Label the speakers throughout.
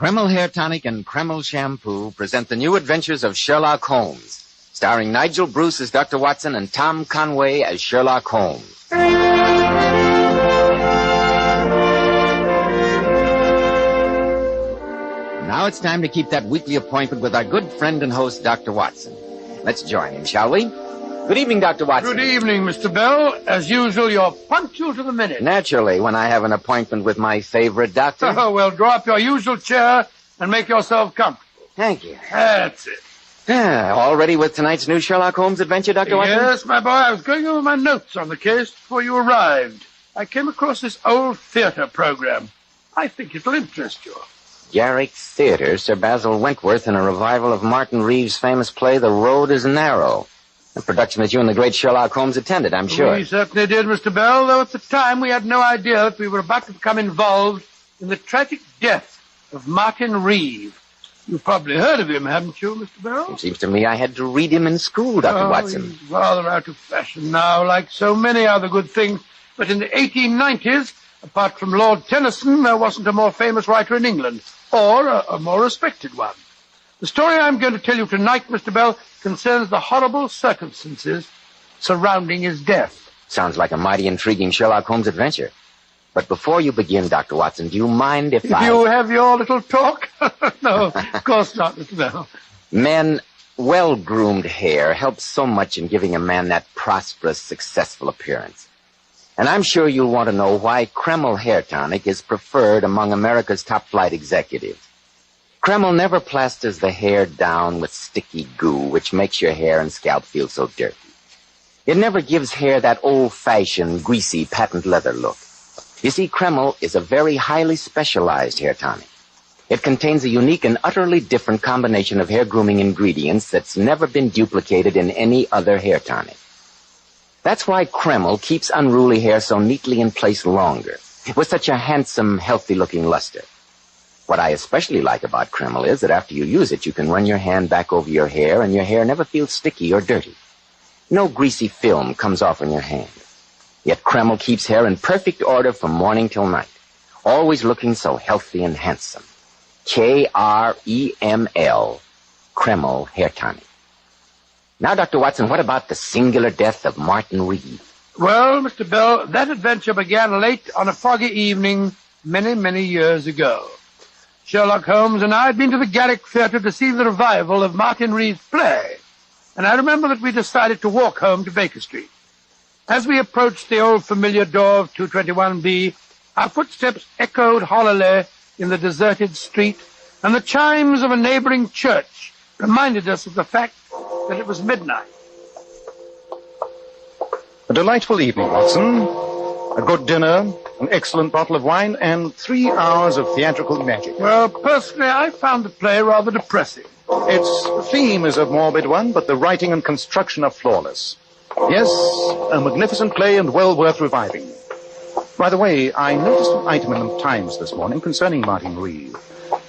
Speaker 1: Kreml Hair Tonic and Kreml Shampoo present the new adventures of Sherlock Holmes, starring Nigel Bruce as Dr. Watson and Tom Conway as Sherlock Holmes. Now it's time to keep that weekly appointment with our good friend and host, Dr. Watson. Let's join him, shall we? Good evening, Dr. Watson.
Speaker 2: Good evening, Mr. Bell. As usual, you're punctual to the minute.
Speaker 1: Naturally, when I have an appointment with my favorite doctor.
Speaker 2: Oh, well, draw up your usual chair and make yourself comfortable.
Speaker 1: Thank you.
Speaker 2: That's it.
Speaker 1: All ready with tonight's new Sherlock Holmes adventure, Dr. Watson?
Speaker 2: Yes, my boy. I was going over my notes on the case before you arrived. I came across this old theater program. I think it'll interest you.
Speaker 1: Garrick Theater, Sir Basil Wentworth in a revival of Martin Reeves' famous play, The Road is Narrow. A production that you and the great Sherlock Holmes attended, I'm sure.
Speaker 2: We certainly did, Mr. Bell, though at the time we had no idea that we were about to become involved in the tragic death of Martin Reeves. You've probably heard of him, haven't you, Mr. Bell?
Speaker 1: It seems to me I had to read him in school, Dr. Watson.
Speaker 2: He's rather out of fashion now, like so many other good things. But in the 1890s, apart from Lord Tennyson, there wasn't a more famous writer in England, or a more respected one. The story I'm going to tell you tonight, Mr. Bell, concerns the horrible circumstances surrounding his death.
Speaker 1: Sounds like a mighty intriguing Sherlock Holmes adventure. But before you begin, Dr. Watson, do you mind if
Speaker 2: you have your little talk? No, of course not, Mr. Bell.
Speaker 1: Men, well-groomed hair helps so much in giving a man that prosperous, successful appearance. And I'm sure you'll want to know why Kreml Hair Tonic is preferred among America's top-flight executives. Kreml never plasters the hair down with sticky goo, which makes your hair and scalp feel so dirty. It never gives hair that old-fashioned, greasy, patent leather look. You see, Kreml is a very highly specialized hair tonic. It contains a unique and utterly different combination of hair grooming ingredients that's never been duplicated in any other hair tonic. That's why Kreml keeps unruly hair so neatly in place longer, with such a handsome, healthy-looking luster. What I especially like about Kreml is that after you use it, you can run your hand back over your hair, and your hair never feels sticky or dirty. No greasy film comes off on your hand. Yet Kreml keeps hair in perfect order from morning till night, always looking so healthy and handsome. Kreml, Kreml Hair Tonic. Now, Dr. Watson, what about the singular death of Martin Reeves?
Speaker 2: Well, Mr. Bell, that adventure began late on a foggy evening many, many years ago. Sherlock Holmes and I had been to the Garrick Theater to see the revival of Martin Reeves' play, and I remember that we decided to walk home to Baker Street. As we approached the old familiar door of 221B, our footsteps echoed hollowly in the deserted street, and the chimes of a neighboring church reminded us of the fact that it was midnight.
Speaker 3: A delightful evening, Watson. A good dinner, an excellent bottle of wine, and 3 hours of theatrical magic.
Speaker 2: Well, personally, I found the play rather depressing.
Speaker 3: Its theme is a morbid one, but the writing and construction are flawless. Yes, a magnificent play and well worth reviving. By the way, I noticed an item in the Times this morning concerning Martin Reeves.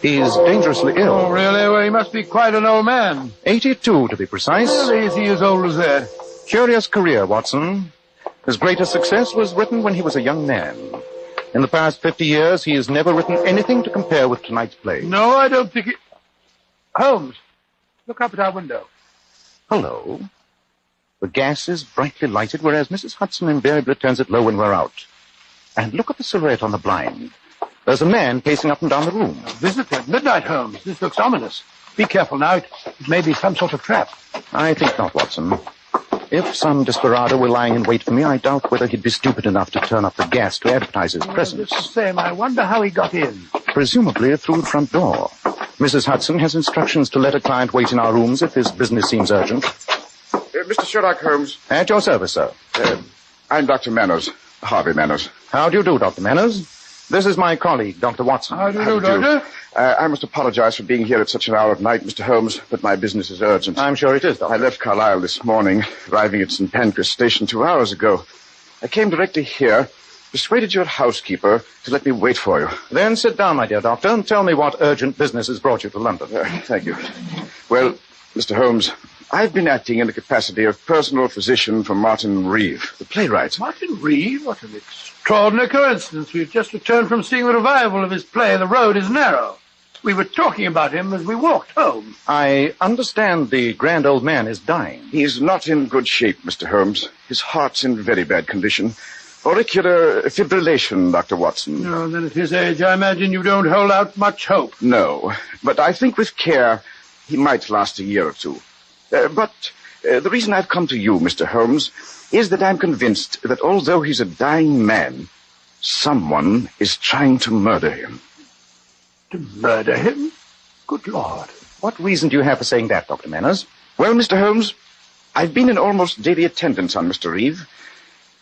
Speaker 3: He's dangerously ill.
Speaker 2: Oh, really? Well, he must be quite an old man.
Speaker 3: 82, to be precise.
Speaker 2: Really, is he as old as that?
Speaker 3: Curious career, Watson. His greatest success was written when he was a young man. In the past 50 years, he has never written anything to compare with tonight's play.
Speaker 2: No, I don't think it... Holmes, look up at our window.
Speaker 3: Hello. The gas is brightly lighted, whereas Mrs. Hudson invariably turns it low when we're out. And look at the silhouette on the blind. There's a man pacing up and down the room.
Speaker 2: A visitor at midnight, Holmes. This looks ominous. Be careful now. It may be some sort of trap.
Speaker 3: I think not, Watson. If some desperado were lying in wait for me, I doubt whether he'd be stupid enough to turn up the gas to advertise his presence.
Speaker 2: Just the same, I wonder how he got in.
Speaker 3: Presumably through the front door. Mrs. Hudson has instructions to let a client wait in our rooms if his business seems urgent.
Speaker 4: Mr. Sherlock Holmes.
Speaker 3: At your service, sir.
Speaker 4: I'm Dr. Manners, Harvey Manners.
Speaker 3: How do you do, Dr. Manners? This is my colleague, Dr. Watson.
Speaker 2: How do you do, Doctor?
Speaker 4: I must apologize for being here at such an hour of night, Mr. Holmes, but my business is urgent.
Speaker 3: I'm sure it is, Doctor.
Speaker 4: I left Carlisle this morning, arriving at St. Pancras Station 2 hours ago. I came directly here, persuaded your housekeeper to let me wait for you.
Speaker 3: Then sit down, my dear doctor, and tell me what urgent business has brought you to London.
Speaker 4: Thank you. Well, Mr. Holmes, I've been acting in the capacity of personal physician for Martin Reeves, the playwright.
Speaker 2: Martin Reeves? What an extraordinary coincidence. We've just returned from seeing the revival of his play, The Road is Narrow. We were talking about him as we walked home.
Speaker 3: I understand the grand old man is dying.
Speaker 4: He's not in good shape, Mr. Holmes. His heart's in very bad condition. Auricular fibrillation, Dr. Watson.
Speaker 2: No, then at his age, I imagine you don't hold out much hope.
Speaker 4: No, but I think with care, he might last a year or two. But the reason I've come to you, Mr. Holmes, is that I'm convinced that although he's a dying man, someone is trying to murder him.
Speaker 2: To murder him? Good Lord.
Speaker 3: What reason do you have for saying that, Dr. Manners?
Speaker 4: Well, Mr. Holmes, I've been in almost daily attendance on Mr. Reeve.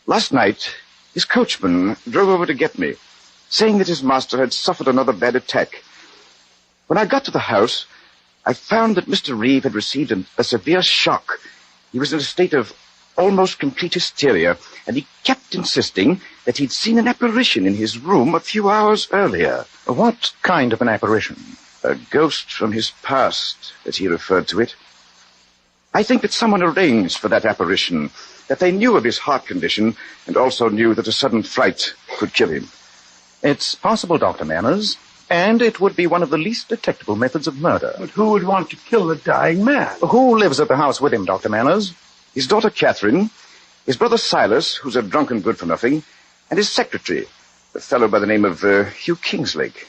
Speaker 4: Last night, his coachman drove over to get me, saying that his master had suffered another bad attack. When I got to the house, I found that Mr. Reeve had received a severe shock. He was in a state of almost complete hysteria, and he kept insisting that he'd seen an apparition in his room a few hours earlier.
Speaker 3: What kind of an apparition?
Speaker 4: A ghost from his past, as he referred to it. I think that someone arranged for that apparition, that they knew of his heart condition, and also knew that a sudden fright could kill him.
Speaker 3: It's possible, Dr. Manners, and it would be one of the least detectable methods of murder.
Speaker 2: But who would want to kill a dying man?
Speaker 3: Who lives at the house with him, Dr. Manners?
Speaker 4: His daughter Catherine, his brother Silas, who's a drunken good-for-nothing, and his secretary, a fellow by the name of Hugh Kingslake.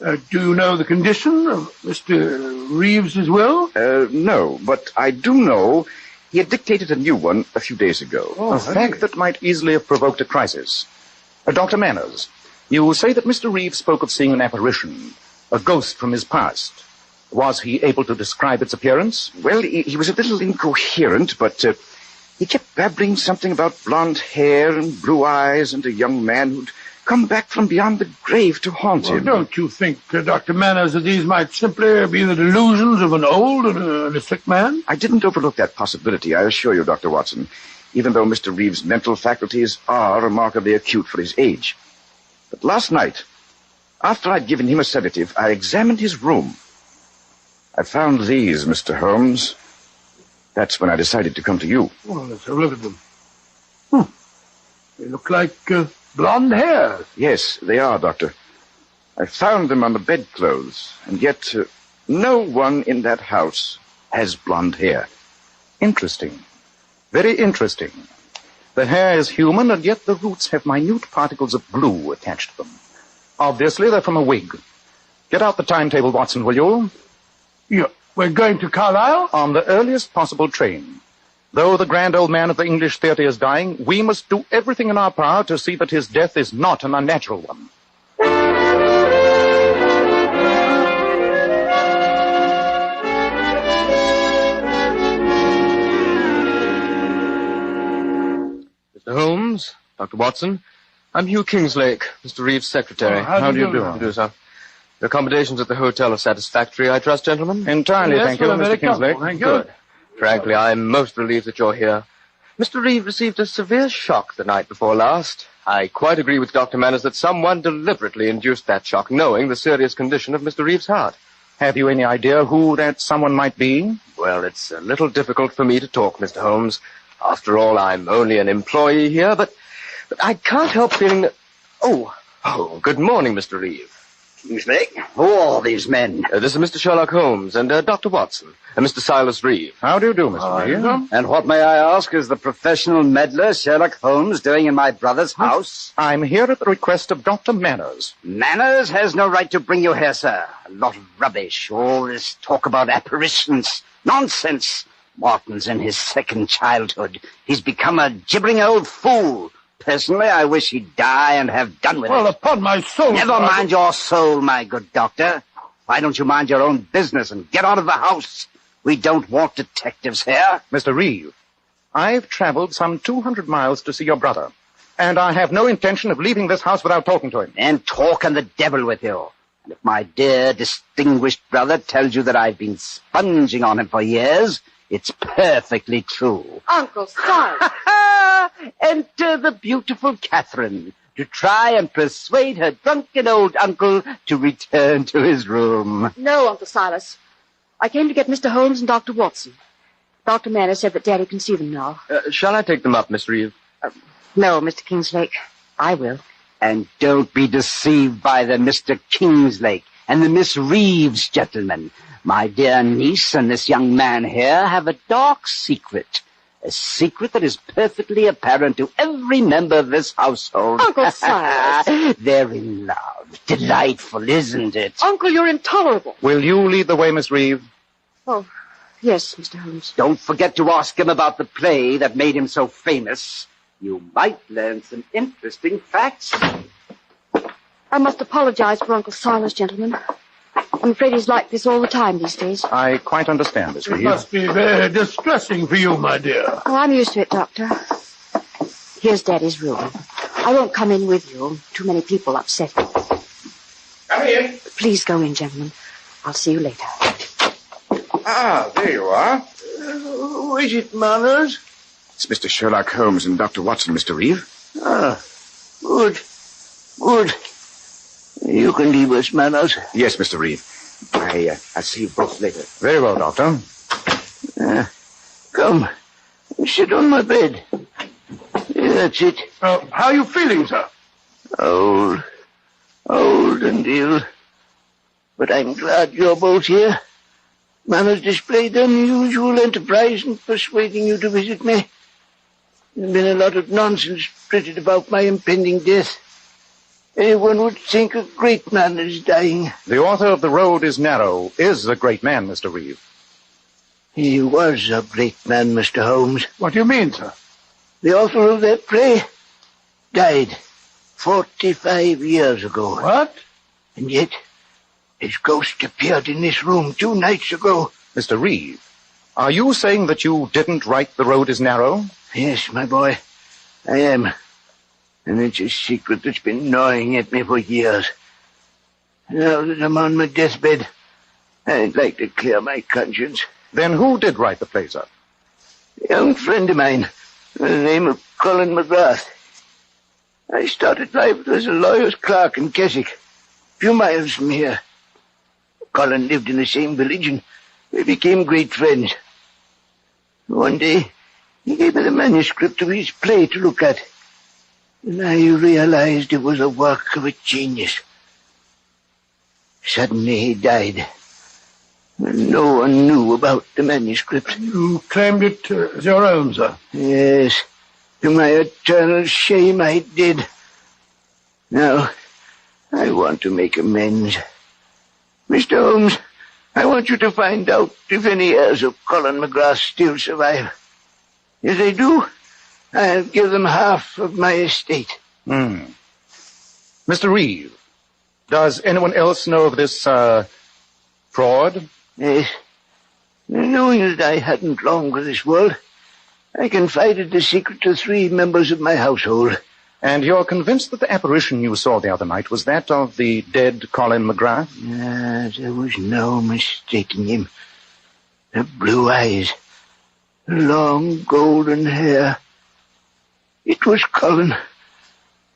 Speaker 2: Do you know the condition of Mr. Reeves' will?
Speaker 4: No, but I do know he had dictated a new one a few days ago.
Speaker 3: A fact that might easily have provoked a crisis. Dr. Manners, you say that Mr. Reeves spoke of seeing an apparition, a ghost from his past. Was he able to describe its appearance?
Speaker 4: Well, he was a little incoherent, but he kept babbling something about blonde hair and blue eyes and a young man who'd come back from beyond the grave to haunt him.
Speaker 2: Don't you think, Dr. Manners, that these might simply be the delusions of an old and a sick man?
Speaker 4: I didn't overlook that possibility, I assure you, Dr. Watson, even though Mr. Reeves' mental faculties are remarkably acute for his age. But last night, after I'd given him a sedative, I examined his room. I found these, Mr. Holmes. That's when I decided to come to you.
Speaker 2: Well, let's have a look at them. They look like blonde hair.
Speaker 4: Yes, they are, Doctor. I found them on the bedclothes, and yet no one in that house has blonde hair.
Speaker 3: Interesting. Very interesting. The hair is human, and yet the roots have minute particles of glue attached to them. Obviously, they're from a wig. Get out the timetable, Watson, will you?
Speaker 2: Yeah, we're going to Carlisle?
Speaker 3: On the earliest possible train. Though the grand old man of the English theatre is dying, we must do everything in our power to see that his death is not an unnatural one.
Speaker 5: Mr. Holmes, Dr. Watson, I'm Hugh Kingslake, Mr. Reeves' secretary.
Speaker 2: How do you do?
Speaker 5: How do you do, sir? The accommodations at the hotel are satisfactory, I trust, gentlemen?
Speaker 3: Entirely,
Speaker 2: Yes,
Speaker 3: thank you,
Speaker 2: we're very
Speaker 3: Mr. Kingslake.
Speaker 2: comfortable, thank you.
Speaker 5: Good. Frankly, I'm most relieved that you're here. Mr. Reeve received a severe shock the night before last. I quite agree with Dr. Manners that someone deliberately induced that shock, knowing the serious condition of Mr. Reeve's heart.
Speaker 3: Have you any idea who that someone might be?
Speaker 5: Well, it's a little difficult for me to talk, Mr. Holmes. After all, I'm only an employee here, but I can't help feeling that... Oh, good morning, Mr. Reeve.
Speaker 6: Kingslake, who are these men?
Speaker 5: This is Mr. Sherlock Holmes and Dr. Watson and Mr. Silas Reeve.
Speaker 3: How do you do, Mr. Reeve?
Speaker 6: And what, may I ask, is the professional meddler Sherlock Holmes doing in my brother's house?
Speaker 3: I'm here at the request of Dr. Manners.
Speaker 6: Manners has no right to bring you here, sir. A lot of rubbish. All this talk about apparitions. Nonsense. Martin's in his second childhood. He's become a gibbering old fool. Personally, I wish he'd die and have done with
Speaker 2: Well,
Speaker 6: it.
Speaker 2: upon my soul...
Speaker 6: Never mind your soul, my good doctor. Why don't you mind your own business and get out of the house? We don't want detectives here.
Speaker 3: Mr. Reeve, I've traveled some 200 miles to see your brother, and I have no intention of leaving this house without talking to him.
Speaker 6: Then talk and the devil with you. And if my dear, distinguished brother tells you that I've been sponging on him for years, it's perfectly true.
Speaker 7: Uncle, stop.
Speaker 6: Enter the beautiful Catherine to try and persuade her drunken old uncle to return to his room.
Speaker 7: No, Uncle Silas. I came to get Mr. Holmes and Dr. Watson. Dr. Manners said that Daddy can see them now.
Speaker 5: Shall I take them up, Miss Reeve?
Speaker 7: No, Mr. Kingslake. I will.
Speaker 6: And don't be deceived by the Mr. Kingslake. and the Miss Reeves gentlemen. My dear niece and this young man here have a dark secret. A secret that is perfectly apparent to every member of this household.
Speaker 7: Uncle Silas.
Speaker 6: They're in love. Delightful, isn't it?
Speaker 7: Uncle, you're intolerable.
Speaker 3: Will you lead the way, Miss Reeve?
Speaker 7: Oh, yes, Mr. Holmes.
Speaker 6: Don't forget to ask him about the play that made him so famous. You might learn some interesting facts.
Speaker 7: I must apologize for Uncle Silas, gentlemen. I'm afraid he's like this all the time these days.
Speaker 3: I quite understand, Miss
Speaker 2: It
Speaker 3: Reeve.
Speaker 2: must be very distressing for you, my dear.
Speaker 7: Oh, I'm used to it, Doctor. Here's Daddy's room. I won't come in with you. Too many people upset him.
Speaker 4: Come in.
Speaker 7: Please go in, gentlemen. I'll see you later.
Speaker 4: Ah, there you are.
Speaker 8: Who is it, Manners?
Speaker 4: It's Mr. Sherlock Holmes and Dr. Watson, Mr. Reeve.
Speaker 8: Ah, good. Good. You can leave us, Manners.
Speaker 4: Yes, Mr. Reeve. I'll see you both later.
Speaker 3: Very well, Doctor.
Speaker 8: Come. Sit on my bed. That's it.
Speaker 2: How are you feeling, sir?
Speaker 8: Old and ill. But I'm glad you're both here. Manners displayed unusual enterprise in persuading you to visit me. There's been a lot of nonsense printed about my impending death. Anyone would think a great man is dying.
Speaker 3: The author of The Road is Narrow is a great man, Mr. Reeve.
Speaker 8: He was a great man, Mr. Holmes.
Speaker 2: What do you mean, sir?
Speaker 8: The author of that play died 45 years ago.
Speaker 2: What?
Speaker 8: And yet, his ghost appeared in this room 2 nights ago.
Speaker 3: Mr. Reeve, are you saying that you didn't write The Road is Narrow?
Speaker 8: Yes, my boy, I am. And it's a secret that's been gnawing at me for years. Now that I'm on my deathbed, I'd like to clear my conscience.
Speaker 3: Then who did write the play, sir?
Speaker 8: A young friend of mine, by the name of Colin McGrath. I started life as a lawyer's clerk in Keswick, a few miles from here. Colin lived in the same village and we became great friends. One day, he gave me the manuscript of his play to look at. And I realized it was a work of a genius. Suddenly he died. And no one knew about the manuscript.
Speaker 2: You claimed it as your own, sir?
Speaker 8: Yes. To my eternal shame, I did. Now, I want to make amends. Mr. Holmes, I want you to find out if any heirs of Colin McGrath still survive. If they do, I'll give them half of my estate.
Speaker 3: Mr. Reeve, does anyone else know of this, fraud?
Speaker 8: Yes. Knowing that I hadn't long for this world, I confided the secret to 3 members of my household.
Speaker 3: And you're convinced that the apparition you saw the other night was that of the dead Colin McGrath?
Speaker 8: There was no mistaking him. The blue eyes, the long golden hair. It was Colin,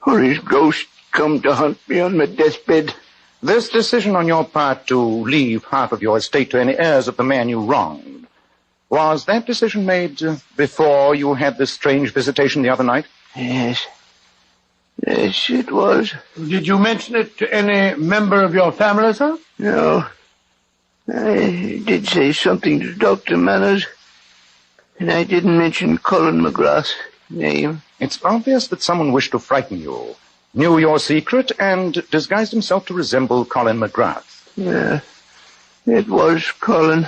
Speaker 8: or his ghost come to haunt me on my deathbed.
Speaker 3: This decision on your part to leave half of your estate to any heirs of the man you wronged, was that decision made before you had this strange visitation the other night?
Speaker 8: Yes. Yes, it was.
Speaker 2: Did you mention it to any member of your family, sir?
Speaker 8: No. I did say something to Dr. Manners, and I didn't mention Colin McGrath's name.
Speaker 3: It's obvious that someone wished to frighten you, knew your secret, and disguised himself to resemble Colin McGrath.
Speaker 8: Yeah, it was Colin.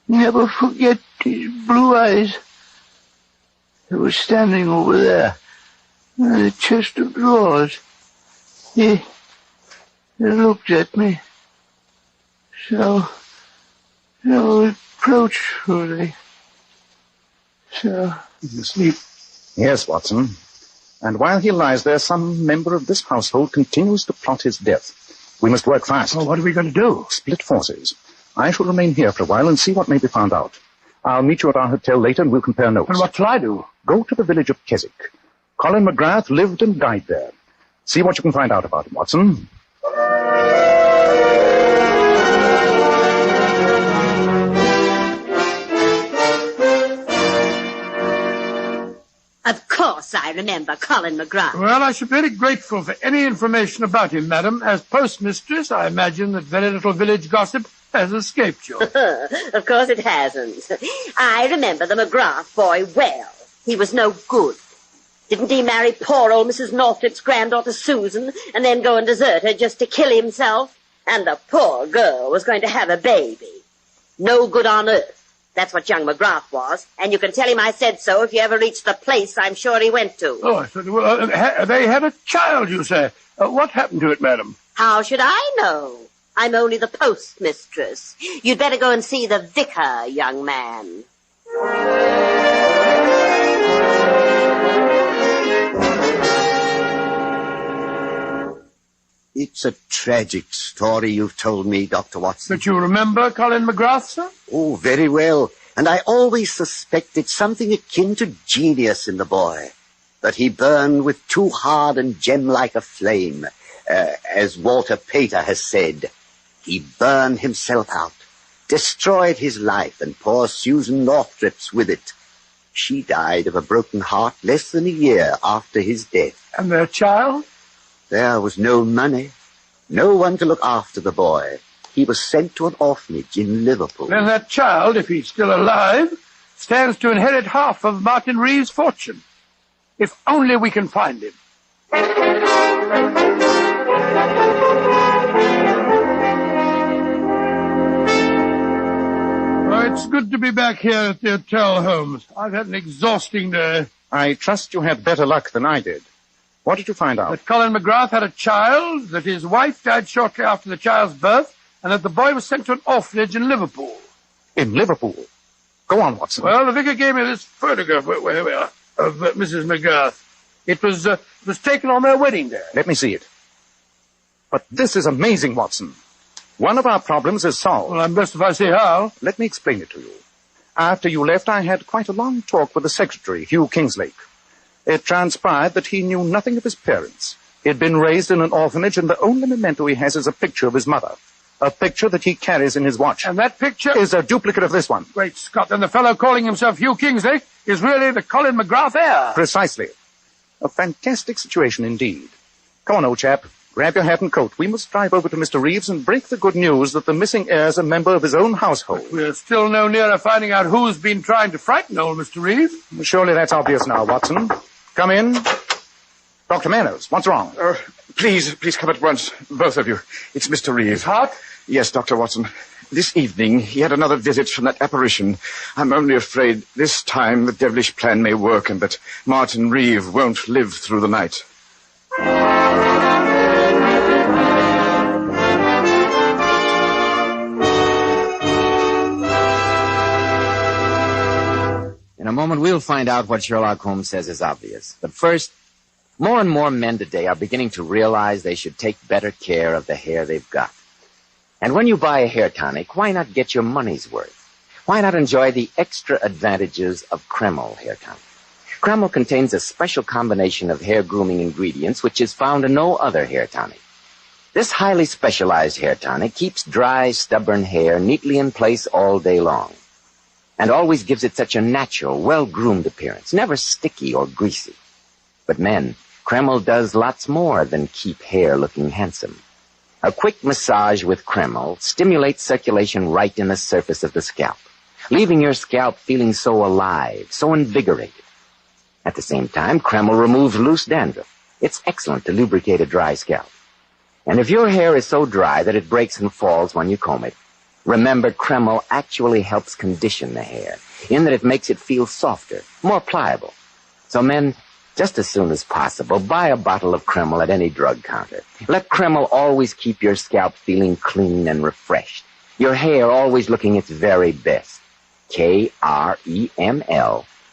Speaker 8: Never forget his blue eyes. He was standing over there, in the chest of drawers. He looked at me. So approachfully. So...
Speaker 3: You sleep? Yes, Watson. And while he lies there, some member of this household continues to plot his death. We must work fast.
Speaker 2: Well, what are we going to do?
Speaker 3: Split forces. I shall remain here for a while and see what may be found out. I'll meet you at our hotel later and we'll compare notes.
Speaker 2: And what shall I do?
Speaker 3: Go to the village of Keswick. Colin McGrath lived and died there. See what you can find out about him, Watson.
Speaker 9: Of course. course I remember Colin McGrath.
Speaker 2: Well, I should be very grateful for any information about him, madam. As postmistress, I imagine that very little village gossip has escaped you.
Speaker 9: Of course it hasn't. I remember the McGrath boy well. He was no good. Didn't he marry poor old Mrs. Northcliffe's granddaughter Susan and then go and desert her just to kill himself? And the poor girl was going to have a baby. No good on earth. That's what young McGrath was, and you can tell him I said so if you ever reach the place I'm sure he went to.
Speaker 2: Oh, I said, well, they had a child, you say. What happened to it, madam?
Speaker 9: How should I know? I'm only the postmistress. You'd better go and see the vicar, young man.
Speaker 10: It's a tragic story you've told me, Dr. Watson.
Speaker 2: But you remember Colin McGrath, sir?
Speaker 10: Oh, very well. And I always suspected something akin to genius in the boy. That he burned with too hard and gem-like a flame. As Walter Pater has said, he burned himself out, destroyed his life, and poor Susan Northcliffe's with it. She died of a broken heart less than a year after his death.
Speaker 2: And their child?
Speaker 10: There was no money, no one to look after the boy. He was sent to an orphanage in Liverpool.
Speaker 2: Then that child, if he's still alive, stands to inherit half of Martin Reeve's fortune. If only we can find him. Oh, it's good to be back here at the hotel, Holmes. I've had an exhausting day.
Speaker 3: I trust you had better luck than I did. What did you find out?
Speaker 2: That Colin McGrath had a child, that his wife died shortly after the child's birth, and that the boy was sent to an orphanage in Liverpool.
Speaker 3: In Liverpool? Go on, Watson.
Speaker 2: Well, the vicar gave me this photograph of Mrs. McGrath. It was taken on their wedding day.
Speaker 3: Let me see it. But this is amazing, Watson. One of our problems is solved.
Speaker 2: Well, I'm best if I say how.
Speaker 3: Let me explain it to you. After you left, I had quite a long talk with the secretary, Hugh Kingslake. It transpired that he knew nothing of his parents. He had been raised in an orphanage, and the only memento he has is a picture of his mother. A picture that he carries in his watch.
Speaker 2: And that picture
Speaker 3: is a duplicate of this one.
Speaker 2: Great Scott, and the fellow calling himself Hugh Kingsley is really the Colin McGrath heir.
Speaker 3: Precisely. A fantastic situation indeed. Come on, old chap. Grab your hat and coat. We must drive over to Mr. Reeves and break the good news that the missing heir is a member of his own household.
Speaker 2: But we're still no nearer finding out who's been trying to frighten old Mr. Reeves.
Speaker 3: Surely that's obvious now, Watson. Come in. Dr. Manners, what's wrong?
Speaker 4: Please come at once, both of you. It's Mr. Reeve.
Speaker 2: Hot?
Speaker 4: Yes, Dr. Watson. This evening, he had another visit from that apparition. I'm only afraid this time the devilish plan may work and that Martin Reeve won't live through the night.
Speaker 1: In a moment, we'll find out what Sherlock Holmes says is obvious. But first, more and more men today are beginning to realize they should take better care of the hair they've got. And when you buy a hair tonic, why not get your money's worth? Why not enjoy the extra advantages of Kreml hair tonic? Kreml contains a special combination of hair grooming ingredients which is found in no other hair tonic. This highly specialized hair tonic keeps dry, stubborn hair neatly in place all day long, and always gives it such a natural, well-groomed appearance, never sticky or greasy. But men, Kreml does lots more than keep hair looking handsome. A quick massage with Kreml stimulates circulation right in the surface of the scalp, leaving your scalp feeling so alive, so invigorated. At the same time, Kreml removes loose dandruff. It's excellent to lubricate a dry scalp. And if your hair is so dry that it breaks and falls when you comb it, remember, Kreml actually helps condition the hair, in that it makes it feel softer, more pliable. So men, just as soon as possible, buy a bottle of Kreml at any drug counter. Let Kreml always keep your scalp feeling clean and refreshed, your hair always looking its very best. Kreml,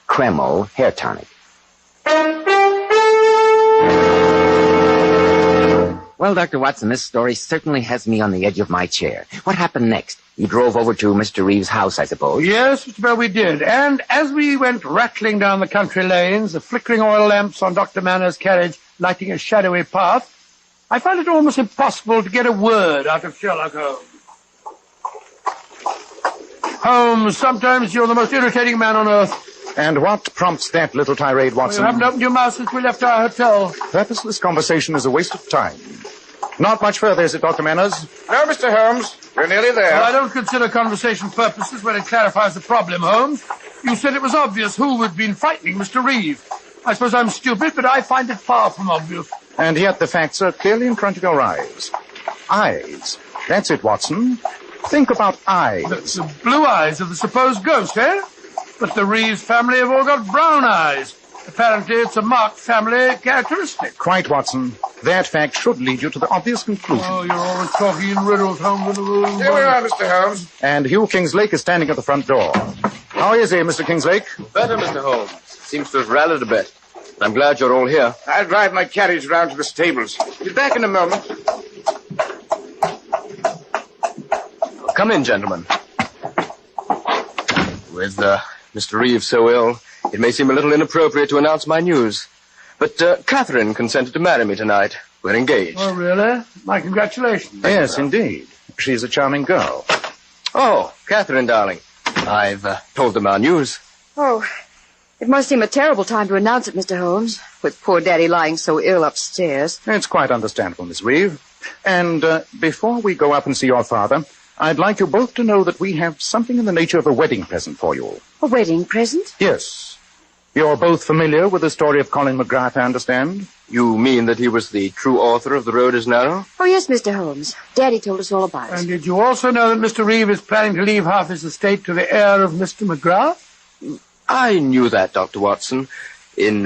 Speaker 1: Kreml Hair Tonic. Well, Dr. Watson, this story certainly has me on the edge of my chair. What happened next? You drove over to Mr. Reeves' house, I suppose?
Speaker 2: Yes, Mr. Bell, we did. And as we went rattling down the country lanes, the flickering oil lamps on Dr. Manners' carriage lighting a shadowy path, I found it almost impossible to get a word out of Sherlock Holmes. Holmes, sometimes you're the most irritating man on earth.
Speaker 3: And what prompts that little tirade, Watson?
Speaker 2: You haven't opened your mouth since we left our hotel.
Speaker 3: Purposeless conversation is a waste of time. Not much further, is it, Dr. Manners?
Speaker 4: No, Mr. Holmes. We're nearly there.
Speaker 2: Well, I don't consider conversation purposeless when it clarifies the problem, Holmes. You said it was obvious who had been frightening Mr. Reeve. I suppose I'm stupid, but I find it far from obvious.
Speaker 3: And yet the facts are clearly in front of your eyes. Eyes. That's it, Watson. Think about eyes.
Speaker 2: The blue eyes of the supposed ghost, eh? But the Reeves family have all got brown eyes. Apparently it's a marked family characteristic.
Speaker 3: Quite, Watson. That fact should lead you to the obvious conclusion.
Speaker 2: Oh, you're always talking in riddles, Holmes.
Speaker 4: Here we are, Mr. Holmes.
Speaker 3: And Hugh Kingslake is standing at the front door. How is he, Mr. Kingslake?
Speaker 5: Better, Mr. Holmes. Seems to have rallied a bit. I'm glad you're all here.
Speaker 4: I'll drive my carriage round to the stables. Be back in a moment.
Speaker 5: Come in, gentlemen. With Mr. Reeves so ill, it may seem a little inappropriate to announce my news. But Catherine consented to marry me tonight. We're engaged.
Speaker 2: Oh, really? My congratulations.
Speaker 3: Yes, indeed. She's a charming girl.
Speaker 5: Oh, Catherine, darling. I've told them our news.
Speaker 7: Oh, it must seem a terrible time to announce it, Mr. Holmes, with poor Daddy lying so ill upstairs.
Speaker 3: It's quite understandable, Miss Reeve. And before we go up and see your father, I'd like you both to know that we have something in the nature of a wedding present for you.
Speaker 7: A wedding present?
Speaker 3: Yes. You're both familiar with the story of Colin McGrath, I understand?
Speaker 5: You mean that he was the true author of The Road is Narrow?
Speaker 7: Oh, yes, Mr. Holmes. Daddy told us all about it.
Speaker 2: And did you also know that Mr. Reeve is planning to leave half his estate to the heir of Mr. McGrath?
Speaker 5: I knew that, Dr. Watson. In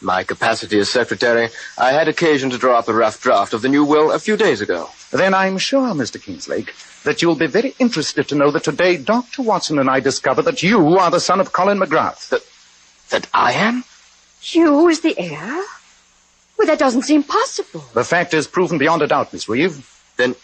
Speaker 5: my capacity as secretary, I had occasion to draw up a rough draft of the new will a few days ago.
Speaker 3: Then I'm sure, Mr. Kingslake, that you'll be very interested to know that today Dr. Watson and I discovered that you are the son of Colin McGrath.
Speaker 5: That I am?
Speaker 7: You is the heir? Well, that doesn't seem possible.
Speaker 3: The fact is proven beyond a doubt, Miss Reeve.
Speaker 5: Then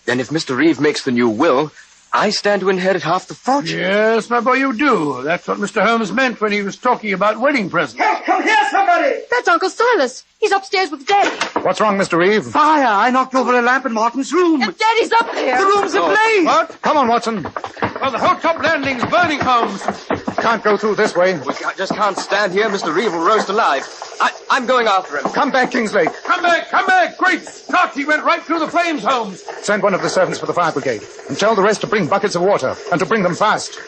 Speaker 5: if Mr. Reeve makes the new will, I stand to inherit half the fortune.
Speaker 2: Yes, my boy, you do. That's what Mr. Holmes meant when he was talking about wedding presents.
Speaker 6: Help, come here, somebody!
Speaker 7: That's Uncle Silas. He's upstairs with Daddy.
Speaker 3: What's wrong, Mr. Reeve?
Speaker 6: Fire! I knocked over a lamp in Martin's room.
Speaker 7: Daddy's up there.
Speaker 6: The room's ablaze.
Speaker 2: What?
Speaker 3: Come on, Watson.
Speaker 2: Well, the whole top landing's burning, Holmes.
Speaker 3: Can't go through this way.
Speaker 5: We just can't stand here. Mr. Reeve will roast alive. I'm going after him.
Speaker 3: Come back, Kingslake.
Speaker 2: Come back. Great Scott, he went right through the flames, Holmes.
Speaker 3: Send one of the servants for the fire brigade. And tell the rest to bring buckets of water. And to bring them fast.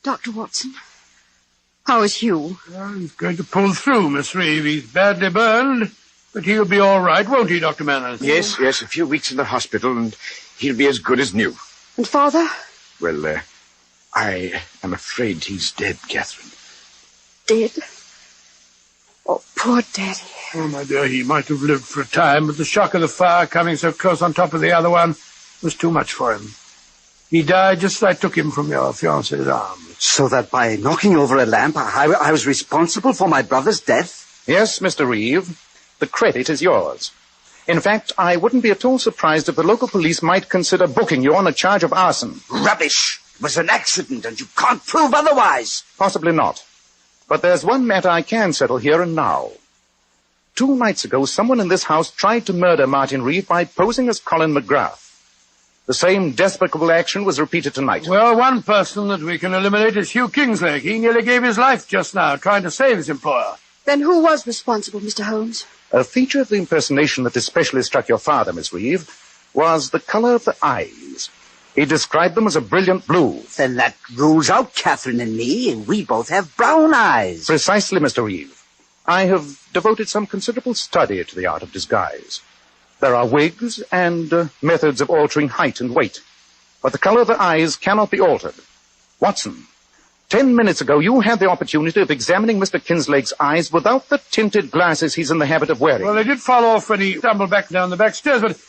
Speaker 7: Dr. Watson, how is Hugh?
Speaker 2: Well, he's going to pull through, Miss Reeve. He's badly burned, but he'll be all right, won't he, Dr. Manners?
Speaker 4: Yes, a few weeks in the hospital, and he'll be as good as new.
Speaker 7: And Father?
Speaker 4: Well, I am afraid he's dead, Catherine.
Speaker 7: Dead? Oh, poor Daddy.
Speaker 2: Oh, my dear, he might have lived for a time, but the shock of the fire coming so close on top of the other one was too much for him. He died just as I took him from your fiancé's arms.
Speaker 6: So that by knocking over a lamp, I was responsible for my brother's death?
Speaker 3: Yes, Mr. Reeve. The credit is yours. In fact, I wouldn't be at all surprised if the local police might consider booking you on a charge of arson.
Speaker 6: Rubbish! It was an accident, and you can't prove otherwise.
Speaker 3: Possibly not. But there's one matter I can settle here and now. 2 nights ago, someone in this house tried to murder Martin Reeve by posing as Colin McGrath. The same despicable action was repeated tonight.
Speaker 2: Well, one person that we can eliminate is Hugh Kingslake. He nearly gave his life just now, trying to save his employer.
Speaker 7: Then who was responsible, Mr. Holmes?
Speaker 3: A feature of the impersonation that especially struck your father, Miss Reeve, was the color of the eyes. He described them as a brilliant blue.
Speaker 6: Then that rules out Catherine and me, and we both have brown eyes.
Speaker 3: Precisely, Mr. Reeve. I have devoted some considerable study to the art of disguise. There are wigs and methods of altering height and weight. But the color of the eyes cannot be altered. Watson, 10 minutes ago you had the opportunity of examining Mr. Kingslake's eyes without the tinted glasses he's in the habit of wearing.
Speaker 2: Well, they did fall off when he stumbled back down the back stairs, but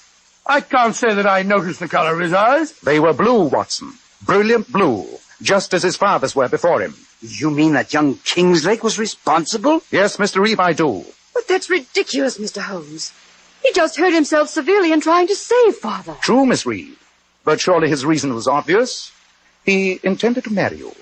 Speaker 2: I can't say that I noticed the color of his eyes.
Speaker 3: They were blue, Watson. Brilliant blue, just as his father's were before him.
Speaker 6: You mean that young Kingslake was responsible?
Speaker 3: Yes, Mr. Reeve, I do.
Speaker 7: But that's ridiculous, Mr. Holmes. He just hurt himself severely in trying to save Father.
Speaker 3: True, Miss Reeve. But surely his reason was obvious. He intended to marry you.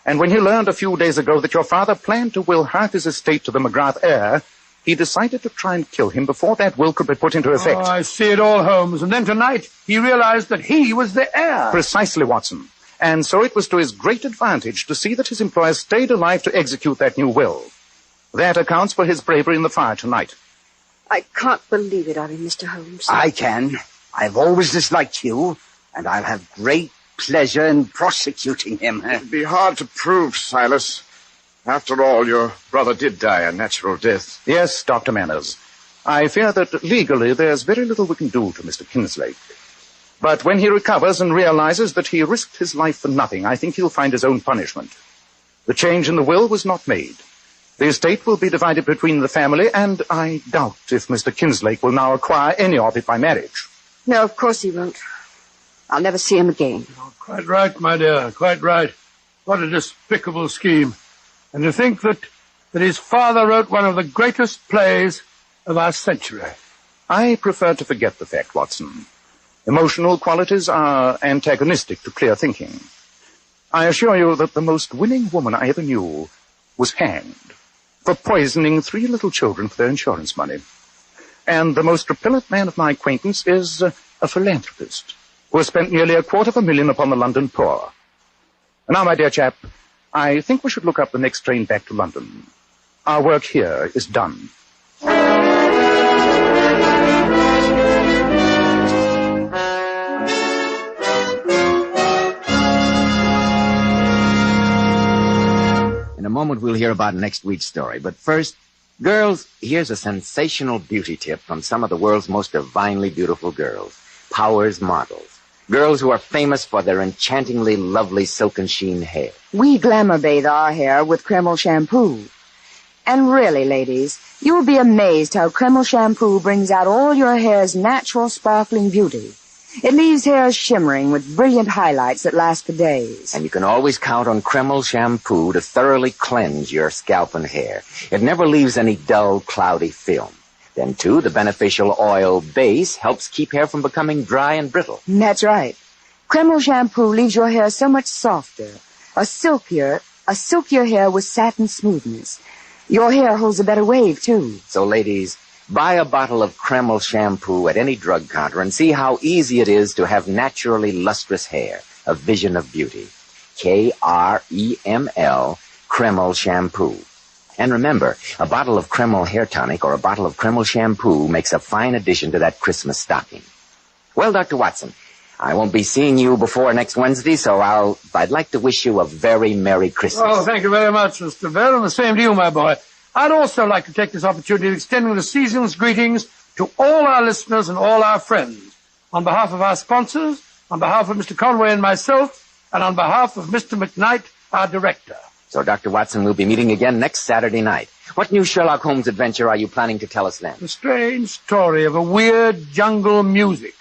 Speaker 3: And when he learned a few days ago that your father planned to will half his estate to the McGrath heir, he decided to try and kill him before that will could be put into effect.
Speaker 2: Oh, I see it all, Holmes. And then tonight, he realized that he was the heir.
Speaker 3: Precisely, Watson. And so it was to his great advantage to see that his employer stayed alive to execute that new will. That accounts for his bravery in the fire tonight.
Speaker 7: I can't believe it of him, Mr. Holmes.
Speaker 6: I can. I've always disliked you, and I'll have great pleasure in prosecuting him.
Speaker 4: It'd be hard to prove, Silas. After all, your brother did die a natural death.
Speaker 3: Yes, Dr. Manners. I fear that legally there's very little we can do to Mr. Kinslake. But when he recovers and realizes that he risked his life for nothing, I think he'll find his own punishment. The change in the will was not made. The estate will be divided between the family, and I doubt if Mr. Kinslake will now acquire any of it by marriage.
Speaker 7: No, of course he won't. I'll never see him again.
Speaker 2: Oh, quite right, my dear, quite right. What a despicable scheme. And to think that his father wrote one of the greatest plays of our century.
Speaker 3: I prefer to forget the fact, Watson. Emotional qualities are antagonistic to clear thinking. I assure you that the most winning woman I ever knew was hanged for poisoning 3 little children for their insurance money. And the most repellent man of my acquaintance is a philanthropist who has spent nearly $250,000 upon the London poor. Now, my dear chap, I think we should look up the next train back to London. Our work here is done.
Speaker 1: In a moment, we'll hear about next week's story. But first, girls, here's a sensational beauty tip from some of the world's most divinely beautiful girls. Powers models. Girls who are famous for their enchantingly lovely silken sheen hair.
Speaker 11: We glamour bathe our hair with Kreml shampoo. And really, ladies, you will be amazed how Kreml shampoo brings out all your hair's natural sparkling beauty. It leaves hair shimmering with brilliant highlights that last for days.
Speaker 1: And you can always count on Kreml shampoo to thoroughly cleanse your scalp and hair. It never leaves any dull, cloudy film. Then, too, the beneficial oil base helps keep hair from becoming dry and brittle.
Speaker 11: That's right. Kreml shampoo leaves your hair so much softer, a silkier hair with satin smoothness. Your hair holds a better wave, too.
Speaker 1: So, ladies, buy a bottle of Kreml shampoo at any drug counter and see how easy it is to have naturally lustrous hair, a vision of beauty. Kreml, Kreml shampoo. And remember, a bottle of Kreml hair tonic or a bottle of Kreml shampoo makes a fine addition to that Christmas stocking. Well, Dr. Watson, I won't be seeing you before next Wednesday, so I'd like to wish you a very Merry Christmas.
Speaker 2: Oh, thank you very much, Mr. Bell, and the same to you, my boy. I'd also like to take this opportunity of extending the season's greetings to all our listeners and all our friends. On behalf of our sponsors, on behalf of Mr. Conway and myself, and on behalf of Mr. McKnight, our director.
Speaker 1: So, Dr. Watson, we'll be meeting again next Saturday night. What new Sherlock Holmes adventure are you planning to tell us then?
Speaker 2: The strange story of a weird jungle music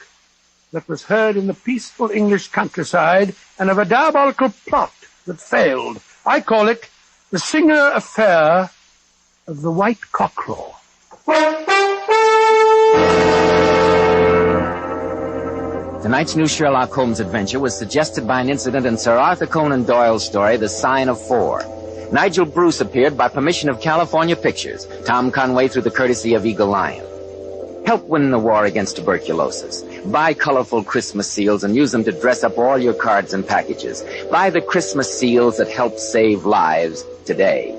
Speaker 2: that was heard in the peaceful English countryside and of a diabolical plot that failed. I call it The Singer Affair of the White Cockerel.
Speaker 1: Tonight's new Sherlock Holmes adventure was suggested by an incident in Sir Arthur Conan Doyle's story, The Sign of Four. Nigel Bruce appeared by permission of California Pictures, Tom Conway through the courtesy of Eagle Lion. Help win the war against tuberculosis. Buy colorful Christmas seals and use them to dress up all your cards and packages. Buy the Christmas seals that help save lives today.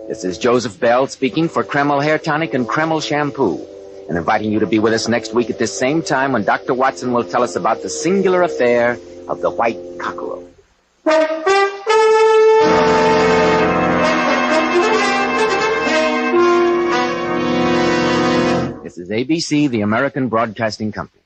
Speaker 1: This is Joseph Bell speaking for Kreml Hair Tonic and Kreml Shampoo, and inviting you to be with us next week at this same time when Dr. Watson will tell us about the singular affair of the White Cockerel. This is ABC, the American Broadcasting Company.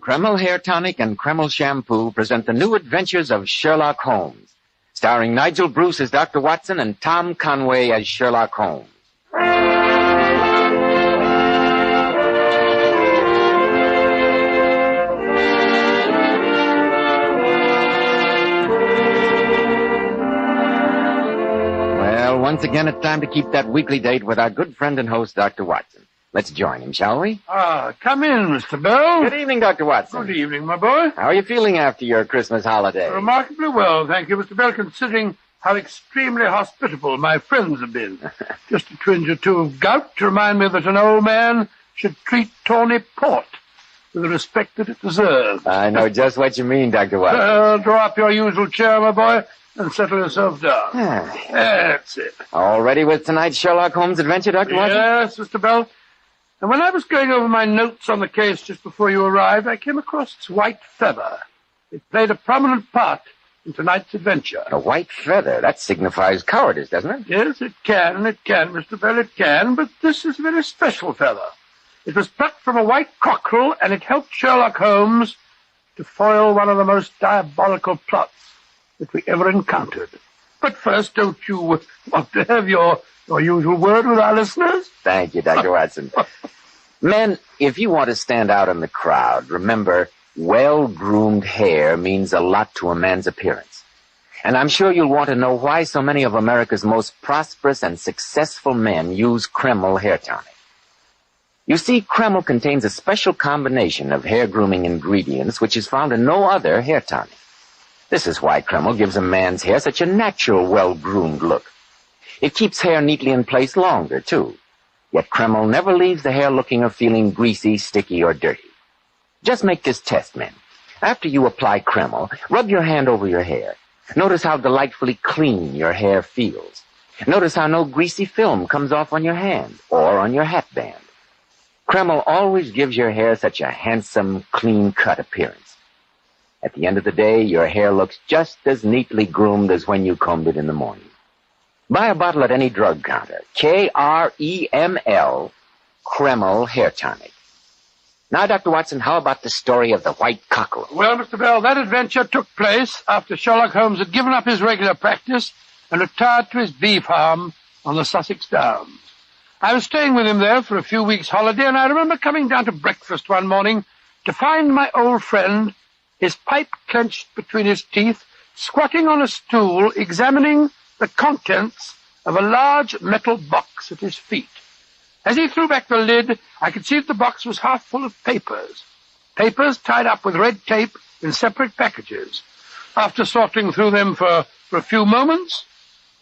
Speaker 1: Kreml Hair Tonic and Kreml Shampoo present the new adventures of Sherlock Holmes, starring Nigel Bruce as Dr. Watson and Tom Conway as Sherlock Holmes. Well, once again, it's time to keep that weekly date with our good friend and host, Dr. Watson. Let's join him, shall we?
Speaker 2: Come in, Mr. Bell.
Speaker 1: Good evening, Dr. Watson.
Speaker 2: Good evening, my boy.
Speaker 1: How are you feeling after your Christmas holiday?
Speaker 2: Remarkably well, thank you, Mr. Bell, considering how extremely hospitable my friends have been. Just a twinge or two of gout to remind me that an old man should treat tawny port with the respect that it deserves.
Speaker 1: I know just what you mean, Dr. Watson.
Speaker 2: Draw up your usual chair, my boy, and settle yourself down. That's it.
Speaker 1: All ready with tonight's Sherlock Holmes adventure, Dr. Watson?
Speaker 2: Yes, Mr. Bell. And when I was going over my notes on the case just before you arrived, I came across its white feather. It played a prominent part in tonight's adventure.
Speaker 1: A white feather? That signifies cowardice, doesn't it?
Speaker 2: Yes, it can, Mr. Bell, it can, but this is a very special feather. It was plucked from a white cockerel, and it helped Sherlock Holmes to foil one of the most diabolical plots that we ever encountered. But first, don't you want to have your usual word with our listeners?
Speaker 1: Thank you, Dr. Watson. Men, if you want to stand out in the crowd, remember, well-groomed hair means a lot to a man's appearance. And I'm sure you'll want to know why so many of America's most prosperous and successful men use Kreml hair tonic. You see, Kreml contains a special combination of hair grooming ingredients which is found in no other hair tonic. This is why Kreml gives a man's hair such a natural, well-groomed look. It keeps hair neatly in place longer, too. Yet Kreml never leaves the hair looking or feeling greasy, sticky, or dirty. Just make this test, men. After you apply Kreml, rub your hand over your hair. Notice how delightfully clean your hair feels. Notice how no greasy film comes off on your hand or on your hat band. Kreml always gives your hair such a handsome, clean-cut appearance. At the end of the day, your hair looks just as neatly groomed as when you combed it in the morning. Buy a bottle at any drug counter. Kreml, Kreml Hair Tonic. Now, Dr. Watson, how about the story of the white cockerel?
Speaker 2: Well, Mr. Bell, that adventure took place after Sherlock Holmes had given up his regular practice and retired to his bee farm on the Sussex Downs. I was staying with him there for a few weeks' holiday, and I remember coming down to breakfast one morning to find my old friend, his pipe clenched between his teeth, squatting on a stool, examining the contents of a large metal box at his feet. As he threw back the lid, I could see that the box was half full of papers. Papers tied up with red tape in separate packages. After sorting through them for a few moments,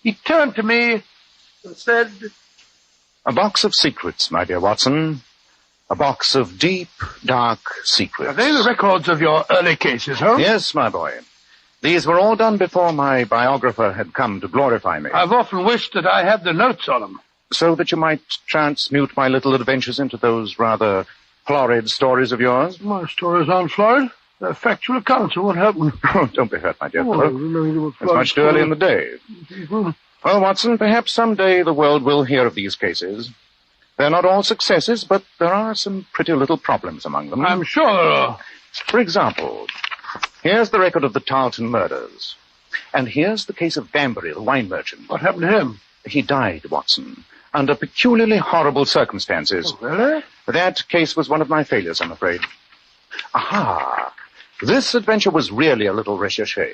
Speaker 2: he turned to me and said,
Speaker 3: "A box of secrets, my dear Watson. A box of deep, dark secrets."
Speaker 2: Are they the records of your early cases, Holmes?
Speaker 3: Yes, my boy. These were all done before my biographer had come to glorify me.
Speaker 2: I've often wished that I had the notes on them.
Speaker 3: So that you might transmute my little adventures into those rather florid stories of yours?
Speaker 2: My stories aren't florid. They're factual accounts of what happened.
Speaker 3: Oh, don't be hurt, my dear fellow. It's much too early in the day. Well, Watson, perhaps someday the world will hear of these cases. They're not all successes, but there are some pretty little problems among them.
Speaker 2: I'm sure there are.
Speaker 3: For example, here's the record of the Tarleton murders. And here's the case of Banbury, the wine merchant.
Speaker 2: What happened to him?
Speaker 3: He died, Watson, under peculiarly horrible circumstances.
Speaker 2: Oh, really?
Speaker 3: That case was one of my failures, I'm afraid. Aha! This adventure was really a little recherché.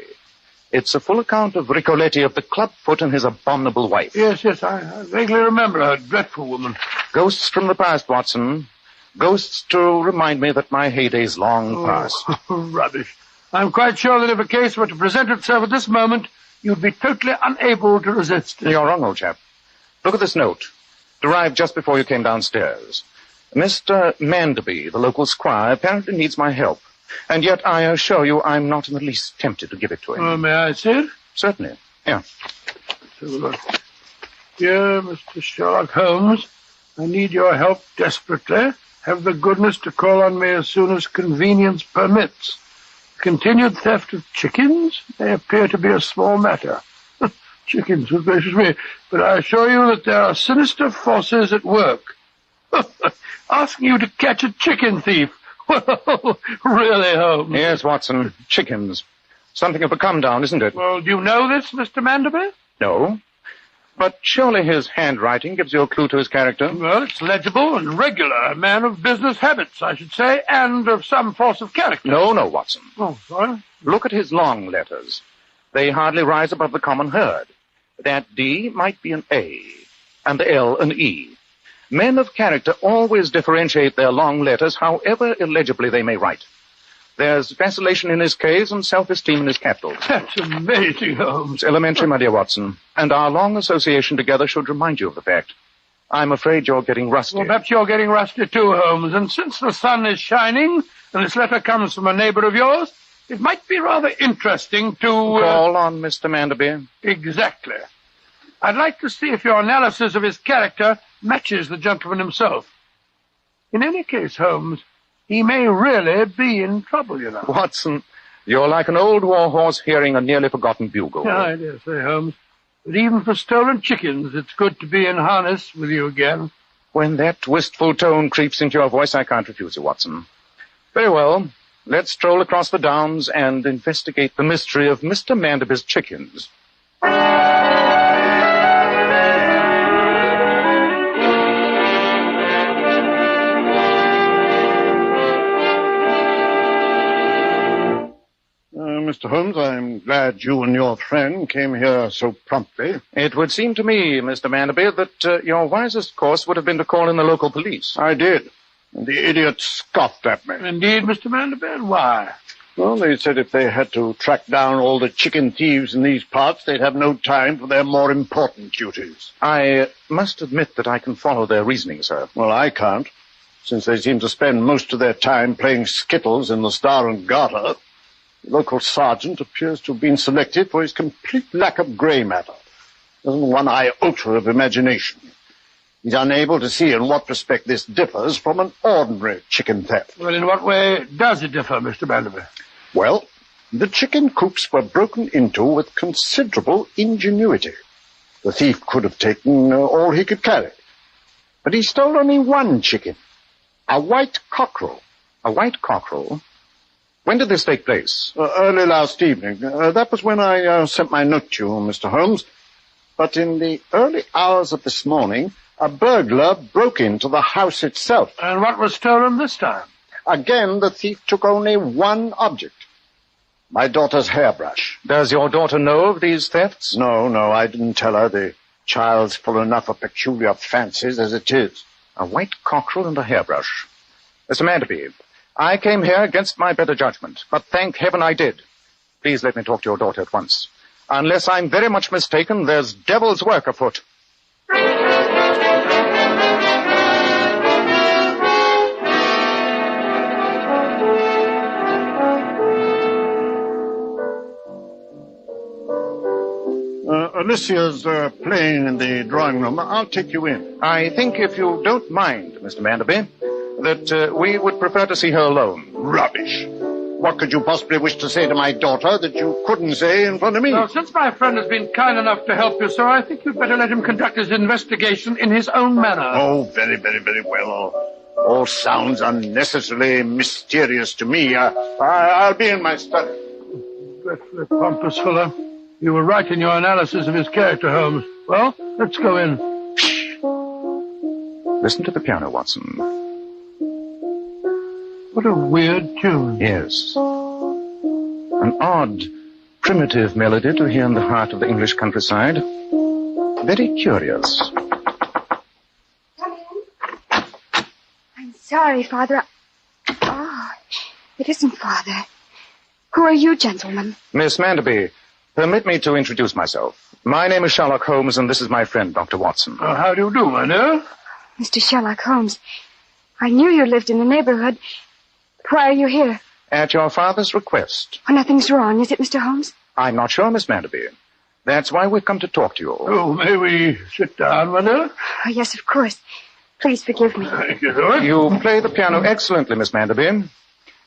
Speaker 3: It's a full account of Ricoletti of the clubfoot and his abominable wife.
Speaker 2: Yes, I vaguely remember her dreadful woman.
Speaker 3: Ghosts from the past, Watson. Ghosts to remind me that my heyday's long past.
Speaker 2: Rubbish. I'm quite sure that if a case were to present itself at this moment, you'd be totally unable to resist it.
Speaker 3: You're wrong, old chap. Look at this note. Arrived just before you came downstairs. Mr. Manderby, the local squire, apparently needs my help. And yet I assure you I'm not in the least tempted to give it to him.
Speaker 2: May I see it?
Speaker 3: Certainly. Here.
Speaker 2: Let's have a look. Dear Mr. Sherlock Holmes, I need your help desperately. Have the goodness to call on me as soon as convenience permits. Continued theft of chickens may appear to be a small matter. Chickens, good gracious me. But I assure you that there are sinister forces at work. Asking you to catch a chicken thief. Well, really, Holmes?
Speaker 3: Yes, Watson. Chickens. Something of a come-down, isn't it?
Speaker 2: Well, do you know this, Mr. Manderby?
Speaker 3: No. But surely his handwriting gives you a clue to his character?
Speaker 2: Well, it's legible and regular. A man of business habits, I should say, and of some force of character.
Speaker 3: No, Watson.
Speaker 2: Oh, sorry?
Speaker 3: Look at his long letters. They hardly rise above the common herd. That D might be an A, and the L an E. Men of character always differentiate their long letters, however illegibly they may write. There's vacillation in his K's and self-esteem in his capitals.
Speaker 2: That's amazing, Holmes.
Speaker 3: It's elementary, my dear Watson, and our long association together should remind you of the fact. I'm afraid you're getting rusty.
Speaker 2: Well, perhaps you're getting rusty too, Holmes, and since the sun is shining and this letter comes from a neighbor of yours, it might be rather interesting to...
Speaker 3: Call on Mr. Manderby.
Speaker 2: Exactly. I'd like to see if your analysis of his character matches the gentleman himself. In any case, Holmes, he may really be in trouble, you know.
Speaker 3: Watson, you're like an old war horse hearing a nearly forgotten bugle.
Speaker 2: Yeah, I dare say, Holmes. But even for stolen chickens, it's good to be in harness with you again.
Speaker 3: When that wistful tone creeps into your voice, I can't refuse you, Watson. Very well. Let's stroll across the downs and investigate the mystery of Mr. Manderby's chickens.
Speaker 12: Mr. Holmes, I'm glad you and your friend came here so promptly.
Speaker 3: It would seem to me, Mr. Manderby, that your wisest course would have been to call in the local police.
Speaker 12: I did. And the idiot scoffed at me.
Speaker 2: Indeed, Mr. Manderby, why?
Speaker 12: Well, they said if they had to track down all the chicken thieves in these parts, they'd have no time for their more important duties.
Speaker 3: I must admit that I can follow their reasoning, sir.
Speaker 12: Well, I can't, since they seem to spend most of their time playing skittles in the Star and Garter. The local sergeant appears to have been selected for his complete lack of grey matter. Doesn't one iota of imagination. He's unable to see in what respect this differs from an ordinary chicken theft.
Speaker 2: Well, in what way does it differ, Mr. Manderby?
Speaker 12: Well, the chicken coops were broken into with considerable ingenuity. The thief could have taken all he could carry. But he stole only one chicken, a white cockerel.
Speaker 3: A white cockerel? When did this take place?
Speaker 12: Early last evening. That was when I sent my note to you, Mr. Holmes. But in the early hours of this morning, a burglar broke into the house itself.
Speaker 2: And what was stolen this time?
Speaker 12: Again, the thief took only one object. My daughter's hairbrush.
Speaker 3: Does your daughter know of these thefts?
Speaker 12: No, I didn't tell her. The child's full enough of peculiar fancies as it is.
Speaker 3: A white cockerel and a hairbrush. Mr. Manderby, I came here against my better judgment, but thank heaven I did. Please let me talk to your daughter at once. Unless I'm very much mistaken, there's devil's work afoot.
Speaker 12: Alicia's playing in the drawing room. I'll take you in.
Speaker 3: I think, if you don't mind, Mr. Manderby, that we would prefer to see her alone.
Speaker 12: Rubbish. What could you possibly wish to say to my daughter that you couldn't say in front of me?
Speaker 2: Well, since my friend has been kind enough to help you, sir, I think you'd better let him conduct his investigation in his own manner.
Speaker 12: Oh, very, very, very well. All sounds unnecessarily mysterious to me. I'll be in my study.
Speaker 2: Dreadfully pompous fellow. You were right in your analysis of his character, Holmes. Well, let's go in.
Speaker 3: Listen to the piano, Watson.
Speaker 2: What a weird tune.
Speaker 3: Yes. An odd, primitive melody to hear in the heart of the English countryside. Very curious.
Speaker 11: I'm sorry, Father. Oh, it isn't Father. Who are you, gentlemen?
Speaker 3: Miss Manderby, permit me to introduce myself. My name is Sherlock Holmes, and this is my friend, Dr. Watson.
Speaker 2: How do you do, my dear?
Speaker 11: Mr. Sherlock Holmes, I knew you lived in the neighborhood. Why are you here?
Speaker 3: At your father's request.
Speaker 11: Oh, nothing's wrong, is it, Mr. Holmes?
Speaker 3: I'm not sure, Miss Manderby. That's why we've come to talk to you.
Speaker 2: Oh, may we sit down, my dear?
Speaker 11: Oh, yes, of course. Please forgive me.
Speaker 2: Thank you, sir.
Speaker 3: You play the piano excellently, Miss Manderby.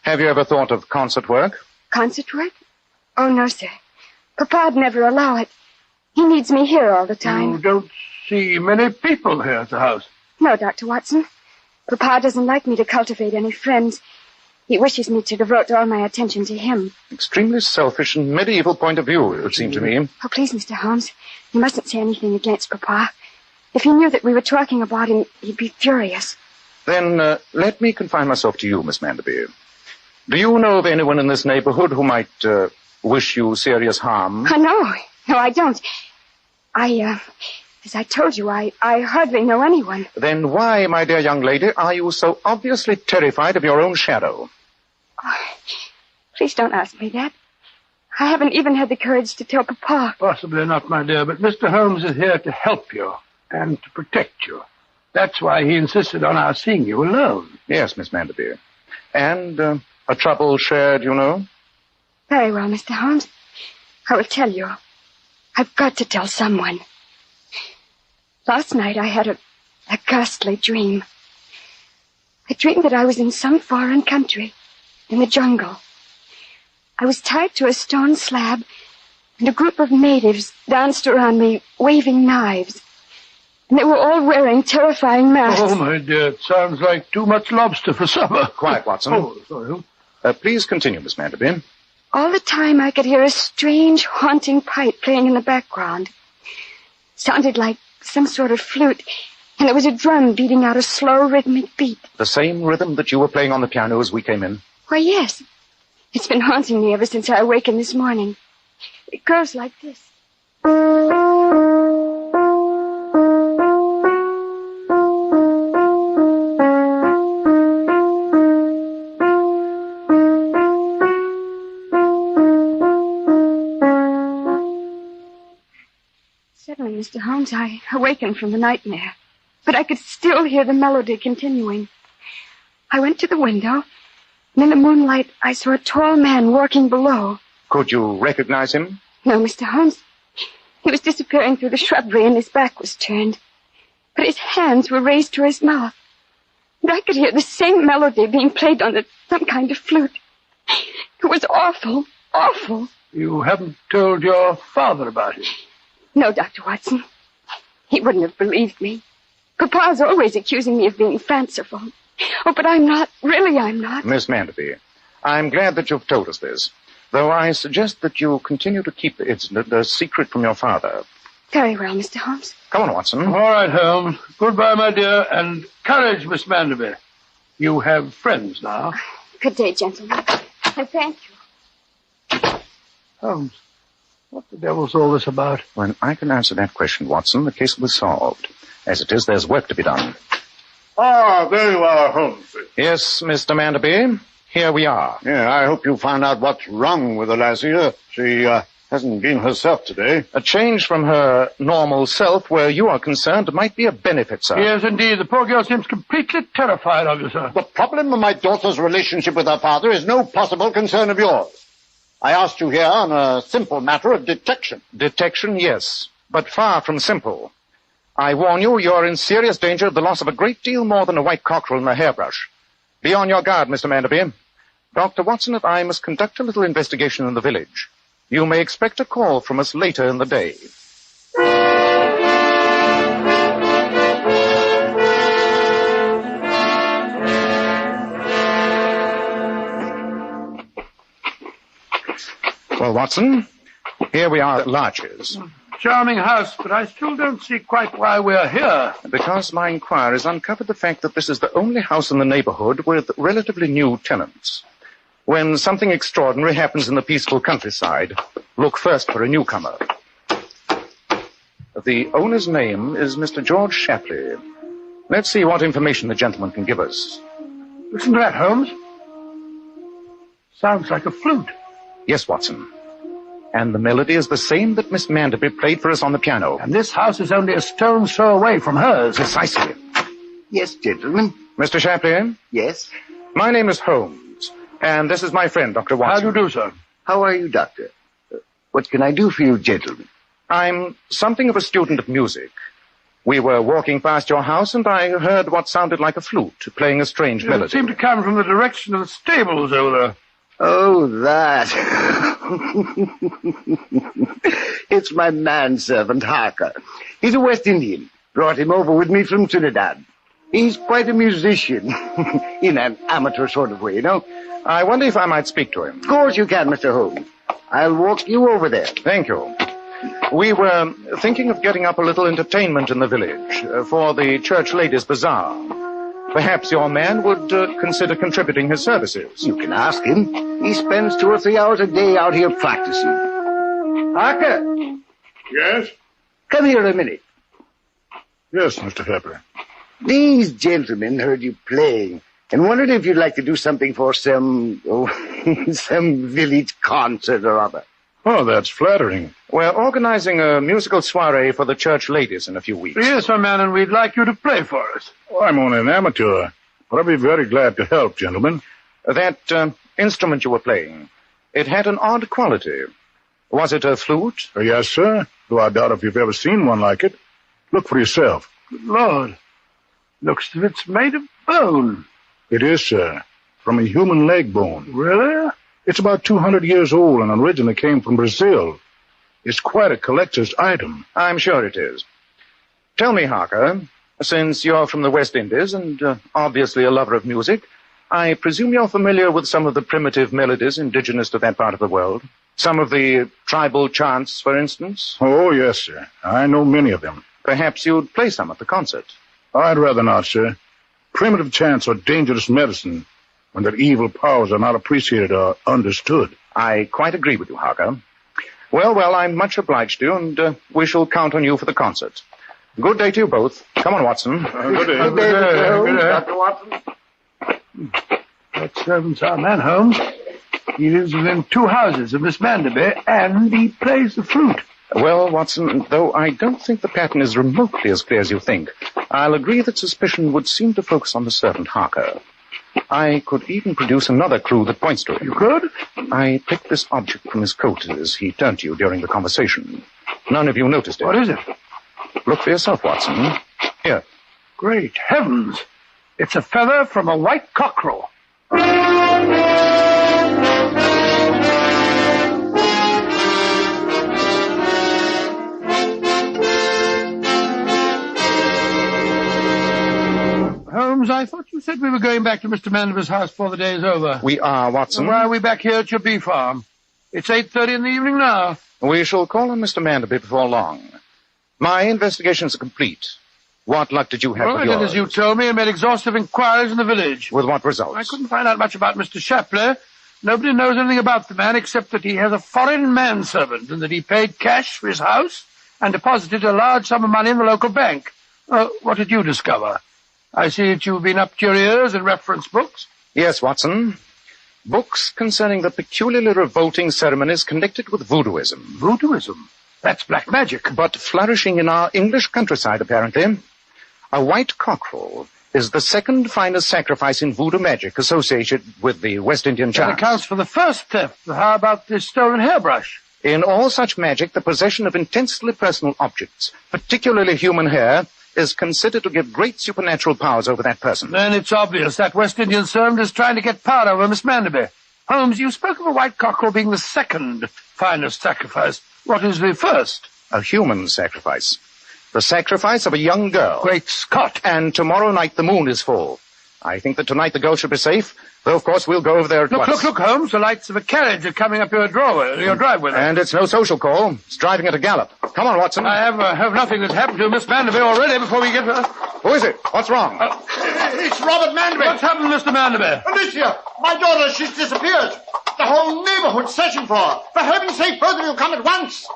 Speaker 3: Have you ever thought of concert work?
Speaker 11: Concert work? Oh, no, sir. Papa'd never allow it. He needs me here all the time.
Speaker 2: You don't see many people here at the house.
Speaker 11: No, Dr. Watson. Papa doesn't like me to cultivate any friends. He wishes me to devote all my attention to him.
Speaker 3: Extremely selfish and medieval point of view, it would seem to me.
Speaker 11: Oh, please, Mr. Holmes, you mustn't say anything against Papa. If he knew that we were talking about him, he'd be furious.
Speaker 3: Then let me confine myself to you, Miss Manderby. Do you know of anyone in this neighborhood who might wish you serious harm?
Speaker 11: Oh, no, I don't. As I told you, I hardly know anyone.
Speaker 3: Then why, my dear young lady, are you so obviously terrified of your own shadow?
Speaker 11: Oh, please don't ask me that. I haven't even had the courage to tell Papa.
Speaker 2: Possibly not, my dear, but Mr. Holmes is here to help you and to protect you. That's why he insisted on our seeing you alone.
Speaker 3: Yes, Miss Manderby. And a trouble shared, you know?
Speaker 11: Very well, Mr. Holmes. I will tell you. I've got to tell someone. Last night I had a ghastly dream. I dreamed that I was in some foreign country, in the jungle. I was tied to a stone slab, and a group of natives danced around me, waving knives. And they were all wearing terrifying masks.
Speaker 2: Oh, my dear, it sounds like too much lobster for supper.
Speaker 3: Quiet, Watson.
Speaker 2: Oh, sorry.
Speaker 3: Please continue, Miss Manderby.
Speaker 11: All the time I could hear a strange, haunting pipe playing in the background. Sounded like some sort of flute, and there was a drum beating out a slow, rhythmic beat.
Speaker 3: The same rhythm that you were playing on the piano as we came in?
Speaker 11: Why, yes. It's been haunting me ever since I awakened this morning. It goes like this. Suddenly, Mr. Holmes, I awakened from the nightmare, but I could still hear the melody continuing. I went to the window, and in the moonlight, I saw a tall man walking below.
Speaker 3: Could you recognize him?
Speaker 11: No, Mr. Holmes. He was disappearing through the shrubbery, and his back was turned. But his hands were raised to his mouth. And I could hear the same melody being played on some kind of flute. It was awful, awful.
Speaker 2: You haven't told your father about it?
Speaker 11: No, Dr. Watson. He wouldn't have believed me. Papa's always accusing me of being fanciful. Oh, but I'm not. Really, I'm not.
Speaker 3: Miss Manderby, I'm glad that you've told us this, though I suggest that you continue to keep the incident a secret from your father.
Speaker 11: Very well, Mr. Holmes.
Speaker 3: Come on, Watson.
Speaker 2: All right, Holmes. Goodbye, my dear, and courage, Miss Manderby. You have friends now.
Speaker 11: Good day, gentlemen. I thank you.
Speaker 2: Holmes, what the devil's all this about?
Speaker 3: When I can answer that question, Watson, the case will be solved. As it is, there's work to be done.
Speaker 12: Ah, there you are, Holmes.
Speaker 3: Yes, Mr. Manderby, here we are.
Speaker 12: Yeah, I hope you found out what's wrong with the lassie. She hasn't been herself today.
Speaker 3: A change from her normal self, where you are concerned, might be a benefit, sir.
Speaker 2: Yes, indeed. The poor girl seems completely terrified of you, sir.
Speaker 12: The problem of my daughter's relationship with her father is no possible concern of yours. I asked you here on a simple matter of detection.
Speaker 3: Detection, yes, but far from simple. I warn you, you're in serious danger of the loss of a great deal more than a white cockerel and a hairbrush. Be on your guard, Mr. Manderby. Dr. Watson and I must conduct a little investigation in the village. You may expect a call from us later in the day. Well, Watson, here we are at Larches.
Speaker 2: Charming house, but I still don't see quite why we're here.
Speaker 3: Because my inquiries uncovered the fact that this is the only house in the neighborhood with relatively new tenants. When something extraordinary happens in the peaceful countryside, look first for a newcomer. The owner's name is Mr. George Shapley. Let's see what information the gentleman can give us.
Speaker 2: Listen to that, Holmes. Sounds like a flute.
Speaker 3: Yes, Watson. And the melody is the same that Miss Manderby played for us on the piano.
Speaker 2: And this house is only a stone's throw away from hers.
Speaker 3: Precisely.
Speaker 10: Yes, gentlemen.
Speaker 3: Mr. Shapley?
Speaker 10: Yes?
Speaker 3: My name is Holmes, and this is my friend, Dr. Watson.
Speaker 2: How do you do, sir?
Speaker 10: How are you, Doctor? What can I do for you, gentlemen?
Speaker 3: I'm something of a student of music. We were walking past your house, and I heard what sounded like a flute playing a strange melody.
Speaker 2: It seemed to come from the direction of the stables over there.
Speaker 10: Oh, that. It's my manservant, Harker. He's a West Indian. Brought him over with me from Trinidad. He's quite a musician. In an amateur sort of way, you know.
Speaker 3: I wonder if I might speak to him.
Speaker 10: Of course you can, Mr. Holmes. I'll walk you over there.
Speaker 3: Thank you. We were thinking of getting up a little entertainment in the village for the church ladies' bazaar. Perhaps your man would consider contributing his services.
Speaker 10: You can ask him. He spends 2 or 3 hours a day out here practicing. Harker!
Speaker 12: Yes?
Speaker 10: Come here a minute.
Speaker 12: Yes, Mr. Pepper.
Speaker 8: These gentlemen heard you playing and wondered if you'd like to do something for some village concert or other.
Speaker 12: Oh, that's flattering.
Speaker 3: We're organizing a musical soiree for the church ladies in a few weeks.
Speaker 2: Yes, my man, and we'd like you to play for us.
Speaker 12: Oh, I'm only an amateur, but I'll be very glad to help, gentlemen.
Speaker 3: That instrument you were playing, it had an odd quality. Was it a flute?
Speaker 12: Yes, sir, though I doubt if you've ever seen one like it. Look for yourself.
Speaker 2: Good Lord. Looks as if it's made of bone.
Speaker 12: It is, sir, from a human leg bone.
Speaker 2: Really?
Speaker 12: It's about 200 years old and originally came from Brazil. It's quite a collector's item.
Speaker 3: I'm sure it is. Tell me, Harker, since you're from the West Indies and obviously a lover of music, I presume you're familiar with some of the primitive melodies indigenous to that part of the world. Some of the tribal chants, for instance.
Speaker 12: Oh, yes, sir. I know many of them.
Speaker 3: Perhaps you'd play some at the concert.
Speaker 12: I'd rather not, sir. Primitive chants are dangerous medicine when their evil powers are not appreciated or understood.
Speaker 3: I quite agree with you, Harker. Well, I'm much obliged to you, and we shall count on you for the concert. Good day to you both. Come on, Watson.
Speaker 12: Good day.
Speaker 2: Good day,
Speaker 8: Dr. Watson.
Speaker 2: That servant's our man, Holmes. He lives within 2 houses of Miss Manderby, and he plays the flute.
Speaker 3: Well, Watson, though I don't think the pattern is remotely as clear as you think, I'll agree that suspicion would seem to focus on the servant Harker. I could even produce another clue that points to it.
Speaker 2: You could?
Speaker 3: I picked this object from his coat as he turned to you during the conversation. None of you noticed it.
Speaker 2: What is it?
Speaker 3: Look for yourself, Watson. Here.
Speaker 2: Great heavens. It's a feather from a white cockerel. Holmes, I thought you said we were going back to Mr. Manderby's house before the day is over.
Speaker 3: We are, Watson.
Speaker 2: Why are we back here at your bee farm? It's 8:30 in the evening now.
Speaker 3: We shall call on Mr. Manderby before long. My investigations are complete. What luck did you have
Speaker 2: Well,
Speaker 3: with
Speaker 2: I did
Speaker 3: yours?
Speaker 2: as you told me and made exhaustive inquiries in the village.
Speaker 3: With what results?
Speaker 2: I couldn't find out much about Mr. Shapley. Nobody knows anything about the man except that he has a foreign manservant and that he paid cash for his house and deposited a large sum of money in the local bank. What did you discover? I see that you've been up to your ears in reference books.
Speaker 3: Yes, Watson. Books concerning the peculiarly revolting ceremonies connected with voodooism.
Speaker 2: Voodooism? That's black magic.
Speaker 3: But flourishing in our English countryside, apparently. A white cockerel is the second finest sacrifice in voodoo magic associated with the West Indian
Speaker 2: That
Speaker 3: chants.
Speaker 2: accounts for the first theft. How about the stolen hairbrush?
Speaker 3: In all such magic, the possession of intensely personal objects, particularly human hair, is considered to give great supernatural powers over that person.
Speaker 2: Then it's obvious that West Indian servant is trying to get power over Miss Manderby. Holmes, you spoke of a white cockerel being the second finest sacrifice. What is the first?
Speaker 3: A human sacrifice. The sacrifice of a young girl.
Speaker 2: Great Scott.
Speaker 3: And tomorrow night the moon is full. I think that tonight the girl should be safe, though of course we'll go over there at once.
Speaker 2: Look, Holmes, the lights of a carriage are coming up your driveway.
Speaker 3: And it's no social call. It's driving at a gallop. Come on, Watson.
Speaker 2: I have nothing that's happened to Miss Manderby already before we get to her.
Speaker 3: Who is it? What's wrong?
Speaker 12: It's Robert Manderby.
Speaker 2: What's happened to Mr. Manderby?
Speaker 12: Alicia, my daughter, she's disappeared. The whole neighborhood's searching for her. For heaven's sake, both of you come at once.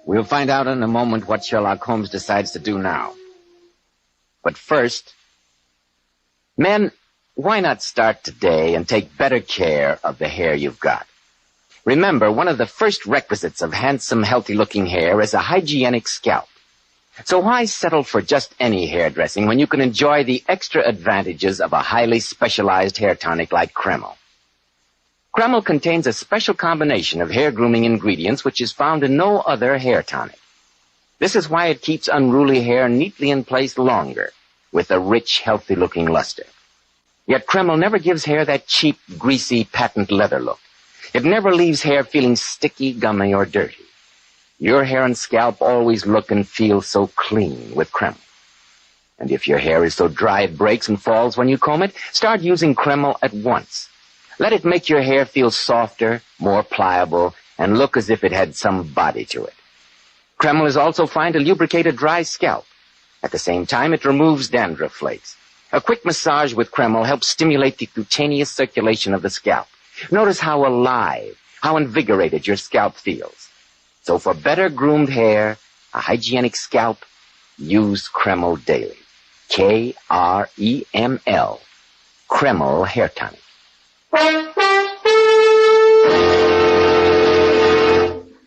Speaker 1: We'll find out in a moment what Sherlock Holmes decides to do now. But first, men, why not start today and take better care of the hair you've got? Remember, one of the first requisites of handsome, healthy-looking hair is a hygienic scalp. So why settle for just any hairdressing when you can enjoy the extra advantages of a highly specialized hair tonic like Kreml? Kreml contains a special combination of hair grooming ingredients which is found in no other hair tonic. This is why it keeps unruly hair neatly in place longer, with a rich, healthy-looking luster. Yet Kreml never gives hair that cheap, greasy, patent leather look. It never leaves hair feeling sticky, gummy, or dirty. Your hair and scalp always look and feel so clean with Kreml. And if your hair is so dry it breaks and falls when you comb it, start using Kreml at once. Let it make your hair feel softer, more pliable, and look as if it had some body to it. Kreml is also fine to lubricate a dry scalp. At the same time, it removes dandruff flakes. A quick massage with Kreml helps stimulate the cutaneous circulation of the scalp. Notice how alive, how invigorated your scalp feels. So for better groomed hair, a hygienic scalp, use Kreml daily. Kreml. Kreml Hair Tonic.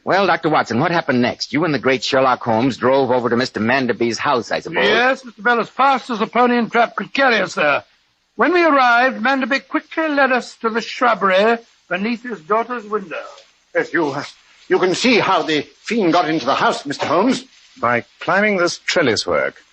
Speaker 1: Well, Dr. Watson, what happened next? You and the great Sherlock Holmes drove over to Mr. Manderby's house, I suppose.
Speaker 2: Yes, Mr. Bell, as fast as the pony and trap could carry us there. When we arrived, Manderby quickly led us to the shrubbery beneath his daughter's window.
Speaker 12: Yes, you can see how the fiend got into the house, Mr. Holmes.
Speaker 3: By climbing this trellis work.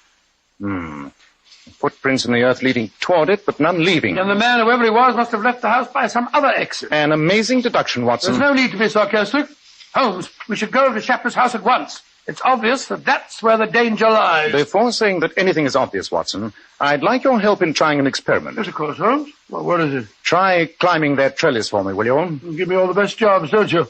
Speaker 3: Footprints in the earth leading toward it, but none leaving.
Speaker 2: And the man, whoever he was, must have left the house by some other exit.
Speaker 3: An amazing deduction, Watson.
Speaker 2: There's no need to be sarcastic. Holmes, we should go to Shapley's house at once. It's obvious that that's where the danger lies.
Speaker 3: Before saying that anything is obvious, Watson, I'd like your help in trying an experiment.
Speaker 2: Yes, of course, Holmes. Well, what is it?
Speaker 3: Try climbing that trellis for me, will you?
Speaker 2: You give me all the best jobs, don't you?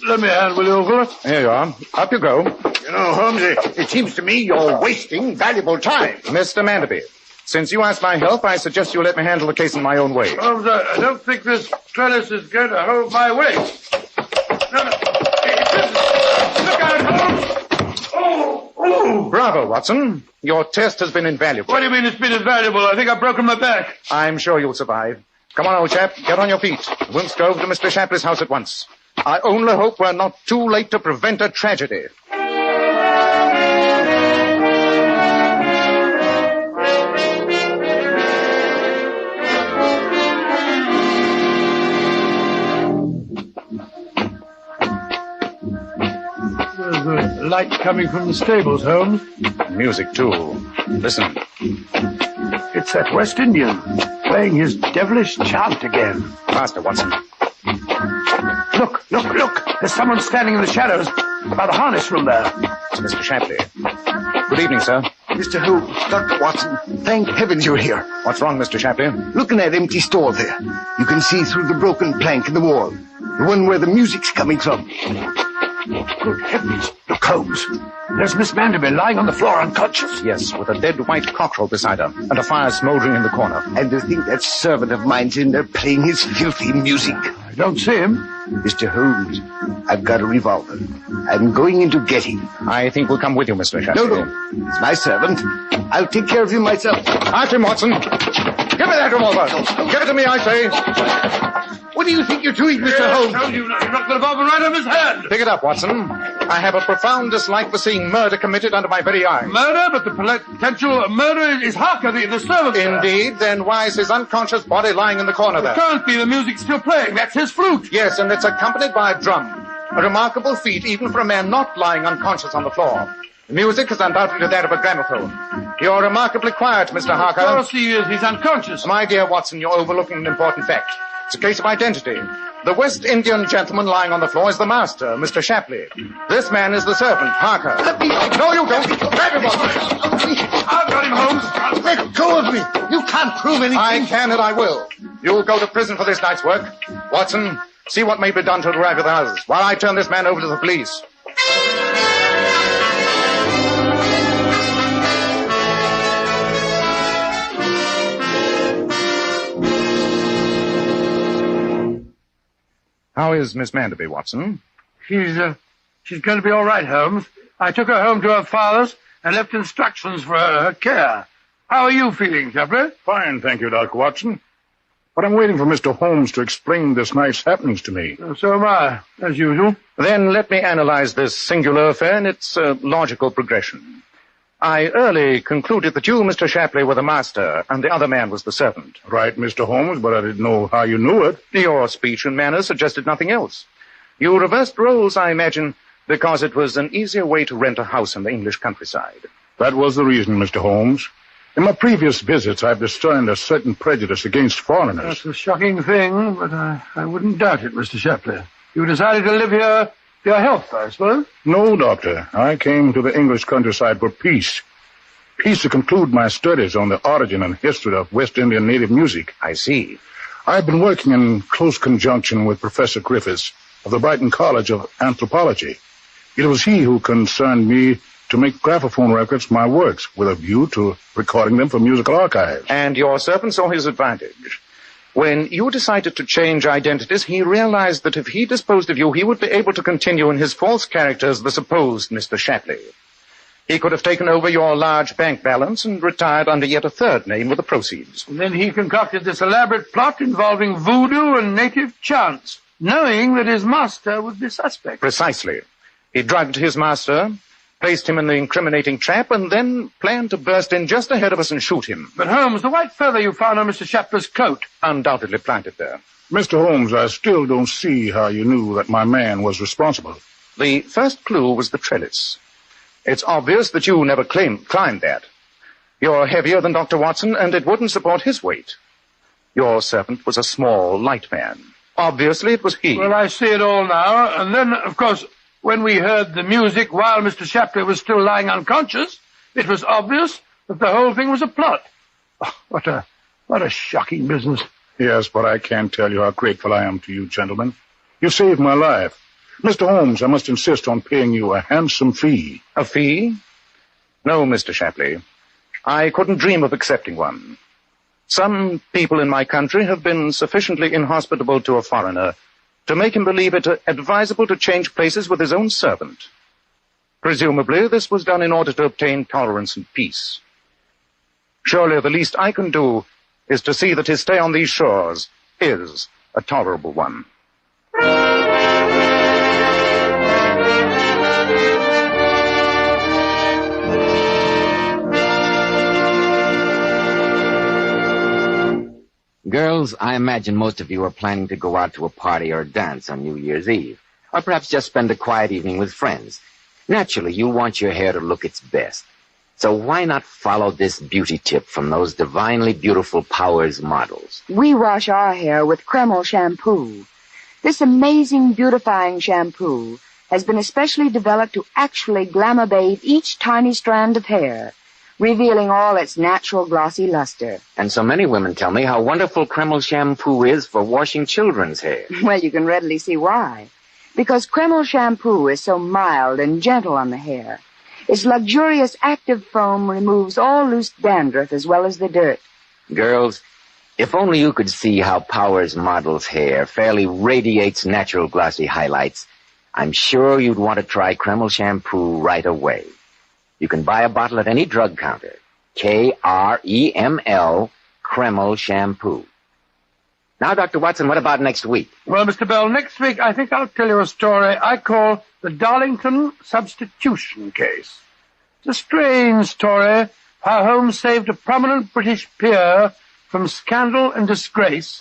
Speaker 2: Let me hand, will you, Uncle?
Speaker 3: Here you are. Up you go.
Speaker 12: You know, Holmes, it seems to me you're wasting valuable time.
Speaker 3: Mr. Manderby, since you asked my help, I suggest you let me handle the case in my own way.
Speaker 2: Holmes, I don't think this trellis is going to hold my weight. No. Look out, Holmes! Oh!
Speaker 3: Bravo, Watson. Your test has been invaluable.
Speaker 2: What do you mean it's been invaluable? I think I've broken my back.
Speaker 3: I'm sure you'll survive. Come on, old chap. Get on your feet. We'll go over to Mr. Shapley's house at once. I only hope we're not too late to prevent a tragedy.
Speaker 2: There's a light coming from the stables, Holmes.
Speaker 3: Music, too. Listen.
Speaker 2: It's that West Indian playing his devilish chant again.
Speaker 3: Faster, Watson.
Speaker 2: Look. There's someone standing in the shadows by the harness room there.
Speaker 3: It's Mr. Shapley. Good evening, sir.
Speaker 8: Mr. Holmes, Dr. Watson, thank heavens you're here.
Speaker 3: What's wrong, Mr. Shapley?
Speaker 8: Look in that empty stall there. You can see through the broken plank in the wall. The one where the music's coming from.
Speaker 2: Good heavens. Look, Holmes. There's Miss Manderby lying on the floor unconscious.
Speaker 3: Yes, with a dead white cockerel beside her, and a fire smoldering in the corner.
Speaker 8: And to think that servant of mine's in there playing his filthy music.
Speaker 2: I don't see him.
Speaker 8: Mr. Holmes, I've got a revolver. I'm going in to get him.
Speaker 3: I think we'll come with you, Mr. Shapley.
Speaker 8: No. He's my servant. I'll take care of him myself.
Speaker 3: After him, Watson. Give me that revolver. Give it to me, I say.
Speaker 8: What do you think you're doing, Mr. Holmes?
Speaker 2: I told you not. You knocked the revolver right on his hand.
Speaker 3: Pick it up, Watson. I have a profound dislike for seeing murder committed under my very eyes.
Speaker 2: Murder? But the potential murderer is Harker, the servant.
Speaker 3: Indeed. Then why is his unconscious body lying in the corner there?
Speaker 2: It can't be. The music's still playing. That's his flute.
Speaker 3: Yes, and it's accompanied by a drum. A remarkable feat, even for a man not lying unconscious on the floor. The music is undoubtedly that of a gramophone. You're remarkably quiet, Mr. Harker.
Speaker 2: Of course he is. He's unconscious.
Speaker 3: My dear Watson, you're overlooking an important fact. It's a case of identity. The West Indian gentleman lying on the floor is the master, Mr. Shapley. This man is the servant, Harker. No, you don't. Grab him, Watson.
Speaker 2: I've got him, Holmes.
Speaker 8: Let go of me. You can't prove anything.
Speaker 3: I can and I will. You'll go to prison for this night's work. Watson, see what may be done to arrive at the others, while I turn this man over to the police. How is Miss Manderby, Watson?
Speaker 2: She's going to be all right, Holmes. I took her home to her father's and left instructions for her care. How are you feeling, Shapley?
Speaker 13: Fine, thank you, Dr. Watson. But I'm waiting for Mr. Holmes to explain this night's happenings to me.
Speaker 2: So am I, as usual.
Speaker 3: Then let me analyze this singular affair in its logical progression. I early concluded that you, Mr. Shapley, were the master, and the other man was the servant.
Speaker 13: Right, Mr. Holmes, but I didn't know how you knew it.
Speaker 3: Your speech and manner suggested nothing else. You reversed roles, I imagine, because it was an easier way to rent a house in the English countryside.
Speaker 13: That was the reason, Mr. Holmes. In my previous visits, I've discerned a certain prejudice against foreigners.
Speaker 2: That's a shocking thing, but I wouldn't doubt it, Mr. Shapley. You decided to live here for your health, I suppose?
Speaker 13: No, Doctor. I came to the English countryside for peace. Peace to conclude my studies on the origin and history of West Indian native music.
Speaker 3: I see.
Speaker 13: I've been working in close conjunction with Professor Griffiths of the Brighton College of Anthropology. It was he who concerned me to make graphophone records for my works, with a view to recording them for musical archives.
Speaker 3: And your servant saw his advantage. When you decided to change identities, he realized that if he disposed of you, he would be able to continue in his false character as the supposed Mr. Shapley. He could have taken over your large bank balance and retired under yet a third name with the proceeds.
Speaker 2: And then he concocted this elaborate plot involving voodoo and native chants, knowing that his master would be suspect.
Speaker 3: Precisely. He drugged his master, placed him in the incriminating trap, and then planned to burst in just ahead of us and shoot him.
Speaker 2: But Holmes, the white feather you found on Mr. Shapley's coat.
Speaker 3: Undoubtedly planted there.
Speaker 13: Mr. Holmes, I still don't see how you knew that my man was responsible.
Speaker 3: The first clue was the trellis. It's obvious that you never climbed that. You're heavier than Dr. Watson, and it wouldn't support his weight. Your servant was a small, light man. Obviously, it was he.
Speaker 2: Well, I see it all now. And then, of course, when we heard the music while Mr. Shapley was still lying unconscious, it was obvious that the whole thing was a plot. Oh, what a shocking business.
Speaker 13: Yes, but I can't tell you how grateful I am to you, gentlemen. You saved my life. Mr. Holmes, I must insist on paying you a handsome fee.
Speaker 3: A fee? No, Mr. Shapley. I couldn't dream of accepting one. Some people in my country have been sufficiently inhospitable to a foreigner to make him believe it advisable to change places with his own servant. Presumably, this was done in order to obtain tolerance and peace. Surely the least I can do is to see that his stay on these shores is a tolerable one.
Speaker 1: Girls, I imagine most of you are planning to go out to a party or a dance on New Year's Eve, or perhaps just spend a quiet evening with friends. Naturally, you want your hair to look its best. So why not follow this beauty tip from those divinely beautiful Powers models?
Speaker 11: We wash our hair with Kreml shampoo. This amazing beautifying shampoo has been especially developed to actually glamour bathe each tiny strand of hair, revealing all its natural glossy luster.
Speaker 1: And so many women tell me how wonderful Kreml shampoo is for washing children's hair.
Speaker 11: Well, you can readily see why. Because Kreml shampoo is so mild and gentle on the hair. Its luxurious active foam removes all loose dandruff as well as the dirt.
Speaker 1: Girls, if only you could see how Powers model's hair fairly radiates natural glossy highlights, I'm sure you'd want to try Kreml shampoo right away. You can buy a bottle at any drug counter. Kreml, Kreml shampoo. Now, Dr. Watson, what about next week?
Speaker 2: Well, Mr. Bell, next week I think I'll tell you a story I call the Darlington Substitution Case. It's a strange story how Holmes saved a prominent British peer from scandal and disgrace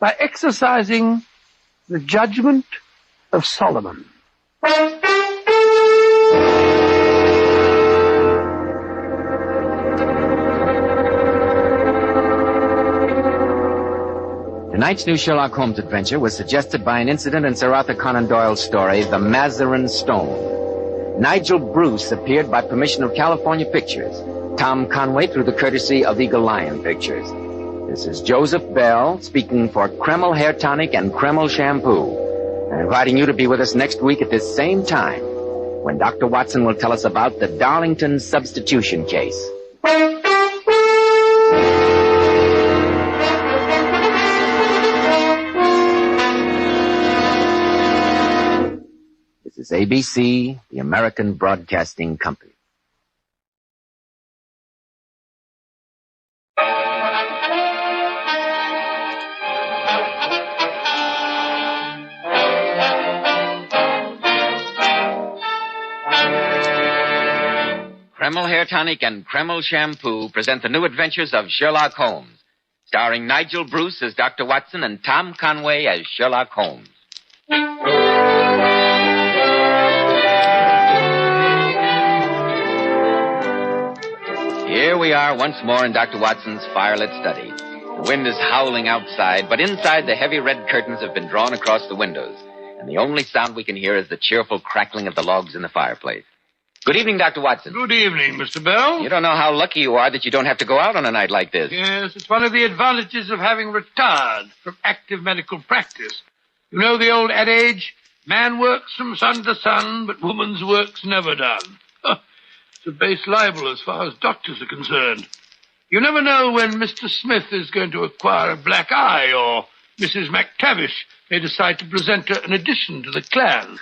Speaker 2: by exercising the judgment of Solomon.
Speaker 1: Tonight's new Sherlock Holmes adventure was suggested by an incident in Sir Arthur Conan Doyle's story, The Mazarin Stone. Nigel Bruce appeared by permission of California Pictures. Tom Conway through the courtesy of Eagle Lion Pictures. This is Joseph Bell speaking for Kreml Hair Tonic and Kreml Shampoo, and inviting you to be with us next week at this same time, when Dr. Watson will tell us about the Darlington Substitution Case. This is ABC, the American Broadcasting Company. Kreml Hair Tonic and Kreml Shampoo present the new adventures of Sherlock Holmes, starring Nigel Bruce as Dr. Watson and Tom Conway as Sherlock Holmes. Here we are once more in Dr. Watson's firelit study. The wind is howling outside, but inside the heavy red curtains have been drawn across the windows, and the only sound we can hear is the cheerful crackling of the logs in the fireplace. Good evening, Dr. Watson.
Speaker 2: Good evening, Mr. Bell.
Speaker 1: You don't know how lucky you are that you don't have to go out on a night like this.
Speaker 2: Yes, it's one of the advantages of having retired from active medical practice. You know the old adage, man works from sun to sun, but woman's work's never done. It's a base libel as far as doctors are concerned. You never know when Mr. Smith is going to acquire a black eye, or Mrs. McTavish may decide to present her an addition to the clan.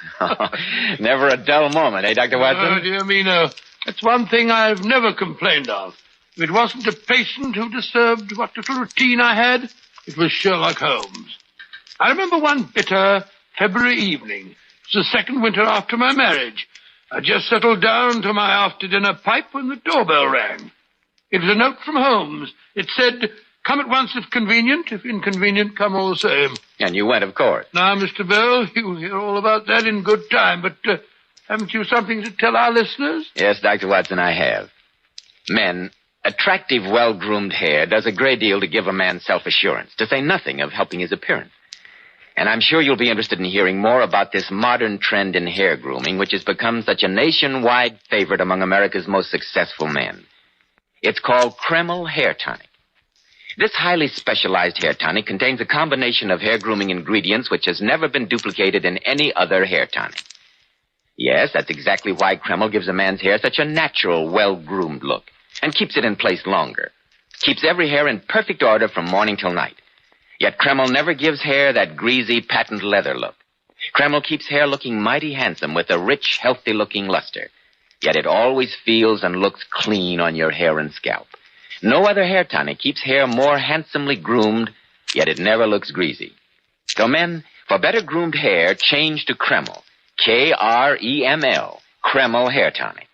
Speaker 1: Never a dull moment, eh, Dr. Watson?
Speaker 2: Oh, dear me, no. That's one thing I've never complained of. If it wasn't a patient who disturbed what little routine I had, it was Sherlock Holmes. I remember one bitter February evening. It was the second winter after my marriage. I just settled down to my after-dinner pipe when the doorbell rang. It was a note from Holmes. It said, "Come at once if convenient. If inconvenient, come all the same."
Speaker 1: And you went, of course.
Speaker 2: Now, Mr. Bell, you'll hear all about that in good time, but haven't you something to tell our listeners?
Speaker 1: Yes, Dr. Watson, I have. Men, attractive, well-groomed hair does a great deal to give a man self-assurance, to say nothing of helping his appearance. And I'm sure you'll be interested in hearing more about this modern trend in hair grooming, which has become such a nationwide favorite among America's most successful men. It's called Kreml Hair Tonic. This highly specialized hair tonic contains a combination of hair grooming ingredients which has never been duplicated in any other hair tonic. Yes, that's exactly why Kreml gives a man's hair such a natural, well-groomed look and keeps it in place longer. Keeps every hair in perfect order from morning till night. Yet Kreml never gives hair that greasy, patent leather look. Kreml keeps hair looking mighty handsome with a rich, healthy-looking luster. Yet it always feels and looks clean on your hair and scalp. No other hair tonic keeps hair more handsomely groomed, yet it never looks greasy. So men, for better groomed hair, change to Kreml. K-R-E-M-L. Kreml Hair Tonic.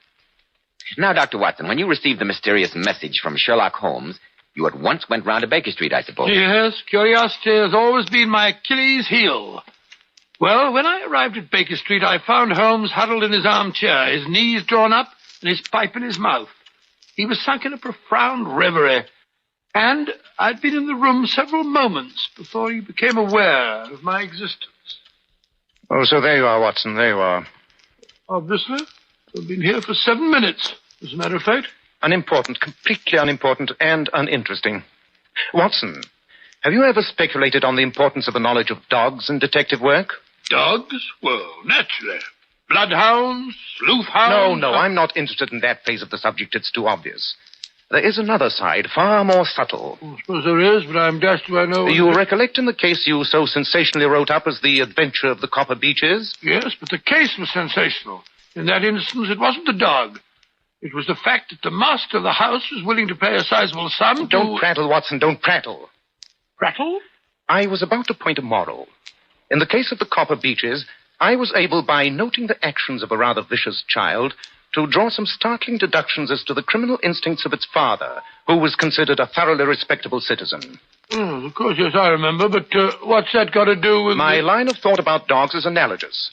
Speaker 1: Now, Dr. Watson, when you received the mysterious message from Sherlock Holmes, you at once went round to Baker Street, I suppose.
Speaker 2: Yes, curiosity has always been my Achilles' heel. Well, when I arrived at Baker Street, I found Holmes huddled in his armchair, his knees drawn up and his pipe in his mouth. He was sunk in a profound reverie, and I'd been in the room several moments before he became aware of my existence.
Speaker 3: Oh, so there you are, Watson, there you are.
Speaker 2: Obviously. I've been here for 7 minutes, as a matter of fact.
Speaker 3: Unimportant, completely unimportant and uninteresting. Watson, have you ever speculated on the importance of a knowledge of dogs in detective work?
Speaker 2: Dogs? Well, naturally. Bloodhounds, sleuthhounds...
Speaker 3: No, I'm not interested in that phase of the subject. It's too obvious. There is another side, far more subtle.
Speaker 2: I suppose there is, but I'm dashed if I know...
Speaker 3: You recollect in the case you so sensationally wrote up as The Adventure of the Copper Beeches?
Speaker 2: Yes, but the case was sensational. In that instance, it wasn't the dog. It was the fact that the master of the house was willing to pay a sizable sum to...
Speaker 3: Don't prattle, Watson, don't prattle.
Speaker 2: Prattle?
Speaker 3: I was about to point a moral. In the case of the Copper Beeches, I was able, by noting the actions of a rather vicious child, to draw some startling deductions as to the criminal instincts of its father, who was considered a thoroughly respectable citizen.
Speaker 2: Oh, of course, yes, I remember, but what's that got to do with...
Speaker 3: My line of thought about dogs is analogous.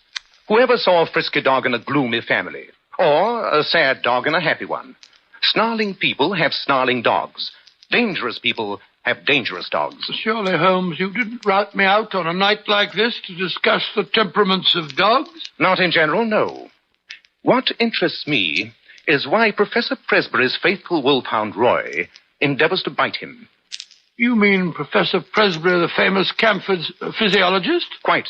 Speaker 3: Whoever saw a frisky dog in a gloomy family, or a sad dog in a happy one? Snarling people have snarling dogs. Dangerous people have dangerous dogs.
Speaker 2: Surely, Holmes, you didn't rout me out on a night like this to discuss the temperaments of dogs?
Speaker 3: Not in general, no. What interests me is why Professor Presbury's faithful wolfhound Roy endeavors to bite him.
Speaker 2: You mean Professor Presbury, the famous Camford's physiologist?
Speaker 3: Quite.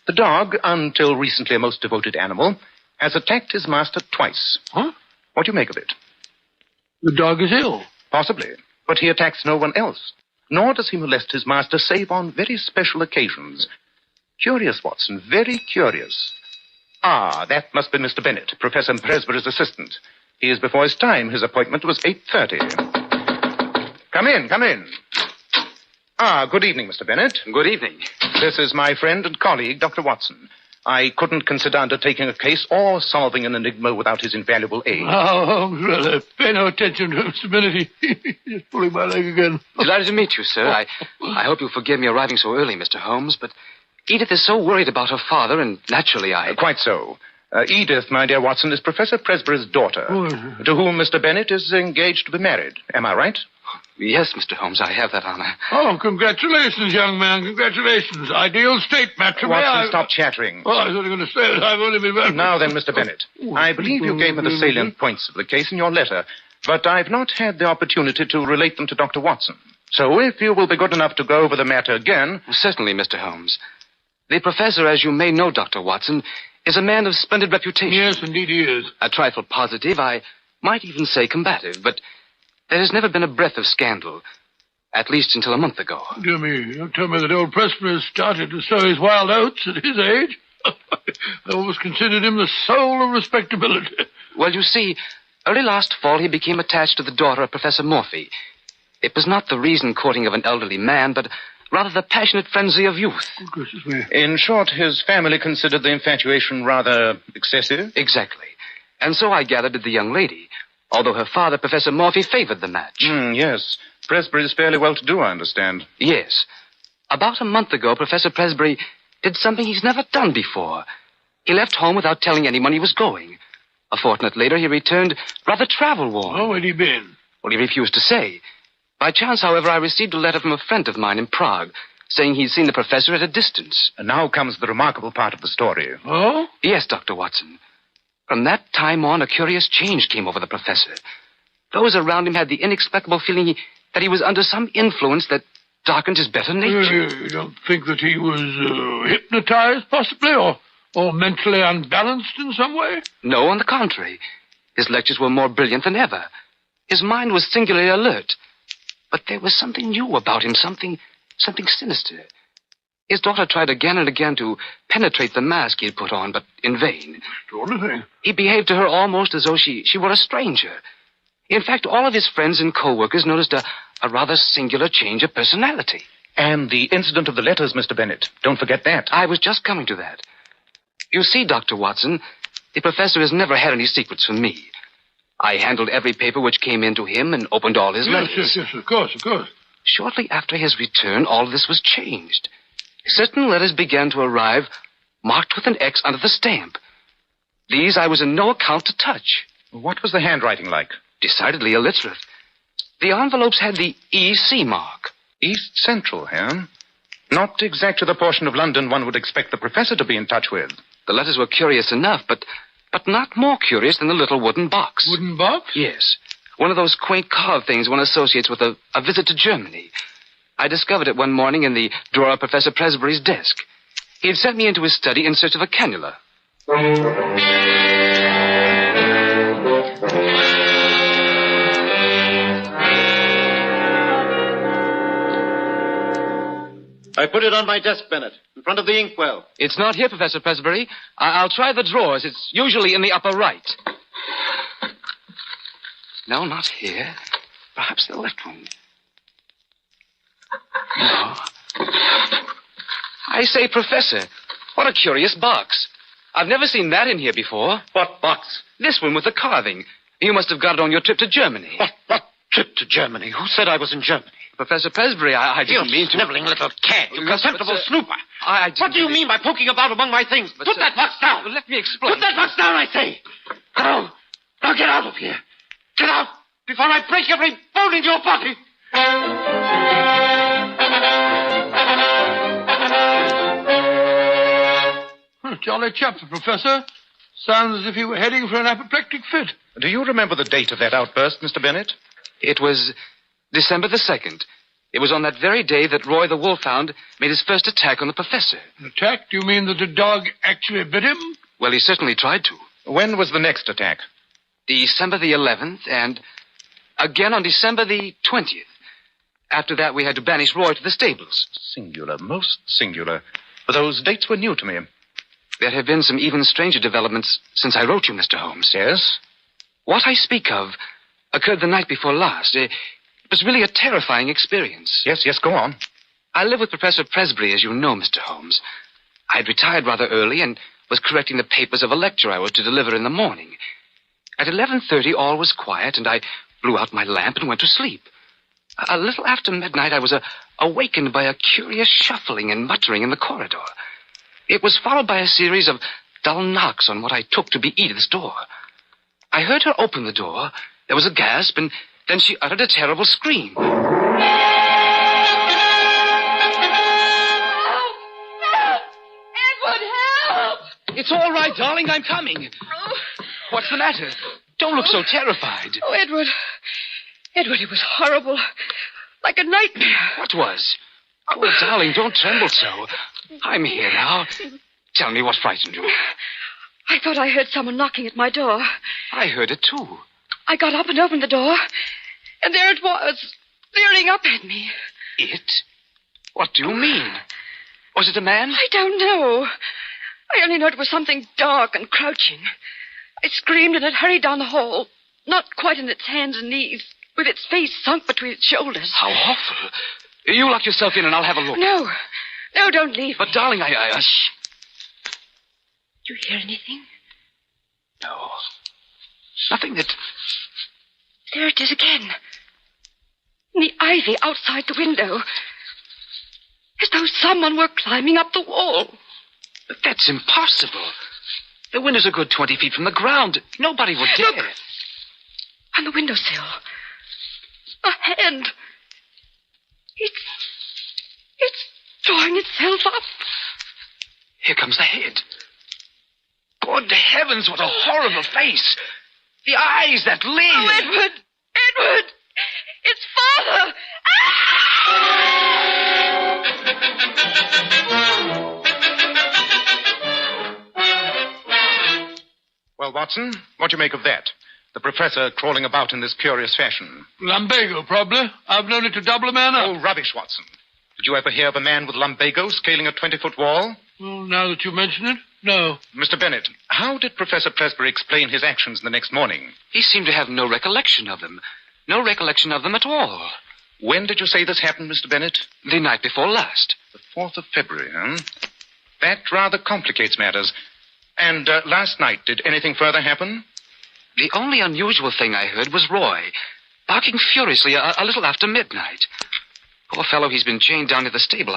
Speaker 3: The dog, until recently a most devoted animal, has attacked his master twice.
Speaker 2: Huh?
Speaker 3: What do you make of it?
Speaker 2: The dog is ill.
Speaker 3: Possibly, but he attacks no one else. Nor does he molest his master save on very special occasions. Curious, Watson, very curious. Ah, that must be Mr. Bennett, Professor Presbury's assistant. He is before his time. His appointment was 8:30. Come in, come in. Ah, good evening, Mr. Bennett.
Speaker 5: Good evening.
Speaker 3: This is my friend and colleague, Dr. Watson. I couldn't consider undertaking a case or solving an enigma without his invaluable aid.
Speaker 2: Oh, Holmes, really, pay no attention to him, Mr. Bennett. He's pulling my leg again.
Speaker 5: Delighted to meet you, sir. I hope you'll forgive me arriving so early, Mr. Holmes, but Edith is so worried about her father, and naturally
Speaker 3: Quite so. Edith, my dear Watson, is Professor Presbury's daughter, to whom Mr. Bennett is engaged to be married. Am I right?
Speaker 5: Yes, Mr. Holmes, I have that honor.
Speaker 2: Oh, congratulations, young man, congratulations. Ideal state matrimony.
Speaker 3: Watson, stop chattering.
Speaker 2: Oh, I was only going to say that I've only been married.
Speaker 3: Now then, Mr. Bennett, I believe you gave me the salient points of the case in your letter, but I've not had the opportunity to relate them to Dr. Watson. So if you will be good enough to go over the matter again...
Speaker 5: Certainly, Mr. Holmes. The professor, as you may know, Dr. Watson, is a man of splendid reputation.
Speaker 2: Yes, indeed he is.
Speaker 5: A trifle positive, I
Speaker 14: might even say combative, but there has never been a breath of scandal, at least until a month ago.
Speaker 2: Dear me, don't tell me that old Presbury started to sow his wild oats at his age. I always considered him the soul of respectability.
Speaker 14: Well, you see, early last fall he became attached to the daughter of Professor Morphy. It was not the reasoned courting of an elderly man, but rather the passionate frenzy of youth.
Speaker 3: In short, his family considered the infatuation rather excessive?
Speaker 14: Exactly. And so I gathered did the young lady, although her father, Professor Morphy, favored the match.
Speaker 3: Yes. Presbury is fairly well-to-do, I understand.
Speaker 14: Yes. About a month ago, Professor Presbury did something he's never done before. He left home without telling anyone he was going. A fortnight later, he returned rather travel-worn.
Speaker 2: Oh, where'd he been?
Speaker 14: Well, he refused to say. By chance, however, I received a letter from a friend of mine in Prague, saying he'd seen the professor at a distance.
Speaker 3: And now comes the remarkable part of the story.
Speaker 2: Oh?
Speaker 14: Yes, Dr. Watson. From that time on, a curious change came over the professor. Those around him had the inexplicable feeling that he was under some influence that darkened his better nature.
Speaker 2: You don't think that he was hypnotized, possibly, or mentally unbalanced in some way?
Speaker 14: No, on the contrary. His lectures were more brilliant than ever. His mind was singularly alert. But there was something new about him, something sinister. His daughter tried again and again to penetrate the mask he had put on, but in vain.
Speaker 2: Extraordinary.
Speaker 14: He behaved to her almost as though she were a stranger. In fact, all of his friends and co-workers noticed a rather singular change of personality.
Speaker 3: And the incident of the letters, Mr. Bennett. Don't forget that.
Speaker 14: I was just coming to that. You see, Dr. Watson, the professor has never had any secrets from me. I handled every paper which came in to him and opened all his letters.
Speaker 2: Yes, of course.
Speaker 14: Shortly after his return, all this was changed. Certain letters began to arrive, marked with an X under the stamp. These I was in no account to touch.
Speaker 3: What was the handwriting like?
Speaker 14: Decidedly illiterate. The envelopes had the EC mark.
Speaker 3: East Central, eh? Not exactly the portion of London one would expect the professor to be in touch with.
Speaker 14: The letters were curious enough, but not more curious than the little wooden box.
Speaker 2: Wooden box?
Speaker 14: Yes. One of those quaint carved things one associates with a visit to Germany. I discovered it one morning in the drawer of Professor Presbury's desk. He had sent me into his study in search of a cannula.
Speaker 12: I put it on my desk, Bennett, in front of the inkwell.
Speaker 14: It's not here, Professor Presbury. I'll try the drawers. It's usually in the upper right. No, not here. Perhaps the left one. No. I say, Professor, what a curious box. I've never seen that in here before.
Speaker 12: What box?
Speaker 14: This one with the carving. You must have got it on your trip to Germany.
Speaker 12: What trip to Germany? Who said I was in Germany?
Speaker 14: Professor Presbury, I didn't mean to...
Speaker 12: You sniveling little cad, you contemptible snooper.
Speaker 14: What
Speaker 12: do you mean by poking about among my things? Put that box down.
Speaker 14: Let me explain.
Speaker 12: Put that box down, I say. Now get out of here. Get out before I break every bone in your body.
Speaker 2: Jolly chap, the professor. Sounds as if he were heading for an apoplectic fit.
Speaker 3: Do you remember the date of that outburst, Mr. Bennett?
Speaker 14: It was December the 2nd. It was on that very day that Roy the Wolfhound made his first attack on the professor.
Speaker 2: An attack? Do you mean that the dog actually bit him?
Speaker 14: Well, he certainly tried to.
Speaker 3: When was the next attack?
Speaker 14: December the 11th, and again on December the 20th. After that, we had to banish Roy to the stables.
Speaker 3: Singular, most singular. But those dates were new to me.
Speaker 14: There have been some even stranger developments since I wrote you, Mr. Holmes.
Speaker 3: Yes?
Speaker 14: What I speak of occurred the night before last. It was really a terrifying experience.
Speaker 3: Yes, go on.
Speaker 14: I live with Professor Presbury, as you know, Mr. Holmes. I had retired rather early and was correcting the papers of a lecture I was to deliver in the morning. At 11:30, all was quiet, and I blew out my lamp and went to sleep. A little after midnight, I was awakened by a curious shuffling and muttering in the corridor. It was followed by a series of dull knocks on what I took to be Edith's door. I heard her open the door. There was a gasp, and then she uttered a terrible scream.
Speaker 15: Edward, help!
Speaker 14: It's all right, darling. I'm coming. What's the matter? Don't look so terrified.
Speaker 15: Oh, Edward, it was horrible. Like a nightmare.
Speaker 14: What was? Oh, darling, don't tremble so. I'm here now. Tell me what frightened you.
Speaker 15: I thought I heard someone knocking at my door.
Speaker 14: I heard it, too.
Speaker 15: I got up and opened the door, and there it was, leering up at me.
Speaker 14: It? What do you mean? Was it a man?
Speaker 15: I don't know. I only know it was something dark and crouching. I screamed and it hurried down the hall, not quite on its hands and knees, with its face sunk between its shoulders.
Speaker 14: How awful. You lock yourself in and I'll have a look.
Speaker 15: No, don't leave.
Speaker 14: But, darling,
Speaker 15: Shh. Do you hear anything?
Speaker 14: No. Nothing that...
Speaker 15: There it is again. In the ivy outside the window. As though someone were climbing up the wall.
Speaker 14: But that's impossible. The window's a good 20 feet from the ground. Nobody would dare.
Speaker 15: Look. On the windowsill. A hand. It's drawing itself up.
Speaker 14: Here comes the head. Good heavens, what a horrible face. The eyes that leer.
Speaker 15: Oh, Edward! Edward! It's Father!
Speaker 3: Well, Watson, what do you make of that? The professor crawling about in this curious fashion.
Speaker 2: Lumbago, probably. I've known it to double a man up.
Speaker 3: Oh, rubbish, Watson. Did you ever hear of a man with lumbago scaling a 20-foot wall?
Speaker 2: Well, now that you mention it, no.
Speaker 3: Mr. Bennett, how did Professor Presbury explain his actions the next morning?
Speaker 14: He seemed to have no recollection of them. No recollection of them at all.
Speaker 3: When did you say this happened, Mr. Bennett?
Speaker 14: The night before last.
Speaker 3: The 4th of February, huh? That rather complicates matters. And last night, did anything further happen?
Speaker 14: The only unusual thing I heard was Roy, barking furiously a little after midnight. Poor fellow, he's been chained down to the stable.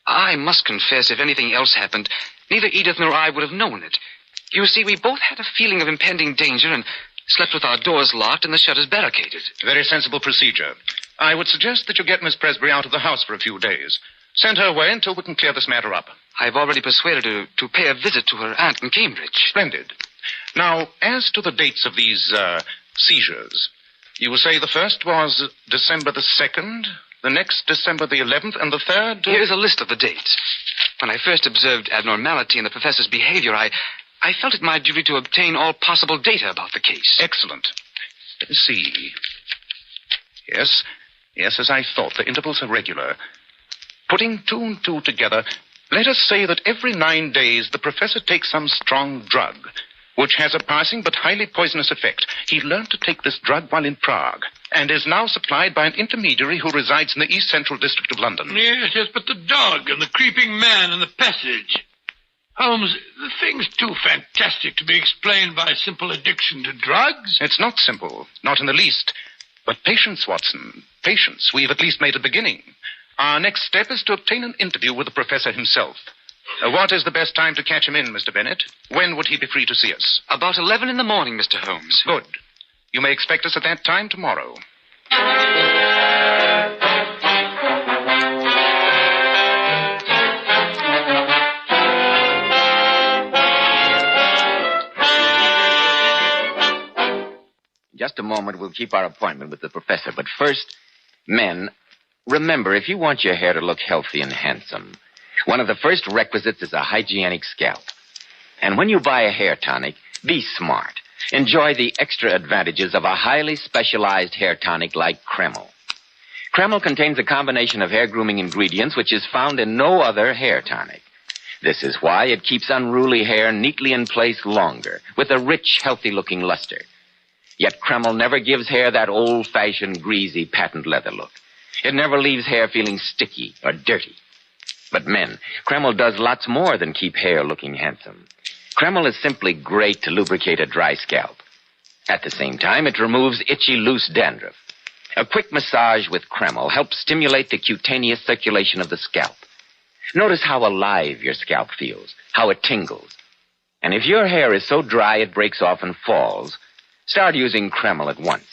Speaker 14: I must confess, if anything else happened, neither Edith nor I would have known it. You see, we both had a feeling of impending danger and slept with our doors locked and the shutters barricaded.
Speaker 3: Very sensible procedure. I would suggest that you get Miss Presbury out of the house for a few days. Send her away until we can clear this matter up.
Speaker 14: I've already persuaded her to pay a visit to her aunt in Cambridge.
Speaker 3: Splendid. Now, as to the dates of these seizures, you will say the first was December the 2nd, the next December the 11th, and the third...
Speaker 14: Here's a list of the dates. When I first observed abnormality in the professor's behavior, I felt it my duty to obtain all possible data about the case.
Speaker 3: Excellent. Let me see. Yes, as I thought, the intervals are regular. Putting 2 and 2 together, let us say that every 9 days the professor takes some strong drug, which has a passing but highly poisonous effect. He learned to take this drug while in Prague, and is now supplied by an intermediary who resides in the East Central District of London.
Speaker 2: Yes, but the dog and the creeping man in the passage. Holmes, the thing's too fantastic to be explained by simple addiction to drugs.
Speaker 3: It's not simple, not in the least. But patience, Watson, patience. We've at least made a beginning. Our next step is to obtain an interview with the professor himself. What is the best time to catch him in, Mr. Bennett? When would he be free to see us?
Speaker 14: About 11 in the morning, Mr. Holmes.
Speaker 3: Good. You may expect us at that time tomorrow.
Speaker 1: In just a moment, we'll keep our appointment with the professor. But first, men, remember, if you want your hair to look healthy and handsome, one of the first requisites is a hygienic scalp. And when you buy a hair tonic, be smart. Enjoy the extra advantages of a highly specialized hair tonic like Kreml. Kreml contains a combination of hair grooming ingredients which is found in no other hair tonic. This is why it keeps unruly hair neatly in place longer, with a rich, healthy-looking luster. Yet Kreml never gives hair that old-fashioned, greasy, patent leather look. It never leaves hair feeling sticky or dirty. But men, Kreml does lots more than keep hair looking handsome. Kreml is simply great to lubricate a dry scalp. At the same time, it removes itchy, loose dandruff. A quick massage with Kreml helps stimulate the cutaneous circulation of the scalp. Notice how alive your scalp feels, how it tingles. And if your hair is so dry it breaks off and falls, start using Kreml at once.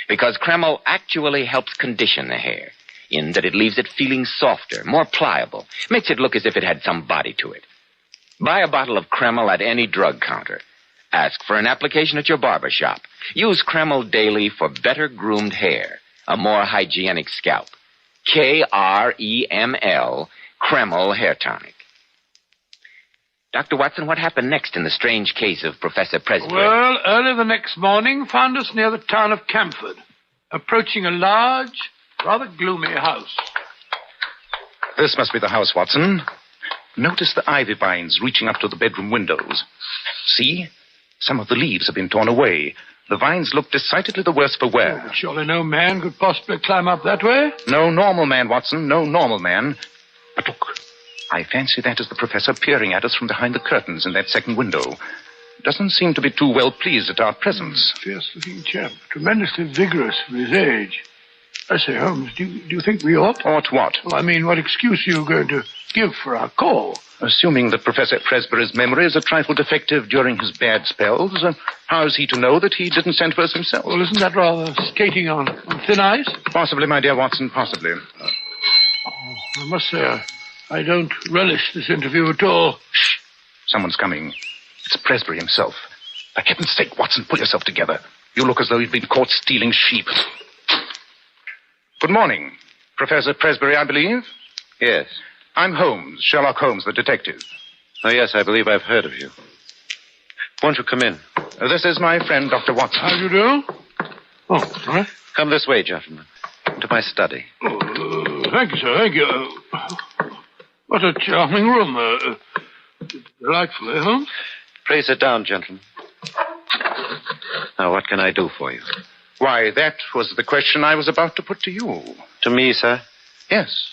Speaker 1: Because Kreml actually helps condition the hair, in that it leaves it feeling softer, more pliable, makes it look as if it had some body to it. Buy a bottle of Kreml at any drug counter. Ask for an application at your barber shop. Use Kreml daily for better groomed hair, a more hygienic scalp. Kreml, Kreml Hair Tonic. Dr. Watson, what happened next in the strange case of Professor Presbury?
Speaker 2: Well, early the next morning found us near the town of Camford, approaching a large, rather gloomy house.
Speaker 3: This must be the house, Watson. Notice the ivy vines reaching up to the bedroom windows. See? Some of the leaves have been torn away. The vines look decidedly the worse for wear.
Speaker 2: Surely no man could possibly climb up that way.
Speaker 3: No normal man, Watson. No normal man. But look, I fancy that is the professor peering at us from behind the curtains in that second window. Doesn't seem to be too well pleased at our presence.
Speaker 2: Fierce-looking chap. Tremendously vigorous for his age. I say, Holmes, do you think we ought?
Speaker 3: Ought what?
Speaker 2: Well, I mean, what excuse are you going to give for our call?
Speaker 3: Assuming that Professor Presbury's memory is a trifle defective during his bad spells, how is he to know that he didn't send for us himself?
Speaker 2: Well, isn't that rather skating on thin ice?
Speaker 3: Possibly, my dear Watson, possibly.
Speaker 2: I must say, I don't relish this interview at all.
Speaker 3: Shh! Someone's coming. It's Presbury himself. For heaven's sake, Watson, pull yourself together. You look as though you'd been caught stealing sheep. Good morning. Professor Presbury, I believe?
Speaker 16: Yes.
Speaker 3: I'm Holmes, Sherlock Holmes, the detective.
Speaker 16: Oh, yes, I believe I've heard of you. Won't you come in?
Speaker 3: This is my friend, Dr. Watson.
Speaker 2: How do you do? Oh, all right.
Speaker 16: Come this way, gentlemen. Into my study.
Speaker 2: Thank you, sir. Thank you. What a charming room. Delightful, eh, Holmes?
Speaker 16: Pray sit down, gentlemen. Now, what can I do for you?
Speaker 3: Why, that was the question I was about to put to you.
Speaker 16: To me, sir?
Speaker 3: Yes.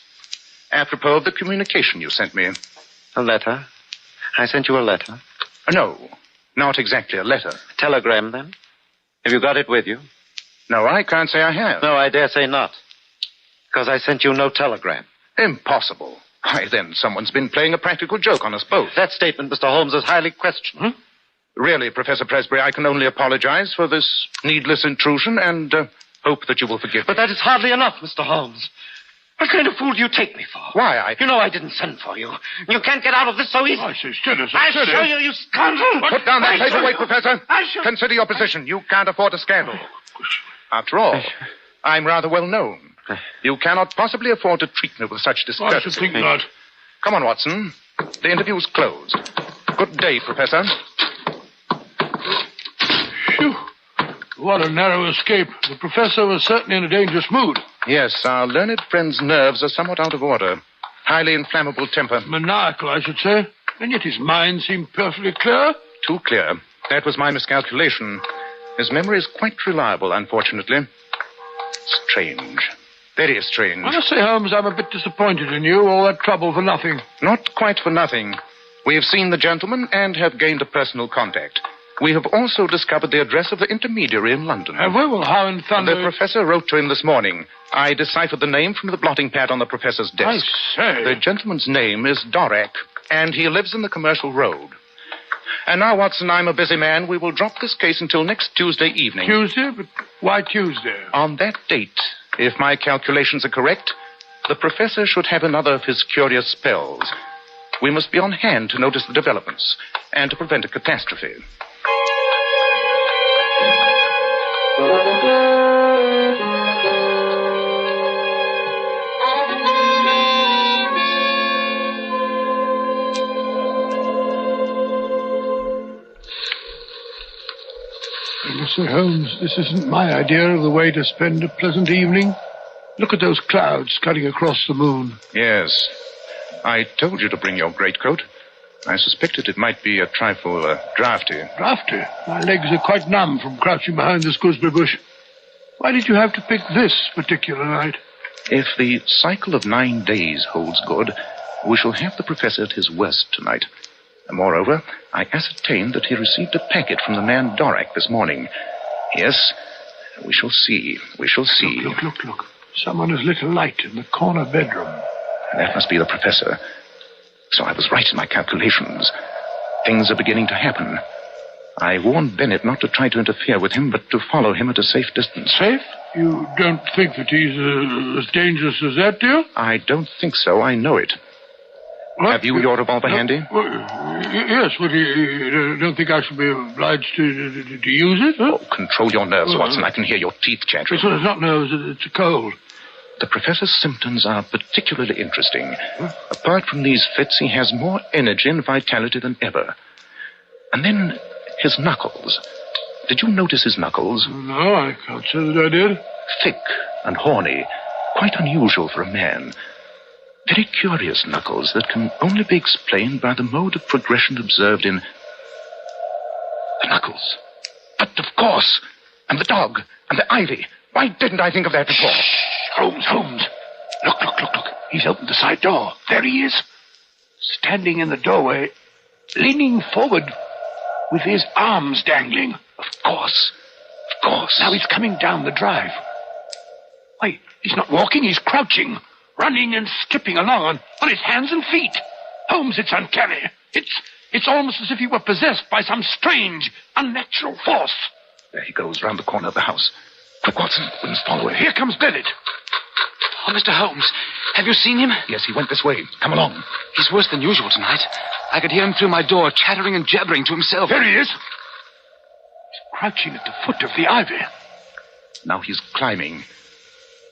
Speaker 3: Apropos of the communication you sent me.
Speaker 16: A letter? I sent you a letter?
Speaker 3: No, not exactly a letter.
Speaker 16: A telegram, then? Have you got it with you?
Speaker 3: No, I can't say I have.
Speaker 16: No, I dare say not. Because I sent you no telegram.
Speaker 3: Impossible. Why, then, someone's been playing a practical joke on us both.
Speaker 16: That statement, Mr. Holmes, is highly questionable.
Speaker 3: Really, Professor Presbury, I can only apologize for this needless intrusion and hope that you will forgive me.
Speaker 16: But that is hardly enough, Mr. Holmes. What kind of fool do you take me for?
Speaker 3: Why,
Speaker 16: You know I didn't send for you. You can't get out of this so easily.
Speaker 2: I say, steady, sir,
Speaker 16: I'll
Speaker 2: steady.
Speaker 16: show you, you scoundrel.
Speaker 3: Put down that paperweight, Professor.
Speaker 16: I shall...
Speaker 3: Consider your position. You can't afford a scandal. After all, I'm rather well known. You cannot possibly afford to treat me with such discourtesy.
Speaker 2: I should think not.
Speaker 3: Come on, Watson. The interview's closed. Good day, Professor.
Speaker 2: Phew. What a narrow escape. The professor was certainly in a dangerous mood.
Speaker 3: Yes, our learned friend's nerves are somewhat out of order. Highly inflammable temper.
Speaker 2: Maniacal, I should say. And yet his mind seemed perfectly clear.
Speaker 3: Too clear. That was my miscalculation. His memory is quite reliable, unfortunately. Strange. Very strange.
Speaker 2: I must say, Holmes, I'm a bit disappointed in you. All that trouble for nothing.
Speaker 3: Not quite for nothing. We have seen the gentleman and have gained a personal contact. We have also discovered the address of the intermediary in London.
Speaker 2: Have we? Well, how in thunder...
Speaker 3: The professor wrote to him this morning. I deciphered the name from the blotting pad on the professor's desk.
Speaker 2: I say.
Speaker 3: The gentleman's name is Dorak, and he lives in the Commercial Road. And now, Watson, I'm a busy man. We will drop this case until next Tuesday evening.
Speaker 2: Tuesday? But why Tuesday?
Speaker 3: On that date, if my calculations are correct, the professor should have another of his curious spells. We must be on hand to notice the developments and to prevent a catastrophe.
Speaker 2: Mr. Holmes, this isn't my idea of the way to spend a pleasant evening. Look at those clouds cutting across the moon.
Speaker 3: Yes. I told you to bring your greatcoat. I suspected it might be a trifle drafty.
Speaker 2: Drafty? My legs are quite numb from crouching behind this gooseberry bush. Why did you have to pick this particular night?
Speaker 3: If the cycle of 9 days holds good, we shall have the professor at his worst tonight. Moreover, I ascertained that he received a packet from the man Dorak this morning. Yes, we shall see. We shall see.
Speaker 2: Look. Someone has lit a light in the corner bedroom.
Speaker 3: That must be the professor. So I was right in my calculations. Things are beginning to happen. I warned Bennett not to try to interfere with him, but to follow him at a safe distance.
Speaker 2: Safe? You don't think that he's as dangerous as that, do you?
Speaker 3: I don't think so. I know it. What? Have you your revolver handy?
Speaker 2: Yes, but you don't think I should be obliged to use it? Huh?
Speaker 3: Oh, control your nerves, Watson. I can hear your teeth chattering.
Speaker 2: It's not nerves. It's a cold.
Speaker 13: The professor's symptoms are particularly interesting. Apart from these fits, he has more energy and vitality than ever. And then his knuckles. Did you notice his knuckles?
Speaker 2: No, I can't say that I did.
Speaker 13: Thick and horny. Quite unusual for a man. Very curious knuckles that can only be explained by the mode of progression observed in... The knuckles. But of course. And the dog. And the ivy. Why didn't I think of that before?
Speaker 8: Holmes. Look. He's opened the side door. There he is. Standing in the doorway, leaning forward with his arms dangling. Of course. Now he's coming down the drive. Wait, he's not walking, he's crouching, running and skipping along on his hands and feet. Holmes, it's uncanny. It's almost as if he were possessed by some strange, unnatural force.
Speaker 13: There he goes, round the corner of the house. Quick, Watson, we must follow him.
Speaker 8: Here comes Bennett.
Speaker 14: Oh, Mr. Holmes, have you seen him?
Speaker 13: Yes, he went this way. Come along.
Speaker 14: He's worse than usual tonight. I could hear him through my door, chattering and jabbering to himself.
Speaker 8: There he is. He's crouching at the foot of the ivy.
Speaker 13: Now he's climbing.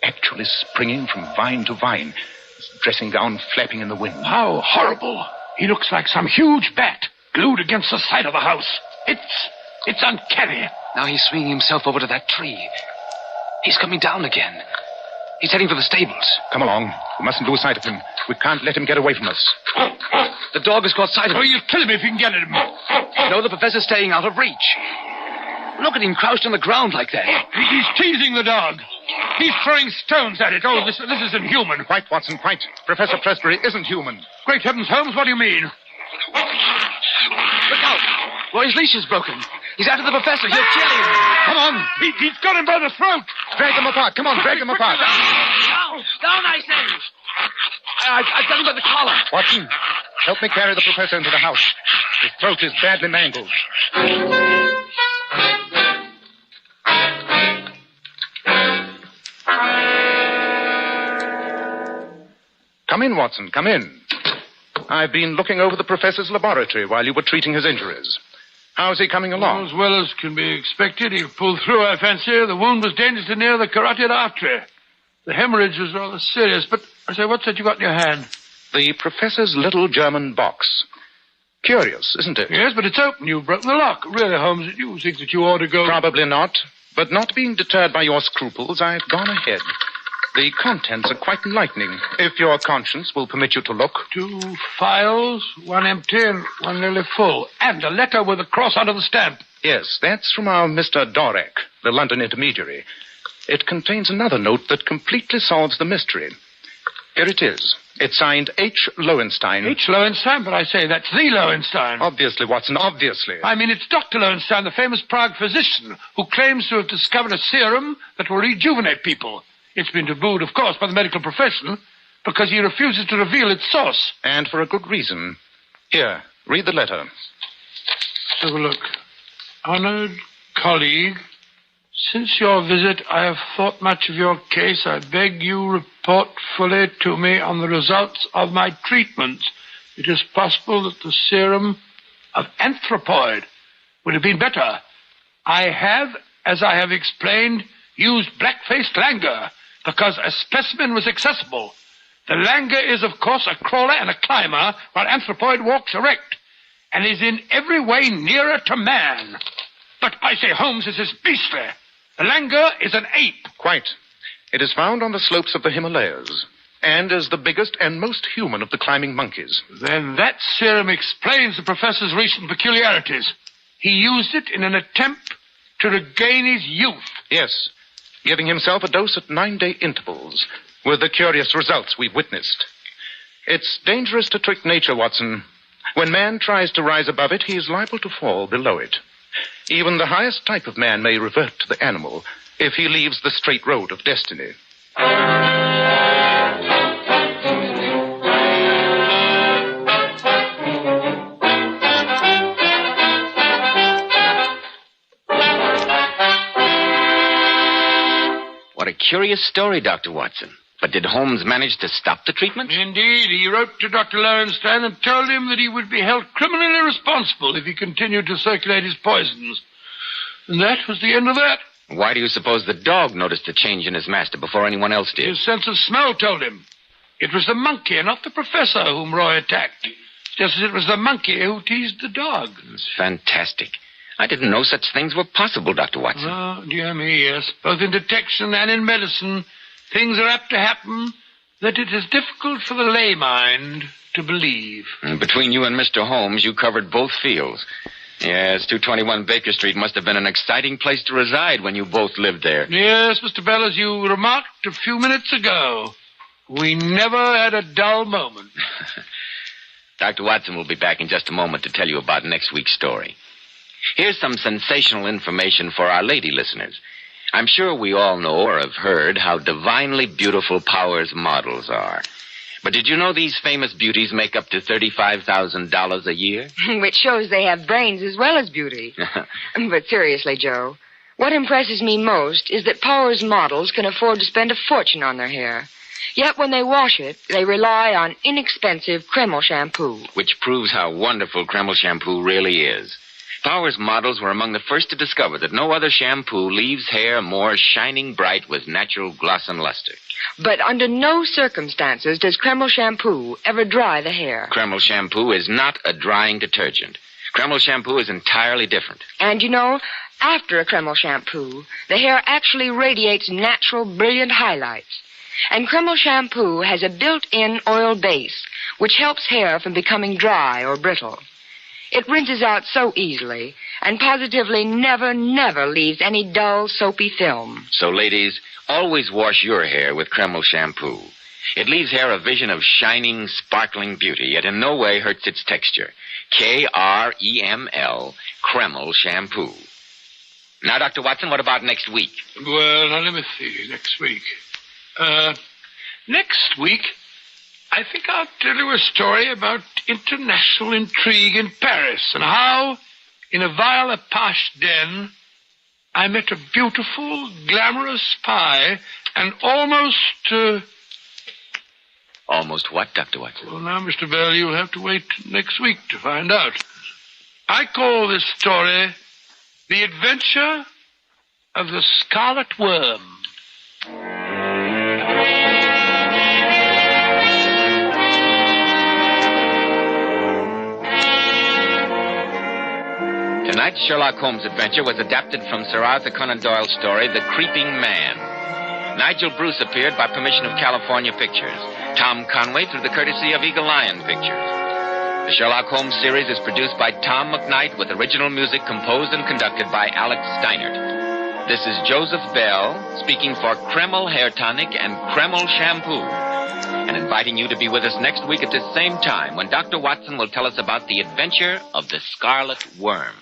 Speaker 13: Actually springing from vine to vine. His dressing gown flapping in the wind.
Speaker 8: How horrible. He looks like some huge bat glued against the side of the house. It's uncanny.
Speaker 14: Now he's swinging himself over to that tree. He's coming down again. He's heading for the stables.
Speaker 13: Come along. We mustn't lose sight of him. We can't let him get away from us.
Speaker 14: The dog has caught sight of him.
Speaker 8: Oh, you'll kill him if you can get him.
Speaker 14: No, the professor's staying out of reach. Look at him crouched on the ground like that.
Speaker 8: He's teasing the dog. He's throwing stones at it. Oh, this isn't human.
Speaker 13: Quite, Watson, quite. Professor Presbury isn't human.
Speaker 8: Great heavens, Holmes, what do you mean?
Speaker 14: Look out. Roy's leash is broken. He's after the professor. He'll kill him.
Speaker 8: Come on. He's got him by the throat.
Speaker 13: Drag them apart. Come on, drag them apart.
Speaker 14: Down, I say. I've got him by the collar.
Speaker 13: Watson, help me carry the professor into the house. His throat is badly mangled. Come in, Watson, come in. I've been looking over the professor's laboratory while you were treating his injuries. How's he coming along?
Speaker 2: As well as can be expected. He pulled through, I fancy. The wound was dangerously near the carotid artery. The hemorrhage was rather serious. But, I say, what's that you got in your hand?
Speaker 13: The professor's little German box. Curious, isn't it?
Speaker 2: Yes, but it's open. You've broken the lock. Really, Holmes, you think that you ought to go...
Speaker 13: Probably not. But not being deterred by your scruples, I've gone ahead. The contents are quite enlightening, if your conscience will permit you to look.
Speaker 2: 2 files, 1 empty and 1 nearly full. And a letter with a cross under the stamp.
Speaker 13: Yes, that's from our Mr. Dorek, the London intermediary. It contains another note that completely solves the mystery. Here it is. It's signed H. Lowenstein.
Speaker 2: H. Lowenstein? But I say, that's the Lowenstein.
Speaker 13: Obviously, Watson, obviously.
Speaker 2: I mean, it's Dr. Lowenstein, the famous Prague physician, who claims to have discovered a serum that will rejuvenate people. It's been tabooed, of course, by the medical profession, because he refuses to reveal its source.
Speaker 13: And for a good reason. Here, read the letter.
Speaker 2: Have a look. Honored colleague, since your visit, I have thought much of your case. I beg you report fully to me on the results of my treatment. It is possible that the serum of anthropoid would have been better. I have, as I have explained, used black-faced langur because a specimen was accessible. The langur is, of course, a crawler and a climber, while anthropoid walks erect and is in every way nearer to man. But I say, Holmes, this is beastly. The langur is an ape.
Speaker 13: Quite. It is found on the slopes of the Himalayas, and is the biggest and most human of the climbing monkeys.
Speaker 2: Then that serum explains the professor's recent peculiarities. He used it in an attempt to regain his youth.
Speaker 13: Yes, giving himself a dose at 9-day intervals, with the curious results we've witnessed. It's dangerous to trick nature, Watson. When man tries to rise above it, he is liable to fall below it. Even the highest type of man may revert to the animal if he leaves the straight road of destiny.
Speaker 1: What a curious story, Dr. Watson. But did Holmes manage to stop the treatment?
Speaker 2: Indeed. He wrote to Dr. Lowenstein and told him that he would be held criminally responsible if he continued to circulate his poisons. And that was the end of that.
Speaker 17: Why do you suppose the dog noticed the change in his master before anyone else did?
Speaker 2: His sense of smell told him. It was the monkey and not the professor whom Roy attacked. Just as it was the monkey who teased the dog.
Speaker 17: It's fantastic. I didn't know such things were possible, Dr. Watson.
Speaker 2: Oh, dear me, yes. Both in detection and in medicine, things are apt to happen that it is difficult for the lay mind to believe.
Speaker 17: And between you and Mr. Holmes, you covered both fields. Yes, 221 Baker Street must have been an exciting place to reside when you both lived there.
Speaker 2: Yes, Mr. Bell, as you remarked a few minutes ago, we never had a dull moment.
Speaker 17: Dr. Watson will be back in just a moment to tell you about next week's story. Here's some sensational information for our lady listeners. I'm sure we all know or have heard how divinely beautiful Powers models are. But did you know these famous beauties make up to $35,000 a year?
Speaker 11: Which shows they have brains as well as beauty. But seriously, Joe, what impresses me most is that Powers models can afford to spend a fortune on their hair. Yet when they wash it, they rely on inexpensive Kreml shampoo.
Speaker 17: Which proves how wonderful Kreml shampoo really is. Powers models were among the first to discover that no other shampoo leaves hair more shining bright with natural gloss and luster.
Speaker 11: But under no circumstances does Kreml shampoo ever dry the hair.
Speaker 17: Kreml shampoo is not a drying detergent. Kreml shampoo is entirely different.
Speaker 11: And you know, after a Kreml shampoo, the hair actually radiates natural, brilliant highlights. And Kreml shampoo has a built-in oil base, which helps hair from becoming dry or brittle. It rinses out so easily, and positively never leaves any dull, soapy film.
Speaker 17: So, ladies, always wash your hair with Kreml shampoo. It leaves hair a vision of shining, sparkling beauty, yet in no way hurts its texture. Kreml, Kreml shampoo. Now, Dr. Watson, what about next week?
Speaker 2: Well, now, let me see. Next week. Next week, I think I'll tell you a story about international intrigue in Paris and how, in a vile Apache den, I met a beautiful, glamorous spy and almost...
Speaker 17: Almost what, Dr. Watson?
Speaker 2: Well, now, Mr. Bell, you'll have to wait next week to find out. I call this story The Adventure of the Scarlet Worm.
Speaker 17: Tonight's Sherlock Holmes adventure was adapted from Sir Arthur Conan Doyle's story, The Creeping Man. Nigel Bruce appeared by permission of California Pictures. Tom Conway through the courtesy of Eagle Lion Pictures. The Sherlock Holmes series is produced by Tom McKnight with original music composed and conducted by Alex Steinert. This is Joseph Bell speaking for Kreml Hair Tonic and Kreml Shampoo, and inviting you to be with us next week at this same time when Dr. Watson will tell us about the adventure of the Scarlet Worm.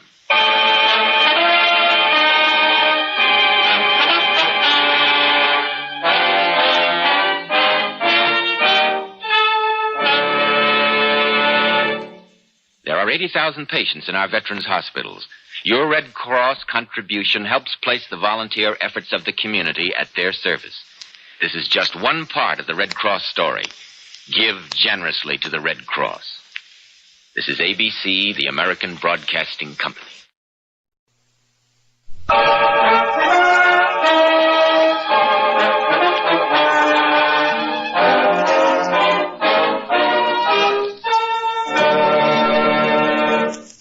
Speaker 17: There are 80,000 patients in our veterans' hospitals. Your Red Cross contribution helps place the volunteer efforts of the community at their service. This is just one part of the Red Cross story. Give generously to the Red Cross. This is ABC, the American Broadcasting Company.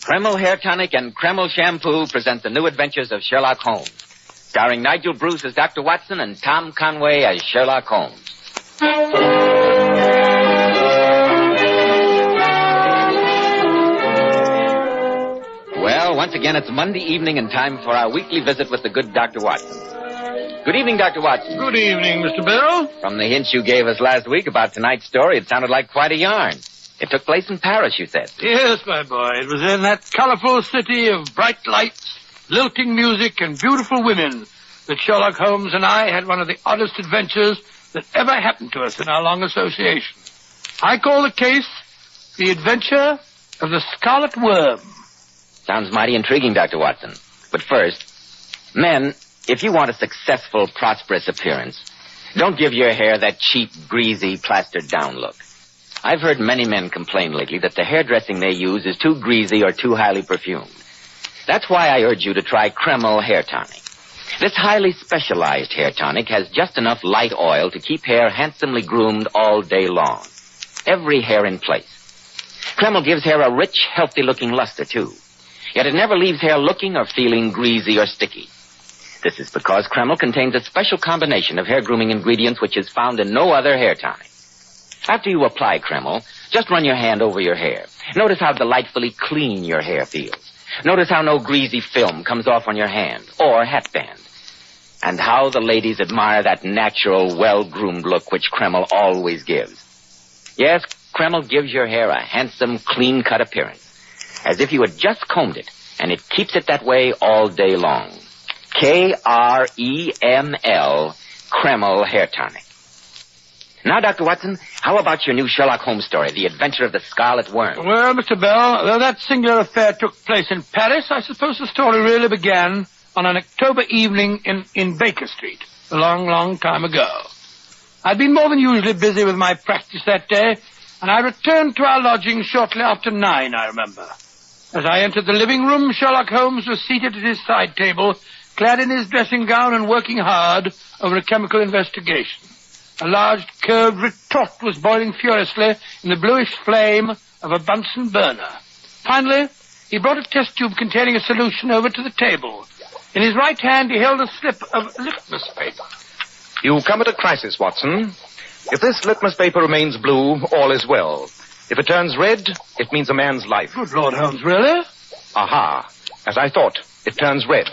Speaker 17: Kreml Hair Tonic and Kreml Shampoo present the new adventures of Sherlock Holmes, starring Nigel Bruce as Dr. Watson and Tom Conway as Sherlock Holmes. Well, once again, it's Monday evening and time for our weekly visit with the good Dr. Watson. Good evening, Dr. Watson.
Speaker 2: Good evening, Mr. Bell.
Speaker 17: From the hints you gave us last week about tonight's story, it sounded like quite a yarn. It took place in Paris, you said.
Speaker 2: Yes, my boy. It was in that colorful city of bright lights, lilting music, and beautiful women that Sherlock Holmes and I had one of the oddest adventures that ever happened to us in our long association. I call the case The Adventure of the Scarlet Worm.
Speaker 17: Sounds mighty intriguing, Dr. Watson. But first, men, if you want a successful, prosperous appearance, don't give your hair that cheap, greasy, plastered-down look. I've heard many men complain lately that the hairdressing they use is too greasy or too highly perfumed. That's why I urge you to try Kreml Hair Tonic.
Speaker 1: This highly specialized hair tonic has just enough light oil to keep hair handsomely groomed all day long. Every hair in place. Kreml gives hair a rich, healthy-looking luster, too. Yet it never leaves hair looking or feeling greasy or sticky. This is because Kreml contains a special combination of hair grooming ingredients which is found in no other hair tonic. After you apply Kreml, just run your hand over your hair. Notice how delightfully clean your hair feels. Notice how no greasy film comes off on your hand or hatband. And how the ladies admire that natural, well-groomed look which Kreml always gives. Yes, Kreml gives your hair a handsome, clean-cut appearance. As if you had just combed it, and it keeps it that way all day long. Kreml, Kreml Hair Tonic. Now, Dr. Watson, how about your new Sherlock Holmes story, The Adventure of the Scarlet Worm?
Speaker 2: Well, Mr. Bell, though that singular affair took place in Paris, I suppose the story really began on an October evening in Baker Street, a long, long time ago. I'd been more than usually busy with my practice that day, and I returned to our lodgings shortly after 9, I remember. As I entered the living room, Sherlock Holmes was seated at his side table, clad in his dressing gown and working hard over a chemical investigation. A large curved retort was boiling furiously in the bluish flame of a Bunsen burner. Finally, he brought a test tube containing a solution over to the table. In his right hand, he held a slip of litmus paper.
Speaker 13: You come at a crisis, Watson. If this litmus paper remains blue, all is well. If it turns red, it means a man's life.
Speaker 2: Good Lord, Holmes, really?
Speaker 13: Aha. As I thought, it turns red.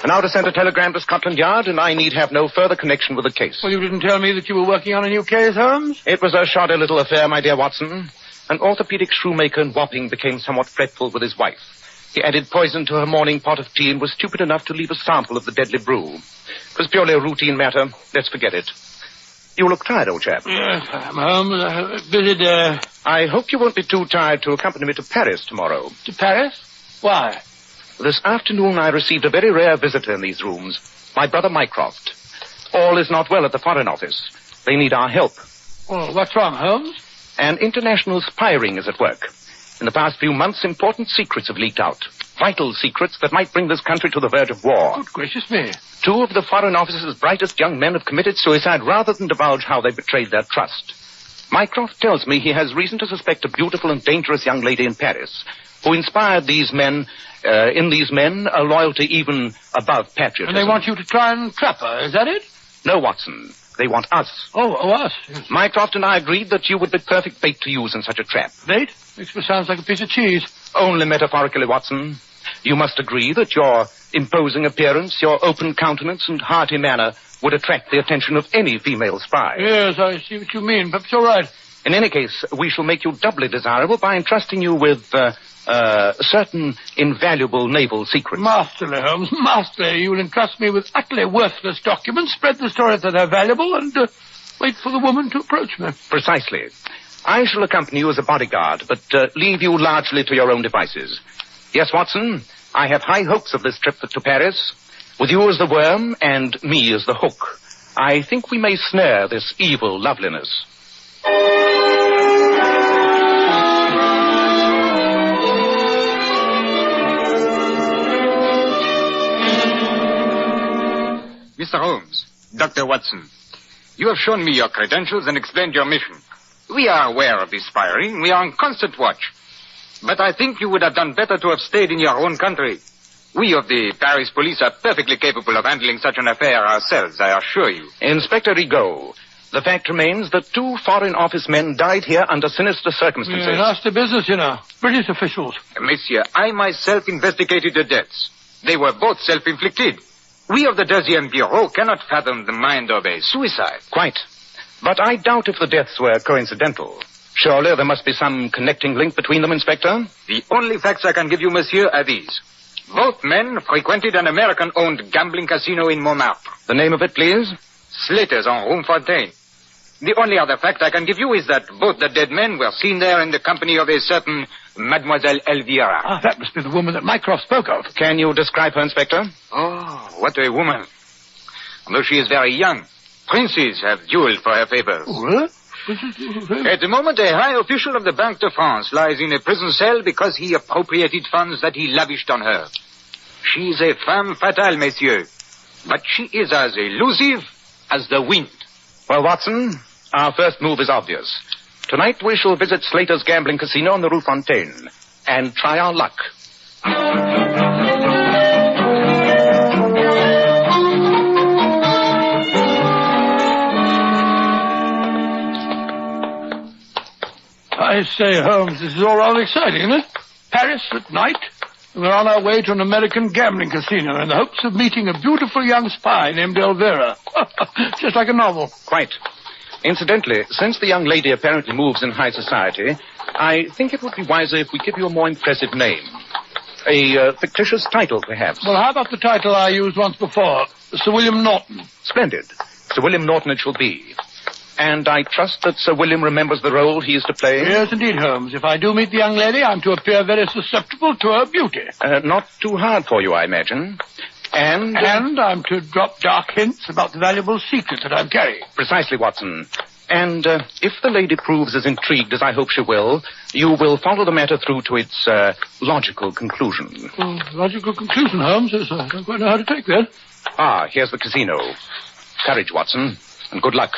Speaker 13: And now to send a telegram to Scotland Yard, and I need have no further connection with the case.
Speaker 2: Well, you didn't tell me that you were working on a new case, Holmes?
Speaker 13: It was a shoddy little affair, my dear Watson. An orthopedic shoemaker in Wapping became somewhat fretful with his wife. He added poison to her morning pot of tea and was stupid enough to leave a sample of the deadly brew. It was purely a routine matter. Let's forget it. You look tired, old chap.
Speaker 2: Yes, I'm home. A busy day.
Speaker 13: I hope you won't be too tired to accompany me to Paris tomorrow.
Speaker 2: To Paris? Why?
Speaker 13: This afternoon I received a very rare visitor in these rooms, my brother Mycroft. All is not well at the Foreign Office. They need our help.
Speaker 2: Well, what's wrong, Holmes?
Speaker 13: An international spy ring is at work. In the past few months, important secrets have leaked out. Vital secrets that might bring this country to the verge of war.
Speaker 2: Good gracious me.
Speaker 13: 2 of the Foreign Office's brightest young men have committed suicide rather than divulge how they betrayed their trust. Mycroft tells me he has reason to suspect a beautiful and dangerous young lady in Paris who inspired these men, a loyalty even above patriotism.
Speaker 2: And they want you to try and trap her, is that it?
Speaker 13: No, Watson. They want us.
Speaker 2: Oh, us? Yes.
Speaker 13: Mycroft and I agreed that you would be perfect bait to use in such a trap.
Speaker 2: Bait? Makes me sound like a piece of cheese.
Speaker 13: Only metaphorically, Watson. You must agree that your imposing appearance, your open countenance and hearty manner would attract the attention of any female spy.
Speaker 2: Yes, I see what you mean. Perhaps you're right.
Speaker 13: In any case, we shall make you doubly desirable by entrusting you with certain invaluable naval secrets.
Speaker 2: Masterly, Holmes, masterly. You will entrust me with utterly worthless documents, spread the story that they're valuable, and wait for the woman to approach me.
Speaker 13: Precisely. I shall accompany you as a bodyguard, but leave you largely to your own devices. Yes, Watson, I have high hopes of this trip to Paris. With you as the worm and me as the hook, I think we may snare this evil loveliness.
Speaker 17: Mr. Holmes, Dr. Watson, you have shown me your credentials and explained your mission. We are aware of this spy ring. We are on constant watch. But I think you would have done better to have stayed in your own country. We of the Paris police are perfectly capable of handling such an affair ourselves, I assure you.
Speaker 13: Inspector Rigaud, the fact remains that 2 Foreign Office men died here under sinister circumstances.
Speaker 2: Yeah, nasty business, you know. British officials.
Speaker 17: Monsieur, I myself investigated the deaths. They were both self-inflicted. We of the Deuxième Bureau cannot fathom the mind of a suicide.
Speaker 13: Quite. But I doubt if the deaths were coincidental. Surely there must be some connecting link between them, Inspector?
Speaker 17: The only facts I can give you, monsieur, are these. Both men frequented an American-owned gambling casino in Montmartre.
Speaker 13: The name of it, please?
Speaker 17: Slater's on Rue Fontaine. The only other fact I can give you is that both the dead men were seen there in the company of a certain Mademoiselle Elvira.
Speaker 2: Ah, that must be the woman that Mycroft spoke of.
Speaker 13: Can you describe her, Inspector?
Speaker 17: Oh, what a woman. Although she is very young, princes have dueled for her favors.
Speaker 2: Oh, really?
Speaker 17: At the moment, a high official of the Banque de France lies in a prison cell because he appropriated funds that he lavished on her. She is a femme fatale, messieurs.
Speaker 18: but she is as elusive as the wind.
Speaker 13: Well, Watson, our first move is obvious. Tonight we shall visit Slater's gambling casino on the Rue Fontaine and try our luck.
Speaker 2: I say, Holmes, this is all rather exciting, isn't it? Paris at night. We're on our way to an American gambling casino in the hopes of meeting a beautiful young spy named Elvira. Just like a novel.
Speaker 13: Quite. Incidentally, since the young lady apparently moves in high society, I think it would be wiser if we give you a more impressive name. A fictitious title, perhaps.
Speaker 2: Well, how about the title I used once before? Sir William Norton.
Speaker 13: Splendid. Sir William Norton it shall be. And I trust that Sir William remembers the role he is to play?
Speaker 2: Yes, indeed, Holmes. If I do meet the young lady, I'm to appear very susceptible to her beauty.
Speaker 13: Not too hard for you, I imagine. And
Speaker 2: I'm to drop dark hints about the valuable secret that I'm carrying.
Speaker 13: Precisely, Watson. And if the lady proves as intrigued as I hope she will, you will follow the matter through to its logical conclusion.
Speaker 2: Logical conclusion, Holmes? Yes, I don't quite know how to take that.
Speaker 13: Ah, here's the casino. Courage, Watson, and good luck.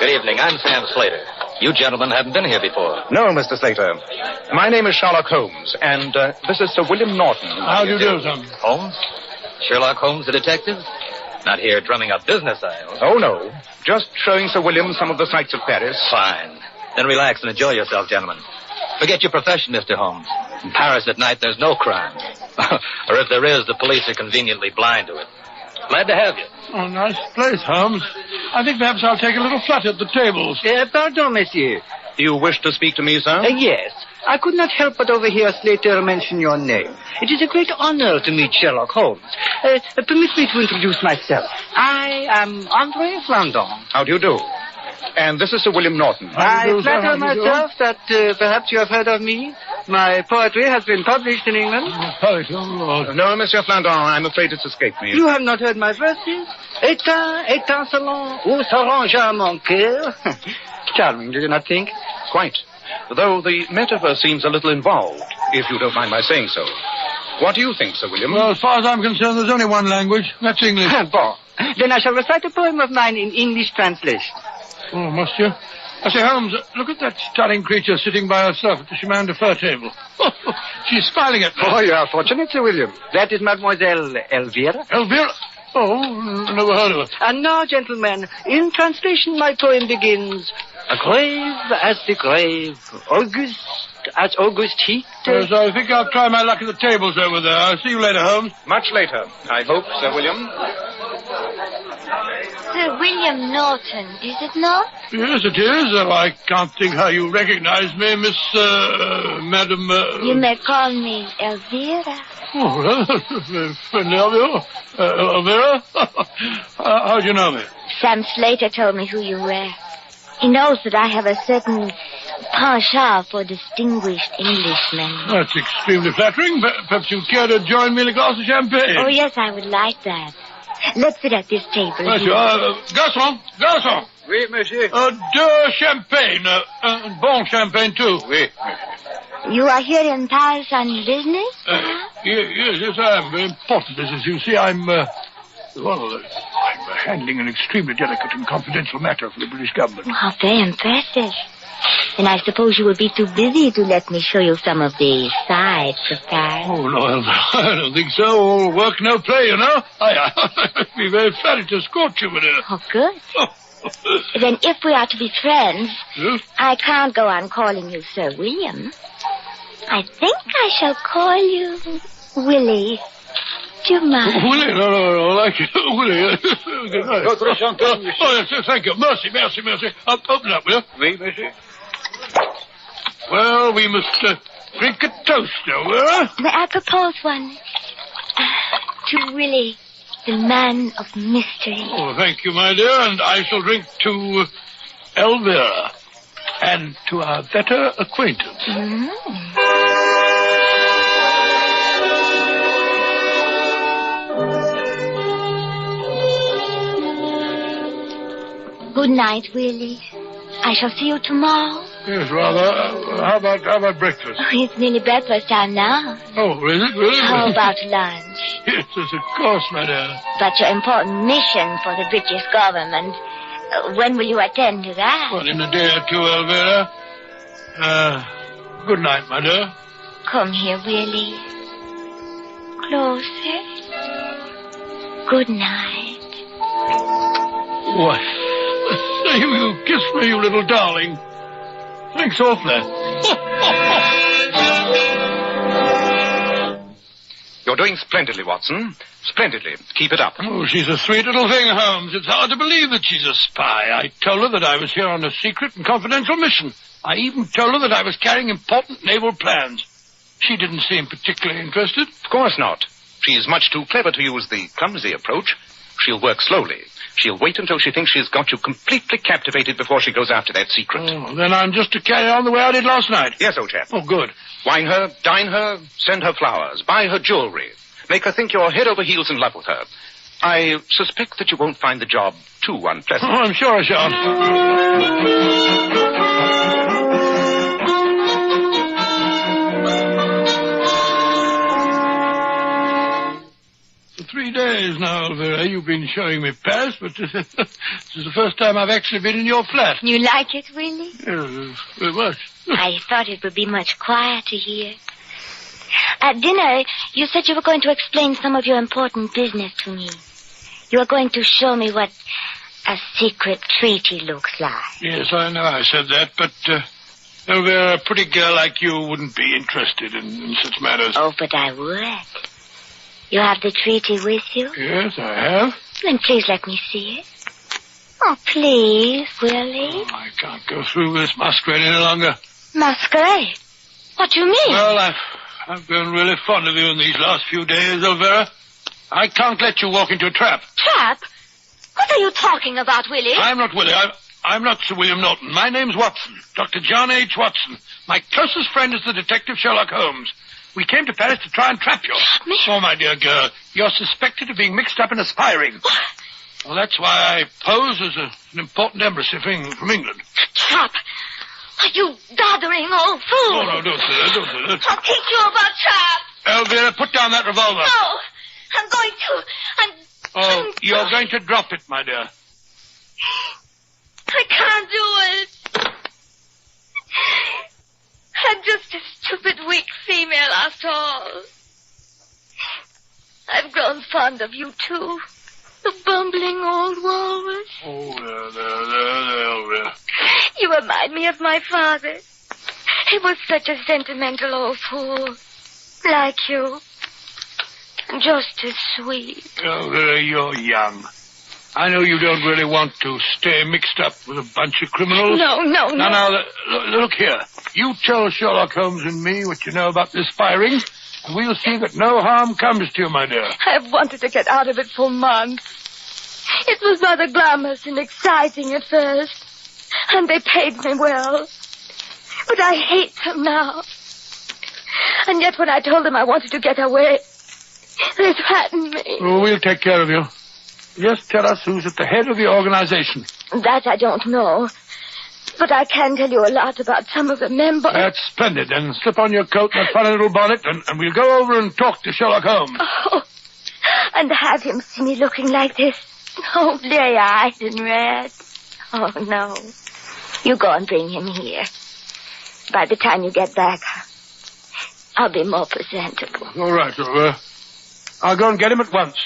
Speaker 19: Good evening. I'm Sam Slater. You gentlemen haven't been here before.
Speaker 13: No, Mr. Slater. My name is Sherlock Holmes, and this is Sir William Norton.
Speaker 2: How do you do, son?
Speaker 19: Holmes? Sherlock Holmes, the detective? Not here drumming up business, I hope.
Speaker 13: Oh, no. Just showing Sir William some of the sights of Paris.
Speaker 19: Fine. Then relax and enjoy yourself, gentlemen. Forget your profession, Mr. Holmes. In Paris at night, there's no crime. Or if there is, the police are conveniently blind to it. Glad to have you.
Speaker 2: Oh, nice place, Holmes. I think perhaps I'll take a little flat at the tables.
Speaker 20: Pardon, monsieur.
Speaker 13: You wish to speak to me, sir?
Speaker 20: Yes. I could not help but overhear Slater mention your name. It is a great honor to meet Sherlock Holmes. Permit me to introduce myself. I am André Flandon.
Speaker 13: How do you do? And this is Sir William Norton.
Speaker 20: I flatter myself that perhaps you have heard of me. My poetry has been published in England.
Speaker 2: Poetry, oh, Lord.
Speaker 13: No, Monsieur Flandon, I'm afraid it's escaped me.
Speaker 20: You have not heard my verses? Étincelant, où s'arrangea mon cœur. Charming, do you not think?
Speaker 13: Quite. Though the metaphor seems a little involved, if you don't mind my saying so. What do you think, Sir William?
Speaker 2: Well, as far as I'm concerned, there's only one language. That's English.
Speaker 20: Bon. Then I shall recite a poem of mine in English translation.
Speaker 2: Oh, must you? I say, Holmes, look at that stunning creature sitting by herself at the chemin de fer table. She's smiling at me.
Speaker 20: Oh, you are fortunate, Sir William. That is Mademoiselle Elvira.
Speaker 2: Elvira? Oh, never heard of her.
Speaker 20: And now, gentlemen, in translation, my poem begins, grave as the grave, August as August heat.
Speaker 2: Yes, I think I'll try my luck at the tables over there. I'll see you later, Holmes.
Speaker 13: Much later, I hope, Sir William.
Speaker 21: Sir William Norton, is it not?
Speaker 2: Yes, it is. I can't think how you recognize me, Miss, Madam...
Speaker 21: You may call me Elvira.
Speaker 2: Oh, friendly of you. Elvira? How'd you know me?
Speaker 21: Sam Slater told me who you were. He knows that I have a certain penchant for distinguished Englishmen.
Speaker 2: That's extremely flattering. Perhaps you'd care to join me in a glass of champagne.
Speaker 21: Oh, yes, I would like that. Let's sit at this table.
Speaker 2: Yes, you are. Garçon.
Speaker 20: Oui, monsieur.
Speaker 2: Deux champagne. Bon champagne, too.
Speaker 13: Oui.
Speaker 21: You are here in Paris on business?
Speaker 2: Yes, I am. Very important business. You see, I'm handling an extremely delicate and confidential matter for the British government.
Speaker 21: Oh, very impressive. And I suppose you will be too busy to let me show you some of the sights of Paris.
Speaker 2: Oh, no, I don't think so. All work, no play, you know. I'd be very flattered to escort you, madame.
Speaker 21: Oh, good. Then if we are to be friends,
Speaker 2: yes?
Speaker 21: I can't go on calling you Sir William. I think I shall call you Willie. Do you mind?
Speaker 2: Willie? No, I like it. Willie. Good night. Oh, yes, thank you. Mercy. Open up, will you?
Speaker 20: Oui, monsieur.
Speaker 2: Well, we must drink a toast, Elvira.
Speaker 21: May I propose one? To Willie, the man of mystery.
Speaker 2: Oh, thank you, my dear. And I shall drink to Elvira and to our better acquaintance.
Speaker 21: Good night, Willie. I shall see you tomorrow.
Speaker 2: Yes, rather. How about breakfast?
Speaker 21: Oh, it's nearly breakfast time now.
Speaker 2: Oh, is it really?
Speaker 21: How about lunch?
Speaker 2: Yes, of course, my dear.
Speaker 21: But your important mission for the British government, when will you attend to that?
Speaker 2: Well, in a day or two, Elvira. Good night, my dear.
Speaker 21: Come here, Willie. Closer. Good night.
Speaker 2: What? You kissed me, you little darling. Thanks awfully.
Speaker 13: You're doing splendidly, Watson. Splendidly. Keep it up.
Speaker 2: Oh, she's a sweet little thing, Holmes. It's hard to believe that she's a spy. I told her that I was here on a secret and confidential mission. I even told her that I was carrying important naval plans. She didn't seem particularly interested.
Speaker 13: Of course not. She's much too clever to use the clumsy approach. She'll work slowly. She'll wait until she thinks she's got you completely captivated before she goes after that secret.
Speaker 2: Oh, then I'm just to carry on the way I did last night.
Speaker 13: Yes, old chap.
Speaker 2: Oh, good.
Speaker 13: Wine her, dine her, send her flowers, buy her jewelry. Make her think you're head over heels in love with her. I suspect that you won't find the job too unpleasant.
Speaker 2: Oh, I'm sure I shan't. For 3 days now, Elvira, you've been showing me Paris, but this is the first time I've actually been in your flat.
Speaker 21: You like it, Willie?
Speaker 2: Yes, very much.
Speaker 21: I thought it would be much quieter here. At dinner, you said you were going to explain some of your important business to me. You were going to show me what a secret treaty looks like.
Speaker 2: Yes, I know I said that, but Elvira, a pretty girl like you wouldn't be interested in such matters.
Speaker 21: Oh, but I would. You have the treaty with you?
Speaker 2: Yes, I have.
Speaker 21: Then please let me see it. Oh, please, Willie.
Speaker 2: Oh, I can't go through with this masquerade any longer.
Speaker 21: Masquerade? What do you mean?
Speaker 2: Well, I've grown really fond of you in these last few days, Elvira. I can't let you walk into a trap.
Speaker 21: Trap? What are you talking about, Willie?
Speaker 2: I'm not Willie. I'm not Sir William Norton. My name's Watson. Dr. John H. Watson. My closest friend is the detective Sherlock Holmes. We came to Paris to try and trap you.
Speaker 21: Me?
Speaker 2: Oh, my dear girl, you're suspected of being mixed up in a spy ring. Well, that's why I pose as an important embassy from England.
Speaker 21: Trap? Are you doddering old fool?
Speaker 2: Oh, no, don't say that, don't say that.
Speaker 21: I'll teach you about trap.
Speaker 2: Elvira, put down that revolver.
Speaker 21: No, I'm going to.
Speaker 2: Oh, you're going to drop it, my dear.
Speaker 21: I can't do it. I'm just a stupid, weak female after all. I've grown fond of you, too. The bumbling old walrus.
Speaker 2: Oh, there.
Speaker 21: You remind me of my father. He was such a sentimental old fool. Like you. And just as sweet.
Speaker 2: Elvira, you're young. I know you don't really want to stay mixed up with a bunch of criminals.
Speaker 21: No.
Speaker 2: Now, look here. You tell Sherlock Holmes and me what you know about this spy ring, and we'll see that no harm comes to you, my dear.
Speaker 21: I've wanted to get out of it for months. It was rather glamorous and exciting at first, and they paid me well. But I hate them now. And yet when I told them I wanted to get away, they threatened me.
Speaker 2: Oh, we'll take care of you. Just tell us who's at the head of the organization.
Speaker 21: That I don't know. But I can tell you a lot about some of the members.
Speaker 2: That's splendid. Then slip on your coat and that funny little bonnet, and we'll go over and talk to Sherlock Holmes.
Speaker 21: Oh, and have him see me looking like this. Oh, blue-eyed and red. Oh, no. You go and bring him here. By the time you get back, I'll be more presentable.
Speaker 2: All right, I'll go and get him at once.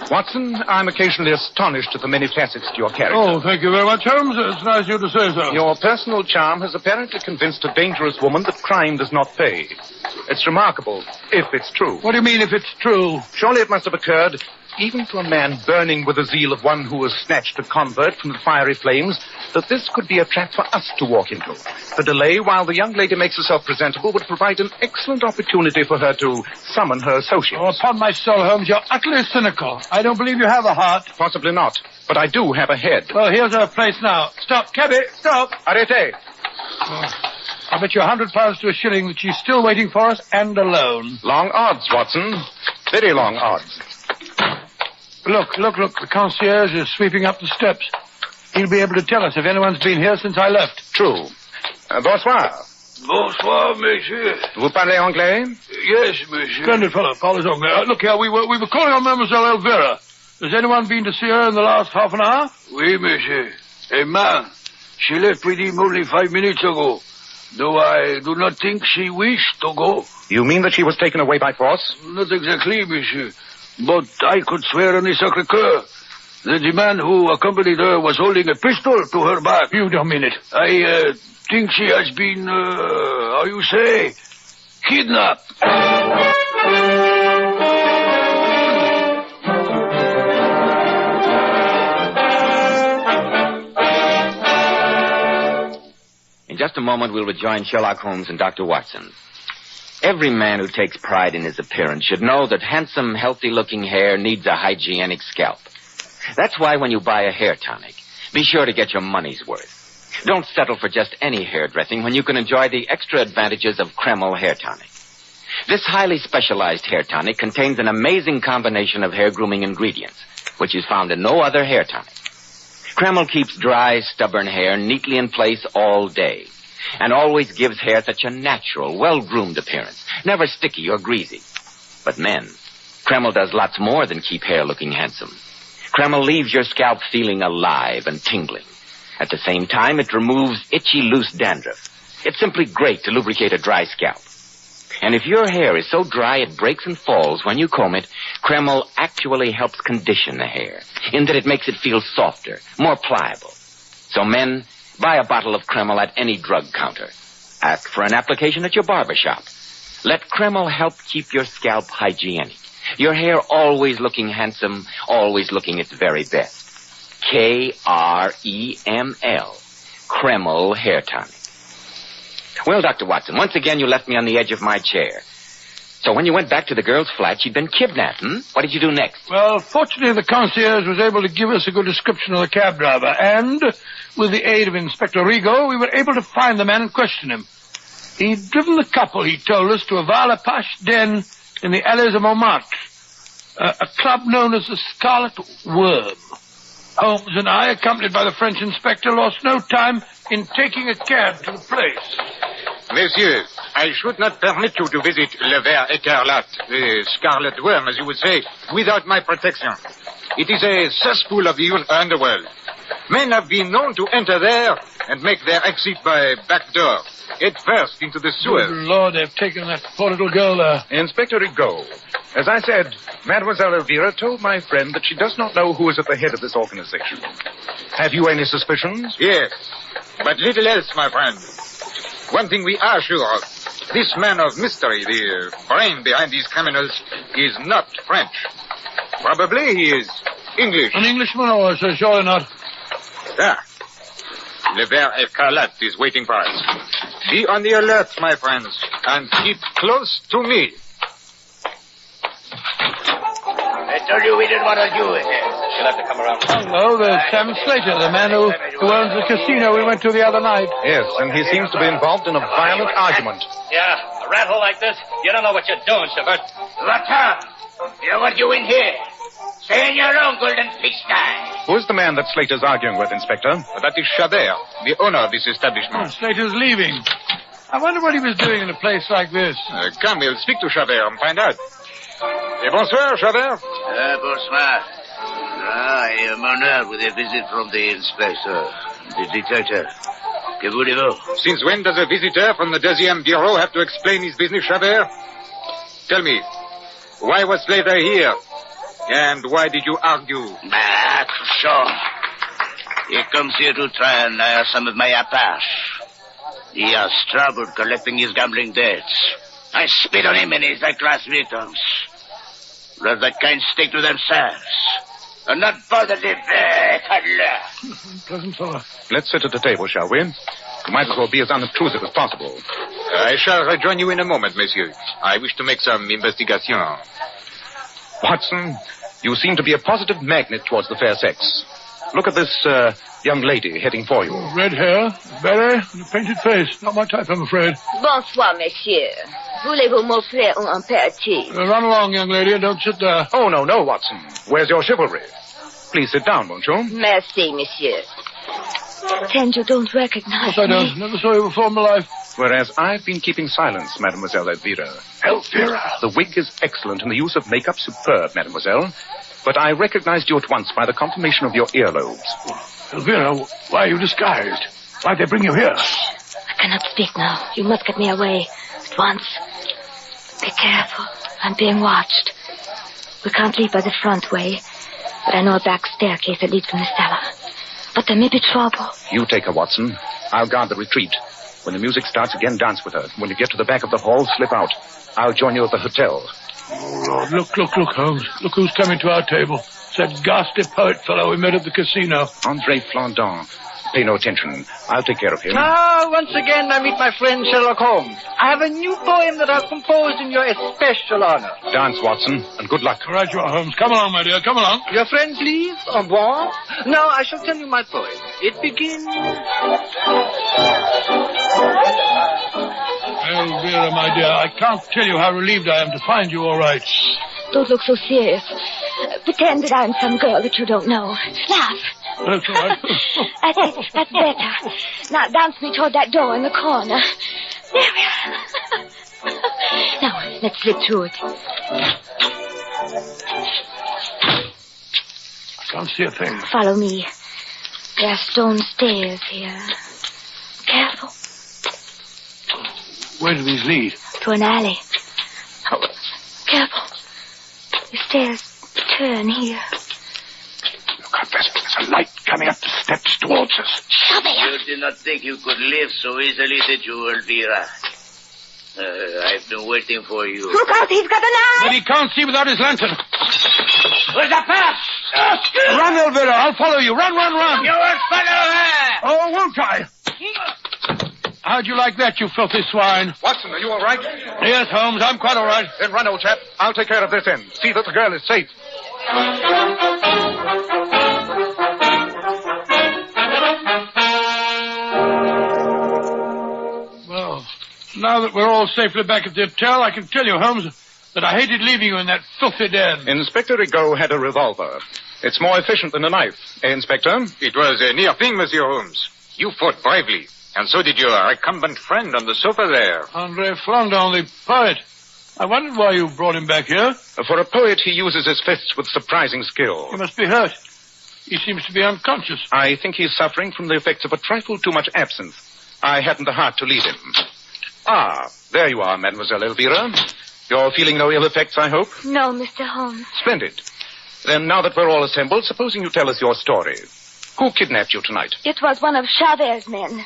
Speaker 13: Watson, I'm occasionally astonished at the many facets to your character.
Speaker 2: Oh, thank you very much, Holmes. It's nice of you to say so.
Speaker 13: Your personal charm has apparently convinced a dangerous woman that crime does not pay. It's remarkable, if it's true.
Speaker 2: What do you mean, if it's true?
Speaker 13: Surely it must have occurred, even to a man burning with the zeal of one who has snatched a convert from the fiery flames, that this could be a trap for us to walk into. The delay while the young lady makes herself presentable would provide an excellent opportunity for her to summon her associates.
Speaker 2: Oh, upon my soul, Holmes, you're utterly cynical. I don't believe you have a heart.
Speaker 13: Possibly not, but I do have a head.
Speaker 2: Well, here's our place now. Stop, cabby, stop.
Speaker 13: Arrêtez.
Speaker 2: Oh, I bet you £100 to a shilling that she's still waiting for us and alone.
Speaker 13: Long odds, Watson. Very long odds.
Speaker 2: Look. The concierge is sweeping up the steps. He'll be able to tell us if anyone's been here since I left.
Speaker 13: True. Bonsoir.
Speaker 8: Bonsoir, monsieur.
Speaker 13: Vous parlez anglais?
Speaker 8: Yes, monsieur.
Speaker 2: Splendid fellow. Call us on. Look here, we were calling on Mademoiselle Elvira. Has anyone been to see her in the last half an hour?
Speaker 8: Oui, monsieur. A man. She left with him only 5 minutes ago. Though I do not think she wished to go.
Speaker 13: You mean that she was taken away by force?
Speaker 8: Not exactly, monsieur. But I could swear on the Sacré-Cœur that the man who accompanied her was holding a pistol to her back.
Speaker 2: You don't mean it.
Speaker 8: I think she has been, how you say, kidnapped.
Speaker 17: In just a moment, we'll rejoin Sherlock Holmes and Dr. Watson. Every man who takes pride in his appearance should know that handsome, healthy-looking hair needs a hygienic scalp. That's why when you buy a hair tonic, be sure to get your money's worth. Don't settle for just any hairdressing when you can enjoy the extra advantages of Kreml hair tonic. This highly specialized hair tonic contains an amazing combination of hair grooming ingredients, which is found in no other hair tonic. Kreml keeps dry, stubborn hair neatly in place all day, and always gives hair such a natural, well-groomed appearance, never sticky or greasy. But men, Kreml does lots more than keep hair looking handsome. Kreml leaves your scalp feeling alive and tingling. At the same time, it removes itchy, loose dandruff. It's simply great to lubricate a dry scalp. And if your hair is so dry it breaks and falls when you comb it, Kreml actually helps condition the hair, in that it makes it feel softer, more pliable. So men, buy a bottle of Kreml at any drug counter. Ask for an application at your barber shop. Let Kreml help keep your scalp hygienic. Your hair always looking handsome, always looking its very best. Kreml, Kreml Hair Tonic. Well, Dr. Watson, once again you left me on the edge of my chair. So when you went back to the girl's flat, she'd been kidnapped, What did you do next?
Speaker 2: Well, fortunately, the concierge was able to give us a good description of the cab driver, and with the aid of Inspector Rigaud, we were able to find the man and question him. He'd driven the couple, he told us, to a Vala-Pache den in the alleys of Montmartre, a club known as the Scarlet Worm. Holmes and I, accompanied by the French inspector, lost no time in taking a cab to the place.
Speaker 9: Monsieur, I should not permit you to visit Le Ver Écarlate, the Scarlet Worm, as you would say, without my protection. It is a cesspool of the underworld. Men have been known to enter there and make their exit by back door. Head first into the sewers.
Speaker 2: Good Lord, they've taken that poor little girl there.
Speaker 13: Inspector Rigaud, as I said, Mademoiselle Elvira told my friend that she does not know who is at the head of this organization. Have you any suspicions?
Speaker 9: Yes, but little else, my friend. One thing we are sure of. This man of mystery, the brain behind these criminals, is not French. Probably he is English.
Speaker 2: An Englishman, or so surely not.
Speaker 9: Ah. Le Ver Écarlate is waiting for us. Be on the alert, my friends, and keep close to me.
Speaker 8: I told you we didn't want to do it.
Speaker 19: You'll have to come around.
Speaker 2: Oh, there's Sam Slater, the man who owns the casino we went to the other night.
Speaker 13: Yes, and he seems to be involved in a violent argument.
Speaker 19: Yeah, a rat hole like this, you don't know what you're doing, Shabbat.
Speaker 8: Latin, you what you in here? Stay in your own golden pigsty.
Speaker 13: Who's the man that Slater's arguing with, Inspector?
Speaker 9: That is Chabert, the owner of this establishment.
Speaker 2: Slater's leaving. I wonder what he was doing in a place like this.
Speaker 9: Come, we'll speak to Chabert and find out. Bonsoir, Chabert.
Speaker 8: Bonsoir. I am honored with a visit from the inspector, the detective. Que voulez-vous?
Speaker 9: Since when does a visitor from the Deuxième Bureau have to explain his business, Chabert? Tell me, why was Slater here? And why did you argue?
Speaker 8: Sure. He comes here to try and hire some of my Apache. He has trouble collecting his gambling debts. I spit on him and his class victims. Let that kind stick to themselves. And not bother the
Speaker 2: Pleasant fellow.
Speaker 13: Let's sit at the table, shall we? You might as well be as unobtrusive as possible.
Speaker 9: I shall rejoin you in a moment, monsieur. I wish to make some investigation.
Speaker 13: Watson, you seem to be a positive magnet towards the fair sex. Look at this young lady heading for you.
Speaker 2: Red hair, beret, and a painted face. Not my type, I'm afraid.
Speaker 21: Bonsoir, monsieur. Voulez-vous m'offrir un apéritif?
Speaker 2: Run along, young lady, and don't sit there.
Speaker 13: Oh, no, Watson. Where's your chivalry? Please sit down, won't you?
Speaker 21: Merci, monsieur. Pretend you don't recognize
Speaker 2: Yes, I don't. Never saw you before in my life.
Speaker 13: Whereas I've been keeping silence, Mademoiselle Elvira.
Speaker 2: Elvira?
Speaker 13: The wig is excellent and the use of makeup superb, Mademoiselle. But I recognized you at once by the conformation of your earlobes.
Speaker 2: Elvira, why are you disguised? Why'd they bring you here?
Speaker 21: I cannot speak now. You must get me away at once. Be careful. I'm being watched. We can't leave by the front way, but I know a back staircase that leads from the cellar. But there may be trouble.
Speaker 13: You take her, Watson. I'll guard the retreat. When the music starts again, dance with her. When you get to the back of the hall, slip out. I'll join you at the hotel.
Speaker 2: Oh, Lord, look, Holmes. Look who's coming to our table. It's that ghastly poet fellow we met at the casino.
Speaker 13: André Flandin. Pay no attention. I'll take care of him.
Speaker 20: Once again I meet my friend Sherlock Holmes. I have a new poem that I've composed in your especial honor.
Speaker 13: Dance, Watson, and good luck.
Speaker 2: Right you are, Holmes. Come along, my dear, come along.
Speaker 20: Your friend, please. Au revoir. Now I shall tell you my poem. It begins...
Speaker 2: Elvira, my dear, I can't tell you how relieved I am to find you all right.
Speaker 21: Don't look so serious. Pretend that I'm some girl that you don't know. Laugh.
Speaker 2: That's all right.
Speaker 21: That's better. Now dance me toward that door in the corner. There we are. Now, let's slip through it.
Speaker 2: I can't see a thing.
Speaker 21: Follow me. There are stone stairs here. Careful.
Speaker 2: Where do these lead?
Speaker 21: To an alley. Oh, careful. The stairs turn here.
Speaker 2: God, there's a light coming up the steps towards us.
Speaker 21: Xavier!
Speaker 8: You did not think you could live so easily, did you, Elvira? I've been waiting for you.
Speaker 21: Look out, he's got an eye!
Speaker 2: But he can't see without his lantern.
Speaker 8: Where's the path?
Speaker 2: Run, Elvira, I'll follow you. Run.
Speaker 8: You will follow her!
Speaker 2: Oh, won't I? How'd you like that, you filthy swine?
Speaker 13: Watson, are you all right?
Speaker 2: Yes, Holmes, I'm quite all right.
Speaker 13: Then run, old chap. I'll take care of this end. See that the girl is safe.
Speaker 2: Well, now that we're all safely back at the hotel, I can tell you, Holmes, that I hated leaving you in that filthy den.
Speaker 13: Inspector Rigaud had a revolver. It's more efficient than a knife. Eh, Inspector?
Speaker 9: It was a near thing, Monsieur Holmes. You fought bravely, and so did your recumbent friend on the sofa there.
Speaker 2: André Flandin, the poet. I wondered why you brought him back here.
Speaker 13: For a poet, he uses his fists with surprising skill.
Speaker 2: He must be hurt. He seems to be unconscious.
Speaker 13: I think he's suffering from the effects of a trifle too much absinthe. I hadn't the heart to leave him. Ah, there you are, Mademoiselle Elvira. You're feeling no ill effects, I hope?
Speaker 21: No, Mr. Holmes.
Speaker 13: Splendid. Then now that we're all assembled, supposing you tell us your story. Who kidnapped you tonight?
Speaker 21: It was one of Chavert's men.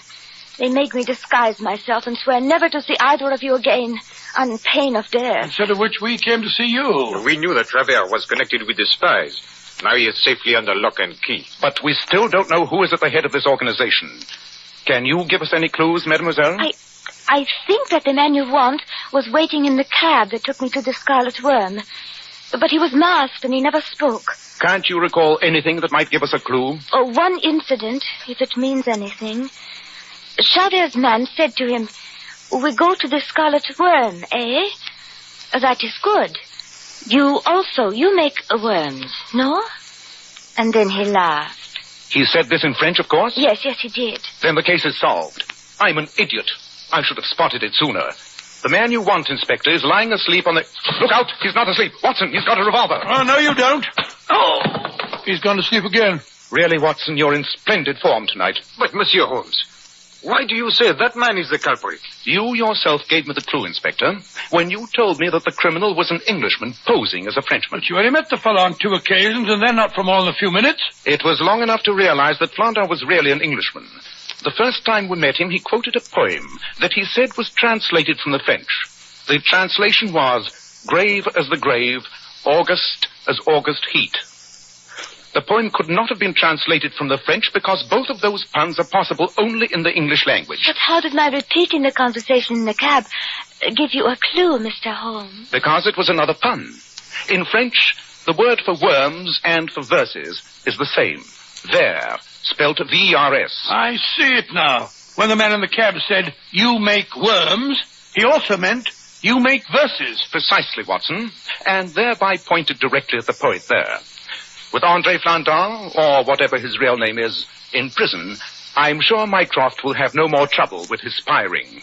Speaker 21: They made me disguise myself and swear never to see either of you again, on pain of death.
Speaker 2: Instead of which we came to see you.
Speaker 9: We knew that Travers was connected with the spies. Now he is safely under lock and key.
Speaker 13: But we still don't know who is at the head of this organization. Can you give us any clues, mademoiselle?
Speaker 21: I think that the man you want was waiting in the cab that took me to the Scarlet Worm. But he was masked and he never spoke.
Speaker 13: Can't you recall anything that might give us a clue?
Speaker 21: Oh, one incident, if it means anything. Chavert's man said to him, "We go to the Scarlet Worm, eh? That is good. You make worms, no?" And then he laughed.
Speaker 13: He said this in French, of course?
Speaker 21: Yes, he did.
Speaker 13: Then the case is solved. I'm an idiot. I should have spotted it sooner. The man you want, Inspector, is lying asleep on the... Look out! He's not asleep. Watson, he's got a revolver.
Speaker 2: Oh, no, you don't. Oh! He's gone to sleep again.
Speaker 13: Really, Watson, you're in splendid form tonight.
Speaker 9: But, Monsieur Holmes, why do you say that man is the culprit?
Speaker 13: You yourself gave me the clue, Inspector, when you told me that the criminal was an Englishman posing as a Frenchman.
Speaker 2: But you only met the fellow on 2 occasions, and then not for more than a few minutes.
Speaker 13: It was long enough to realize that Flandin was really an Englishman. The first time we met him, he quoted a poem that he said was translated from the French. The translation was, "Grave as the grave, August as August heat." The poem could not have been translated from the French because both of those puns are possible only in the English language.
Speaker 21: But how did my repeating the conversation in the cab give you a clue, Mr. Holmes?
Speaker 13: Because it was another pun. In French, the word for worms and for verses is the same. Vers. spelt V-R-S.
Speaker 2: I see it now. When the man in the cab said, "You make worms," he also meant, "You make verses."
Speaker 13: Precisely, Watson, and thereby pointed directly at the poet there. With Andre Flandin, or whatever his real name is, in prison, I'm sure Mycroft will have no more trouble with his spy ring.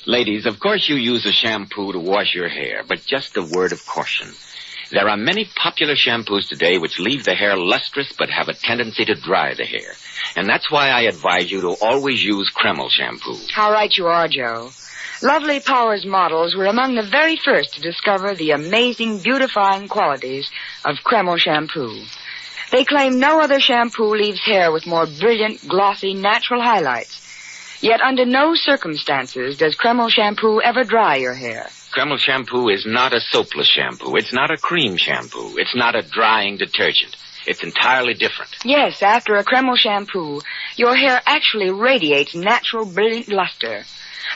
Speaker 17: Ladies, of course you use a shampoo to wash your hair, but just a word of caution. There are many popular shampoos today which leave the hair lustrous but have a tendency to dry the hair. And that's why I advise you to always use Kreml shampoo.
Speaker 11: How right you are, Joe. Lovely Powers models were among the very first to discover the amazing beautifying qualities of Kreml shampoo. They claim no other shampoo leaves hair with more brilliant, glossy, natural highlights. Yet under no circumstances does Kreml shampoo ever dry your hair.
Speaker 17: Kreml shampoo is not a soapless shampoo. It's not a cream shampoo. It's not a drying detergent. It's entirely different.
Speaker 11: Yes, after a Kreml shampoo, your hair actually radiates natural, brilliant luster.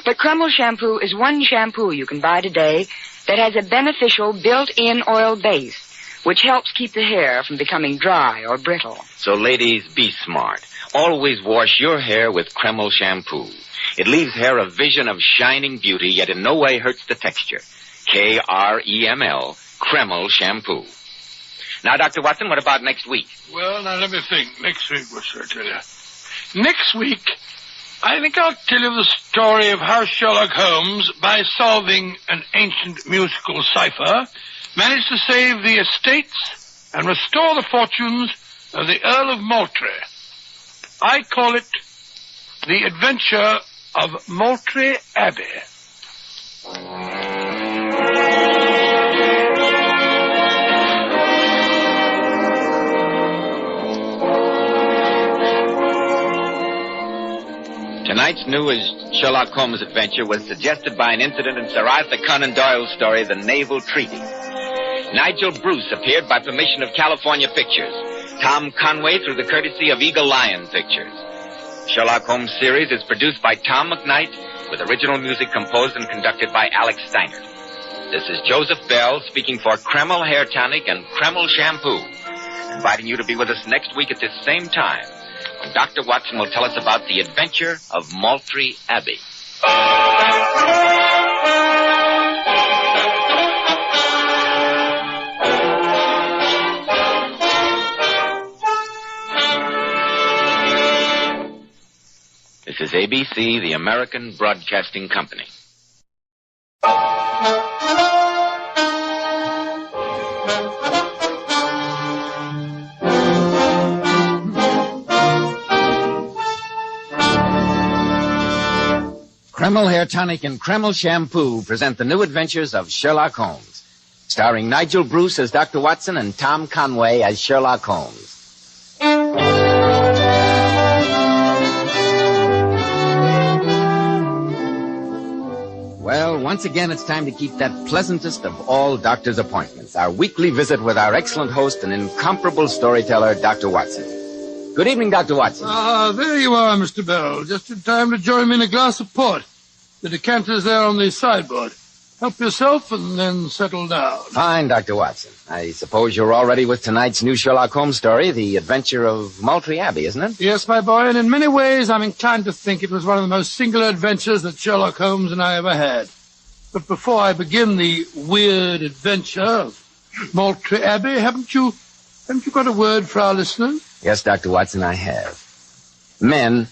Speaker 11: But Kreml shampoo is one shampoo you can buy today that has a beneficial built-in oil base, which helps keep the hair from becoming dry or brittle.
Speaker 17: So ladies, be smart. Always wash your hair with Kreml shampoo. It leaves hair a vision of shining beauty, yet in no way hurts the texture. Kreml, Kreml shampoo. Now, Dr. Watson, what about next week?
Speaker 2: Well, now let me think. Next week, what should I tell you? Next week, I think I'll tell you the story of how Sherlock Holmes, by solving an ancient musical cipher, managed to save the estates and restore the fortunes of the Earl of Moultrie. I call it The Adventure of Moultrie Abbey.
Speaker 17: Tonight's newest Sherlock Holmes adventure was suggested by an incident in Sir Arthur Conan Doyle's story, The Naval Treaty. Nigel Bruce appeared by permission of California Pictures. Tom Conway through the courtesy of Eagle Lion Pictures. Sherlock Holmes series is produced by Tom McKnight with original music composed and conducted by Alex Steinert. This is Joseph Bell speaking for Kreml Hair Tonic and Kreml Shampoo, inviting you to be with us next week at this same time when Dr. Watson will tell us about the adventure of Moultrie Abbey. This is ABC, the American Broadcasting Company. Kreml Hair Tonic and Kreml Shampoo present the new adventures of Sherlock Holmes, starring Nigel Bruce as Dr. Watson and Tom Conway as Sherlock Holmes. Well, once again, it's time to keep that pleasantest of all doctor's appointments, our weekly visit with our excellent host and incomparable storyteller, Dr. Watson. Good evening, Dr. Watson.
Speaker 2: Ah, there you are, Mr. Bell. Just in time to join me in a glass of port. The decanter's there on the sideboard. Help yourself and then settle down.
Speaker 17: Fine, Dr. Watson. I suppose you're all ready with tonight's new Sherlock Holmes story, The Adventure of Moultrie Abbey, isn't it?
Speaker 2: Yes, my boy, and in many ways I'm inclined to think it was one of the most singular adventures that Sherlock Holmes and I ever had. But before I begin the weird adventure of Moultrie Abbey, haven't you got a word for our listeners?
Speaker 17: Yes, Dr. Watson, I have. Men,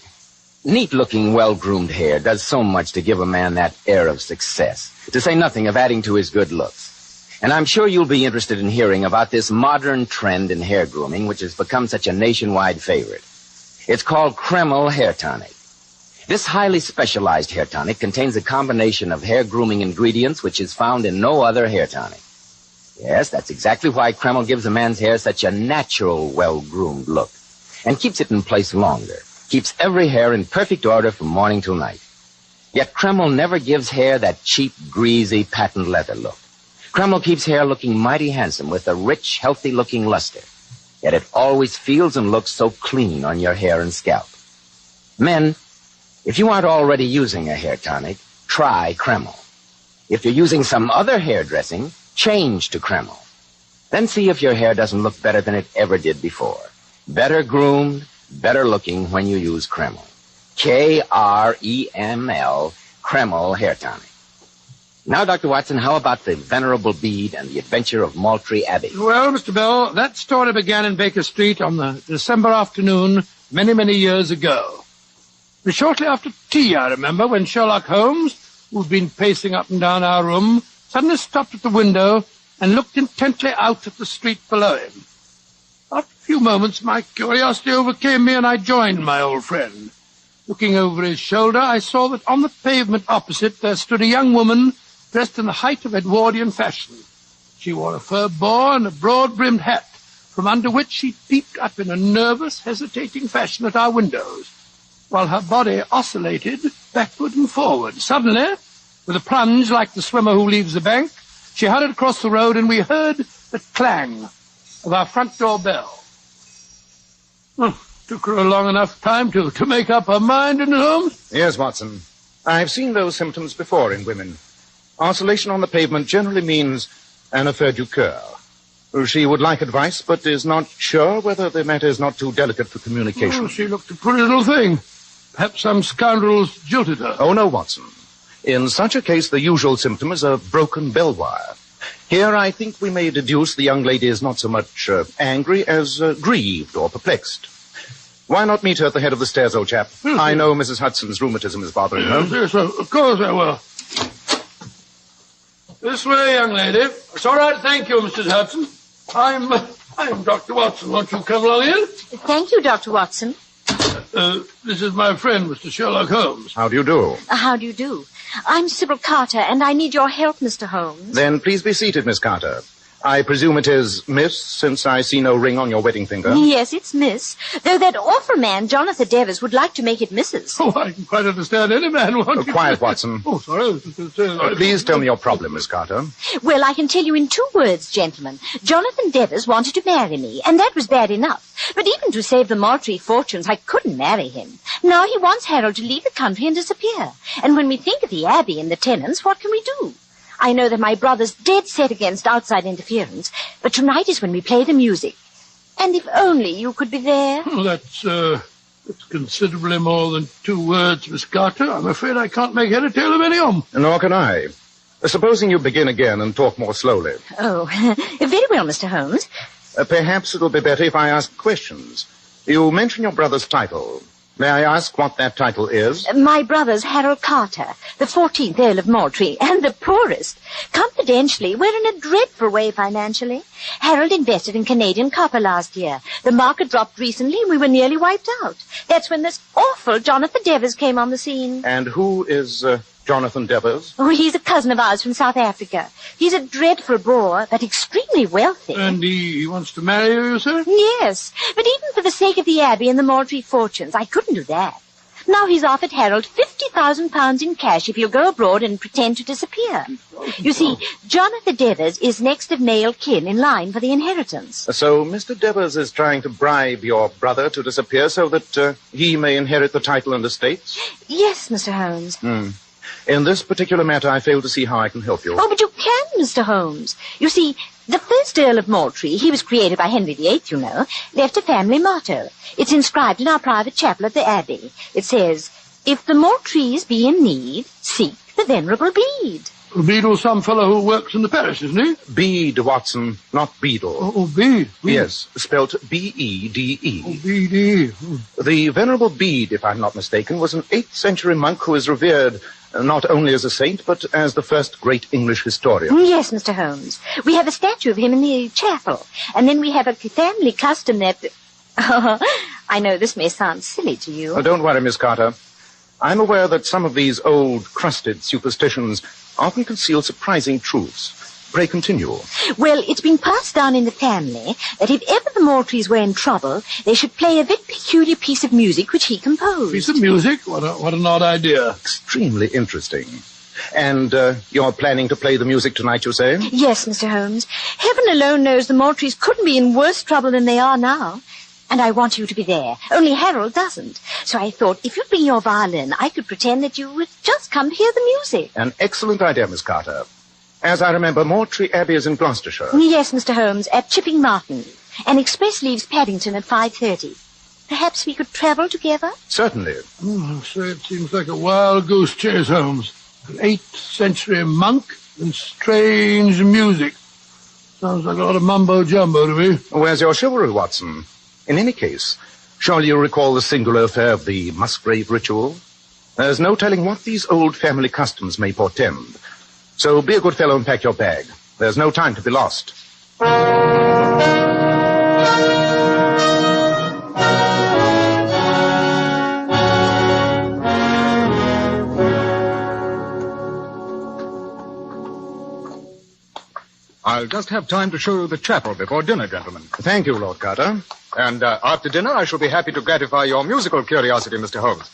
Speaker 17: neat-looking, well-groomed hair does so much to give a man that air of success, to say nothing of adding to his good looks. And I'm sure you'll be interested in hearing about this modern trend in hair grooming, which has become such a nationwide favorite. It's called Kreml Hair Tonic. This highly specialized hair tonic contains a combination of hair grooming ingredients which is found in no other hair tonic. Yes, that's exactly why Kreml gives a man's hair such a natural, well-groomed look, and keeps it in place longer, keeps every hair in perfect order from morning till night. Yet Kreml never gives hair that cheap, greasy, patent leather look. Kreml keeps hair looking mighty handsome with a rich, healthy-looking luster.
Speaker 1: Yet it always feels and looks so clean on your hair and scalp. Men, if you aren't already using a hair tonic, try Kreml. If you're using some other hair dressing, change to Kreml. Then see if your hair doesn't look better than it ever did before. Better groomed, better looking when you use Kreml. Kreml, Kreml Hair Tonic. Now, Dr. Watson, how about the Venerable Bede and the Adventure of Moultrie Abbey?
Speaker 2: Well, Mr. Bell, that story began in Baker Street on the December afternoon many, many years ago. It was shortly after tea, I remember, when Sherlock Holmes, who'd been pacing up and down our room, suddenly stopped at the window and looked intently out at the street below him. After a few moments, my curiosity overcame me, and I joined my old friend. Looking over his shoulder, I saw that on the pavement opposite there stood a young woman dressed in the height of Edwardian fashion. She wore a fur boa and a broad-brimmed hat, from under which she peeped up in a nervous, hesitating fashion at our windows, while her body oscillated backward and forward. Suddenly, with a plunge like the swimmer who leaves the bank, she hurried across the road, and we heard the clang of our front door bell. Took her a long enough time to make up her mind, didn't it, Holmes?
Speaker 3: Yes, Watson. I've seen those symptoms before in women. Oscillation on the pavement generally means an affaire du coeur. She would like advice, but is not sure whether the matter is not too delicate for communication.
Speaker 2: Oh, she looked a pretty little thing. Perhaps some scoundrels jilted her.
Speaker 3: Oh, no, Watson. In such a case, the usual symptom is a broken bell wire. Here, I think we may deduce the young lady is not so much angry as grieved or perplexed. Why not meet her at the head of the stairs, old chap? I know Mrs. Hudson's rheumatism is bothering her.
Speaker 2: Yes, of course I will. This way, young lady. It's all right, thank you, Mrs. Hudson. I'm Dr. Watson. Won't you come along in?
Speaker 6: Thank you, Dr. Watson.
Speaker 2: This is my friend, Mr. Sherlock Holmes.
Speaker 3: How do you do?
Speaker 6: How do you do? I'm Sybil Carter, and I need your help, Mr. Holmes.
Speaker 3: Then please be seated, Miss Carter. I presume it is Miss, since I see no ring on your wedding finger.
Speaker 6: Yes, it's Miss. Though that awful man, Jonathan Devers, would like to make it Mrs.
Speaker 2: Oh, I can quite understand any man wanting
Speaker 3: Quiet, Watson.
Speaker 2: Oh, sorry.
Speaker 3: Please tell me your problem, Miss Carter.
Speaker 6: Well, I can tell you in 2 words, gentlemen. Jonathan Devers wanted to marry me, and that was bad enough. But even to save the Moultrie fortunes, I couldn't marry him. Now he wants Harold to leave the country and disappear. And when we think of the Abbey and the tenants, what can we do? I know that my brother's dead set against outside interference, but tonight is when we play the music. And if only you could be there.
Speaker 2: Oh, that's considerably more than 2 words, Miss Carter. I'm afraid I can't make head or tail of any of them.
Speaker 3: Nor can I. Supposing you begin again and talk more slowly.
Speaker 6: Oh, very well, Mr. Holmes.
Speaker 3: Perhaps it'll be better if I ask questions. You mention your brother's title. May I ask what that title is?
Speaker 6: My brother's Harold Carter, the 14th Earl of Moultrie, and the poorest. Confidentially, we're in a dreadful way financially. Harold invested in Canadian copper last year. The market dropped recently, and we were nearly wiped out. That's when this awful Jonathan Devers came on the scene.
Speaker 3: And who is Jonathan Devers?
Speaker 6: Oh, he's a cousin of ours from South Africa. He's a dreadful bore, but extremely wealthy.
Speaker 2: And he wants to marry you, you say?
Speaker 6: Yes, but even for the sake of the Abbey and the Moultrie fortunes, I couldn't do that. Now he's offered Harold £50,000 in cash if he'll go abroad and pretend to disappear. You see, Jonathan Devers is next of male kin in line for the inheritance.
Speaker 3: So Mr. Devers is trying to bribe your brother to disappear so that he may inherit the title and estates?
Speaker 6: Yes, Mr. Holmes.
Speaker 3: In this particular matter, I fail to see how I can help you.
Speaker 6: Oh, but you can, Mr. Holmes. You see, the first Earl of Moultrie, he was created by Henry VIII, you know, left a family motto. It's inscribed in our private chapel at the Abbey. It says, "If the Moultries be in need, seek the Venerable Bede."
Speaker 2: Beadle's some fellow who works in the parish, isn't he?
Speaker 3: Bede, Watson, not Beadle.
Speaker 2: Oh, Bede.
Speaker 3: Yes, spelt B-E-D-E.
Speaker 2: Oh, Bede.
Speaker 3: The Venerable Bede, if I'm not mistaken, was an 8th century monk who is revered not only as a saint, but as the first great English historian.
Speaker 6: Yes, Mr. Holmes. We have a statue of him in the chapel. And then we have a family custom that... Oh, I know this may sound silly to you.
Speaker 3: Oh, don't worry, Miss Carter. I'm aware that some of these old, crusted superstitions often conceal surprising truths. Pray continue.
Speaker 6: Well, it's been passed down in the family that if ever the Moultries were in trouble, they should play a very peculiar piece of music which he composed.
Speaker 2: Piece of music? What an odd idea.
Speaker 3: Extremely interesting. And you're planning to play the music tonight, you say?
Speaker 6: Yes, Mr. Holmes. Heaven alone knows the Moultries couldn't be in worse trouble than they are now. And I want you to be there. Only Harold doesn't. So I thought if you'd bring your violin, I could pretend that you would just come to hear the music.
Speaker 3: An excellent idea, Miss Carter. As I remember, Moultrie Abbey is in Gloucestershire.
Speaker 6: Yes, Mr. Holmes, at Chipping Martin. An express leaves Paddington at 5:30. Perhaps we could travel together?
Speaker 3: Certainly.
Speaker 2: So it seems like a wild goose chase, Holmes. An 8th century monk and strange music. Sounds like a lot of mumbo-jumbo to me.
Speaker 3: Where's your chivalry, Watson? In any case, surely you recall the singular affair of the Musgrave ritual? There's no telling what these old family customs may portend. So be a good fellow and pack your bag. There's no time to be lost.
Speaker 4: I'll just have time to show you the chapel before dinner, gentlemen.
Speaker 3: Thank you, Lord Carter.
Speaker 4: And after dinner, I shall be happy to gratify your musical curiosity, Mr. Holmes.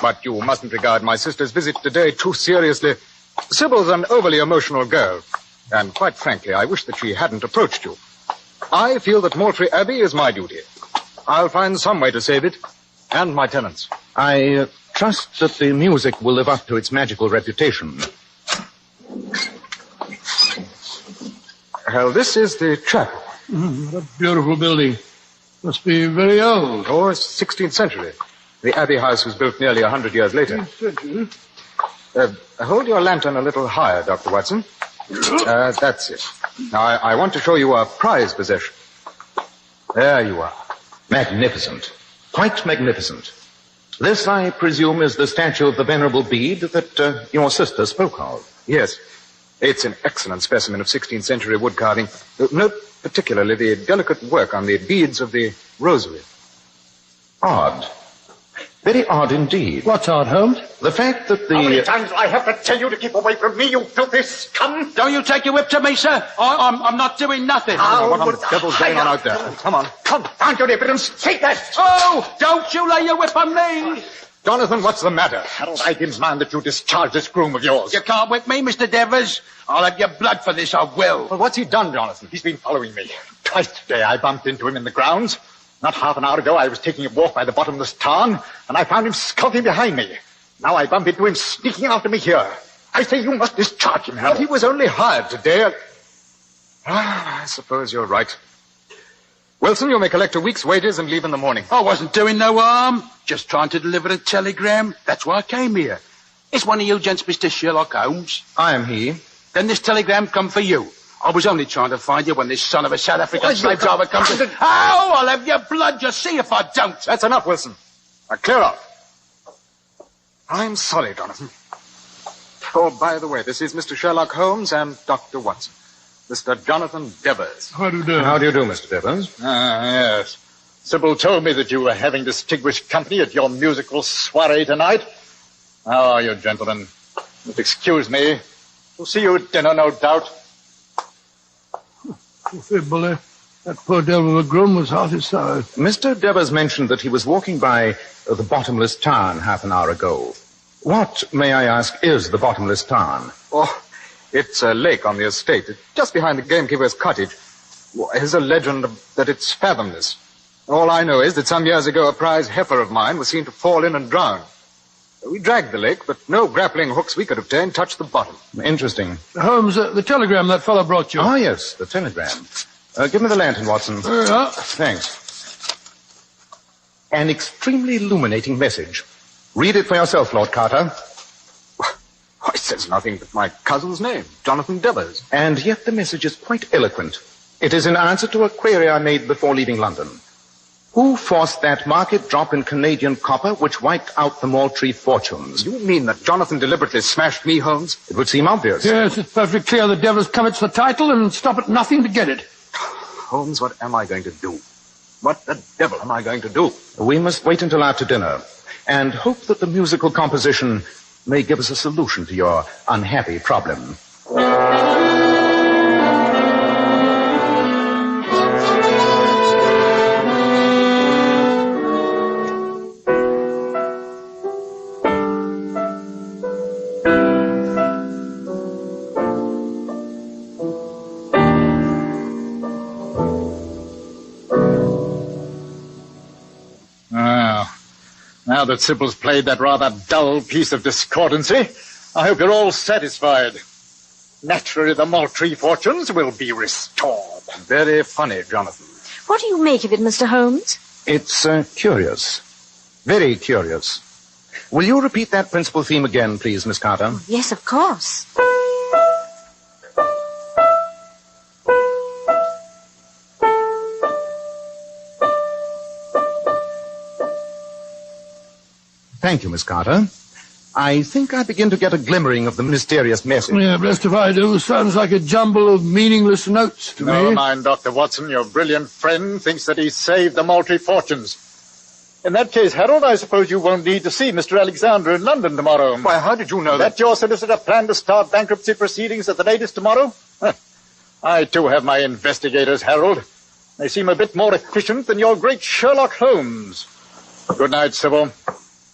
Speaker 4: But you mustn't regard my sister's visit today too seriously. Sybil's an overly emotional girl. And quite frankly, I wish that she hadn't approached you. I feel that Moultrie Abbey is my duty. I'll find some way to save it, and my tenants.
Speaker 3: I trust that the music will live up to its magical reputation.
Speaker 4: Well, this is the chapel.
Speaker 2: What a beautiful building. Must be very old.
Speaker 4: Oh, it's 16th century. The Abbey house was built nearly 100 years later.
Speaker 2: 16th century?
Speaker 4: Hold your lantern a little higher, Dr. Watson. That's it. Now, I want to show you a prized possession. There you are.
Speaker 3: Magnificent. Quite magnificent. This, I presume, is the statue of the Venerable Bede that your sister spoke of.
Speaker 4: Yes. It's an excellent specimen of 16th century wood carving. Note particularly the delicate work on the beads of the rosary.
Speaker 3: Odd. Very odd indeed.
Speaker 2: What's odd, Holmes?
Speaker 3: The fact that the...
Speaker 12: How many times do I have to tell you to keep away from me, you filthy scum?
Speaker 2: Don't you take your whip to me, sir. I'm not doing nothing.
Speaker 4: What on the devil's going on out there? Come on.
Speaker 12: Confound your evidence. Take that.
Speaker 2: Oh, don't you lay your whip on me.
Speaker 4: Jonathan, what's the matter?
Speaker 12: Harold, I demand that you discharge this groom of yours.
Speaker 2: You can't whip me, Mr. Devers. I'll have your blood for this, I will.
Speaker 4: Well, what's he done, Jonathan?
Speaker 12: He's been following me. Twice today I bumped into him in the grounds. Not half an hour ago I was taking a walk by the bottomless tarn, and I found him skulking behind me. Now I bump into him sneaking after me here. I say you must discharge him, Harold.
Speaker 4: But he was only hired today. I suppose you're right. Wilson, you may collect a week's wages and leave in the morning.
Speaker 2: I wasn't doing no harm. Just trying to deliver a telegram. That's why I came here. Is one of you gents Mr. Sherlock Holmes?
Speaker 3: I am he.
Speaker 2: Then this telegram come for you. I was only trying to find you when this son of a South African slave driver comes in. Oh, I'll have your blood. Just see if I don't.
Speaker 4: That's enough, Wilson. Now, clear out. I'm sorry, Jonathan. Oh, by the way, this is Mr. Sherlock Holmes and Dr. Watson. Mr. Jonathan Devers.
Speaker 2: How do you do?
Speaker 3: How do you do, Mr. Devers?
Speaker 12: Yes. Sybil told me that you were having distinguished company at your musical soiree tonight. How are you, gentlemen? If excuse me. We'll see you at dinner, no doubt.
Speaker 2: Bully. That poor devil of a groom was hot as sour.
Speaker 3: Mr. Devers mentioned that he was walking by the bottomless tarn half an hour ago. What, may I ask, is the bottomless tarn?
Speaker 4: Oh, it's a lake on the estate. It's just behind the gamekeeper's cottage. There's a legend that it's fathomless. All I know is that some years ago a prize heifer of mine was seen to fall in and drown. We dragged the lake, but no grappling hooks we could obtain touched the bottom.
Speaker 3: Interesting.
Speaker 2: Holmes, the telegram that fellow brought you.
Speaker 3: Ah, yes, the telegram. Give me the lantern, Watson. Thanks. An extremely illuminating message. Read it for yourself, Lord Carter.
Speaker 4: It says nothing but my cousin's name, Jonathan Devers.
Speaker 3: And yet the message is quite eloquent. It is in answer to a query I made before leaving London. Who forced that market drop in Canadian copper which wiped out the Moultrie fortunes?
Speaker 4: You mean that Jonathan deliberately smashed me, Holmes?
Speaker 3: It would seem obvious.
Speaker 2: Yes, it's perfectly clear the Devers covets the title and stop at nothing to get it.
Speaker 4: Holmes, what am I going to do? What the devil am I going to do?
Speaker 3: We must wait until after dinner and hope that the musical composition may give us a solution to your unhappy problem.
Speaker 4: Now that Sybil's played that rather dull piece of discordancy, I hope you're all satisfied. Naturally, the Moultrie fortunes will be restored.
Speaker 3: Very funny, Jonathan.
Speaker 6: What do you make of it, Mr. Holmes?
Speaker 3: It's curious. Very curious. Will you repeat that principal theme again, please, Miss Carter?
Speaker 6: Yes, of course.
Speaker 3: Thank you, Miss Carter. I think I begin to get a glimmering of the mysterious message.
Speaker 2: Yeah, blessed if I do. Sounds like a jumble of meaningless notes to me.
Speaker 4: Never mind, Dr. Watson. Your brilliant friend thinks that he saved the Moultrie fortunes. In that case, Harold, I suppose you won't need to see Mr. Alexander in London tomorrow.
Speaker 3: Why, how did you know that?
Speaker 4: That your solicitor planned to start bankruptcy proceedings at the latest tomorrow? I, too, have my investigators, Harold. They seem a bit more efficient than your great Sherlock Holmes. Good night, Sybil.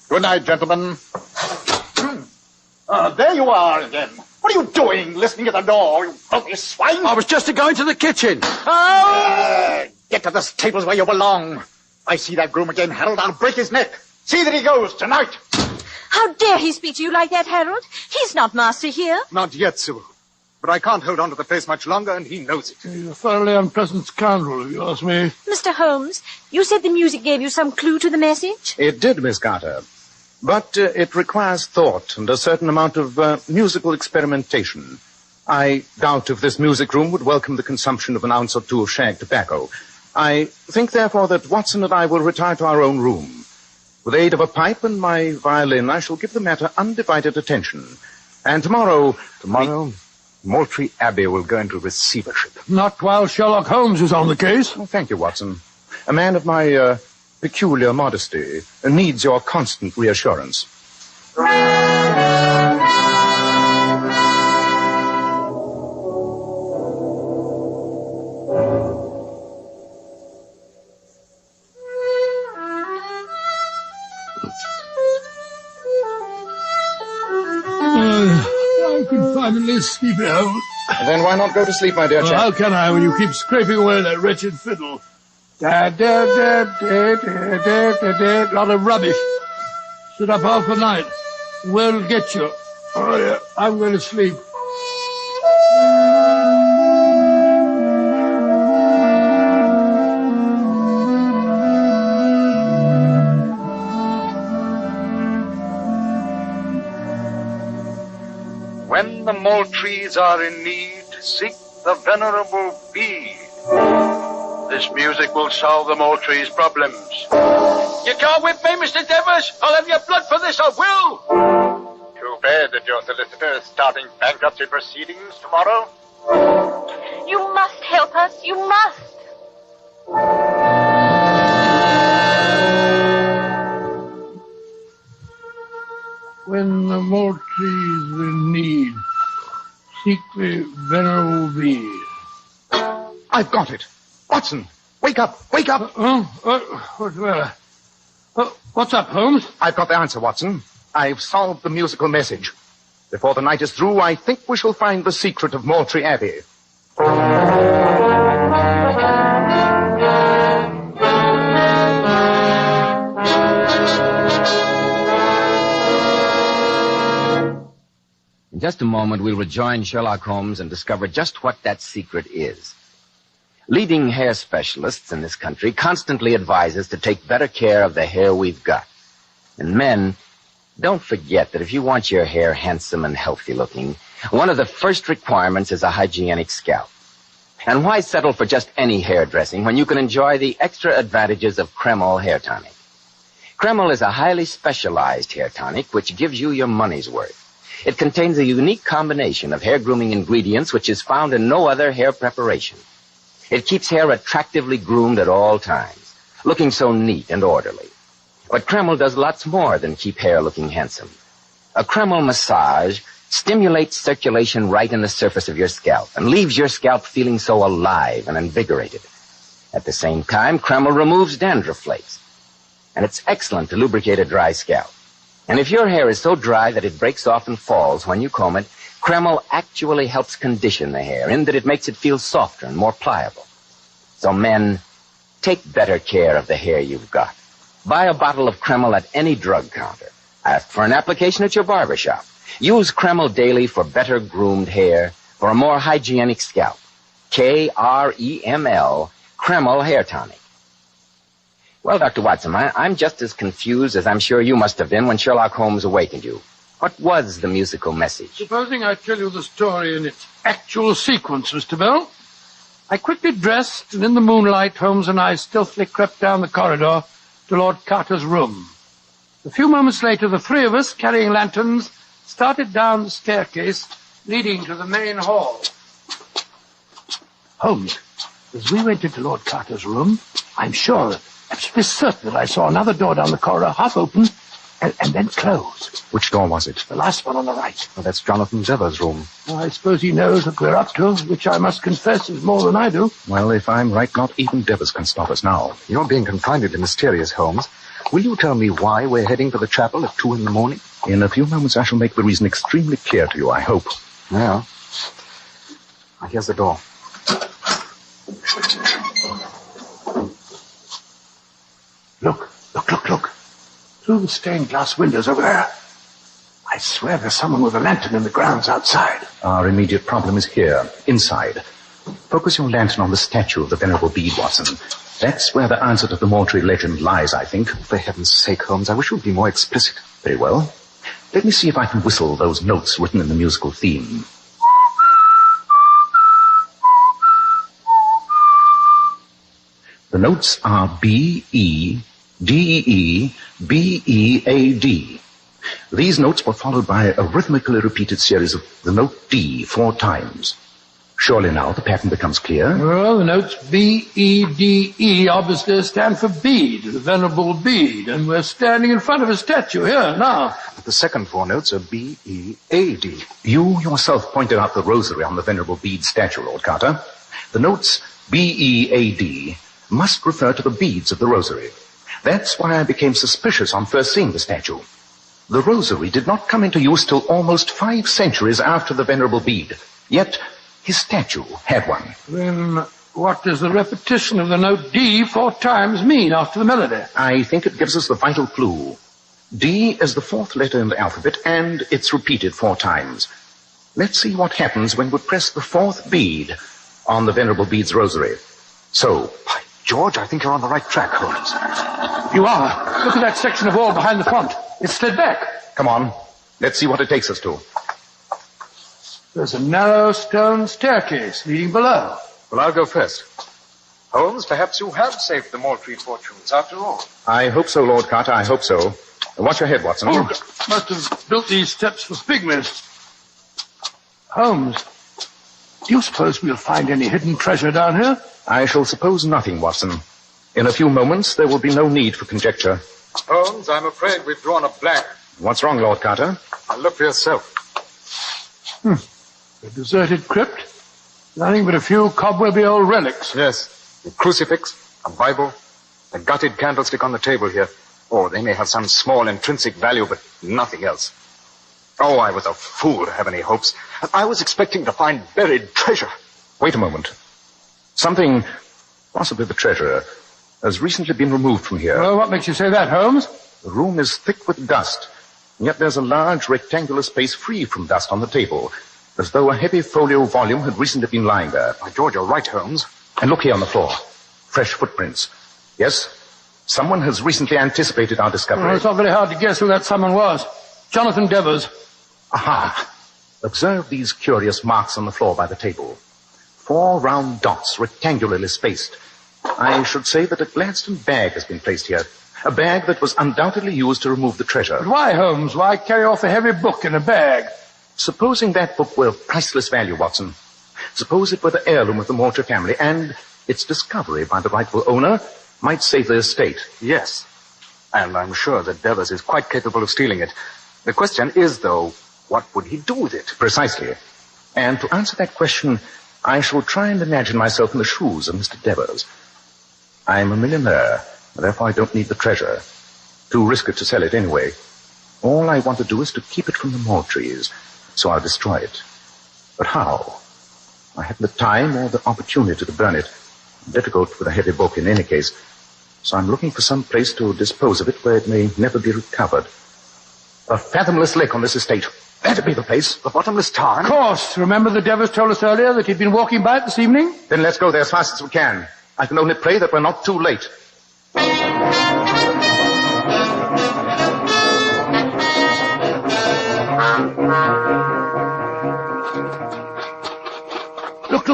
Speaker 4: Good night, gentlemen. There you are again. What are you doing, listening at the door, you filthy swine?
Speaker 2: I was just going to the kitchen.
Speaker 4: Get to the stables where you belong. I see that groom again, Harold, I'll break his neck. See that he goes tonight.
Speaker 6: How dare he speak to you like that, Harold? He's not master here.
Speaker 4: Not yet, Sybil. But I can't hold on to the place much longer, and he knows it.
Speaker 2: He's a thoroughly unpleasant scoundrel, if you ask me.
Speaker 6: Mr. Holmes, you said the music gave you some clue to the message?
Speaker 3: It did, Miss Carter. But it requires thought and a certain amount of musical experimentation. I doubt if this music room would welcome the consumption of an ounce or two of shag tobacco. I think, therefore, that Watson and I will retire to our own room. With the aid of a pipe and my violin, I shall give the matter undivided attention. And tomorrow...
Speaker 4: Tomorrow, Moultrie Abbey will go into receivership.
Speaker 2: Not while Sherlock Holmes is on the case.
Speaker 3: Oh, thank you, Watson. A man of my peculiar modesty needs your constant reassurance.
Speaker 2: I can finally sleep at home.
Speaker 3: Then why not go to sleep, my dear chap?
Speaker 2: How can I when you keep scraping away that wretched fiddle? Da, da, da, da, da, da, da, da. Lot of rubbish. Sit up half the night. Where'll get you? Oh, yeah, I'm going to sleep.
Speaker 12: When the Moultries are in need, seek the venerable bee. This music will solve the Moultries' problems.
Speaker 9: You can't whip me, Mr. Devers. I'll have your blood for this, I will.
Speaker 4: Too bad that your solicitor is starting bankruptcy proceedings tomorrow.
Speaker 21: You must help us. You must.
Speaker 2: When the Moultries are in need, seek the venerable bee.
Speaker 3: I've got it. Watson, wake up, wake up.
Speaker 2: What's the matter? What's up, Holmes?
Speaker 3: I've got the answer, Watson. I've solved the musical message. Before the night is through, I think we shall find the secret of Moultrie Abbey.
Speaker 1: In just a moment, we'll rejoin Sherlock Holmes and discover just what that secret is. Leading hair specialists in this country constantly advise us to take better care of the hair we've got. And men, don't forget that if you want your hair handsome and healthy looking, one of the first requirements is a hygienic scalp. And why settle for just any hair dressing when you can enjoy the extra advantages of Kreml hair tonic? Kreml is a highly specialized hair tonic which gives you your money's worth. It contains a unique combination of hair grooming ingredients which is found in no other hair preparation. It keeps hair attractively groomed at all times, looking so neat and orderly. But Kreml does lots more than keep hair looking handsome. A Kreml massage stimulates circulation right in the surface of your scalp and leaves your scalp feeling so alive and invigorated. At the same time, Kreml removes dandruff flakes. And it's excellent to lubricate a dry scalp. And if your hair is so dry that it breaks off and falls when you comb it, Kreml actually helps condition the hair in that it makes it feel softer and more pliable. So men, take better care of the hair you've got. Buy a bottle of Kreml at any drug counter. Ask for an application at your barber shop. Use Kreml daily for better groomed hair, for a more hygienic scalp. Kreml, Kreml Hair Tonic. Well, Dr. Watson, I'm just as confused as I'm sure you must have been when Sherlock Holmes awakened you. What was the musical message?
Speaker 2: Supposing I tell you the story in its actual sequence, Mr. Bell. I quickly dressed, and in the moonlight, Holmes and I stealthily crept down the corridor to Lord Carter's room. A few moments later, the three of us, carrying lanterns, started down the staircase leading to the main hall. Holmes, as we went into Lord Carter's room, I'm sure, absolutely certain that I saw another door down the corridor half open and then close.
Speaker 3: Which door was it?
Speaker 2: The last one on the right.
Speaker 3: Well, that's Jonathan Dever's room.
Speaker 2: Well, I suppose he knows what we're up to, which I must confess is more than I do.
Speaker 3: Well, if I'm right, not even Devers can stop us now. You're being confoundedly mysterious, Holmes. Will you tell me why we're heading for the chapel at 2 a.m? In a few moments, I shall make the reason extremely clear to you, I hope. Yeah. Here's the door.
Speaker 2: Look. Through the stained glass windows over there. I swear there's someone with a lantern in the grounds outside.
Speaker 3: Our immediate problem is here, inside. Focus your lantern on the statue of the Venerable Bede, Watson. That's where the answer to the Moultrie legend lies, I think. For heaven's sake, Holmes, I wish you'd be more explicit. Very well. Let me see if I can whistle those notes written in the musical theme. The notes are B, E, D, E, B, E, A, D. These notes were followed by a rhythmically repeated series of the note D 4 times. Surely now the pattern becomes clear.
Speaker 2: Well, the notes B, E, D, E obviously stand for Bede, the Venerable Bede, and we're standing in front of a statue here now.
Speaker 3: But the second 4 notes are B, E, A, D. You yourself pointed out the rosary on the Venerable Bede statue, Lord Carter. The notes B, E, A, D must refer to the beads of the rosary. That's why I became suspicious on first seeing the statue. The rosary did not come into use till almost 5 centuries after the Venerable Bede. Yet his statue had one.
Speaker 2: Then what does the repetition of the note D 4 times mean after the melody?
Speaker 3: I think it gives us the vital clue. D is the 4th letter in the alphabet, and it's repeated 4 times. Let's see what happens when we press the 4th bead on the Venerable Bede's rosary. So, by George, I think you're on the right track, Holmes.
Speaker 2: You are. Look at that section of wall behind the front. It's slid back.
Speaker 3: Come on. Let's see what it takes us to.
Speaker 2: There's a narrow stone staircase leading below.
Speaker 4: Well, I'll go first. Holmes, perhaps you have saved the Moultrie fortunes after all.
Speaker 3: I hope so, Lord Carter, I hope so. Watch your head, Watson.
Speaker 2: Oh, must have built these steps for pygmies. Holmes, do you suppose we'll find any hidden treasure down here?
Speaker 3: I shall suppose nothing, Watson. In a few moments, there will be no need for conjecture.
Speaker 4: Holmes, I'm afraid we've drawn a blank.
Speaker 3: What's wrong, Lord Carter?
Speaker 4: Look for yourself.
Speaker 2: A deserted crypt. Nothing but a few cobwebby old relics.
Speaker 4: Yes. A crucifix, a Bible, a gutted candlestick on the table here. Oh, they may have some small intrinsic value, but nothing else. Oh, I was a fool to have any hopes. I was expecting to find buried treasure.
Speaker 3: Wait a moment. Something, possibly the treasure, has recently been removed from here.
Speaker 2: Well, what makes you say that, Holmes?
Speaker 3: The room is thick with dust, and yet there's a large rectangular space free from dust on the table, as though a heavy folio volume had recently been lying there.
Speaker 4: By George, you're right, Holmes.
Speaker 3: And look here on the floor. Fresh footprints. Yes, someone has recently anticipated our discovery.
Speaker 2: Well, it's not very hard to guess who that someone was. Jonathan Devers.
Speaker 3: Aha! Observe these curious marks on the floor by the table. 4 round dots, rectangularly spaced. I should say that a Gladstone bag has been placed here. A bag that was undoubtedly used to remove the treasure.
Speaker 2: But why, Holmes? Why carry off a heavy book in a bag?
Speaker 3: Supposing that book were of priceless value, Watson. Suppose it were the heirloom of the Moultrie family, and its discovery by the rightful owner might save the estate.
Speaker 4: Yes. And I'm sure that Devers is quite capable of stealing it. The question is, though, what would he do with it?
Speaker 3: Precisely. And to answer that question, I shall try and imagine myself in the shoes of Mr. Devers. I'm a millionaire, therefore I don't need the treasure. Too risky to sell it anyway. All I want to do is to keep it from the Moultries, so I'll destroy it. But how? I haven't the time or the opportunity to burn it. Difficult with a heavy book in any case. So I'm looking for some place to dispose of it where it may never be recovered. A fathomless lake on this estate. That'd be the place.
Speaker 2: The bottomless tarn? Of course. Remember the Devers told us earlier that he'd been walking by it this evening?
Speaker 3: Then let's go there as fast as we can. I can only pray that we're not too late.
Speaker 2: Look.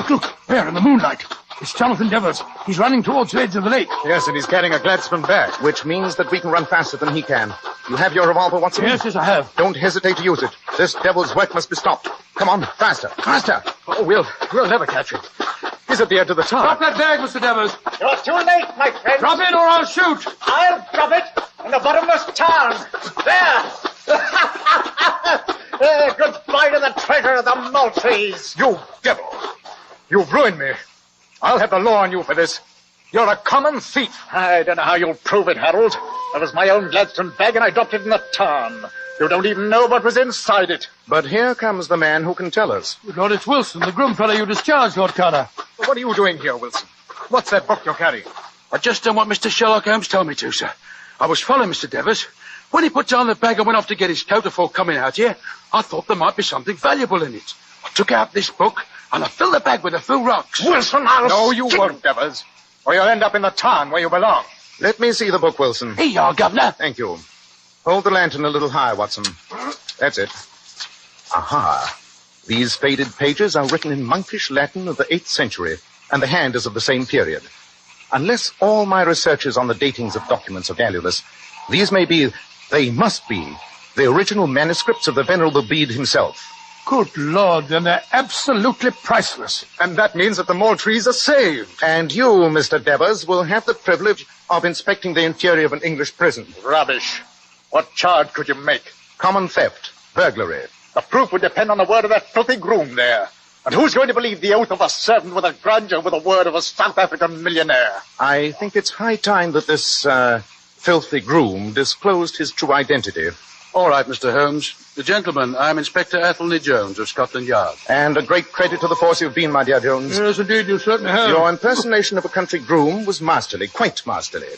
Speaker 2: There in the moonlight. It's Jonathan Devers. He's running towards the edge of the lake.
Speaker 3: Yes, and he's carrying a Gladstone bag. Which means that we can run faster than he can. You have your revolver, Watson?
Speaker 2: Yes, I have.
Speaker 3: Don't hesitate to use it. This devil's work must be stopped. Come on, faster.
Speaker 4: Oh, we'll never catch him. He's at the edge of the tower.
Speaker 2: Drop that bag, Mr. Devers.
Speaker 7: You're too late, my friend.
Speaker 2: Drop it or I'll shoot.
Speaker 7: I'll drop it in the bottomless tarn. There. Goodbye to the treasure of the Moultries.
Speaker 4: You devil. You've ruined me. I'll have the law on you for this. You're a common thief.
Speaker 7: I don't know how you'll prove it, Harold. It was my own Gladstone bag and I dropped it in the tarn. You don't even know what was inside it.
Speaker 3: But here comes the man who can tell us.
Speaker 2: Lord, it's Wilson, the groom fellow you discharged, Lord Carter.
Speaker 4: What are you doing here, Wilson? What's that book you're carrying?
Speaker 2: I just done what Mr. Sherlock Holmes told me to, sir. I was following Mr. Devers. When he put down the bag and went off to get his coat before coming out here, I thought there might be something valuable in it. I took out this book and I filled the bag with a few rocks.
Speaker 7: Wilson,
Speaker 4: No, you won't, Devers. Or you'll end up in the tarn where you belong.
Speaker 3: Let me see the book, Wilson.
Speaker 2: Here you are, Governor.
Speaker 3: Thank you. Hold the lantern a little higher, Watson. That's it. Aha. These faded pages are written in monkish Latin of the 8th century, and the hand is of the same period. Unless all my researches on the datings of documents are valueless, they must be, the original manuscripts of the Venerable Bede himself.
Speaker 2: Good Lord, then they're absolutely priceless.
Speaker 4: And that means that the Moultries are saved.
Speaker 3: And you, Mr. Devers, will have the privilege of inspecting the interior of an English prison.
Speaker 7: Rubbish. What charge could you make?
Speaker 3: Common theft, burglary.
Speaker 7: The proof would depend on the word of that filthy groom there. And who's going to believe the oath of a servant with a grudge or with the word of a South African millionaire?
Speaker 3: I think it's high time that this, filthy groom disclosed his true identity.
Speaker 22: All right, Mr. Holmes. The gentleman, I'm Inspector Athelney Jones of Scotland Yard.
Speaker 3: And a great credit to the force you've been, my dear Jones.
Speaker 2: Yes, indeed, you certainly have.
Speaker 3: Your impersonation of a country groom was masterly, quite masterly.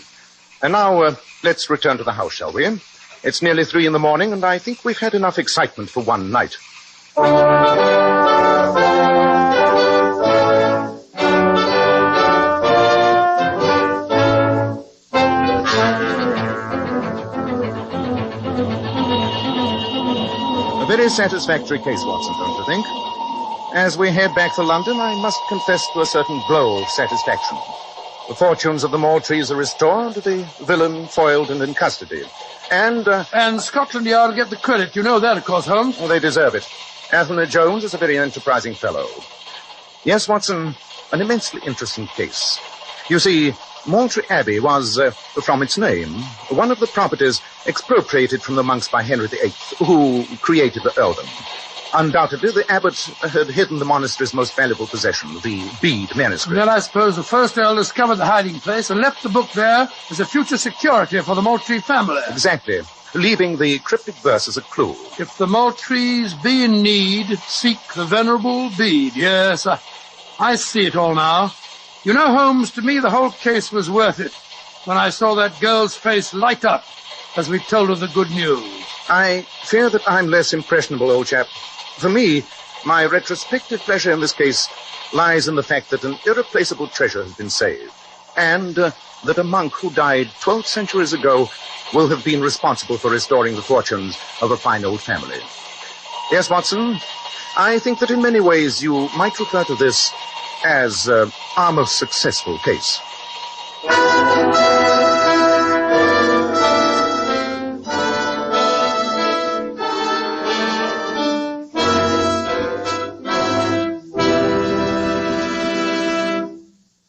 Speaker 3: And now, let's return to the house, shall we? It's nearly 3 in the morning, and I think we've had enough excitement for one night. A very satisfactory case, Watson, don't you think? As we head back to London, I must confess to a certain glow of satisfaction. The fortunes of the Moultries are restored, the villain foiled and in custody. And
Speaker 2: Scotland Yard get the credit. You know that, of course, Holmes.
Speaker 3: Well, they deserve it. Athelney Jones is a very enterprising fellow. Yes, Watson, an immensely interesting case. You see, Moultrie Abbey was, from its name, one of the properties expropriated from the monks by Henry VIII, who created the earldom. Undoubtedly, the abbot had hidden the monastery's most valuable possession, the Bede manuscript.
Speaker 2: Then I suppose the first earl discovered the hiding place and left the book there as a future security for the Moultrie family.
Speaker 3: Exactly, leaving the cryptic verse as a clue.
Speaker 2: If the Moultries be in need, seek the Venerable Bede. Yes, I see it all now. You know, Holmes, to me the whole case was worth it when I saw that girl's face light up as we told her the good news.
Speaker 3: I fear that I'm less impressionable, old chap. For me, my retrospective pleasure in this case lies in the fact that an irreplaceable treasure has been saved, and that a monk who died 12 centuries ago will have been responsible for restoring the fortunes of a fine old family. Yes, Watson, I think that in many ways you might refer to this as our most successful case.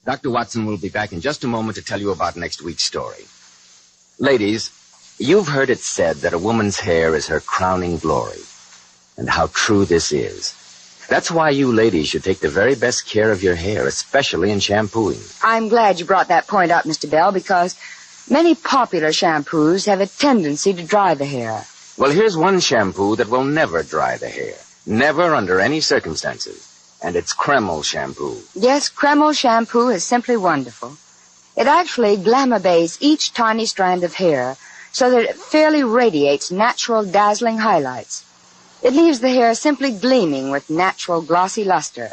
Speaker 1: Dr. Watson will be back in just a moment to tell you about next week's story. Ladies, you've heard it said that a woman's hair is her crowning glory. And how true this is. That's why you ladies should take the very best care of your hair, especially in shampooing.
Speaker 11: I'm glad you brought that point up, Mr. Bell, because many popular shampoos have a tendency to dry the hair.
Speaker 1: Well, here's one shampoo that will never dry the hair. Never under any circumstances. And it's Kreml shampoo.
Speaker 11: Yes, Kreml shampoo is simply wonderful. It actually glamour bays each tiny strand of hair so that it fairly radiates natural, dazzling highlights. It leaves the hair simply gleaming with natural, glossy luster.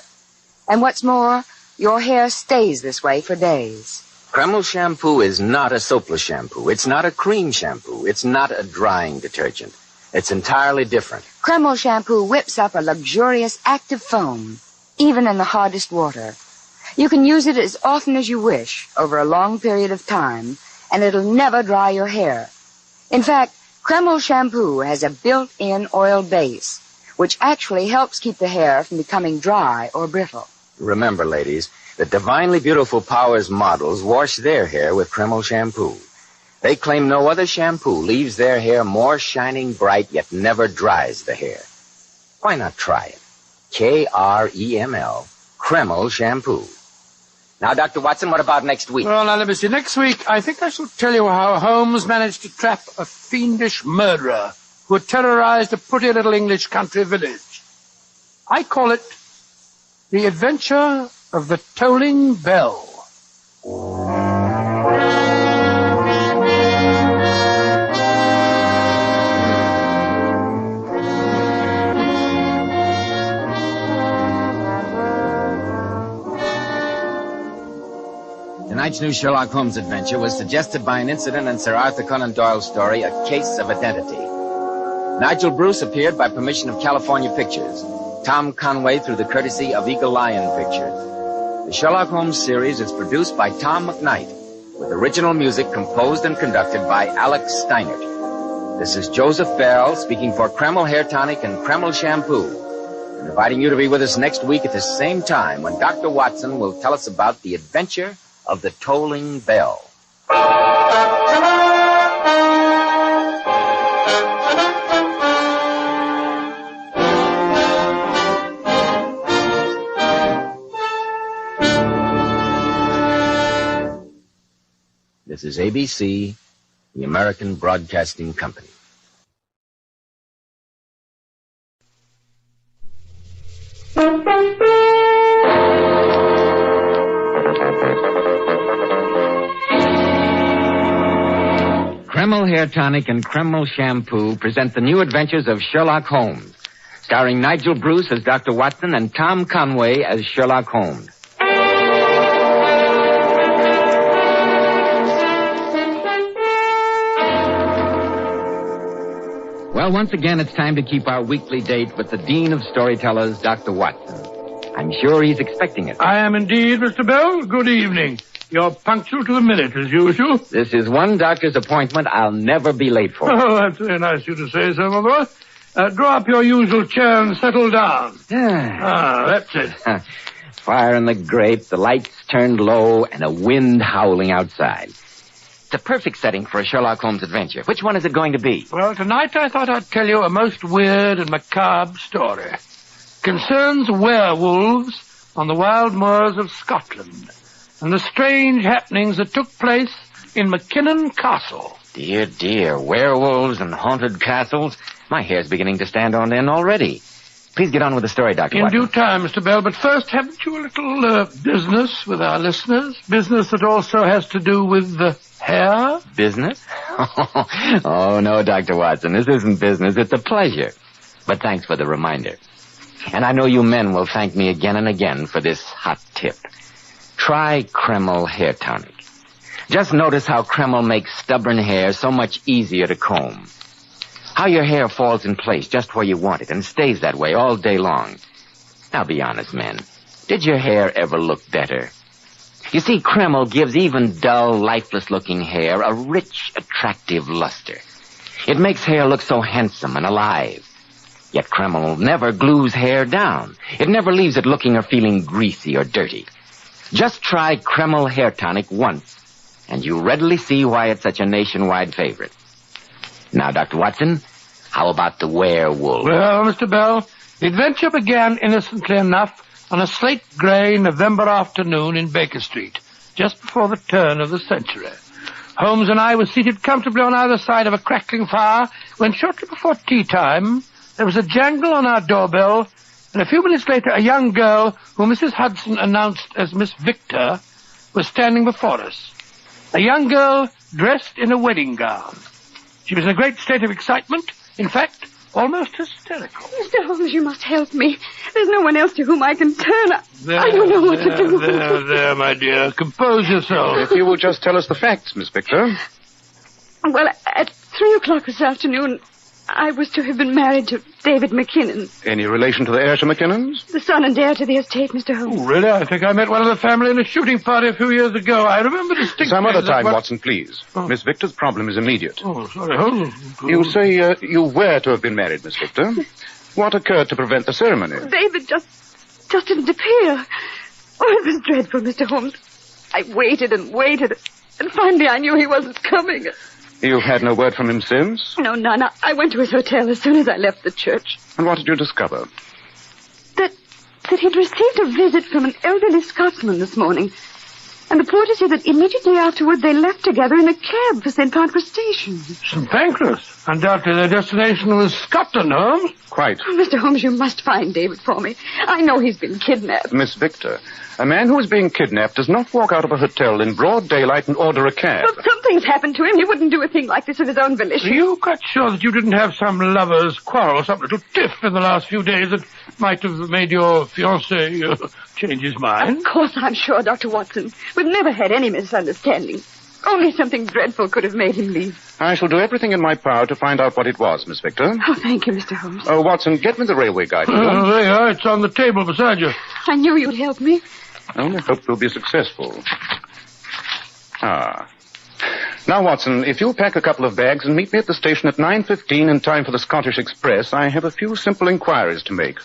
Speaker 11: And what's more, your hair stays this way for days.
Speaker 1: Kreml shampoo is not a soapless shampoo. It's not a cream shampoo. It's not a drying detergent. It's entirely different.
Speaker 11: Kreml shampoo whips up a luxurious active foam, even in the hardest water. You can use it as often as you wish over a long period of time, and it'll never dry your hair. In fact, Kreml shampoo has a built-in oil base, which actually helps keep the hair from becoming dry or brittle.
Speaker 1: Remember, ladies, the divinely beautiful Powers models wash their hair with Kreml shampoo. They claim no other shampoo leaves their hair more shining bright yet never dries the hair. Why not try it? Kreml, Kreml shampoo. Now, Dr. Watson, what about next week?
Speaker 2: Well, now, let me see. Next week, I think I shall tell you how Holmes managed to trap a fiendish murderer who had terrorized a pretty little English country village. I call it The Adventure of the Tolling Bell.
Speaker 1: Tonight's new Sherlock Holmes adventure was suggested by an incident in Sir Arthur Conan Doyle's story, A Case of Identity. Nigel Bruce appeared by permission of California Pictures. Tom Conway through the courtesy of Eagle Lion Pictures. The Sherlock Holmes series is produced by Tom McKnight, with original music composed and conducted by Alex Steinert. This is Joseph Bell speaking for Kreml Hair Tonic and Kreml Shampoo, and inviting you to be with us next week at the same time when Dr. Watson will tell us about the adventure of the tolling bell. This is ABC, the American Broadcasting Company. Kreml Hair Tonic and Kreml Shampoo present the new adventures of Sherlock Holmes, starring Nigel Bruce as Dr. Watson and Tom Conway as Sherlock Holmes. Well, once again, it's time to keep our weekly date with the Dean of Storytellers, Dr. Watson. I'm sure he's expecting it.
Speaker 2: I am indeed, Mr. Bell. Good evening. You're punctual to the minute, as usual.
Speaker 1: This is one doctor's appointment I'll never be late for.
Speaker 2: Oh, that's very nice of you to say so, my boy. Draw up your usual chair and settle down. That's it.
Speaker 1: Fire in the grate, the lights turned low, and a wind howling outside. It's a perfect setting for a Sherlock Holmes adventure. Which one is it going to be?
Speaker 2: Well, tonight I thought I'd tell you a most weird and macabre story. Concerns werewolves on the wild moors of Scotland and the strange happenings that took place in Mackinnon Castle.
Speaker 1: Dear, dear, werewolves and haunted castles. My hair's beginning to stand on end already. Please get on with the story, Dr. Watson.
Speaker 2: In due time, Mr. Bell, but first, haven't you a little business with our listeners? Business that also has to do with the hair?
Speaker 1: Business? Oh, no, Dr. Watson, this isn't business. It's a pleasure. But thanks for the reminder. And I know you men will thank me again and again for this hot tip. Try Kreml Hair Tonic. Just notice how Kreml makes stubborn hair so much easier to comb. How your hair falls in place just where you want it and stays that way all day long. Now be honest, men. Did your hair ever look better? You see, Kreml gives even dull, lifeless-looking hair a rich, attractive luster. It makes hair look so handsome and alive. Yet Kreml never glues hair down. It never leaves it looking or feeling greasy or dirty. Just try Kreml Hair Tonic once, and you readily see why it's such a nationwide favorite. Now, Dr. Watson, how about the werewolf?
Speaker 2: Well, Mr. Bell, the adventure began innocently enough on a slate-gray November afternoon in Baker Street, just before the turn of the century. Holmes and I were seated comfortably on either side of a crackling fire when shortly before tea time there was a jangle on our doorbell, and a few minutes later a young girl, who Mrs. Hudson announced as Miss Victor, was standing before us. A young girl dressed in a wedding gown. She was in a great state of excitement. In fact, almost hysterical.
Speaker 15: Mr. Holmes, you must help me. There's no one else to whom I can turn. I don't know what to do.
Speaker 2: There, my dear. Compose yourself.
Speaker 3: If you will just tell us the facts, Miss Victor.
Speaker 15: Well, at 3 o'clock this afternoon, I was to have been married to David McKinnon,
Speaker 3: Any relation to the heir to McKinnon's?
Speaker 15: the son and heir to the estate, Mr. Holmes.
Speaker 2: Oh, really? I think I met one of the family in a shooting party a few years ago. I remember distinctly.
Speaker 3: Some other time,
Speaker 2: that
Speaker 3: Watson, please. Miss Victor's problem is immediate.
Speaker 2: Oh, sorry. Oh.
Speaker 3: You say you were to have been married, Miss Victor. What occurred to prevent the ceremony?
Speaker 15: David just didn't appear. Oh, it was dreadful, Mr. Holmes. I waited and waited, and finally I knew he wasn't coming.
Speaker 3: You've had no word from him since?
Speaker 15: No, none. I went to his hotel as soon as I left the church.
Speaker 3: And what did you discover?
Speaker 15: That he'd received a visit from an elderly Scotsman this morning. And the porter said that immediately afterward they left together in a cab for St. Pancras Station.
Speaker 2: St. Pancras? Undoubtedly their destination was Scotland, Holmes.
Speaker 3: Quite.
Speaker 15: Oh, Mr. Holmes, you must find David for me. I know he's been kidnapped.
Speaker 3: Miss Victor, a man who is being kidnapped does not walk out of a hotel in broad daylight and order a cab.
Speaker 15: Well, something's happened to him. He wouldn't do a thing like this of his own volition.
Speaker 2: Are you quite sure that you didn't have some lover's quarrel, some little tiff in the last few days that might have made your fiancé change his mind?
Speaker 15: Of course I'm sure, Dr. Watson. We've never had any misunderstanding. Only something dreadful could have made him leave.
Speaker 3: I shall do everything in my power to find out what it was, Miss Victor.
Speaker 15: Oh, thank you, Mr. Holmes.
Speaker 3: Oh, Watson, get me the railway guide.
Speaker 2: Oh, there you are. It's on the table beside you.
Speaker 15: I knew you'd help me.
Speaker 3: I only hope you'll be successful. Ah. Now, Watson, if you'll pack a couple of bags and meet me at the station at 9:15 in time for the Scottish Express, I have a few simple inquiries to make.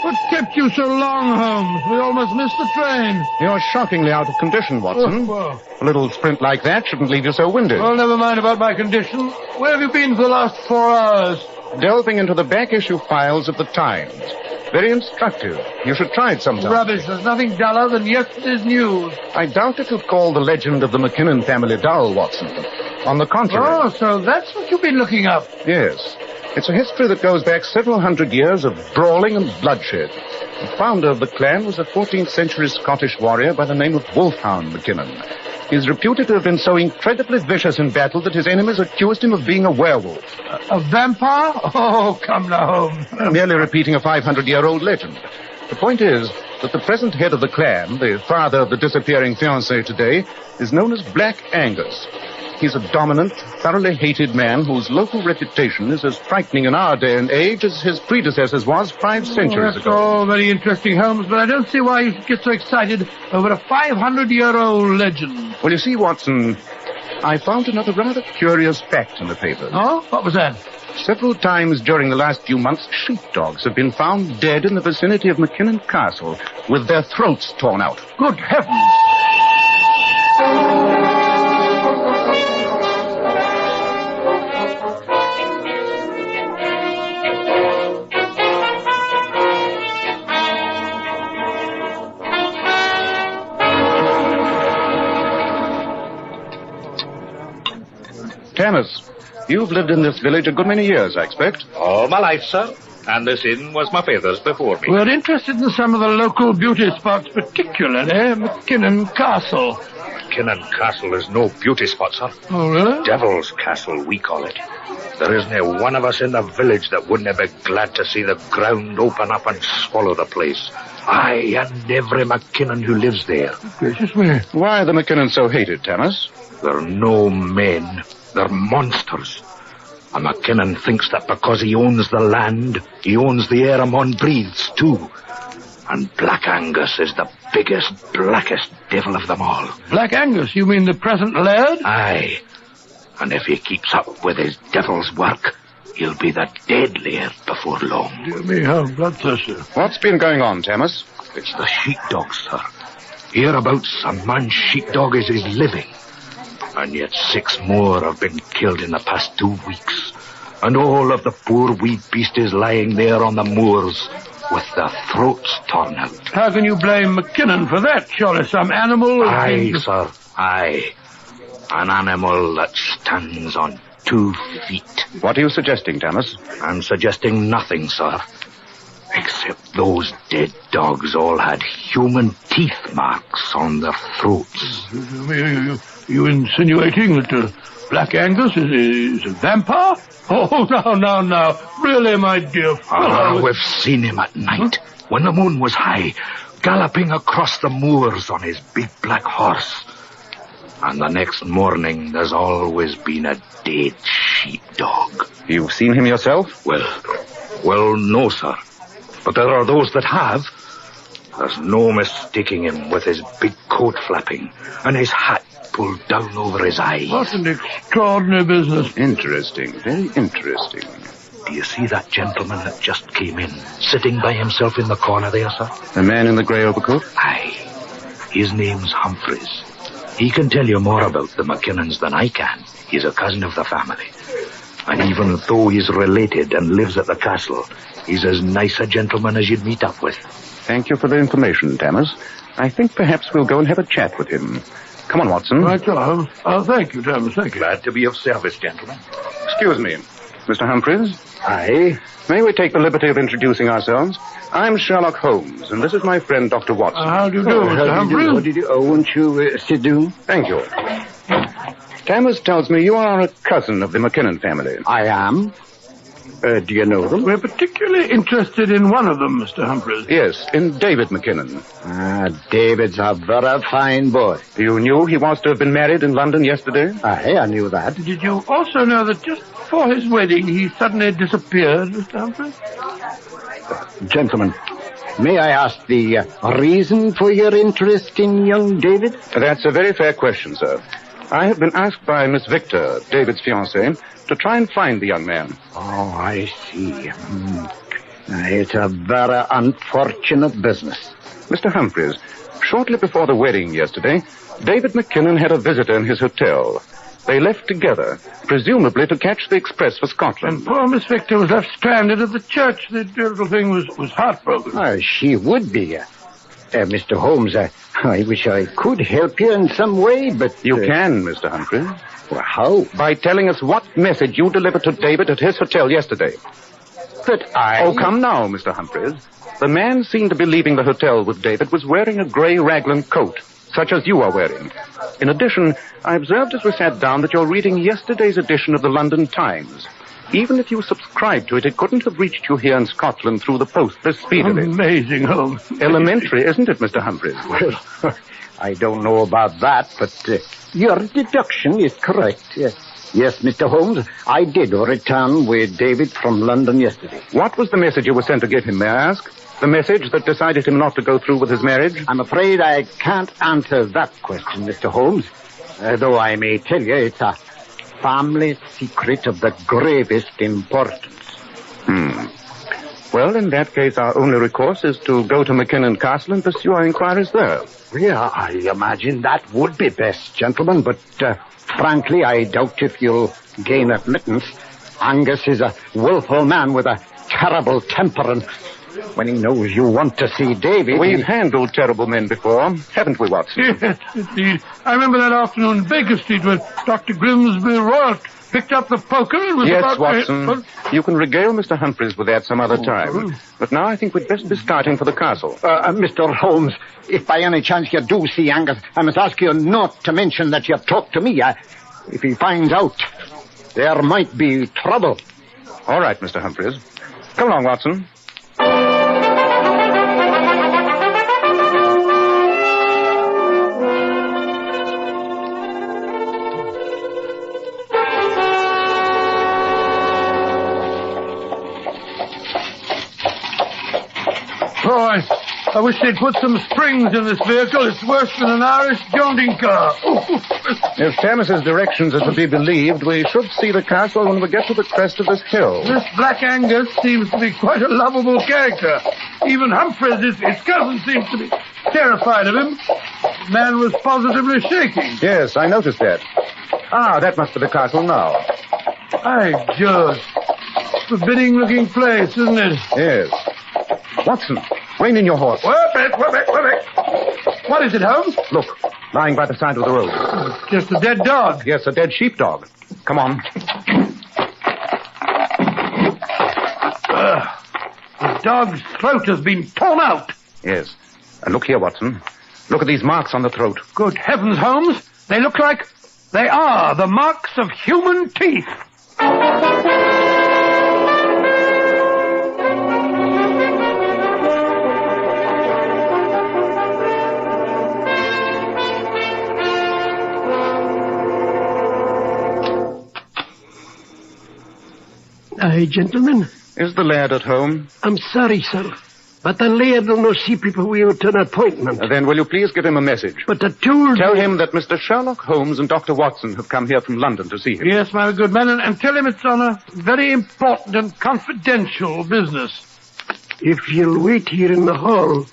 Speaker 2: What kept you so long, Holmes? We almost missed the train.
Speaker 3: You're shockingly out of condition, Watson.
Speaker 2: Oh.
Speaker 3: A little sprint like that shouldn't leave you so winded.
Speaker 2: Well, never mind about my condition. Where have you been for the last 4 hours?
Speaker 3: Delving into the back issue files of the Times. Very instructive. You should try it sometime.
Speaker 2: Rubbish. There's nothing duller than yesterday's news.
Speaker 3: I doubt if you'd call the legend of the McKinnon family dull, Watson. On the contrary.
Speaker 2: Oh, so that's what you've been looking up.
Speaker 3: Yes. It's a history that goes back several hundred years of brawling and bloodshed. The founder of the clan was a 14th century Scottish warrior by the name of Wolfhound McKinnon. He is reputed to have been so incredibly vicious in battle that his enemies accused him of being a werewolf.
Speaker 2: A vampire? Oh, come now, Holmes.
Speaker 3: Merely repeating a 500-year-old legend. The point is that the present head of the clan, the father of the disappearing fiancé today, is known as Black Angus. He's a dominant, thoroughly hated man whose local reputation is as frightening in our day and age as his predecessors was 5 centuries
Speaker 2: that's
Speaker 3: ago.
Speaker 2: all very interesting, Holmes, but I don't see why you should get so excited over a 500-year-old legend.
Speaker 3: Well, you see, Watson, I found another rather curious fact in the papers.
Speaker 2: Oh? What was that?
Speaker 3: Several times during the last few months, sheepdogs have been found dead in the vicinity of McKinnon Castle with their throats torn out.
Speaker 2: Good heavens!
Speaker 3: Thomas, you've lived in this village a good many years, I expect.
Speaker 5: All my life, sir. And this inn was my father's before me.
Speaker 2: We're interested in some of the local beauty spots, particularly McKinnon Castle.
Speaker 5: McKinnon Castle is no beauty spot, sir.
Speaker 2: Oh, really?
Speaker 5: Devil's Castle, we call it. There isn't one of us in the village that wouldn't be glad to see the ground open up and swallow the place. Aye, and every McKinnon who lives there.
Speaker 2: Gracious me.
Speaker 3: Why are the McKinnons so hated, Thomas?
Speaker 5: They're no men. They're monsters. A McKinnon thinks that because he owns the land, he owns the air among breathes, too. And Black Angus is the biggest, blackest devil of them all.
Speaker 2: Black Angus? You mean the present laird?
Speaker 5: Aye. And if he keeps up with his devil's work, he'll be the dead laird before long.
Speaker 2: Dear me, how bloodthirsty.
Speaker 3: What's been going on, Thomas?
Speaker 5: It's the sheepdogs, sir. Hereabouts, a man's sheepdog is his living. And yet 6 more have been killed in the past 2 weeks. And all of the poor wee beasties lying there on the moors with their throats torn out.
Speaker 2: How can you blame McKinnon for that? Surely some animal...
Speaker 5: Aye, sir, aye. An animal that stands on 2 feet.
Speaker 3: What are you suggesting, Thomas?
Speaker 5: I'm suggesting nothing, sir. Except those dead dogs all had human teeth marks on their throats.
Speaker 2: You insinuating that Black Angus is a vampire? Oh, no. Really, my dear fellow.
Speaker 5: We've seen him at night, when the moon was high, galloping across the moors on his big black horse. And the next morning, there's always been a dead sheepdog.
Speaker 3: You've seen him yourself?
Speaker 5: Well, no, sir. But there are those that have. There's no mistaking him with his big coat flapping and his hat pulled down over his eyes.
Speaker 2: What an extraordinary business.
Speaker 3: Interesting, very interesting.
Speaker 5: Do you see that gentleman that just came in, sitting by himself in the corner there, sir?
Speaker 3: The man in the grey overcoat?
Speaker 5: Aye. His name's Humphreys. He can tell you more about the McKinnons than I can. He's a cousin of the family. And even though he's related and lives at the castle, he's as nice a gentleman as you'd meet up with.
Speaker 3: Thank you for the information, Thomas. I think perhaps we'll go and have a chat with him. Come on, Watson.
Speaker 2: Right, Holmes. Thank you, Thomas, thank you.
Speaker 5: Glad to be of service, gentlemen.
Speaker 3: Excuse me, Mr. Humphreys.
Speaker 8: Aye?
Speaker 3: May we take the liberty of introducing ourselves? I'm Sherlock Holmes, and this is my friend, Dr. Watson.
Speaker 2: How do you do, Mr. Humphreys?
Speaker 8: How do you do? Oh, won't you sit down?
Speaker 3: Thank you. Thomas tells me you are a cousin of the McKinnon family.
Speaker 8: I am. Do you know them?
Speaker 2: We're particularly interested in one of them, Mr. Humphreys.
Speaker 3: Yes, in David McKinnon.
Speaker 8: David's a very fine boy.
Speaker 3: You knew he was to have been married in London yesterday?
Speaker 8: Aye, I knew that.
Speaker 2: Did you also know that just before his wedding he suddenly disappeared, Mr. Humphreys?
Speaker 8: Gentlemen, may I ask the reason for your interest in young David?
Speaker 3: That's a very fair question, sir. I have been asked by Miss Victor, David's fiancée, to try and find the young man.
Speaker 8: Oh, I see. It's a very unfortunate business.
Speaker 3: Mr. Humphreys, shortly before the wedding yesterday, David McKinnon had a visitor in his hotel. They left together, presumably to catch the express for Scotland.
Speaker 2: And poor Miss Victor was left stranded at the church. The dear little thing was heartbroken.
Speaker 8: She would be. Mr. Holmes, I wish I could help you in some way, but...
Speaker 3: You can, Mr. Humphreys.
Speaker 8: Well, how?
Speaker 3: By telling us what message you delivered to David at his hotel yesterday.
Speaker 8: But I...
Speaker 3: Oh, come now, Mr. Humphreys. The man seen to be leaving the hotel with David was wearing a grey raglan coat, such as you are wearing. In addition, I observed as we sat down that you're reading yesterday's edition of the London Times. Even if you subscribed to it, it couldn't have reached you here in Scotland through the post this speedily.
Speaker 2: Amazing, Holmes.
Speaker 3: Elementary, isn't it, Mr. Humphreys?
Speaker 8: Well, I don't know about that, but your deduction is correct. Yes, Mr. Holmes, I did return with David from London yesterday.
Speaker 3: What was the message you were sent to give him, may I ask? The message that decided him not to go through with his marriage?
Speaker 8: I'm afraid I can't answer that question, Mr. Holmes. Though I may tell you it's a family secret of the gravest importance.
Speaker 3: Well, in that case, our only recourse is to go to McKinnon Castle and pursue our inquiries there.
Speaker 8: Yeah, I imagine that would be best, gentlemen, but frankly, I doubt if you'll gain admittance. Angus is a willful man with a terrible temper, and when he knows you want to see David...
Speaker 3: We've handled terrible men before, haven't we, Watson?
Speaker 2: Yes, indeed. I remember that afternoon in Baker Street when Dr. Grimsby Roylott picked up the poker and was
Speaker 3: Yes, Watson. You can regale Mr. Humphreys with that some other time. But now I think we'd best be starting for the castle.
Speaker 8: Mr. Holmes, if by any chance you do see Angus, I must ask you not to mention that you've talked to me. If he finds out, there might be trouble.
Speaker 3: All right, Mr. Humphreys. Come along, Watson.
Speaker 2: Oh, I wish they'd put some springs in this vehicle. It's worse than an Irish jointing car.
Speaker 3: If Thomas's directions are to be believed, we should see the castle when we get to the crest of this hill.
Speaker 2: This Black Angus seems to be quite a lovable character. Even Humphreys, his cousin, seems to be terrified of him. The man was positively shaking.
Speaker 3: Yes, I noticed that. That must be the castle now.
Speaker 2: By George. Forbidding-looking place, isn't it?
Speaker 3: Yes. Watson, rein in your horse.
Speaker 2: Wait a minute. What is it, Holmes?
Speaker 3: Look, lying by the side of the road.
Speaker 2: Just a dead dog.
Speaker 3: Yes, a dead sheepdog. Come on.
Speaker 2: The dog's throat has been torn out.
Speaker 3: Yes. And look here, Watson. Look at these marks on the throat.
Speaker 2: Good heavens, Holmes. They look like they are the marks of human teeth.
Speaker 10: Aye, gentlemen.
Speaker 3: Is the laird at home?
Speaker 10: I'm sorry, sir, but the laird will not see people without an appointment.
Speaker 3: Then will you please give him a message?
Speaker 10: But I told
Speaker 3: Tell him that Mr. Sherlock Holmes and Dr. Watson have come here from London to see him.
Speaker 2: Yes, my good man, and tell him it's on a very important and confidential business.
Speaker 10: If you'll wait here in the hall,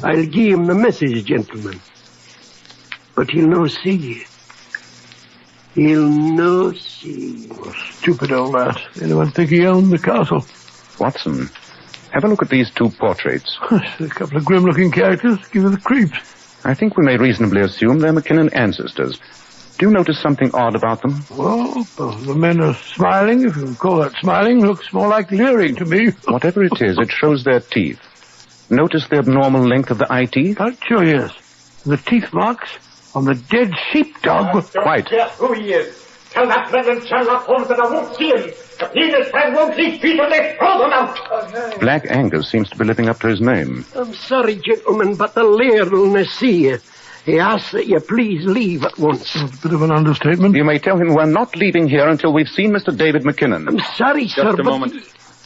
Speaker 10: I'll give him the message, gentlemen. But he'll no see you. He'll no see you.
Speaker 2: Oh, stupid old lad. Anyone think he owned the castle?
Speaker 3: Watson, have a look at these two portraits.
Speaker 2: A couple of grim-looking characters. Give you the creeps.
Speaker 3: I think we may reasonably assume they're McKinnon ancestors. Do you notice something odd about them?
Speaker 2: Well, the men are smiling, if you can call that smiling. Looks more like leering to me.
Speaker 3: Whatever it is, it shows their teeth. Notice the abnormal length of the eye teeth?
Speaker 2: Quite sure, yes. The teeth marks on the dead sheepdog.
Speaker 3: Quite.
Speaker 16: Yes, who he is. Tell that Reverend Sherlock Holmes that I won't see him. If he and his friend won't leave Peter, they throw them out.
Speaker 3: Black Angus seems to be living up to his name.
Speaker 10: I'm sorry, gentlemen, but the laird will not see you. He asks that you please leave at once.
Speaker 2: That's a bit of an understatement.
Speaker 3: You may tell him we're not leaving here until we've seen Mr. David McKinnon.
Speaker 10: I'm sorry, sir,
Speaker 23: Just a moment.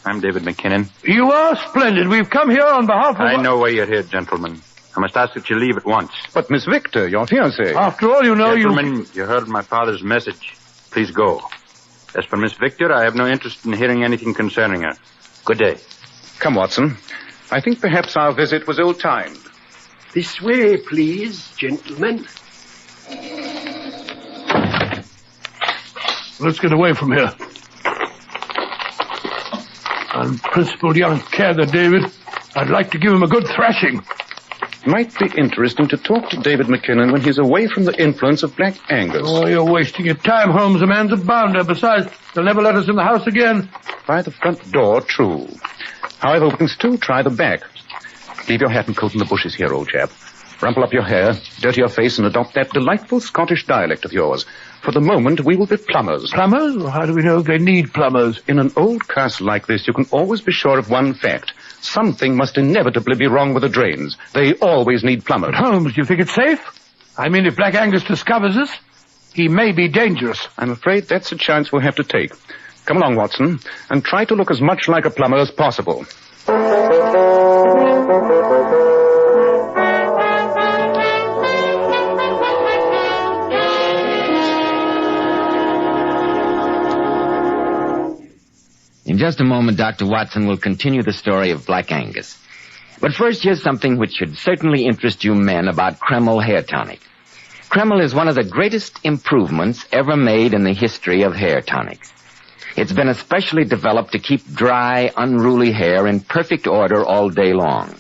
Speaker 23: I'm David McKinnon.
Speaker 2: You are splendid. We've come here on behalf of...
Speaker 23: I know why you're here, gentlemen. I must ask that you leave at once.
Speaker 3: But Miss Victor, your fiancée...
Speaker 2: After all, you know,
Speaker 23: Gentlemen, you heard my father's message. Please go. As for Miss Victor, I have no interest in hearing anything concerning her. Good day.
Speaker 3: Come, Watson. I think perhaps our visit was ill-timed.
Speaker 10: This way, please, gentlemen.
Speaker 2: Let's get away from here. Unprincipled young cadger, David. I'd like to give him a good thrashing.
Speaker 3: Might be interesting to talk to David McKinnon when he's away from the influence of Black Angus.
Speaker 2: Oh, you're wasting your time, Holmes. The man's a bounder. Besides, they'll never let us in the house again.
Speaker 3: By the front door, true. However, we can still try the back. Leave your hat and coat in the bushes here, old chap. Rumple up your hair, dirty your face, and adopt that delightful Scottish dialect of yours. For the moment, we will be plumbers.
Speaker 2: Plumbers? Well, how do we know they need plumbers?
Speaker 3: In an old castle like this, you can always be sure of one fact. Something must inevitably be wrong with the drains. They always need plumbers.
Speaker 2: But Holmes, do you think it's safe? I mean, if Black Angus discovers us, he may be dangerous.
Speaker 3: I'm afraid that's a chance we'll have to take. Come along, Watson, and try to look as much like a plumber as possible.
Speaker 1: In just a moment, Dr. Watson will continue the story of Black Angus. But first, here's something which should certainly interest you men about Kreml Hair Tonic. Kreml is one of the greatest improvements ever made in the history of hair tonics. It's been especially developed to keep dry, unruly hair in perfect order all day long,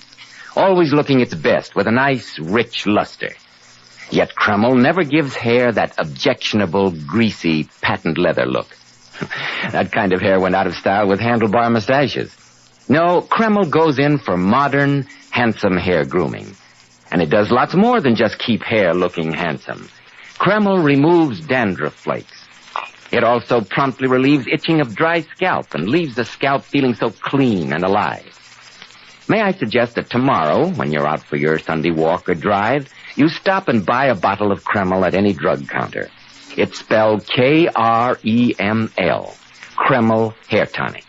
Speaker 1: always looking its best with a nice, rich luster. Yet Kreml never gives hair that objectionable, greasy, patent leather look. That kind of hair went out of style with handlebar mustaches. No, Kreml goes in for modern, handsome hair grooming. And it does lots more than just keep hair looking handsome. Kreml removes dandruff flakes. It also promptly relieves itching of dry scalp and leaves the scalp feeling so clean and alive. May I suggest that tomorrow, when you're out for your Sunday walk or drive, you stop and buy a bottle of Kreml at any drug counter. It's spelled Kreml, Kreml Hair Tonic.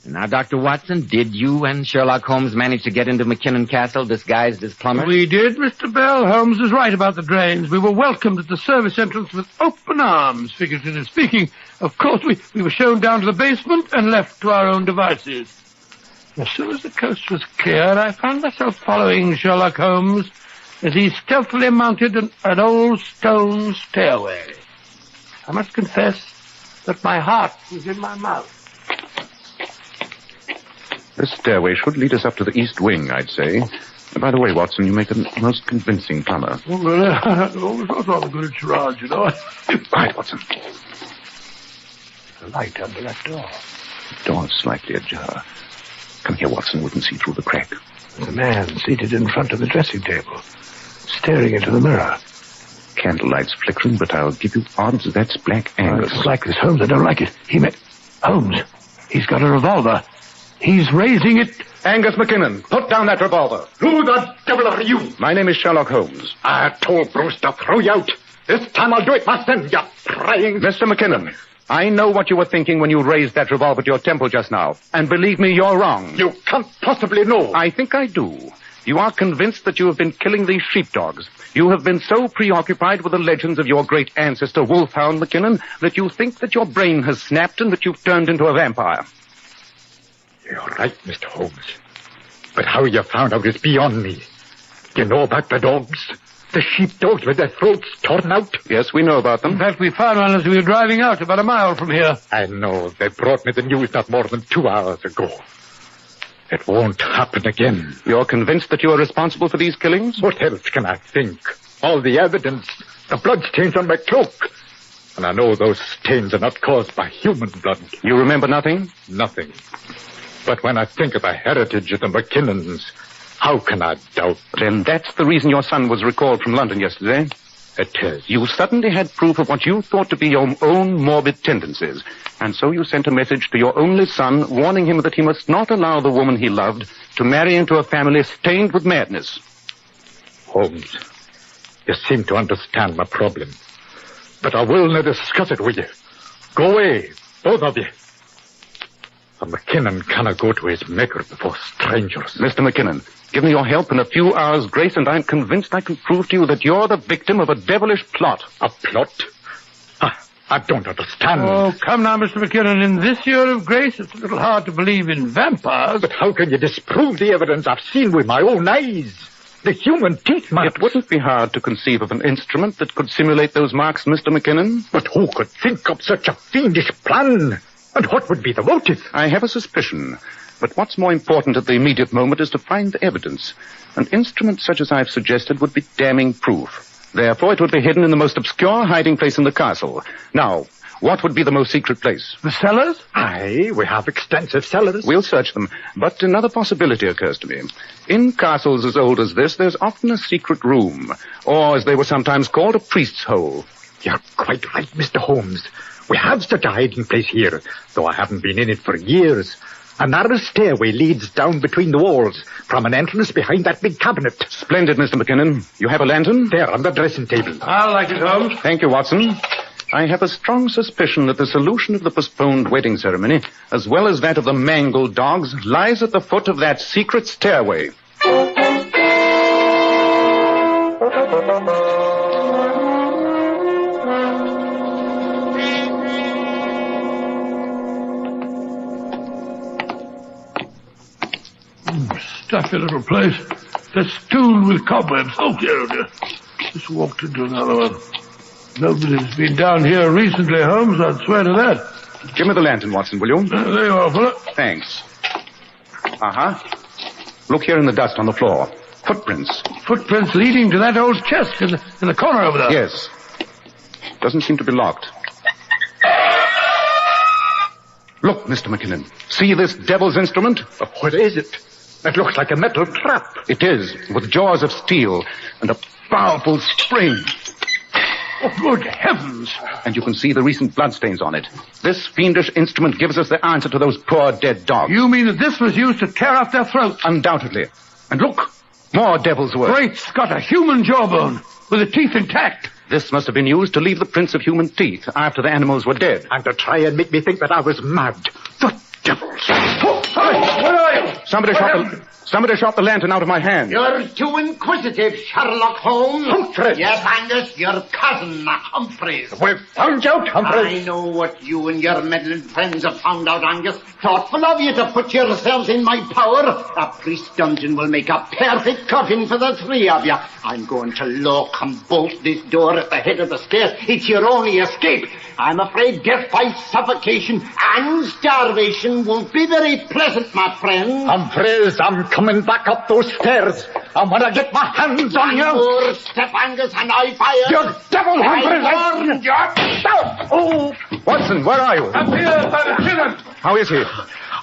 Speaker 1: Now, Dr. Watson, did you and Sherlock Holmes manage to get into McKinnon Castle disguised as plumbers?
Speaker 2: We did, Mr. Bell. Holmes is right about the drains. We were welcomed at the service entrance with open arms, figuratively speaking. Of course, we were shown down to the basement and left to our own devices. As soon as the coast was clear, I found myself following Sherlock Holmes as he stealthily mounted an old stone stairway. I must confess that my heart was in my mouth.
Speaker 5: This stairway should lead us up to the east wing, I'd say. By the way, Watson, you make a most convincing plumber.
Speaker 10: Well, I'm rather good at charades, you know.
Speaker 5: Quiet, Watson.
Speaker 10: The light under that door.
Speaker 5: The door's slightly ajar. Come here, Watson. We can see through the crack.
Speaker 10: There's a man seated in front of the dressing table, staring into the mirror.
Speaker 5: Candlelight's flickering, but I'll give you odds that's Black Angus.
Speaker 10: It's like this, Holmes. I don't like it. Holmes, he's got a revolver. He's raising it.
Speaker 5: Angus McKinnon, put down that revolver.
Speaker 7: Who the devil are you?
Speaker 5: My name is Sherlock Holmes.
Speaker 7: I told Bruce to throw you out. This time I'll do it myself, you prying...
Speaker 5: Mr. McKinnon, I know what you were thinking when you raised that revolver to your temple just now. And believe me, you're wrong.
Speaker 7: You can't possibly know.
Speaker 5: I think I do. You are convinced that you have been killing these sheepdogs. You have been so preoccupied with the legends of your great ancestor, Wolfhound McKinnon, that you think that your brain has snapped and that you've turned into a vampire.
Speaker 7: You're right, Mr. Holmes. But how you found out is beyond me. You know about the dogs? The sheepdogs with their throats torn out?
Speaker 5: Yes, we know about them.
Speaker 2: In fact, we found one as we were driving out about a mile from here.
Speaker 7: I know. They brought me the news not more than 2 hours ago. It won't happen again.
Speaker 5: You're convinced that you are responsible for these killings?
Speaker 7: What else can I think? All the evidence, the blood stains on my cloak. And I know those stains are not caused by human blood.
Speaker 5: You remember nothing?
Speaker 7: Nothing. But when I think of the heritage of the McKinnons, how can I doubt?
Speaker 5: Then that's the reason your son was recalled from London yesterday?
Speaker 7: It is.
Speaker 5: You suddenly had proof of what you thought to be your own morbid tendencies. And so you sent a message to your only son, warning him that he must not allow the woman he loved to marry into a family stained with madness.
Speaker 7: Holmes, you seem to understand my problem. But I will not discuss it with you. Go away, both of you. A McKinnon cannot go to his maker before strangers.
Speaker 5: Mr. McKinnon, give me your help and a few hours' grace, and I'm convinced I can prove to you that you're the victim of a devilish plot.
Speaker 7: A plot? I don't understand.
Speaker 2: Oh, come now, Mr. McKinnon. In this year of grace, it's a little hard to believe in vampires.
Speaker 7: But how can you disprove the evidence I've seen with my own eyes? The human teeth marks.
Speaker 5: It wouldn't be hard to conceive of an instrument that could simulate those marks, Mr. McKinnon.
Speaker 7: But who could think of such a fiendish plan? And what would be the motive?
Speaker 5: I have a suspicion. But what's more important at the immediate moment is to find the evidence. An instrument such as I've suggested would be damning proof. Therefore, it would be hidden in the most obscure hiding place in the castle. Now, what would be the most secret place?
Speaker 2: The cellars?
Speaker 7: Aye, we have extensive cellars.
Speaker 5: We'll search them. But another possibility occurs to me. In castles as old as this, there's often a secret room, or as they were sometimes called, a priest's hole.
Speaker 7: You're quite right, Mr. Holmes. We have such a hiding place here, though I haven't been in it for years. A narrow stairway leads down between the walls from an entrance behind that big cabinet.
Speaker 5: Splendid, Mr. McKinnon. You have a lantern?
Speaker 7: There, on the dressing table.
Speaker 2: I like it, Holmes.
Speaker 5: Thank you, Watson. I have a strong suspicion that the solution of the postponed wedding ceremony, as well as that of the mangled dogs, lies at the foot of that secret stairway.
Speaker 10: Stuffy little place. Festooned with cobwebs. Oh, dear. Just walked into another one. Nobody's been down here recently, Holmes. I'd swear to that.
Speaker 5: Give me the lantern, Watson, will you?
Speaker 10: There you are, fella.
Speaker 5: Thanks. Uh-huh. Look here in the dust on the floor. Footprints.
Speaker 2: Footprints leading to that old chest in the corner over there.
Speaker 5: Yes. Doesn't seem to be locked. Look, Mr. McKinnon. See this devil's instrument?
Speaker 7: What is it? It looks like a metal trap.
Speaker 5: It is, with jaws of steel and a powerful spring.
Speaker 10: Oh, good heavens.
Speaker 5: And you can see the recent bloodstains on it. This fiendish instrument gives us the answer to those poor dead dogs.
Speaker 2: You mean that this was used to tear out their throats?
Speaker 5: Undoubtedly. And look, more devil's work.
Speaker 2: Great Scott, a human jawbone with the teeth intact.
Speaker 5: This must have been used to leave the prints of human teeth after the animals were dead.
Speaker 7: And to try and make me think that I was mad. The devils.
Speaker 2: Oh, sorry, where are you?
Speaker 3: Somebody shot the lantern out of my hand.
Speaker 14: You're too inquisitive, Sherlock Holmes.
Speaker 3: Humphreys!
Speaker 14: Yes, Angus, your cousin, Humphreys.
Speaker 3: We've found you out, Humphreys.
Speaker 14: I know what you and your meddling friends have found out, Angus. Thoughtful of you to put yourselves in my power. A priest dungeon will make a perfect coffin for the three of you. I'm going to lock and bolt this door at the head of the stairs. It's your only escape. I'm afraid death by suffocation and starvation won't be very pleasant, my friend.
Speaker 7: Humphreys, I'm coming back up those stairs. I want to get my hands on you.
Speaker 14: More step, Angus, and I fire.
Speaker 7: You devil, Humphreys!
Speaker 14: I warned you.
Speaker 7: Stop! Oh, Watson, where are you?
Speaker 2: Up here by the prison.
Speaker 7: How is he?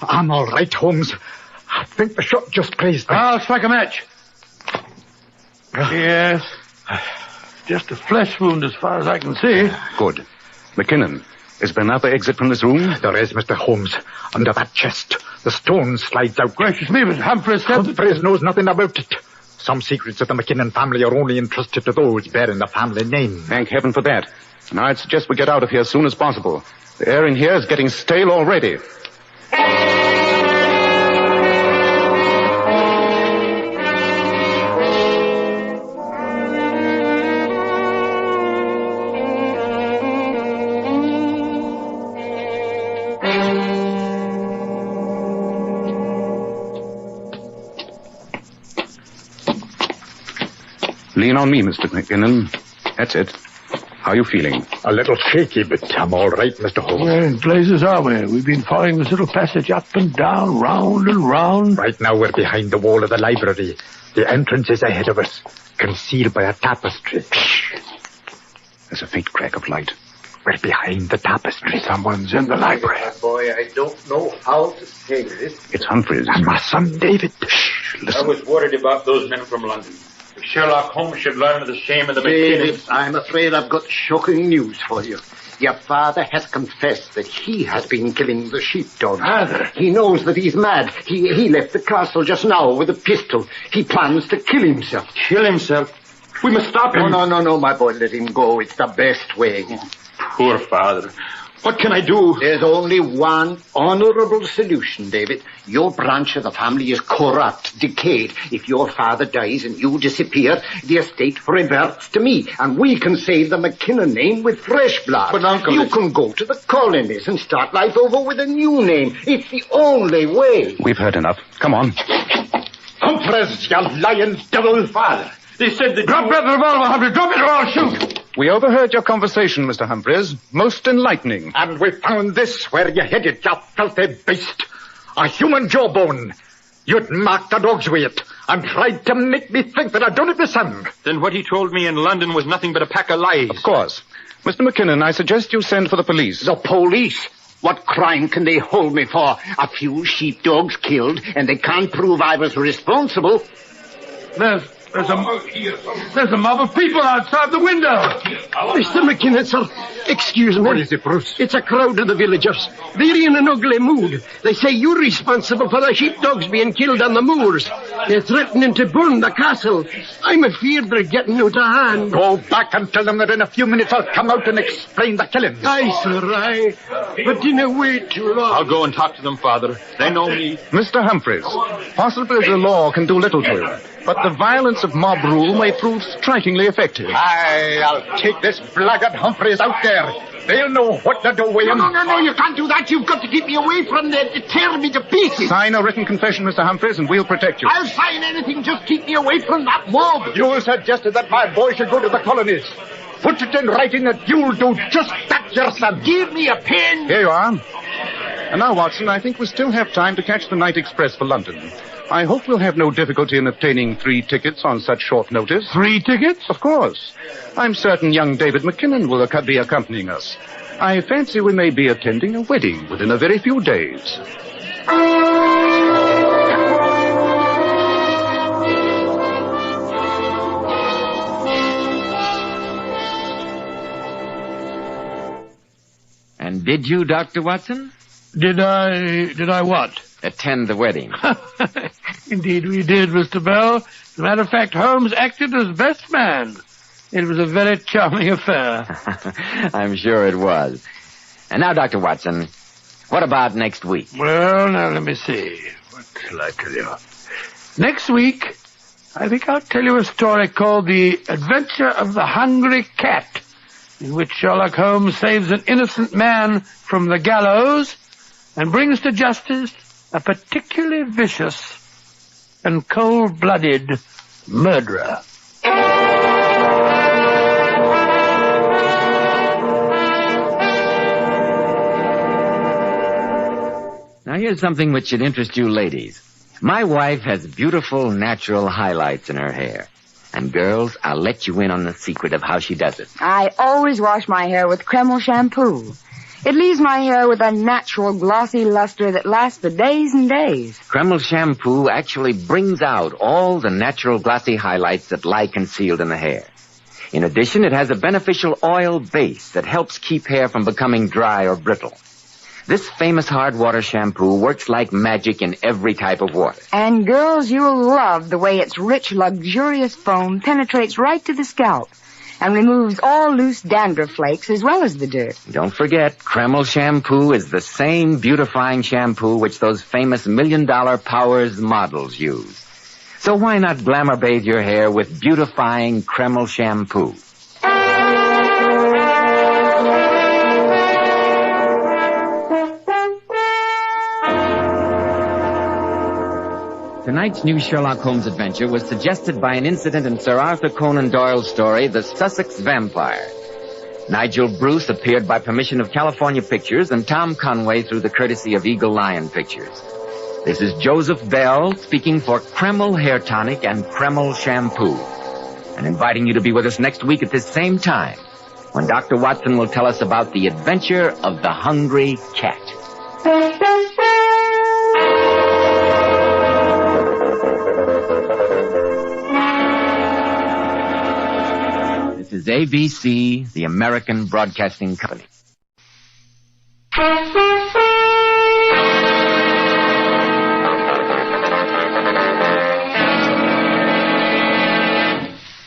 Speaker 7: I'm all right, Holmes. I think the shot just grazed me.
Speaker 2: I'll strike a match. Yes. Just a flesh wound as far as I can see.
Speaker 3: Good. McKinnon, is there another exit from this room?
Speaker 7: There is, Mr. Holmes. Under that chest. The stone slides out.
Speaker 2: Gracious me, but Humphreys said...
Speaker 7: Humphreys knows nothing about it. Some secrets of the McKinnon family are only entrusted to those bearing the family name.
Speaker 3: Thank heaven for that. Now I'd suggest we get out of here as soon as possible. The air in here is getting stale already. Lean on me, Mr. McKinnon. That's it. How are you feeling?
Speaker 7: A little shaky, but I'm all right, Mr. Holmes.
Speaker 2: Where in blazes are we? We've been following this little passage up and down, round and round.
Speaker 7: Right now we're behind the wall of the library. The entrance is ahead of us, concealed by a tapestry. Shh.
Speaker 3: There's a faint crack of light.
Speaker 7: We're behind the tapestry.
Speaker 2: Someone's in the library.
Speaker 18: Boy, I don't know how to say this.
Speaker 3: It's Humphreys.
Speaker 7: And my son, David. Shh, listen.
Speaker 18: I was worried about those men from London. If Sherlock Holmes should learn of the shame of the
Speaker 14: David,
Speaker 18: McKinnons...
Speaker 14: I'm afraid I've got shocking news for you. Your father has confessed that he has been killing the sheepdog.
Speaker 2: Father?
Speaker 14: He knows that he's mad. He left the castle just now with a pistol. He plans to kill himself.
Speaker 18: Kill himself? We must stop him.
Speaker 14: No, my boy. Let him go. It's the best way.
Speaker 18: Poor father. What can I do?
Speaker 14: There's only one honorable solution, David. Your branch of the family is corrupt, decayed. If your father dies and you disappear, the estate reverts to me, and we can save the McKinnon name with fresh blood.
Speaker 18: But, Uncle...
Speaker 14: You can go to the colonies and start life over with a new name. It's the only way.
Speaker 3: We've heard enough. Come on.
Speaker 18: Humphreys, you lying devil. Father, they said that...
Speaker 2: Drop that revolver, Humphrey. Drop it or I'll shoot.
Speaker 3: We overheard your conversation, Mr. Humphreys. Most enlightening.
Speaker 7: And we found this where you hid it, you filthy beast. A human jawbone. You'd marked the dog's with it and tried to make me think that I'd done it myself.
Speaker 18: Then what he told me in London was nothing but a pack of lies.
Speaker 3: Of course. Mr. McKinnon, I suggest you send for the police.
Speaker 14: The police? What crime can they hold me for? A few sheepdogs killed, and they can't prove I was responsible.
Speaker 2: There's a mob of people outside the window.
Speaker 10: Mr. McKinnon, sir, excuse me.
Speaker 7: What is it, Bruce?
Speaker 10: It's a crowd of the villagers. They're in an ugly mood. They say you're responsible for the sheepdogs being killed on the moors. They're threatening to burn the castle. I'm afeard they're getting out of hand.
Speaker 7: Go back and tell them that in a few minutes I'll come out and explain the killing.
Speaker 10: Aye, sir, aye. But didn't wait too long.
Speaker 18: I'll go and talk to them, Father. They know me.
Speaker 3: Mr. Humphreys, possibly the law can do little to you, but the violence of mob rule may prove strikingly effective.
Speaker 7: Aye, I'll take this blackguard Humphreys out there. They'll know what to do with him.
Speaker 14: No, you can't do that. You've got to keep me away from them. They tear me to pieces.
Speaker 3: Sign a written confession, Mr. Humphreys, and we'll protect you.
Speaker 14: I'll sign anything. Just keep me away from that mob.
Speaker 7: You suggested that my boy should go to the colonies. Put it in writing that you'll do just that yourself.
Speaker 14: Give me a pen.
Speaker 3: Here you are. And now, Watson, I think we still have time to catch the night express for London. I hope we'll have no difficulty in obtaining 3 tickets on such short notice.
Speaker 2: 3 tickets?
Speaker 3: Of course. I'm certain young David McKinnon will be accompanying us. I fancy we may be attending a wedding within a very few days.
Speaker 1: And did you, Dr. Watson?
Speaker 2: Did I what?
Speaker 1: Attend the wedding.
Speaker 2: Indeed we did, Mr. Bell. As a matter of fact, Holmes acted as best man. It was a very charming affair.
Speaker 1: I'm sure it was. And now, Dr. Watson, what about next week?
Speaker 2: Well, now, let me see. What shall I tell you? Next week, I think I'll tell you a story called The Adventure of the Hungry Cat, in which Sherlock Holmes saves an innocent man from the gallows and brings to justice a particularly vicious and cold-blooded murderer.
Speaker 1: Now here's something which should interest you ladies. My wife has beautiful natural highlights in her hair. And girls, I'll let you in on the secret of how she does it.
Speaker 11: I always wash my hair with Kreml shampoo. It leaves my hair with a natural glossy luster that lasts for days and days.
Speaker 1: Kreml shampoo actually brings out all the natural glossy highlights that lie concealed in the hair. In addition, it has a beneficial oil base that helps keep hair from becoming dry or brittle. This famous hard water shampoo works like magic in every type of water.
Speaker 11: And girls, you'll love the way its rich, luxurious foam penetrates right to the scalp and removes all loose dandruff flakes as well as the dirt.
Speaker 1: Don't forget, Kreml shampoo is the same beautifying shampoo which those famous $1 Million Powers models use. So why not glamour bathe your hair with beautifying Kreml shampoo? Tonight's new Sherlock Holmes adventure was suggested by an incident in Sir Arthur Conan Doyle's story, The Sussex Vampire. Nigel Bruce appeared by permission of California Pictures and Tom Conway through the courtesy of Eagle Lion Pictures. This is Joseph Bell speaking for Kreml Hair Tonic and Kreml Shampoo, and inviting you to be with us next week at this same time when Dr. Watson will tell us about the adventure of the Hungry Cat. This is ABC, the American Broadcasting Company.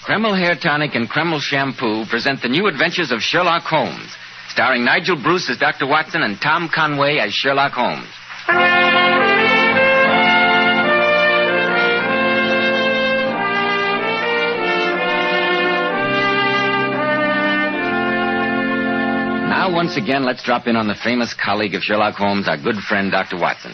Speaker 1: Kreml Hair Tonic and Kreml Shampoo present the new adventures of Sherlock Holmes, starring Nigel Bruce as Dr. Watson and Tom Conway as Sherlock Holmes. Now, once again, let's drop in on the famous colleague of Sherlock Holmes, our good friend, Dr. Watson.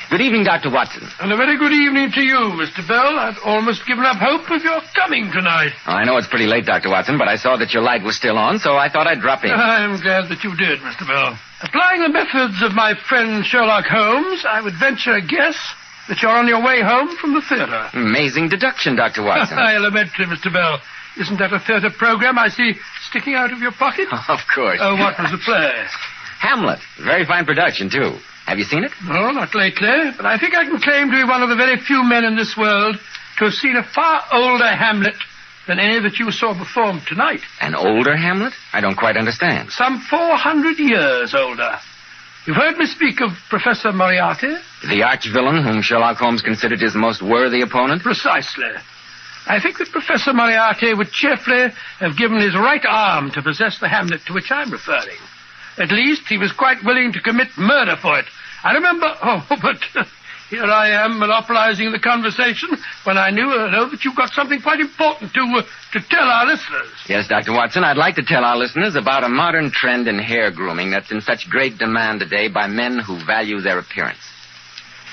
Speaker 1: Good evening, Dr. Watson.
Speaker 2: And a very good evening to you, Mr. Bell. I'd almost given up hope of your coming tonight.
Speaker 1: Oh, I know it's pretty late, Dr. Watson, but I saw that your light was still on, so I thought I'd drop in.
Speaker 2: I'm glad that you did, Mr. Bell. Applying the methods of my friend Sherlock Holmes, I would venture a guess that you're on your way home from the theater.
Speaker 1: Amazing deduction, Dr. Watson.
Speaker 2: Elementary, Mr. Bell. Isn't that a theater program I see sticking out of your pocket?
Speaker 1: Of course.
Speaker 2: Oh, what was the play?
Speaker 1: Hamlet. Very fine production, too. Have you seen it?
Speaker 2: No, not lately, but I think I can claim to be one of the very few men in this world to have seen a far older Hamlet than any that you saw performed tonight.
Speaker 1: An older Hamlet? I don't quite understand.
Speaker 2: Some 400 years older. You've heard me speak of Professor Moriarty?
Speaker 1: The arch-villain whom Sherlock Holmes considered his most worthy opponent?
Speaker 2: Precisely. I think that Professor Moriarty would cheerfully have given his right arm to possess the Hamlet to which I'm referring. At least he was quite willing to commit murder for it. I remember... Oh, but here I am monopolizing the conversation when I know that you've got something quite important to tell our listeners.
Speaker 1: Yes, Dr. Watson, I'd like to tell our listeners about a modern trend in hair grooming that's in such great demand today by men who value their appearance.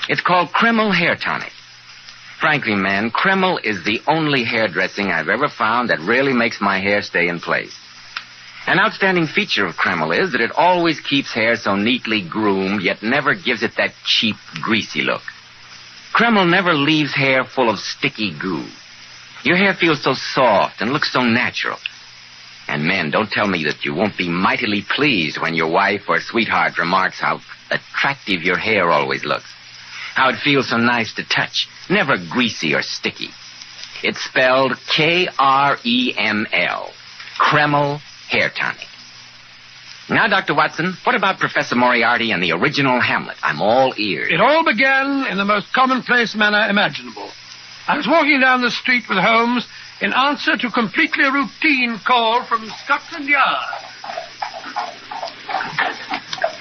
Speaker 1: It's called Kreml Hair Tonic. Frankly, man, Kreml is the only hairdressing I've ever found that really makes my hair stay in place. An outstanding feature of Kreml is that it always keeps hair so neatly groomed, yet never gives it that cheap, greasy look. Kreml never leaves hair full of sticky goo. Your hair feels so soft and looks so natural. And men, don't tell me that you won't be mightily pleased when your wife or sweetheart remarks how attractive your hair always looks. How it feels so nice to touch, never greasy or sticky. It's spelled Kreml. Kreml Hair Tonic. Now, Dr. Watson, what about Professor Moriarty and the original Hamlet? I'm all ears.
Speaker 2: It all began in the most commonplace manner imaginable. I was walking down the street with Holmes in answer to a completely routine call from Scotland Yard.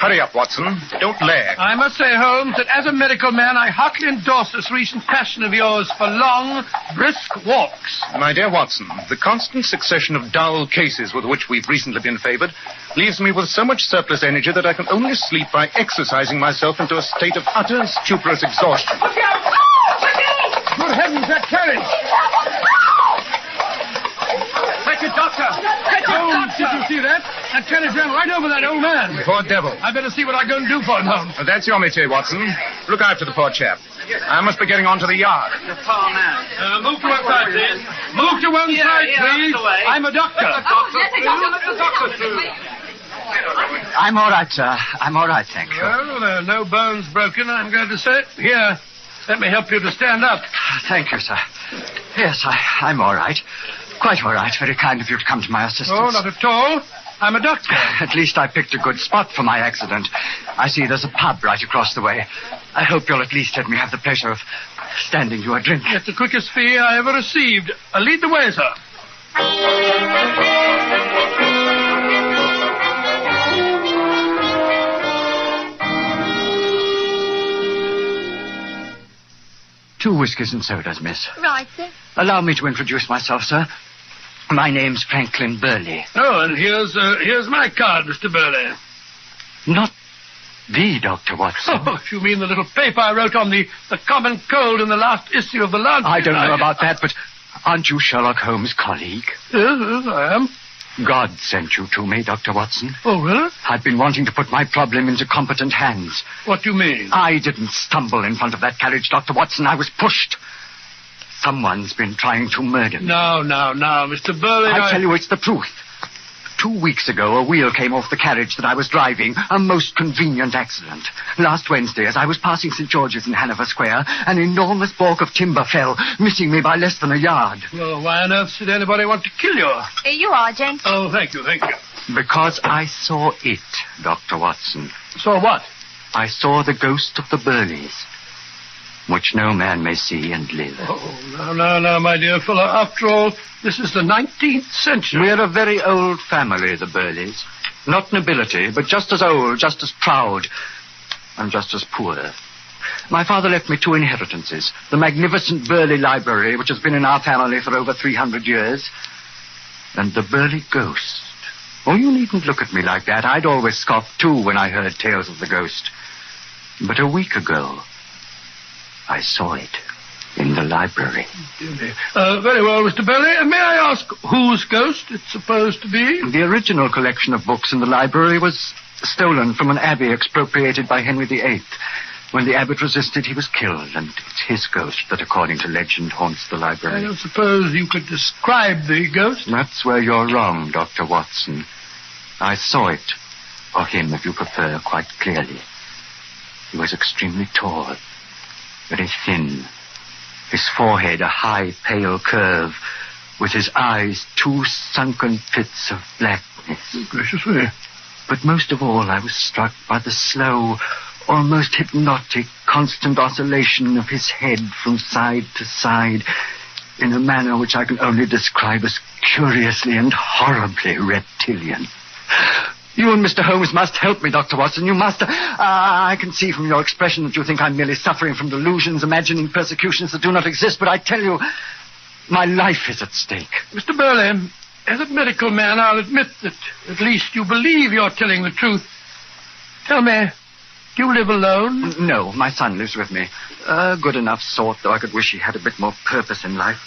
Speaker 4: Hurry up, Watson. Don't lag.
Speaker 2: I must say, Holmes, that as a medical man, I heartily endorse this recent passion of yours for long, brisk walks.
Speaker 4: My dear Watson, the constant succession of dull cases with which we've recently been favored leaves me with so much surplus energy that I can only sleep by exercising myself into a state of utter and stuporous exhaustion.
Speaker 2: Look out! Good heavens, that carriage! Fetch it, doctor! Fetch it, Holmes, did you see that? That carriage ran right over that old man.
Speaker 4: Poor devil.
Speaker 2: I better see what I'm going to do for him, Holmes.
Speaker 4: That's your métier, Watson. Look after the poor chap. I must be getting on to the yard.
Speaker 2: You're far now. Move to one side, please. Move to one side, please. I'm a doctor.
Speaker 13: Let the doctor through. I'm all right, sir. I'm all right, thank you.
Speaker 2: Well, there are no bones broken, I'm going to say. Here, let me help you to stand up.
Speaker 13: Thank you, sir. Yes, I'm all right. Quite all right. Very kind of you to come to my assistance.
Speaker 2: Oh, not at all. I'm a doctor.
Speaker 13: At least I picked a good spot for my accident. I see there's a pub right across the way. I hope you'll at least let me have the pleasure of standing you a drink.
Speaker 2: It's the quickest fee I ever received. Lead the way, sir.
Speaker 13: Two whiskies and sodas, miss.
Speaker 21: Right, sir.
Speaker 13: Allow me to introduce myself, sir. My name's Franklin Burley.
Speaker 2: Oh, and here's my card, Mr. Burley.
Speaker 13: Not the Dr. Watson.
Speaker 2: Oh, you mean the little paper I wrote on the common cold in the last issue of the Lancet?
Speaker 13: I don't know about that, but aren't you Sherlock Holmes' colleague?
Speaker 2: Yes, I am.
Speaker 13: God sent you to me, Dr. Watson.
Speaker 2: Oh, really?
Speaker 13: I've been wanting to put my problem into competent hands.
Speaker 2: What do you mean?
Speaker 13: I didn't stumble in front of that carriage, Dr. Watson. I was pushed. Someone's been trying to murder me.
Speaker 2: No, Mr. Burley.
Speaker 13: I tell you, it's the truth. 2 weeks ago, a wheel came off the carriage that I was driving. A most convenient accident. Last Wednesday, as I was passing St. George's in Hanover Square, an enormous balk of timber fell, missing me by less than a yard.
Speaker 2: Well, why on earth should anybody want to kill you?
Speaker 21: Here you are, gent.
Speaker 2: Oh, thank you.
Speaker 13: Because I saw it, Dr. Watson.
Speaker 2: Saw what?
Speaker 13: I saw the ghost of the Burleys, which no man may see and live.
Speaker 2: Oh, no, my dear fellow. After all, this is the 19th century.
Speaker 13: We're a very old family, the Burleys. Not nobility, but just as old, just as proud, and just as poor. My father left me 2 inheritances. The magnificent Burley Library, which has been in our family for over 300 years, and the Burley ghost. Oh, you needn't look at me like that. I'd always scoffed, too, when I heard tales of the ghost. But a week ago, I saw it in the library.
Speaker 2: Very well, Mr. Burley. May I ask whose ghost it's supposed to be?
Speaker 13: The original collection of books in the library was stolen from an abbey expropriated by Henry VIII. When the abbot resisted, he was killed, and it's his ghost that, according to legend, haunts the library.
Speaker 2: I don't suppose you could describe the ghost?
Speaker 13: That's where you're wrong, Dr. Watson. I saw it, or him, if you prefer, quite clearly. He was extremely tall, very thin. His forehead a high, pale curve, with his eyes 2 sunken pits of blackness.
Speaker 2: Gracious me.
Speaker 13: But most of all, I was struck by the slow, almost hypnotic, constant oscillation of his head from side to side, in a manner which I can only describe as curiously and horribly reptilian. You and Mr. Holmes must help me, Dr. Watson. You must. I can see from your expression that you think I'm merely suffering from delusions, imagining persecutions that do not exist, but I tell you, my life is at stake.
Speaker 2: Mr. Burley, as a medical man, I'll admit that at least you believe you're telling the truth. Tell me, do you live alone?
Speaker 13: No, my son lives with me. A good enough sort, though I could wish he had a bit more purpose in life.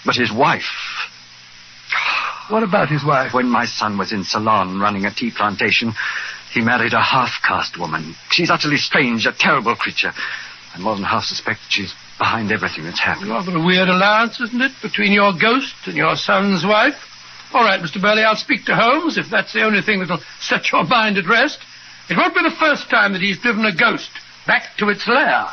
Speaker 13: But his wife...
Speaker 2: What about his wife?
Speaker 13: When my son was in Ceylon running a tea plantation, he married a half-caste woman. She's utterly strange, a terrible creature. I more than half suspect she's behind everything that's happened.
Speaker 2: Rather a weird alliance, isn't it, between your ghost and your son's wife? All right, Mr. Burley, I'll speak to Holmes, if that's the only thing that'll set your mind at rest. It won't be the first time that he's driven a ghost back to its lair.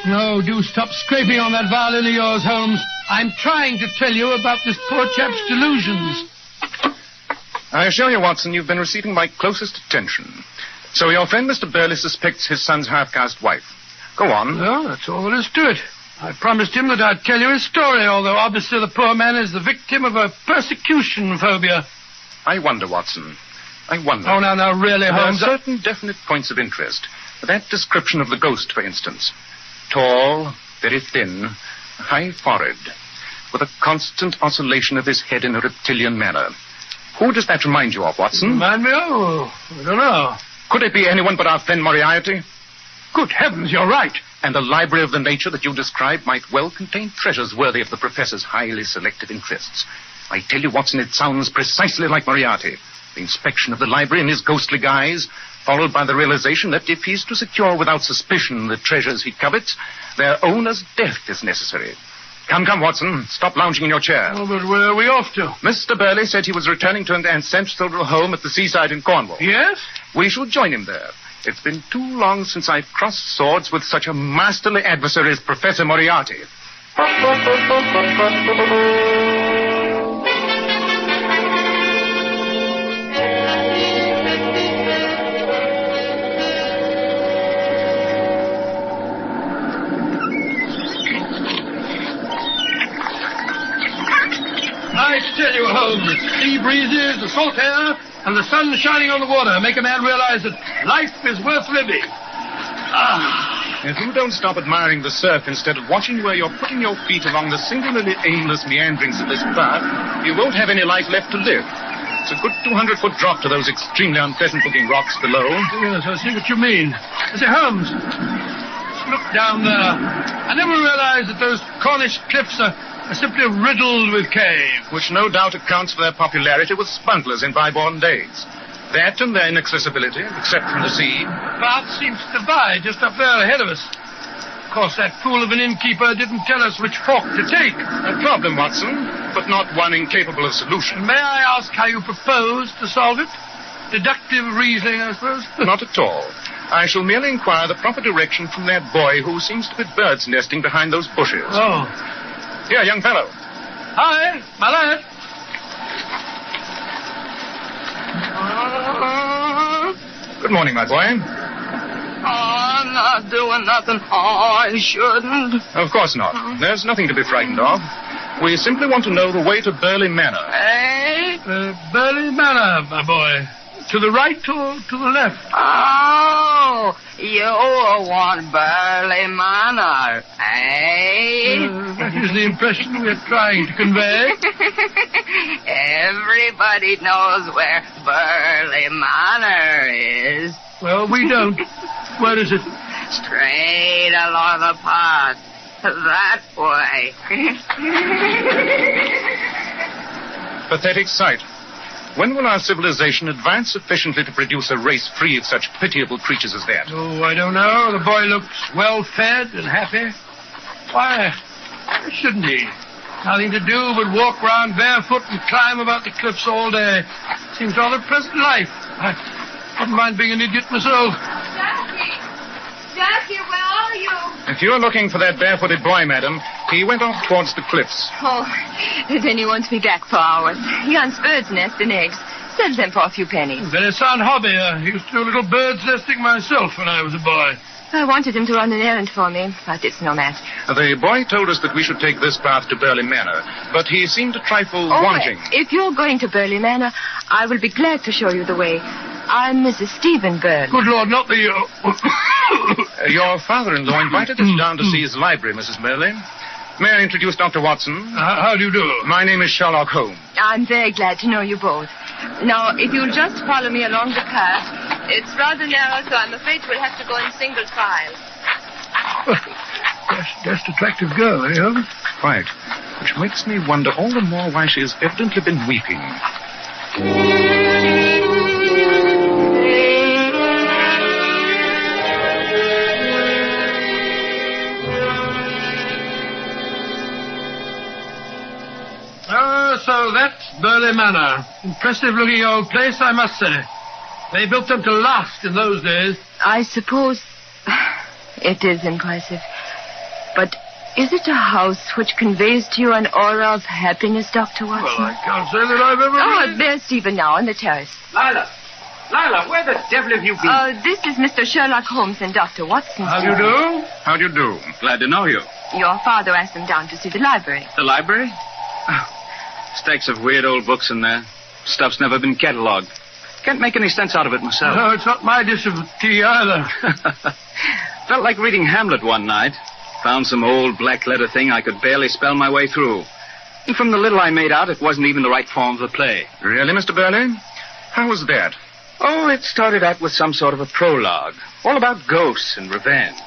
Speaker 2: No, do stop scraping on that violin of yours, Holmes. I'm trying to tell you about this poor chap's delusions.
Speaker 4: I assure you, Watson, you've been receiving my closest attention.
Speaker 17: So your friend Mr. Burley suspects his son's half-caste wife. Go on.
Speaker 2: Well, that's all there is to it. I promised him that I'd tell you his story, although obviously the poor man is the victim of a persecution phobia.
Speaker 17: I wonder, Watson. I wonder.
Speaker 2: Oh, now, really,
Speaker 17: There
Speaker 2: Holmes.
Speaker 17: are certain definite points of interest. That description of the ghost, for instance. Tall, very thin, high forehead, with a constant oscillation of his head in a reptilian manner. Who does that remind you of, Watson?
Speaker 2: Remind me of? I don't know.
Speaker 17: Could it be anyone but our friend Moriarty?
Speaker 2: Good heavens, you're right.
Speaker 17: And the library of the nature that you describe might well contain treasures worthy of the professor's highly selective interests. I tell you, Watson, it sounds precisely like Moriarty. The inspection of the library in his ghostly guise, followed by the realization that if he's to secure without suspicion the treasures he covets, their owner's death is necessary. Come, Watson. Stop lounging in your chair.
Speaker 2: Oh, but where are we off to?
Speaker 17: Mr. Burley said he was returning to an ancestral home at the seaside in Cornwall.
Speaker 2: Yes?
Speaker 17: We shall join him there. It's been too long since I've crossed swords with such a masterly adversary as Professor Moriarty.
Speaker 2: I tell you, Holmes, sea breezes, the salt air, and the sun shining on the water make a man realize that life is worth living.
Speaker 17: If you don't stop admiring the surf instead of watching where you're putting your feet along the singularly aimless meanderings of this path, you won't have any life left to live. It's a good 200-foot drop to those extremely unpleasant-looking rocks below.
Speaker 2: Yes, I see what you mean. I say, Holmes, look down there. I never realized that those Cornish cliffs are simply riddled with caves.
Speaker 17: Which no doubt accounts for their popularity with smugglers in bygone days. That and their inaccessibility, except from the sea.
Speaker 2: The path seems to divide just up there ahead of us. Of course, that fool of an innkeeper didn't tell us which fork to take.
Speaker 17: A problem, Watson, but not one incapable of solution.
Speaker 2: May I ask how you propose to solve it? Deductive reasoning, I suppose?
Speaker 17: Not at all. I shall merely inquire the proper direction from that boy who seems to be bird's nesting behind those bushes.
Speaker 2: Oh.
Speaker 17: Here, young fellow.
Speaker 2: Hi, my lad.
Speaker 17: Good morning, my boy.
Speaker 19: I'm not doing nothing I shouldn't.
Speaker 17: Of course not. There's nothing to be frightened of. We simply want to know the way to Burley Manor.
Speaker 2: Burley Manor, my boy. To the right or to the left?
Speaker 19: Oh, you want Burley Manor, eh?
Speaker 2: That is the impression we're trying to convey.
Speaker 19: Everybody knows where Burley Manor is.
Speaker 2: Well, we don't. Where is it?
Speaker 19: Straight along the path. That way.
Speaker 17: Pathetic sight. When will our civilization advance sufficiently to produce a race free of such pitiable creatures as that?
Speaker 2: Oh, I don't know. The boy looks well-fed and happy. Why shouldn't he? Nothing to do but walk round barefoot and climb about the cliffs all day. Seems rather a pleasant life. I wouldn't mind being an idiot myself.
Speaker 21: Jackie, where are you?
Speaker 17: If you're looking for that barefooted boy, madam, he went off towards the cliffs.
Speaker 21: Oh, then he won't be back for hours. He hunts birds' nests and eggs. Sells them for a few pennies.
Speaker 2: Very sound hobby. I used to do a little bird's nesting myself when I was a boy.
Speaker 21: I wanted him to run an errand for me, but it's no match.
Speaker 17: The boy told us that we should take this path to Burley Manor, but he seemed a trifle wanting.
Speaker 21: If you're going to Burley Manor, I will be glad to show you the way. I'm Mrs. Stephen Burley.
Speaker 2: Good Lord, not the...
Speaker 17: Your father-in-law invited us down to see his library, Mrs. Burley. May I introduce Dr. Watson?
Speaker 2: How do you do?
Speaker 17: My name is Sherlock Holmes.
Speaker 21: I'm very glad to know you both. Now, if you'll just follow me along the path, it's rather narrow, so I'm afraid we'll have to go in single file.
Speaker 2: Just attractive girl, eh, Holmes?
Speaker 17: Quite. Which makes me wonder all the more why she has evidently been weeping.
Speaker 2: So that's Burley Manor. Impressive-looking old place, I must say. They built them to last in those days.
Speaker 21: I suppose it is impressive. But is it a house which conveys to you an aura of happiness, Dr. Watson?
Speaker 2: Well, I can't say that I've ever...
Speaker 21: Oh, there's Stephen now on the terrace.
Speaker 2: Lila.
Speaker 17: Lila, where the devil have you been?
Speaker 6: This is Mr. Sherlock Holmes and Dr. Watson.
Speaker 17: How do you do? How do you do? Glad to know you.
Speaker 6: Your father asked them down to see the library.
Speaker 17: The library? Oh, stacks of weird old books in there. Stuff's never been catalogued. Can't make any sense out of it myself.
Speaker 2: No, it's not my dish of tea either.
Speaker 17: Felt like reading Hamlet one night. Found some old black letter thing I could barely spell my way through. And from the little I made out, it wasn't even the right form of the play. Really, Mr. Burley? How was that? Oh, it started out with some sort of a prologue. All about ghosts and revenge.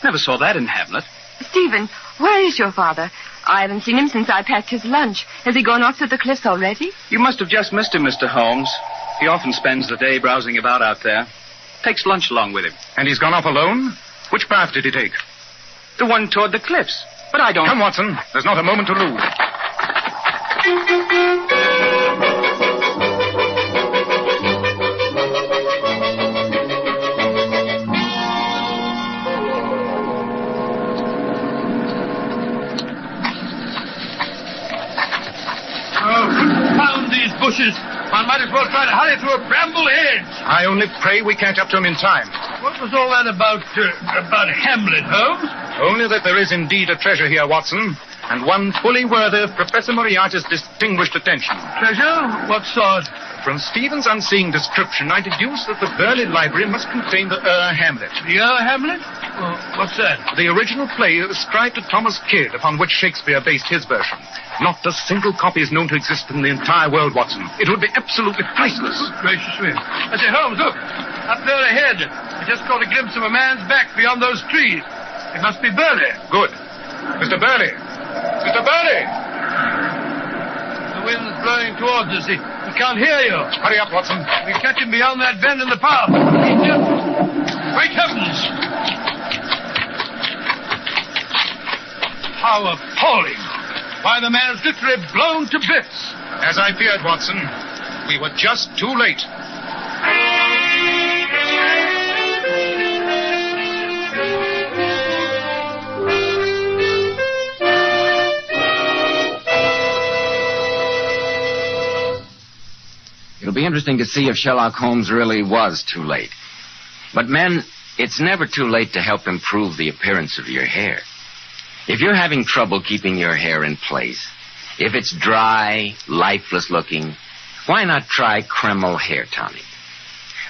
Speaker 17: Never saw that in Hamlet.
Speaker 6: Stephen, where is your father? I haven't seen him since I packed his lunch. Has he gone off to the cliffs already?
Speaker 17: You must have just missed him, Mr. Holmes. He often spends the day browsing about out there. Takes lunch along with him. And he's gone off alone? Which path did he take? The one toward the cliffs. But I don't... Come, Watson. There's not a moment to lose.
Speaker 2: Confound these bushes. One might as well try to hurry through a bramble hedge.
Speaker 17: I only pray we catch up to him in time.
Speaker 2: What was all that about Hamlet, Holmes?
Speaker 17: Only that there is indeed a treasure here, Watson, and one fully worthy of Professor Moriarty's distinguished attention.
Speaker 2: Treasure? What sort?
Speaker 17: From Stephen's unseeing description, I deduce that the Burley Library must contain the Hamlet.
Speaker 2: The Hamlet? What's that?
Speaker 17: The original play ascribed to Thomas Kidd, upon which Shakespeare based his version. Not a single copy is known to exist in the entire world, Watson. It would be absolutely priceless.
Speaker 2: Gracious me. I say, Holmes, look. Up there ahead. I just caught a glimpse of a man's back beyond those trees. It must be Burley.
Speaker 17: Good. Mr. Burley! Mr. Burley!
Speaker 2: The wind's blowing towards us. He can't hear you.
Speaker 17: Hurry up, Watson.
Speaker 2: We catch him beyond that bend in the path. Great heavens! How appalling. Why, the man's literally blown to bits.
Speaker 17: As I feared, Watson, we were just too late.
Speaker 1: It'll be interesting to see if Sherlock Holmes really was too late. But, men, it's never too late to help improve the appearance of your hair. If you're having trouble keeping your hair in place, if it's dry, lifeless looking, why not try Kreml Hair Tonic?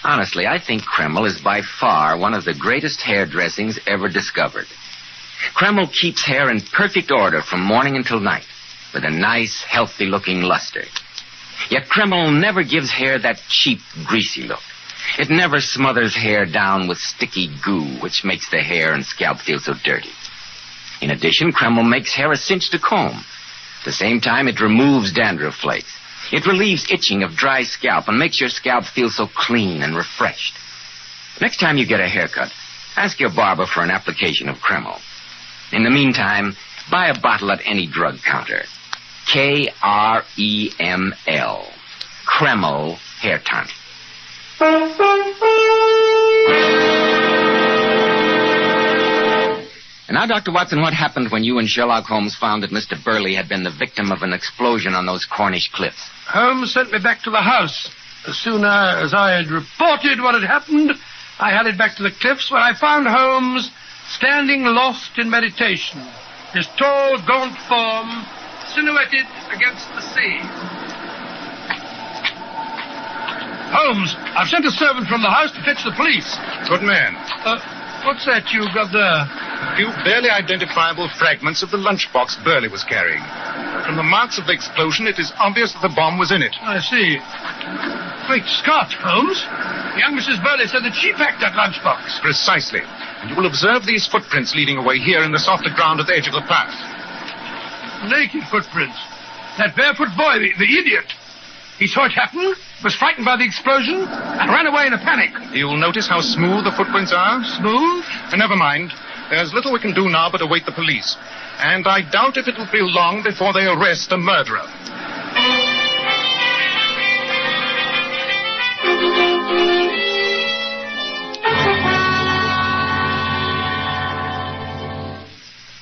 Speaker 1: Honestly, I think Kreml is by far one of the greatest hair dressings ever discovered. Kreml keeps hair in perfect order from morning until night, with a nice, healthy-looking luster. Yet Kreml never gives hair that cheap, greasy look. It never smothers hair down with sticky goo, which makes the hair and scalp feel so dirty. In addition, Kreml makes hair a cinch to comb. At the same time, it removes dandruff flakes. It relieves itching of dry scalp and makes your scalp feel so clean and refreshed. Next time you get a haircut, ask your barber for an application of Kreml. In the meantime, buy a bottle at any drug counter. Kreml. Kreml Hair Tonic. And now, Dr. Watson, what happened when you and Sherlock Holmes found that Mr. Burley had been the victim of an explosion on those Cornish cliffs?
Speaker 2: Holmes sent me back to the house. As soon as I had reported what had happened, I hurried back to the cliffs where I found Holmes standing lost in meditation, his tall, gaunt form silhouetted against the sea. Holmes, I've sent a servant from the house to fetch the police.
Speaker 17: Good man.
Speaker 2: What's that you've got there?
Speaker 17: A few barely identifiable fragments of the lunchbox Burley was carrying. From the marks of the explosion, it is obvious that the bomb was in it.
Speaker 2: I see. Great Scott, Holmes. Young Mrs. Burley said that she packed that lunchbox.
Speaker 17: Precisely. And you will observe these footprints leading away here in the softer ground at the edge of the path.
Speaker 2: Naked footprints. That barefoot boy, the idiot. He saw it happen, was frightened by the explosion, and ran away in a panic.
Speaker 17: You'll notice how smooth the footprints are?
Speaker 2: Smooth?
Speaker 17: Never mind. There's little we can do now but await the police. And I doubt if it'll be long before they arrest a murderer.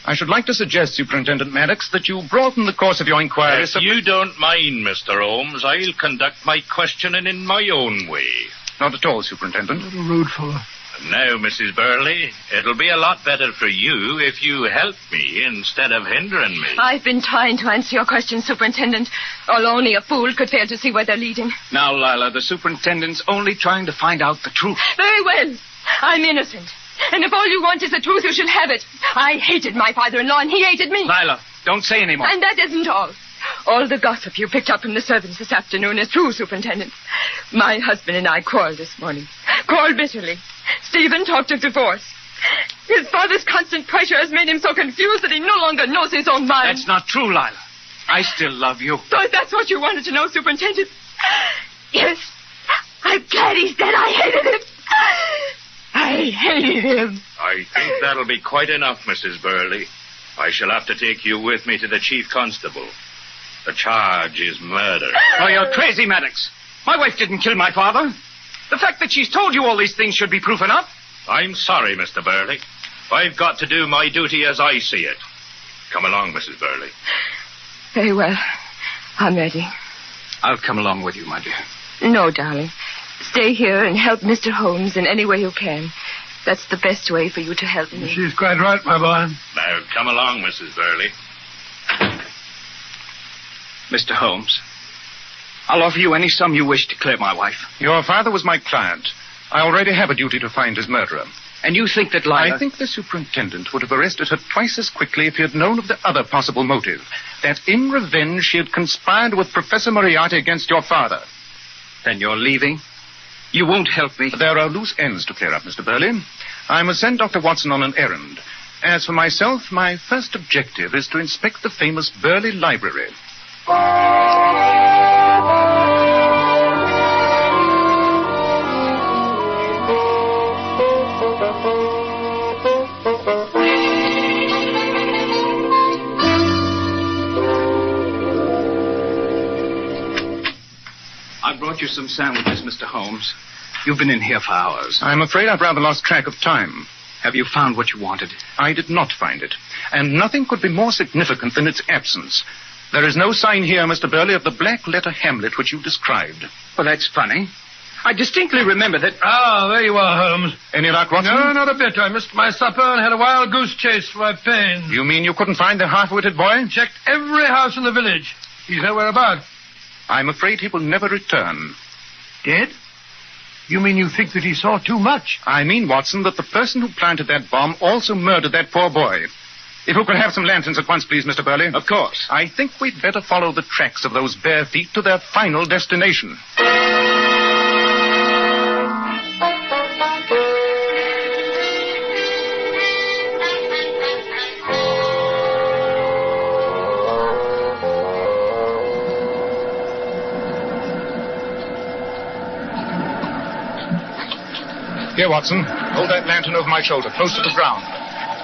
Speaker 17: I should like to suggest, Superintendent Maddox, that you broaden the course of your inquiry.
Speaker 5: If you don't mind, Mr. Holmes, I'll conduct my questioning in my own way.
Speaker 17: Not at all, Superintendent.
Speaker 2: Little rude fellow.
Speaker 9: No, Mrs. Burley, it'll be a lot better for you if you help me instead of hindering me.
Speaker 6: I've been trying to answer your question, Superintendent, although only a fool could fail to see where they're leading.
Speaker 17: Now, Lila, the superintendent's only trying to find out the truth.
Speaker 6: Very well. I'm innocent. And if all you want is the truth, you shall have it. I hated my father-in-law, and he hated me.
Speaker 17: Lila, don't say any more.
Speaker 6: And that isn't all. All the gossip you picked up from the servants this afternoon is true, Superintendent. My husband and I quarreled this morning. Quarreled bitterly. Stephen talked of divorce. His father's constant pressure has made him so confused that he no longer knows his own mind.
Speaker 17: That's not true, Lila. I still love you.
Speaker 6: So if that's what you wanted to know, Superintendent. Yes. I'm glad he's dead. I hated him. I hated him.
Speaker 9: I think that'll be quite enough, Mrs. Burley. I shall have to take you with me to the chief constable. The charge is murder.
Speaker 17: Oh, you're crazy, Maddox. My wife didn't kill my father. The fact that she's told you all these things should be proof enough.
Speaker 9: I'm sorry, Mr. Burley. I've got to do my duty as I see it. Come along, Mrs. Burley.
Speaker 6: Very well. I'm ready.
Speaker 17: I'll come along with you, my dear.
Speaker 6: No, darling. Stay here and help Mr. Holmes in any way you can. That's the best way for you to help me.
Speaker 2: She's quite right, my boy.
Speaker 9: Now, come along, Mrs. Burley.
Speaker 17: Mr. Holmes, I'll offer you any sum you wish to clear my wife.
Speaker 5: Your father was my client. I already have a duty to find his murderer.
Speaker 17: And you think that Lila...
Speaker 5: I think the superintendent would have arrested her twice as quickly if he had known of the other possible motive. That in revenge she had conspired with Professor Moriarty against your father.
Speaker 17: Then you're leaving? You won't help me?
Speaker 5: There are loose ends to clear up, Mr. Burley. I must send Dr. Watson on an errand. As for myself, my first objective is to inspect the famous Burley Library.
Speaker 17: I brought you some sandwiches, Mr. Holmes. You've been in here for hours.
Speaker 5: I'm afraid I've rather lost track of time.
Speaker 17: Have you found what you wanted?
Speaker 5: I did not find it. And nothing could be more significant than its absence. There is no sign here, Mr. Burley, of the black letter Hamlet which you described.
Speaker 17: Well, that's funny. I distinctly remember that...
Speaker 2: Ah, there you are, Holmes.
Speaker 5: Any luck, Watson?
Speaker 2: No, not a bit. I missed my supper and had a wild goose chase for my pains.
Speaker 5: You mean you couldn't find the half-witted boy?
Speaker 2: Checked every house in the village. He's nowhere about.
Speaker 5: I'm afraid he will never return.
Speaker 2: Dead? You mean you think that he saw too much?
Speaker 5: I mean, Watson, that the person who planted that bomb also murdered that poor boy. If you could have some lanterns at once, please, Mr. Burley.
Speaker 17: Of course.
Speaker 5: I think we'd better follow the tracks of those bare feet to their final destination. Here, Watson. Hold that lantern over my shoulder, close to the ground.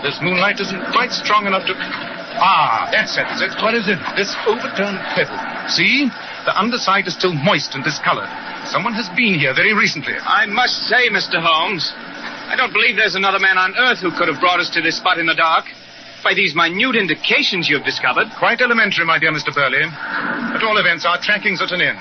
Speaker 5: This moonlight isn't quite strong enough to... Ah, that settles it.
Speaker 2: What is it?
Speaker 5: This overturned pebble. See? The underside is still moist and discolored. Someone has been here very recently.
Speaker 17: I must say, Mr. Holmes, I don't believe there's another man on Earth who could have brought us to this spot in the dark. By these minute indications you've discovered.
Speaker 5: Quite elementary, my dear Mr. Burley. At all events, our tracking's at an end.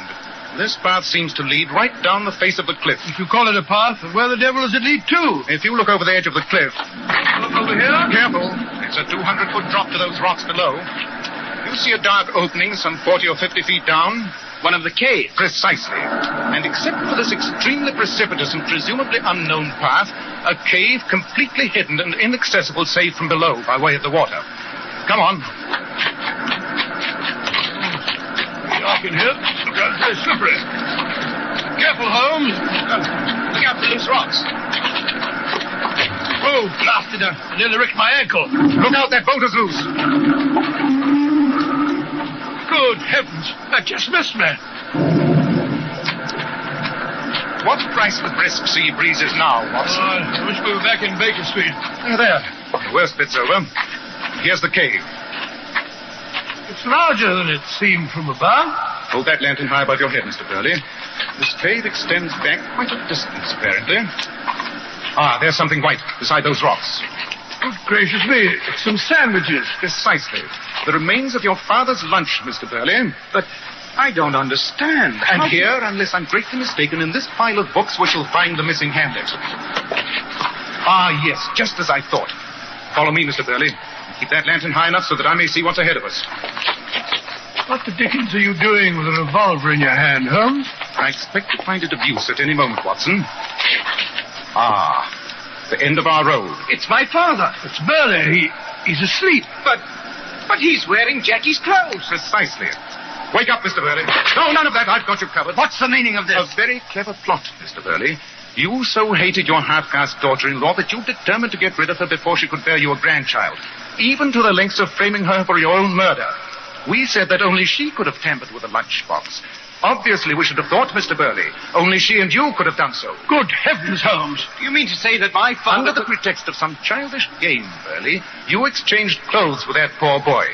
Speaker 5: This path seems to lead right down the face of the cliff.
Speaker 2: If you call it a path, where the devil does it lead to?
Speaker 5: If you look over the edge of the cliff...
Speaker 2: Look over here?
Speaker 5: Careful. It's a 200-foot drop to those rocks below. You see a dark opening some 40 or 50 feet down?
Speaker 17: One of the caves.
Speaker 5: Precisely. And except for this extremely precipitous and presumably unknown path, a cave completely hidden and inaccessible save from below by way of the water. Come on.
Speaker 2: Dark in here. The ground's very slippery. Careful, Holmes.
Speaker 17: Look out for loose rocks.
Speaker 2: Oh, blasted! I nearly wrecked my ankle.
Speaker 5: Look out, that boat is loose.
Speaker 2: Good heavens, that just missed me.
Speaker 5: What price the brisk sea breeze is now, Watson?
Speaker 2: I wish we were back in Baker Street.
Speaker 5: There. The worst bit's over. Here's the cave.
Speaker 2: It's larger than it seemed from above.
Speaker 5: Hold that lantern high above your head, Mr. Burley. This cave extends back quite a distance, apparently. Ah, there's something white beside those rocks.
Speaker 2: Good gracious me, some sandwiches.
Speaker 5: Precisely. The remains of your father's lunch, Mr. Burley.
Speaker 17: But I don't understand. And here, unless I'm greatly mistaken, in this pile of books we shall find the missing hamlet. Ah, yes, just as I thought. Follow me, Mr. Burley. Keep that lantern high enough so that I may see what's ahead of us.
Speaker 2: What the dickens are you doing with a revolver in your hand, Holmes?
Speaker 17: I expect to find it of use at any moment, Watson. Ah, the end of our road.
Speaker 2: It's my father. It's Burley. He's asleep.
Speaker 17: But he's wearing Jackie's clothes. Precisely. Wake up, Mr. Burley. No, none of that. I've got you covered.
Speaker 13: What's the meaning of this?
Speaker 17: A very clever plot, Mr. Burley. You so hated your half-caste daughter-in-law that you determined to get rid of her before she could bear you a grandchild, even to the lengths of framing her for your own murder. We said that only she could have tampered with the lunchbox. Obviously, we should have thought, Mr. Burley. Only she and you could have done so.
Speaker 2: Good heavens, Holmes.
Speaker 17: Do you mean to say that my father... Under the pretext of some childish game, Burley, you exchanged clothes with that poor boy.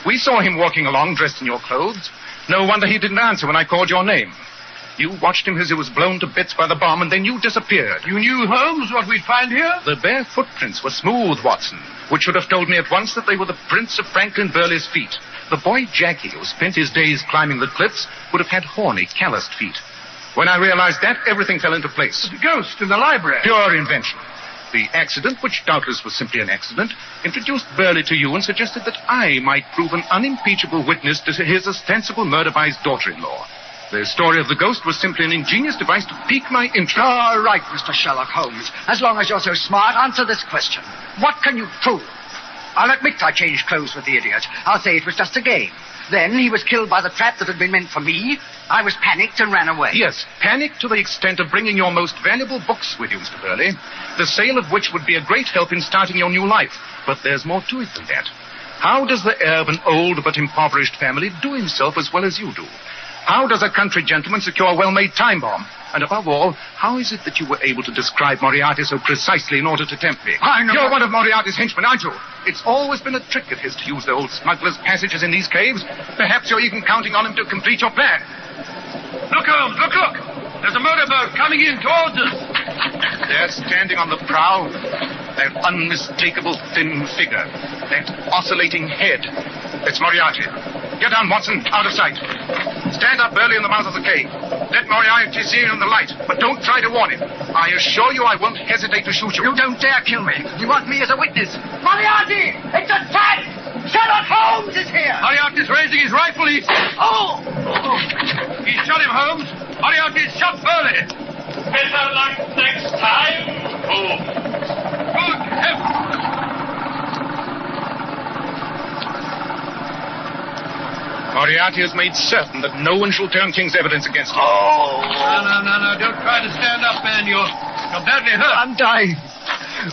Speaker 17: We saw him walking along dressed in your clothes. No wonder he didn't answer when I called your name. You watched him as he was blown to bits by the bomb, and then you disappeared.
Speaker 2: You knew, Holmes, what we'd find here?
Speaker 17: The bare footprints were smooth, Watson, which should have told me at once that they were the prints of Franklin Burley's feet. The boy Jackie, who spent his days climbing the cliffs, would have had horny, calloused feet. When I realized that, everything fell into place.
Speaker 2: The ghost in the library.
Speaker 17: Pure invention. The accident, which doubtless was simply an accident, introduced Burley to you and suggested that I might prove an unimpeachable witness to his ostensible murder by his daughter-in-law. The story of the ghost was simply an ingenious device to pique my interest.
Speaker 13: All right, Mr. Sherlock Holmes. As long as you're so smart, answer this question. What can you prove? I'll admit I changed clothes with the idiot. I'll say it was just a game. Then he was killed by the trap that had been meant for me. I was panicked and ran away.
Speaker 17: Yes, panicked to the extent of bringing your most valuable books with you, Mr. Burley, the sale of which would be a great help in starting your new life. But there's more to it than that. How does the heir of an old but impoverished family do himself as well as you do? How does a country gentleman secure a well-made time bomb? And above all, how is it that you were able to describe Moriarty so precisely in order to tempt me?
Speaker 13: I know.
Speaker 17: You're one of Moriarty's henchmen, aren't you? It's always been a trick of his to use the old smuggler's passages in these caves. Perhaps you're even counting on him to complete your plan.
Speaker 2: Look, Holmes, look. There's a motorboat coming in towards us.
Speaker 17: There, standing on the prow, that unmistakable thin figure, that oscillating head. It's Moriarty. Get down, Watson, out of sight. Stand up, Burley, in the mouth of the cave. Let Moriarty see you in the light, but don't try to warn him. I assure you I won't hesitate to shoot you.
Speaker 13: You don't dare kill me. You want me as a witness. Moriarty! It's a trap! Sherlock Holmes is here!
Speaker 2: Moriarty's raising his rifle.
Speaker 13: Oh!
Speaker 2: He shot him, Holmes. Moriarty's shot Burley.
Speaker 16: Better luck next time, Holmes.
Speaker 2: Good heavens!
Speaker 17: Moriarty has made certain that no one shall turn King's evidence against him.
Speaker 2: Oh! No. Don't try to stand up, man. You're badly hurt.
Speaker 13: I'm dying.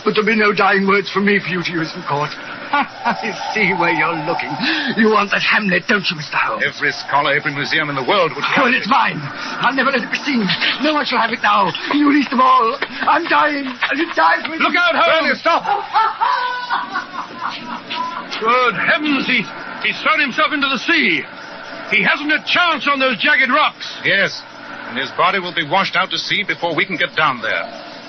Speaker 13: But there'll be no dying words from me for you to use in court. I see where you're looking. You want that Hamlet, don't you, Mr. Holmes?
Speaker 17: Every scholar, every museum in the world would...
Speaker 13: Well, it's mine. I'll never let it be seen. No one shall have it now. You least of all. I'm dying, and it dies with
Speaker 2: Look out, Holmes!
Speaker 17: Stop!
Speaker 2: Good heavens, he's thrown himself into the sea. He hasn't a chance on those jagged rocks.
Speaker 17: Yes, and his body will be washed out to sea before we can get down there.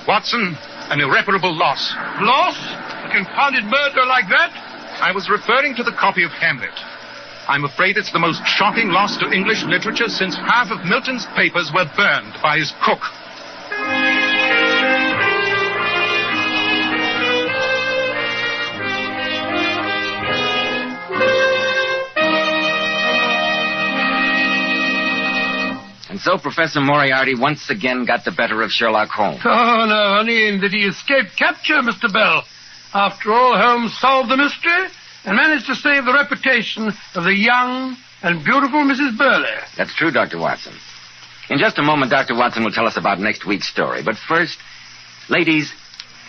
Speaker 17: Watson, an irreparable loss.
Speaker 2: Loss? A confounded murder like that?
Speaker 17: I was referring to the copy of Hamlet. I'm afraid it's the most shocking loss to English literature since half of Milton's papers were burned by his cook.
Speaker 1: And so Professor Moriarty once again got the better of Sherlock Holmes.
Speaker 2: Oh, no, honey, did he escape capture, Mr. Bell? After all, Holmes solved the mystery and managed to save the reputation of the young and beautiful Mrs. Burley.
Speaker 1: That's true, Dr. Watson. In just a moment, Dr. Watson will tell us about next week's story. But first, ladies,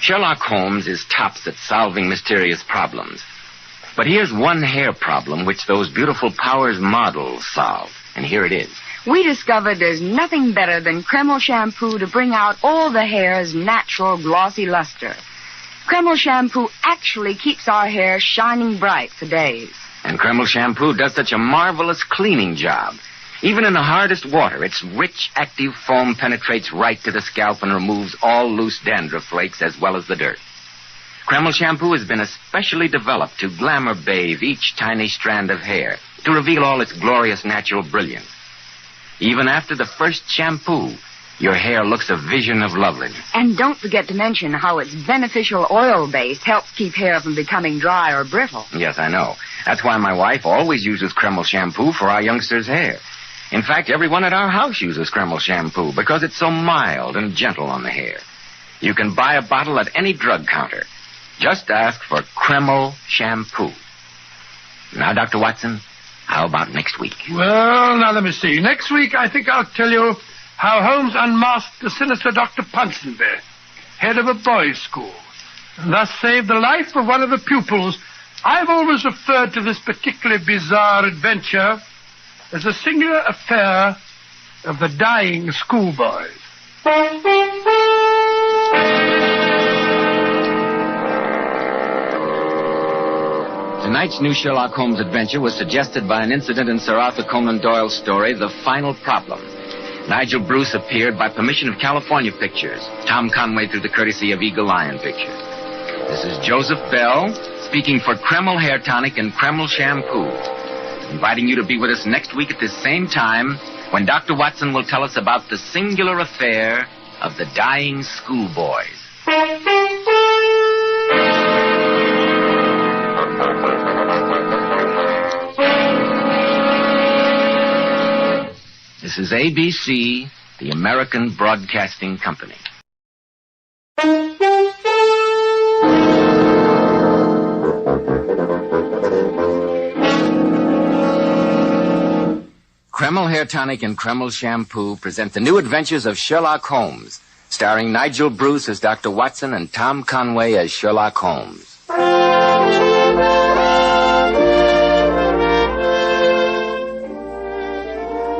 Speaker 1: Sherlock Holmes is tops at solving mysterious problems. But here's one hair problem which those beautiful Powers models solve. And here it is.
Speaker 11: We discovered there's nothing better than Kreml shampoo to bring out all the hair's natural glossy luster. Kreml shampoo actually keeps our hair shining bright for days.
Speaker 1: And Kreml shampoo does such a marvelous cleaning job. Even in the hardest water, its rich, active foam penetrates right to the scalp and removes all loose dandruff flakes as well as the dirt. Kreml shampoo has been especially developed to glamour bathe each tiny strand of hair, to reveal all its glorious natural brilliance. Even after the first shampoo, your hair looks a vision of loveliness.
Speaker 11: And don't forget to mention how its beneficial oil base helps keep hair from becoming dry or brittle.
Speaker 1: Yes, I know. That's why my wife always uses Kreml shampoo for our youngsters' hair. In fact, everyone at our house uses Kreml shampoo because it's so mild and gentle on the hair. You can buy a bottle at any drug counter. Just ask for Kreml shampoo. Now, Dr. Watson, how about next week?
Speaker 2: Well, now let me see. Next week, I think I'll tell you how Holmes unmasked the sinister Dr. Ponsonby, head of a boys' school, and thus saved the life of one of the pupils. I've always referred to this particularly bizarre adventure as a singular affair of the dying schoolboys.
Speaker 1: Tonight's new Sherlock Holmes adventure was suggested by an incident in Sir Arthur Conan Doyle's story, The Final Problem. Nigel Bruce appeared by permission of California Pictures. Tom Conway through the courtesy of Eagle Lion Pictures. This is Joseph Bell speaking for Kreml Hair Tonic and Kreml Shampoo. Inviting you to be with us next week at this same time when Dr. Watson will tell us about the singular affair of the dying schoolboys. This is ABC, the American Broadcasting Company. Kreml Hair Tonic and Kreml Shampoo present the new adventures of Sherlock Holmes, starring Nigel Bruce as Dr. Watson and Tom Conway as Sherlock Holmes.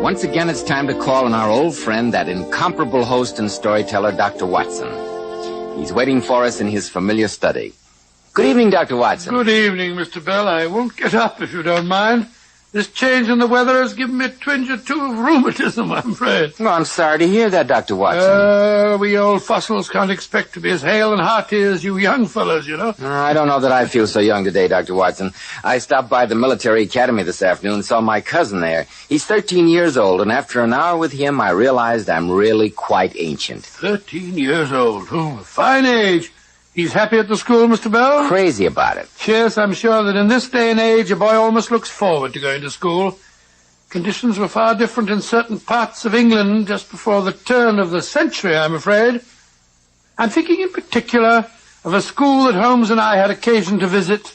Speaker 1: Once again, it's time to call on our old friend, that incomparable host and storyteller, Dr. Watson. He's waiting for us in his familiar study. Good evening, Dr. Watson.
Speaker 2: Good evening, Mr. Bell. I won't get up if you don't mind. This change in the weather has given me a twinge or two of rheumatism, I'm afraid.
Speaker 1: Well, I'm sorry to hear that, Dr. Watson.
Speaker 2: We old fossils can't expect to be as hale and hearty as you young fellows, you know.
Speaker 1: I don't know that I feel so young today, Dr. Watson. I stopped by the military academy this afternoon and saw my cousin there. He's 13 years old, and after an hour with him, I realized I'm really quite ancient.
Speaker 2: 13 years old. Oh, a fine age. He's happy at the school, Mr. Bell?
Speaker 1: Crazy about it.
Speaker 2: Yes, I'm sure that in this day and age, a boy almost looks forward to going to school. Conditions were far different in certain parts of England just before the turn of the century, I'm afraid. I'm thinking in particular of a school that Holmes and I had occasion to visit,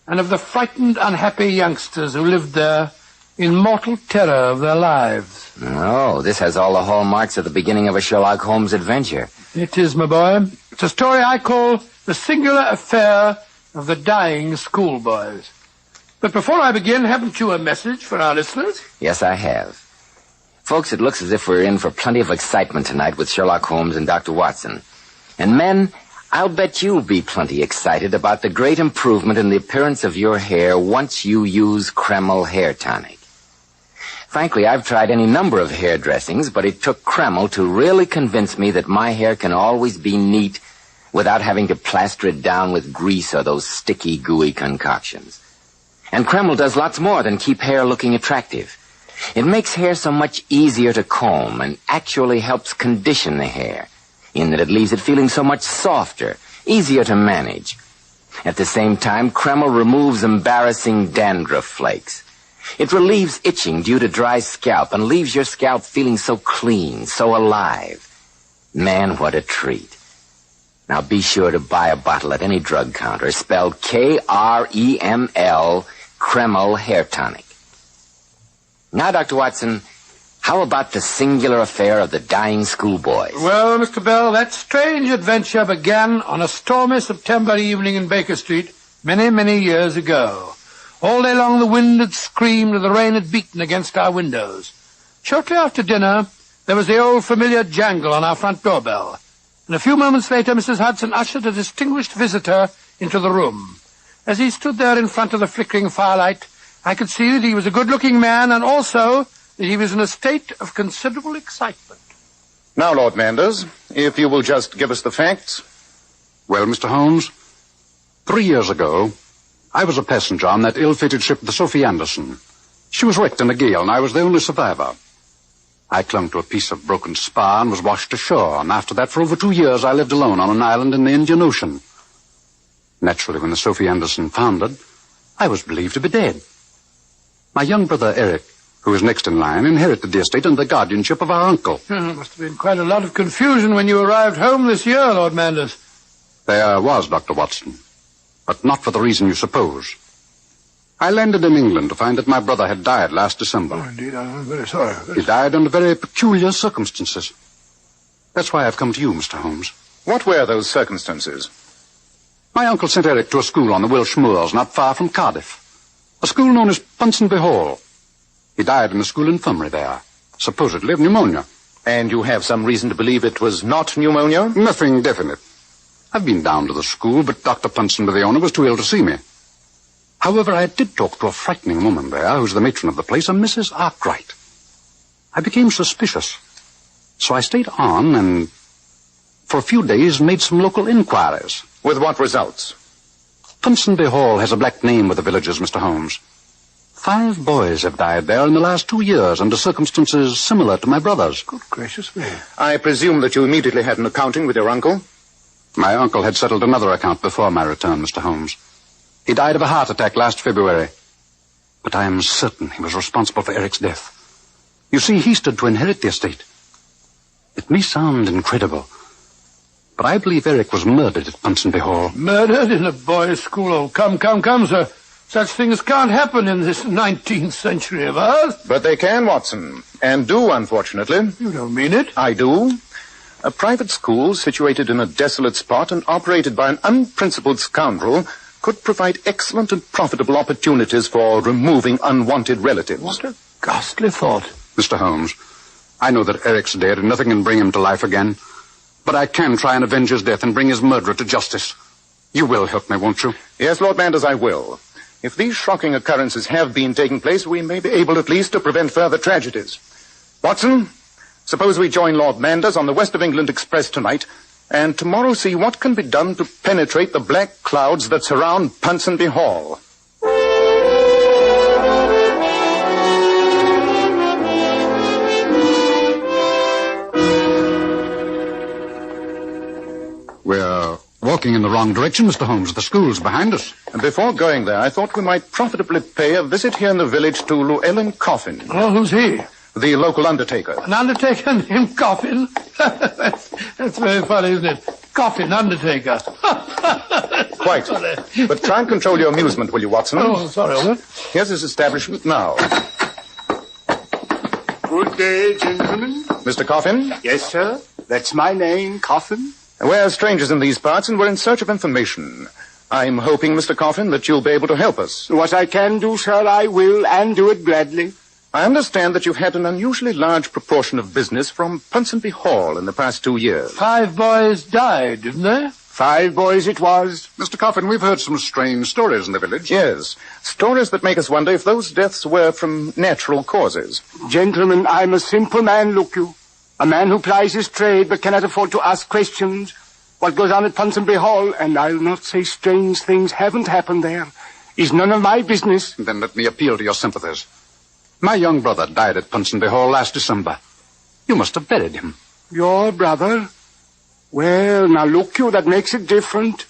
Speaker 2: and of the frightened, unhappy youngsters who lived there in mortal terror of their lives.
Speaker 1: Oh, this has all the hallmarks of the beginning of a Sherlock Holmes adventure.
Speaker 2: It is, my boy. It's a story I call The Singular Affair of the Dying Schoolboys. But before I begin, haven't you a message for our listeners?
Speaker 1: Yes, I have. Folks, it looks as if we're in for plenty of excitement tonight with Sherlock Holmes and Dr. Watson. And men, I'll bet you'll be plenty excited about the great improvement in the appearance of your hair once you use Kreml Hair Tonic. Frankly, I've tried any number of hair dressings, but it took Kreml to really convince me that my hair can always be neat without having to plaster it down with grease or those sticky, gooey concoctions. And Kreml does lots more than keep hair looking attractive. It makes hair so much easier to comb and actually helps condition the hair, in that it leaves it feeling so much softer, easier to manage. At the same time, Kreml removes embarrassing dandruff flakes. It relieves itching due to dry scalp and leaves your scalp feeling so clean, so alive. Man, what a treat. Now be sure to buy a bottle at any drug counter, spelled Kreml, Kreml Hair Tonic. Now, Dr. Watson, how about the singular affair of the dying schoolboys?
Speaker 2: Well, Mr. Bell, that strange adventure began on a stormy September evening in Baker Street many, many years ago. All day long the wind had screamed and the rain had beaten against our windows. Shortly after dinner, there was the old familiar jangle on our front doorbell. And a few moments later, Mrs. Hudson ushered a distinguished visitor into the room. As he stood there in front of the flickering firelight, I could see that he was a good-looking man and also that he was in a state of considerable excitement.
Speaker 3: Now, Lord Manders, if you will just give us the facts.
Speaker 12: Well, Mr. Holmes, 3 years ago, I was a passenger on that ill-fated ship, the Sophie Anderson. She was wrecked in a gale, and I was the only survivor. I clung to a piece of broken spar and was washed ashore, and after that, for over 2 years, I lived alone on an island in the Indian Ocean. Naturally, when the Sophie Anderson foundered, I was believed to be dead. My young brother, Eric, who was next in line, inherited the estate under the guardianship of our uncle.
Speaker 2: There must have been quite a lot of confusion when you arrived home this year, Lord Manders.
Speaker 12: There was, Dr. Watson, but not for the reason you suppose. I landed in England to find that my brother had died last December.
Speaker 2: Oh, indeed, I'm very sorry.
Speaker 12: He died under very peculiar circumstances. That's why I've come to you, Mr. Holmes.
Speaker 3: What were those circumstances?
Speaker 12: My uncle sent Eric to a school on the Welsh moors, not far from Cardiff. A school known as Ponsonby Hall. He died in the school infirmary there, supposedly of pneumonia.
Speaker 3: And you have some reason to believe it was not pneumonia?
Speaker 12: Nothing definite. I've been down to the school, but Dr. Ponsonby, the owner, was too ill to see me. However, I did talk to a frightening woman there, who's the matron of the place, a Mrs. Arkwright. I became suspicious. So I stayed on and, for a few days, made some local inquiries.
Speaker 3: With what results?
Speaker 12: Ponsonby Hall has a black name with the villagers, Mr. Holmes. 5 boys have died there in the last 2 years under circumstances similar to my brother's.
Speaker 2: Good gracious me.
Speaker 3: I presume that you immediately had an accounting with your uncle?
Speaker 12: My uncle had settled another account before my return, Mr. Holmes. He died of a heart attack last February. But I am certain he was responsible for Eric's death. You see, he stood to inherit the estate. It may sound incredible, but I believe Eric was murdered at Ponsonby Hall.
Speaker 2: Murdered in a boys' school? Oh, come, sir. Such things can't happen in this 19th century of ours.
Speaker 3: But they can, Watson. And do, unfortunately.
Speaker 2: You don't mean it?
Speaker 3: I do. A private school situated in a desolate spot and operated by an unprincipled scoundrel could provide excellent and profitable opportunities for removing unwanted relatives.
Speaker 2: What a ghastly thought.
Speaker 12: Mr. Holmes, I know that Eric's dead and nothing can bring him to life again. But I can try and avenge his death and bring his murderer to justice. You will help me, won't you?
Speaker 3: Yes, Lord Manders, I will. If these shocking occurrences have been taking place, we may be able at least to prevent further tragedies. Watson, suppose we join Lord Manders on the West of England Express tonight, and tomorrow see what can be done to penetrate the black clouds that surround Ponsonby Hall.
Speaker 12: We're walking in the wrong direction, Mr. Holmes. The school's behind us.
Speaker 3: And before going there, I thought we might profitably pay a visit here in the village to Llewellyn Coffin.
Speaker 2: Oh, who's he?
Speaker 3: The local undertaker.
Speaker 2: An undertaker named Coffin? That's very funny, isn't it? Coffin, undertaker.
Speaker 3: Quite. But try and control your amusement, will you, Watson?
Speaker 2: Oh, sorry, Albert.
Speaker 3: Here's his establishment now.
Speaker 10: Good day, gentlemen.
Speaker 3: Mr. Coffin?
Speaker 10: Yes, sir. That's my name, Coffin.
Speaker 3: We're strangers in these parts, and we're in search of information. I'm hoping, Mr. Coffin, that you'll be able to help us.
Speaker 10: What I can do, sir, I will, and do it gladly.
Speaker 3: I understand that you've had an unusually large proportion of business from Ponsonby Hall in the past 2 years.
Speaker 2: 5 boys died, didn't they?
Speaker 10: 5 boys it was.
Speaker 12: Mr. Coffin, we've heard some strange stories in the village.
Speaker 3: Yes, stories that make us wonder if those deaths were from natural causes.
Speaker 10: Gentlemen, I'm a simple man, look you. A man who plies his trade but cannot afford to ask questions. What goes on at Ponsonby Hall, and I'll not say strange things haven't happened there, is none of my business.
Speaker 12: Then let me appeal to your sympathies. My young brother died at Ponsonby Hall last December. You must have buried him.
Speaker 10: Your brother? Well, now look you, that makes it different.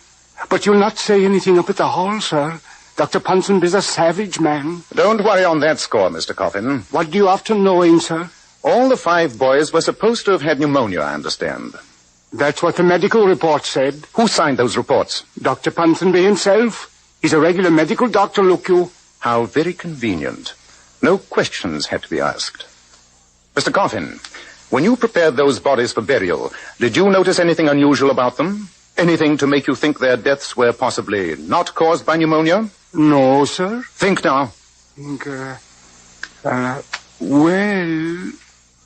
Speaker 10: But you'll not say anything up at the hall, sir. Dr. Ponsonby's a savage man.
Speaker 3: Don't worry on that score, Mr. Coffin.
Speaker 10: What do you have to know him, sir?
Speaker 3: All the 5 boys were supposed to have had pneumonia, I understand.
Speaker 10: That's what the medical report said.
Speaker 3: Who signed those reports?
Speaker 10: Dr. Ponsonby himself. He's a regular medical doctor, look you.
Speaker 3: How very convenient. No questions had to be asked. Mr. Coffin, when you prepared those bodies for burial, did you notice anything unusual about them? Anything to make you think their deaths were possibly not caused by pneumonia?
Speaker 10: No, sir.
Speaker 3: Think now.
Speaker 10: Well,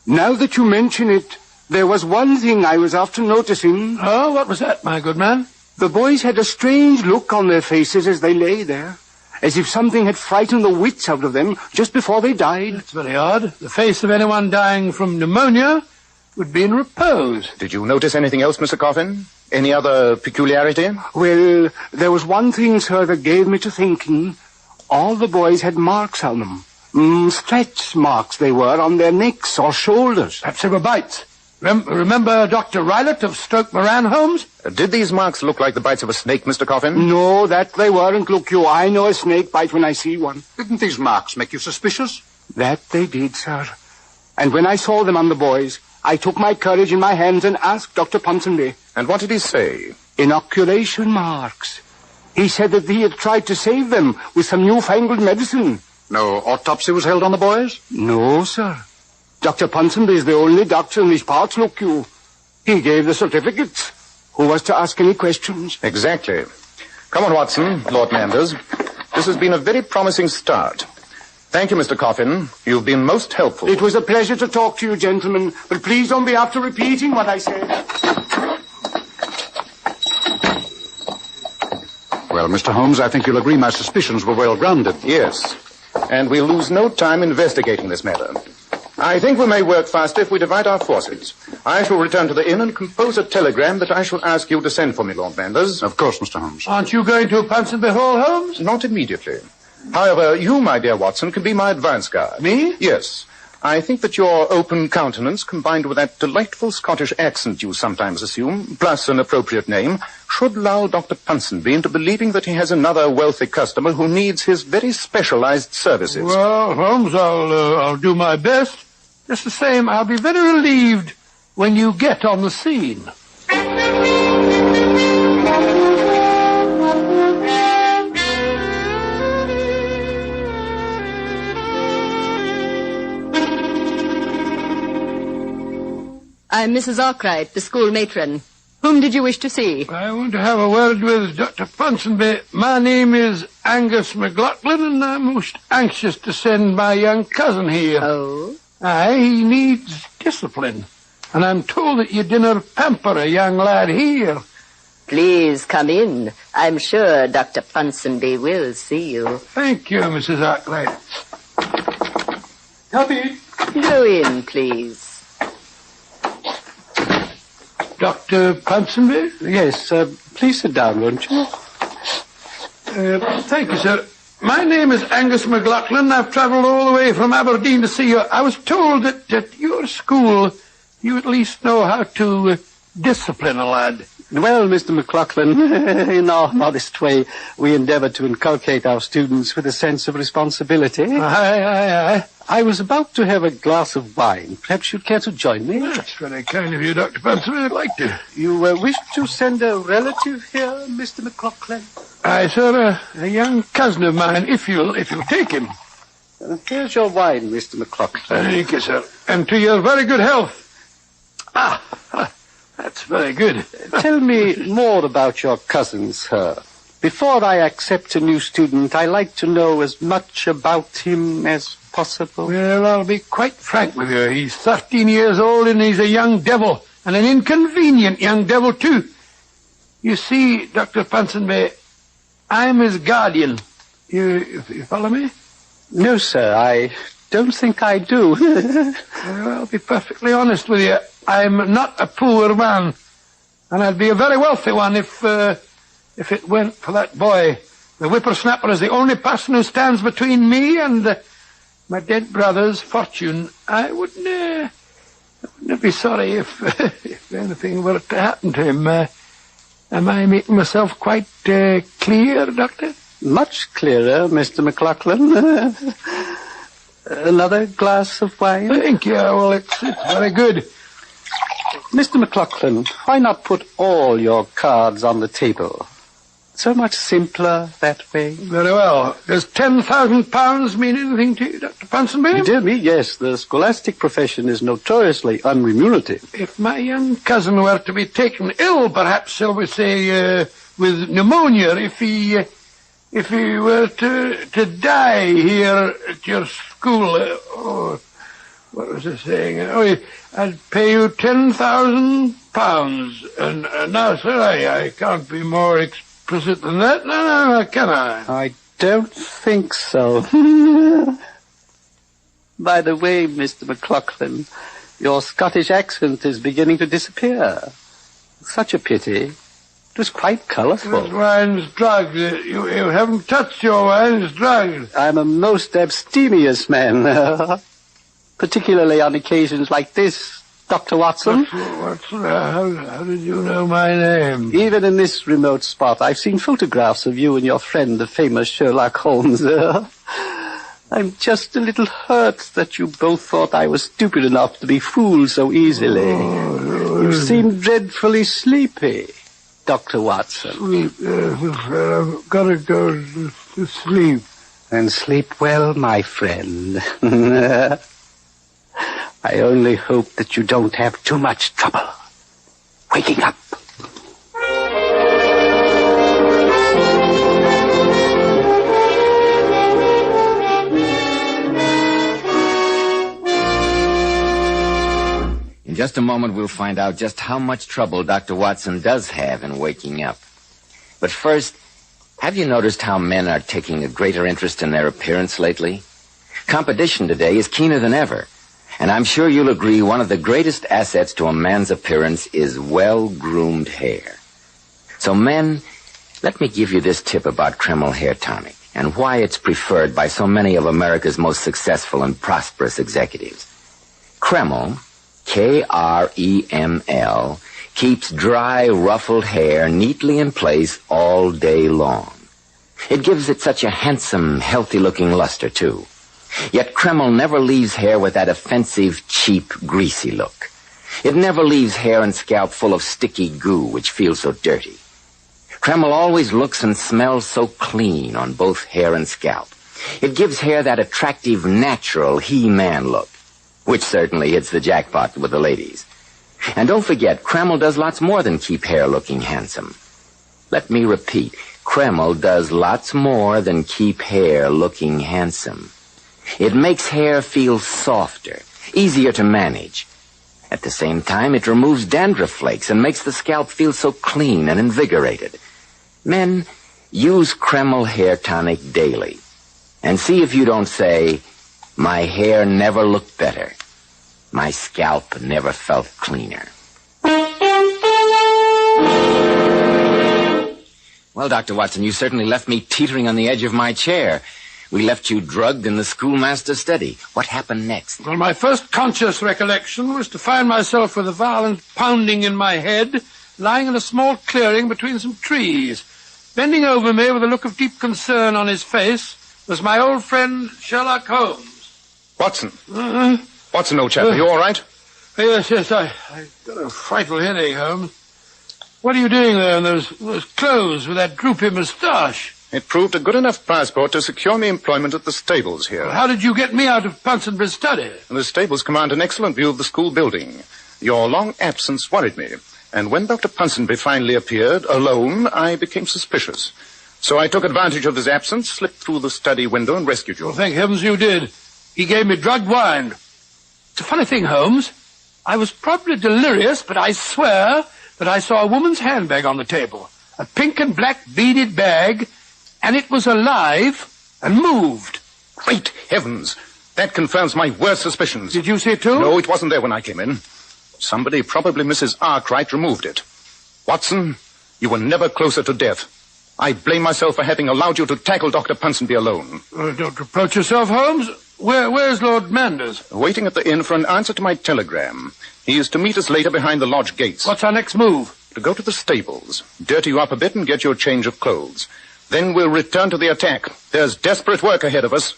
Speaker 10: now that you mention it, there was one thing I was after noticing.
Speaker 2: Oh, what was that, my good man?
Speaker 10: The boys had a strange look on their faces as they lay there, as if something had frightened the wits out of them just before they died.
Speaker 2: That's very odd. The face of anyone dying from pneumonia would be in repose.
Speaker 3: Did you notice anything else, Mr. Coffin? Any other peculiarity?
Speaker 10: Well, there was one thing, sir, that gave me to thinking. All the boys had marks on them, Stretch marks they were on their necks or shoulders.
Speaker 2: Perhaps they were bites. Remember Dr. Rylott of Stoke Moran, Holmes?
Speaker 3: Did these marks look like the bites of a snake, Mr. Coffin?
Speaker 10: No, that they weren't. Look you, I know a snake bite when I see one.
Speaker 12: Didn't these marks make you suspicious?
Speaker 10: That they did, sir. And when I saw them on the boys, I took my courage in my hands and asked Dr. Ponsonby.
Speaker 3: And what did he say?
Speaker 10: Inoculation marks. He said that he had tried to save them with some newfangled medicine.
Speaker 12: No autopsy was held on the boys?
Speaker 10: No, sir. Dr. Ponsonby is the only doctor in these parts, look you. He gave the certificates. Who was to ask any questions?
Speaker 3: Exactly. Come on, Watson, Lord Manders. This has been a very promising start. Thank you, Mr. Coffin. You've been most helpful.
Speaker 10: It was a pleasure to talk to you, gentlemen, but please don't be after repeating what I said.
Speaker 12: Well, Mr. Holmes, I think you'll agree my suspicions were well-grounded.
Speaker 3: Yes. And we'll lose no time investigating this matter. I think we may work faster if we divide our forces. I shall return to the inn and compose a telegram that I shall ask you to send for me, Lord Manders.
Speaker 12: Of course, Mr. Holmes.
Speaker 2: Aren't you going to Ponsonby Hall, Holmes?
Speaker 3: Not immediately. However, you, my dear Watson, can be my advance guard.
Speaker 2: Me?
Speaker 3: Yes. I think that your open countenance, combined with that delightful Scottish accent you sometimes assume, plus an appropriate name, should lull Dr. Ponsonby into believing that he has another wealthy customer who needs his very specialized services.
Speaker 2: Well, Holmes, I'll do my best. Just the same, I'll be very relieved when you get on the scene.
Speaker 15: I'm Mrs. Arkwright, the school matron. Whom did you wish to see?
Speaker 2: I want to have a word with Dr. Ponsonby. My name is Angus McLaughlin, and I'm most anxious to send my young cousin here.
Speaker 15: Oh?
Speaker 2: Aye, he needs discipline. And I'm told that you dinner pamper a young lad here.
Speaker 15: Please come in. I'm sure Dr. Ponsonby will see you.
Speaker 2: Thank you, Mrs. Arkwright.
Speaker 10: Come in.
Speaker 15: Go in, please.
Speaker 2: Dr. Ponsonby?
Speaker 10: Yes, please sit down, won't you?
Speaker 2: Thank you, sir. My name is Angus McLaughlin. I've travelled all the way from Aberdeen to see you. I was told that at your school you at least know how to discipline a lad.
Speaker 20: Well, Mr. McLaughlin, in our modest way, we endeavour to inculcate our students with a sense of responsibility.
Speaker 2: Aye.
Speaker 20: I was about to have a glass of wine. Perhaps you'd care to join me?
Speaker 2: That's very kind of you, Dr. Ponsonby. I'd like to.
Speaker 20: You wish to send a relative here, Mr. McLaughlin?
Speaker 2: Aye, sir, a young cousin of mine, if you'll take him.
Speaker 20: Here's your wine, Mr. McLaughlin.
Speaker 2: Thank you, sir. And to your very good health. That's very good.
Speaker 20: Tell me more about your cousin, sir. Before I accept a new student, I like to know as much about him as possible.
Speaker 2: Well, I'll be quite frank with you. He's 13 years old and he's a young devil, and an inconvenient young devil, too. You see, Dr. Ponsonby, I'm his guardian. You follow me?
Speaker 20: No, sir, I don't think I do.
Speaker 2: Well, I'll be perfectly honest with you. I'm not a poor man, and I'd be a very wealthy one if it weren't for that boy. The whippersnapper is the only person who stands between me and my dead brother's fortune. I wouldn't be sorry if anything were to happen to him. Am I making myself quite clear, Doctor?
Speaker 20: Much clearer, Mr. McLaughlin. Another glass of wine?
Speaker 2: Thank you. Well, it's very good.
Speaker 20: Mr. McLaughlin, why not put all your cards on the table? So much simpler that way.
Speaker 2: Very well. Does £10,000 mean anything to you, Dr. Ponsonby?
Speaker 20: Dear me, yes. The scholastic profession is notoriously unremunerative.
Speaker 2: If my young cousin were to be taken ill, perhaps, shall we say, with pneumonia, if he were to die here at your school, what was I saying? I'd pay you £10,000. And now, sir, I can't be more explicit than that. No, can I?
Speaker 20: I don't think so. By the way, Mr. McLaughlin, your Scottish accent is beginning to disappear. Such a pity. was quite colourful.
Speaker 2: This wine's drugged. You haven't touched your wine. It's drugged.
Speaker 20: I'm a most abstemious man, particularly on occasions like this, Dr. Watson.
Speaker 2: Watson, how did you know my name?
Speaker 20: Even in this remote spot, I've seen photographs of you and your friend, the famous Sherlock Holmes. I'm just a little hurt that you both thought I was stupid enough to be fooled so easily. You seem dreadfully sleepy, Dr. Watson.
Speaker 2: Sleep, I've got to go to sleep.
Speaker 20: And sleep well, my friend. I only hope that you don't have too much trouble waking up.
Speaker 1: In just a moment, we'll find out just how much trouble Dr. Watson does have in waking up. But first, have you noticed how men are taking a greater interest in their appearance lately? Competition today is keener than ever. And I'm sure you'll agree one of the greatest assets to a man's appearance is well-groomed hair. So men, let me give you this tip about Kreml Hair Tonic and why it's preferred by so many of America's most successful and prosperous executives. Kreml, Kreml, keeps dry, ruffled hair neatly in place all day long. It gives it such a handsome, healthy-looking luster, too. Yet Kreml never leaves hair with that offensive, cheap, greasy look. It never leaves hair and scalp full of sticky goo, which feels so dirty. Kreml always looks and smells so clean on both hair and scalp. It gives hair that attractive, natural He-Man look, which certainly hits the jackpot with the ladies. And don't forget, Kreml does lots more than keep hair looking handsome. Let me repeat, Kreml does lots more than keep hair looking handsome. It makes hair feel softer, easier to manage. At the same time, it removes dandruff flakes and makes the scalp feel so clean and invigorated. Men, use Kreml Hair Tonic daily. And see if you don't say, my hair never looked better. My scalp never felt cleaner. Well, Dr. Watson, you certainly left me teetering on the edge of my chair. We left you drugged in the schoolmaster's study. What happened next?
Speaker 2: Well, my first conscious recollection was to find myself with a violent pounding in my head, lying in a small clearing between some trees. Bending over me with a look of deep concern on his face was my old friend Sherlock Holmes.
Speaker 3: Watson. Watson, old chap, are you all right?
Speaker 2: Yes, I got a frightful headache, Holmes. What are you doing there in those clothes with that droopy moustache?
Speaker 3: It proved a good enough passport to secure me employment at the stables here.
Speaker 2: Well, how did you get me out of Ponsonby's study?
Speaker 3: The stables command an excellent view of the school building. Your long absence worried me, and when Dr. Ponsonby finally appeared, alone, I became suspicious. So I took advantage of his absence, slipped through the study window, and rescued you.
Speaker 2: Well, thank heavens you did. He gave me drugged wine. It's a funny thing, Holmes. I was probably delirious, but I swear that I saw a woman's handbag on the table. A pink and black beaded bag, and it was alive and moved.
Speaker 3: Great heavens! That confirms my worst suspicions.
Speaker 2: Did you see it too?
Speaker 3: No, it wasn't there when I came in. Somebody, probably Mrs. Arkwright, removed it. Watson, you were never closer to death. I blame myself for having allowed you to tackle Dr. Ponsonby alone.
Speaker 2: Don't reproach yourself, Holmes. Where's Lord Manders?
Speaker 3: Waiting at the inn for an answer to my telegram. He is to meet us later behind the lodge gates.
Speaker 2: What's our next move?
Speaker 3: To go to the stables, dirty you up a bit and get you a change of clothes. Then we'll return to the attack. There's desperate work ahead of us.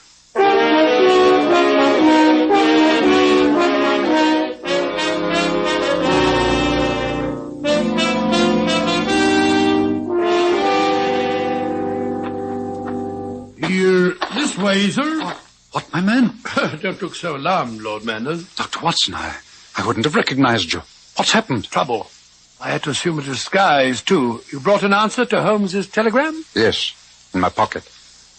Speaker 2: Here, this way, sir.
Speaker 12: What, my man?
Speaker 2: Don't look so alarmed, Lord Manders.
Speaker 12: Dr. Watson, I wouldn't have recognized you. What's happened?
Speaker 2: Trouble. I had to assume a disguise, too. You brought an answer to Holmes's telegram?
Speaker 12: Yes, in my pocket.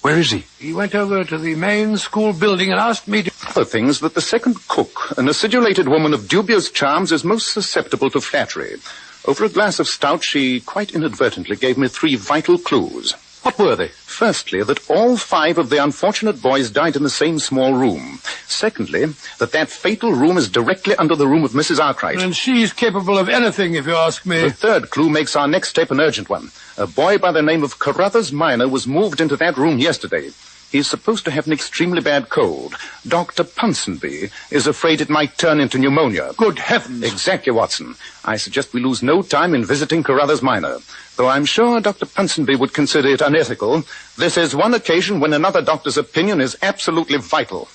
Speaker 12: Where is he?
Speaker 2: He went over to the main school building and asked me to...
Speaker 3: Other things that the second cook, an acidulated woman of dubious charms, is most susceptible to flattery. Over a glass of stout, she quite inadvertently gave me 3 vital clues.
Speaker 12: What were they?
Speaker 3: Firstly, that all 5 of the unfortunate boys died in the same small room. Secondly, that fatal room is directly under the room of Mrs. Arkwright.
Speaker 2: And she's capable of anything, if you ask me.
Speaker 3: The third clue makes our next step an urgent one. A boy by the name of Carruthers Minor was moved into that room yesterday. He's supposed to have an extremely bad cold. Dr. Ponsonby is afraid it might turn into pneumonia.
Speaker 2: Good heavens.
Speaker 3: Exactly, Watson. I suggest we lose no time in visiting Carruthers Minor. Though I'm sure Dr. Ponsonby would consider it unethical, this is one occasion when another doctor's opinion is absolutely vital.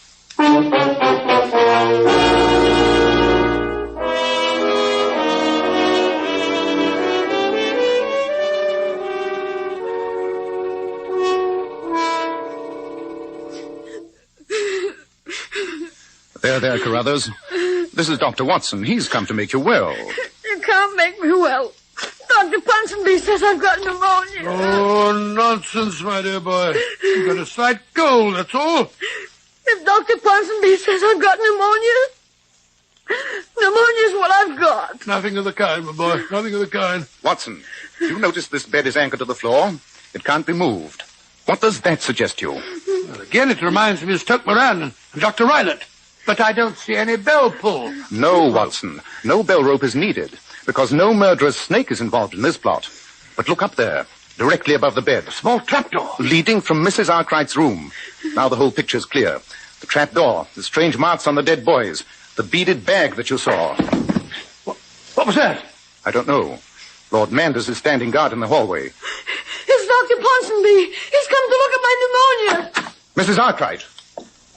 Speaker 3: There, Carruthers. This is Dr. Watson. He's come to make you well.
Speaker 21: You can't make me well. Dr. Ponsonby says I've got pneumonia.
Speaker 2: Oh, nonsense, my dear boy. You've got a slight cold, that's all.
Speaker 21: If Dr. Ponsonby says I've got pneumonia's what I've got.
Speaker 2: Nothing of the kind, my boy. Nothing of the kind.
Speaker 3: Watson, you notice this bed is anchored to the floor? It can't be moved. What does that suggest to you?
Speaker 2: Well, again, it reminds me of Stoke Moran and Dr. Rylott. But I don't see any bell pull.
Speaker 3: No, Watson. No bell rope is needed, because no murderous snake is involved in this plot. But look up there, directly above the bed.
Speaker 2: A small trapdoor.
Speaker 3: Leading from Mrs. Arkwright's room. Now the whole picture's clear. The trapdoor, the strange marks on the dead boys, the beaded bag that you saw.
Speaker 2: What was that?
Speaker 3: I don't know. Lord Manders is standing guard in the hallway.
Speaker 21: It's Dr. Ponsonby. He's come to look at my pneumonia.
Speaker 3: Mrs. Arkwright.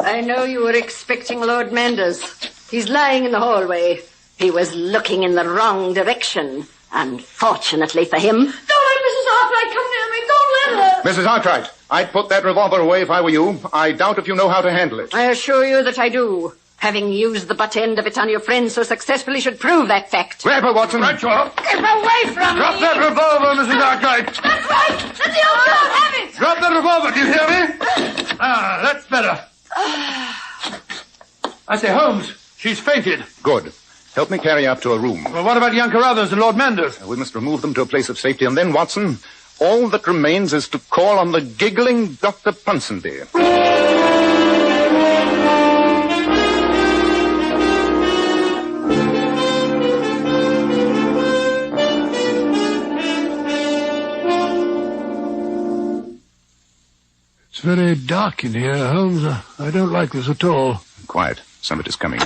Speaker 15: I know you were expecting Lord Manders. He's lying in the hallway. He was looking in the wrong direction. Unfortunately for him.
Speaker 21: Don't let Mrs. Arkwright come near me. Don't let her.
Speaker 3: Mrs. Arkwright, I'd put that revolver away if I were you. I doubt if you know how to handle it.
Speaker 15: I assure you that I do. Having used the butt end of it on your friend so successfully should prove that fact.
Speaker 3: Grab her, Watson.
Speaker 2: Right, you are.
Speaker 21: Get away from me.
Speaker 2: Drop that revolver, Mrs. Arkwright.
Speaker 21: That's right. Let the old dog have it.
Speaker 2: Drop that revolver, do you hear me? That's better. I say, Holmes, she's fainted.
Speaker 3: Good. Help me carry her up to a room.
Speaker 2: Well, what about young Carruthers and Lord Manders?
Speaker 3: We must remove them to a place of safety, and then, Watson, all that remains is to call on the giggling Dr. Ponsonby.
Speaker 2: It's very dark in here, Holmes. I don't like this at all.
Speaker 3: Quiet. Somebody's coming.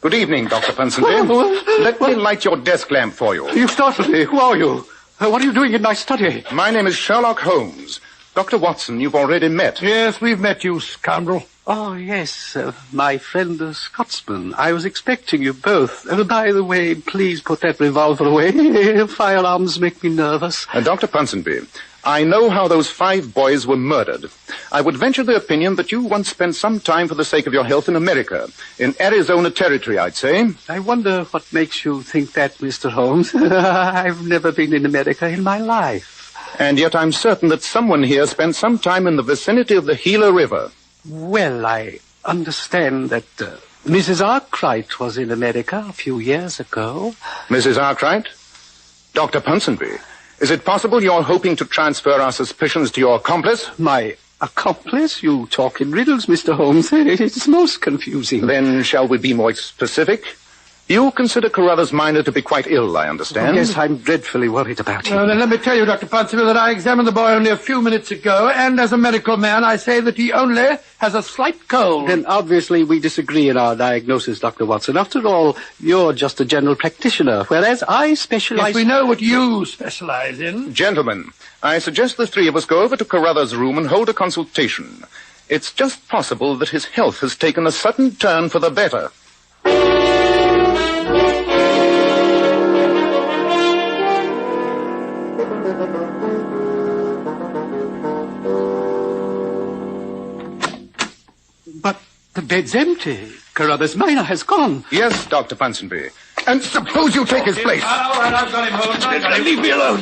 Speaker 3: Good evening, Dr. Ponsonby. Let me light your desk lamp for you.
Speaker 20: You startled me. Who are you? What are you doing in my study?
Speaker 3: My name is Sherlock Holmes. Dr. Watson, you've already met.
Speaker 2: Yes, we've met, you scoundrel.
Speaker 20: Oh, yes, my friend the Scotsman. I was expecting you both. By the way, please put that revolver away. Firearms make me nervous.
Speaker 3: Dr. Ponsonby, I know how those 5 boys were murdered. I would venture the opinion that you once spent some time for the sake of your health in America. In Arizona Territory, I'd say.
Speaker 20: I wonder what makes you think that, Mr. Holmes. I've never been in America in my life.
Speaker 3: And yet I'm certain that someone here spent some time in the vicinity of the Gila River.
Speaker 20: Well, I understand that Mrs. Arkwright was in America a few years ago.
Speaker 3: Mrs. Arkwright? Dr. Ponsonby, is it possible you're hoping to transfer our suspicions to your accomplice?
Speaker 20: My accomplice? You talk in riddles, Mr. Holmes. It's most confusing.
Speaker 3: Then shall we be more specific? You consider Carruthers Minor to be quite ill, I understand.
Speaker 20: Oh, yes, I'm dreadfully worried about him.
Speaker 2: Well, then let me tell you, Dr. Ponsonby, that I examined the boy only a few minutes ago, and as a medical man, I say that he only has a slight cold.
Speaker 20: Then obviously we disagree in our diagnosis, Dr. Watson. After all, you're just a general practitioner, whereas I specialize...
Speaker 2: Yes, we know what you specialize in.
Speaker 3: Gentlemen, I suggest the 3 of us go over to Carruthers' room and hold a consultation. It's just possible that his health has taken a sudden turn for the better.
Speaker 20: But the bed's empty. Carruthers Minor has gone.
Speaker 3: Yes, Dr. Ponsonby. And suppose you take his place.
Speaker 2: All right, I've got him, Holmes.
Speaker 20: Leave me alone.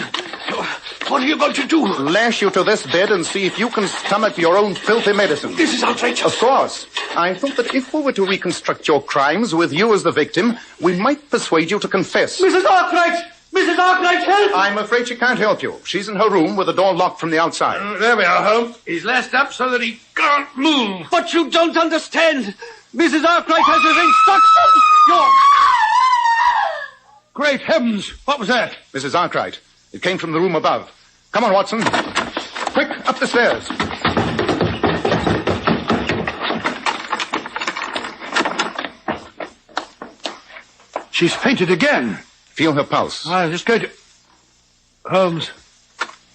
Speaker 20: What are you going to do?
Speaker 3: Lash you to this bed and see if you can stomach your own filthy medicine.
Speaker 20: This is outrageous.
Speaker 3: Of course. I thought that if we were to reconstruct your crimes with you as the victim, we might persuade you to confess.
Speaker 20: Mrs. Arkwright!
Speaker 2: Mrs. Arkwright, help!
Speaker 3: I'm afraid she can't help you. She's in her room with the door locked from the outside.
Speaker 2: There we are, Holmes. He's lashed up so that he can't move.
Speaker 20: But you don't understand. Mrs. Arkwright has his instructions.
Speaker 2: Great heavens! What was that?
Speaker 3: Mrs. Arkwright. It came from the room above. Come on, Watson. Quick, up the stairs.
Speaker 2: She's fainted again.
Speaker 3: Feel her pulse.
Speaker 2: I'm just going to... Holmes,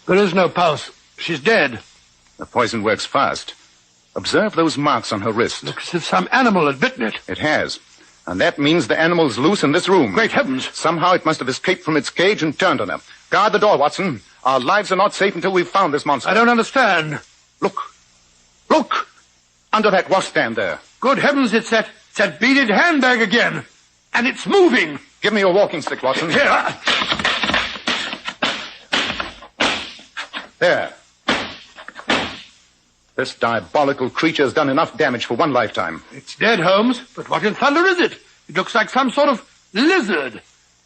Speaker 2: there is no pulse. She's dead.
Speaker 3: The poison works fast. Observe those marks on her wrist.
Speaker 2: Looks as if some animal had bitten it.
Speaker 3: It has. And that means the animal's loose in this room.
Speaker 2: Great heavens.
Speaker 3: Somehow it must have escaped from its cage and turned on her. Guard the door, Watson. Our lives are not safe until we've found this monster.
Speaker 2: I don't understand.
Speaker 3: Look. Look! Under that washstand there.
Speaker 2: Good heavens, it's that beaded handbag again. And it's moving.
Speaker 3: Give me your walking stick, Watson.
Speaker 2: Here.
Speaker 3: There. This diabolical creature has done enough damage for one lifetime.
Speaker 2: It's dead, Holmes, but what in thunder is it? It looks like some sort of lizard.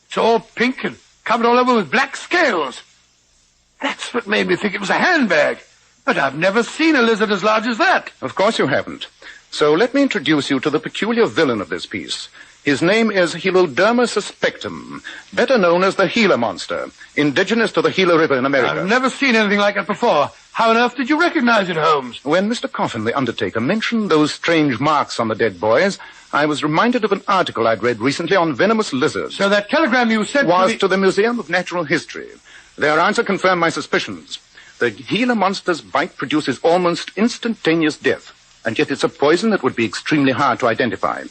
Speaker 2: It's all pink and covered all over with black scales. That's what made me think it was a handbag. But I've never seen a lizard as large as that.
Speaker 3: Of course you haven't. So let me introduce you to the peculiar villain of this piece. His name is Heloderma suspectum, better known as the Gila monster, indigenous to the Gila River in America.
Speaker 2: I've never seen anything like it before. How on earth did you recognize it, Holmes?
Speaker 3: When Mr. Coffin, the undertaker, mentioned those strange marks on the dead boys, I was reminded of an article I'd read recently on venomous lizards.
Speaker 2: So that telegram you sent
Speaker 3: was to the Museum of Natural History. Their answer confirmed my suspicions. The Gila monster's bite produces almost instantaneous death, and yet it's a poison that would be extremely hard to identify.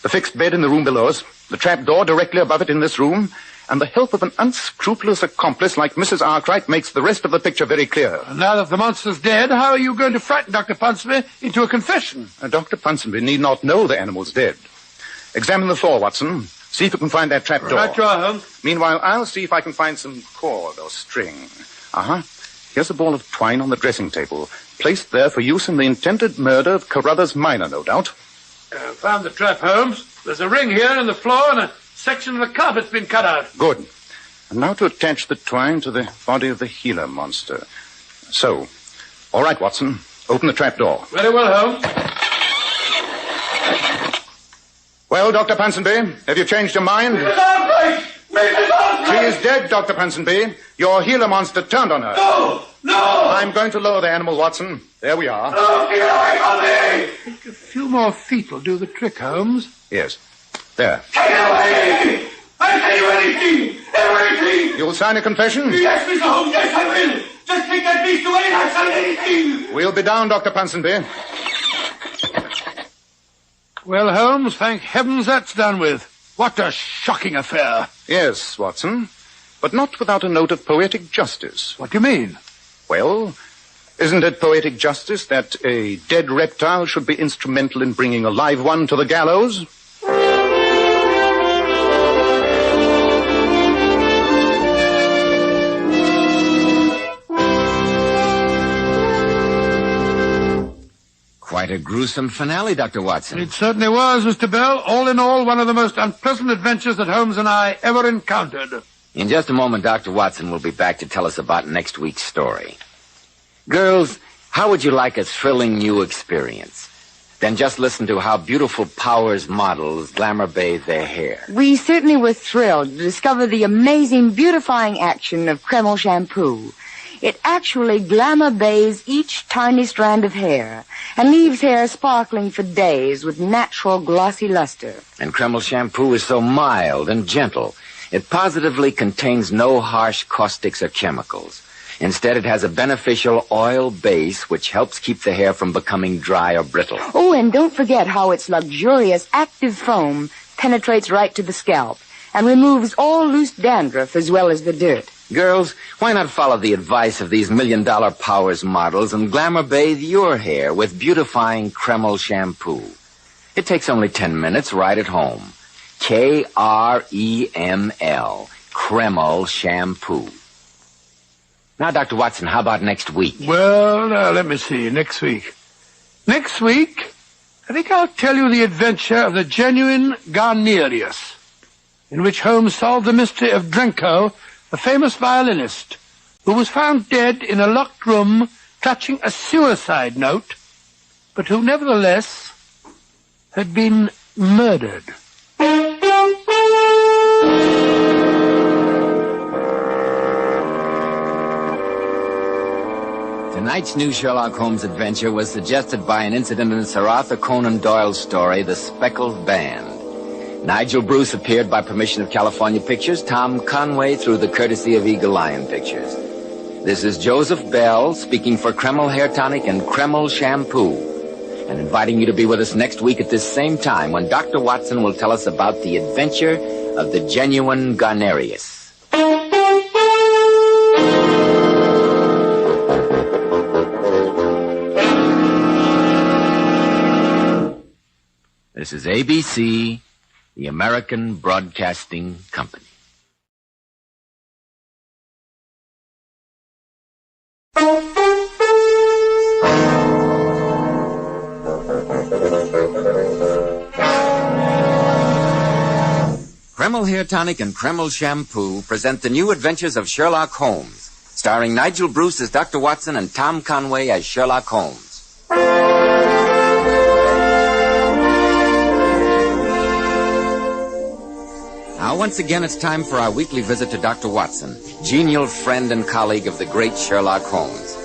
Speaker 3: The fixed bed in the room below us, the trap door directly above it in this room, and the help of an unscrupulous accomplice like Mrs. Arkwright makes the rest of the picture very clear.
Speaker 2: And now that the monster's dead, how are you going to frighten Dr. Ponsonby into a confession?
Speaker 3: Dr. Ponsonby need not know the animal's dead. Examine the floor, Watson. See if you can find that trap door.
Speaker 2: Right, Holmes.
Speaker 3: Meanwhile, I'll see if I can find some cord or string. Uh-huh. Here's a ball of twine on the dressing table, placed there for use in the intended murder of Carruthers Minor, no doubt.
Speaker 2: Found the trap, Holmes. There's a ring here in the floor and a section of the carpet's been cut out.
Speaker 3: Good. And now to attach the twine to the body of the Gila monster. So. All right, Watson. Open the trap door.
Speaker 2: Very well, Holmes.
Speaker 3: Well, Dr. Ponsonby, have you changed your mind?
Speaker 2: Mrs. Arkwright! Mrs. Arkwright!
Speaker 3: She is dead, Dr. Ponsonby. Your Gila monster turned on her.
Speaker 2: No! No!
Speaker 3: I'm going to lower the animal, Watson. There we are.
Speaker 2: No, get away from me! A few more feet will do the trick, Holmes.
Speaker 3: Yes. There.
Speaker 2: Take it away! I'll tell you anything! Everything!
Speaker 3: You'll sign a confession?
Speaker 2: Yes, Mr. Holmes, yes, I will! Just take that beast away and I'll sign anything!
Speaker 3: We'll be down, Dr. Ponsonby.
Speaker 2: Well, Holmes, thank heavens that's done with. What a shocking affair.
Speaker 3: Yes, Watson. But not without a note of poetic justice.
Speaker 2: What do you mean?
Speaker 3: Well, isn't it poetic justice that a dead reptile should be instrumental in bringing a live one to the gallows?
Speaker 1: Quite a gruesome finale, Dr. Watson.
Speaker 2: It certainly was, Mr. Bell. All in all, one of the most unpleasant adventures that Holmes and I ever encountered.
Speaker 1: In just a moment, Dr. Watson will be back to tell us about next week's story. Girls, how would you like a thrilling new experience? Then just listen to how beautiful Powers models glamour bathe their hair.
Speaker 11: We certainly were thrilled to discover the amazing beautifying action of Kreml shampoo. It actually glamour bathes each tiny strand of hair and leaves hair sparkling for days with natural glossy luster.
Speaker 1: And Kreml shampoo is so mild and gentle. It positively contains no harsh caustics or chemicals. Instead, it has a beneficial oil base which helps keep the hair from becoming dry or brittle.
Speaker 11: Oh, and don't forget how its luxurious active foam penetrates right to the scalp and removes all loose dandruff as well as the dirt.
Speaker 1: Girls, why not follow the advice of these $1 million Powers models and glamour bathe your hair with beautifying Kreml shampoo? It takes only 10 minutes right at home. Kreml, Kreml shampoo. Now, Dr. Watson, how about next week?
Speaker 2: Well, now, let me see. Next week. Next week, I think I'll tell you the adventure of the genuine Garnerius. in which Holmes solved the mystery of Drenko, the famous violinist, who was found dead in a locked room clutching a suicide note, but who nevertheless had been murdered.
Speaker 1: Tonight's new Sherlock Holmes adventure was suggested by an incident in Sir Arthur Conan Doyle's story, The Speckled Band. Nigel Bruce appeared by permission of California Pictures, Tom Conway through the courtesy of Eagle Lion Pictures. This is Joseph Bell speaking for Kreml Hair Tonic and Kreml Shampoo, and inviting you to be with us next week at this same time when Dr. Watson will tell us about the adventure of the genuine Garnerius. This is ABC, the American Broadcasting Company. Kreml Hair Tonic and Kreml Shampoo present the new adventures of Sherlock Holmes, starring Nigel Bruce as Dr. Watson and Tom Conway as Sherlock Holmes. Now, once again, it's time for our weekly visit to Dr. Watson, genial friend and colleague of the great Sherlock Holmes.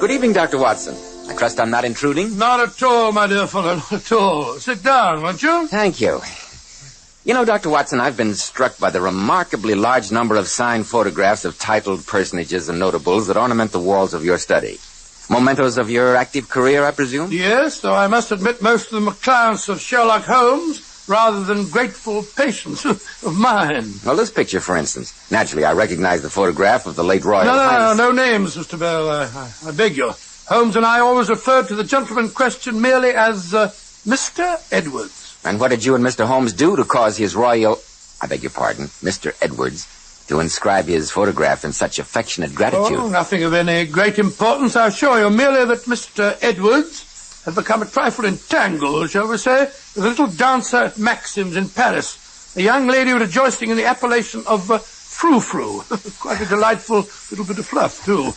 Speaker 1: Good evening, Dr. Watson. I trust I'm not intruding?
Speaker 2: Not at all, my dear fellow, not at all. Sit down, won't you?
Speaker 1: Thank you. You know, Dr. Watson, I've been struck by the remarkably large number of signed photographs of titled personages and notables that ornament the walls of your study. Mementos of your active career, I presume?
Speaker 2: Yes, though I must admit most of them are clients of Sherlock Holmes rather than grateful patients of mine.
Speaker 1: Well, this picture, for instance. Naturally, I recognize the photograph of the late Royal Highness.
Speaker 2: No names, Mr. Bell. I beg you. Holmes and I always referred to the gentleman in question merely as Mr. Edwards.
Speaker 1: And what did you and Mr. Holmes do to cause his royal... I beg your pardon, Mr. Edwards, to inscribe his photograph in such affectionate gratitude?
Speaker 2: Oh, nothing of any great importance, I assure you. Merely that Mr. Edwards had become a trifle entangled, shall we say, with a little dancer at Maxim's in Paris, a young lady rejoicing in the appellation of Frou-Frou. Quite a delightful little bit of fluff, too.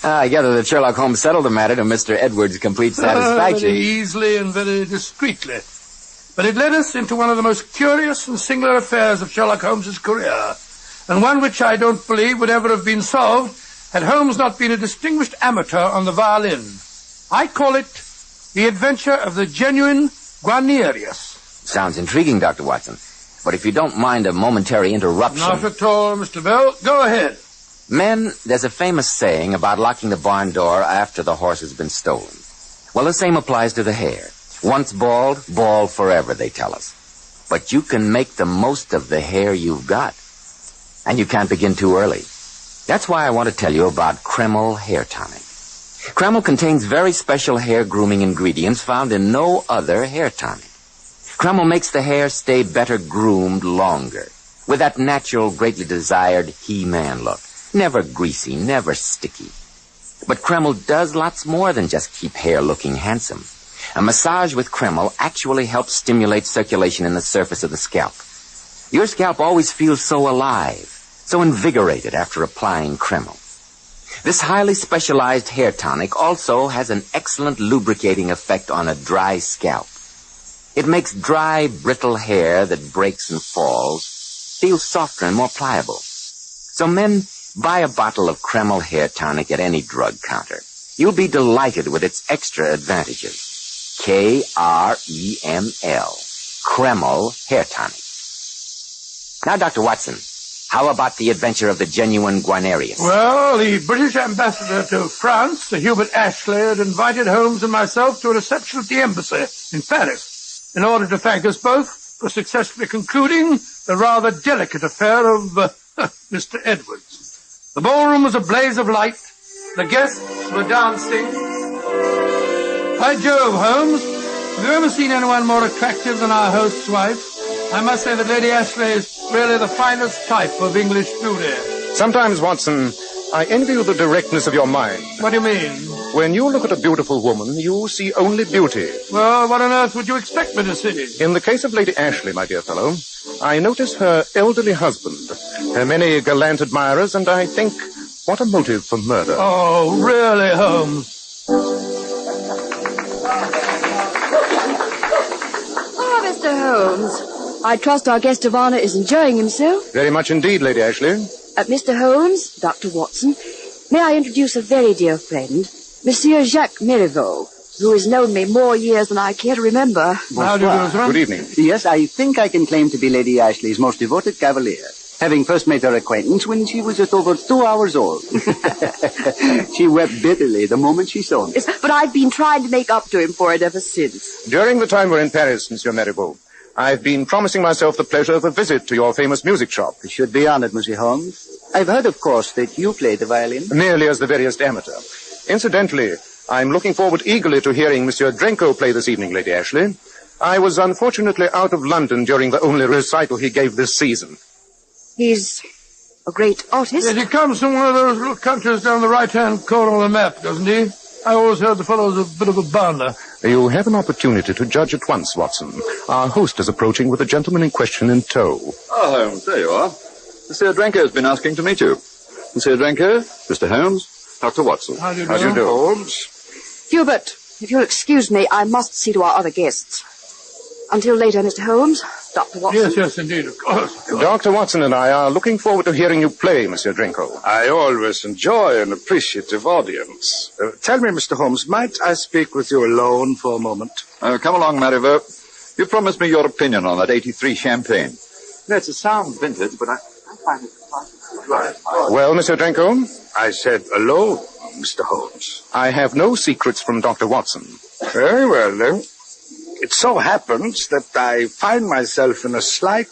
Speaker 1: I gather that Sherlock Holmes settled the matter to Mr. Edwards' complete satisfaction.
Speaker 2: Very easily and very discreetly. But it led us into one of the most curious and singular affairs of Sherlock Holmes's career, and one which I don't believe would ever have been solved had Holmes not been a distinguished amateur on the violin. I call it The Adventure of the Genuine Guarnerius.
Speaker 1: Sounds intriguing, Dr. Watson. But if you don't mind a momentary interruption...
Speaker 2: Not at all, Mr. Bell. Go ahead.
Speaker 1: Men, there's a famous saying about locking the barn door after the horse has been stolen. Well, the same applies to the hair. Once bald, bald forever, they tell us. But you can make the most of the hair you've got. And you can't begin too early. That's why I want to tell you about Kreml Hair Tonic. Kreml contains very special hair grooming ingredients found in no other hair tonic. Kreml makes the hair stay better groomed longer, with that natural, greatly desired He-Man look. Never greasy, never sticky. But Kreml does lots more than just keep hair looking handsome. A massage with Kreml actually helps stimulate circulation in the surface of the scalp. Your scalp always feels so alive, so invigorated after applying Kreml. This highly specialized hair tonic also has an excellent lubricating effect on a dry scalp. It makes dry, brittle hair that breaks and falls feel softer and more pliable. So men, buy a bottle of Kreml Hair Tonic at any drug counter. You'll be delighted with its extra advantages. Kreml. Kreml Hair Tonic. Now, Dr. Watson, how about the adventure of the genuine Guarnerius?
Speaker 2: Well, the British ambassador to France, Sir Hubert Ashley, had invited Holmes and myself to a reception at the embassy in Paris in order to thank us both for successfully concluding the rather delicate affair of Mr. Edwards. The ballroom was a blaze of light. The guests were dancing. By Jove, Holmes, have you ever seen anyone more attractive than our host's wife? I must say that Lady Ashley is really the finest type of English beauty.
Speaker 3: Sometimes, Watson, I envy you the directness of your mind.
Speaker 2: What do you mean?
Speaker 3: When you look at a beautiful woman, you see only beauty.
Speaker 2: Well, what on earth would you expect me to see?
Speaker 3: In the case of Lady Ashley, my dear fellow, I notice her elderly husband, her many gallant admirers, and I think, what a motive for murder.
Speaker 2: Oh, really, Holmes?
Speaker 11: Oh, Mr. Holmes. I trust our guest of honor is enjoying himself.
Speaker 3: Very much indeed, Lady Ashley.
Speaker 11: Mr. Holmes, Dr. Watson, may I introduce a very dear friend, Monsieur Jacques Meriveau, who has known me more years than I care to remember.
Speaker 2: How do you do, sir?
Speaker 3: Good evening.
Speaker 20: Yes, I think I can claim to be Lady Ashley's most devoted cavalier, having first made her acquaintance when she was just over 2 hours old. She wept bitterly the moment she saw me.
Speaker 11: Yes, but I've been trying to make up to him for it ever since.
Speaker 3: During the time we're in Paris, Monsieur Meriveau, I've been promising myself the pleasure of a visit to your famous music shop.
Speaker 20: I should be honored, Monsieur Holmes. I've heard, of course, that you play the violin.
Speaker 3: Merely as the veriest amateur. Incidentally, I'm looking forward eagerly to hearing Monsieur Drenko play this evening, Lady Ashley. I was unfortunately out of London during the only recital he gave this season.
Speaker 11: He's a great artist.
Speaker 2: Yes, he comes from one of those little countries down the right-hand corner of the map, doesn't he? I always heard the fellow's a bit of a bounder.
Speaker 3: You have an opportunity to judge at once, Watson. Our host is approaching with the gentleman in question in tow.
Speaker 8: Oh, Holmes, there you are. Monsieur Drenko has been asking to meet you. Monsieur Drenko, Mr. Holmes, Dr. Watson.
Speaker 2: How do you do?
Speaker 8: How do you do?
Speaker 3: Holmes?
Speaker 11: Hubert, if you'll excuse me, I must see to our other guests. Until later, Mr. Holmes, Dr. Watson.
Speaker 2: Yes, indeed, of course.
Speaker 3: Dr. Watson and I are looking forward to hearing you play, Monsieur Drenko.
Speaker 22: I always enjoy an appreciative audience. Tell me, Mr. Holmes, might I speak with you alone for a moment?
Speaker 8: Come along, Marivaux. You promised me your opinion on that 83 champagne. That's a sound vintage, but I find it
Speaker 3: Well, Monsieur Drenko?
Speaker 22: I said alone, Mr. Holmes.
Speaker 3: I have no secrets from Dr. Watson.
Speaker 22: Very well, then. It so happens that I find myself in a slight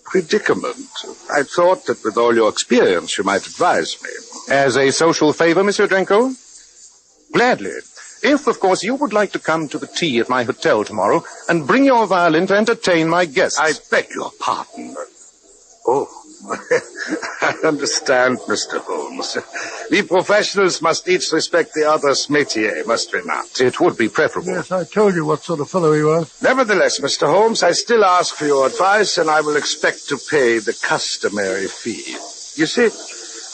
Speaker 22: predicament. I thought that with all your experience, you might advise me.
Speaker 3: As a social favor, Monsieur Drenko? Gladly. If, of course, you would like to come to the tea at my hotel tomorrow and bring your violin to entertain my guests.
Speaker 22: I beg your pardon. Oh, I understand, Mr. Holmes. We professionals must each respect the other's métier, must we not?
Speaker 3: It would be preferable.
Speaker 2: Yes, I told you what sort of fellow he was.
Speaker 22: Nevertheless, Mr. Holmes, I still ask for your advice, and I will expect to pay the customary fee. You see,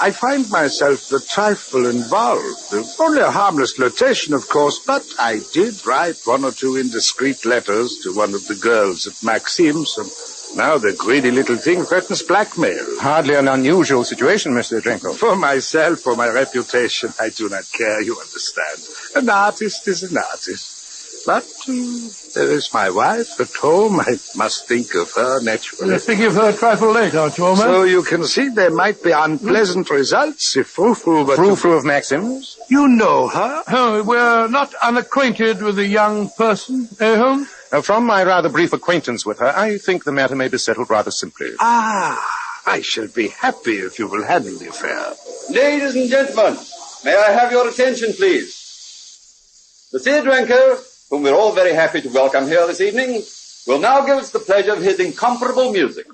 Speaker 22: I find myself a trifle involved. Only a harmless flirtation, of course, but I did write 1 or 2 indiscreet letters to one of the girls at Maxim's, and now the greedy little thing threatens blackmail.
Speaker 3: Hardly an unusual situation, Mr. Drenko.
Speaker 22: For myself, for my reputation, I do not care, you understand. An artist is an artist. But there is my wife at home. I must think of her naturally.
Speaker 2: You're thinking of her a trifle late, aren't you, old man?
Speaker 22: So you can see there might be unpleasant results if Frou-Frou were
Speaker 3: Frou-Frou of Maxim's?
Speaker 22: You know her?
Speaker 2: Oh, we're not unacquainted with the young person, eh, Holmes?
Speaker 3: From my rather brief acquaintance with her, I think the matter may be settled rather simply.
Speaker 22: Ah, I shall be happy if you will handle the affair.
Speaker 8: Ladies and gentlemen, may I have your attention, please? Monsieur Drenko, whom we're all very happy to welcome here this evening, will now give us the pleasure of his incomparable music.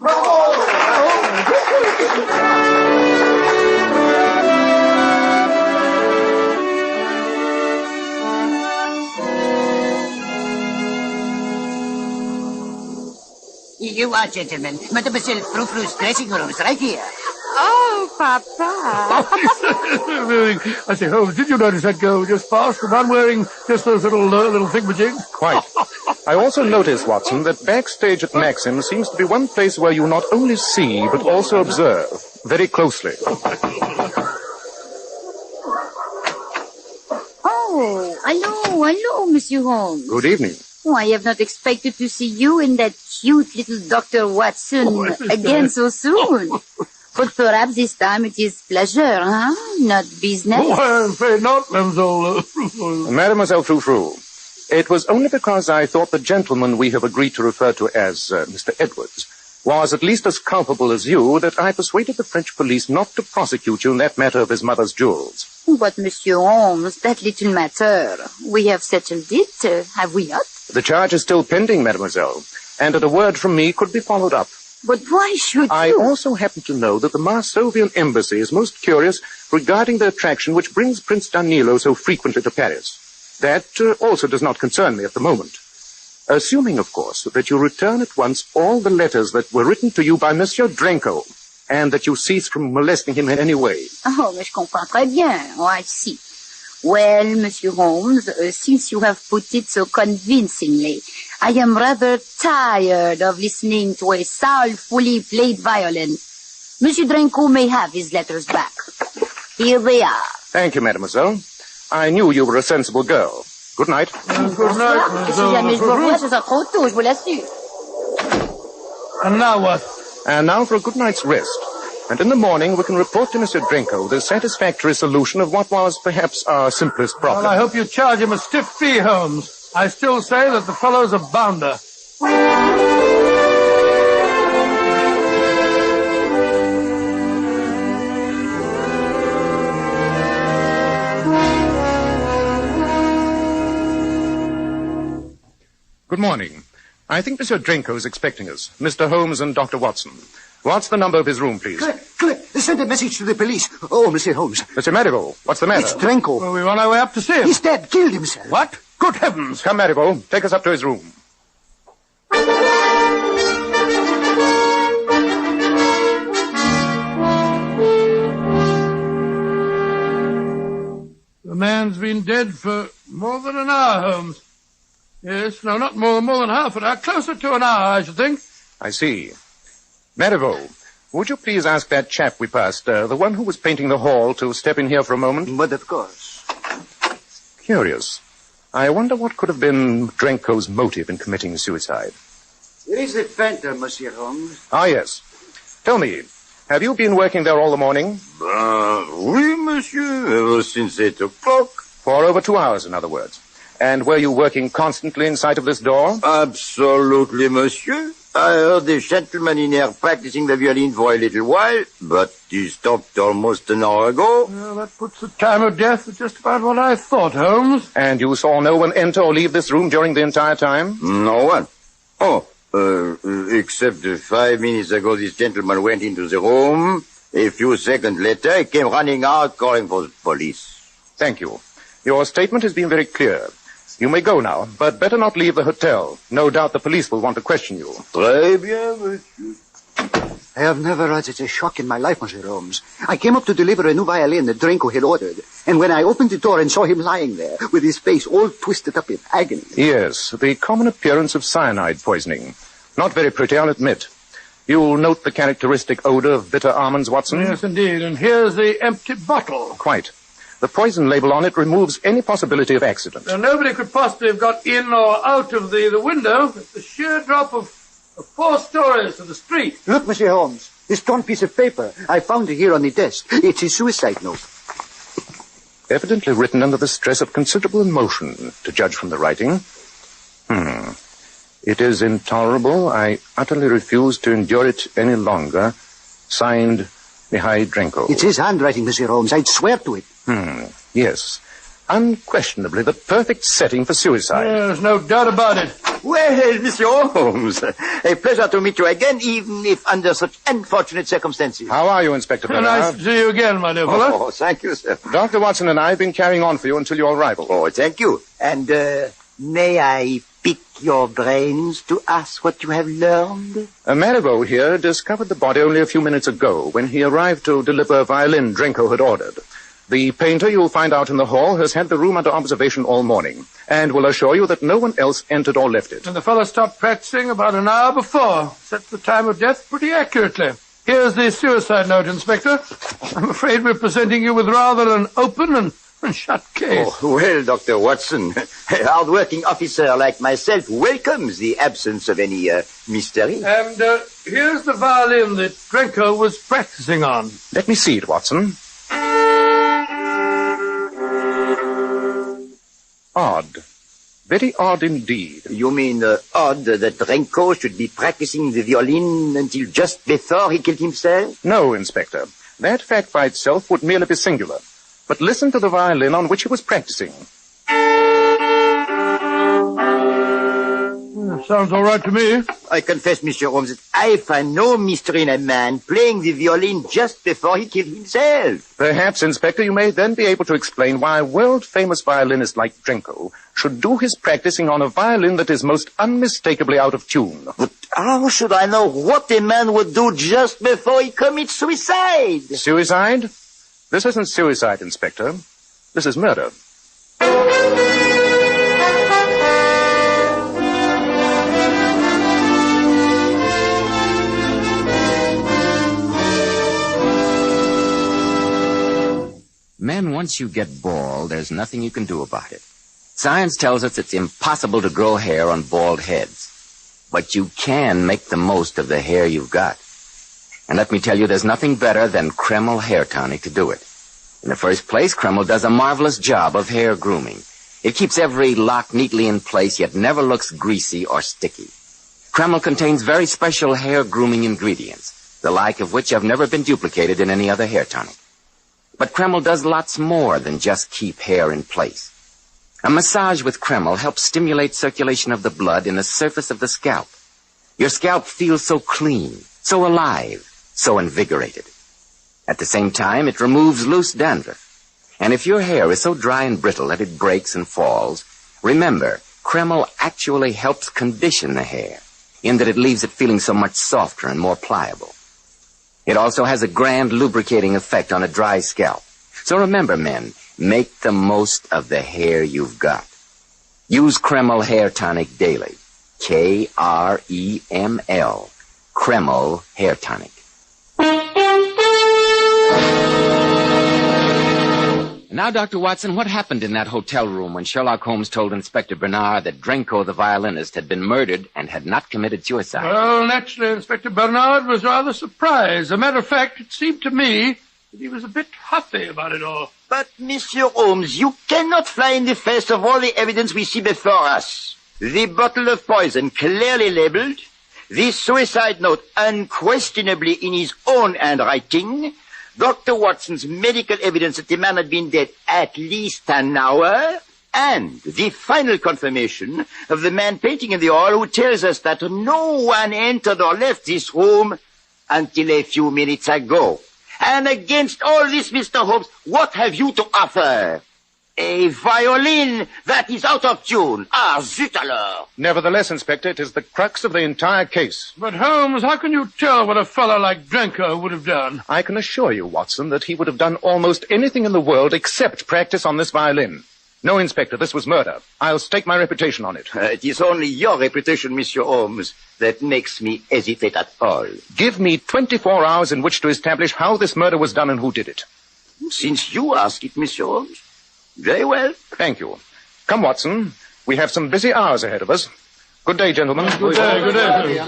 Speaker 23: You are, gentlemen. Mademoiselle Frou-Frou's dressing room is right here.
Speaker 11: Oh, Papa.
Speaker 2: I say, Holmes, did you notice that girl just passed? The one wearing just those little thingamajigs?
Speaker 3: Quite. I also noticed, Watson, that backstage at Maxim seems to be one place where you not only see, but also observe very closely.
Speaker 24: Oh, hello, Monsieur Holmes.
Speaker 3: Good evening.
Speaker 24: Oh, I have not expected to see you and that cute little Dr. Watson again so soon. But perhaps this time it is pleasure, huh? Not business.
Speaker 2: Oh, I'm afraid not, Mademoiselle Frou-Frou.
Speaker 3: Mademoiselle Frou-Frou, it was only because I thought the gentleman we have agreed to refer to as Mr. Edwards was at least as culpable as you that I persuaded the French police not to prosecute you in that matter of his mother's jewels.
Speaker 24: But, Monsieur Holmes, that little matter, we have settled it, have we not?
Speaker 3: The charge is still pending, mademoiselle, and at a word from me could be followed up.
Speaker 24: But why should
Speaker 3: I
Speaker 24: you?
Speaker 3: also happen to know that the Marsovian embassy is most curious regarding the attraction which brings Prince Danilo so frequently to Paris. That also does not concern me at the moment. Assuming, of course, that you return at once all the letters that were written to you by Monsieur Drenko, and that you cease from molesting him in any way.
Speaker 24: Oh, mais je comprends très bien. Oh, I see. Well, Monsieur Holmes, since you have put it so convincingly, I am rather tired of listening to a soulfully played violin. Monsieur Drenko may have his letters back. Here they are.
Speaker 3: Thank you, mademoiselle. I knew you were a sensible girl. Good night.
Speaker 2: Good night.
Speaker 24: Si jamais je vous revois, ce sera trop tôt, je vous l'assure.
Speaker 2: And now what?
Speaker 3: And now for a good night's rest. And in the morning we can report to Mr. Drenko the satisfactory solution of what was perhaps our simplest problem.
Speaker 2: Well, I hope you charge him a stiff fee, Holmes. I still say that the fellow's a bounder.
Speaker 3: Good morning. I think Mr. Drenko is expecting us. Mr. Holmes and Dr. Watson. What's the number of his room, please?
Speaker 20: Quick, send a message to the police. Oh, Monsieur Holmes.
Speaker 3: Mr. Marivaux, what's the matter?
Speaker 20: It's Drenko.
Speaker 2: Well, we're on our way up to see him.
Speaker 20: He's dead, killed himself.
Speaker 2: What? Good heavens.
Speaker 3: Come, Marivaux, take us up to his room.
Speaker 2: The man's been dead for more than an hour, Holmes. Yes, no, not more than half an hour. Closer to an hour, I should think.
Speaker 3: I see. Marivaux, would you please ask that chap we passed, the one who was painting the hall, to step in here for a moment?
Speaker 20: But of course.
Speaker 3: Curious. I wonder what could have been Drenko's motive in committing suicide.
Speaker 20: It is the painter, Monsieur Holmes.
Speaker 3: Ah, yes. Tell me, have you been working there all the morning?
Speaker 4: Oui, monsieur, ever since 8 o'clock.
Speaker 3: For over 2 hours, in other words. And were you working constantly in sight of this door?
Speaker 4: Absolutely, monsieur. I heard a gentleman in here practicing the violin for a little while, but he stopped almost an hour ago.
Speaker 2: Well, that puts the time of death at just about what I thought, Holmes.
Speaker 3: And you saw no one enter or leave this room during the entire time?
Speaker 4: No one. Oh, except 5 minutes ago this gentleman went into the room. A few seconds later, he came running out calling for the police.
Speaker 3: Thank you. Your statement has been very clear. You may go now, but better not leave the hotel. No doubt the police will want to question you.
Speaker 4: Très bien, monsieur.
Speaker 20: I have never had such a shock in my life, Monsieur Holmes. I came up to deliver a new violin that Drenko had ordered, and when I opened the door and saw him lying there, with his face all twisted up in agony.
Speaker 3: Yes, the common appearance of cyanide poisoning. Not very pretty, I'll admit. You'll note the characteristic odor of bitter almonds, Watson?
Speaker 2: Yes, indeed. And here's the empty bottle.
Speaker 3: Quite. The poison label on it removes any possibility of accident.
Speaker 2: Now, nobody could possibly have got in or out of the window. It's the sheer drop of 4 stories to the street.
Speaker 20: Look, Monsieur Holmes, this torn piece of paper. I found it here on the desk. It's his suicide note.
Speaker 3: Evidently written under the stress of considerable emotion, to judge from the writing. It is intolerable. I utterly refuse to endure it any longer. Signed, Mihai Drenko.
Speaker 20: It's his handwriting, Monsieur Holmes. I'd swear to it.
Speaker 3: Yes. Unquestionably the perfect setting for suicide.
Speaker 2: There's no doubt about it.
Speaker 4: Well, Monsieur Holmes, a pleasure to meet you again, even if under such unfortunate circumstances.
Speaker 3: How are you, Inspector Bernard?
Speaker 2: Nice to see you again, my dear fellow.
Speaker 4: Oh, thank you, sir.
Speaker 3: Dr. Watson and I have been carrying on for you until your arrival.
Speaker 4: Oh, thank you. And, may I pick your brains to ask what you have learned?
Speaker 3: Marivaux here discovered the body only a few minutes ago when he arrived to deliver a violin Drenko had ordered. The painter you'll find out in the hall has had the room under observation all morning and will assure you that no one else entered or left it.
Speaker 2: And the fellow stopped practicing about an hour before. Sets the time of death pretty accurately. Here's the suicide note, Inspector. I'm afraid we're presenting you with rather an open and shut case.
Speaker 4: Oh, well, Dr. Watson, a hard-working officer like myself welcomes the absence of any mystery.
Speaker 2: And here's the violin that Drenko was practicing on.
Speaker 3: Let me see it, Watson. Odd. Very odd indeed.
Speaker 4: You mean odd that Drenko should be practicing the violin until just before he killed himself?
Speaker 3: No, Inspector. That fact by itself would merely be singular. But listen to the violin on which he was practicing.
Speaker 2: Sounds all right to me.
Speaker 4: I confess, Mr. Holmes, that I find no mystery in a man playing the violin just before he killed himself.
Speaker 3: Perhaps, Inspector, you may then be able to explain why a world-famous violinist like Drenko should do his practicing on a violin that is most unmistakably out of tune.
Speaker 4: But how should I know what a man would do just before he commits suicide?
Speaker 3: Suicide? This isn't suicide, Inspector. This is murder.
Speaker 1: Men, once you get bald, there's nothing you can do about it. Science tells us it's impossible to grow hair on bald heads. But you can make the most of the hair you've got. And let me tell you, there's nothing better than Kreml hair tonic to do it. In the first place, Kreml does a marvelous job of hair grooming. It keeps every lock neatly in place, yet never looks greasy or sticky. Kreml contains very special hair grooming ingredients, the like of which have never been duplicated in any other hair tonic. But Kreml does lots more than just keep hair in place. A massage with Kreml helps stimulate circulation of the blood in the surface of the scalp. Your scalp feels so clean, so alive, so invigorated. At the same time, it removes loose dandruff. And if your hair is so dry and brittle that it breaks and falls, remember, Kreml actually helps condition the hair, in that it leaves it feeling so much softer and more pliable. It also has a grand lubricating effect on a dry scalp. So remember, men, make the most of the hair you've got. Use Kreml Hair Tonic daily. Kreml. Kreml Hair Tonic. Now, Dr. Watson, what happened in that hotel room when Sherlock Holmes told Inspector Bernard that Drenko, the violinist, had been murdered and had not committed suicide?
Speaker 2: Well, naturally, Inspector Bernard was rather surprised. As a matter of fact, it seemed to me that he was a bit huffy about it all.
Speaker 4: But, Monsieur Holmes, you cannot fly in the face of all the evidence we see before us. The bottle of poison clearly labeled, the suicide note unquestionably in his own handwriting, Dr. Watson's medical evidence that the man had been dead at least an hour, and the final confirmation of the man painting in the hall who tells us that no one entered or left this room until a few minutes ago. And against all this, Mr. Holmes, what have you to offer? A violin that is out of tune. Ah, zut alors.
Speaker 3: Nevertheless, Inspector, it is the crux of the entire case.
Speaker 2: But, Holmes, how can you tell what a fellow like Drenko would have done?
Speaker 3: I can assure you, Watson, that he would have done almost anything in the world except practice on this violin. No, Inspector, this was murder. I'll stake my reputation on it.
Speaker 4: It is only your reputation, Monsieur Holmes, that makes me hesitate at all.
Speaker 3: Give me 24 hours in which to establish how this murder was done and who did it.
Speaker 4: Since you ask it, Monsieur Holmes. Very well.
Speaker 3: Thank you. Come, Watson. We have some busy hours ahead of us. Good day, gentlemen.
Speaker 2: Good day, good day.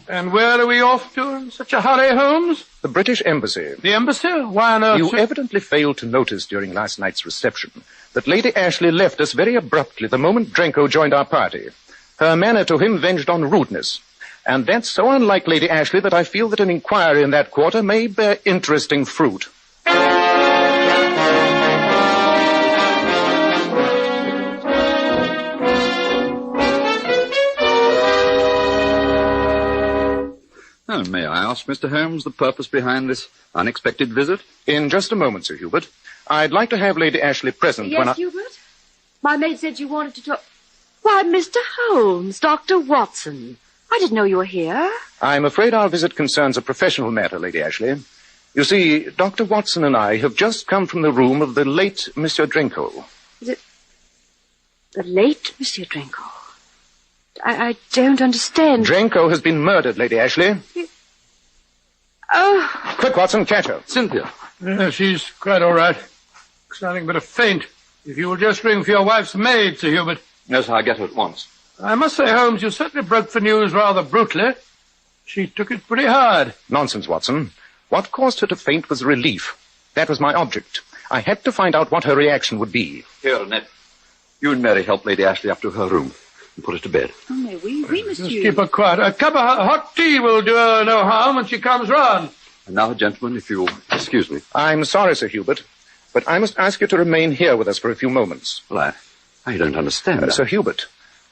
Speaker 2: And where are we off to in such a hurry, Holmes?
Speaker 3: The British Embassy.
Speaker 2: The embassy? Why on earth?
Speaker 3: You evidently failed to notice during last night's reception that Lady Ashley left us very abruptly the moment Drenko joined our party. Her manner to him verged on rudeness. And that's so unlike Lady Ashley that I feel that an inquiry in that quarter may bear interesting fruit.
Speaker 7: Oh, may I ask, Mr. Holmes, the purpose behind this unexpected visit?
Speaker 3: In just a moment, Sir Hubert. I'd like to have Lady Ashley present
Speaker 14: yes,
Speaker 3: when I...
Speaker 14: Hubert? My maid said you wanted to talk... Why, Mr. Holmes, Dr. Watson. I didn't know you were here.
Speaker 3: I'm afraid our visit concerns a professional matter, Lady Ashley. You see, Dr. Watson and I have just come from the room of the late Monsieur Drenko.
Speaker 14: Is it... the late Monsieur Drenko? I don't understand.
Speaker 3: Drenko has been murdered, Lady Ashley.
Speaker 14: Oh.
Speaker 3: Quick, Watson, catch her.
Speaker 7: Cynthia.
Speaker 2: She's quite all right. Nothing but a faint. If you will just ring for your wife's maid, Sir Hubert.
Speaker 7: Yes, I'll get her at once.
Speaker 2: I must say, Holmes, you certainly broke the news rather brutally. She took it pretty hard.
Speaker 3: Nonsense, Watson. What caused her to faint was relief. That was my object. I had to find out what her reaction would be.
Speaker 7: Here, Annette. You and Mary help Lady Ashley up to her room and put her to bed.
Speaker 14: Oh, no, we must
Speaker 2: Just keep her quiet. A cup of hot tea will do her no harm when she comes round.
Speaker 7: And now, gentlemen, if you'll excuse me.
Speaker 3: I'm sorry, Sir Hubert, but I must ask you to remain here with us for a few moments.
Speaker 7: Well, I don't understand.
Speaker 3: Sir Hubert,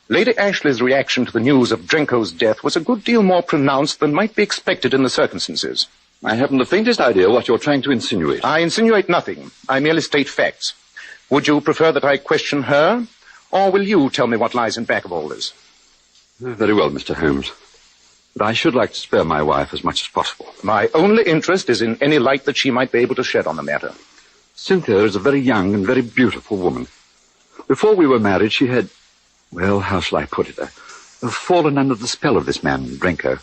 Speaker 3: Lady Ashley's reaction to the news of Drenko's death was a good deal more pronounced than might be expected in the circumstances.
Speaker 7: I haven't the faintest idea what you're trying to insinuate.
Speaker 3: I insinuate nothing. I merely state facts. Would you prefer that I question her, or will you tell me what lies in back of all this?
Speaker 7: Very well, Mr. Holmes. But I should like to spare my wife as much as possible.
Speaker 3: My only interest is in any light that she might be able to shed on the matter.
Speaker 7: Cynthia is a very young and very beautiful woman. Before we were married, she had, well, how shall I put it, fallen under the spell of this man, Drenko.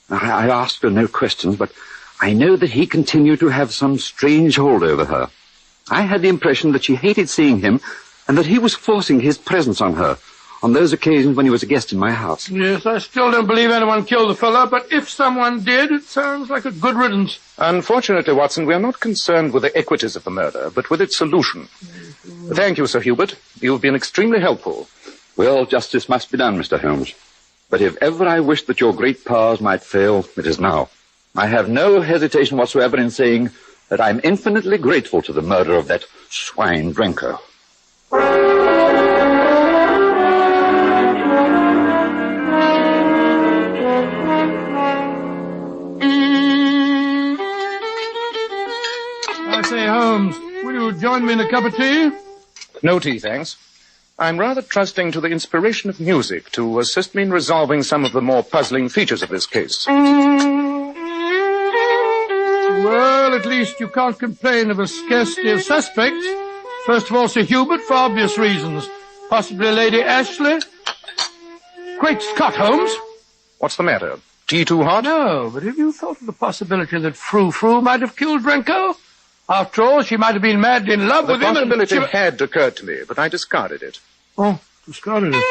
Speaker 7: I asked her no questions, but I know that he continued to have some strange hold over her. I had the impression that she hated seeing him and that he was forcing his presence on her on those occasions when he was a guest in my house.
Speaker 2: Yes, I still don't believe anyone killed the fellow, but if someone did, it sounds like a good riddance.
Speaker 3: Unfortunately, Watson, we are not concerned with the equities of the murder, but with its solution. Thank you, Sir Hubert. You've been extremely helpful.
Speaker 7: Well, justice must be done, Mr. Holmes. But if ever I wished that your great powers might fail, it is now. I have no hesitation whatsoever in saying that I'm infinitely grateful to the murder of that swine Drenko.
Speaker 2: I say, Holmes, will you join me in a cup of tea?
Speaker 3: No tea, thanks. I'm rather trusting to the inspiration of music to assist me in resolving some of the more puzzling features of this case.
Speaker 2: Well, at least you can't complain of a scarcity of suspects. First of all, Sir Hubert, for obvious reasons. Possibly Lady Ashley. Great Scott, Holmes.
Speaker 3: What's the matter? Tea too hot?
Speaker 2: No, but have you thought of the possibility that Frou-Frou might have killed Drenko? After all, she might have been madly in love with him.
Speaker 3: The possibility had occurred to me, but I discarded it.
Speaker 2: Oh, discarded it.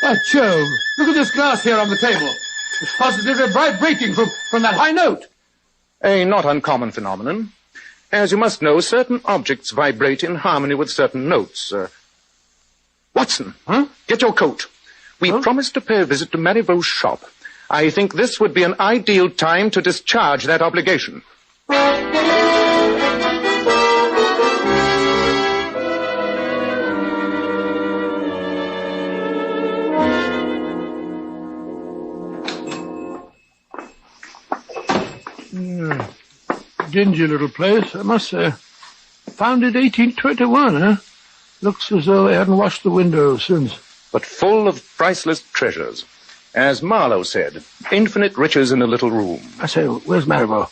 Speaker 2: By Jove, look at this glass here on the table. It's positively vibrating from that high note.
Speaker 3: A not uncommon phenomenon. As you must know, certain objects vibrate in harmony with certain notes. Watson, get your coat. We promised to pay a visit to Marivaux's shop. I think this would be an ideal time to discharge that obligation.
Speaker 2: Dingy little place, I must say. Founded 1821, huh? Looks as though they hadn't washed the windows since.
Speaker 3: But full of priceless treasures. As Marlowe said, infinite riches in a little room.
Speaker 2: I say, where's Marivaux?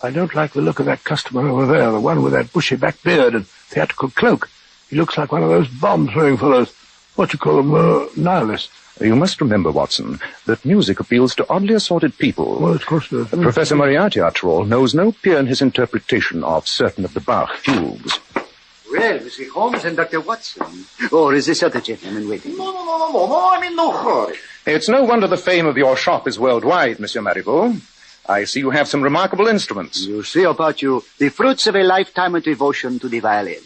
Speaker 2: I don't like the look of that customer over there, the one with that bushy back beard and theatrical cloak. He looks like one of those bomb-throwing fellows. What you call them, nihilists.
Speaker 3: You must remember, Watson, that music appeals to oddly assorted people.
Speaker 2: Well, of course does.
Speaker 3: Professor Moriarty, after all, knows no peer in his interpretation of certain of the Bach fugues.
Speaker 24: Well, Mr. Holmes and Dr. Watson. Or is this other gentleman waiting?
Speaker 4: No, I'm in no hurry.
Speaker 3: It's no wonder the fame of your shop is worldwide, Monsieur Marivaux. I see you have some remarkable instruments.
Speaker 24: You see about you the fruits of a lifetime of devotion to the violin.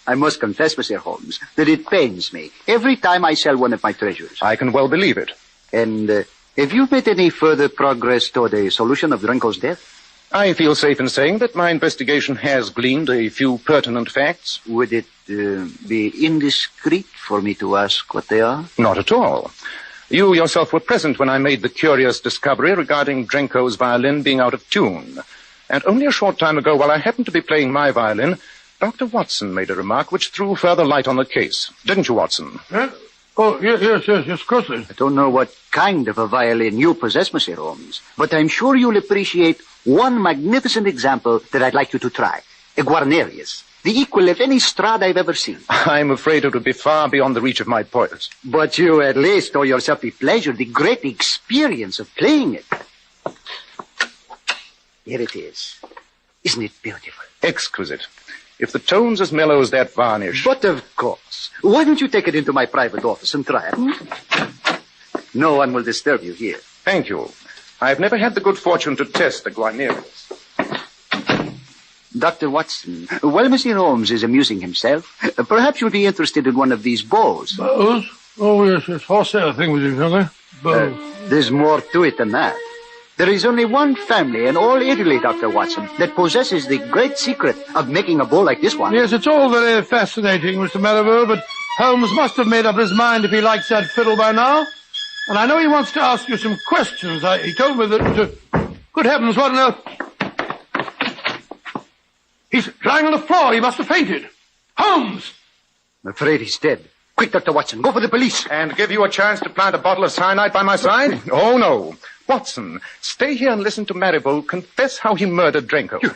Speaker 24: I must confess, Mr. Holmes, that it pains me every time I sell one of my treasures.
Speaker 3: I can well believe it.
Speaker 24: And have you made any further progress toward a solution of Drenko's death?
Speaker 3: I feel safe in saying that my investigation has gleaned a few pertinent facts.
Speaker 24: Would it be indiscreet for me to ask what they are?
Speaker 3: Not at all. You yourself were present when I made the curious discovery regarding Drenko's violin being out of tune. And only a short time ago, while I happened to be playing my violin, Dr. Watson made a remark which threw further light on the case. Didn't you, Watson?
Speaker 2: Huh? Oh, yes, of course.
Speaker 24: I don't know what kind of a violin you possess, Mr. Holmes, but I'm sure you'll appreciate one magnificent example that I'd like you to try. A Guarnerius, the equal of any Strad I've ever seen.
Speaker 3: I'm afraid it would be far beyond the reach of my poise.
Speaker 24: But you at least owe yourself the pleasure, the great experience of playing it. Here it is. Isn't it beautiful?
Speaker 3: Exquisite. If the tone's as mellow as that varnish...
Speaker 24: But of course. Why don't you take it into my private office and try it? No one will disturb you here.
Speaker 3: Thank you. I've never had the good fortune to test the Guarnerius.
Speaker 24: Dr. Watson, while Mr. Holmes is amusing himself, perhaps you'll be interested in one of these bows.
Speaker 2: Bows? Oh, yes, horsehair thing with you, don't they? Bows.
Speaker 24: There's more to it than that.
Speaker 6: There is only one family in all Italy, Dr. Watson, that possesses the great secret of making a bow like this one.
Speaker 2: Yes, it's all very fascinating, Mr. Merivale, but Holmes must have made up his mind if he likes that fiddle by now. And I know he wants to ask you some questions. He told me that... good heavens, what on earth... He's lying on the floor. He must have fainted. Holmes!
Speaker 6: I'm afraid he's dead. Quick, Dr. Watson, go for the police.
Speaker 3: And give you a chance to plant a bottle of cyanide by my side? Oh, no. Watson, stay here and listen to Marivaux confess how he murdered Drenko.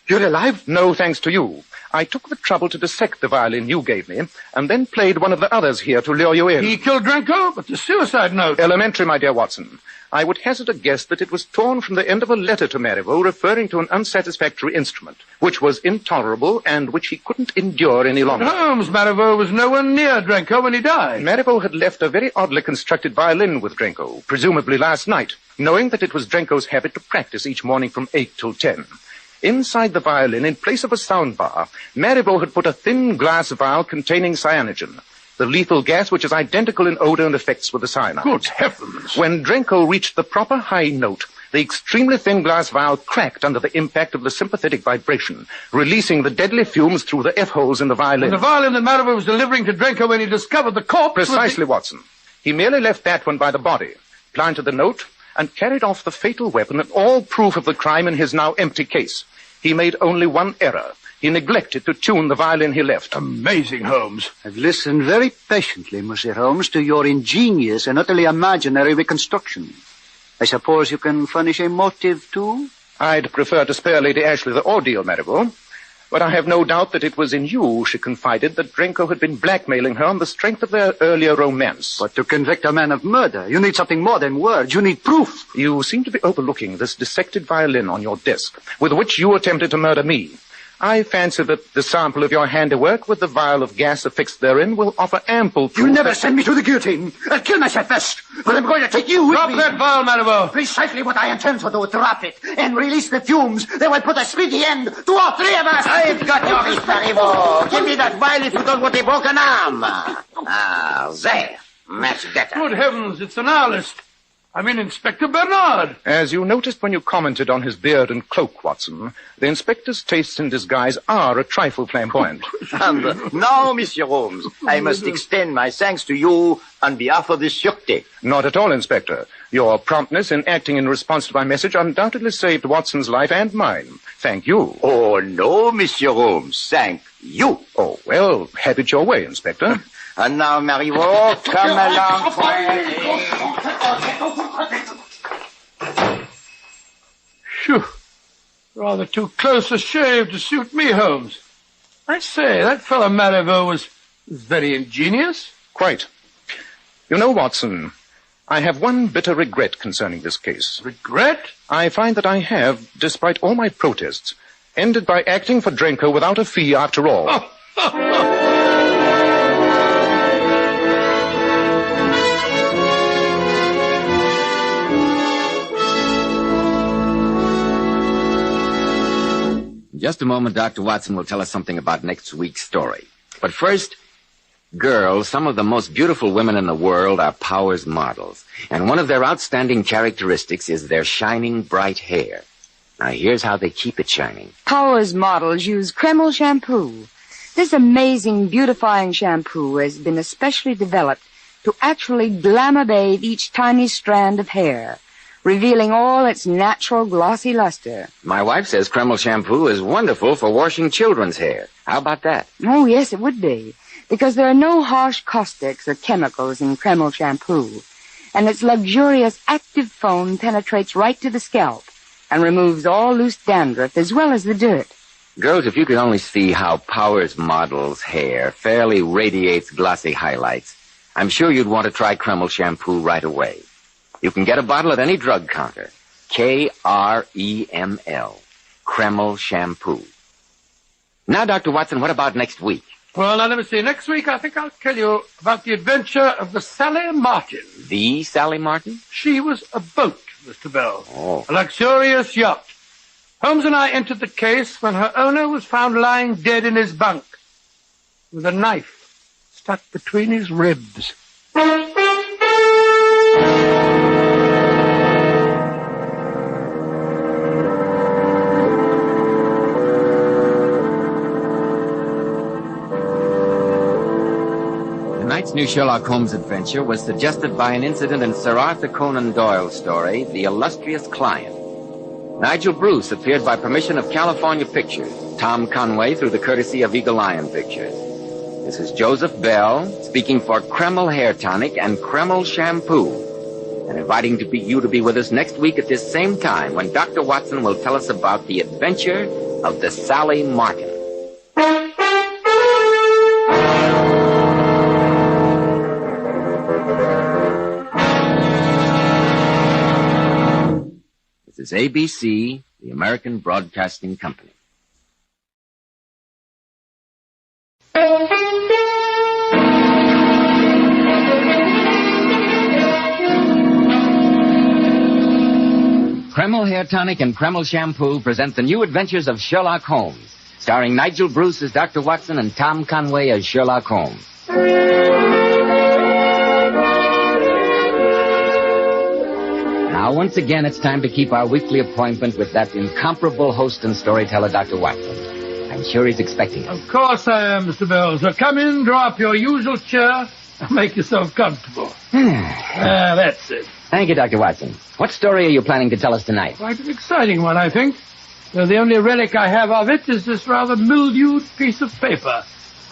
Speaker 6: You're alive?
Speaker 3: No, thanks to you. I took the trouble to dissect the violin you gave me, and then played one of the others here to lure you in.
Speaker 2: He killed Drenko, but the suicide note...
Speaker 3: Elementary, my dear Watson. I would hazard a guess that it was torn from the end of a letter to Marivaux referring to an unsatisfactory instrument, which was intolerable and which he couldn't endure any longer.
Speaker 2: But Holmes, Marivaux was nowhere near Drenko when he died.
Speaker 3: Marivaux had left a very oddly constructed violin with Drenko, presumably last night, knowing that it was Drenko's habit to practice each morning from 8 till 10. Inside the violin, in place of a sound bar, Marivaux had put a thin glass vial containing cyanogen, the lethal gas which is identical in odor and effects with the cyanide.
Speaker 2: Good heavens!
Speaker 3: When Drenko reached the proper high note, the extremely thin glass vial cracked under the impact of the sympathetic vibration, releasing the deadly fumes through the F-holes in the violin.
Speaker 2: And the violin that Marivaux was delivering to Drenko when he discovered the corpse...
Speaker 3: Precisely, Watson. He merely left that one by the body, planted the note, and carried off the fatal weapon and all proof of the crime in his now empty case. He made only one error. He neglected to tune the violin he left.
Speaker 2: Amazing, Holmes.
Speaker 6: I've listened very patiently, Monsieur Holmes, to your ingenious and utterly imaginary reconstruction. I suppose you can furnish a motive, too?
Speaker 3: I'd prefer to spare Lady Ashley the ordeal, Marivaux. But I have no doubt that it was in you, she confided, that Drenko had been blackmailing her on the strength of their earlier romance.
Speaker 6: But to convict a man of murder, you need something more than words. You need proof.
Speaker 3: You seem to be overlooking this dissected violin on your desk, with which you attempted to murder me. I fancy that the sample of your handiwork with the vial of gas affixed therein will offer ample proof.
Speaker 6: You never send me to the guillotine. I'll kill myself first, but I'm going to take you with me.
Speaker 2: Drop that vial, Marivaux.
Speaker 6: Precisely what I intend to do. Drop it and release the fumes. They will put a speedy end to all three of us.
Speaker 4: I've got your wrist, Marivaux. Give me that vial if you don't want a broken arm. There. Much better.
Speaker 2: Good heavens, it's an nihilist. I mean, Inspector Bernard.
Speaker 3: As you noticed when you commented on his beard and cloak, Watson, the inspector's tastes in disguise are a trifle flamboyant.
Speaker 4: And now, Monsieur Holmes, I must extend my thanks to you on behalf of the Sûreté.
Speaker 3: Not at all, Inspector. Your promptness in acting in response to my message undoubtedly saved Watson's life and mine. Thank you.
Speaker 4: Oh, no, Monsieur Holmes. Thank you.
Speaker 3: Oh, well, have it your way, Inspector.
Speaker 4: And now, Marivaux, come along,
Speaker 2: Phew. Rather too close a shave to suit me, Holmes. I say, that fellow Marivaux was very ingenious.
Speaker 3: Quite. You know, Watson, I have one bitter regret concerning this case.
Speaker 2: Regret?
Speaker 3: I find that I have, despite all my protests, ended by acting for Drenko without a fee after all.
Speaker 1: In just a moment, Dr. Watson will tell us something about next week's story. But first, girls, some of the most beautiful women in the world are Powers models. And one of their outstanding characteristics is their shining, bright hair. Now, here's how they keep it shining.
Speaker 11: Powers models use Kreml shampoo. This amazing beautifying shampoo has been especially developed to actually glamour bathe each tiny strand of hair, revealing all its natural glossy luster.
Speaker 1: My wife says Kreml shampoo is wonderful for washing children's hair. How about that?
Speaker 11: Oh, yes, it would be, because there are no harsh caustics or chemicals in Kreml shampoo, and its luxurious active foam penetrates right to the scalp and removes all loose dandruff as well as the dirt.
Speaker 1: Girls, if you could only see how Powers model's hair fairly radiates glossy highlights, I'm sure you'd want to try Kreml shampoo right away. You can get a bottle at any drug counter. Kreml. Kreml shampoo. Now, Dr. Watson, what about next week?
Speaker 2: Well, now, let me see. Next week, I think I'll tell you about the adventure of the Sally Martin.
Speaker 1: The Sally Martin?
Speaker 2: She was a boat, Mr. Bell.
Speaker 1: Oh.
Speaker 2: A luxurious yacht. Holmes and I entered the case when her owner was found lying dead in his bunk with a knife stuck between his ribs.
Speaker 1: Tonight's new Sherlock Holmes adventure was suggested by an incident in Sir Arthur Conan Doyle's story, The Illustrious Client. Nigel Bruce appeared by permission of California Pictures, Tom Conway through the courtesy of Eagle Lion Pictures. This is Joseph Bell speaking for Kreml Hair Tonic and Kreml Shampoo, and inviting you to be with us next week at this same time when Dr. Watson will tell us about the adventure of the Sally Martin. This is ABC, the American Broadcasting Company. Kreml Hair Tonic and Kreml Shampoo present the new adventures of Sherlock Holmes, starring Nigel Bruce as Dr. Watson and Tom Conway as Sherlock Holmes. Now, once again, it's time to keep our weekly appointment with that incomparable host and storyteller, Dr. Watson. I'm sure he's expecting us.
Speaker 2: Of course I am, Mr. Bell. So come in, draw up your usual chair, and make yourself comfortable. That's it.
Speaker 1: Thank you, Dr. Watson. What story are you planning to tell us tonight?
Speaker 2: Quite an exciting one, I think. Though the only relic I have of it is this rather mildewed piece of paper.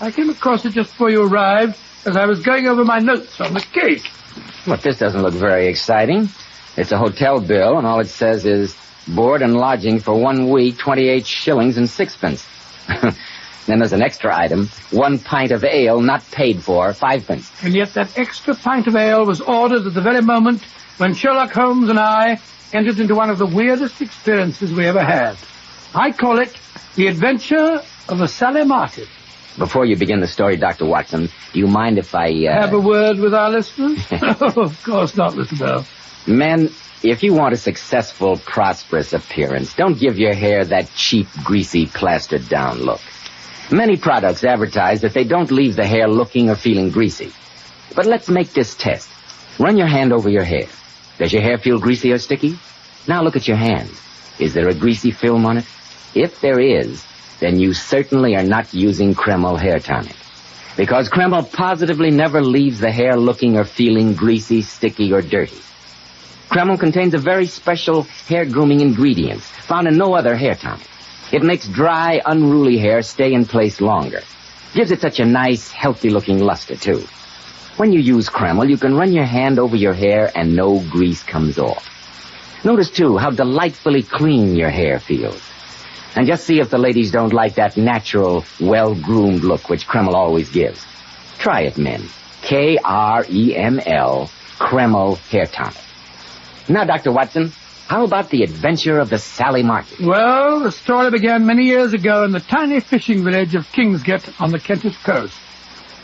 Speaker 2: I came across it just before you arrived as I was going over my notes on the cake.
Speaker 1: But this doesn't look very exciting. It's a hotel bill, and all it says is board and lodging for 1 week, 28 shillings and sixpence. Then there's an extra item, 1 pint of ale not paid for, 5 pence.
Speaker 2: And yet that extra pint of ale was ordered at the very moment when Sherlock Holmes and I entered into one of the weirdest experiences we ever had. I call it the adventure of the Sally Martin.
Speaker 1: Before you begin the story, Dr. Watson, do you mind if I...
Speaker 2: Have a word with our listeners? Of course not, Mr. Bell.
Speaker 1: Men, if you want a successful, prosperous appearance, don't give your hair that cheap, greasy, plastered-down look. Many products advertise that they don't leave the hair looking or feeling greasy. But let's make this test. Run your hand over your hair. Does your hair feel greasy or sticky? Now look at your hand. Is there a greasy film on it? If there is, then you certainly are not using Kreml Hair Tonic. Because Kreml positively never leaves the hair looking or feeling greasy, sticky, or dirty. Kreml contains a very special hair grooming ingredient found in no other hair tonic. It makes dry, unruly hair stay in place longer. Gives it such a nice, healthy-looking luster, too. When you use Kreml, you can run your hand over your hair and no grease comes off. Notice, too, how delightfully clean your hair feels. And just see if the ladies don't like that natural, well-groomed look which Kreml always gives. Try it, men. Kreml, Kreml Hair Tonic. Now, Dr. Watson, how about the adventure of the Sally Martin?
Speaker 2: Well, the story began many years ago in the tiny fishing village of Kingsgate on the Kentish coast.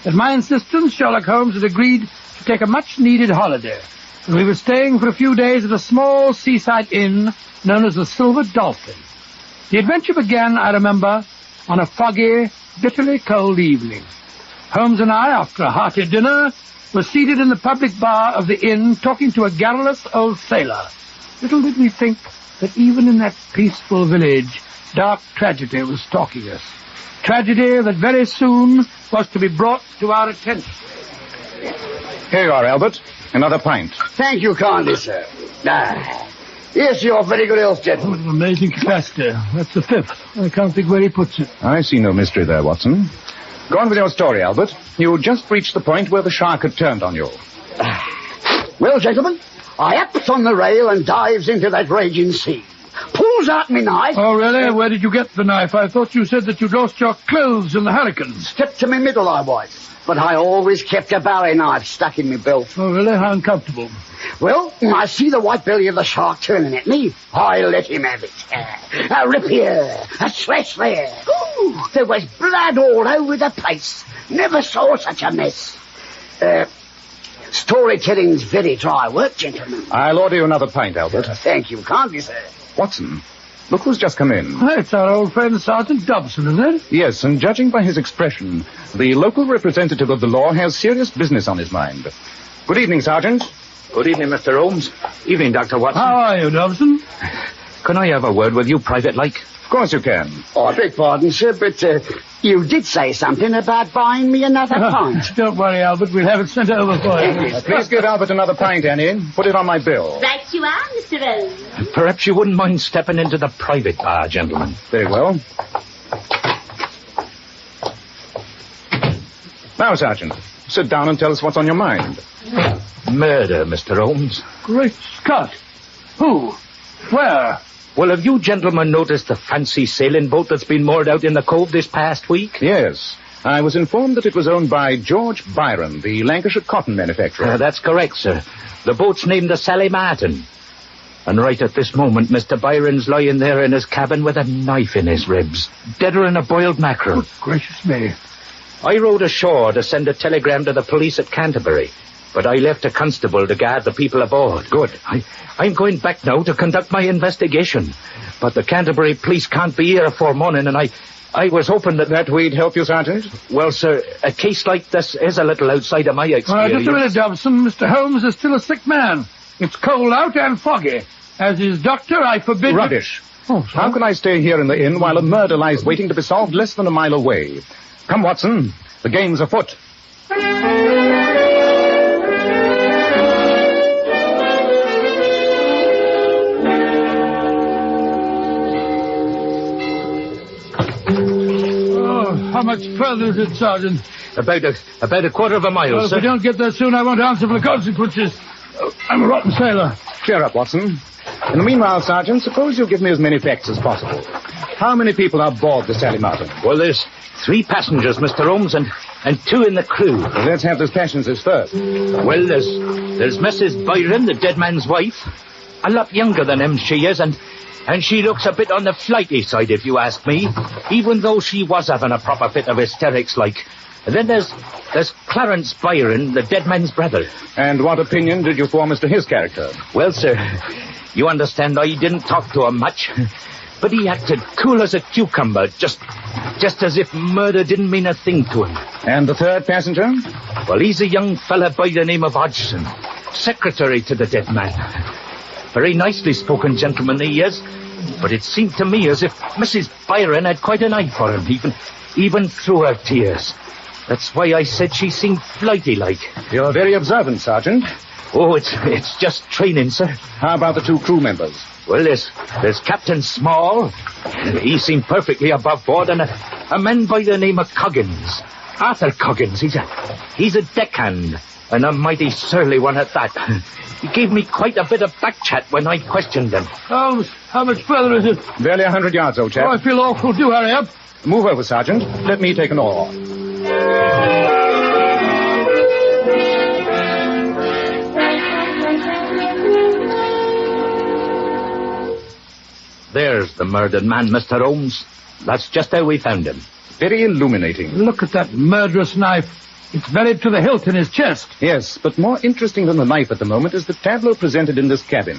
Speaker 2: At my insistence, Sherlock Holmes had agreed to take a much-needed holiday, and we were staying for a few days at a small seaside inn known as the Silver Dolphin. The adventure began, I remember, on a foggy, bitterly cold evening. Holmes and I, after a hearty dinner, were seated in the public bar of the inn talking to a garrulous old sailor. Little did we think that even in that peaceful village, dark tragedy was stalking us. Tragedy that very soon was to be brought to our attention.
Speaker 3: Here you are, Albert. Another pint.
Speaker 10: Thank you kindly, sir. Yes, you're very good health, gentlemen.
Speaker 2: What an amazing capacity. That's the fifth. I can't think where he puts it.
Speaker 3: I see no mystery there, Watson. Go on with your story, Albert. You just reached the point where the shark had turned on you.
Speaker 10: Well, gentlemen, I ups on the rail and dives into that raging sea. Pulls out me knife.
Speaker 2: Oh, really? Where did you get the knife? I thought you said that you'd lost your clothes in the hurricane.
Speaker 10: Stepped to me middle, I was. But I always kept a Bowie knife stuck in my belt.
Speaker 2: Oh, really? How uncomfortable.
Speaker 10: Well, I see the white belly of the shark turning at me. I let him have it. A rip here, a slash there. Ooh, there was blood all over the place. Never saw such a mess. Storytelling's very dry work, gentlemen.
Speaker 3: I'll order you another pint, Albert.
Speaker 10: Thank you kindly, sir.
Speaker 3: Watson, look who's just come in.
Speaker 2: Oh, it's our old friend Sergeant Dobson, isn't it?
Speaker 3: Yes, and judging by his expression, the local representative of the law has serious business on his mind. Good evening, Sergeant.
Speaker 5: Good evening, Mr. Holmes. Evening, Dr. Watson.
Speaker 2: How are you, Dobson?
Speaker 5: Can I have a word with you, private-like?
Speaker 10: Of
Speaker 3: course you can.
Speaker 5: Oh, I beg pardon, sir, but you did say something about buying me another pint.
Speaker 2: Don't worry, Albert. We'll have it sent over for you.
Speaker 3: Please give Albert another pint, Annie. Put it on my bill.
Speaker 9: Right you are, Mr. Rose.
Speaker 18: Perhaps you wouldn't mind stepping into the private bar, gentlemen.
Speaker 3: Very well. Now, Sergeant, sit down and tell us what's on your mind.
Speaker 18: Murder, Mr. Holmes.
Speaker 2: Great Scott. Who? Where?
Speaker 18: Well, have you gentlemen noticed the fancy sailing boat that's been moored out in the cove this past week?
Speaker 3: Yes. I was informed that it was owned by George Byron, the Lancashire cotton manufacturer.
Speaker 18: That's correct, sir. The boat's named the Sally Martin. And right at this moment, Mr. Byron's lying there in his cabin with a knife in his ribs, deader than a boiled mackerel.
Speaker 2: Good gracious me.
Speaker 18: I rowed ashore to send a telegram to the police at Canterbury, but I left a constable to guard the people aboard.
Speaker 3: Good.
Speaker 18: I'm going back now to conduct my investigation, but the Canterbury police can't be here afore morning, and I was hoping that we'd help you, Sergeant. Well, sir, a case like this is a little outside of my experience.
Speaker 2: Just a minute, Dobson. Mr. Holmes is still a sick man. It's cold out and foggy. As his doctor, I forbid...
Speaker 3: Rubbish. How can I stay here in the inn while a murder lies waiting to be solved less than a mile away? Come, Watson. The game's afoot.
Speaker 2: How much further is it, Sergeant?
Speaker 18: About a quarter of a mile,
Speaker 2: well,
Speaker 18: sir.
Speaker 2: If we don't get there soon, I won't answer for the consequences. I'm a rotten sailor.
Speaker 3: Cheer up, Watson. In the meanwhile, Sergeant, suppose you give me as many facts as possible. How many people are aboard the Sally Martin?
Speaker 18: Well, there's 3 passengers, Mr. Holmes, and 2 in the crew.
Speaker 3: Well, let's have those passengers first.
Speaker 18: Well, there's Mrs. Byron, the dead man's wife. A lot younger than him, she is, and she looks a bit on the flighty side, if you ask me, even though she was having a proper fit of hysterics, like. And then there's Clarence Byron, the dead man's brother.
Speaker 3: And what opinion did you form as to his character?
Speaker 18: Well, sir, you understand I didn't talk to him much, but he acted cool as a cucumber, just as if murder didn't mean a thing to him.
Speaker 3: And the third passenger?
Speaker 18: Well, he's a young fella by the name of Hodgson, secretary to the dead man. Very nicely spoken gentleman he is, but it seemed to me as if Mrs. Byron had quite an eye for him, even through her tears. That's why I said she seemed flighty-like.
Speaker 3: You're very observant, Sergeant.
Speaker 18: Oh, it's just training, sir.
Speaker 3: How about the 2 crew members?
Speaker 18: Well, there's Captain Small. He seemed perfectly above board, and a man by the name of Coggins. Arthur Coggins. He's a deckhand, and a mighty surly one at that. He gave me quite a bit of back chat when I questioned him.
Speaker 2: Holmes, how much further is it?
Speaker 3: Barely 100 yards, old chap.
Speaker 2: Oh, I feel awful. Do hurry up.
Speaker 3: Move over, Sergeant. Let me take an oar.
Speaker 18: There's the murdered man, Mr. Holmes. That's just how we found him.
Speaker 3: Very illuminating.
Speaker 2: Look at that murderous knife. It's buried to the hilt in his chest.
Speaker 3: Yes, but more interesting than the knife at the moment is the tableau presented in this cabin.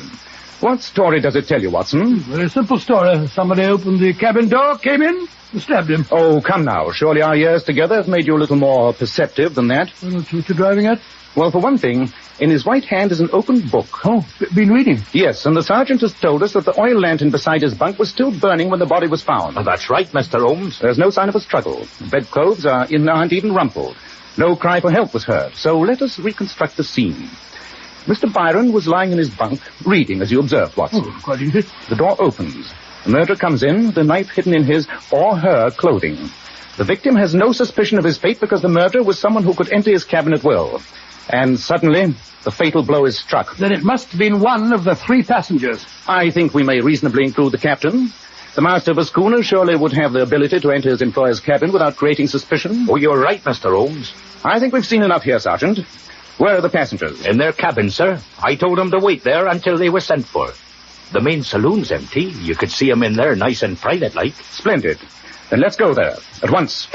Speaker 3: What story does it tell you, Watson?
Speaker 2: Very simple story. Somebody opened the cabin door, came in, and stabbed him.
Speaker 3: Oh, come now. Surely our years together have made you a little more perceptive than that.
Speaker 2: Well, what you're driving at?
Speaker 3: Well, for one thing, in his right hand is an open book.
Speaker 2: Oh, been reading?
Speaker 3: Yes, and the sergeant has told us that the oil lantern beside his bunk was still burning when the body was found.
Speaker 18: Oh, that's right, Mr. Holmes.
Speaker 3: There's no sign of a struggle. The bedclothes aren't even rumpled. No cry for help was heard, so let us reconstruct the scene. Mr. Byron was lying in his bunk, reading, as you observed, Watson.
Speaker 2: Oh, quite easy.
Speaker 3: The door opens. The murderer comes in, the knife hidden in his or her clothing. The victim has no suspicion of his fate because the murderer was someone who could enter his cabin at will. And suddenly, the fatal blow is struck.
Speaker 2: Then it must have been one of the 3 passengers.
Speaker 3: I think we may reasonably include the captain. The master of a schooner surely would have the ability to enter his employer's cabin without creating suspicion.
Speaker 18: Oh, you're right, Mr. Holmes.
Speaker 3: I think we've seen enough here, Sergeant. Where are the passengers?
Speaker 18: In their cabin, sir. I told them to wait there until they were sent for. The main saloon's empty. You could see them in there nice and private-like.
Speaker 3: Splendid. Then let's go there, at once.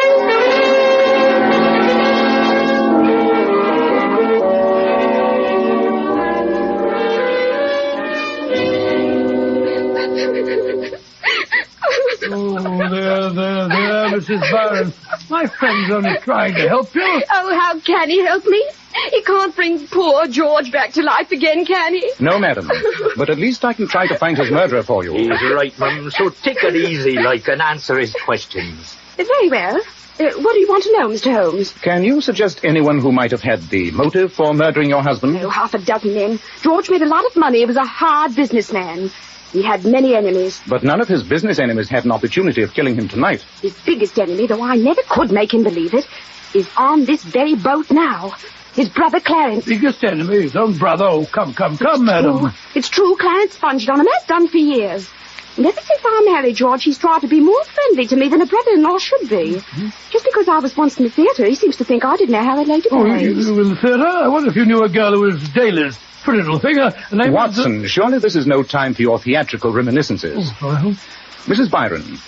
Speaker 2: There, Mrs. Byron. My friend's only trying to help you.
Speaker 21: Oh, how can he help me?
Speaker 14: He can't bring poor George back to life again, can he?
Speaker 12: No, madam. But at least I can try to find his murderer for you.
Speaker 18: He's right, Mum, so take it easy, like, and answer his questions.
Speaker 14: Very well. What do you want to know, Mr. Holmes?
Speaker 12: Can you suggest anyone who might have had the motive for murdering your husband?
Speaker 14: Oh, half a dozen men. George made a lot of money. He was a hard businessman. He had many enemies.
Speaker 12: But none of his business enemies had an opportunity of killing him tonight.
Speaker 14: His biggest enemy, though I never could make him believe it, is on this very boat now. His brother Clarence.
Speaker 2: Biggest enemy, his own brother. Oh, come, madam.
Speaker 14: It's true, Clarence sponged on him, has done for years. And ever since I married George, he's tried to be more friendly to me than a brother-in-law should be. Mm-hmm. Just because I was once in the theatre, he seems to think I didn't know how they laid it.
Speaker 2: Oh, you were in the theatre? I wonder if you knew a girl who was Daly's pretty little figure.
Speaker 12: Watson, surely this is no time for your theatrical reminiscences.
Speaker 2: Oh, well.
Speaker 12: Mrs. Byron,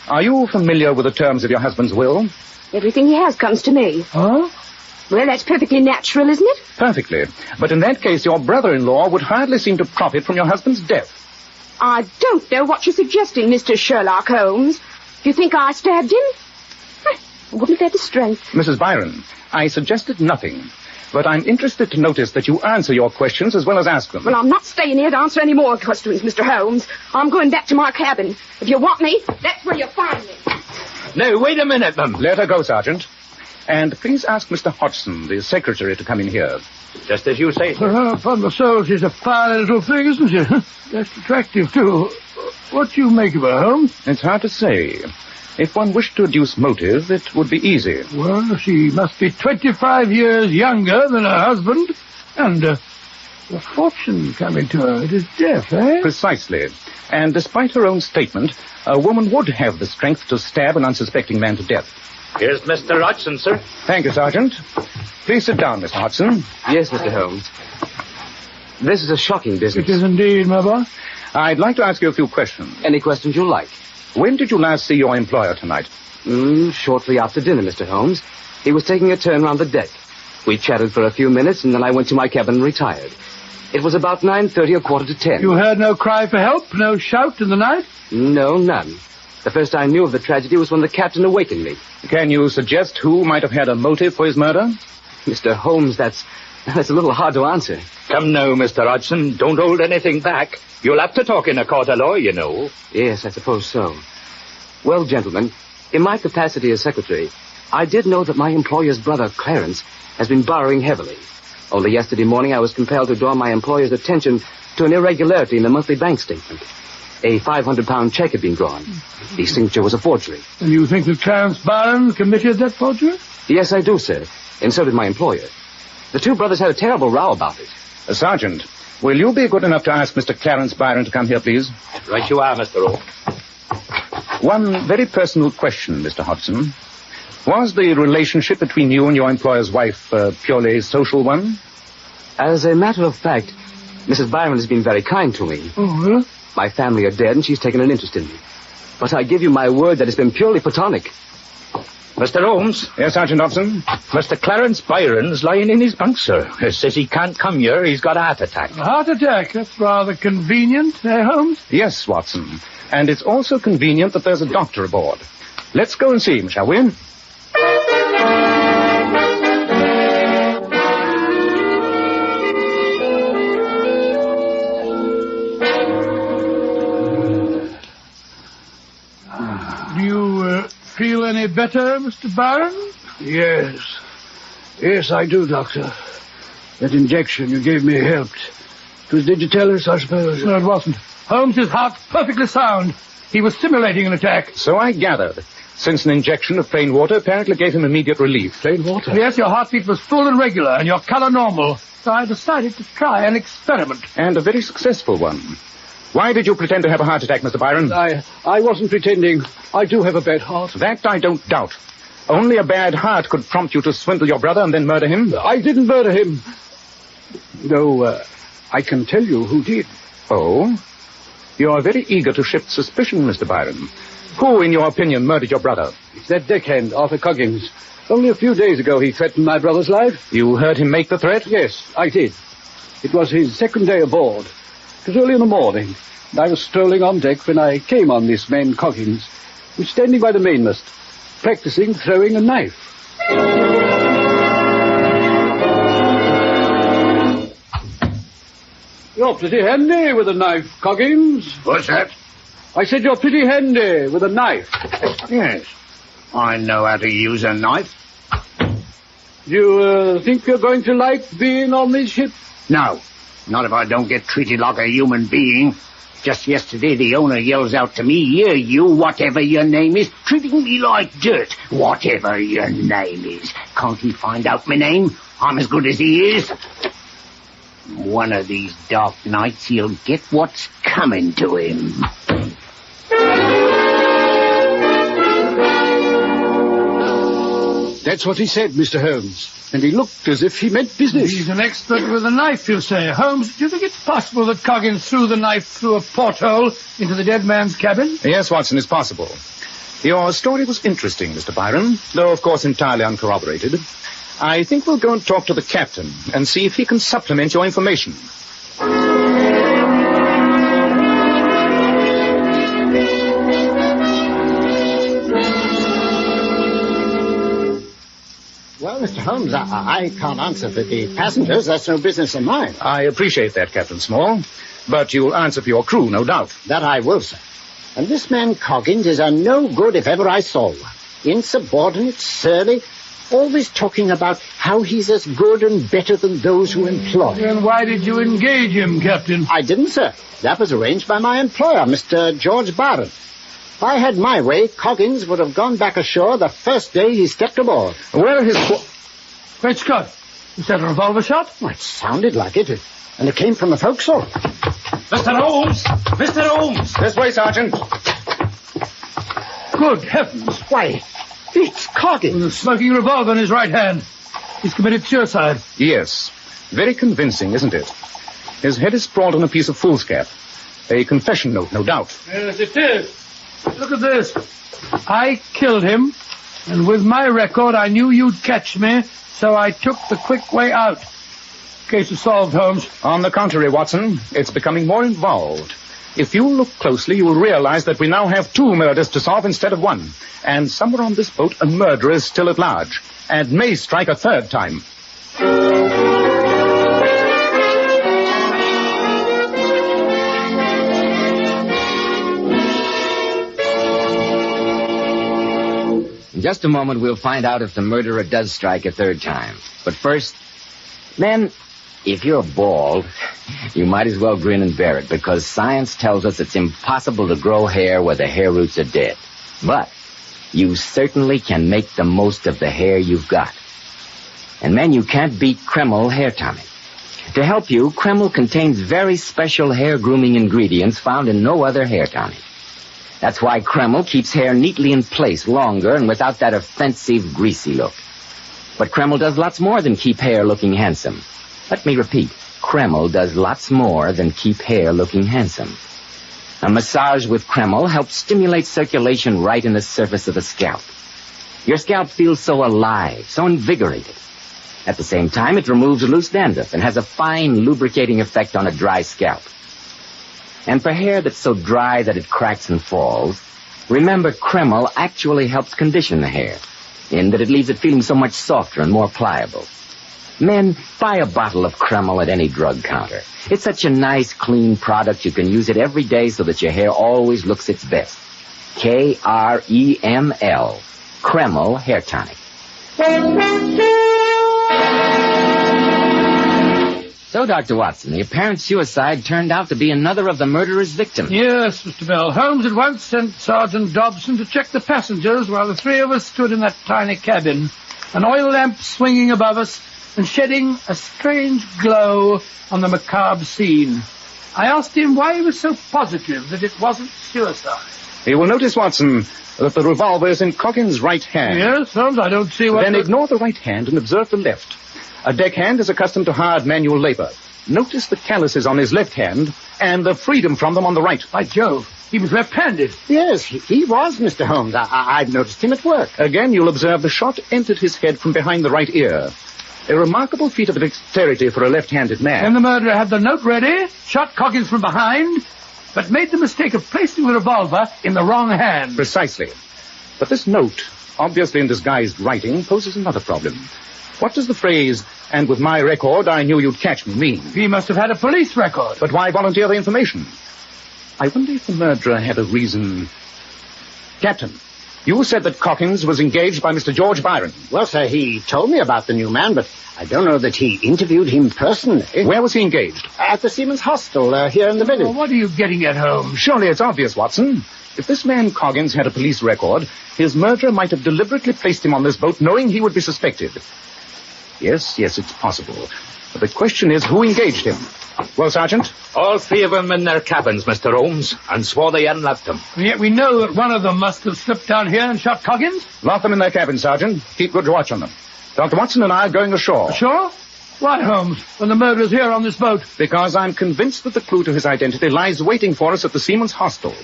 Speaker 12: are you familiar with the terms of your husband's will?
Speaker 14: Everything he has comes to me.
Speaker 2: Huh?
Speaker 14: Well, that's perfectly natural, isn't it?
Speaker 12: Perfectly. But in that case, your brother-in-law would hardly seem to profit from your husband's death.
Speaker 14: I don't know what you're suggesting, Mr. Sherlock Holmes. Do you think I stabbed him? I wouldn't have had the strength.
Speaker 12: Mrs. Byron, I suggested nothing. But I'm interested to notice that you answer your questions as well as ask them.
Speaker 14: Well, I'm not staying here to answer any more questions, Mr. Holmes. I'm going back to my cabin. If you want me, that's where you'll find me.
Speaker 18: No, wait a minute, Mum.
Speaker 12: Let her go, Sergeant. And please ask Mr. Hodgson, the secretary, to come in here.
Speaker 18: Just as you say, sir.
Speaker 2: Upon my soul, she's a fine little thing, isn't she? That's attractive, too. What do you make of her, Holmes?
Speaker 12: It's hard to say. If one wished to deduce motive, it would be easy.
Speaker 2: Well, she must be 25 years younger than her husband, and a fortune coming to her at his death, eh?
Speaker 12: Precisely. And despite her own statement, a woman would have the strength to stab an unsuspecting man to death.
Speaker 18: Here's Mr. Hodgson, sir.
Speaker 12: Thank you, Sergeant. Please sit down, Mr. Hodgson.
Speaker 13: Yes, Mr. Holmes. This is a shocking business.
Speaker 2: It is indeed, my boy.
Speaker 12: I'd like to ask you a few questions.
Speaker 13: Any questions you like.
Speaker 12: When did you last see your employer tonight?
Speaker 13: Shortly after dinner, Mr. Holmes. He was taking a turn round the deck. We chatted for a few minutes, and then I went to my cabin and retired. It was about 9:30 or 9:45.
Speaker 2: You heard no cry for help? No shout in the night?
Speaker 13: No, none. The first I knew of the tragedy was when the captain awakened me.
Speaker 12: Can you suggest who might have had a motive for his murder?
Speaker 13: Mr. Holmes, that's a little hard to answer.
Speaker 18: Come now, Mr. Hodgson. Don't hold anything back. You'll have to talk in a court of law, you know.
Speaker 13: Yes, I suppose so. Well, gentlemen, in my capacity as secretary, I did know that my employer's brother, Clarence, has been borrowing heavily. Only yesterday morning I was compelled to draw my employer's attention to an irregularity in the monthly bank statement. A £500 check had been drawn. The signature was a forgery.
Speaker 2: And you think that Clarence Byron committed that forgery?
Speaker 13: Yes, I do, sir. And so did my employer. The two brothers had a terrible row about it.
Speaker 12: Sergeant, will you be good enough to ask Mr. Clarence Byron to come here, please?
Speaker 18: Right you are, Mr. O.
Speaker 12: One very personal question, Mr. Hodgson. Was the relationship between you and your employer's wife a purely social one?
Speaker 13: As a matter of fact, Mrs. Byron has been very kind to me.
Speaker 2: Oh, yeah?
Speaker 13: My family are dead, and she's taken an interest in me. But I give you my word that it's been purely platonic.
Speaker 18: Mr. Holmes?
Speaker 12: Yes, Sergeant Dobson?
Speaker 18: Mr. Clarence Byron's lying in his bunk, sir. He says he can't come here. He's got a heart attack.
Speaker 2: A heart attack? That's rather convenient, eh, Holmes?
Speaker 12: Yes, Watson. And it's also convenient that there's a doctor aboard. Let's go and see him, shall we?
Speaker 2: Do you feel any better, Mr. Byron?
Speaker 5: Yes. Yes, I do, Doctor. That injection you gave me helped. It was digitalis, I suppose.
Speaker 2: No, it wasn't. Holmes' heart's perfectly sound. He was simulating an attack.
Speaker 12: So I gathered. Since an injection of plain water apparently gave him immediate relief.
Speaker 5: Plain water?
Speaker 2: Yes, your heartbeat was full and regular, and your color normal. So I decided to try an experiment.
Speaker 12: And a very successful one. Why did you pretend to have a heart attack, Mr. Byron?
Speaker 5: I wasn't pretending. I do have a bad heart.
Speaker 12: That I don't doubt. Only a bad heart could prompt you to swindle your brother and then murder him.
Speaker 5: I didn't murder him. Though, I can tell you who did.
Speaker 12: Oh? You are very eager to shift suspicion, Mr. Byron. Who, in your opinion, murdered your brother?
Speaker 5: It's that deckhand, Arthur Coggins. Only a few days ago he threatened my brother's life.
Speaker 12: You heard him make the threat?
Speaker 5: Yes, I did. It was his second day aboard. It was early in the morning, and I was strolling on deck when I came on this man Coggins, who was standing by the mainmast, practicing throwing a knife. You're pretty handy with a knife, Coggins.
Speaker 10: What's that?
Speaker 5: I said you're pretty handy with a knife.
Speaker 10: Yes. I know how to use a knife.
Speaker 5: Do you think you're going to like being on this ship?
Speaker 10: No. Not if I don't get treated like a human being. Just yesterday, the owner yells out to me, "Here, you, whatever your name is, treating me like dirt. Whatever your name is. Can't he find out my name? I'm as good as he is." One of these dark nights, he'll get what's coming to him.
Speaker 5: That's what he said, Mr. Holmes. And he looked as if he meant business.
Speaker 2: He's an expert with a knife, you say. Holmes, do you think it's possible that Coggins threw the knife through a porthole into the dead man's cabin?
Speaker 3: Yes, Watson, it's possible. Your story was interesting, Mr. Byron, though, of course, entirely uncorroborated. I think we'll go and talk to the captain and see if he can supplement your information.
Speaker 15: Well, Mr. Holmes, I can't answer for the passengers. That's no business of mine.
Speaker 3: I appreciate that, Captain Small, but you'll answer for your crew, no doubt.
Speaker 15: That I will, sir. And this man Coggins is a no good if ever I saw one. Insubordinate, surly, always talking about how he's as good and better than those who employ him.
Speaker 2: Then why did you engage him, Captain?
Speaker 15: I didn't, sir. That was arranged by my employer, Mr. George Byron. If I had my way, Coggins would have gone back ashore the first day he stepped aboard.
Speaker 2: Where are his... Great Scott! Is that a revolver shot?
Speaker 15: Well, it sounded like it. And it came from the forecastle.
Speaker 18: Mr. Holmes! Mr. Holmes!
Speaker 3: This way, Sergeant.
Speaker 2: Good heavens!
Speaker 15: Why, it's Coggins.
Speaker 2: With a smoking revolver in his right hand. He's committed suicide.
Speaker 3: Yes. Very convincing, isn't it? His head is sprawled on a piece of foolscap. A confession note, no doubt.
Speaker 2: Yes, it is. Look at this. I killed him, and with my record I knew you'd catch me, so I took the quick way out. Case is solved, Holmes.
Speaker 3: On the contrary, Watson, it's becoming more involved. If you look closely, you'll realize that we now have 2 murders to solve instead of 1. And somewhere on this boat, a murderer is still at large, and may strike a 3rd time.
Speaker 1: In just a moment, we'll find out if the murderer does strike a 3rd time. But first, men, if you're bald, you might as well grin and bear it, because science tells us it's impossible to grow hair where the hair roots are dead. But you certainly can make the most of the hair you've got. And men, you can't beat Kreml hair tonic. To help you, Kreml contains very special hair grooming ingredients found in no other hair tonic. That's why Kreml keeps hair neatly in place longer and without that offensive, greasy look. But Kreml does lots more than keep hair looking handsome. Let me repeat, Kreml does lots more than keep hair looking handsome. A massage with Kreml helps stimulate circulation right in the surface of the scalp. Your scalp feels so alive, so invigorated. At the same time, it removes loose dandruff and has a fine lubricating effect on a dry scalp. And for hair that's so dry that it cracks and falls, remember Kreml actually helps condition the hair, in that it leaves it feeling so much softer and more pliable. Men, buy a bottle of Kreml at any drug counter. It's such a nice, clean product you can use it every day so that your hair always looks its best. Kreml. Kreml Hair Tonic. So, Dr. Watson, the apparent suicide turned out to be another of the murderer's victims.
Speaker 2: Yes, Mr. Bell. Holmes at once sent Sergeant Dobson to check the passengers while the 3 of us stood in that tiny cabin, an oil lamp swinging above us and shedding a strange glow on the macabre scene. I asked him why he was so positive that it wasn't suicide.
Speaker 3: You will notice, Watson, that the revolver is in Coggins' right hand.
Speaker 2: Yes, Holmes, I don't see what...
Speaker 3: Then ignore the right hand and observe the left. A deckhand is accustomed to hard manual labor. Notice the calluses on his left hand and the freedom from them on the right.
Speaker 2: By Jove, he was left-handed.
Speaker 15: Yes, he was, Mr. Holmes. I've noticed him at work.
Speaker 3: Again, you'll observe the shot entered his head from behind the right ear. A remarkable feat of dexterity for a left-handed man.
Speaker 2: And the murderer had the note ready, shot Coggins from behind, but made the mistake of placing the revolver in the wrong hand.
Speaker 3: Precisely. But this note, obviously in disguised writing, poses another problem. What does the phrase, "and with my record, I knew you'd catch me," mean?
Speaker 2: He must have had a police record.
Speaker 3: But why volunteer the information? I wonder if the murderer had a reason. Captain, you said that Coggins was engaged by Mr. George Byron.
Speaker 15: Well, sir, he told me about the new man, but I don't know that he interviewed him personally.
Speaker 3: Where was he engaged?
Speaker 15: At the Seamen's Hostel, here in the village.
Speaker 2: Well, what are you getting at, Holmes?
Speaker 3: Surely it's obvious, Watson. If this man Coggins had a police record, his murderer might have deliberately placed him on this boat knowing he would be suspected. Yes, it's possible. But the question is, who engaged him? Well, Sergeant?
Speaker 18: All three of them in their cabins, Mr. Holmes, and swore they hadn't left them.
Speaker 2: And yet we know that one of them must have slipped down here and shot Coggins.
Speaker 3: Lock them in their cabins, Sergeant. Keep good watch on them. Dr. Watson and I are going ashore.
Speaker 2: Ashore? Why, Holmes, when the murderer's here on this boat?
Speaker 3: Because I'm convinced that the clue to his identity lies waiting for us at the Seamen's Hostel.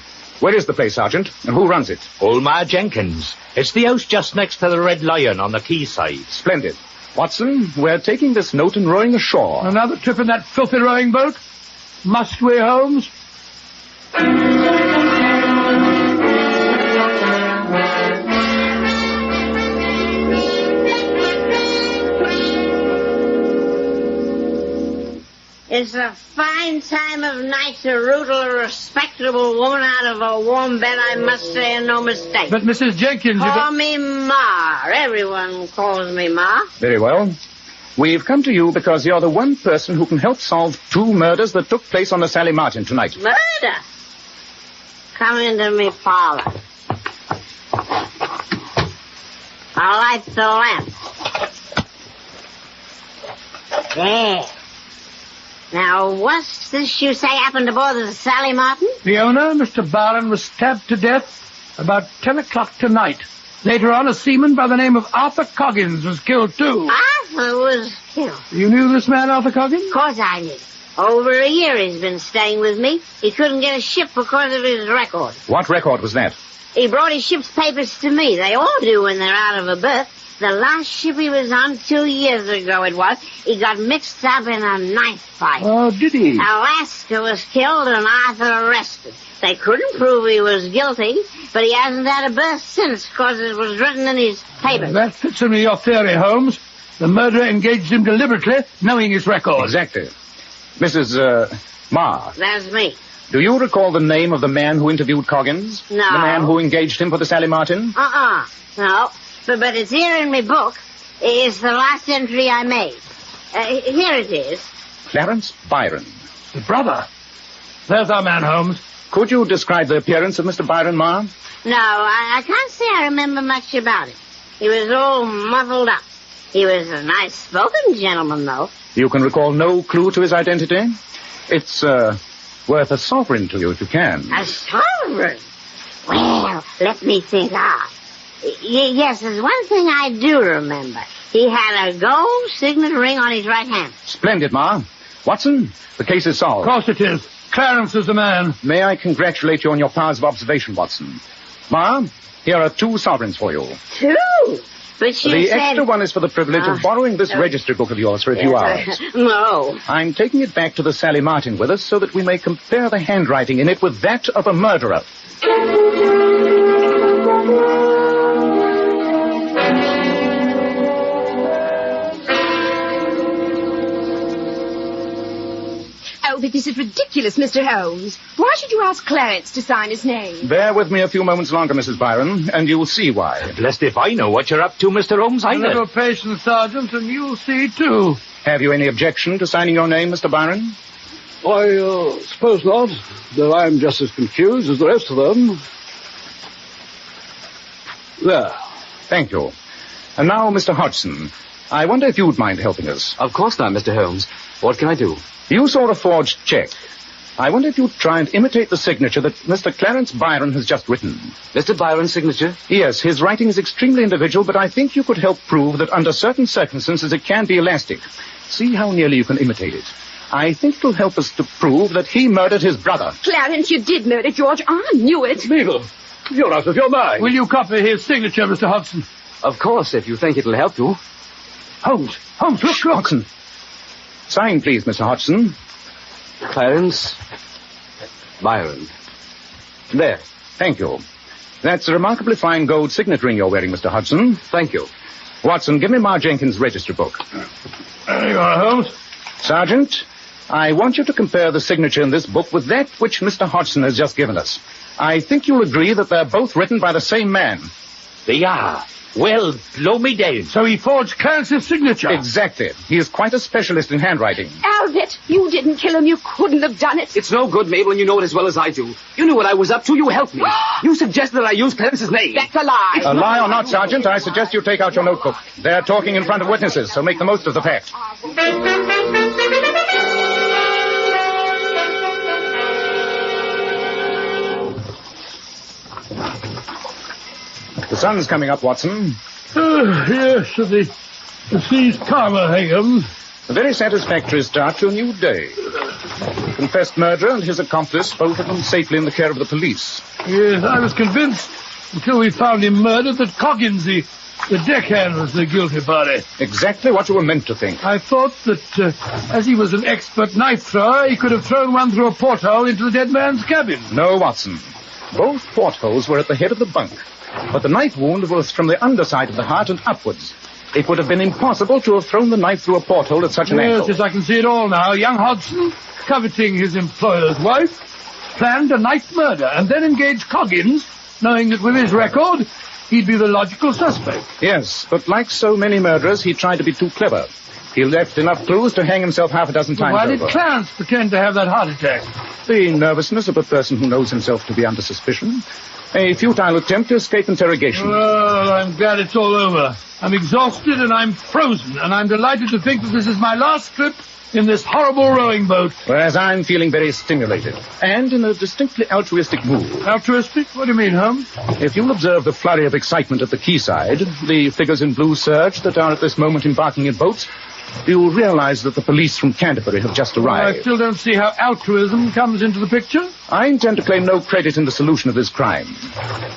Speaker 3: Where is the place, Sergeant? And who runs it?
Speaker 18: Old Ma Jenkins. It's the house just next to the Red Lion on the quayside.
Speaker 3: Splendid. Watson, we're taking this note and rowing ashore.
Speaker 2: Another trip in that filthy rowing boat? Must we, Holmes?
Speaker 24: It's a fine time of night to rootle a respectable woman out of a warm bed, I must say, and no mistake.
Speaker 2: But, Mrs. Jenkins,
Speaker 24: Call me Ma. Everyone calls me Ma.
Speaker 3: Very well. We've come to you because you're the one person who can help solve 2 murders that took place on the Sally Martin tonight.
Speaker 24: Murder? Come into me parlor. I'll light the lamp. There. Now, what's this you say happened aboard the Sally Martin?
Speaker 2: The owner, Mr. Byron, was stabbed to death about 10 o'clock tonight. Later on, a seaman by the name of Arthur Coggins was killed, too.
Speaker 24: Arthur was killed?
Speaker 2: You knew this man, Arthur Coggins?
Speaker 24: Of course I knew. Over a year he's been staying with me. He couldn't get a ship because of his record.
Speaker 3: What record was that?
Speaker 24: He brought his ship's papers to me. They all do when they're out of a berth. The last ship he was on 2 years ago it was, he got mixed up in a knife fight.
Speaker 2: Oh, did he?
Speaker 24: Alaska was killed and Arthur arrested. They couldn't prove he was guilty, but he hasn't had a berth since because it was written in his papers.
Speaker 2: That fits into your theory, Holmes. The murderer engaged him deliberately, knowing his record.
Speaker 3: Exactly. Mrs. Ma.
Speaker 24: That's me.
Speaker 3: Do you recall the name of the man who interviewed Coggins?
Speaker 24: No.
Speaker 3: The man who engaged him for the Sally Martin?
Speaker 24: No. But it's here in my book. It's the last entry I made. Here it is.
Speaker 3: Clarence Byron.
Speaker 2: The brother. There's our man, Holmes.
Speaker 3: Could you describe the appearance of Mr. Byron, Ma?
Speaker 24: No, I can't say I remember much about it. He was all muffled up. He was a nice-spoken gentleman, though.
Speaker 3: You can recall no clue to his identity? It's, worth a sovereign to you if you can.
Speaker 24: A sovereign? Well, let me think. Yes, there's one thing I do remember. He had a gold signet ring on his right hand.
Speaker 3: Splendid, Ma. Watson, the case is solved.
Speaker 2: Of course it is. Clarence is the man.
Speaker 3: May I congratulate you on your powers of observation, Watson. Ma, here are 2 sovereigns for you.
Speaker 24: 2? But you
Speaker 3: the
Speaker 24: said...
Speaker 3: extra one is for the privilege of borrowing this registry book of yours for a few hours.
Speaker 24: No.
Speaker 3: I'm taking it back to the Sally Martin with us so that we may compare the handwriting in it with that of a murderer.
Speaker 14: Oh, but this is ridiculous, Mr. Holmes. Why should you ask Clarence to sign his name?
Speaker 3: Bear with me a few moments longer, Mrs. Byron, and you'll see why.
Speaker 18: Blessed if I know what you're up to, Mr. Holmes,
Speaker 2: A
Speaker 18: either.
Speaker 2: little patience, Sergeant, and you'll see, too.
Speaker 3: Have you any objection to signing your name, Mr. Byron?
Speaker 5: I suppose not, though I'm just as confused as the rest of them. There.
Speaker 3: Thank you. And now, Mr. Hodgson, I wonder if you'd mind helping us.
Speaker 13: Of course not, Mr. Holmes. What can I do?
Speaker 3: You saw a forged check. I wonder if you'd try and imitate the signature that Mr. Clarence Byron has just written.
Speaker 13: Mr. Byron's signature?
Speaker 3: Yes, his writing is extremely individual, but I think you could help prove that under certain circumstances it can be elastic. See how nearly you can imitate it. I think it'll help us to prove that he murdered his brother.
Speaker 14: Clarence, you did murder George. I knew it.
Speaker 5: Mabel, you're out of your mind.
Speaker 2: Will you copy his signature, Mr. Hodgson?
Speaker 13: Of course, if you think it'll help you.
Speaker 2: Holmes, look.
Speaker 3: Hodgson. Sign, please, Mr. Hodgson.
Speaker 13: Clarence Byron.
Speaker 3: There. Thank you. That's a remarkably fine gold signet ring you're wearing, Mr. Hodgson.
Speaker 13: Thank you.
Speaker 3: Watson, give me Ma Jenkins' register book.
Speaker 2: There you are, Holmes.
Speaker 3: Sergeant, I want you to compare the signature in this book with that which Mr. Hodgson has just given us. I think you'll agree that they're both written by the same man.
Speaker 18: They are. Well, blow me down.
Speaker 2: So he forged Clarence's signature?
Speaker 3: Exactly. He is quite a specialist in handwriting.
Speaker 14: Albert, you didn't kill him. You couldn't have done it.
Speaker 13: It's no good, Mabel, and you know it as well as I do. You knew what I was up to. You helped me. You suggested that I use Clarence's name.
Speaker 14: That's a lie.
Speaker 3: A lie or not, Sergeant, I suggest you take out your notebook. They're talking in front of witnesses, so make the most of the fact. The sun's coming up, Watson.
Speaker 2: Yes, the sea's calmer, Higgins.
Speaker 3: A very satisfactory start to a new day. Confessed murderer and his accomplice, both of them safely in the care of the police.
Speaker 2: Yes, I was convinced, until we found him murdered, that Coggins, the deckhand, was the guilty party.
Speaker 3: Exactly what you were meant to think.
Speaker 2: I thought that, as he was an expert knife thrower, he could have thrown one through a porthole into the dead man's cabin.
Speaker 3: No, Watson. Both portholes were at the head of the bunk, but the knife wound was from the underside of the heart and upwards. It would have been impossible to have thrown the knife through a porthole at such an angle.
Speaker 2: Yes, I can see it all now. Young Hodgson, coveting his employer's wife, planned a knife murder and then engaged Coggins, knowing that with his record, he'd be the logical suspect.
Speaker 3: Yes, but like so many murderers, he tried to be too clever. He left enough clues to hang himself half a dozen times
Speaker 2: Why
Speaker 3: over.
Speaker 2: did Clarence pretend to have that heart attack?
Speaker 3: The nervousness of a person who knows himself to be under suspicion. A futile attempt to escape interrogation.
Speaker 2: Well, I'm glad it's all over. I'm exhausted and I'm frozen, and I'm delighted to think that this is my last trip in this horrible rowing boat.
Speaker 3: Whereas I'm feeling very stimulated, and in a distinctly altruistic mood.
Speaker 2: Altruistic? What do you mean, Holmes?
Speaker 3: If you'll observe the flurry of excitement at the quayside, the figures in blue serge that are at this moment embarking in boats, you'll realize that the police from Canterbury have just arrived.
Speaker 2: I still don't see how altruism comes into the picture.
Speaker 3: I intend to claim no credit in the solution of this crime.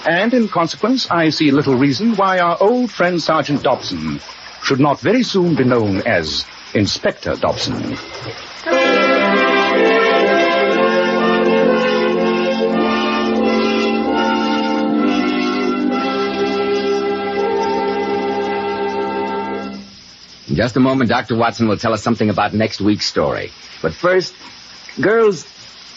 Speaker 3: And in consequence, I see little reason why our old friend Sergeant Dobson should not very soon be known as Inspector Dobson.
Speaker 1: In just a moment, Dr. Watson will tell us something about next week's story. But first, girls,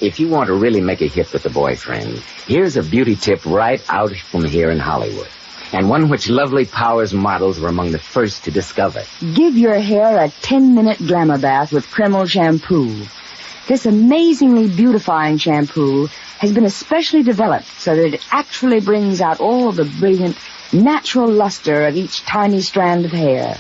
Speaker 1: if you want to really make a hit with the boyfriend, here's a beauty tip right out from here in Hollywood. And one which lovely Powers models were among the first to discover.
Speaker 11: Give your hair a 10-minute glamour bath with Kreml shampoo. This amazingly beautifying shampoo has been especially developed so that it actually brings out all the brilliant, natural luster of each tiny strand of hair.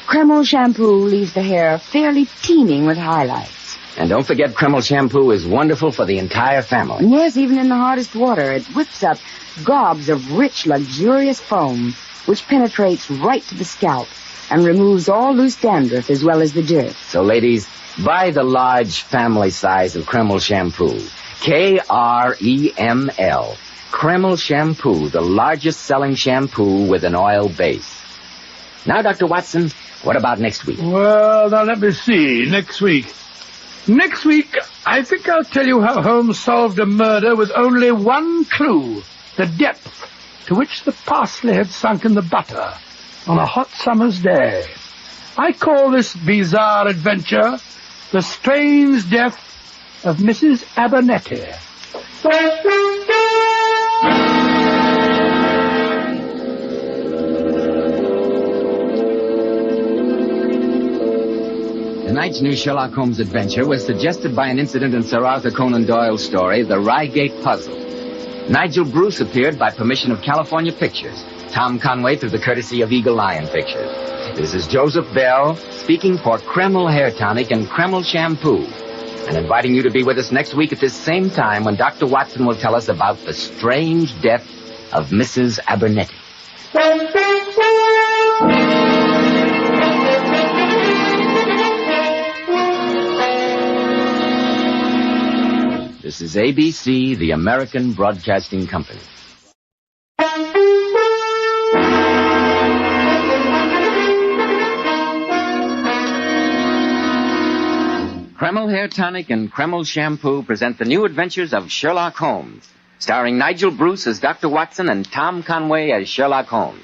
Speaker 11: Kreml shampoo leaves the hair fairly teeming with highlights.
Speaker 1: And don't forget, Kreml shampoo is wonderful for the entire family.
Speaker 11: Yes, even in the hardest water, it whips up gobs of rich, luxurious foam, which penetrates right to the scalp and removes all loose dandruff as well as the dirt.
Speaker 1: So, ladies, buy the large family size of Kreml shampoo. Kreml. Kreml shampoo, the largest selling shampoo with an oil base. Now, Dr. Watson, what about next week?
Speaker 2: Well, now let me see. Next week, I think I'll tell you how Holmes solved a murder with only one clue. The depth to which the parsley had sunk in the butter on a hot summer's day. I call this bizarre adventure The Strange Death of Mrs. Abernethy.
Speaker 1: Tonight's new Sherlock Holmes adventure was suggested by an incident in Sir Arthur Conan Doyle's story, The Reigate Puzzle. Nigel Bruce appeared by permission of California Pictures. Tom Conway through the courtesy of Eagle Lion Pictures. This is Joseph Bell speaking for Kreml Hair Tonic and Kreml Shampoo, and inviting you to be with us next week at this same time when Dr. Watson will tell us about the strange death of Mrs. Abernethy. This is ABC, the American Broadcasting Company. Kreml Hair Tonic and Kreml Shampoo present the new adventures of Sherlock Holmes, starring Nigel Bruce as Dr. Watson and Tom Conway as Sherlock Holmes.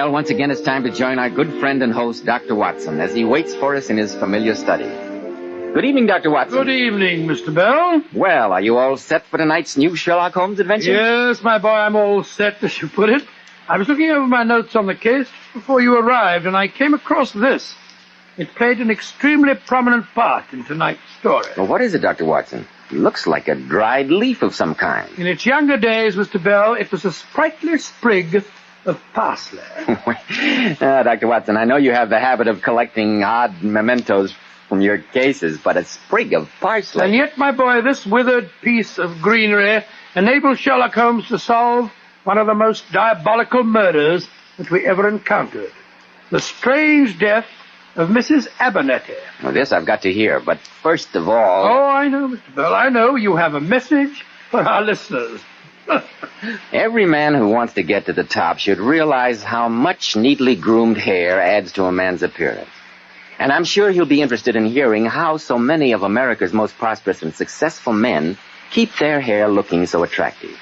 Speaker 1: Well, once again, it's time to join our good friend and host, Dr. Watson, as he waits for us in his familiar study. Good evening, Dr. Watson.
Speaker 2: Good evening, Mr. Bell.
Speaker 1: Well, are you all set for tonight's new Sherlock Holmes adventure?
Speaker 2: Yes, my boy, I'm all set, as you put it. I was looking over my notes on the case before you arrived, and I came across this. It played an extremely prominent part in tonight's story.
Speaker 1: Well, what is it, Dr. Watson? It looks like a dried leaf of some kind.
Speaker 2: In its younger days, Mr. Bell, it was a sprightly sprig of parsley.
Speaker 1: Dr. Watson, I know you have the habit of collecting odd mementos from your cases, but a sprig of parsley.
Speaker 2: And yet, my boy, this withered piece of greenery enabled Sherlock Holmes to solve one of the most diabolical murders that we ever encountered. The strange death of Mrs. Abernethy.
Speaker 1: Well, this I've got to hear, but first of all...
Speaker 2: Oh, I know, Mr. Bell, I know. You have a message for our listeners.
Speaker 1: Every man who wants to get to the top should realize how much neatly groomed hair adds to a man's appearance. And I'm sure he'll be interested in hearing how so many of America's most prosperous and successful men keep their hair looking so attractive.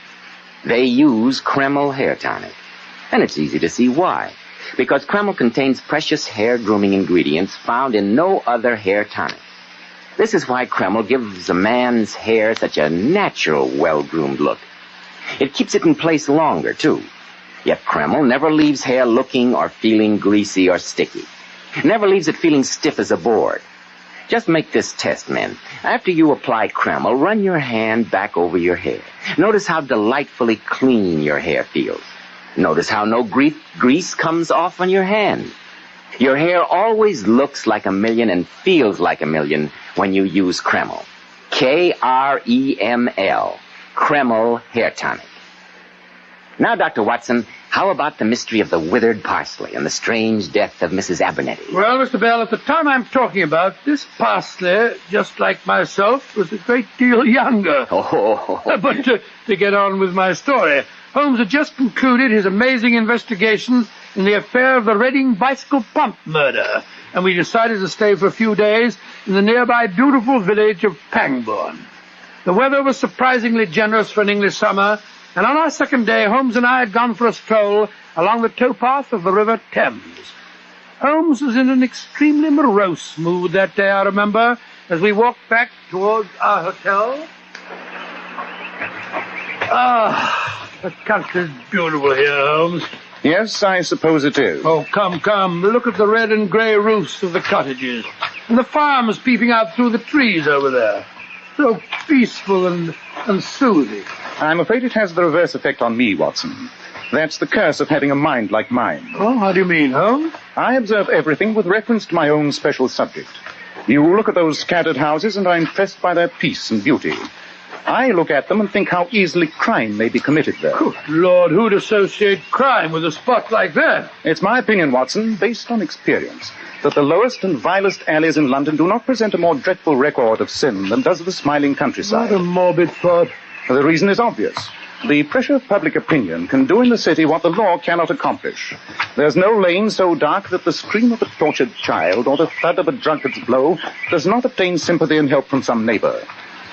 Speaker 1: They use Kreml hair tonic. And it's easy to see why. Because Kreml contains precious hair grooming ingredients found in no other hair tonic. This is why Kreml gives a man's hair such a natural, well-groomed look. It keeps it in place longer, too. Yet Kreml never leaves hair looking or feeling greasy or sticky. Never leaves it feeling stiff as a board. Just make this test, men. After you apply Kreml, run your hand back over your hair. Notice how delightfully clean your hair feels. Notice how no grease comes off on your hand. Your hair always looks like a million and feels like a million when you use Kreml. Kreml. Kreml hair tonic. Now, Dr. Watson, how about the mystery of the withered parsley and the strange death of Mrs. Abernethy?
Speaker 2: Well, Mr. Bell, at the time I'm talking about, this parsley, just like myself, was a great deal younger.
Speaker 1: Oh.
Speaker 2: But to get on with my story, Holmes had just concluded his amazing investigation in the affair of the Reading bicycle pump murder, and we decided to stay for a few days in the nearby beautiful village of Pangbourne. The weather was surprisingly generous for an English summer, and on our second day, Holmes and I had gone for a stroll along the towpath of the River Thames. Holmes was in an extremely morose mood that day, I remember, as we walked back towards our hotel. The country's beautiful here, Holmes.
Speaker 3: Yes, I suppose it is.
Speaker 2: Oh, come. Look at the red and grey roofs of the cottages, and the farms peeping out through the trees over there. So peaceful and soothing.
Speaker 3: I'm afraid it has the reverse effect on me, Watson. That's the curse of having a mind like mine.
Speaker 2: Oh, how do you mean, Holmes?
Speaker 3: I observe everything with reference to my own special subject. You look at those scattered houses, and I'm impressed by their peace and beauty. I look at them and think how easily crime may be committed there.
Speaker 2: Good Lord, who'd associate crime with a spot like that?
Speaker 3: It's my opinion, Watson, based on experience, that the lowest and vilest alleys in London do not present a more dreadful record of sin than does the smiling countryside.
Speaker 2: What a morbid thought.
Speaker 3: The reason is obvious. The pressure of public opinion can do in the city what the law cannot accomplish. There's no lane so dark that the scream of a tortured child or the thud of a drunkard's blow does not obtain sympathy and help from some neighbor.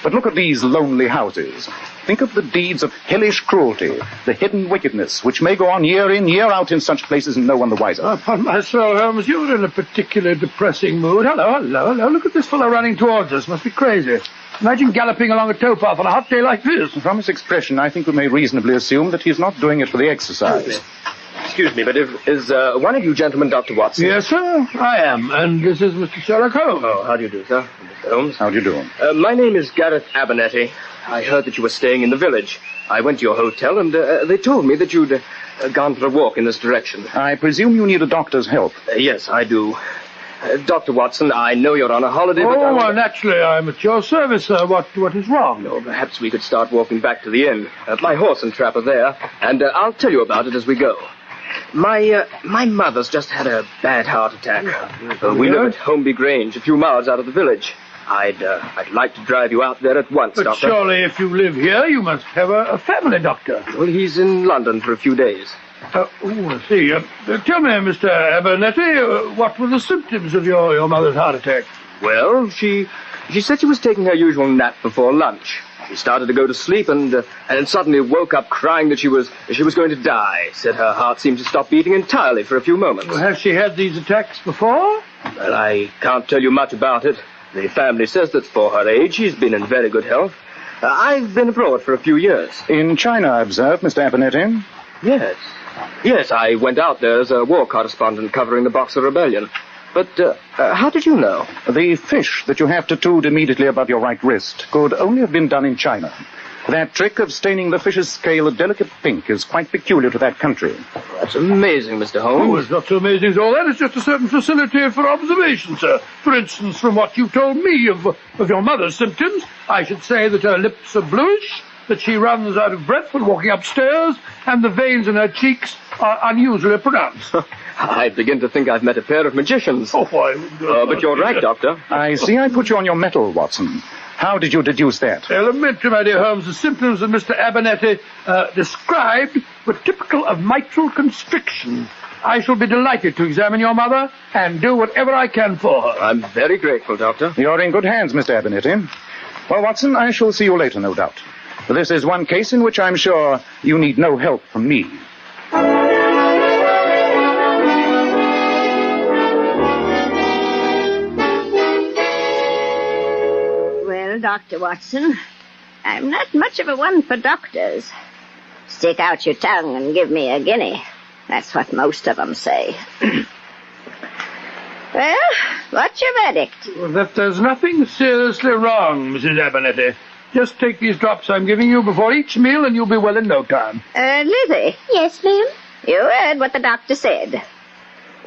Speaker 3: But look at these lonely houses. Think of the deeds of hellish cruelty, the hidden wickedness, which may go on year in, year out in such places and no one the wiser.
Speaker 2: Upon my soul, Holmes, you're in a particularly depressing mood. Hello. Look at this fellow running towards us. Must be crazy. Imagine galloping along a towpath on a hot day like this.
Speaker 3: From his expression, I think we may reasonably assume that he's not doing it for the exercise.
Speaker 13: Excuse me, but is one of you gentlemen Dr. Watson?
Speaker 2: Yes, sir, I am. And this is Mr. Sherlock Holmes.
Speaker 13: Oh, how do you do, sir? Mr. Holmes.
Speaker 3: How do you do?
Speaker 13: My name is Gareth Abernethy. I heard that you were staying in the village. I went to your hotel, and they told me that you'd gone for a walk in this direction.
Speaker 3: I presume you need a doctor's help.
Speaker 13: Yes, I do. Dr. Watson, I know you're on a holiday, but...
Speaker 2: Oh, well, naturally, I'm at your service, sir. What is wrong?
Speaker 13: Oh, perhaps we could start walking back to the inn. My horse and trap are there, and I'll tell you about it as we go. My mother's just had a bad heart attack. We live at Holmby Grange, a few miles out of the village. I'd like to drive you out there at once,
Speaker 2: but
Speaker 13: Doctor.
Speaker 2: Surely if you live here, you must have a family doctor.
Speaker 13: Well, he's in London for a few days.
Speaker 2: I see. Tell me, Mr. Abernethy, what were the symptoms of your mother's heart attack?
Speaker 13: Well, she said she was taking her usual nap before lunch. She started to go to sleep and suddenly woke up crying that she was going to die. Said her heart seemed to stop beating entirely for a few moments.
Speaker 2: Well, has she had these attacks before?
Speaker 13: Well, I can't tell you much about it. The family says that for her age, she's been in very good health. I've been abroad for a few years.
Speaker 3: In China, I observe, Mr. Abernethy.
Speaker 13: Yes. Yes, I went out there as a war correspondent covering the Boxer Rebellion. But how did you know?
Speaker 3: The fish that you have tattooed immediately above your right wrist could only have been done in China. That trick of staining the fish's scale a delicate pink is quite peculiar to that country.
Speaker 13: That's amazing, Mr. Holmes.
Speaker 2: Oh, it's not so amazing as all that. It's just a certain facility for observation, sir. For instance, from what you told me of your mother's symptoms, I should say that her lips are bluish, that she runs out of breath when walking upstairs, and the veins in her cheeks are unusually pronounced.
Speaker 13: I begin to think I've met a pair of magicians.
Speaker 2: Oh,
Speaker 13: but you're right, Doctor.
Speaker 3: I see I put you on your mettle, Watson. How did you deduce that?
Speaker 2: Elementary, my dear Holmes. The symptoms that Mr. Abernethy described were typical of mitral constriction. I shall be delighted to examine your mother and do whatever I can for her.
Speaker 13: I'm very grateful, Doctor.
Speaker 3: You're in good hands, Mr. Abernethy. Well, Watson, I shall see you later, no doubt. This is one case in which I'm sure you need no help from me.
Speaker 24: Well, Dr. Watson, I'm not much of a one for doctors. Stick out your tongue and give me a guinea. That's what most of them say. Well, what's your verdict?
Speaker 2: Well, that there's nothing seriously wrong, Mrs. Abernethy. Just take these drops I'm giving you before each meal and you'll be well in no time.
Speaker 24: Lizzie. Yes, ma'am? You heard what the doctor said.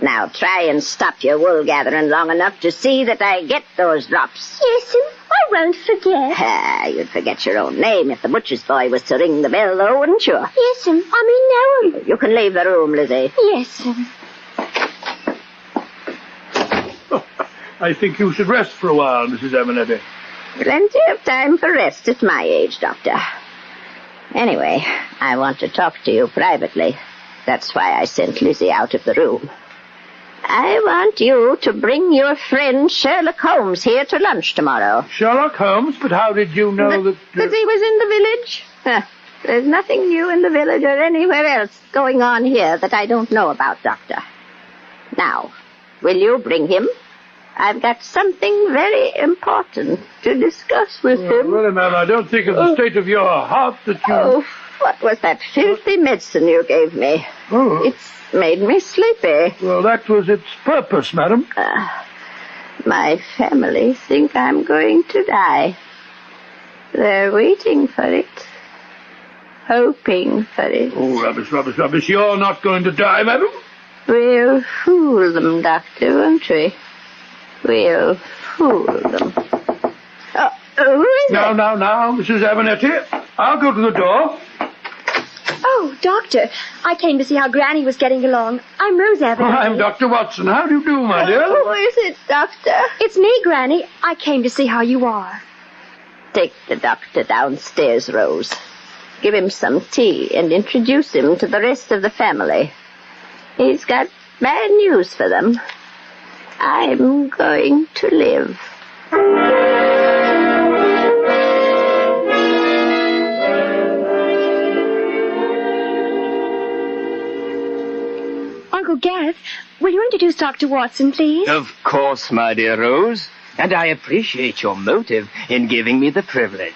Speaker 24: Now try and stop your wool gathering long enough to see that I get those drops.
Speaker 21: Yes, I won't forget.
Speaker 24: You'd forget your own name if the butcher's boy was to ring the bell, though, wouldn't you?
Speaker 21: Yes, I mean, no.
Speaker 24: You can leave the room, Lizzie.
Speaker 21: Yes,
Speaker 2: I think you should rest for a while, Mrs. Abernethy.
Speaker 24: Plenty of time for rest at my age, Doctor. Anyway, I want to talk to you privately. That's why I sent Lizzie out of the room. I want you to bring your friend Sherlock Holmes here to lunch tomorrow.
Speaker 2: Sherlock Holmes? But how did you know that...
Speaker 24: That he was in the village? There's nothing new in the village or anywhere else going on here that I don't know about, Doctor. Now, will you bring him? I've got something very important to discuss with him.
Speaker 2: Well, ma'am, I don't think of the state of your heart that you...
Speaker 24: Oh, what was that filthy medicine you gave me?
Speaker 2: Oh.
Speaker 24: It's made me sleepy.
Speaker 2: Well, that was its purpose, madam.
Speaker 24: My family think I'm going to die. They're waiting for it. Hoping for it.
Speaker 2: Oh, rubbish, rubbish, rubbish. You're not going to die, madam.
Speaker 24: We'll fool them, Doctor, won't we? We'll fool them. Who is it?
Speaker 2: Now, Mrs. Abernethy. I'll go to the door.
Speaker 21: Oh, Doctor, I came to see how Granny was getting along. I'm Rose Abernethy.
Speaker 2: I'm Dr. Watson. How do you do, my dear?
Speaker 24: Who is it, Doctor?
Speaker 21: It's me, Granny. I came to see how you are.
Speaker 24: Take the doctor downstairs, Rose. Give him some tea and introduce him to the rest of the family. He's got bad news for them. I'm going to live.
Speaker 21: Uncle Gareth, will you introduce Dr. Watson, please?
Speaker 13: Of course, my dear Rose. And I appreciate your motive in giving me the privilege.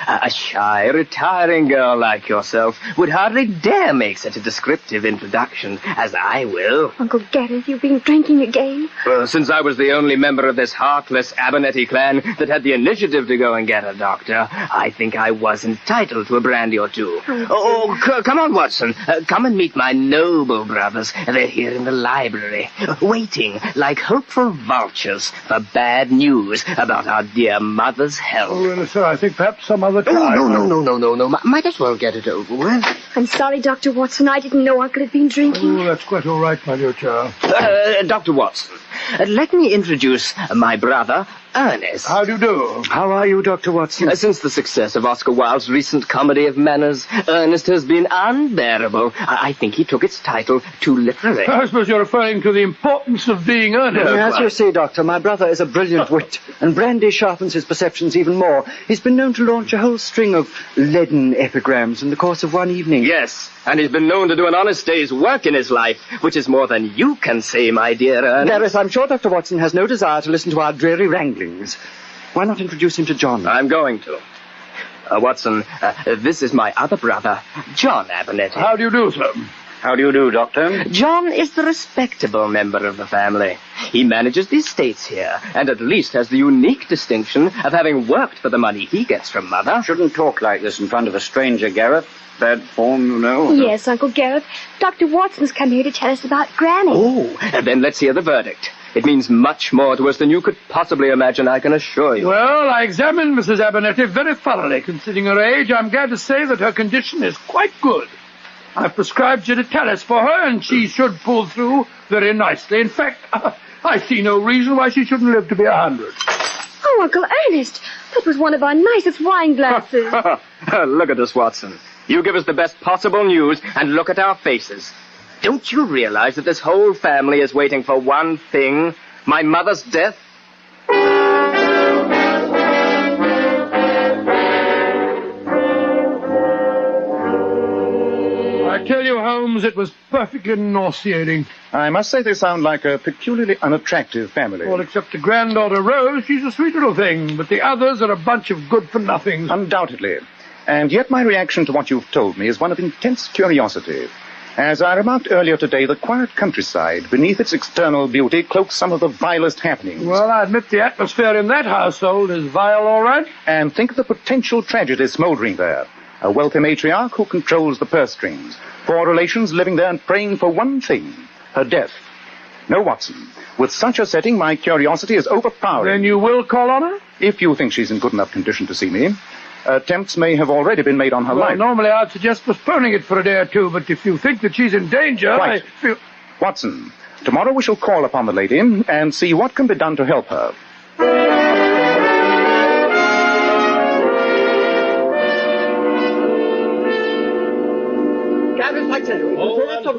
Speaker 13: A shy, retiring girl like yourself would hardly dare make such a descriptive introduction as I will.
Speaker 21: Uncle Gareth, you've been drinking again.
Speaker 13: Well, since I was the only member of this heartless Abernethy clan that had the initiative to go and get a doctor, I think I was entitled to a brandy or two. Come on, Watson. Come and meet my noble brothers. They're here in the library, waiting like hopeful vultures for bad news about our dear mother's health.
Speaker 2: Oh, well, sir, I think perhaps some other time.
Speaker 13: No. Might as well get it over with.
Speaker 21: I'm sorry, Dr. Watson. I didn't know Uncle had been drinking.
Speaker 2: Oh, that's quite all right, my dear child.
Speaker 13: Dr. Watson, let me introduce my brother, Ernest.
Speaker 2: How do you do?
Speaker 13: How are you, Dr. Watson? Since the success of Oscar Wilde's recent comedy of manners, Ernest has been unbearable. I think he took its title too literally.
Speaker 2: I suppose you're referring to the importance of being earnest.
Speaker 20: As you see, Doctor, my brother is a brilliant wit, and brandy sharpens his perceptions even more. He's been known to launch a whole string of leaden epigrams in the course of one evening.
Speaker 13: Yes, and he's been known to do an honest day's work in his life, which is more than you can say, my dear Ernest.
Speaker 20: Gareth, I'm sure Dr. Watson has no desire to listen to our dreary wranglings. Why not introduce him to John?
Speaker 13: I'm going to. Watson, this is my other brother, John Abernethy.
Speaker 2: How do you do, sir?
Speaker 13: How do you do, Doctor? John is the respectable member of the family. He manages the estates here, and at least has the unique distinction of having worked for the money he gets from Mother.
Speaker 12: Shouldn't talk like this in front of a stranger, Gareth. Bad form, you know.
Speaker 14: Yes, Uncle Gareth. Dr. Watson's come here to tell us about Granny.
Speaker 13: Oh, and then let's hear the verdict. It means much more to us than you could possibly imagine, I can assure you.
Speaker 2: Well, I examined Mrs. Abernethy very thoroughly. Considering her age, I'm glad to say that her condition is quite good. I've prescribed Digitalis for her, and she should pull through very nicely. In fact, I see no reason why she shouldn't live to be 100.
Speaker 14: Oh, Uncle Ernest, that was one of our nicest wine glasses.
Speaker 13: Look at us, Watson. You give us the best possible news, and look at our faces. Don't you realize that this whole family is waiting for one thing? My mother's death?
Speaker 2: I tell you, Holmes, it was perfectly nauseating.
Speaker 3: I must say they sound like a peculiarly unattractive family.
Speaker 2: Well, except the granddaughter Rose, she's a sweet little thing, but the others are a bunch of good-for-nothings.
Speaker 3: Undoubtedly. And yet my reaction to what you've told me is one of intense curiosity. As I remarked earlier today, the quiet countryside, beneath its external beauty, cloaks some of the vilest happenings.
Speaker 2: Well, I admit the atmosphere in that household is vile, all right.
Speaker 3: And think of the potential tragedy smoldering there. A wealthy matriarch who controls the purse strings. 4 relations living there and praying for one thing, her death. No, Watson, with such a setting, my curiosity is overpowering.
Speaker 2: Then you will call on her?
Speaker 3: If you think she's in good enough condition to see me. Attempts may have already been made on her life.
Speaker 2: Normally I'd suggest postponing it for a day or two, but if you think that she's in danger,
Speaker 3: Right.
Speaker 2: I feel...
Speaker 3: Watson, tomorrow we shall call upon the lady and see what can be done to help her.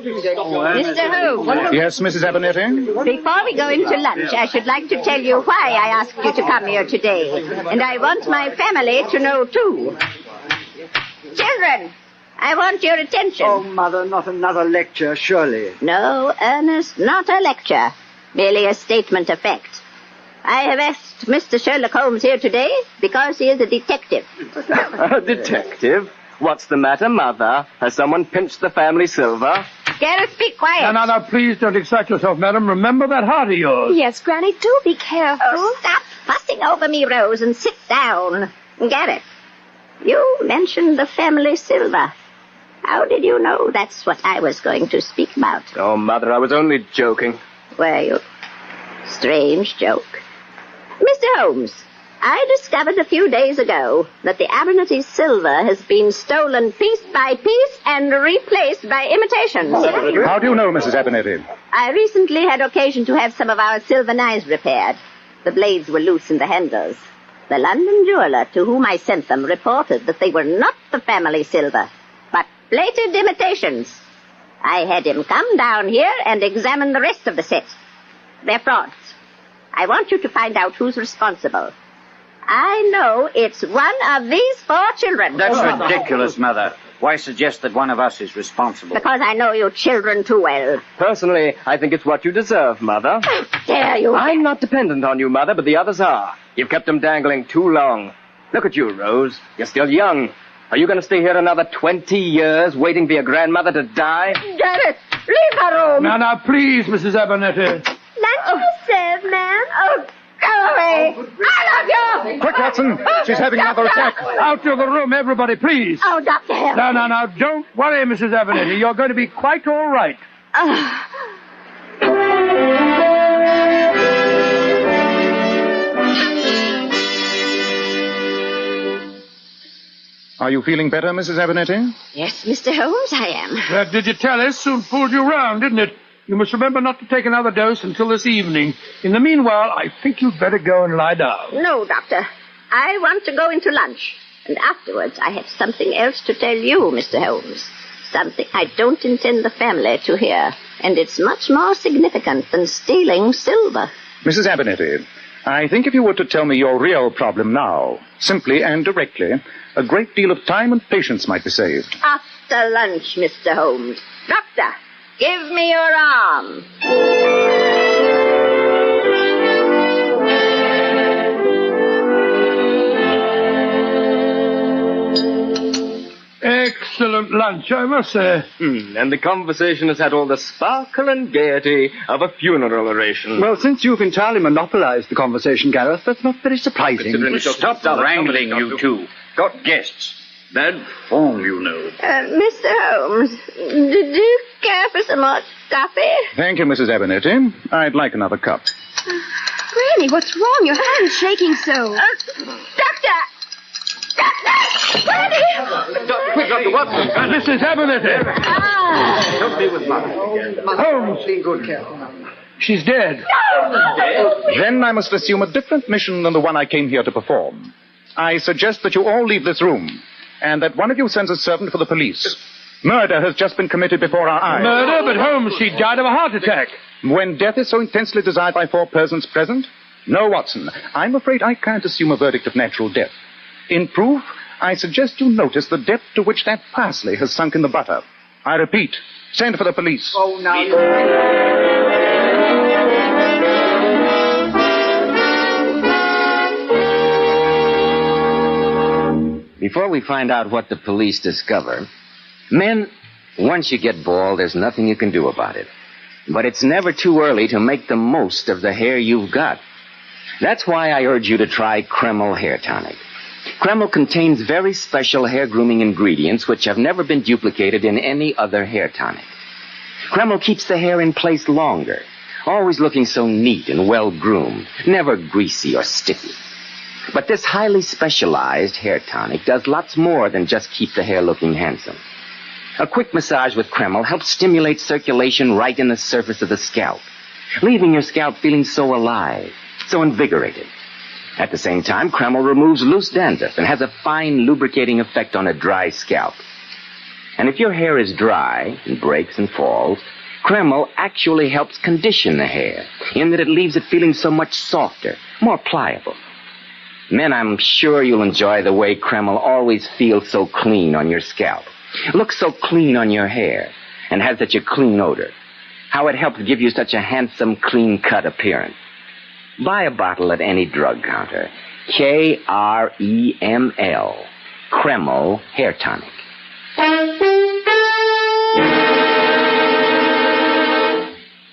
Speaker 24: Mr. Holmes.
Speaker 3: Yes, Mrs. Abernethy?
Speaker 24: Before we go into lunch, I should like to tell you why I asked you to come here today. And I want my family to know, too. Children, I want your attention.
Speaker 20: Oh, Mother, not another lecture, surely.
Speaker 24: No, Ernest, not a lecture. Merely a statement of fact. I have asked Mr. Sherlock Holmes here today because he is a detective.
Speaker 13: A detective? What's the matter, Mother? Has someone pinched the family silver?
Speaker 24: Gareth, be quiet.
Speaker 2: Now, please don't excite yourself, madam. Remember that heart of yours.
Speaker 14: Yes, Granny, do be careful.
Speaker 24: Oh, stop fussing over me, Rose, and sit down. Gareth, you mentioned the family silver. How did you know that's what I was going to speak about?
Speaker 13: Oh, Mother, I was only joking.
Speaker 24: Were you? Strange joke. Mr. Holmes, I discovered a few days ago that the Abernethy silver has been stolen piece by piece and replaced by imitations.
Speaker 3: How do you know, Mrs. Abernethy?
Speaker 24: I recently had occasion to have some of our silver knives repaired. The blades were loose in the handles. The London jeweler to whom I sent them reported that they were not the family silver, but plated imitations. I had him come down here and examine the rest of the set. They're frauds. I want you to find out who's responsible. I know it's one of these 4 children.
Speaker 12: That's ridiculous, Mother. Why suggest that one of us is responsible?
Speaker 24: Because I know you children too well.
Speaker 13: Personally, I think it's what you deserve, Mother.
Speaker 24: How dare you?
Speaker 13: I'm not dependent on you, Mother, but the others are. You've kept them dangling too long. Look at you, Rose. You're still young. Are you going to stay here another 20 years waiting for your grandmother to die?
Speaker 24: Gareth, leave her room.
Speaker 2: Now, please, Mrs. Abernethy.
Speaker 14: Lunch is served, ma'am.
Speaker 24: Oh, go away. I love you.
Speaker 3: Quick, Watson. She's having another attack.
Speaker 2: Out of the room, everybody, please.
Speaker 24: Oh, Dr. Hill.
Speaker 2: No. Don't worry, Mrs. Abernethy. You're going to be quite all right.
Speaker 3: Are you feeling better, Mrs. Abernethy?
Speaker 24: Yes, Mr. Holmes, I am.
Speaker 2: That Digitalis soon pulled you round, didn't it? You must remember not to take another dose until this evening. In the meanwhile, I think you'd better go and lie down.
Speaker 16: No, Doctor. I want to go into lunch. And afterwards, I have something else to tell you, Mr. Holmes. Something I don't intend the family to hear. And it's much more significant than stealing silver.
Speaker 3: Mrs. Abernethy, I think if you were to tell me your real problem now, simply and directly, a great deal of time and patience might be saved.
Speaker 16: After lunch, Mr. Holmes. Doctor, give me your arm.
Speaker 2: Excellent lunch, I must say.
Speaker 13: And the conversation has had all the sparkle and gaiety of a funeral oration.
Speaker 5: Well, since you've entirely monopolized the conversation, Gareth, that's not very surprising.
Speaker 17: Stop the wrangling, you two. Got guests. Bad form, you know.
Speaker 16: Mr. Holmes, did you care for some more coffee?
Speaker 3: Thank you, Mrs. Abernethy. I'd like another cup.
Speaker 14: Granny, what's wrong? Your hand's shaking so.
Speaker 16: Doctor! Granny!
Speaker 13: Quick, Dr. Watson.
Speaker 2: Mrs. Abernethy!
Speaker 13: Don't be with Mother.
Speaker 2: Holmes!
Speaker 5: Good care.
Speaker 2: She's dead.
Speaker 3: Then I must assume a different mission than the one I came here to perform. I suggest that you all leave this room, and that one of you sends a servant for the police. Murder has just been committed before our eyes.
Speaker 2: Murder? But Holmes, she died of a heart attack.
Speaker 3: When death is so intensely desired by 4 persons present? No, Watson. I'm afraid I can't assume a verdict of natural death. In proof, I suggest you notice the depth to which that parsley has sunk in the butter. I repeat, send for the police.
Speaker 5: Oh, now...
Speaker 1: Before we find out what the police discover, men, once you get bald, there's nothing you can do about it. But it's never too early to make the most of the hair you've got. That's why I urge you to try Kreml Hair Tonic. Kreml contains very special hair grooming ingredients which have never been duplicated in any other hair tonic. Kreml keeps the hair in place longer, always looking so neat and well-groomed, never greasy or sticky. But this highly specialized hair tonic does lots more than just keep the hair looking handsome. A quick massage with Kreml helps stimulate circulation right in the surface of the scalp, leaving your scalp feeling so alive, so invigorated. At the same time, Kreml removes loose dandruff and has a fine lubricating effect on a dry scalp. And if your hair is dry and breaks and falls, Kreml actually helps condition the hair in that it leaves it feeling so much softer, more pliable. Men, I'm sure you'll enjoy the way Kreml always feels so clean on your scalp, looks so clean on your hair, and has such a clean odor. How it helps give you such a handsome, clean-cut appearance. Buy a bottle at any drug counter. Kreml, Kreml Hair Tonic.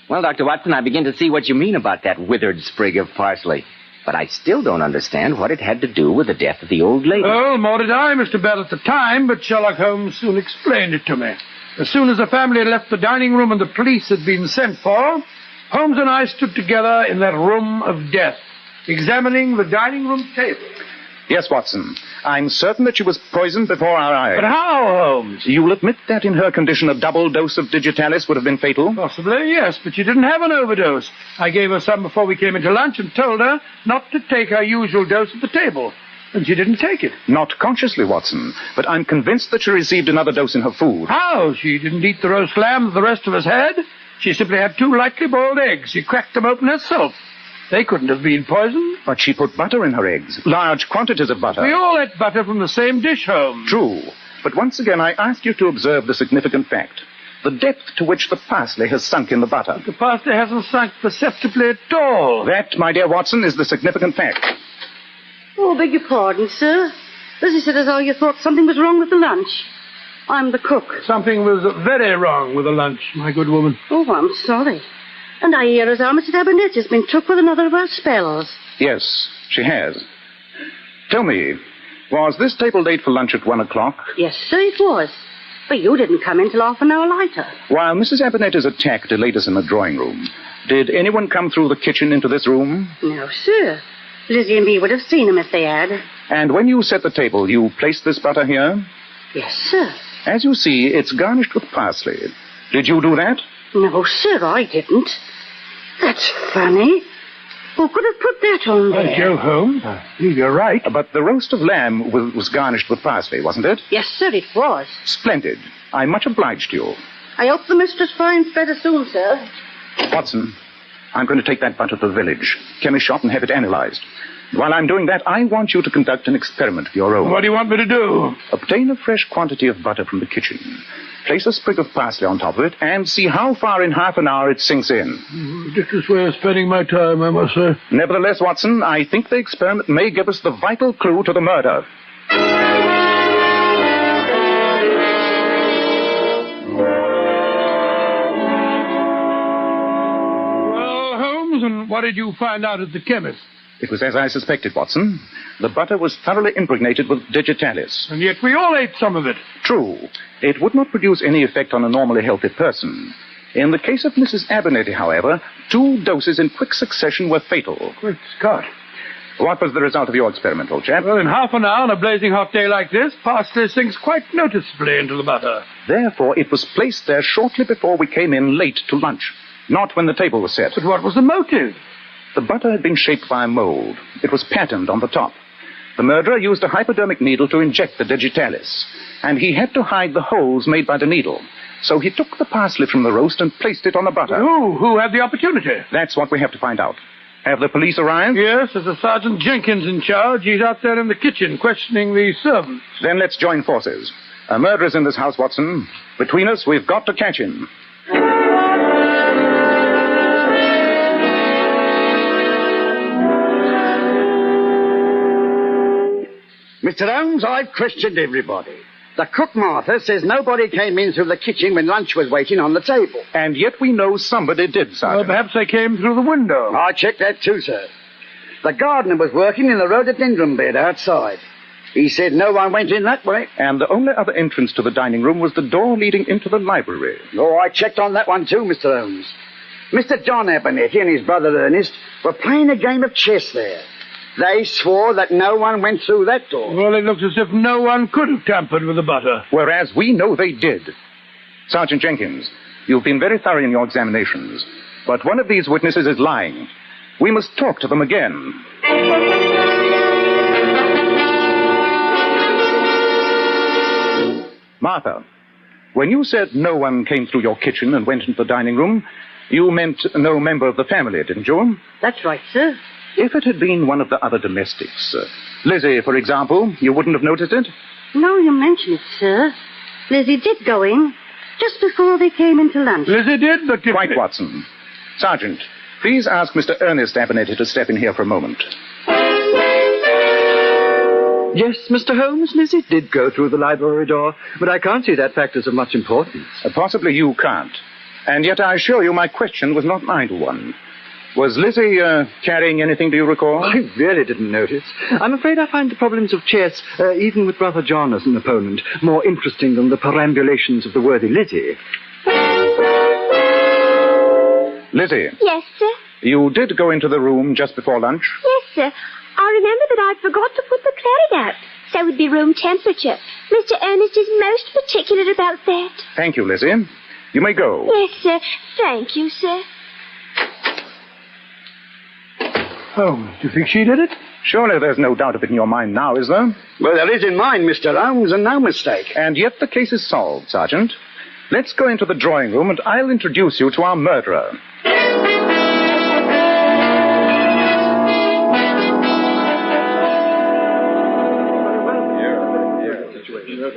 Speaker 1: Well, Dr. Watson, I begin to see what you mean about that withered sprig of parsley. But I still don't understand what it had to do with the death of the old lady.
Speaker 2: Oh, more did I, Mr. Bell, at the time, but Sherlock Holmes soon explained it to me. As soon as the family had left the dining room and the police had been sent for, Holmes and I stood together in that room of death, examining the dining room table.
Speaker 3: Yes, Watson. I'm certain that she was poisoned before our eyes.
Speaker 2: But how, Holmes?
Speaker 3: You'll admit that in her condition a double dose of digitalis would have been fatal?
Speaker 2: Possibly, yes, but she didn't have an overdose. I gave her some before we came into lunch and told her not to take her usual dose at the table. And she didn't take it.
Speaker 3: Not consciously, Watson, but I'm convinced that she received another dose in her food.
Speaker 2: How? She didn't eat the roast lamb that the rest of us had. She simply had 2 lightly boiled eggs. She cracked them open herself. They couldn't have been poisoned.
Speaker 3: But she put butter in her eggs. Large quantities of butter.
Speaker 2: We all ate butter from the same dish, Holmes.
Speaker 3: True. But once again, I ask you to observe the significant fact. The depth to which the parsley has sunk in the butter.
Speaker 2: But the parsley hasn't sunk perceptibly at all.
Speaker 3: That, my dear Watson, is the significant fact.
Speaker 19: Oh, beg your pardon, sir. Lizzie said as how you thought something was wrong with the lunch. I'm the cook.
Speaker 2: Something was very wrong with the lunch, my good woman.
Speaker 19: Oh, I'm sorry. And I hear as how Mrs. Abernethy's been took with another of her spells.
Speaker 3: Yes, she has. Tell me, was this table laid for lunch at 1 o'clock?
Speaker 19: Yes, sir, it was. But you didn't come in till half an hour later.
Speaker 3: While Mrs. Abernethy's attack delayed us in the drawing room, did anyone come through the kitchen into this room?
Speaker 19: No, sir. Lizzie and me would have seen him if they had.
Speaker 3: And when you set the table, you placed this butter here?
Speaker 19: Yes, sir.
Speaker 3: As you see, it's garnished with parsley. Did you do that?
Speaker 19: No, sir, I didn't. That's funny. Who could have put that on there?
Speaker 2: Joe Holmes, you're right.
Speaker 3: But the roast of lamb was garnished with parsley, wasn't it?
Speaker 19: Yes, sir, it was.
Speaker 3: Splendid. I'm much obliged to you.
Speaker 19: I hope the mistress finds better soon, sir.
Speaker 3: Watson, I'm going to take that butter to the village, chemist shop, and have it analyzed. While I'm doing that, I want you to conduct an experiment of your own.
Speaker 2: What do you want me to do?
Speaker 3: Obtain a fresh quantity of butter from the kitchen. Place a sprig of parsley on top of it, and see how far in half an hour it sinks in.
Speaker 2: Ridiculous way of spending my time, I must say.
Speaker 3: Nevertheless, Watson, I think the experiment may give us the vital clue to the murder.
Speaker 2: Well, Holmes, and what did you find out at the chemist?
Speaker 3: It was as I suspected, Watson. The butter was thoroughly impregnated with digitalis.
Speaker 2: And yet we all ate some of it.
Speaker 3: True. It would not produce any effect on a normally healthy person. In the case of Mrs. Abernethy, however, 2 doses in quick succession were fatal.
Speaker 2: Great Scott.
Speaker 3: What was the result of your experiment, old chap?
Speaker 2: Well, in half an hour on a blazing hot day like this, parsley sinks quite noticeably into the butter.
Speaker 3: Therefore, it was placed there shortly before we came in late to lunch, not when the table was set.
Speaker 2: But what was the motive?
Speaker 3: The butter had been shaped by a mold. It was patterned on the top. The murderer used a hypodermic needle to inject the digitalis, and he had to hide the holes made by the needle. So he took the parsley from the roast and placed it on the butter.
Speaker 2: Who had the opportunity?
Speaker 3: That's what we have to find out. Have the police arrived?
Speaker 2: Yes, there's a Sergeant Jenkins in charge. He's out there in the kitchen questioning the servants.
Speaker 3: Then let's join forces. A murderer's in this house, Watson. Between us, we've got to catch him.
Speaker 15: Mr. Holmes, I've questioned everybody. The cook, Martha, says nobody came in through the kitchen when lunch was waiting on the table.
Speaker 3: And yet we know somebody did, Sergeant.
Speaker 2: Well, perhaps they came through the window.
Speaker 15: I checked that too, sir. The gardener was working in the rhododendron bed outside. He said no one went in that way.
Speaker 3: And the only other entrance to the dining room was the door leading into the library.
Speaker 15: Oh, I checked on that one too, Mr. Holmes. Mr. John Abernethy and his brother Ernest were playing a game of chess there. They swore that no one went through that door.
Speaker 2: Well, it looks as if no one could have tampered with the butter.
Speaker 3: Whereas we know they did. Sergeant Jenkins, you've been very thorough in your examinations, but one of these witnesses is lying. We must talk to them again. Martha, when you said no one came through your kitchen and went into the dining room, you meant no member of the family, didn't you?
Speaker 19: That's right, sir.
Speaker 3: If it had been one of the other domestics, Lizzie, for example, you wouldn't have noticed it?
Speaker 19: Now you mention it, sir. Lizzie did go in, just before they came into lunch.
Speaker 2: Lizzie did, but...
Speaker 3: Quite, Watson. Sergeant, please ask Mr. Ernest Abernethy to step in here for a moment.
Speaker 7: Yes, Mr. Holmes, Lizzie did go through the library door, but I can't see that fact as of much importance.
Speaker 3: Possibly you can't. And yet I assure you my question was not an idle one. Was Lizzie carrying anything, do you recall?
Speaker 7: I really didn't notice. I'm afraid I find the problems of chess, even with Brother John as an opponent, more interesting than the perambulations of the worthy Lizzie.
Speaker 3: Lizzie.
Speaker 21: Yes, sir?
Speaker 3: You did go into the room just before lunch?
Speaker 21: Yes, sir. I remember that I forgot to put the claret out, so it would be room temperature. Mr. Ernest is most particular about that.
Speaker 3: Thank you, Lizzie. You may go.
Speaker 21: Yes, sir. Thank you, sir.
Speaker 2: Holmes, do you think she did it?
Speaker 3: Surely there's no doubt of it in your mind now, is there?
Speaker 15: Well, there is in mine, Mr. Holmes, and no mistake.
Speaker 3: And yet the case is solved, Sergeant. Let's go into the drawing room and I'll introduce you to our murderer.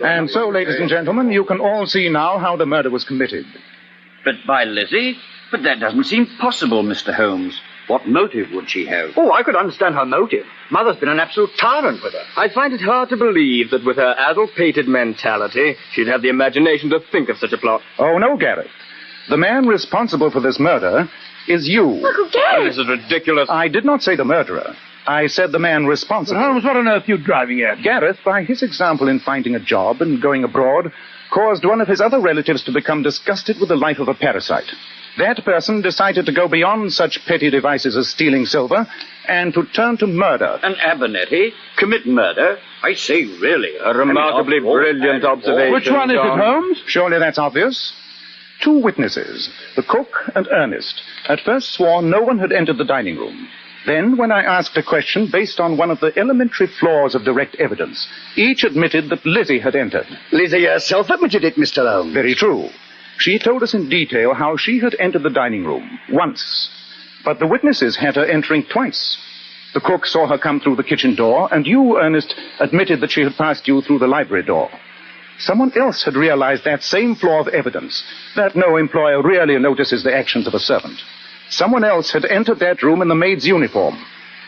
Speaker 3: And so, ladies and gentlemen, you can all see now how the murder was committed.
Speaker 17: But by Lizzie? But that doesn't seem possible, Mr. Holmes. What motive would she have?
Speaker 7: Oh, I could understand her motive. Mother's been an absolute tyrant with her. I find it hard to believe that with her addle-pated mentality, she'd have the imagination to think of such a plot.
Speaker 3: Oh, no, Gareth. The man responsible for this murder is you.
Speaker 21: Uncle Gareth!
Speaker 7: This is ridiculous.
Speaker 3: I did not say the murderer. I said the man responsible.
Speaker 2: But Holmes, what on earth are you driving at?
Speaker 3: Gareth, by his example in finding a job and going abroad, caused one of his other relatives to become disgusted with the life of a parasite. That person decided to go beyond such petty devices as stealing silver and to turn to murder.
Speaker 17: And Abernethy commit murder? I say, really.
Speaker 7: A remarkably brilliant observation.
Speaker 2: Which one is it, Holmes?
Speaker 3: Surely that's obvious. two witnesses, the cook and Ernest, at first swore no one had entered the dining room. Then, when I asked a question based on one of the elementary flaws of direct evidence, each admitted that Lizzie had entered.
Speaker 10: Lizzie herself admitted it, Mr. Holmes.
Speaker 3: Very true. She told us in detail how she had entered the dining room once, but the witnesses had her entering twice. The cook saw her come through the kitchen door, and you, Ernest, admitted that she had passed you through the library door. Someone else had realized that same flaw of evidence, that no employer really notices the actions of a servant. Someone else had entered that room in the maid's uniform.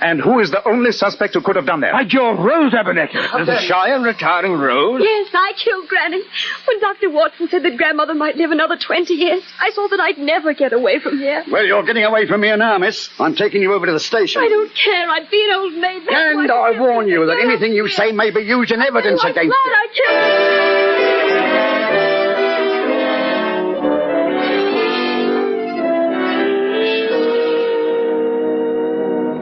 Speaker 3: And who is the only suspect who could have done that?
Speaker 2: By George, Rose Abernethy.
Speaker 10: The shy and retiring Rose?
Speaker 21: Yes, I killed Granny. When Dr. Watson said that Grandmother might live another 20 years, I saw that I'd never get away from here.
Speaker 10: Well, you're getting away from here now, miss. I'm taking you over to the station.
Speaker 21: I don't care. I'd be an old maid.
Speaker 10: And I warn you that anything you say may be used in evidence against you.
Speaker 21: I killed...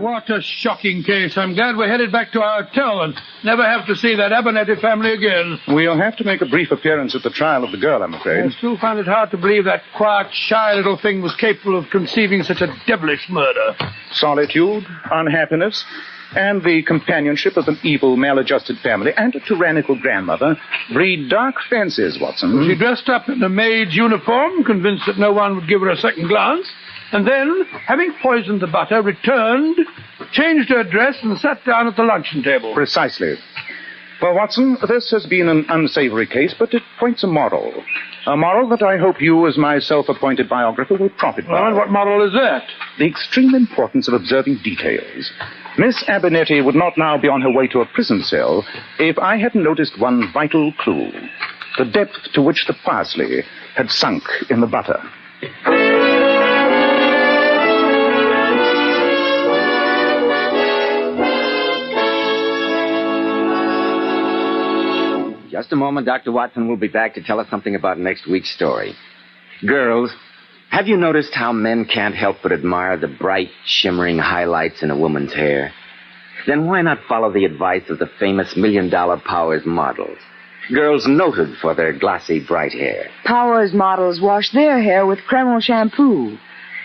Speaker 2: What a shocking case. I'm glad we're headed back to our hotel and never have to see that Abernethy family again.
Speaker 3: We'll have to make a brief appearance at the trial of the girl, I'm afraid.
Speaker 2: I still find it hard to believe that quiet, shy little thing was capable of conceiving such a devilish murder.
Speaker 3: Solitude, unhappiness, and the companionship of an evil, maladjusted family and a tyrannical grandmother breed dark fancies, Watson.
Speaker 2: She dressed up in a maid's uniform, convinced that no one would give her a second glance, and then, having poisoned the butter, returned, changed her dress, and sat down at the luncheon table.
Speaker 3: Precisely. Well, Watson, this has been an unsavory case, but it points a moral. A moral that I hope you, as my self-appointed biographer, will profit by.
Speaker 2: Well, and what moral is that?
Speaker 3: The extreme importance of observing details. Miss Abernethy would not now be on her way to a prison cell if I hadn't noticed one vital clue. The depth to which the parsley had sunk in the butter.
Speaker 1: Just a moment, Dr. Watson will be back to tell us something about next week's story. Girls, have you noticed how men can't help but admire the bright, shimmering highlights in a woman's hair? Then why not follow the advice of the famous $1 Million Powers models? Girls noted for their glossy, bright hair.
Speaker 11: Powers models wash their hair with Kreml shampoo.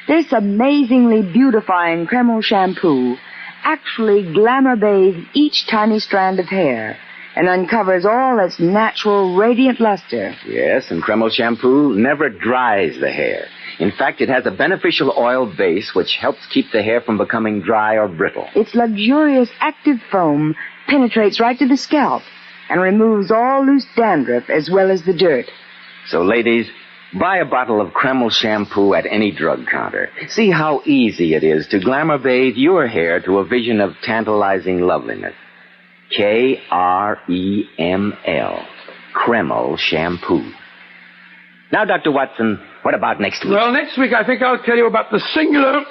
Speaker 11: This amazingly beautifying Kreml shampoo actually glamour bathes each tiny strand of hair and uncovers all its natural, radiant luster.
Speaker 1: Yes, and Kreml shampoo never dries the hair. In fact, it has a beneficial oil base which helps keep the hair from becoming dry or brittle.
Speaker 11: Its luxurious active foam penetrates right to the scalp and removes all loose dandruff as well as the dirt.
Speaker 1: So, ladies, buy a bottle of Kreml shampoo at any drug counter. See how easy it is to glamour bathe your hair to a vision of tantalizing loveliness. Kreml. Kreml shampoo. Now, Dr. Watson, what about next week?
Speaker 2: Well, next week I think I'll tell you about the singular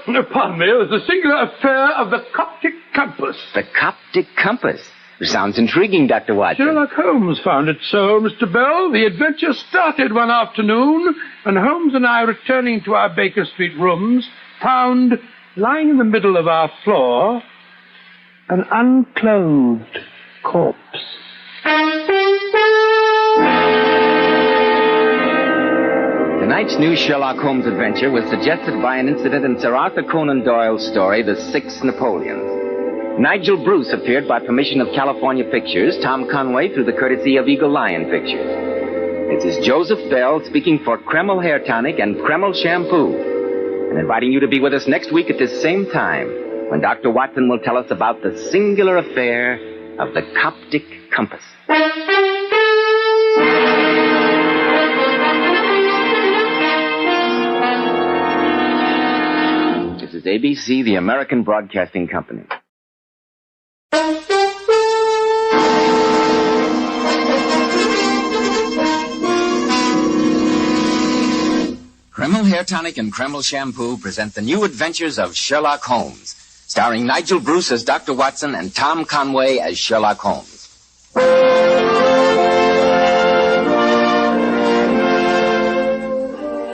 Speaker 2: affair of the Coptic compass.
Speaker 1: The Coptic compass? Sounds intriguing, Dr. Watson.
Speaker 2: Sherlock Holmes found it so, Mr. Bell. The adventure started one afternoon when Holmes and I, returning to our Baker Street rooms, found, lying in the middle of our floor, an unclothed corpse.
Speaker 1: Tonight's new Sherlock Holmes adventure was suggested by an incident in Sir Arthur Conan Doyle's story, The Six Napoleons. Nigel Bruce appeared by permission of California Pictures, Tom Conway through the courtesy of Eagle Lion Pictures. This is Joseph Bell speaking for Kreml Hair Tonic and Kreml Shampoo, and inviting you to be with us next week at this same time, when Dr. Watson will tell us about the singular affair of the Coptic compass. This is ABC, the American Broadcasting Company. Kreml Hair Tonic and Kreml Shampoo present the new adventures of Sherlock Holmes, starring Nigel Bruce as Dr. Watson and Tom Conway as Sherlock Holmes.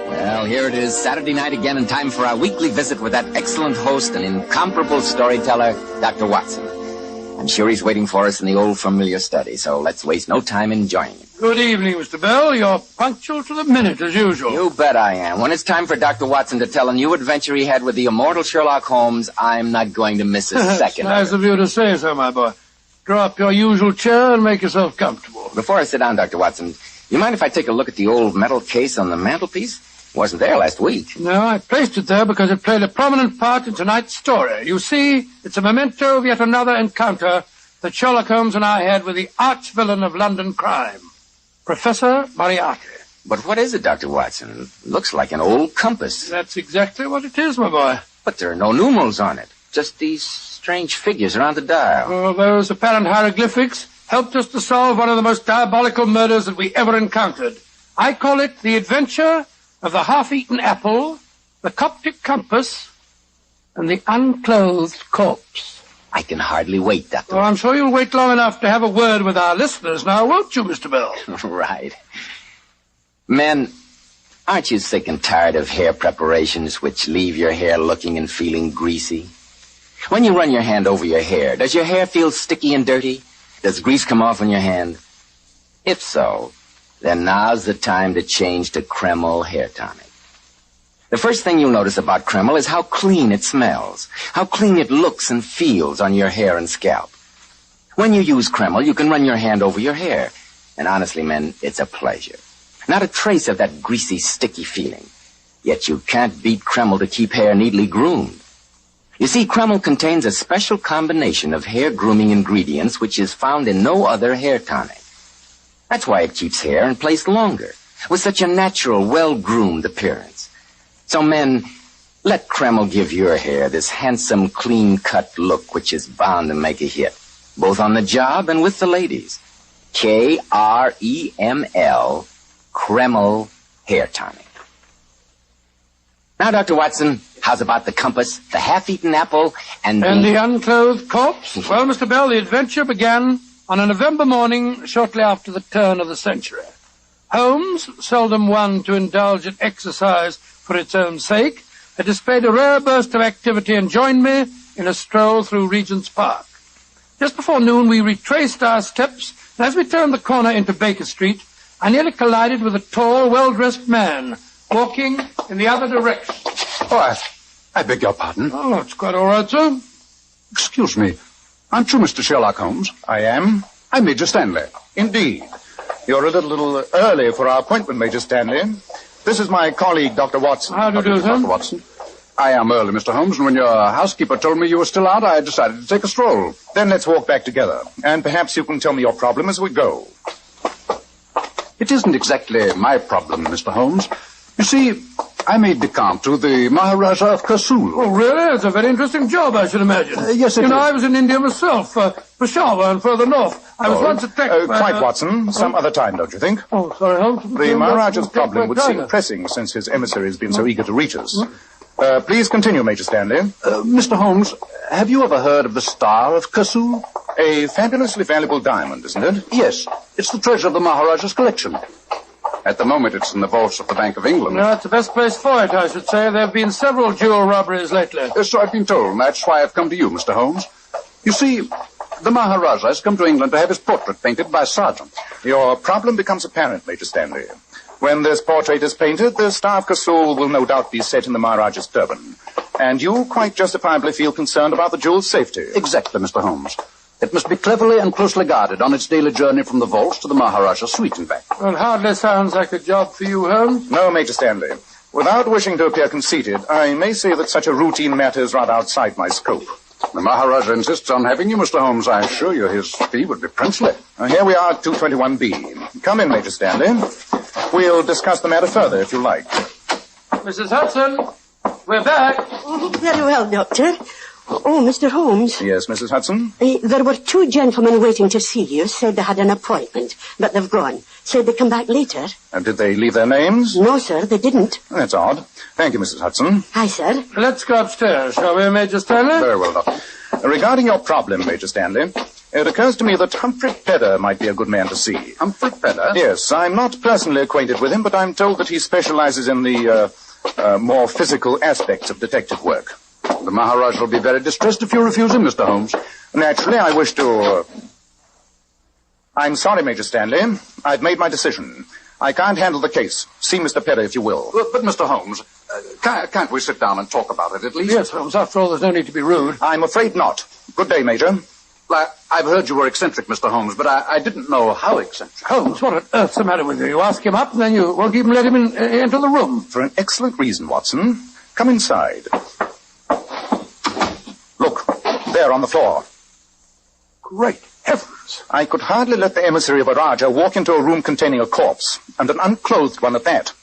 Speaker 1: Well, here it is, Saturday night again, and time for our weekly visit with that excellent host and incomparable storyteller, Dr. Watson. I'm sure he's waiting for us in the old familiar study, so let's waste no time enjoying it.
Speaker 2: Good evening, Mr. Bell. You're punctual to the minute, as usual.
Speaker 1: You bet I am. When it's time for Dr. Watson to tell a new adventure he had with the immortal Sherlock Holmes, I'm not going to miss a second.
Speaker 2: Nice of you to say so, my boy. Draw up your usual chair and make yourself comfortable.
Speaker 1: Before I sit down, Dr. Watson, you mind if I take a look at the old metal case on the mantelpiece? It wasn't there last week.
Speaker 2: No, I placed it there because it played a prominent part in tonight's story. You see, it's a memento of yet another encounter that Sherlock Holmes and I had with the arch-villain of London crime, Professor Moriarty.
Speaker 1: But what is it, Dr. Watson? It looks like an old compass.
Speaker 2: That's exactly what it is, my boy.
Speaker 1: But there are no numerals on it. Just these strange figures around the dial.
Speaker 2: Oh, those apparent hieroglyphics helped us to solve one of the most diabolical murders that we ever encountered. I call it the adventure of the half-eaten apple, the Coptic compass, and the unclothed corpse.
Speaker 1: I can hardly wait, Doctor.
Speaker 2: Oh, I'm sure you'll wait long enough to have a word with our listeners now, won't you, Mr. Bell?
Speaker 1: Right. Men, aren't you sick and tired of hair preparations which leave your hair looking and feeling greasy? When you run your hand over your hair, does your hair feel sticky and dirty? Does grease come off on your hand? If so, then now's the time to change to Kreml hair tonic. The first thing you'll notice about Kreml is how clean it smells, how clean it looks and feels on your hair and scalp. When you use Kreml, you can run your hand over your hair. And honestly, men, it's a pleasure. Not a trace of that greasy, sticky feeling. Yet you can't beat Kreml to keep hair neatly groomed. You see, Kreml contains a special combination of hair grooming ingredients which is found in no other hair tonic. That's why it keeps hair in place longer, with such a natural, well-groomed appearance. So, men, let Kreml give your hair this handsome, clean-cut look which is bound to make a hit, both on the job and with the ladies. Kreml, Kreml Hair Tonic. Now, Dr. Watson, how's about the compass, the half-eaten apple, and
Speaker 2: the unclothed corpse? Well, Mr. Bell, the adventure began on a November morning shortly after the turn of the century. Holmes, seldom one to indulge in exercise for its own sake, had displayed a rare burst of activity and joined me in a stroll through Regent's Park. Just before noon, we retraced our steps, and as we turned the corner into Baker Street, I nearly collided with a tall, well-dressed man walking in the other direction.
Speaker 12: Oh, I beg your pardon.
Speaker 2: Oh, it's quite all right, sir.
Speaker 12: Excuse me. Aren't you Mr. Sherlock Holmes?
Speaker 3: I am.
Speaker 12: I'm Major Stanley.
Speaker 3: Indeed. You're a little early for our appointment, Major Stanley. This is my colleague, Dr. Watson.
Speaker 2: How do you do, sir?
Speaker 12: Dr. Watson. I am early, Mr. Holmes, and when your housekeeper told me you were still out, I decided to take a stroll.
Speaker 3: Then let's walk back together, and perhaps you can tell me your problem as we go.
Speaker 12: It isn't exactly my problem, Mr. Holmes. You see, I'm aide-de-camp to the Maharaja of Kasul.
Speaker 2: Oh, really? It's a very interesting job, I should imagine.
Speaker 12: Yes, it is.
Speaker 2: I was in India myself, Peshawar and further north. I was once attacked by...
Speaker 3: Quite, Watson. Some other time, don't you think?
Speaker 2: Oh, sorry, Holmes.
Speaker 3: The Maharaja's problem would seem pressing since his emissary has been so eager to reach us. Please continue, Major Stanley.
Speaker 12: Mr. Holmes, have you ever heard of the Star of Kasul?
Speaker 3: A fabulously valuable diamond, isn't it?
Speaker 12: Yes. It's the treasure of the Maharaja's collection. At the moment, it's in the vaults of the Bank of England.
Speaker 2: No, it's the best place for it, I should say. There have been several jewel robberies lately.
Speaker 12: So I've been told, and that's why I've come to you, Mr. Holmes. You see, the Maharaja has come to England to have his portrait painted by a sergeant.
Speaker 3: Your problem becomes apparent, Major Stanley. When this portrait is painted, the Star of Kasul will no doubt be set in the Maharaja's turban. And you quite justifiably feel concerned about the jewel's safety.
Speaker 12: Exactly, Mr. Holmes. It must be cleverly and closely guarded on its daily journey from the vaults to the Maharaja's suite and back.
Speaker 2: Well, hardly sounds like a job for you, Holmes.
Speaker 3: No, Major Stanley. Without wishing to appear conceited, I may say that such a routine matter is rather outside my scope.
Speaker 12: The Maharaja insists on having you, Mr. Holmes. I assure you his fee would be princely.
Speaker 3: Here we are at 221B. Come in, Major Stanley. We'll discuss the matter further, if you like.
Speaker 2: Mrs. Hudson, we're back.
Speaker 19: Very well, Doctor. Oh, Mr. Holmes.
Speaker 3: Yes, Mrs. Hudson?
Speaker 19: There were two gentlemen waiting to see you. Said they had an appointment, but they've gone. Said they'd come back later.
Speaker 3: And did they leave their names?
Speaker 19: No, sir, they didn't.
Speaker 3: That's odd. Thank you, Mrs. Hudson.
Speaker 19: Hi, sir.
Speaker 2: Let's go upstairs, shall we, Major Stanley?
Speaker 3: Very well, Doctor. Regarding your problem, Major Stanley, it occurs to me that Humphrey Pedder might be a good man to see.
Speaker 12: Humphrey Pedder?
Speaker 3: Yes, I'm not personally acquainted with him, but I'm told that he specializes in the more physical aspects of detective work.
Speaker 12: The Maharaja will be very distressed if you refuse him, Mr. Holmes.
Speaker 3: Naturally, I wish to... I'm sorry, Major Stanley. I've made my decision. I can't handle the case. See Mr. Perry if you will.
Speaker 12: But Mr. Holmes, can't we sit down and talk about it at least?
Speaker 2: Yes, Holmes. After all, there's no need to be rude.
Speaker 3: I'm afraid not. Good day, Major.
Speaker 12: I've heard you were eccentric, Mr. Holmes, but I didn't know how eccentric.
Speaker 2: Holmes, what on earth's the matter with you? You ask him up, and then you won't even let him into the room.
Speaker 3: For an excellent reason, Watson. Come inside. Look, there on the floor.
Speaker 2: Great heavens.
Speaker 3: I could hardly let the emissary of a Raja walk into a room containing a corpse, and an unclothed one at that.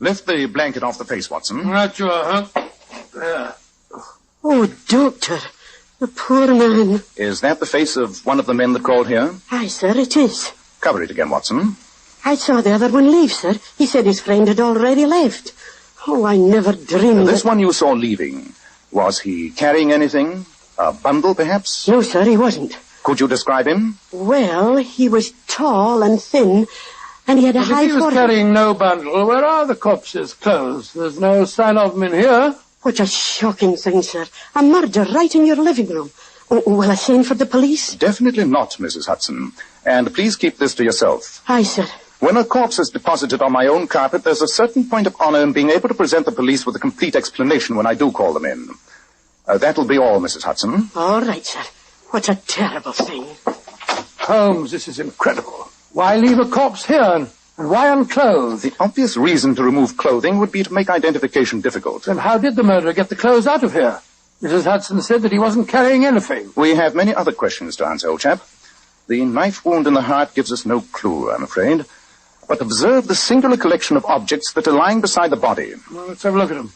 Speaker 3: Lift the blanket off the face, Watson.
Speaker 2: Right you are, huh? There.
Speaker 15: Oh, Doctor, the poor man.
Speaker 3: Is that the face of one of the men that called here?
Speaker 15: Aye, sir, it is.
Speaker 3: Cover it again, Watson.
Speaker 15: I saw the other one leave, sir. He said his friend had already left. Oh, I never dreamed
Speaker 3: This one you saw leaving, was he carrying anything? A bundle, perhaps?
Speaker 15: No, sir, he wasn't.
Speaker 3: Could you describe him?
Speaker 15: Well, he was tall and thin, and he had a high
Speaker 2: If he was
Speaker 15: forehead.
Speaker 2: carrying no bundle, where are the corpse's clothes? There's no sign of them in here.
Speaker 15: What a shocking thing, sir. A murder right in your living room. Oh, will I send for the police?
Speaker 3: Definitely not, Mrs. Hudson. And please keep this to yourself.
Speaker 15: Aye, sir.
Speaker 3: When a corpse is deposited on my own carpet, there's a certain point of honor in being able to present the police with a complete explanation when I do call them in. That'll be all, Mrs. Hudson.
Speaker 15: All right, sir. What a terrible thing.
Speaker 2: Holmes, this is incredible. Why leave a corpse here, and why unclothed?
Speaker 3: The obvious reason to remove clothing would be to make identification difficult.
Speaker 2: Then how did the murderer get the clothes out of here? Mrs. Hudson said that he wasn't carrying anything.
Speaker 3: We have many other questions to answer, old chap. The knife wound in the heart gives us no clue, I'm afraid. But observe the singular collection of objects that are lying beside the body.
Speaker 2: Well, let's have a look at them.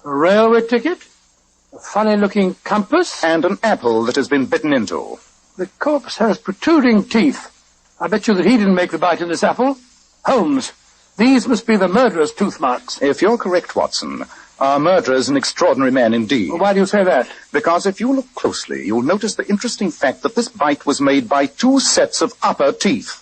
Speaker 2: A railway ticket, a funny-looking compass,
Speaker 3: and an apple that has been bitten into.
Speaker 2: The corpse has protruding teeth. I bet you that he didn't make the bite in this apple. Holmes, these must be the murderer's tooth marks.
Speaker 3: If you're correct, Watson, our murderer is an extraordinary man indeed.
Speaker 2: Well, why do you say that?
Speaker 3: Because if you look closely, you'll notice the interesting fact that this bite was made by two sets of upper teeth.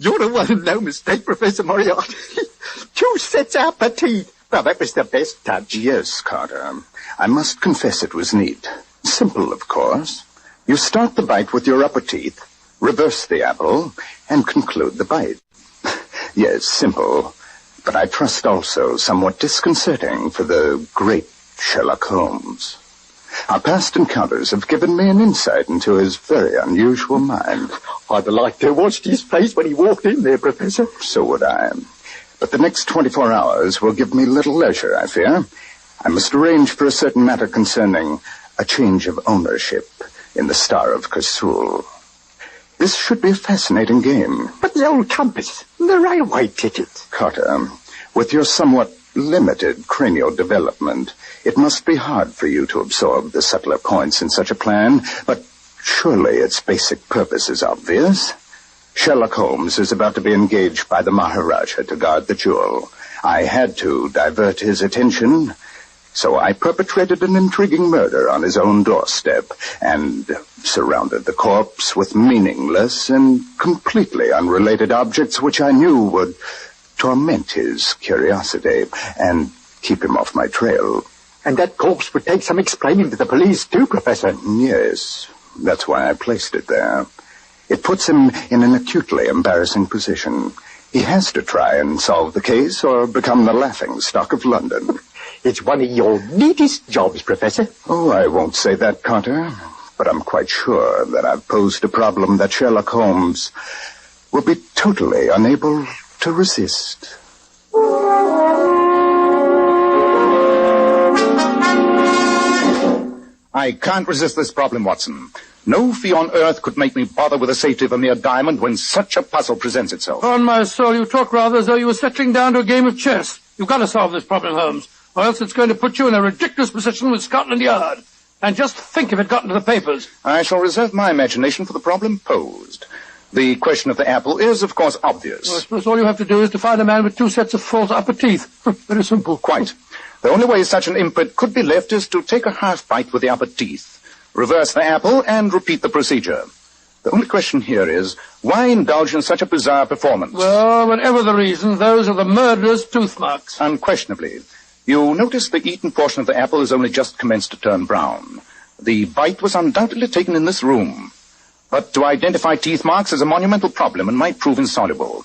Speaker 15: You're the one who no mistake, Professor Moriarty. 2 sets of upper teeth. Well, that was the best touch.
Speaker 3: Yes, Carter. I must confess it was neat. Simple, of course. You start the bite with your upper teeth, reverse the apple, and conclude the bite. Yes, simple, but I trust also somewhat disconcerting for the great Sherlock Holmes. Our past encounters have given me an insight into his very unusual mind.
Speaker 15: I'd like to have watched his face when he walked in there, Professor.
Speaker 3: So would I. But the next 24 hours will give me little leisure, I fear. I must arrange for a certain matter concerning a change of ownership in the Star of Kersul. This should be a fascinating game.
Speaker 15: But the old compass, the railway ticket.
Speaker 3: Carter, with your somewhat limited cranial development, it must be hard for you to absorb the subtler points in such a plan, but surely its basic purpose is obvious. Sherlock Holmes is about to be engaged by the Maharaja to guard the jewel. I had to divert his attention, so I perpetrated an intriguing murder on his own doorstep and surrounded the corpse with meaningless and completely unrelated objects which I knew would torment his curiosity and keep him off my trail.
Speaker 15: And that corpse would take some explaining to the police too, Professor.
Speaker 3: Yes, that's why I placed it there. It puts him in an acutely embarrassing position. He has to try and solve the case or become the laughingstock of London.
Speaker 15: It's one of your neatest jobs, Professor.
Speaker 3: Oh, I won't say that, Carter. But I'm quite sure that I've posed a problem that Sherlock Holmes will be totally unable to resist. I can't resist this problem, Watson. No fee on earth could make me bother with the safety of a mere diamond when such a puzzle presents itself.
Speaker 2: On my soul, you talk rather as though you were settling down to a game of chess. You've got to solve this problem, Holmes, or else it's going to put you in a ridiculous position with Scotland Yard. And just think if it got into the papers.
Speaker 3: I shall reserve my imagination for the problem posed. The question of the apple is, of course, obvious.
Speaker 2: Well, I suppose all you have to do is to find a man with 2 sets of false upper teeth. Very simple.
Speaker 3: Quite. The only way such an imprint could be left is to take a half bite with the upper teeth, reverse the apple, and repeat the procedure. The only question here is, why indulge in such a bizarre performance?
Speaker 2: Well, whatever the reason, those are the murderer's tooth marks.
Speaker 3: Unquestionably. You notice the eaten portion of the apple has only just commenced to turn brown. The bite was undoubtedly taken in this room. But to identify teeth marks is a monumental problem and might prove insoluble.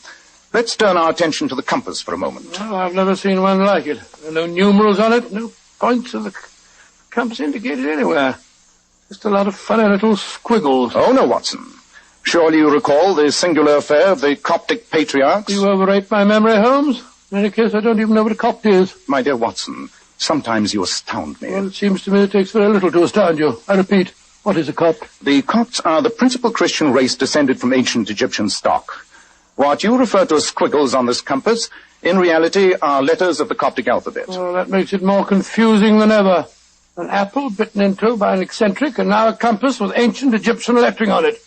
Speaker 3: Let's turn our attention to the compass for a moment.
Speaker 2: Oh, I've never seen one like it. There are no numerals on it, no points of the compass indicated anywhere. Just a lot of funny little squiggles.
Speaker 3: Oh, no, Watson. Surely you recall the singular affair of the Coptic patriarchs?
Speaker 2: You overrate my memory, Holmes. In any case, I don't even know what a Copt is.
Speaker 3: My dear Watson, sometimes you astound me.
Speaker 2: Well, it seems to me it takes very little to astound you. I repeat, what is a Copt?
Speaker 3: The Copts are the principal Christian race descended from ancient Egyptian stock. What you refer to as squiggles on this compass, in reality, are letters of the Coptic alphabet.
Speaker 2: Oh, that makes it more confusing than ever. An apple bitten into by an eccentric, and now a compass with ancient Egyptian lettering on it.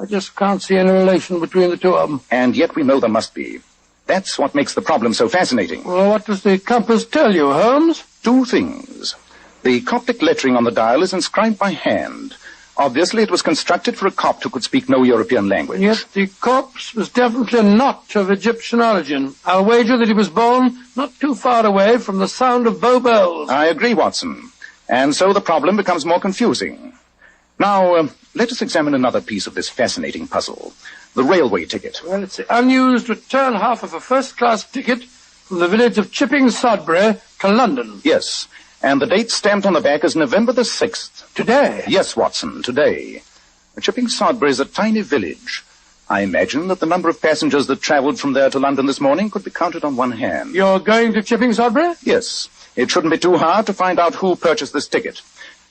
Speaker 2: I just can't see any relation between the two of them.
Speaker 3: And yet we know there must be. That's what makes the problem so fascinating.
Speaker 2: Well, what does the compass tell you, Holmes?
Speaker 3: 2 things. The Coptic lettering on the dial is inscribed by hand. Obviously, it was constructed for a Copt who could speak no European language.
Speaker 2: Yet the corpse was definitely not of Egyptian origin. I'll wager that he was born not too far away from the sound of bow bells.
Speaker 3: I agree, Watson. And so the problem becomes more confusing. Now, let us examine another piece of this fascinating puzzle. The railway ticket.
Speaker 2: Well, it's the unused return half of a first-class ticket from the village of Chipping Sodbury to London.
Speaker 3: Yes, and the date stamped on the back is November the 6th.
Speaker 2: Today?
Speaker 3: Yes, Watson, today. Chipping Sodbury is a tiny village. I imagine that the number of passengers that travelled from there to London this morning could be counted on one hand.
Speaker 2: You're going to Chipping Sodbury?
Speaker 3: Yes. It shouldn't be too hard to find out who purchased this ticket.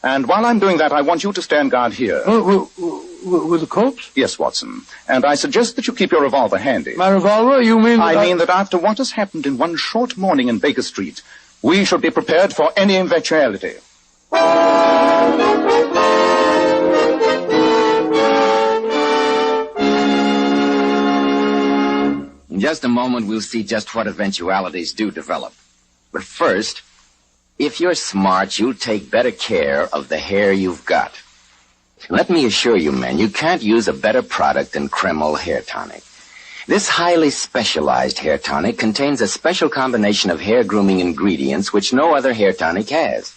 Speaker 3: And while I'm doing that, I want you to stand guard here.
Speaker 2: With the corpse?
Speaker 3: Yes, Watson. And I suggest that you keep your revolver handy.
Speaker 2: My revolver? You mean
Speaker 3: I mean that after what has happened in one short morning in Baker Street, we should be prepared for any eventuality.
Speaker 1: In just a moment, we'll see just what eventualities do develop. But first, if you're smart, you'll take better care of the hair you've got. Let me assure you, men, you can't use a better product than Kreml Hair Tonic. This highly specialized hair tonic contains a special combination of hair grooming ingredients which no other hair tonic has.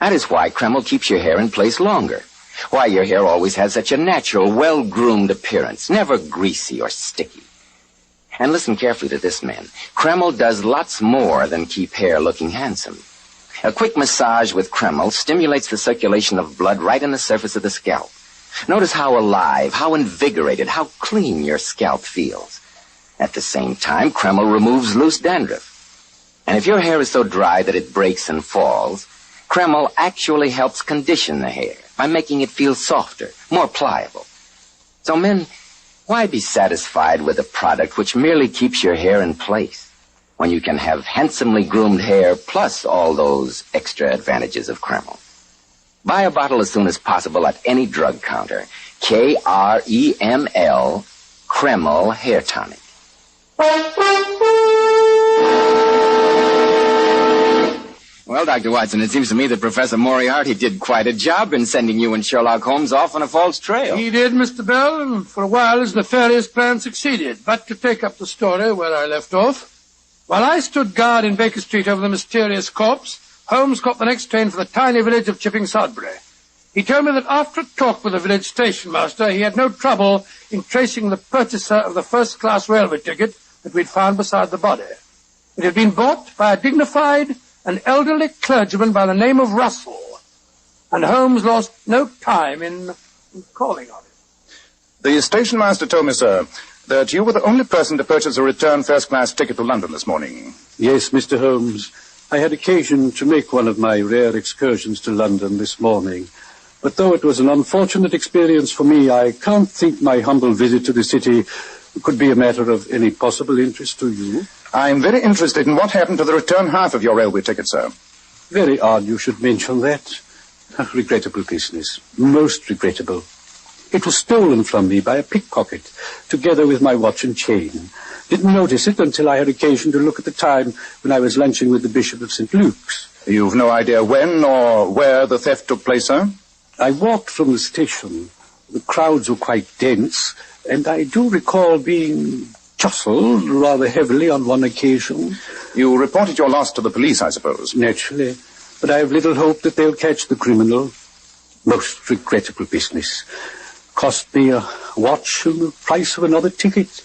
Speaker 1: That is why Kreml keeps your hair in place longer. Why your hair always has such a natural, well-groomed appearance, never greasy or sticky. And listen carefully to this, men. Kreml does lots more than keep hair looking handsome. A quick massage with Kreml stimulates the circulation of blood right in the surface of the scalp. Notice how alive, how invigorated, how clean your scalp feels. At the same time, Kreml removes loose dandruff. And if your hair is so dry that it breaks and falls, Kreml actually helps condition the hair by making it feel softer, more pliable. So, men, why be satisfied with a product which merely keeps your hair in place when you can have handsomely groomed hair plus all those extra advantages of Kreml? Buy a bottle as soon as possible at any drug counter. Kreml, Kreml Hair Tonic. Well, Dr. Watson, it seems to me that Professor Moriarty did quite a job in sending you and Sherlock Holmes off on a false trail.
Speaker 2: He did, Mr. Bell, and for a while his nefarious plan succeeded. But to take up the story where I left off, while I stood guard in Baker Street over the mysterious corpse, Holmes caught the next train for the tiny village of Chipping Sodbury. He told me that after a talk with the village station master, he had no trouble in tracing the purchaser of the first-class railway ticket that we'd found beside the body. It had been bought by a dignified and elderly clergyman by the name of Russell, and Holmes lost no time in calling on him.
Speaker 3: The station master told me, sir, that you were the only person to purchase a return first-class ticket to London this morning.
Speaker 5: Yes, Mr. Holmes. I had occasion to make one of my rare excursions to London this morning. But though it was an unfortunate experience for me, I can't think my humble visit to the city could be a matter of any possible interest to you.
Speaker 3: I'm very interested in what happened to the return half of your railway ticket, sir.
Speaker 5: Very odd you should mention that. A regrettable business. Most regrettable. It was stolen from me by a pickpocket, together with my watch and chain. Didn't notice it until I had occasion to look at the time when I was lunching with the Bishop of St. Luke's.
Speaker 3: You've no idea when or where the theft took place, sir?
Speaker 5: I walked from the station. The crowds were quite dense, and I do recall being jostled rather heavily on one occasion.
Speaker 3: You reported your loss to the police, I suppose?
Speaker 5: Naturally, but I have little hope that they'll catch the criminal. Most regrettable business. Cost me a watch and the price of another ticket.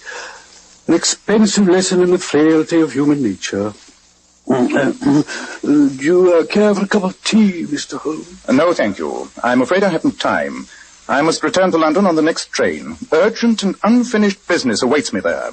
Speaker 5: An expensive lesson in the frailty of human nature. Do you care for a cup of tea, Mr. Holmes?
Speaker 3: No, thank you. I'm afraid I haven't time. I must return to London on the next train. Urgent and unfinished business awaits me there.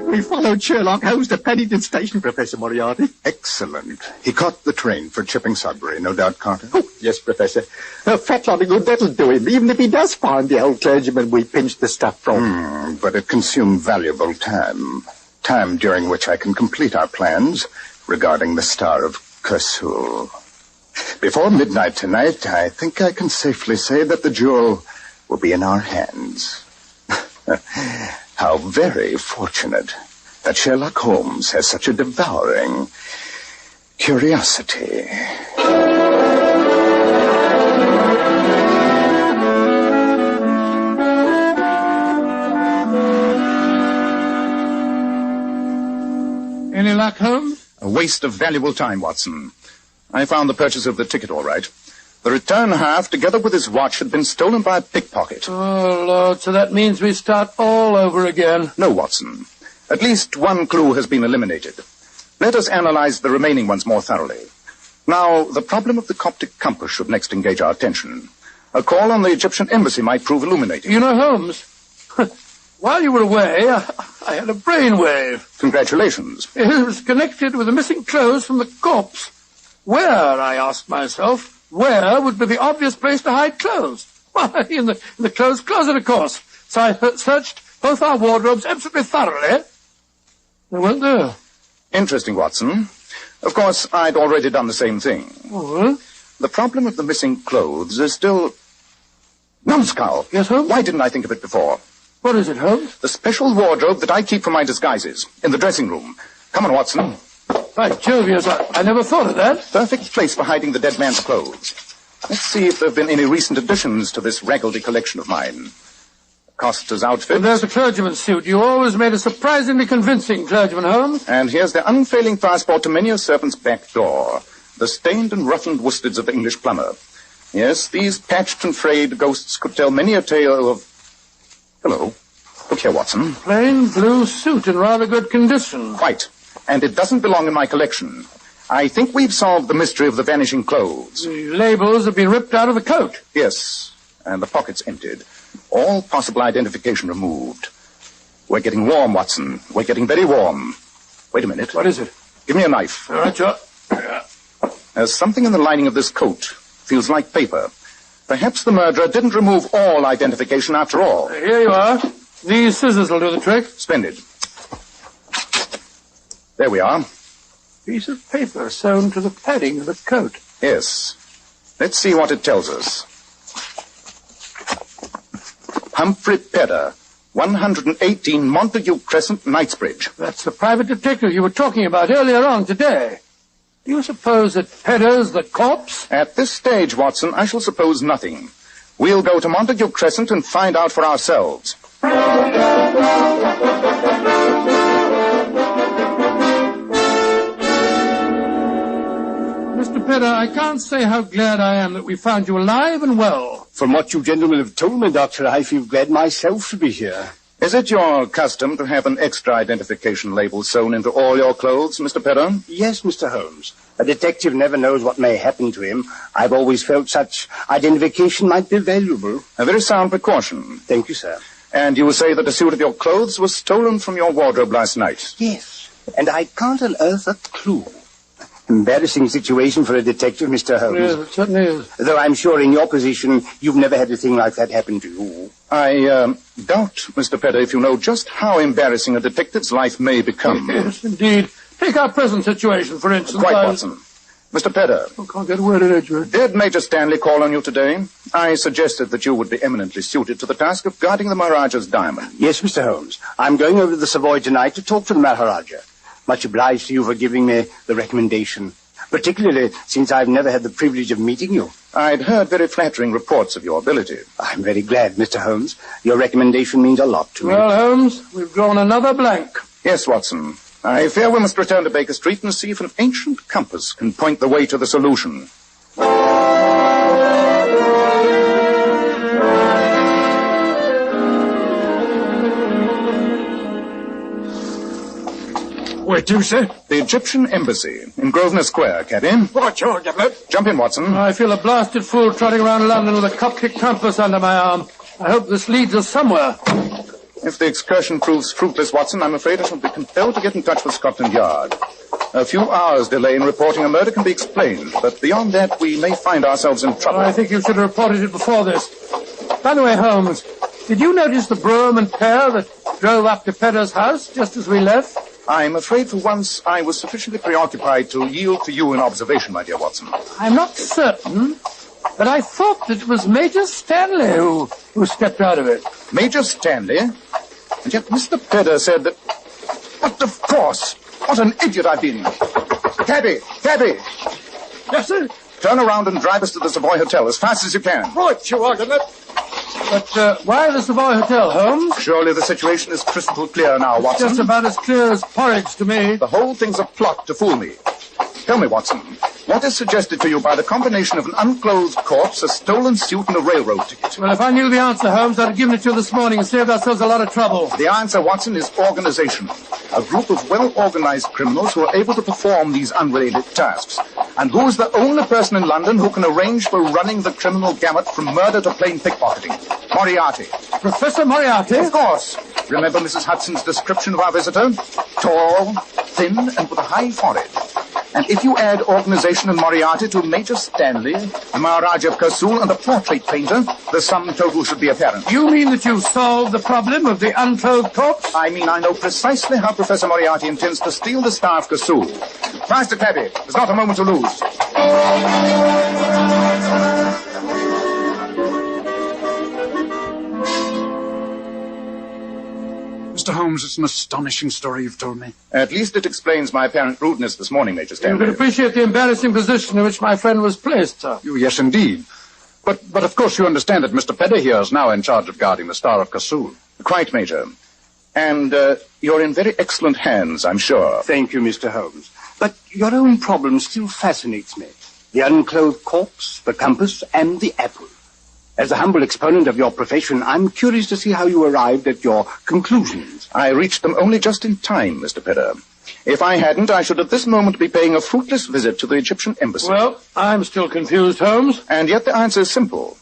Speaker 10: We followed Sherlock Holmes to Paddington Station, Professor Moriarty.
Speaker 6: Excellent. He caught the train for Chipping Sudbury, no doubt, Carter?
Speaker 10: Oh, yes, Professor. A fat lot of good that'll do him, even if he does find the old clergyman we pinched the stuff from.
Speaker 6: But it consumed valuable time. Time during which I can complete our plans regarding the Star of Kersul. Before midnight tonight, I think I can safely say that the jewel will be in our hands. How very fortunate that Sherlock Holmes has such a devouring curiosity.
Speaker 2: Any luck, Holmes?
Speaker 3: A waste of valuable time, Watson. I found the purchaser of the ticket all right. The return half, together with his watch, had been stolen by a pickpocket.
Speaker 2: Oh, Lord, so that means we start all over again.
Speaker 3: No, Watson. At least one clue has been eliminated. Let us analyze the remaining ones more thoroughly. Now, the problem of the Coptic compass should next engage our attention. A call on the Egyptian embassy might prove illuminating.
Speaker 2: You know, Holmes, while you were away, I had a brainwave.
Speaker 3: Congratulations.
Speaker 2: It was connected with the missing clothes from the corpse. Where, I asked myself, where would be the obvious place to hide clothes? Why, in the clothes closet, of course. So I searched both our wardrobes absolutely thoroughly. They weren't there.
Speaker 3: Interesting, Watson. Of course, I'd already done the same thing.
Speaker 2: Oh?
Speaker 3: The problem of the missing clothes is still... Numbskull!
Speaker 2: Yes, Holmes?
Speaker 3: Why didn't I think of it before?
Speaker 2: What is it, Holmes?
Speaker 3: The special wardrobe that I keep for my disguises, in the dressing room. Come on, Watson.
Speaker 2: By Jove, yes, I never thought of that.
Speaker 3: Perfect place for hiding the dead man's clothes. Let's see if there have been any recent additions to this raggedy collection of mine. Costa's outfit.
Speaker 2: And there's the clergyman's suit. You always made a surprisingly convincing clergyman, Holmes.
Speaker 3: And here's the unfailing passport to many a servant's back door. The stained and roughened worsteds of the English plumber. Yes, these patched and frayed ghosts could tell many a tale of... Hello. Look here, Watson.
Speaker 2: Plain blue suit in rather good condition.
Speaker 3: Quite. And it doesn't belong in my collection. I think we've solved the mystery of the vanishing clothes.
Speaker 2: The labels have been ripped out of the coat.
Speaker 3: Yes, and the pockets emptied. All possible identification removed. We're getting warm, Watson. We're getting very warm. Wait a minute.
Speaker 2: What is it?
Speaker 3: Give me a knife.
Speaker 2: All right, sure.
Speaker 3: There's something in the lining of this coat. Feels like paper. Perhaps the murderer didn't remove all identification after all.
Speaker 2: Here you are. These scissors will do the trick.
Speaker 3: Splendid. There we are.
Speaker 2: Piece of paper sewn to the padding of the coat.
Speaker 3: Yes. Let's see what it tells us. Humphrey Pedder, 118 Montague Crescent, Knightsbridge.
Speaker 2: That's the private detective you were talking about earlier on today. Do you suppose that Pedder's the corpse?
Speaker 3: At this stage, Watson, I shall suppose nothing. We'll go to Montague Crescent and find out for ourselves.
Speaker 2: Mr. Pedder, I can't say how glad I am that we found you alive and well.
Speaker 10: From what you gentlemen have told me, Doctor, I feel glad myself to be here.
Speaker 3: Is it your custom to have an extra identification label sewn into all your clothes, Mr. Pedder?
Speaker 10: Yes, Mr. Holmes. A detective never knows what may happen to him. I've always felt such identification might be valuable.
Speaker 3: A very sound precaution.
Speaker 10: Thank you, sir.
Speaker 3: And you say that a suit of your clothes was stolen from your wardrobe last night?
Speaker 10: Yes, and I can't unearth a clue. Embarrassing situation for a detective, Mr. Holmes.
Speaker 2: Yes, it certainly is.
Speaker 10: Though I'm sure in your position, you've never had a thing like that happen to you.
Speaker 3: I doubt, Mr. Pedder, if you know just how embarrassing a detective's life may become.
Speaker 2: Yes, indeed. Take our present situation, for instance.
Speaker 3: Quite, Watson.
Speaker 6: Mr. Pedder.
Speaker 2: I can't get a word in edgeworth.
Speaker 6: Did Major Stanley call on you today? I suggested that you would be eminently suited to the task of guarding the Maharaja's diamond.
Speaker 10: Yes, Mr. Holmes. I'm going over to the Savoy tonight to talk to the Maharaja. Much obliged to you for giving me the recommendation, particularly since I've never had the privilege of meeting you.
Speaker 6: I'd heard very flattering reports of your ability.
Speaker 10: I'm very glad, Mr. Holmes. Your recommendation means a lot to me.
Speaker 2: Well, Holmes, we've drawn another blank.
Speaker 6: Yes, Watson. I fear we must return to Baker Street and see if an ancient compass can point the way to the solution.
Speaker 3: Where to, sir?
Speaker 6: The Egyptian Embassy in Grosvenor Square, Captain.
Speaker 3: Watch your gimlet.
Speaker 6: Jump in, Watson.
Speaker 2: I feel a blasted fool trotting around London with a Coptic compass under my arm. I hope this leads us somewhere.
Speaker 6: If the excursion proves fruitless, Watson, I'm afraid I shall be compelled to get in touch with Scotland Yard. A few hours' delay in reporting a murder can be explained, but beyond that, we may find ourselves in trouble.
Speaker 2: I think you should have reported it before this. By the way, Holmes, did you notice the brougham and pair that drove up to Pedder's house just as we left?
Speaker 6: I'm afraid for once I was sufficiently preoccupied to yield to you in observation, my dear Watson.
Speaker 2: I'm not certain, but I thought that it was Major Stanley who stepped out of it.
Speaker 6: Major Stanley? And yet Mr. Pedder said that... But of course! What an idiot I've been! Cabby! Cabby!
Speaker 2: Yes, sir?
Speaker 6: Turn around and drive us to the Savoy Hotel as fast as you can.
Speaker 3: Right, you are, gimlet.
Speaker 2: But why the Savoy Hotel, Holmes?
Speaker 6: Surely the situation is crystal clear now, Watson.
Speaker 2: Just about as clear as porridge to me.
Speaker 6: The whole thing's a plot to fool me. Tell me, Watson, what is suggested to you by the combination of an unclothed corpse, a stolen suit, and a railroad ticket?
Speaker 2: Well, if I knew the answer, Holmes, I'd have given it to you this morning and saved ourselves a lot of trouble.
Speaker 6: The answer, Watson, is organization. A group of well-organized criminals who are able to perform these unrelated tasks. And who is the only person in London who can arrange for running the criminal gamut from murder to plain pickpocketing? Moriarty.
Speaker 2: Professor Moriarty?
Speaker 6: Of course. Remember Mrs. Hudson's description of our visitor? Tall, thin, and with a high forehead. And if you add organization and Moriarty to Major Stanley, the Maharaja of Kursul, and the portrait painter, the sum total should be apparent.
Speaker 2: You mean that you've solved the problem of the unclothed corpse?
Speaker 6: I mean I know precisely how Professor Moriarty intends to steal the Star of Kursul. Faster, cabby. There's not a moment to lose.
Speaker 12: Mr. Holmes, it's an astonishing story you've told me.
Speaker 6: At least it explains my apparent rudeness this morning, Major Stanley.
Speaker 2: You can appreciate the embarrassing position in which my friend was placed, sir.
Speaker 12: Yes, indeed. But of course you understand that Mr. Pedder here is now in charge of guarding the Star of Kursul.
Speaker 6: Quite, Major. And you're in very excellent hands, I'm sure.
Speaker 10: Thank you, Mr. Holmes. But your own problem still fascinates me. The unclothed corpse, the compass, and the apple. As a humble exponent of your profession, I'm curious to see how you arrived at your conclusions.
Speaker 6: I reached them only just in time, Mr. Pedder. If I hadn't, I should at this moment be paying a fruitless visit to the Egyptian Embassy.
Speaker 2: Well, I'm still confused, Holmes.
Speaker 6: And yet the answer is simple.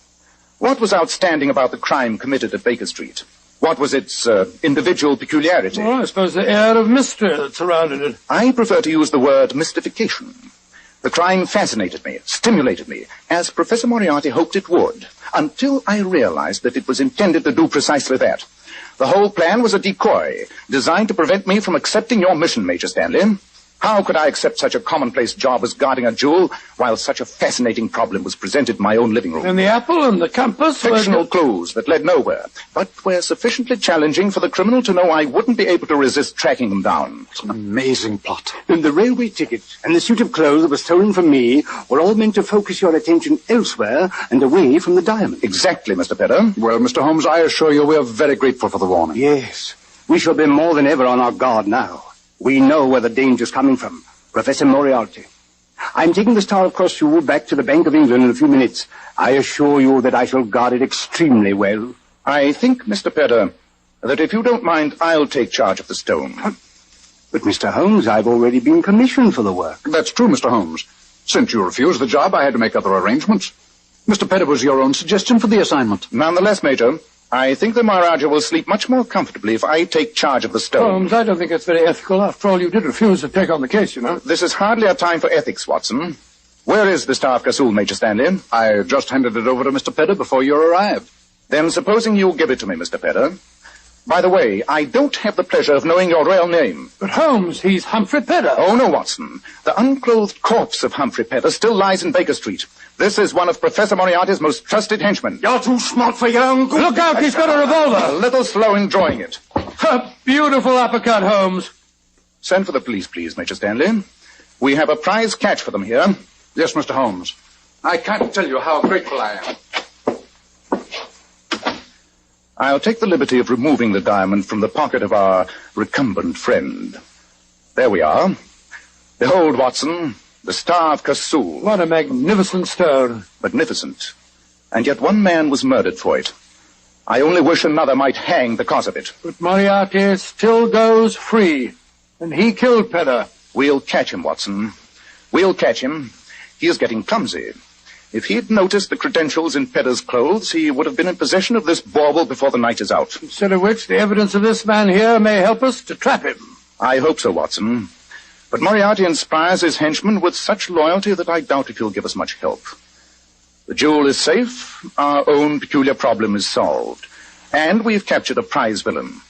Speaker 6: What was outstanding about the crime committed at Baker Street? What was its individual peculiarity?
Speaker 2: Well, I suppose the air of mystery that surrounded it.
Speaker 6: I prefer to use the word mystification. The crime fascinated me, stimulated me, as Professor Moriarty hoped it would, until I realized that it was intended to do precisely that. The whole plan was a decoy, designed to prevent me from accepting your mission, Major Stanley. How could I accept such a commonplace job as guarding a jewel, while such a fascinating problem was presented in my own living room?
Speaker 2: And the apple and the compass...
Speaker 6: Fictional clues that led nowhere, but were sufficiently challenging for the criminal to know I wouldn't be able to resist tracking them down.
Speaker 12: It's an amazing plot.
Speaker 10: And the railway ticket and the suit of clothes that was stolen from me were all meant to focus your attention elsewhere and away from the diamond.
Speaker 6: Exactly, Mr. Pedder.
Speaker 12: Well, Mr. Holmes, I assure you we are very grateful for the warning.
Speaker 10: Yes. We shall be more than ever on our guard now. We know where the danger's coming from. Professor Moriarty. I'm taking the Star of Kursul back to the Bank of England in a few minutes. I assure you that I shall guard it extremely well.
Speaker 6: I think, Mr. Pedder, that if you don't mind, I'll take charge of the stone.
Speaker 10: But, Mr. Holmes, I've already been commissioned for the work.
Speaker 12: That's true, Mr. Holmes. Since you refused the job, I had to make other arrangements. Mr. Pedder was your own suggestion for the assignment.
Speaker 6: Nonetheless, Major, I think the Maharaja will sleep much more comfortably if I take charge of the stone.
Speaker 2: Holmes, I don't think it's very ethical. After all, you did refuse to take on the case, you know.
Speaker 6: This is hardly a time for ethics, Watson. Where is the Star of Kursul, Major Stanley?
Speaker 12: I just handed it over to Mr. Pedder before you arrived.
Speaker 6: Then supposing you give it to me, Mr. Pedder,
Speaker 3: By the way, I don't have the pleasure of knowing your real name.
Speaker 2: But Holmes, he's Humphrey Pedder.
Speaker 3: Oh, no, Watson. The unclothed corpse of Humphrey Pedder still lies in Baker Street. This is one of Professor Moriarty's most trusted henchmen.
Speaker 10: You're too smart for your own good.
Speaker 2: Look out, he's got a revolver.
Speaker 3: A little slow in drawing it.
Speaker 2: A beautiful uppercut, Holmes.
Speaker 3: Send for the police, please, Major Stanley. We have a prize catch for them here.
Speaker 12: Yes, Mr. Holmes. I can't tell you how grateful I am.
Speaker 3: I'll take the liberty of removing the diamond from the pocket of our recumbent friend. There we are. Behold, Watson, the Star of Kasul.
Speaker 2: What a magnificent stone.
Speaker 3: Magnificent. And yet one man was murdered for it. I only wish another might hang because of it.
Speaker 2: But Moriarty still goes free, and he killed Pedder.
Speaker 3: We'll catch him, Watson. We'll catch him. He is getting clumsy. If he'd noticed the credentials in Pedder's clothes, he would have been in possession of this bauble before the night is out.
Speaker 2: Instead of which, the evidence of this man here may help us to trap him.
Speaker 3: I hope so, Watson. But Moriarty inspires his henchmen with such loyalty that I doubt if he'll give us much help. The jewel is safe, our own peculiar problem is solved, and we've captured a prize villain.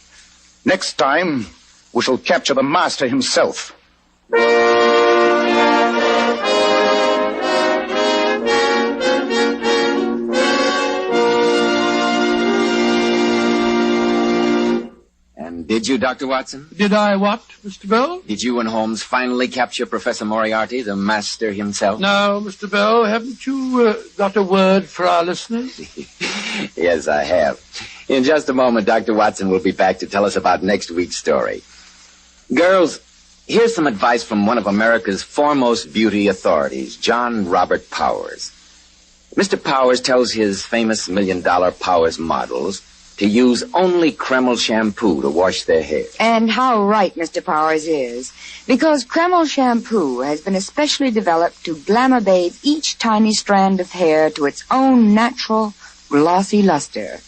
Speaker 3: Next time, we shall capture the master himself.
Speaker 1: Did you, Dr. Watson?
Speaker 2: Did I what, Mr. Bell?
Speaker 1: Did you and Holmes finally capture Professor Moriarty, the master himself?
Speaker 2: No, Mr. Bell. Haven't you got a word for our listeners?
Speaker 1: Yes, I have. In just a moment, Dr. Watson will be back to tell us about next week's story. Girls, here's some advice from one of America's foremost beauty authorities, John Robert Powers. Mr. Powers tells his famous $1 Million Powers models to use only Kreml shampoo to wash their hair.
Speaker 11: And how right Mr. Powers is, because Kreml shampoo has been especially developed to glamour bathe each tiny strand of hair to its own natural, glossy luster.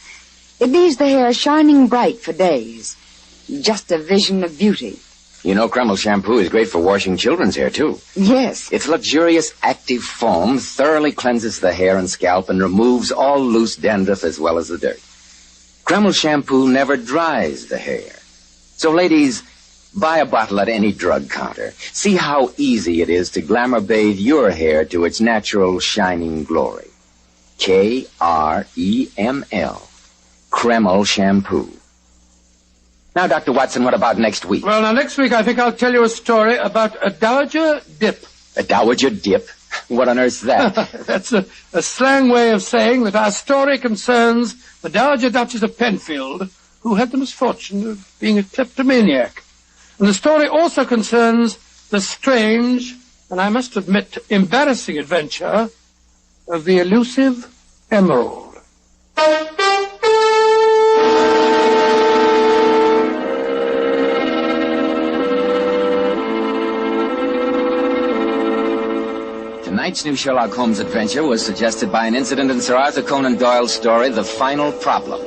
Speaker 11: It leaves the hair shining bright for days. Just a vision of beauty.
Speaker 1: You know, Kreml shampoo is great for washing children's hair, too.
Speaker 11: Yes.
Speaker 1: Its luxurious active foam thoroughly cleanses the hair and scalp and removes all loose dandruff as well as the dirt. Kreml shampoo never dries the hair. So, ladies, buy a bottle at any drug counter. See how easy it is to glamour bathe your hair to its natural shining glory. Kreml. Kreml shampoo. Now, Dr. Watson, what about next week?
Speaker 2: Well, now, next week I think I'll tell you a story about a dowager dip.
Speaker 1: A dowager dip? What on earth's that?
Speaker 2: That's a slang way of saying that our story concerns the Dowager Duchess of Penfield, who had the misfortune of being a kleptomaniac. And the story also concerns the strange, and I must admit, embarrassing adventure of the elusive emerald.
Speaker 1: Tonight's new Sherlock Holmes adventure was suggested by an incident in Sir Arthur Conan Doyle's story, The Final Problem.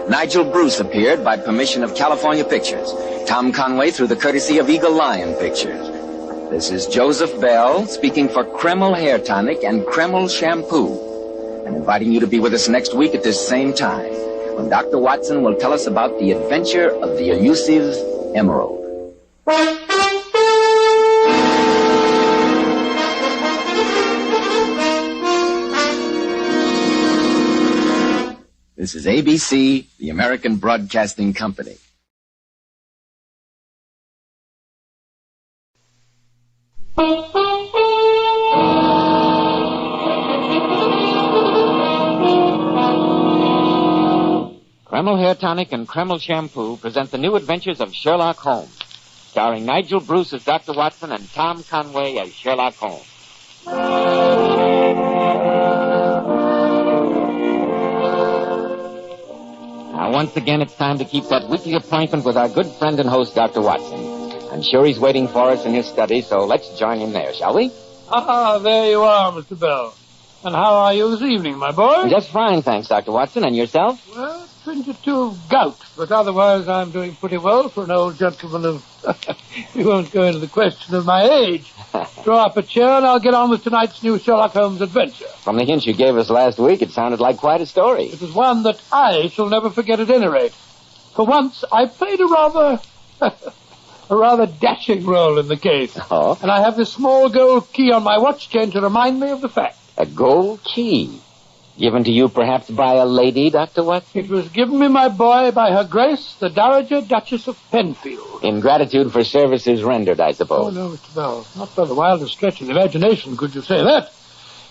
Speaker 1: Nigel Bruce appeared by permission of California Pictures. Tom Conway through the courtesy of Eagle Lion Pictures. This is Joseph Bell speaking for Kreml Hair Tonic and Kreml Shampoo, and inviting you to be with us next week at this same time, when Dr. Watson will tell us about the adventure of the elusive emerald. This is ABC, the American Broadcasting Company.
Speaker 4: Kreml Hair Tonic and Kreml Shampoo present the new adventures of Sherlock Holmes, starring Nigel Bruce as Dr. Watson and Tom Conway as Sherlock Holmes. Now, once again, it's time to keep that weekly appointment with our good friend and host, Dr. Watson. I'm sure he's waiting for us in his study, so let's join him there, shall we?
Speaker 2: Ah, there you are, Mr. Bell. And how are you this evening, my boy?
Speaker 4: Just fine, thanks, Dr. Watson. And yourself?
Speaker 2: Well, 22 of gout, but otherwise I'm doing pretty well for an old gentleman of... We won't go into the question of my age. Draw up a chair and I'll get on with tonight's new Sherlock Holmes adventure.
Speaker 4: From the hint you gave us last week, it sounded like quite a story.
Speaker 2: It was one that I shall never forget at any rate. For once, I played a rather dashing role in the case.
Speaker 1: Oh?
Speaker 2: And I have this small gold key on my watch chain to remind me of the fact.
Speaker 1: A gold key? Given to you perhaps by a lady, Dr. Watson?
Speaker 2: It was given me, my boy, by Her Grace, the Dowager Duchess of Penfield.
Speaker 1: In gratitude for services rendered, I suppose.
Speaker 2: Oh, no, Mr. Bell. Not by the wildest stretch of the imagination could you say that.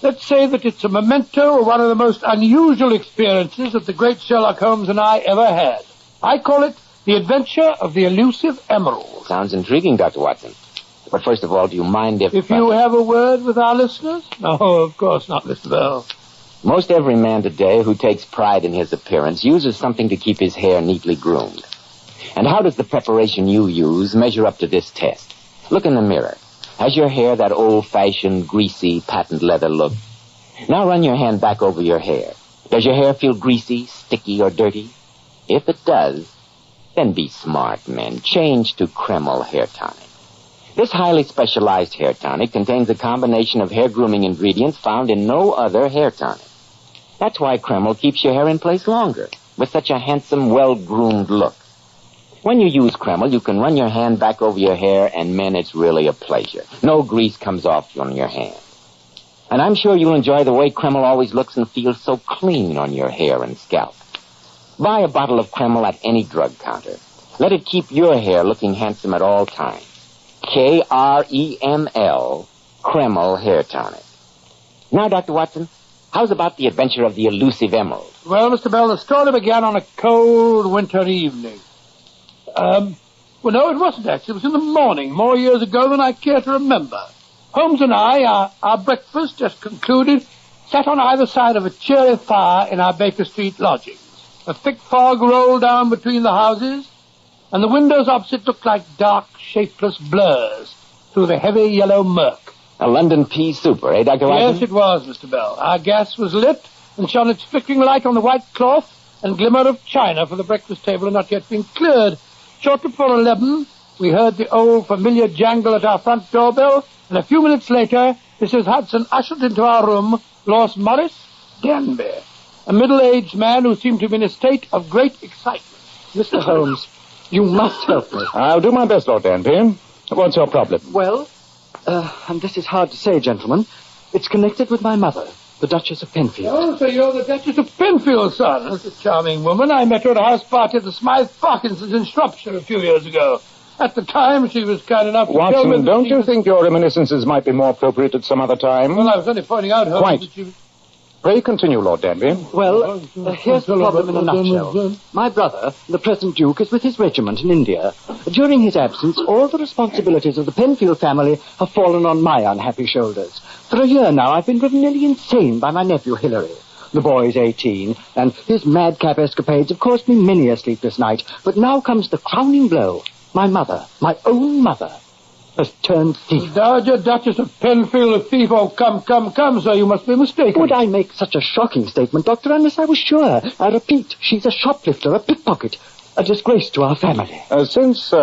Speaker 2: Let's say that it's a memento of one of the most unusual experiences that the great Sherlock Holmes and I ever had. I call it the adventure of the elusive emerald.
Speaker 1: Sounds intriguing, Dr. Watson. But first of all, do you mind if...
Speaker 2: If you have a word with our listeners? No, of course not, Mr. Bell.
Speaker 1: Most every man today who takes pride in his appearance uses something to keep his hair neatly groomed. And how does the preparation you use measure up to this test? Look in the mirror. Has your hair that old-fashioned, greasy, patent leather look? Now run your hand back over your hair. Does your hair feel greasy, sticky, or dirty? If it does, then be smart, men. Change to Kreml hair tonic. This highly specialized hair tonic contains a combination of hair grooming ingredients found in no other hair tonic. That's why Kreml keeps your hair in place longer, with such a handsome, well-groomed look. When you use Kreml, you can run your hand back over your hair, and men, it's really a pleasure. No grease comes off on your hand. And I'm sure you'll enjoy the way Kreml always looks and feels so clean on your hair and scalp. Buy a bottle of Kreml at any drug counter. Let it keep your hair looking handsome at all times. Kreml, Kreml Hair Tonic. Now, Dr. Watson, how's about the adventure of the elusive emerald?
Speaker 2: Well, Mr. Bell, the story began on a cold winter evening. Well, no, it wasn't actually. It was in the morning, more years ago than I care to remember. Holmes and I, our breakfast just concluded, sat on either side of a cheery fire in our Baker Street lodgings. A thick fog rolled down between the houses, and the windows opposite looked like dark, shapeless blurs through the heavy yellow murk.
Speaker 1: A London pea super, eh, Dr. Watson?
Speaker 2: Yes, it was, Mr. Bell. Our gas was lit and shone its flickering light on the white cloth and glimmer of china, for the breakfast table had not yet been cleared. Short before 11, we heard the old familiar jangle at our front doorbell, and a few minutes later, Mrs. Hudson ushered into our room Lord Morris Danby, a middle-aged man who seemed to be in a state of great excitement.
Speaker 13: Mr. Holmes, you must help me.
Speaker 3: I'll do my best, Lord Danby. What's your problem?
Speaker 13: Well, and this is hard to say, gentlemen, it's connected with my mother, the Duchess of Penfield.
Speaker 2: Oh, so you're the Duchess of Penfield, son. That's a charming woman. I met her at a house party at the Smythe Parkinsons in Shropshire a few years ago. At the time, she was kind enough to tell me...
Speaker 3: Watson, don't you think your reminiscences might be more appropriate at some other time?
Speaker 2: Well, I was only pointing out, Holmes,
Speaker 3: Quite.
Speaker 2: that she was...
Speaker 3: Pray continue, Lord Danby.
Speaker 13: Well, here's the problem in a nutshell. My brother, the present Duke, is with his regiment in India. During his absence, all the responsibilities of the Penfield family have fallen on my unhappy shoulders. For a year now, I've been driven nearly insane by my nephew, Hilary. The boy's 18, and his madcap escapades have caused me many a sleepless night. But now comes the crowning blow. My mother, my own mother, has turned thief.
Speaker 2: Dowager Duchess of Penfield, a thief. Oh, come, sir, you must be mistaken.
Speaker 13: Would I make such a shocking statement, Doctor, unless I was sure? I repeat, she's a shoplifter, a pickpocket, a disgrace to our family.
Speaker 3: Since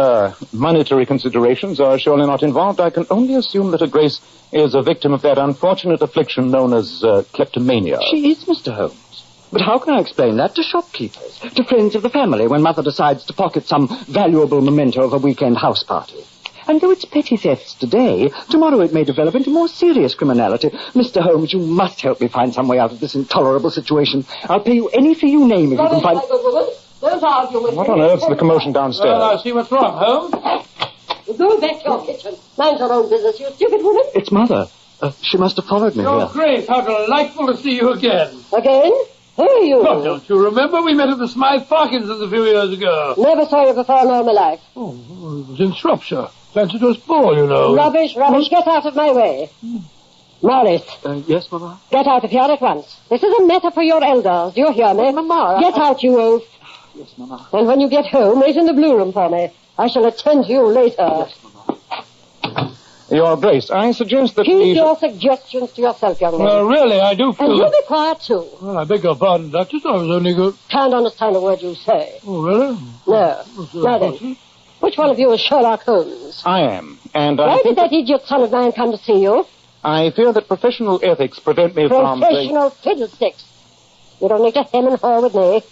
Speaker 3: monetary considerations are surely not involved, I can only assume that Her Grace is a victim of that unfortunate affliction known as kleptomania.
Speaker 13: She is, Mr. Holmes. But how can I explain that to shopkeepers, to friends of the family, when Mother decides to pocket some valuable memento of a weekend house party? And though it's petty thefts today, tomorrow it may develop into more serious criminality. Mr. Holmes, you must help me find some way out of this intolerable situation. I'll pay you any fee you name if you can find...
Speaker 19: Don't argue with
Speaker 3: What on earth's the commotion downstairs?
Speaker 2: Well, I see what's wrong, Holmes.
Speaker 19: Go back to your kitchen. Mind your own business, you stupid woman.
Speaker 13: It's Mother. She must have followed me
Speaker 2: Your
Speaker 13: here.
Speaker 2: Grace, how delightful to see you again.
Speaker 19: Again? Who are you?
Speaker 2: Oh, don't you remember? We met at the Smythe Parkinsons a few years ago.
Speaker 19: Never saw you before in all my life.
Speaker 2: Oh, it was in Shropshire. Fancy to us ball, you know.
Speaker 19: Rubbish. Get out of my way. Morris.
Speaker 13: Yes, Mama?
Speaker 19: Get out of here at once. This is a matter for your elders. Do you hear me?
Speaker 13: Mama.
Speaker 19: Get out, you oaf.
Speaker 13: Yes, Mama.
Speaker 19: And when you get home, wait in the blue room for me. I shall attend to you later.
Speaker 13: Yes, Mama.
Speaker 3: Your Grace, I suggest that
Speaker 19: Keep your suggestions to yourself, young man.
Speaker 2: Well, really, I do feel...
Speaker 19: And you be quiet, too.
Speaker 2: Well, I beg your pardon, Duchess. I was only good...
Speaker 19: Can't understand a word you say.
Speaker 2: Oh, really?
Speaker 19: No. Now then, which one of you is Sherlock Holmes?
Speaker 3: I am, and
Speaker 19: Why
Speaker 3: I
Speaker 19: did
Speaker 3: think
Speaker 19: that idiot son of mine come to see you?
Speaker 3: I fear that professional ethics prevent me from...
Speaker 19: Professional fiddlesticks. You don't need to hem and haw with me.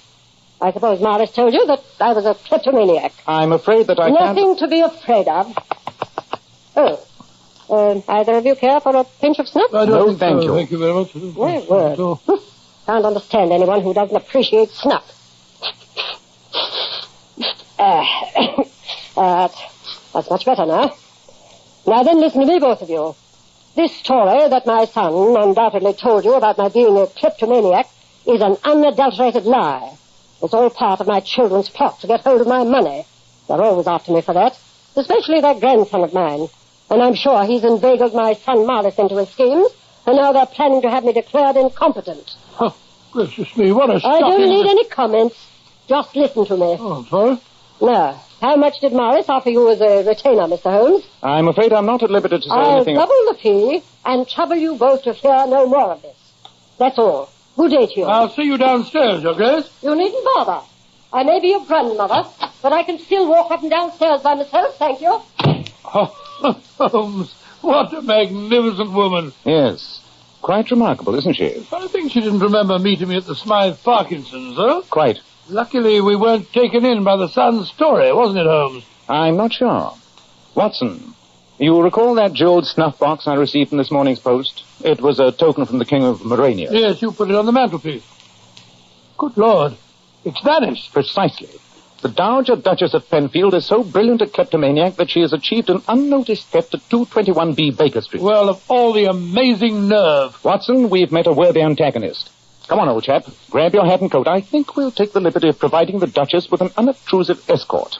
Speaker 8: I suppose Morris told you that I was a kleptomaniac.
Speaker 3: I'm afraid that I can't...
Speaker 8: Nothing to be afraid of. Either of you care for a pinch of snuff?
Speaker 3: No, thank you.
Speaker 2: Thank you very much.
Speaker 8: My word. Can't understand anyone who doesn't appreciate snuff. That's much better now. Now then, listen to me, both of you. This story that my son undoubtedly told you about my being a kleptomaniac is an unadulterated lie. It's all part of my children's plot to get hold of my money. They're always after me for that, especially that grandson of mine. And I'm sure he's inveigled my son Morris into his schemes, and now they're planning to have me declared incompetent.
Speaker 2: Oh, gracious me, what a
Speaker 8: I don't need any comments. Just listen to me.
Speaker 2: Oh, I'm sorry.
Speaker 8: Now, how much did Morris offer you as a retainer, Mr. Holmes?
Speaker 3: I'm afraid I'm not at liberty to say
Speaker 8: I'll
Speaker 3: anything...
Speaker 8: double the fee and trouble you both to hear no more of this. That's all. Good day to you.
Speaker 2: I'll see you downstairs, Your Grace.
Speaker 8: You needn't bother. I may be your grandmother, but I can still walk up and down stairs by myself, thank you.
Speaker 2: Oh, Holmes, what a magnificent woman.
Speaker 3: Yes. Quite remarkable, isn't she?
Speaker 2: I think she didn't remember meeting me at the Smythe Parkinson's, huh?
Speaker 3: Quite.
Speaker 2: Luckily, we weren't taken in by the Sun's story, wasn't it, Holmes?
Speaker 3: I'm not sure. Watson, you recall that jeweled snuff box I received in this morning's post? It was a token from the King of Morania.
Speaker 2: Yes, you put it on the mantelpiece. Good Lord, it's vanished.
Speaker 3: Precisely. The Dowager Duchess of Penfield is so brilliant a kleptomaniac that she has achieved an unnoticed theft at 221B Baker Street.
Speaker 2: Well, of all the amazing nerve.
Speaker 3: Watson, we've met a worthy antagonist. Come on, old chap. Grab your hat and coat. I think we'll take the liberty of providing the Duchess with an unobtrusive escort.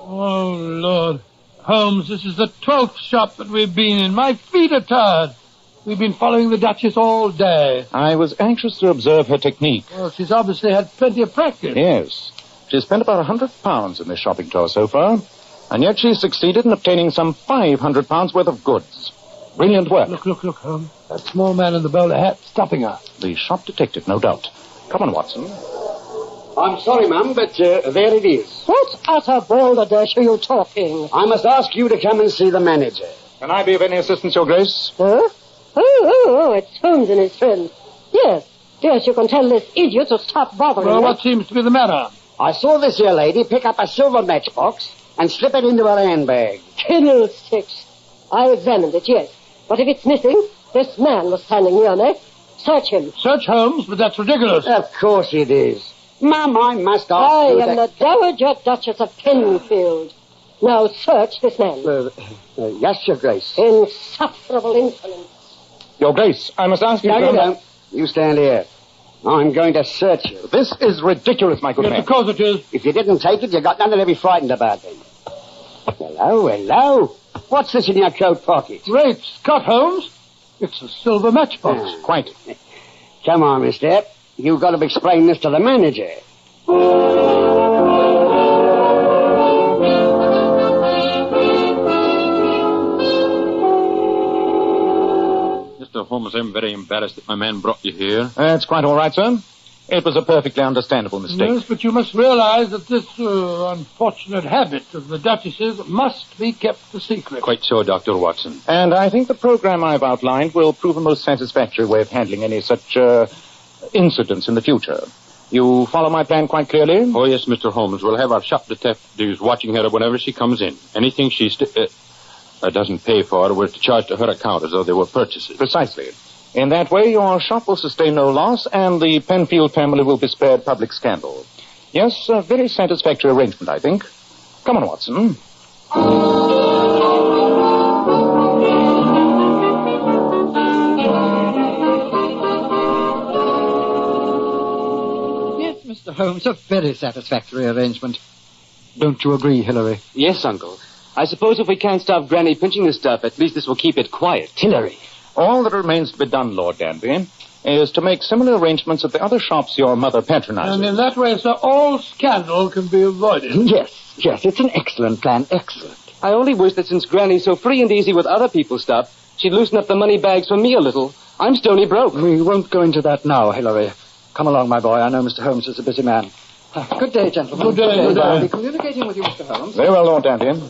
Speaker 2: Oh, Lord. Holmes, this is the 12th shop that we've been in. My feet are tired. We've been following the Duchess all day.
Speaker 3: I was anxious to observe her technique.
Speaker 2: Well, she's obviously had plenty of practice.
Speaker 3: Yes. She's spent about £100 in this shopping tour so far, and yet she's succeeded in obtaining some £500 worth of goods. Brilliant work.
Speaker 2: Look, Holmes. That small man in the bowler hat stopping her.
Speaker 3: The shop detective, no doubt. Come on, Watson.
Speaker 10: I'm sorry, ma'am, but there it is.
Speaker 8: What utter balderdash are you talking?
Speaker 10: I must ask you to come and see the manager.
Speaker 3: Can I be of any assistance, Your Grace?
Speaker 8: Huh? Oh, it's Holmes and his friend. Yes, you can tell this idiot to stop bothering
Speaker 2: Well,
Speaker 8: me.
Speaker 2: what seems to be the matter?
Speaker 10: I saw this here lady pick up a silver matchbox and slip it into her handbag.
Speaker 8: Fiddlesticks. I examined it, yes. But if it's missing, this man was standing near me. Search him.
Speaker 2: Search Holmes, but that's ridiculous.
Speaker 10: Of course it is. Ma'am, I must ask
Speaker 8: I
Speaker 10: you
Speaker 8: am the Dowager Duchess of Penfield. Now search this man.
Speaker 10: Yes, Your Grace.
Speaker 8: Insufferable insolence.
Speaker 3: Your Grace, I must ask you...
Speaker 10: No, you don't. You stand here. I'm going to search you.
Speaker 3: This is ridiculous, my good man.
Speaker 2: Yes, of course it is.
Speaker 10: If you didn't take it, you got nothing to be frightened about then. Hello. What's this in your coat pocket?
Speaker 2: Great Scott, Holmes. It's a silver matchbox.
Speaker 3: Quite.
Speaker 10: Come on, mister. You've got to explain this to the manager.
Speaker 9: Mr. Holmes, I'm very embarrassed that my man brought you here.
Speaker 3: That's quite all right, sir. It was a perfectly understandable mistake.
Speaker 2: Yes, but you must realize that this unfortunate habit of the Duchess's must be kept a secret.
Speaker 9: Quite so, Dr. Watson.
Speaker 3: And I think the program I've outlined will prove a most satisfactory way of handling any such incidents in the future. You follow my plan quite clearly?
Speaker 9: Oh, yes, Mr. Holmes. We'll have our shop detectives watching her whenever she comes in. Anything she doesn't pay for, we're to charge to her account as though they were purchases.
Speaker 3: Precisely. In that way, your shop will sustain no loss, and the Penfield family will be spared public scandal. Yes, a very satisfactory arrangement, I think. Come on, Watson.
Speaker 22: Yes, Mr. Holmes, a very satisfactory arrangement. Don't you agree, Hilary?
Speaker 13: Yes, Uncle. I suppose if we can't stop Granny pinching the stuff, at least this will keep it quiet.
Speaker 22: Hilary.
Speaker 3: All that remains to be done, Lord Danby, is to make similar arrangements at the other shops your mother patronizes.
Speaker 2: And in that way, sir, all scandal can be avoided.
Speaker 22: Yes, it's an excellent plan, excellent.
Speaker 13: I only wish that since Granny's so free and easy with other people's stuff, she'd loosen up the money bags for me a little. I'm stony broke.
Speaker 22: We won't go into that now, Hilary. Come along, my boy. I know Mr. Holmes is a busy man. Good day, gentlemen.
Speaker 2: Good day.
Speaker 22: I'll be communicating with you, Mr. Holmes.
Speaker 3: Very well, Lord Danby.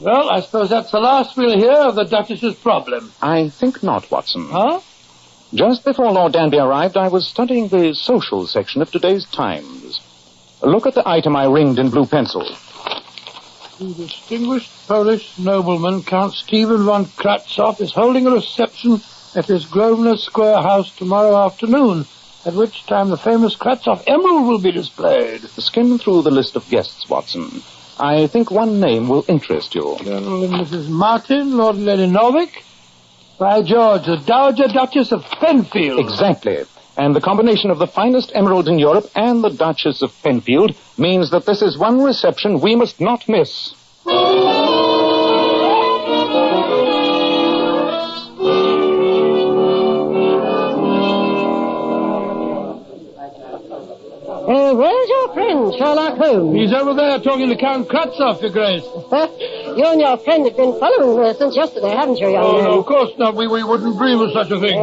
Speaker 2: Well, I suppose that's the last we'll hear of the Duchess's problem.
Speaker 3: I think not, Watson.
Speaker 2: Huh?
Speaker 3: Just before Lord Danby arrived, I was studying the social section of today's Times. Look at the item I ringed in blue pencil.
Speaker 2: The distinguished Polish nobleman, Count Stephen von Kratzoff, is holding a reception at his Grosvenor Square house tomorrow afternoon, at which time the famous Kratzoff emerald will be displayed.
Speaker 3: Skim through the list of guests, Watson. I think one name will interest you.
Speaker 2: Colonel and Mrs. Martin, Lord Leninovic. By George, the Dowager Duchess of Penfield.
Speaker 3: Exactly. And the combination of the finest emerald in Europe and the Duchess of Penfield means that this is one reception we must not miss.
Speaker 8: Where's your friend, Sherlock Holmes?
Speaker 2: He's over there talking to Count Kratzoff, Your Grace.
Speaker 8: You and your friend have been following her since yesterday, haven't you, young man?
Speaker 2: No, of course not. We wouldn't dream of such a thing.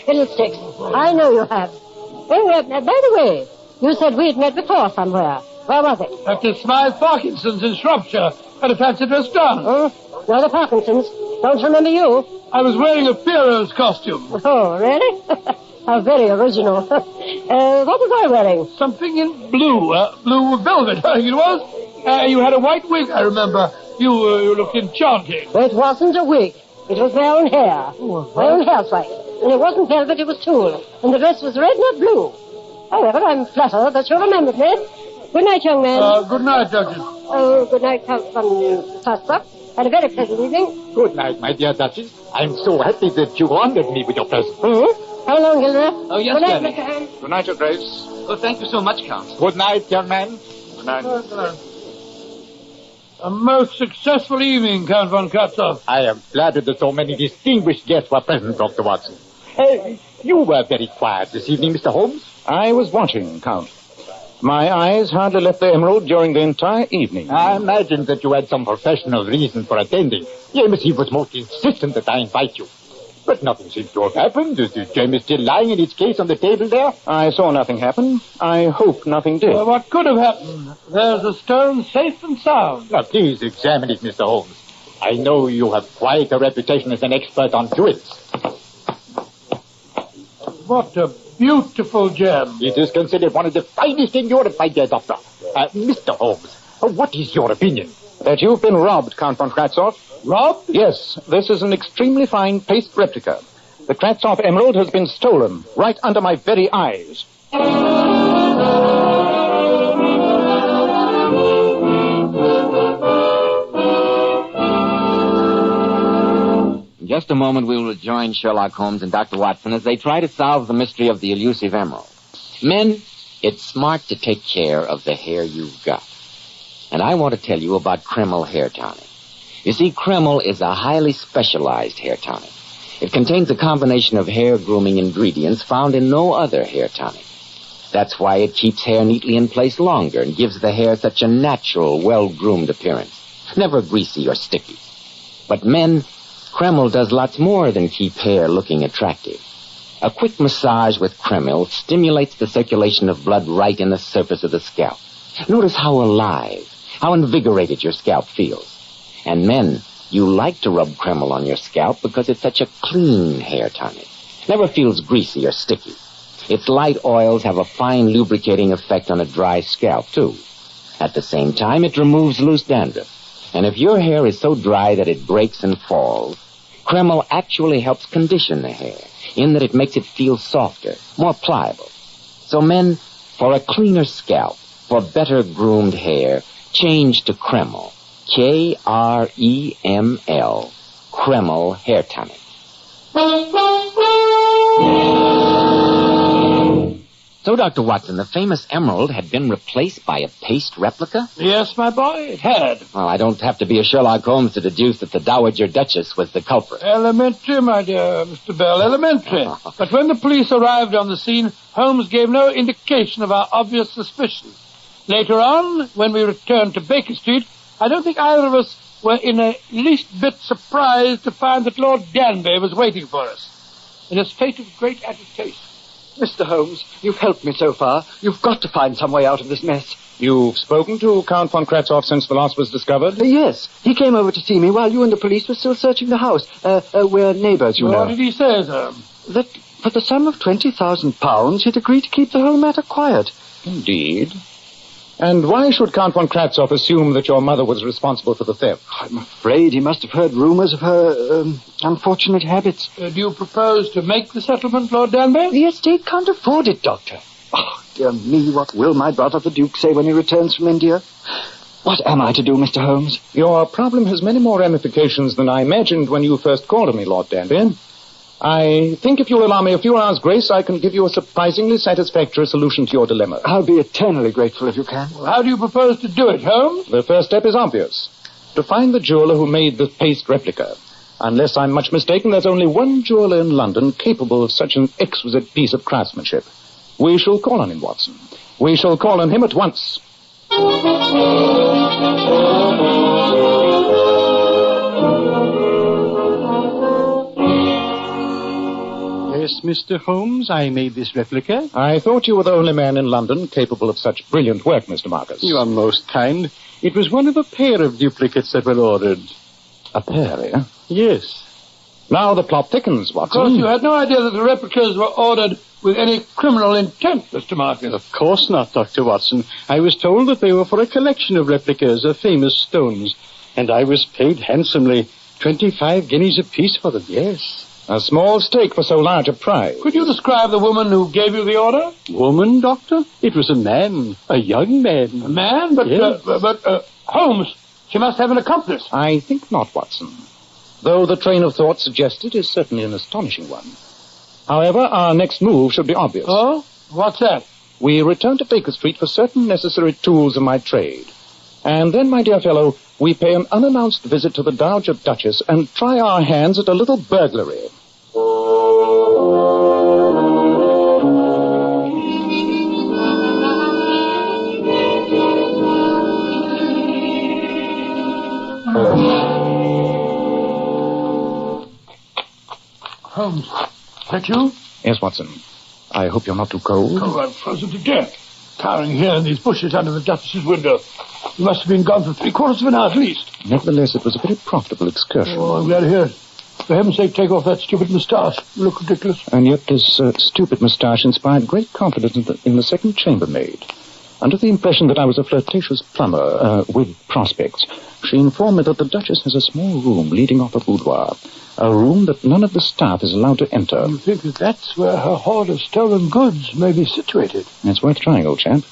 Speaker 8: Fiddlesticks. I know you have. Oh, by the way, you said we'd met before somewhere. Where was it?
Speaker 2: At the Smythe Parkinson's in Shropshire, at a fancy dress dance.
Speaker 8: No, the Parkinsons. Don't remember you.
Speaker 2: I was wearing a Pierrot's costume.
Speaker 8: Oh, really? How very original. What was I wearing?
Speaker 2: Something in blue. Blue velvet, I think it was. You had a white wig, I remember. You looked enchanting.
Speaker 8: It wasn't a wig. It was my own hair. My own hairspike. And it wasn't velvet, it was tulle. And the dress was red, not blue. However, I'm flattered that you remembered me. Good night, young man.
Speaker 2: Good night, Duchess.
Speaker 8: Oh, good night, Count von Kratzoff. Had a very pleasant evening.
Speaker 18: Good night, my dear Duchess. I'm so happy that you honored me with your presence.
Speaker 8: How long, Gilder?
Speaker 18: Oh, yes,
Speaker 8: Good night,
Speaker 18: Danny.
Speaker 8: Mr. Holmes.
Speaker 3: Good night, Your Grace.
Speaker 4: Oh, thank you so much, Count.
Speaker 18: Good night, young man.
Speaker 3: Good night.
Speaker 2: A most successful evening, Count von Kratzoff.
Speaker 18: I am flattered that so many distinguished guests were present, Dr. Watson. You were very quiet this evening, Mr. Holmes.
Speaker 3: I was watching, Count. My eyes hardly left the emerald during the entire evening.
Speaker 18: I imagined that you had some professional reason for attending. James, he was most insistent that I invite you. But nothing seems to have happened. Is the gem still lying in its case on the table there?
Speaker 3: I saw nothing happen. I hope nothing did.
Speaker 2: Well, what could have happened? There's the stone safe and sound.
Speaker 18: Now, please examine it, Mr. Holmes. I know you have quite a reputation as an expert on jewels.
Speaker 2: What a beautiful gem.
Speaker 18: It is considered one of the finest in Europe, my dear doctor. Mr. Holmes, what is your opinion?
Speaker 3: That you've been robbed, Count von Kratzoff.
Speaker 2: Robbed?
Speaker 3: Yes, this is an extremely fine paste replica. The Kratzoff emerald has been stolen, right under my very eyes.
Speaker 4: In just a moment, we will rejoin Sherlock Holmes and Dr. Watson as they try to solve the mystery of the elusive emerald. Men, it's smart to take care of the hair you've got. And I want to tell you about Kreml hair tonic. You see, Kreml is a highly specialized hair tonic. It contains a combination of hair grooming ingredients found in no other hair tonic. That's why it keeps hair neatly in place longer and gives the hair such a natural, well-groomed appearance. Never greasy or sticky. But men, Kreml does lots more than keep hair looking attractive. A quick massage with Kreml stimulates the circulation of blood right in the surface of the scalp. Notice how alive, how invigorated your scalp feels. And men, you like to rub Kreml on your scalp because it's such a clean hair tonic. Never feels greasy or sticky. Its light oils have a fine lubricating effect on a dry scalp, too. At the same time, it removes loose dandruff. And if your hair is so dry that it breaks and falls, Kreml actually helps condition the hair, in that it makes it feel softer, more pliable. So men, for a cleaner scalp, for better groomed hair, change to Kreml. Kreml, Kreml hair tonic. So, Dr. Watson, the famous emerald had been replaced by a paste replica?
Speaker 2: Yes, my boy, it had.
Speaker 4: Well, I don't have to be a Sherlock Holmes to deduce that the Dowager Duchess was the culprit.
Speaker 2: Elementary, my dear Mr. Bell, elementary. But when the police arrived on the scene, Holmes gave no indication of our obvious suspicion. Later on, when we returned to Baker Street, I don't think either of us were in the least bit surprised to find that Lord Danby was waiting for us in a state of great agitation.
Speaker 22: Mr. Holmes, you've helped me so far. You've got to find some way out of this mess.
Speaker 9: You've spoken to Count von Kratzhoff since the loss was discovered?
Speaker 22: Yes. He came over to see me while you and the police were still searching the house. We're neighbours, you know.
Speaker 2: What did he say, sir?
Speaker 22: That for the sum of £20,000, he'd agreed to keep the whole matter quiet.
Speaker 9: Indeed. And why should Count von Kratzhoff assume that your mother was responsible for the theft?
Speaker 22: I'm afraid he must have heard rumours of her unfortunate habits.
Speaker 2: Do you propose to make the settlement, Lord Danby?
Speaker 22: The estate can't afford it, Doctor. Oh, dear me, what will my brother the Duke say when he returns from India? What am I to do, Mr. Holmes?
Speaker 9: Your problem has many more ramifications than I imagined when you first called on me, Lord Danby. I think if you'll allow me a few hours' grace, I can give you a surprisingly satisfactory solution to your dilemma.
Speaker 22: I'll be eternally grateful if you can.
Speaker 2: Well, how do you propose to do it, Holmes?
Speaker 9: The first step is obvious. To find the jeweler who made the paste replica. Unless I'm much mistaken, there's only one jeweler in London capable of such an exquisite piece of craftsmanship. We shall call on him, Watson. We shall call on him at once.
Speaker 14: Yes, Mr. Holmes, I made this replica.
Speaker 9: I thought you were the only man in London capable of such brilliant work, Mr. Marcus.
Speaker 14: You are most kind. It was one of a pair of duplicates that were ordered.
Speaker 9: A pair, eh?
Speaker 14: Yes.
Speaker 9: Now the plot thickens, Watson.
Speaker 2: Of course, you had no idea that the replicas were ordered with any criminal intent, Mr. Marcus.
Speaker 14: Of course not, Dr. Watson. I was told that they were for a collection of replicas of famous stones, and I was paid handsomely, 25 guineas apiece for them, yes.
Speaker 9: A small stake for so large a prize.
Speaker 2: Could you describe the woman who gave you the order?
Speaker 14: Woman, Doctor? It was a man, a young man.
Speaker 2: A man? But,
Speaker 14: yes.
Speaker 2: Holmes, she must have an accomplice.
Speaker 9: I think not, Watson. Though the train of thought suggested is certainly an astonishing one. However, our next move should be obvious.
Speaker 2: Oh? What's that?
Speaker 9: We return to Baker Street for certain necessary tools of my trade. And then, my dear fellow, we pay an unannounced visit to the Dowager Duchess and try our hands at a little burglary.
Speaker 2: Holmes, that you?
Speaker 9: Yes, Watson. I hope you're not too cold.
Speaker 2: Oh, I'm frozen to death. Cowering here in these bushes under the Duchess's window. You must have been gone for 3/4 of an hour at least.
Speaker 9: Nevertheless, it was a very profitable excursion.
Speaker 2: Oh, I'm glad to hear it. For heaven's sake, take off that stupid moustache. You look ridiculous.
Speaker 9: And yet this stupid moustache inspired great confidence in the second chambermaid. Under the impression that I was a flirtatious plumber with prospects, she informed me that the Duchess has a small room leading off a boudoir. A room that none of the staff is allowed to enter.
Speaker 2: You think that that's where her hoard of stolen goods may be situated?
Speaker 9: It's worth trying, old chap.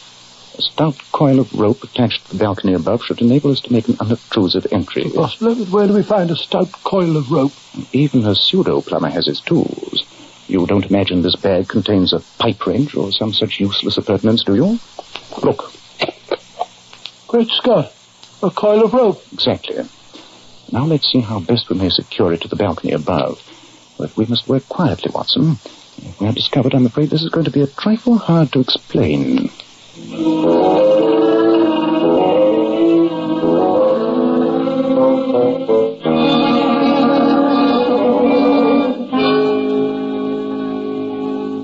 Speaker 9: A stout coil of rope attached to the balcony above should enable us to make an unobtrusive entry.
Speaker 2: Possible, but where do we find a stout coil of rope?
Speaker 9: Even a pseudo-plumber has his tools. You don't imagine this bag contains a pipe wrench or some such useless appurtenance, do you? Look.
Speaker 2: Great Scott. A coil of rope.
Speaker 9: Exactly. Now let's see how best we may secure it to the balcony above. But we must work quietly, Watson. If we are discovered, I'm afraid this is going to be a trifle hard to explain.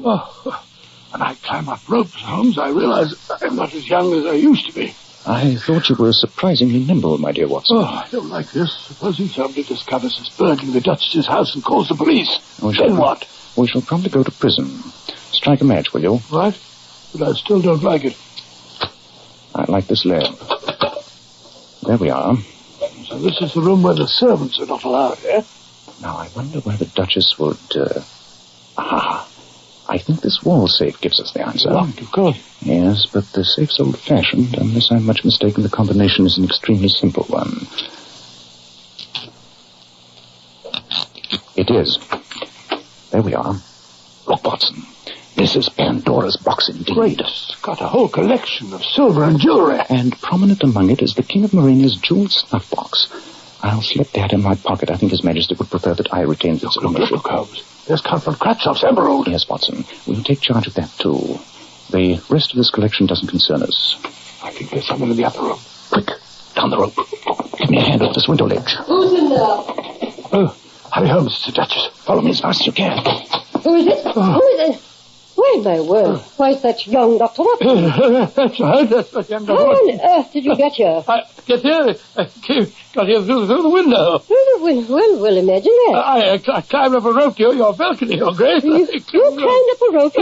Speaker 2: Oh, when I climb up ropes, Holmes, I realize I'm not as young as I used to be.
Speaker 9: I thought you were surprisingly nimble, my dear Watson.
Speaker 2: Oh, I don't like this. Supposing somebody discovers us burgling the Duchess's house and calls the police. Then what?
Speaker 9: We shall probably go to prison. Strike a match, will you?
Speaker 2: Right. But I still don't like it.
Speaker 9: I like this lamp. There we are.
Speaker 2: So this is the room where the servants are not allowed, eh?
Speaker 9: Now, I wonder where the Duchess would, I think this wall safe gives us the answer.
Speaker 2: Locked, of course.
Speaker 9: Yes, but the safe's old-fashioned. Unless I'm much mistaken, the combination is an extremely simple one. It is. There we are. Look, Watson. This is Pandora's box indeed.
Speaker 2: Great. It's got a whole collection of silver and jewelry.
Speaker 9: And prominent among it is the King of Morenia's jeweled snuff box. I'll slip that in my pocket. I think His Majesty would prefer that I retain its ownership.
Speaker 2: Look, Holmes. There's Count von Kratzhoff's emerald.
Speaker 9: Yes, Watson. We'll take charge of that, too. The rest of this collection doesn't concern us.
Speaker 2: I think there's someone in the other room.
Speaker 9: Quick, down the rope. Give me a hand over this window ledge.
Speaker 8: Who's in there?
Speaker 2: Oh, hurry, Holmes. It's the Duchess.
Speaker 9: Follow me as fast as you can.
Speaker 8: Who is it? Who is it? Wait a my word. Why, it's that young Dr. Watson.
Speaker 2: That's right, that's what young Dr.
Speaker 8: How
Speaker 2: Watson.
Speaker 8: on earth did you get here?
Speaker 2: Get here? Got here through the window.
Speaker 8: Through the window? Well, imagine that.
Speaker 2: I climbed up a rope to your balcony, Your Grace.
Speaker 8: You climbed up a rope?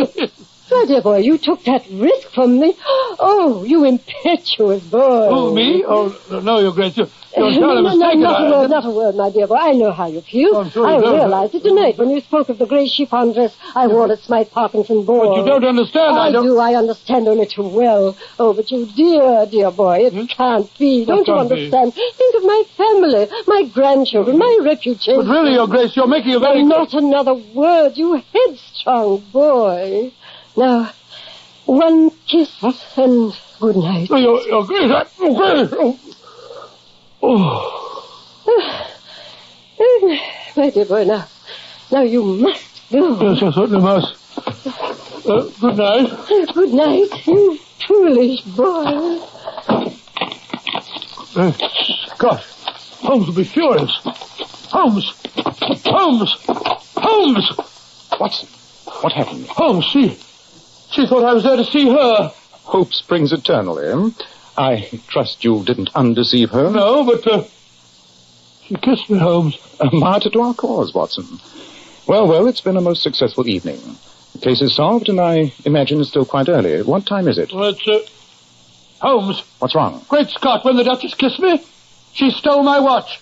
Speaker 8: My dear boy, you took that risk from me. Oh, you impetuous boy.
Speaker 2: Who, me? Oh, no, Your Grace. You're
Speaker 8: No, not a word, my dear boy. I know how you feel. I realized it tonight when you spoke of the grey chiffon dress I wore at Smythe Parkinson ball.
Speaker 2: But you don't understand.
Speaker 8: I do. I understand only too well. Oh, but you dear boy, it can't be. Don't you understand? Think of my family, my grandchildren, my reputation.
Speaker 2: But really, Your Grace, you're making a very...
Speaker 8: Not another word, you headstrong boy. Now, one kiss and good night.
Speaker 2: Oh, Your Grace,
Speaker 8: My dear boy, now you must go.
Speaker 2: Yes, I certainly must. Good night.
Speaker 8: Good night, you foolish boy.
Speaker 2: Gosh, Holmes will be furious. Holmes!
Speaker 9: Watson, what happened?
Speaker 2: Holmes, she thought I was there to see her.
Speaker 9: Hope springs eternal, eh? I trust you didn't undeceive her.
Speaker 2: No, but she kissed me, Holmes.
Speaker 9: A martyr to our cause, Watson. Well, it's been a most successful evening. The case is solved, and I imagine it's still quite early. What time is it?
Speaker 2: Well, it's, Holmes.
Speaker 9: What's wrong?
Speaker 2: Great Scott, when the Duchess kissed me, she stole my watch.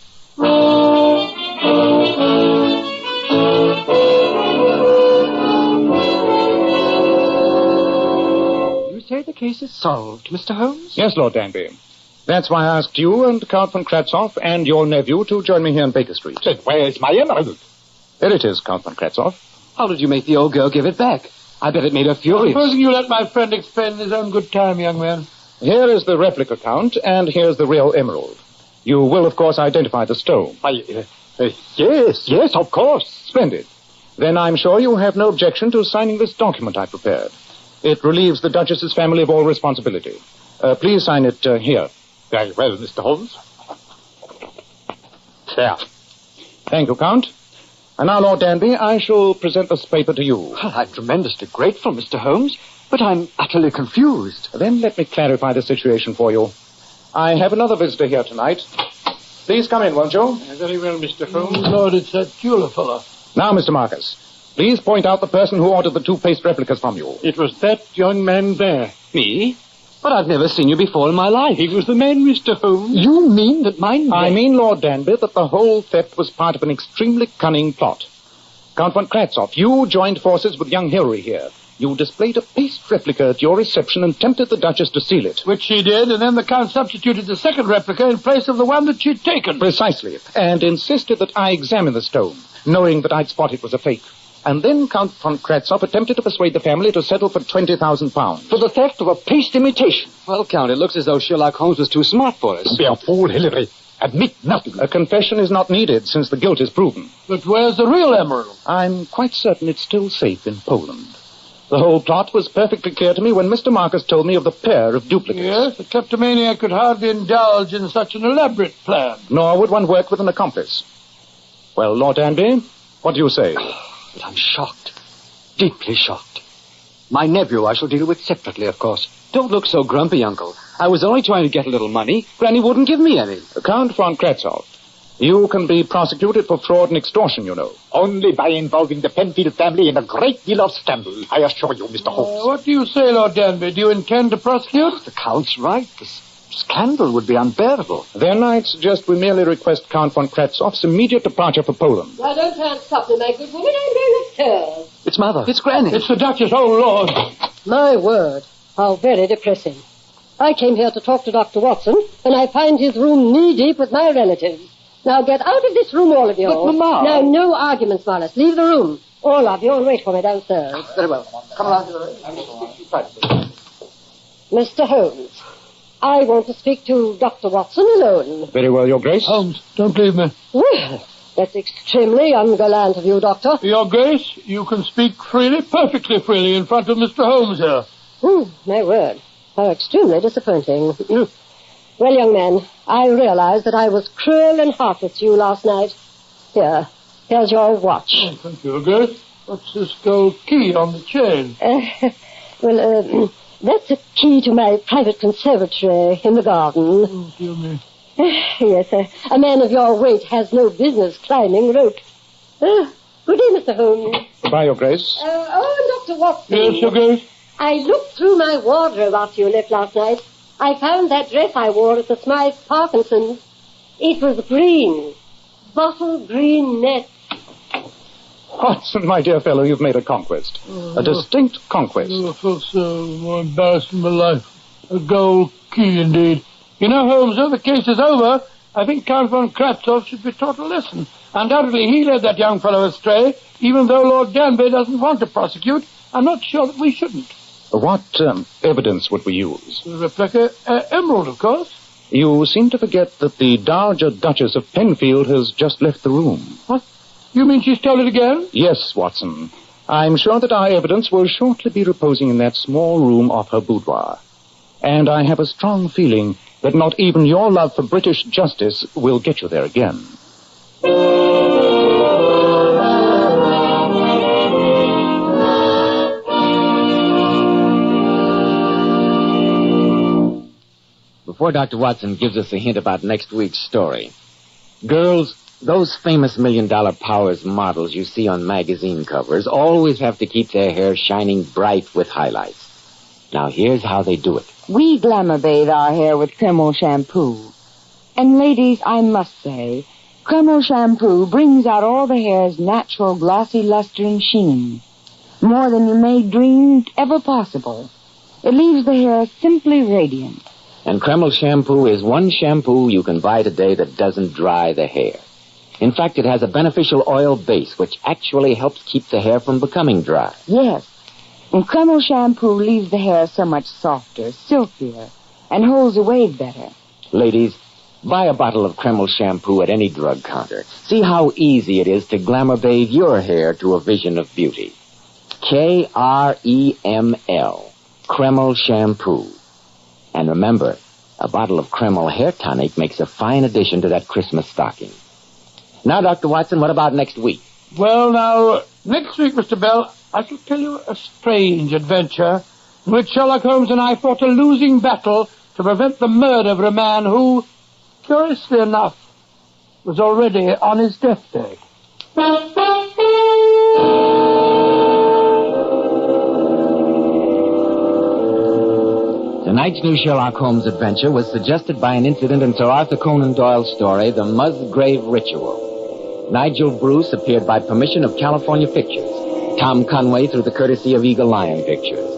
Speaker 22: You say the case is solved, Mr. Holmes?
Speaker 9: Yes, Lord Danby. That's why I asked you and Count von Kratzoff and your nephew to join me here in Baker Street.
Speaker 22: Where's my emerald?
Speaker 9: There it is, Count von Kratzoff.
Speaker 13: How did you make the old girl give it back? I bet it made her furious.
Speaker 2: Supposing you let my friend explain in his own good time, young man.
Speaker 9: Here is the replica, Count, and here's the real emerald. You will, of course, identify the stone.
Speaker 22: Yes, of course.
Speaker 9: Splendid. Then I'm sure you have no objection to signing this document I prepared. It relieves the Duchess's family of all responsibility. Please sign it here.
Speaker 22: Very well, Mr. Holmes. There.
Speaker 9: Thank you, Count. And now, Lord Danby, I shall present this paper to you.
Speaker 22: Well, I'm tremendously grateful, Mr. Holmes, but I'm utterly confused.
Speaker 9: Then let me clarify the situation for you. I have another visitor here tonight. Please come in, won't you?
Speaker 2: Very well, Mr. Holmes. Lord, it's that jeweler fellow.
Speaker 9: Now, Mr. Marcus, please point out the person who ordered the two paste replicas from you.
Speaker 14: It was that young man there.
Speaker 13: Me? But I've never seen you before in my life.
Speaker 14: He was the man, Mr. Holmes.
Speaker 22: You mean that
Speaker 9: I mean, Lord Danby, that the whole theft was part of an extremely cunning plot. Count von Kratzoff, you joined forces with young Hilary here. You displayed a paste replica at your reception and tempted the Duchess to steal it.
Speaker 2: Which she did, and then the Count substituted the second replica in place of the one that she'd taken.
Speaker 9: Precisely, and insisted that I examine the stone, knowing that I'd spot it was a fake. And then Count von Kratzoff attempted to persuade the family to settle for £20,000.
Speaker 22: For the theft of a paste imitation.
Speaker 13: Well, Count, it looks as though Sherlock Holmes was too smart for us.
Speaker 22: Be a fool, Hilary. Admit nothing.
Speaker 9: A confession is not needed since the guilt is proven.
Speaker 2: But where's the real emerald?
Speaker 9: I'm quite certain it's still safe in Poland. The whole plot was perfectly clear to me when Mr. Marcus told me of the pair of duplicates.
Speaker 2: Yes, a kleptomaniac could hardly indulge in such an elaborate plan.
Speaker 9: Nor would one work with an accomplice. Well, Lord Danby, what do you say?
Speaker 22: But I'm shocked. Deeply shocked. My nephew I shall deal with separately, of course.
Speaker 13: Don't look so grumpy, Uncle. I was only trying to get a little money. Granny wouldn't give me any.
Speaker 9: Count von Kratzoff, you can be prosecuted for fraud and extortion, you know.
Speaker 22: Only by involving the Penfield family in a great deal of scandal, I assure you, Mr. Holmes.
Speaker 2: What do you say, Lord Danby? Do you intend to prosecute?
Speaker 22: The Count's right. This scandal would be unbearable.
Speaker 9: Then I'd suggest we merely request Count von Kratzoff's immediate departure for Poland.
Speaker 8: Now, don't try and stop me, my good woman. I'm going upstairs.
Speaker 22: It's Mother.
Speaker 13: It's Granny.
Speaker 2: It's the Duchess. Oh, Lord.
Speaker 8: My word. How very depressing. I came here to talk to Dr. Watson, and I find his room knee-deep with my relatives. Now get out of this room, all of you.
Speaker 22: But, Mama...
Speaker 8: Now, no arguments, Wallace. Leave the room. All of you, and wait for me downstairs.
Speaker 22: Very well. Come along.
Speaker 8: Mr. Holmes, I want to speak to Dr. Watson alone.
Speaker 9: Very well, Your Grace.
Speaker 2: Holmes, don't leave me.
Speaker 8: Well, that's extremely ungallant of you, Doctor.
Speaker 2: Your Grace, you can speak freely, perfectly freely, in front of Mr. Holmes here.
Speaker 8: My word. How extremely disappointing. Well, young man, I realize that I was cruel and heartless to you last night. Here's your watch.
Speaker 2: Oh, thank you, Your Grace. What's this gold key on the chain?
Speaker 8: That's a key to my private conservatory in the garden.
Speaker 2: Oh, dear me.
Speaker 8: Yes, a man of your weight has no business climbing ropes. Good day, Mr. Holmes.
Speaker 9: Goodbye, Your Grace.
Speaker 8: Dr. Watson.
Speaker 2: Yes, Your Grace?
Speaker 8: I looked through my wardrobe after you left last night. I found that dress I wore at the Smythe Parkinson's. It was green. Bottle green net.
Speaker 9: Watson, my dear fellow, you've made a conquest. A distinct conquest.
Speaker 2: I feel so more embarrassed in my life. A gold key, indeed. You know, Holmes, though the case is over, I think Count von Kratzov should be taught a lesson. Undoubtedly, he led that young fellow astray, even though Lord Danby doesn't want to prosecute. I'm not sure that we shouldn't.
Speaker 9: What evidence would we use?
Speaker 2: The replica emerald, of course.
Speaker 9: You seem to forget that the Dowager Duchess of Penfield has just left the room.
Speaker 2: What? You mean she stole it again?
Speaker 9: Yes, Watson. I'm sure that our evidence will shortly be reposing in that small room off her boudoir. And I have a strong feeling that not even your love for British justice will get you there again.
Speaker 4: Before Dr. Watson gives us a hint about next week's story, girls, those famous $1 Million Powers models you see on magazine covers always have to keep their hair shining bright with highlights. Now, here's how they do it.
Speaker 11: We glamour bathe our hair with Kreml shampoo. And ladies, I must say, Kreml shampoo brings out all the hair's natural glossy luster and sheen. More than you may dream ever possible. It leaves the hair simply radiant.
Speaker 4: And Kreml shampoo is one shampoo you can buy today that doesn't dry the hair. In fact, it has a beneficial oil base which actually helps keep the hair from becoming dry.
Speaker 11: Yes. And Kreml shampoo leaves the hair so much softer, silkier, and holds a wave better.
Speaker 4: Ladies, buy a bottle of Kreml shampoo at any drug counter. See how easy it is to glamour bathe your hair to a vision of beauty. Kreml, Kreml shampoo. And remember, a bottle of Kreml hair tonic makes a fine addition to that Christmas stocking. Now, Dr. Watson, what about next week?
Speaker 2: Well, now, next week, Mr. Bell, I shall tell you a strange adventure in which Sherlock Holmes and I fought a losing battle to prevent the murder of a man who, curiously enough, was already on his deathbed.
Speaker 4: Tonight's new Sherlock Holmes adventure was suggested by an incident in Sir Arthur Conan Doyle's story, The Musgrave Ritual. Nigel Bruce appeared by permission of California Pictures. Tom Conway through the courtesy of Eagle Lion Pictures.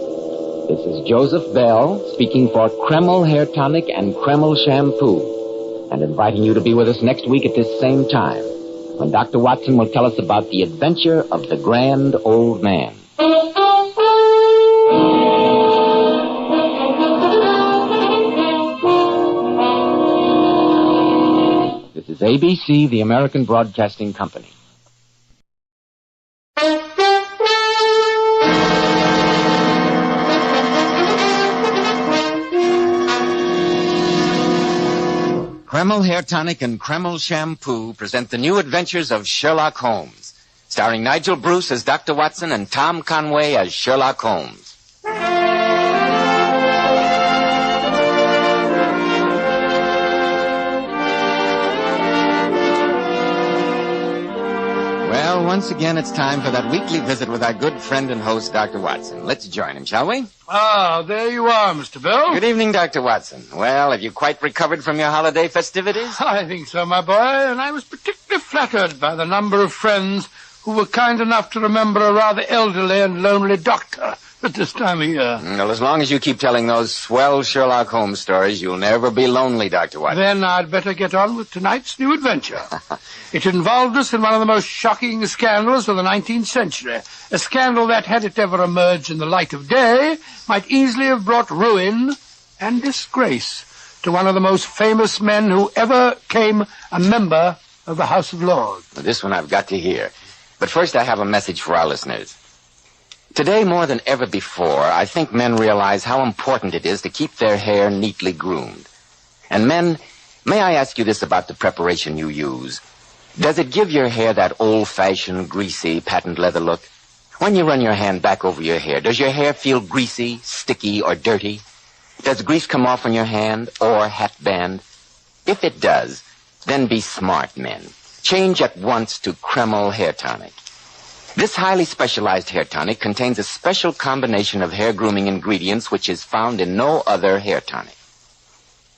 Speaker 4: This is Joseph Bell speaking for Kreml Hair Tonic and Kreml Shampoo, and inviting you to be with us next week at this same time, when Dr. Watson will tell us about the adventure of the Grand Old Man. This is ABC, the American Broadcasting Company. Kreml Hair Tonic and Kreml Shampoo present the new adventures of Sherlock Holmes, starring Nigel Bruce as Dr. Watson and Tom Conway as Sherlock Holmes. Well, once again, it's time for that weekly visit with our good friend and host, Dr. Watson. Let's join him, shall we?
Speaker 2: Ah, there you are, Mr. Bell.
Speaker 4: Good evening, Dr. Watson. Well, have you quite recovered from your holiday festivities?
Speaker 2: I think so, my boy, and I was particularly flattered by the number of friends who were kind enough to remember a rather elderly and lonely doctor at this time of year.
Speaker 4: Well, as long as you keep telling those swell Sherlock Holmes stories, you'll never be lonely, Dr. Watson.
Speaker 2: Then I'd better get on with tonight's new adventure. It involved us in one of the most shocking scandals of the 19th century. A scandal that, had it ever emerged in the light of day, might easily have brought ruin and disgrace to one of the most famous men who ever came a member of the House of Lords.
Speaker 4: This one I've got to hear. But first I have a message for our listeners. Today, more than ever before, I think men realize how important it is to keep their hair neatly groomed. And men, may I ask you this about the preparation you use? Does it give your hair that old-fashioned, greasy, patent leather look?
Speaker 1: When you run your hand back over your hair, does your hair feel greasy, sticky, or dirty? Does grease come off on your hand or hat band? If it does, then be smart, men. Change at once to Kreml Hair Tonic. This highly specialized hair tonic contains a special combination of hair grooming ingredients which is found in no other hair tonic.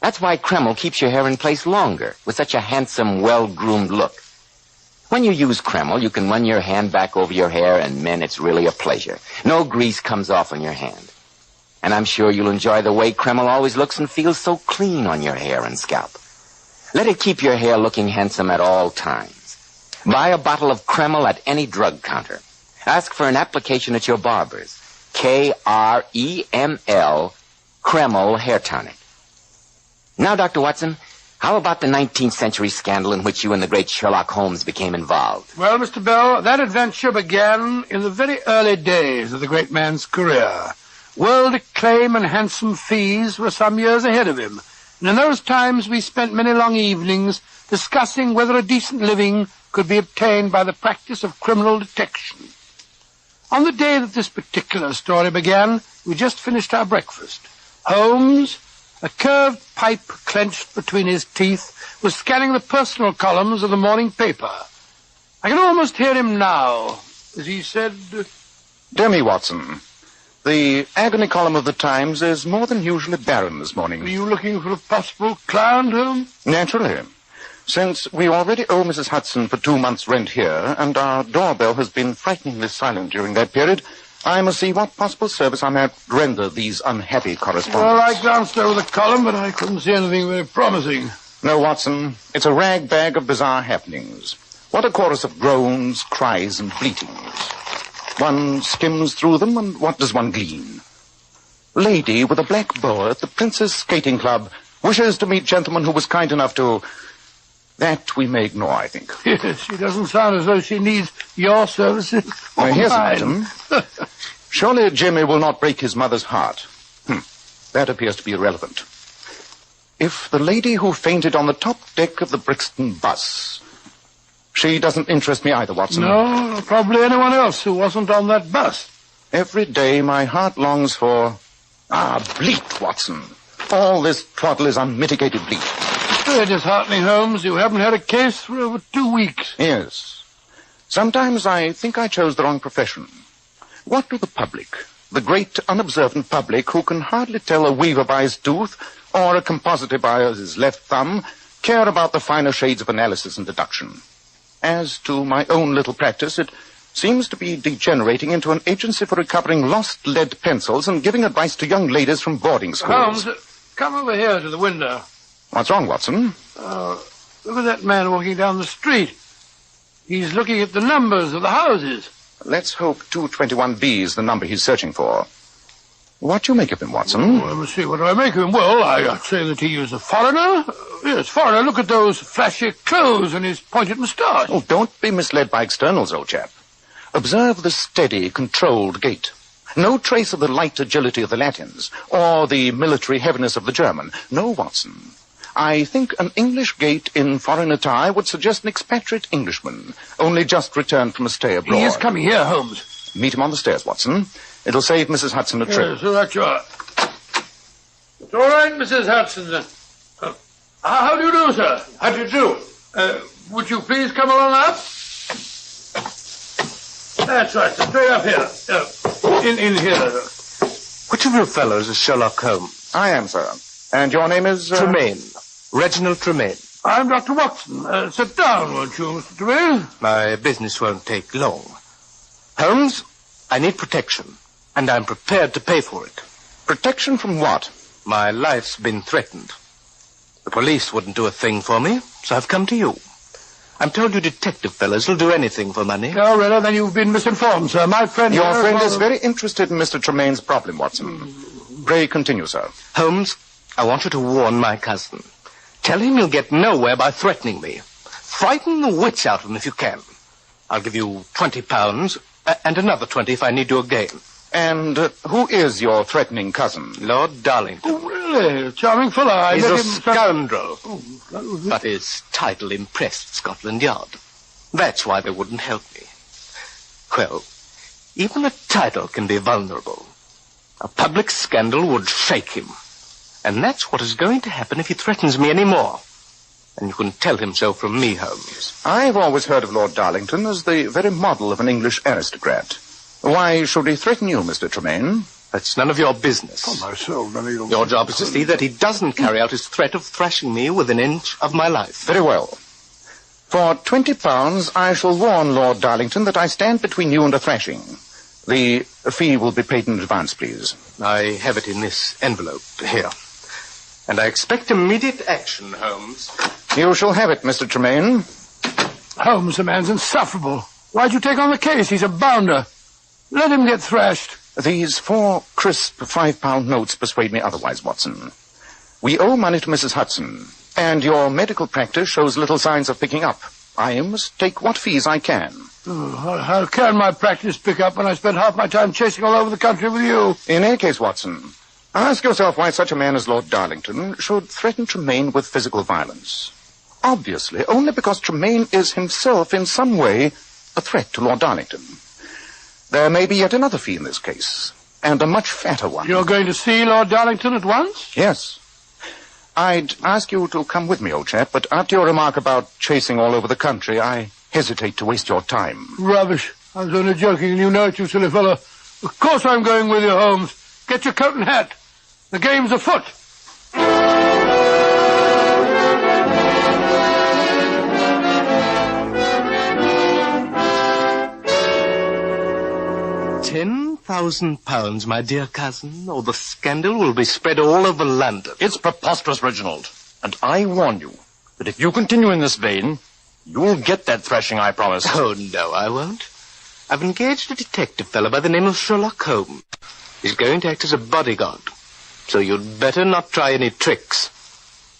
Speaker 1: That's why Kreml keeps your hair in place longer with such a handsome, well-groomed look. When you use Kreml, you can run your hand back over your hair, and men, it's really a pleasure. No grease comes off on your hand. And I'm sure you'll enjoy the way Kreml always looks and feels so clean on your hair and scalp. Let it keep your hair looking handsome at all times. Buy a bottle of Kreml at any drug counter. Ask for an application at your barber's. Kreml, Kreml Hair Tonic. Now, Dr. Watson, how about the 19th century scandal in which you and the great Sherlock Holmes became involved?
Speaker 2: Well, Mr. Bell, that adventure began in the very early days of the great man's career. World acclaim and handsome fees were some years ahead of him. And in those times we spent many long evenings discussing whether a decent living could be obtained by the practice of criminal detection. On the day that this particular story began, we just finished our breakfast. Holmes, a curved pipe clenched between his teeth, was scanning the personal columns of the morning paper. I can almost hear him now, as he said...
Speaker 3: Dear me, Watson, the agony column of the Times is more than usually barren this morning.
Speaker 2: Are you looking for a possible client, Holmes?
Speaker 3: Naturally. Since we already owe Mrs. Hudson for 2 months' rent here, and our doorbell has been frighteningly silent during that period, I must see what possible service I might render these unhappy correspondents.
Speaker 2: Well, I glanced over the column, but I couldn't see anything very promising.
Speaker 3: No, Watson, it's a rag bag of bizarre happenings. What a chorus of groans, cries, and bleatings. One skims through them, and what does one glean? Lady with a black boa at the Princess Skating Club wishes to meet gentleman who was kind enough to... That we may ignore, I think.
Speaker 2: Yes, she doesn't sound as though she needs your services.
Speaker 3: Here's an item. Surely Jimmy will not break his mother's heart. That appears to be irrelevant. If the lady who fainted on the top deck of the Brixton bus... She doesn't interest me either, Watson.
Speaker 2: No, probably anyone else who wasn't on that bus.
Speaker 3: Every day my heart longs for... bleat, Watson. All this twaddle is unmitigated bleat.
Speaker 2: Very disheartening, Holmes. You haven't had a case for over 2 weeks.
Speaker 3: Yes. Sometimes I think I chose the wrong profession. What do the public, the great unobservant public who can hardly tell a weaver by his tooth or a compositor by his left thumb, care about the finer shades of analysis and deduction? As to my own little practice, it seems to be degenerating into an agency for recovering lost lead pencils and giving advice to young ladies from boarding schools.
Speaker 2: Holmes, come over here to the window.
Speaker 3: What's wrong, Watson?
Speaker 2: Look at that man walking down the street. He's looking at the numbers of the houses.
Speaker 3: Let's hope 221B is the number he's searching for. What do you make of him, Watson?
Speaker 2: Let me see. What do I make of him? Well, I'd say that he is a foreigner. Yes, foreigner. Look at those flashy clothes and his pointed moustache.
Speaker 3: Oh, don't be misled by externals, old chap. Observe the steady, controlled gait. No trace of the light agility of the Latins, or the military heaviness of the German. No, Watson. I think an English gait in foreign attire would suggest an expatriate Englishman, only just returned from a stay abroad.
Speaker 2: He is coming here, Holmes.
Speaker 3: Meet him on the stairs, Watson. It'll save Mrs. Hudson a trip.
Speaker 2: Yes, so that you are. It's all right, Mrs. Hudson. How do you do, sir? How do you do? Would you please come along up? That's right, sir. Straight up here. In here.
Speaker 10: Which of you fellows is Sherlock Holmes?
Speaker 3: I am, sir. And your name is...
Speaker 10: Tremaine. Reginald Tremaine.
Speaker 2: I'm Dr. Watson. Sit down, won't you, Mr. Tremaine?
Speaker 10: My business won't take long. Holmes, I need protection, and I'm prepared to pay for it.
Speaker 3: Protection from what?
Speaker 10: My life's been threatened. The police wouldn't do a thing for me, so I've come to you. I'm told you detective fellows will do anything for money.
Speaker 2: Oh, really? Then you've been misinformed, sir. My friend...
Speaker 3: Your friend is very interested in Mr. Tremaine's problem, Watson. Pray continue, sir.
Speaker 10: Holmes, I want you to warn my cousin. Tell him you'll get nowhere by threatening me. Frighten the wits out of him if you can. I'll give you £20, and another 20 if I need you again.
Speaker 3: And who is your threatening cousin?
Speaker 10: Lord Darlington.
Speaker 2: Oh, really? A charming fellow.
Speaker 10: He's a scoundrel. But his title impressed Scotland Yard. That's why they wouldn't help me. Well,
Speaker 16: Even a title can be vulnerable. A public scandal would shake him. And that's what is going to happen if he threatens me any more. And you can tell him so from me, Holmes.
Speaker 3: I've always heard of Lord Darlington as the very model of an English aristocrat. Why should he threaten you, Mr. Tremaine?
Speaker 16: That's none of your business. Your job is to see that he doesn't carry out his threat of thrashing me within an inch of my life.
Speaker 3: Very well. For £20, I shall warn Lord Darlington that I stand between you and a thrashing. The fee will be paid in advance, please.
Speaker 16: I have it in this envelope here. And I expect immediate action, Holmes.
Speaker 3: You shall have it, Mr. Tremaine.
Speaker 2: Holmes, the man's insufferable. Why'd you take on the case? He's a bounder. Let him get thrashed.
Speaker 3: These 4 crisp £5 notes persuade me otherwise, Watson. We owe money to Mrs. Hudson, and your medical practice shows little signs of picking up. I must take what fees I can.
Speaker 2: Oh, how can my practice pick up when I spend half my time chasing all over the country with you?
Speaker 3: In any case, Watson, ask yourself why such a man as Lord Darlington should threaten Tremaine with physical violence. Obviously, only because Tremaine is himself in some way a threat to Lord Darlington. There may be yet another fee in this case, and a much fatter one.
Speaker 2: You're going to see Lord Darlington at once?
Speaker 3: Yes. I'd ask you to come with me, old chap, but after your remark about chasing all over the country, I hesitate to waste your time.
Speaker 2: Rubbish. I was only joking, and you know it, you silly fellow. Of course I'm going with you, Holmes. Get your coat and hat. The game's afoot.
Speaker 16: £10,000, my dear cousin, or the scandal will be spread all over London.
Speaker 20: It's preposterous, Reginald. And I warn you that if you continue in this vein, you'll get that thrashing, I promise.
Speaker 16: Oh, no, I won't. I've engaged a detective fellow by the name of Sherlock Holmes. He's going to act as a bodyguard, so you'd better not try any tricks.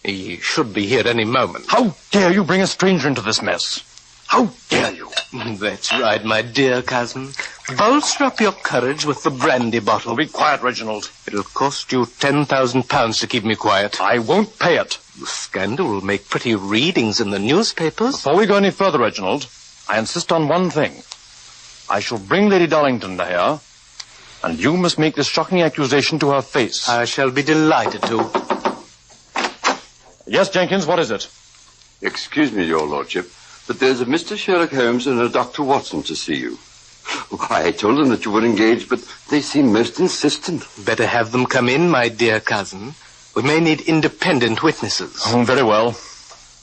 Speaker 16: He should be here any moment.
Speaker 20: How dare you bring a stranger into this mess? How dare you?
Speaker 16: That's right, my dear cousin. Bolster up your courage with the brandy bottle.
Speaker 20: Be quiet, Reginald.
Speaker 16: It'll cost you £10,000 to keep me quiet.
Speaker 20: I won't pay it.
Speaker 16: The scandal will make pretty readings in the newspapers.
Speaker 20: Before we go any further, Reginald, I insist on one thing. I shall bring Lady Darlington to here, and you must make this shocking accusation to her face.
Speaker 16: I shall be delighted to.
Speaker 20: Yes, Jenkins, what is it?
Speaker 23: Excuse me, your lordship, but there's a Mr. Sherlock Holmes and a Dr. Watson to see you. Why, I told them that you were engaged, but they seem most insistent.
Speaker 16: Better have them come in, my dear cousin. We may need independent witnesses.
Speaker 20: Oh, very well.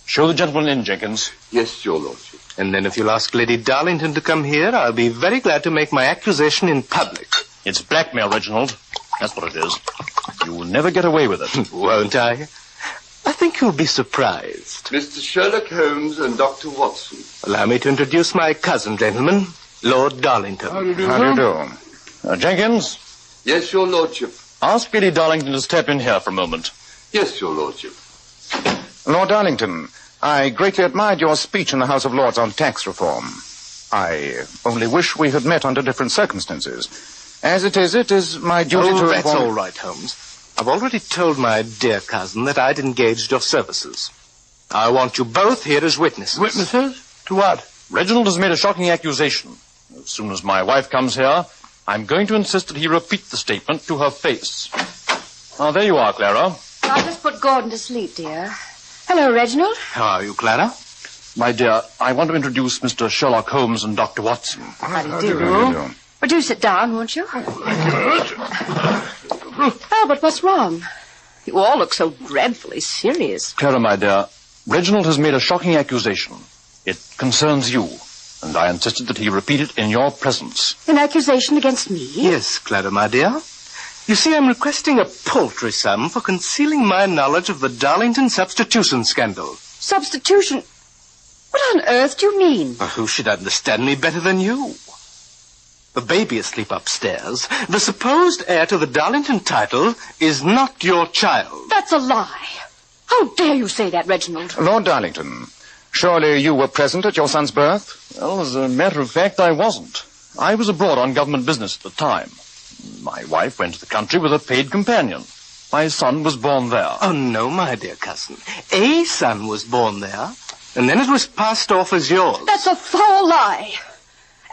Speaker 20: Show the gentleman in, Jenkins.
Speaker 23: Yes, your lordship.
Speaker 16: And then if you'll ask Lady Darlington to come here, I'll be very glad to make my accusation in public.
Speaker 20: It's blackmail, Reginald. That's what it is. You'll never get away with it.
Speaker 16: Won't I? I think you'll be surprised.
Speaker 23: Mr. Sherlock Holmes and Dr. Watson.
Speaker 16: Allow me to introduce my cousin, gentlemen, Lord Darlington.
Speaker 3: How do you do?
Speaker 20: Jenkins?
Speaker 23: Yes, your lordship.
Speaker 20: Ask Lady Darlington to step in here for a moment.
Speaker 23: Yes, your lordship.
Speaker 3: Lord Darlington, I greatly admired your speech in the House of Lords on tax reform. I only wish we had met under different circumstances. As it is my duty to...
Speaker 16: That's all right, Holmes. I've already told my dear cousin that I'd engaged your services. I want you both here as witnesses.
Speaker 2: Witnesses? To what?
Speaker 20: Reginald has made a shocking accusation. As soon as my wife comes here, I'm going to insist that he repeat the statement to her face. Ah, there you are, Clara.
Speaker 11: I'll just put Gordon to sleep, dear. Hello, Reginald.
Speaker 16: How are you, Clara?
Speaker 20: My dear, I want to introduce Mr. Sherlock Holmes and Dr. Watson.
Speaker 11: How do you do? But do sit down, won't you? Albert, what's wrong? You all look so dreadfully serious.
Speaker 20: Clara, my dear, Reginald has made a shocking accusation. It concerns you, and I insisted that he repeat it in your presence.
Speaker 11: An accusation against me?
Speaker 16: Yes, Clara, my dear. You see, I'm requesting a paltry sum for concealing my knowledge of the Darlington substitution scandal.
Speaker 11: Substitution? What on earth do you mean?
Speaker 16: Well, who should understand me better than you? The baby asleep upstairs, the supposed heir to the Darlington title, is not your child.
Speaker 11: That's a lie. How dare you say that, Reginald?
Speaker 3: Lord Darlington, surely you were present at your son's birth?
Speaker 20: Well, as a matter of fact, I wasn't. I was abroad on government business at the time. My wife went to the country with a paid companion. My son was born there.
Speaker 16: Oh, no, my dear cousin. A son was born there, and then it was passed off as yours.
Speaker 11: That's a foul lie.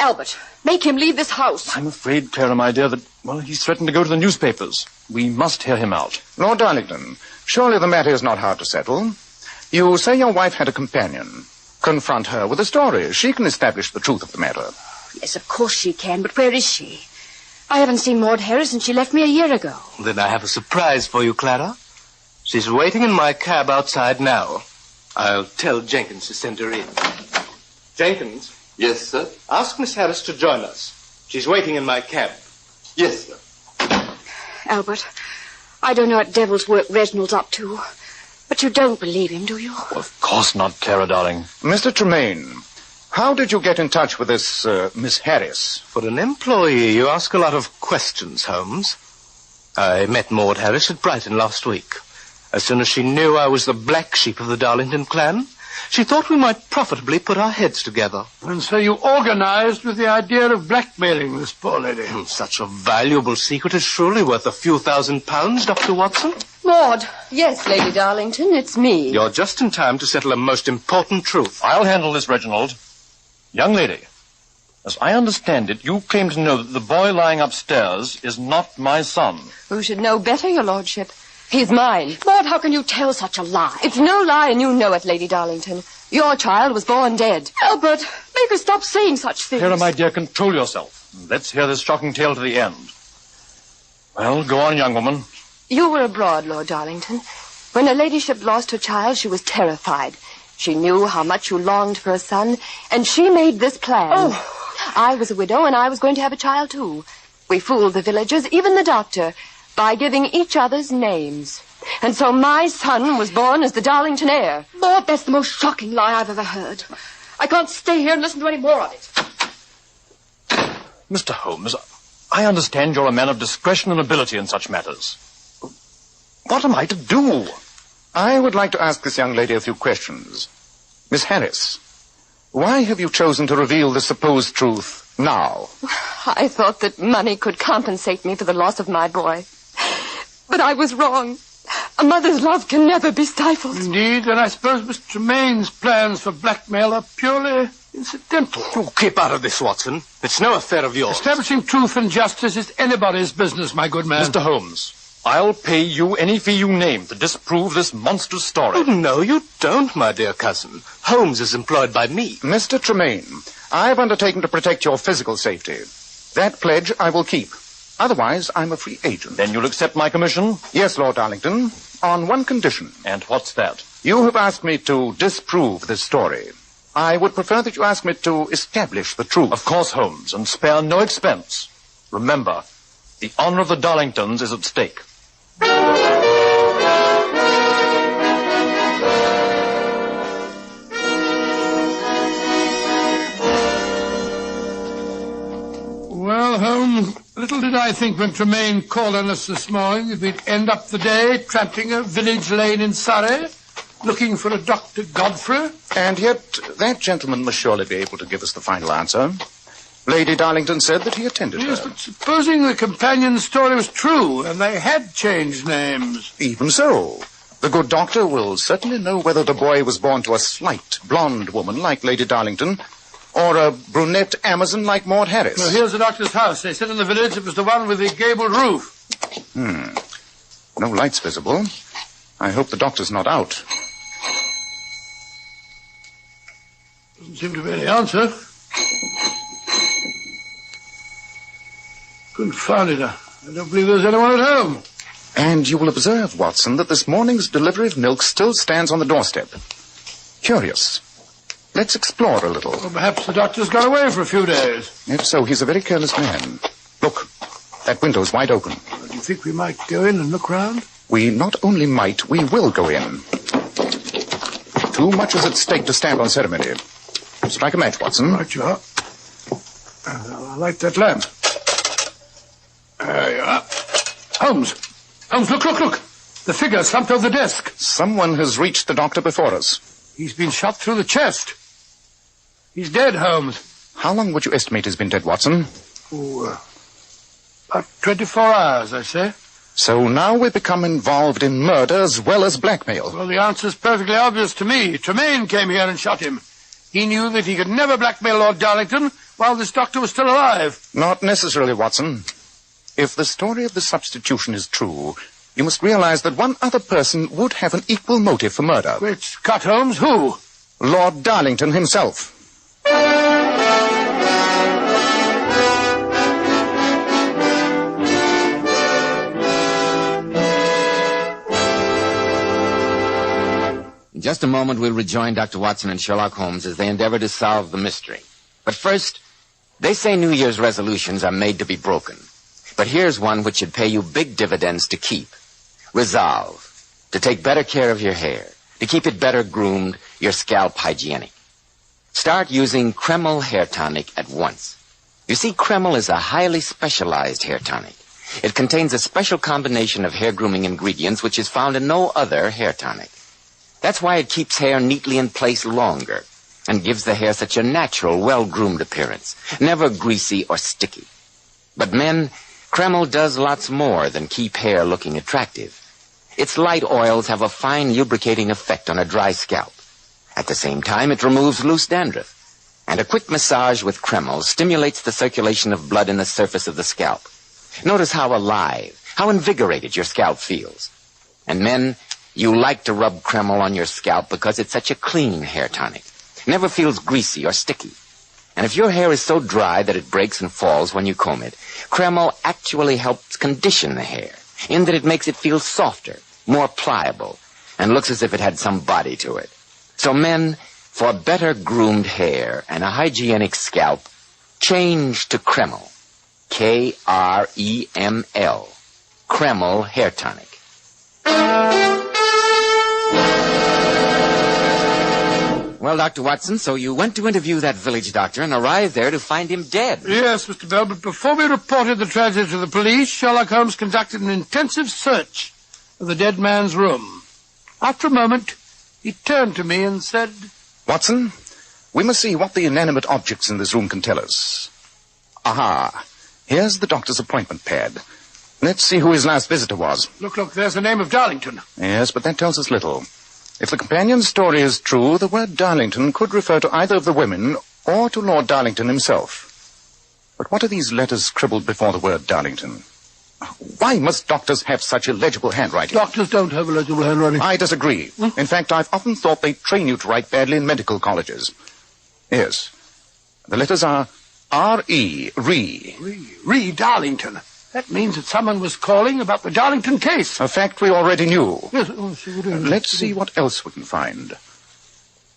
Speaker 7: Albert, make him leave this house.
Speaker 20: I'm afraid, Clara, my dear, that, well, he's threatened to go to the newspapers. We must hear him out.
Speaker 3: Lord Darlington, surely the matter is not hard to settle. You say your wife had a companion. Confront her with a story. She can establish the truth of the matter.
Speaker 7: Yes, of course she can, but where is she? I haven't seen Maud Harris since she left me a year ago.
Speaker 16: Then I have a surprise for you, Clara. She's waiting in my cab outside now. I'll tell Jenkins to send her in. Jenkins?
Speaker 23: Yes, sir?
Speaker 16: Ask Miss Harris to join us. She's waiting in my cab.
Speaker 23: Yes, sir.
Speaker 7: Albert, I don't know what devil's work Reginald's up to, but you don't believe him, do you?
Speaker 20: Well, of course not, Clara, darling.
Speaker 3: Mr. Tremaine, how did you get in touch with this Miss Harris?
Speaker 16: For an employee, you ask a lot of questions, Holmes. I met Maud Harris at Brighton last week. As soon as she knew I was the black sheep of the Darlington clan, she thought we might profitably put our heads together.
Speaker 2: And so you organized with the idea of blackmailing this poor lady.
Speaker 16: Such a valuable secret is surely worth a few £1,000s, Dr. Watson.
Speaker 7: Maud. Yes, Lady Darlington, it's me.
Speaker 16: You're just in time to settle a most important truth.
Speaker 20: I'll handle this, Reginald. Young lady, as I understand it, you claim to know that the boy lying upstairs is not my son.
Speaker 7: Who should know better, your lordship? He's mine. Maud, how can you tell such a lie? It's no lie, and you know it, Lady Darlington. Your child was born dead. Albert, make her stop saying such things.
Speaker 20: Clara, my dear, control yourself. Let's hear this shocking tale to the end. Well, go on, young woman.
Speaker 7: You were abroad, Lord Darlington. When her ladyship lost her child, she was terrified. She knew how much you longed for a son, and she made this plan. Oh. I was a widow, and I was going to have a child, too. We fooled the villagers, even the doctor, by giving each other's names. And so my son was born as the Darlington heir. Maud, that's the most shocking lie I've ever heard. I can't stay here and listen to any more of it.
Speaker 20: Mr. Holmes, I understand you're a man of discretion and ability in such matters. What am I to do?
Speaker 3: I would like to ask this young lady a few questions. Miss Harris, why have you chosen to reveal the supposed truth now?
Speaker 7: I thought that money could compensate me for the loss of my boy. But I was wrong. A mother's love can never be stifled.
Speaker 2: Indeed, then I suppose Mr. Tremaine's plans for blackmail are purely incidental.
Speaker 16: Oh, keep out of this, Watson. It's no affair of yours.
Speaker 2: Establishing truth and justice is anybody's business, my good man.
Speaker 20: Mr. Holmes, I'll pay you any fee you name to disprove this monstrous story.
Speaker 16: Oh, no, you don't, my dear cousin. Holmes is employed by me.
Speaker 3: Mr. Tremaine, I've undertaken to protect your physical safety. That pledge I will keep. Otherwise, I'm a free agent.
Speaker 20: Then you'll accept my commission?
Speaker 3: Yes, Lord Darlington, on one condition.
Speaker 20: And what's that?
Speaker 3: You have asked me to disprove this story. I would prefer that you ask me to establish the truth.
Speaker 20: Of course, Holmes, and spare no expense. Remember, the honor of the Darlingtons is at stake.
Speaker 2: Well, Holmes, little did I think when Tremaine called on us this morning that we'd end up the day tramping a village lane in Surrey, looking for a Dr. Godfrey.
Speaker 3: And yet, that gentleman must surely be able to give us the final answer. Lady Darlington said that he attended
Speaker 2: Yes,
Speaker 3: her.
Speaker 2: but supposing the companion's story was true, and they had changed names.
Speaker 3: Even so, the good doctor will certainly know whether the boy was born to a slight, blonde woman like Lady Darlington, or a brunette Amazon like Maud Harris.
Speaker 2: Well, here's the doctor's house. They said in the village it was the one with the gabled roof.
Speaker 3: No lights visible. I hope the doctor's not out.
Speaker 2: Doesn't seem to be any answer. Confound it. I don't believe there's anyone at home.
Speaker 3: And you will observe, Watson, that this morning's delivery of milk still stands on the doorstep. Curious. Let's explore a little.
Speaker 2: Well, perhaps the doctor's gone away for a few days.
Speaker 3: If so, he's a very careless man. Look, that window's wide open.
Speaker 2: Well, do you think we might go in and look round?
Speaker 3: We not only might, we will go in. Too much is at stake to stand on ceremony. Strike a match, Watson.
Speaker 2: Right you are. I'll light that lamp. There you are. Holmes! Holmes, look! The figure slumped over the desk.
Speaker 3: Someone has reached the doctor before us.
Speaker 2: He's been shot through the chest. He's dead, Holmes.
Speaker 3: How long would you estimate he's been dead, Watson?
Speaker 2: About 24 hours, I say.
Speaker 3: So now we become involved in murder as well as blackmail.
Speaker 2: Well, the answer's perfectly obvious to me. Tremaine came here and shot him. He knew that he could never blackmail Lord Darlington while this doctor was still alive.
Speaker 3: Not necessarily, Watson. If the story of the substitution is true, you must realize that one other person would have an equal motive for murder.
Speaker 2: Which, cut, Holmes, who?
Speaker 3: Lord Darlington himself.
Speaker 4: In just a moment, we'll rejoin Dr. Watson and Sherlock Holmes as they endeavor to solve the mystery. But first, they say New Year's resolutions are made to be broken. But here's one which should pay you big dividends to keep. Resolve to take better care of your hair, to keep it better groomed, your scalp hygienic. Start using Kreml Hair Tonic at once. You see, Kreml is a highly specialized hair tonic. It contains a special combination of hair grooming ingredients which is found in no other hair tonic. That's why it keeps hair neatly in place longer and gives the hair such a natural, well-groomed appearance, never greasy or sticky. But men, Kreml does lots more than keep hair looking attractive. Its light oils have a fine lubricating effect on a dry scalp. At the same time, it removes loose dandruff. And a quick massage with Kreml stimulates the circulation of blood in the surface of the scalp. Notice how alive, how invigorated your scalp feels. And men, you like to rub Kreml on your scalp because it's such a clean hair tonic. Never feels greasy or sticky. And if your hair is so dry that it breaks and falls when you comb it, Kreml actually helps condition the hair in that it makes it feel softer, more pliable, and looks as if it had some body to it. So men, for better groomed hair and a hygienic scalp, change to Kreml. K-R-E-M-L. Kreml Hair Tonic. Well, Dr. Watson, so you went to interview that village doctor and arrived there to find him dead.
Speaker 2: Yes, Mr. Bell, but before we reported the tragedy to the police, Sherlock Holmes conducted an intensive search of the dead man's room. After a moment, he turned to me and said,
Speaker 3: Watson, we must see what the inanimate objects in this room can tell us. Aha, here's the doctor's appointment pad. Let's see who his last visitor was.
Speaker 2: Look, there's the name of Darlington.
Speaker 3: Yes, but that tells us little. If the companion's story is true, the word Darlington could refer to either of the women or to Lord Darlington himself. But what are these letters scribbled before the word Darlington? Why must doctors have such illegible handwriting?
Speaker 2: Doctors don't have illegible handwriting.
Speaker 3: I disagree. In fact, I've often thought they train you to write badly in medical colleges. Yes. The letters are R-E, Ree.
Speaker 2: Ree Darlington. That means that someone was calling about the Darlington case.
Speaker 3: A fact we already knew.
Speaker 2: Yes,
Speaker 3: let's see what else we can find.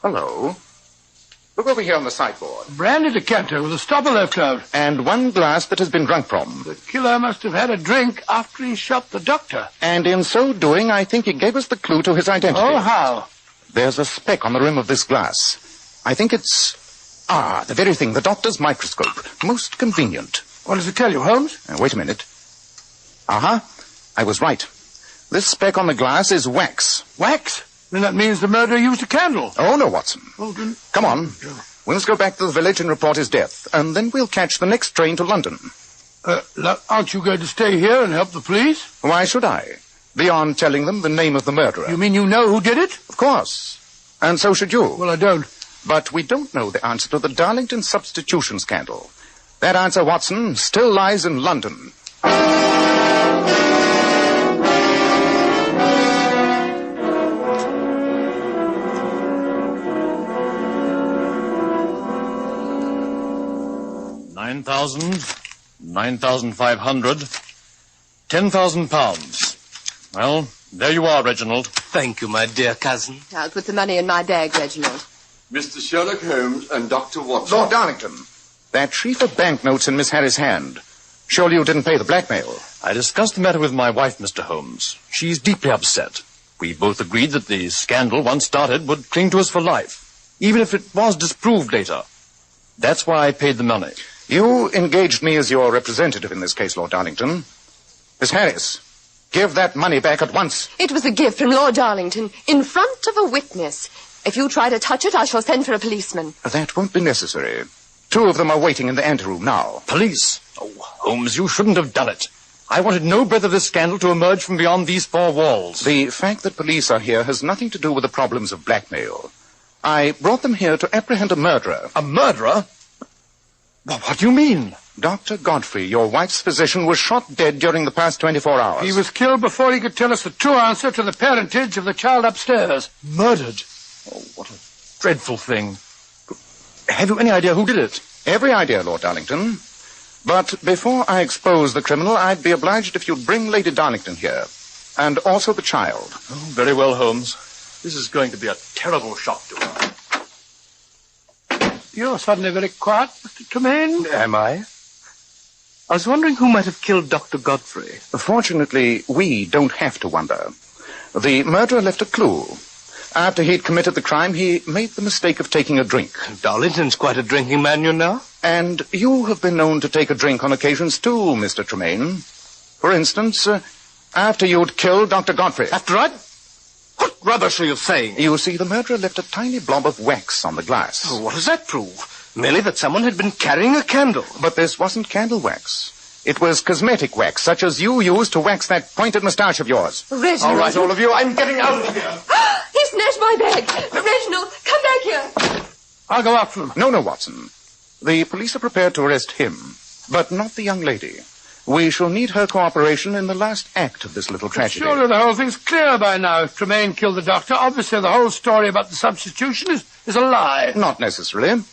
Speaker 3: Hello. Look over here on the sideboard.
Speaker 2: Brandy decanter with a stopper left out.
Speaker 3: And one glass that has been drunk from.
Speaker 2: The killer must have had a drink after he shot the doctor.
Speaker 3: And in so doing, I think he gave us the clue to his identity.
Speaker 2: Oh, how?
Speaker 3: There's a speck on the rim of this glass. I think it's... the very thing, the doctor's microscope. Most convenient.
Speaker 2: What does it tell you, Holmes?
Speaker 3: Wait a minute. I was right. This speck on the glass is wax.
Speaker 2: Wax? Then that means the murderer used a candle.
Speaker 3: Oh, no, Watson.
Speaker 2: Oh, then...
Speaker 3: Come on. We must go back to the village and report his death, and then we'll catch the next train to London.
Speaker 2: Aren't you going to stay here and help the police?
Speaker 3: Why should I? Beyond telling them the name of the murderer.
Speaker 2: You mean you know who did it?
Speaker 3: Of course. And so should you.
Speaker 2: Well, I don't.
Speaker 3: But we don't know the answer to the Darlington substitution scandal. That answer, Watson, still lies in London.
Speaker 20: £9,500, £10,000. Well, there you are, Reginald.
Speaker 16: Thank you, my dear cousin.
Speaker 7: I'll put the money in my bag, Reginald.
Speaker 23: Mr. Sherlock Holmes and Dr. Watson.
Speaker 3: Lord Darlington, that sheaf of banknotes in Miss Harry's hand. Surely you didn't pay the blackmail.
Speaker 20: I discussed the matter with my wife, Mr. Holmes. She's deeply upset. We both agreed that the scandal, once started, would cling to us for life, even if it was disproved later. That's why I paid the money.
Speaker 3: You engaged me as your representative in this case, Lord Darlington. Miss Harris, give that money back at once.
Speaker 7: It was a gift from Lord Darlington, in front of a witness. If you try to touch it, I shall send for a policeman.
Speaker 3: That won't be necessary. 2 of them are waiting in the anteroom now.
Speaker 20: Police? Oh, Holmes, you shouldn't have done it. I wanted no breath of this scandal to emerge from beyond these 4 walls.
Speaker 3: The fact that police are here has nothing to do with the problems of blackmail. I brought them here to apprehend a murderer.
Speaker 20: A murderer? What do you mean?
Speaker 3: Dr. Godfrey, your wife's physician, was shot dead during the past 24 hours.
Speaker 2: He was killed before he could tell us the true answer to the parentage of the child upstairs.
Speaker 20: Murdered? Oh, what a dreadful thing. Have you any idea who did it?
Speaker 3: Every idea, Lord Darlington. But before I expose the criminal, I'd be obliged if you'd bring Lady Darlington here. And also the child.
Speaker 20: Oh, very well, Holmes. This is going to be a terrible shock to her.
Speaker 2: You're suddenly very quiet, Mr. Tremaine.
Speaker 16: Am I? I was wondering who might have killed Dr. Godfrey.
Speaker 3: Fortunately, we don't have to wonder. The murderer left a clue. After he'd committed the crime, he made the mistake of taking a drink.
Speaker 16: Darlington's quite a drinking man, you know.
Speaker 3: And you have been known to take a drink on occasions too, Mr. Tremaine. For instance, after you'd killed Dr. Godfrey.
Speaker 16: After I'd... What rubbish are you saying?
Speaker 3: You see, the murderer left a tiny blob of wax on the glass.
Speaker 16: Oh, what does that prove? Merely that someone had been carrying a candle.
Speaker 3: But this wasn't candle wax. It was cosmetic wax, such as you used to wax that pointed moustache of yours.
Speaker 7: Reginald.
Speaker 16: All right, all of you, I'm getting out of here.
Speaker 7: He snatched my bag. Reginald, come back here.
Speaker 2: I'll go after him.
Speaker 3: No, Watson. The police are prepared to arrest him, but not the young lady. We shall need her cooperation in the last act of this little tragedy.
Speaker 2: Surely the whole thing's clear by now. If Tremaine killed the doctor, obviously the whole story about the substitution is a lie.
Speaker 3: Not necessarily.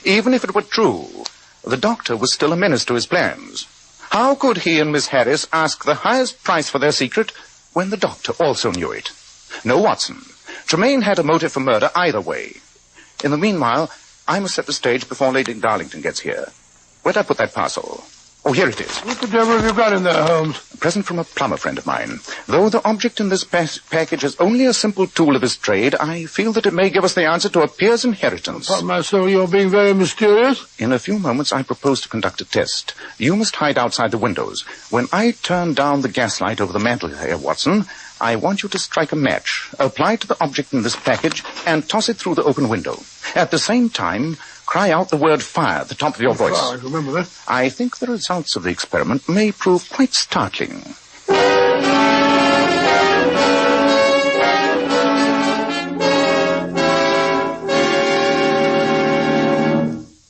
Speaker 3: Even if it were true, the doctor was still a menace to his plans. How could he and Miss Harris ask the highest price for their secret when the doctor also knew it? No, Watson. Tremaine had a motive for murder either way. In the meanwhile, I must set the stage before Lady Darlington gets here. Where'd I put that parcel? Oh, here it is.
Speaker 2: What the devil have you got in there, Holmes?
Speaker 3: A present from a plumber friend of mine. Though the object in this package is only a simple tool of his trade, I feel that it may give us the answer to a peer's inheritance.
Speaker 2: Upon my soul, you're being very mysterious.
Speaker 3: In a few moments, I propose to conduct a test. You must hide outside the windows. When I turn down the gaslight over the mantel here, Watson, I want you to strike a match, apply it to the object in this package, and toss it through the open window. At the same time, cry out the word fire at the top of your voice.
Speaker 2: I remember that.
Speaker 3: I think the results of the experiment may prove quite startling.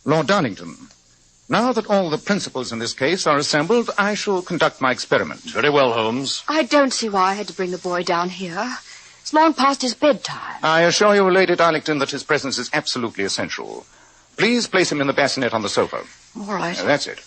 Speaker 3: Lord Darlington, now that all the principals in this case are assembled, I shall conduct my experiment.
Speaker 20: Very well, Holmes.
Speaker 7: I don't see why I had to bring the boy down here. It's long past his bedtime.
Speaker 3: I assure you, Lady Darlington, that his presence is absolutely essential. Please place him in the bassinet on the sofa.
Speaker 7: All right.
Speaker 3: That's it.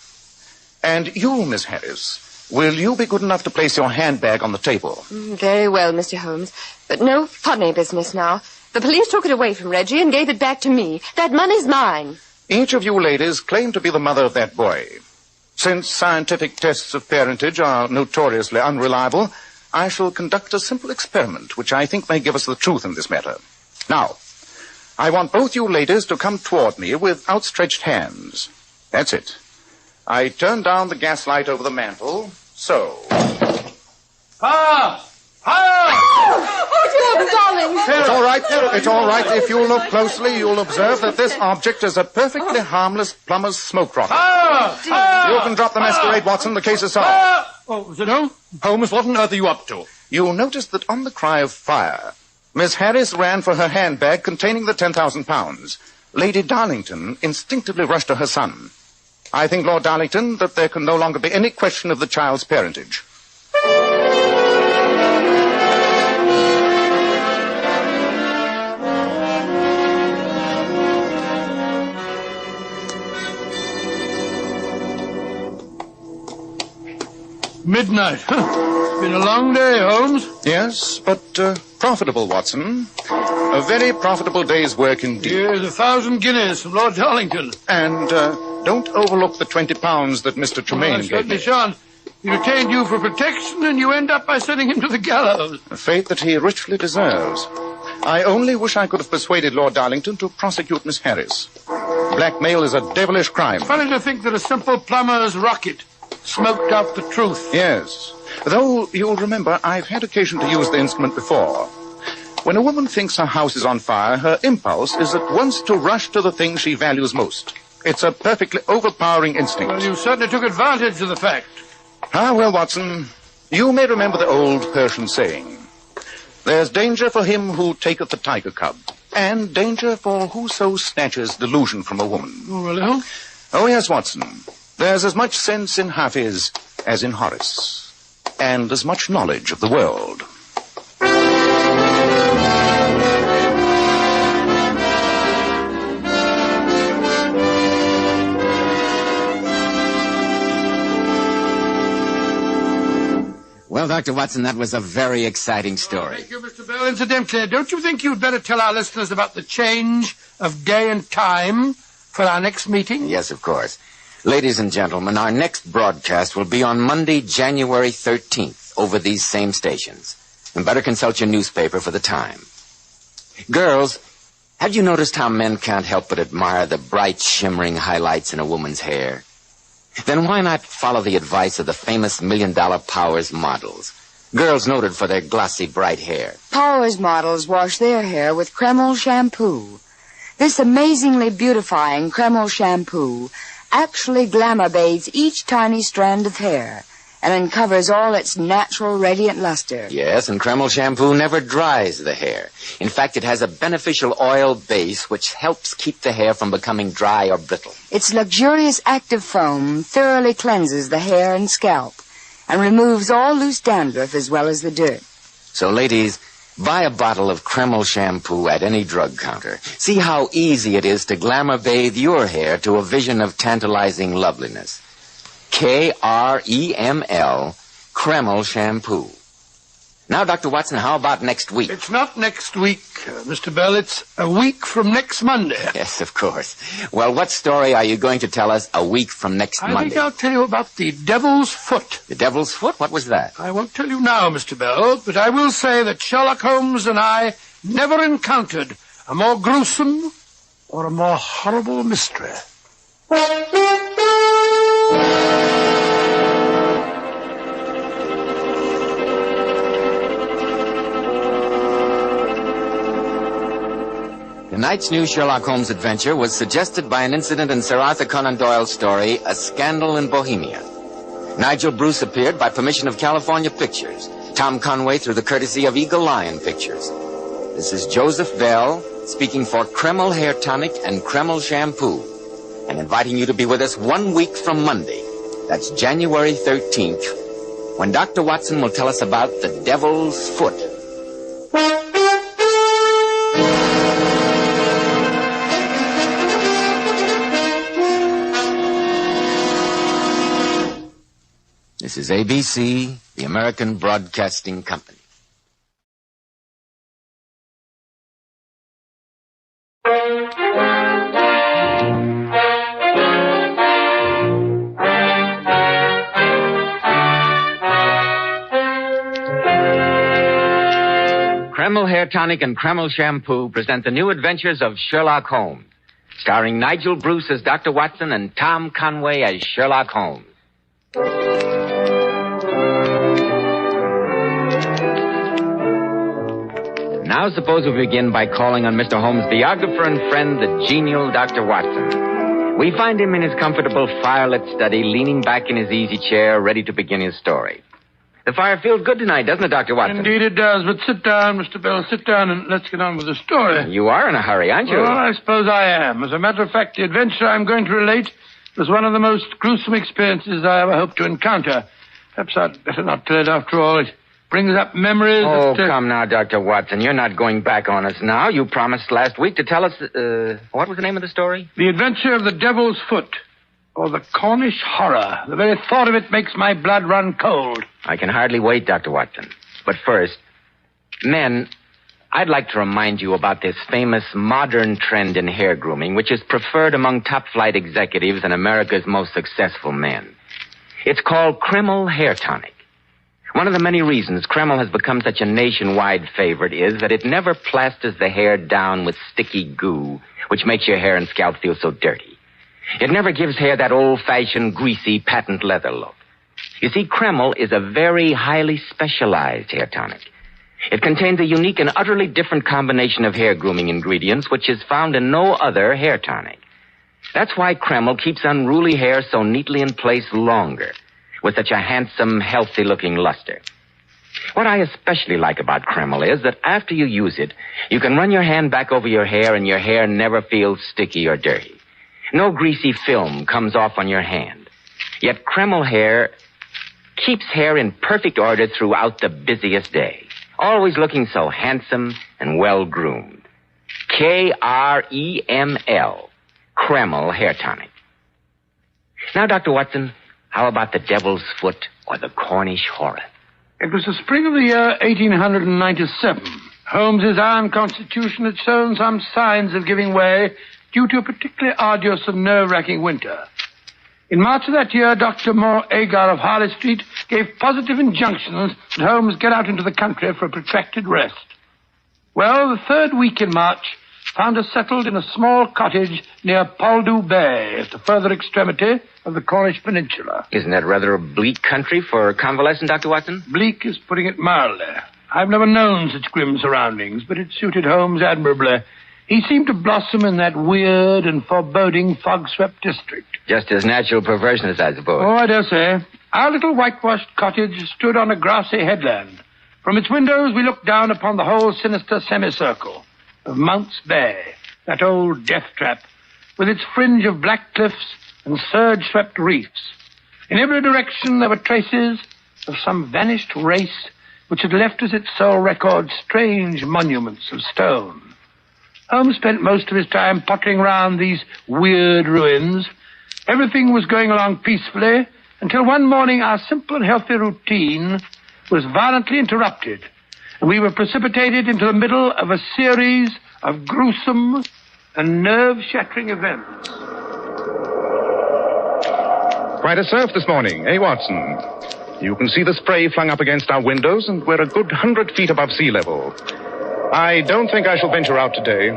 Speaker 3: And you, Miss Harris, will you be good enough to place your handbag on the table?
Speaker 7: Very well, Mr. Holmes. But no funny business now. The police took it away from Reggie and gave it back to me. That money's mine.
Speaker 3: Each of you ladies claim to be the mother of that boy. Since scientific tests of parentage are notoriously unreliable, I shall conduct a simple experiment which I think may give us the truth in this matter. Now, I want both you ladies to come toward me with outstretched hands. That's it. I turn down the gaslight over the mantel, so.
Speaker 2: Fire!
Speaker 7: Oh, darling!
Speaker 3: It's all right. It's all right. If you look closely, you'll observe that this object is a perfectly harmless plumber's smoke rocket. You can drop the masquerade, Watson. The case is solved.
Speaker 2: Oh, is it home?
Speaker 20: Holmes, what on earth are you up to?
Speaker 3: You'll notice that on the cry of fire, Miss Harris ran for her handbag containing the 10,000 pounds. Lady Darlington instinctively rushed to her son. I think, Lord Darlington, that there can no longer be any question of the child's parentage.
Speaker 2: Midnight. It's been a long day, Holmes.
Speaker 3: Yes, but profitable, Watson. A very profitable day's work indeed.
Speaker 2: Here's 1,000 guineas from Lord Darlington.
Speaker 3: And don't overlook the 20 pounds that Mr. Tremaine gave me.
Speaker 2: Shan't. He retained you for protection, and you end up by sending him to the gallows.
Speaker 3: A fate that he richly deserves. I only wish I could have persuaded Lord Darlington to prosecute Miss Harris. Blackmail is a devilish crime.
Speaker 2: Funny to think that a simple plumber's rocket smoked out the truth.
Speaker 3: Yes. Though, you'll remember, I've had occasion to use the instrument before. When a woman thinks her house is on fire, her impulse is at once to rush to the thing she values most. It's a perfectly overpowering instinct.
Speaker 2: Well, you certainly took advantage of the fact.
Speaker 3: Ah, well, Watson, you may remember the old Persian saying, "There's danger for him who taketh the tiger cub, and danger for whoso snatches delusion from a woman.
Speaker 2: Oh, well?
Speaker 3: Oh, yes, Watson. There's as much sense in Hafiz as in Horace, and as much knowledge of the world.
Speaker 1: Well, Dr. Watson, that was a very exciting story.
Speaker 2: Thank you, Mr. Bell. Incidentally, don't you think you'd better tell our listeners about the change of day and time for our next meeting?
Speaker 1: Yes, of course. Ladies and gentlemen, our next broadcast will be on Monday, January 13th, over these same stations. And better consult your newspaper for the time. Girls, have you noticed how men can't help but admire the bright, shimmering highlights in a woman's hair? Then why not follow the advice of the famous $1 Million Powers models? Girls noted for their glossy, bright hair.
Speaker 11: Powers models wash their hair with Kreml shampoo. This amazingly beautifying Kreml shampoo actually glamour bathes each tiny strand of hair and uncovers all its natural radiant luster.
Speaker 1: Yes, and Kreml shampoo never dries the hair. In fact, it has a beneficial oil base which helps keep the hair from becoming dry or brittle.
Speaker 11: Its luxurious active foam thoroughly cleanses the hair and scalp and removes all loose dandruff as well as the dirt.
Speaker 1: So, ladies, buy a bottle of Kreml shampoo at any drug counter. See how easy it is to glamour bathe your hair to a vision of tantalizing loveliness. Kreml, Kreml shampoo. Now, Dr. Watson, how about next week?
Speaker 2: It's not next week, Mr. Bell. It's a week from next Monday.
Speaker 1: Yes, of course. Well, what story are you going to tell us a week from next Monday?
Speaker 2: I think I'll tell you about the Devil's Foot.
Speaker 1: The Devil's Foot? What was that?
Speaker 2: I won't tell you now, Mr. Bell, but I will say that Sherlock Holmes and I never encountered a more gruesome or a more horrible mystery.
Speaker 1: Tonight's new Sherlock Holmes adventure was suggested by an incident in Sir Arthur Conan Doyle's story, A Scandal in Bohemia. Nigel Bruce appeared by permission of California Pictures. Tom Conway through the courtesy of Eagle Lion Pictures. This is Joseph Bell speaking for Kreml Hair Tonic and Kreml Shampoo and inviting you to be with us 1 week from Monday. That's January 13th, when Dr. Watson will tell us about the Devil's Foot. This is ABC, the American Broadcasting Company. Kreml Hair Tonic and Kreml Shampoo present the new adventures of Sherlock Holmes, starring Nigel Bruce as Dr. Watson and Tom Conway as Sherlock Holmes. Now suppose we begin by calling on Mr. Holmes' biographer and friend, the genial Dr. Watson. We find him in his comfortable firelit study, leaning back in his easy chair, ready to begin his story. The fire feels good tonight, doesn't it, Dr. Watson?
Speaker 2: Indeed it does, but sit down, Mr. Bell, sit down and let's get on with the story.
Speaker 1: You are in a hurry, aren't you?
Speaker 2: Well, I suppose I am. As a matter of fact, the adventure I'm going to relate was one of the most gruesome experiences I ever hoped to encounter. Perhaps I'd better not tell it after all. It brings up memories.
Speaker 1: Oh, come now, Dr. Watson. You're not going back on us now. You promised last week to tell us, what was the name of the story?
Speaker 2: The Adventure of the Devil's Foot, or the Cornish Horror. The very thought of it makes my blood run cold.
Speaker 1: I can hardly wait, Dr. Watson. But first, men, I'd like to remind you about this famous modern trend in hair grooming, which is preferred among top-flight executives and America's most successful men. It's called Kreml Hair Tonic. One of the many reasons Kreml has become such a nationwide favorite is that it never plasters the hair down with sticky goo, which makes your hair and scalp feel so dirty. It never gives hair that old-fashioned, greasy, patent leather look. You see, Kreml is a very highly specialized hair tonic. It contains a unique and utterly different combination of hair grooming ingredients, which is found in no other hair tonic. That's why Kreml keeps unruly hair so neatly in place longer, with such a handsome, healthy-looking luster.
Speaker 4: What I especially like about Kreml is that after you use it, you can run your hand back over your hair and your hair never feels sticky or dirty. No greasy film comes off on your hand. Yet Kreml hair keeps hair in perfect order throughout the busiest day, always looking so handsome and well-groomed. Kreml, Kreml Hair Tonic. Now, Dr. Watson, how about the Devil's Foot or the Cornish Horror?
Speaker 2: It was the spring of the year 1897. Holmes's iron constitution had shown some signs of giving way due to a particularly arduous and nerve-wracking winter. In March of that year, Dr. Moore Agar of Harley Street gave positive injunctions that Holmes get out into the country for a protracted rest. Well, the third week in March found us settled in a small cottage near Poldhu Bay at the further extremity of the Cornish Peninsula.
Speaker 4: Isn't that rather a bleak country for convalescent, Dr. Watson?
Speaker 2: Bleak is putting it mildly. I've never known such grim surroundings, but it suited Holmes admirably. He seemed to blossom in that weird and foreboding fog-swept district.
Speaker 4: Just his natural perverseness, I suppose.
Speaker 2: Oh, I dare say. Our little whitewashed cottage stood on a grassy headland. From its windows we looked down upon the whole sinister semicircle of Mounts Bay, that old death trap, with its fringe of black cliffs and surge-swept reefs. In every direction there were traces of some vanished race which had left as its sole record strange monuments of stone. Holmes spent most of his time pottering round these weird ruins. Everything was going along peacefully until one morning our simple and healthy routine was violently interrupted, and we were precipitated into the middle of a series of gruesome and nerve-shattering events.
Speaker 9: Quite a surf this morning, eh, Watson? You can see the spray flung up against our windows, and we're a good 100 feet above sea level. I don't think I shall venture out today.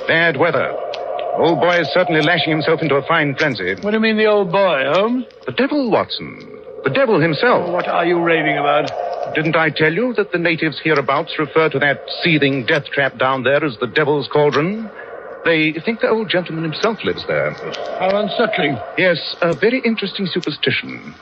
Speaker 9: Bad weather. Old boy is certainly lashing himself into a fine frenzy.
Speaker 2: What do you mean, the old boy, Holmes?
Speaker 9: The devil, Watson. The devil himself.
Speaker 2: Oh, what are you raving about?
Speaker 9: Didn't I tell you that the natives hereabouts refer to that seething death trap down there as the Devil's Cauldron? They think the old gentleman himself lives there.
Speaker 2: How unsettling.
Speaker 9: Yes, a very interesting superstition.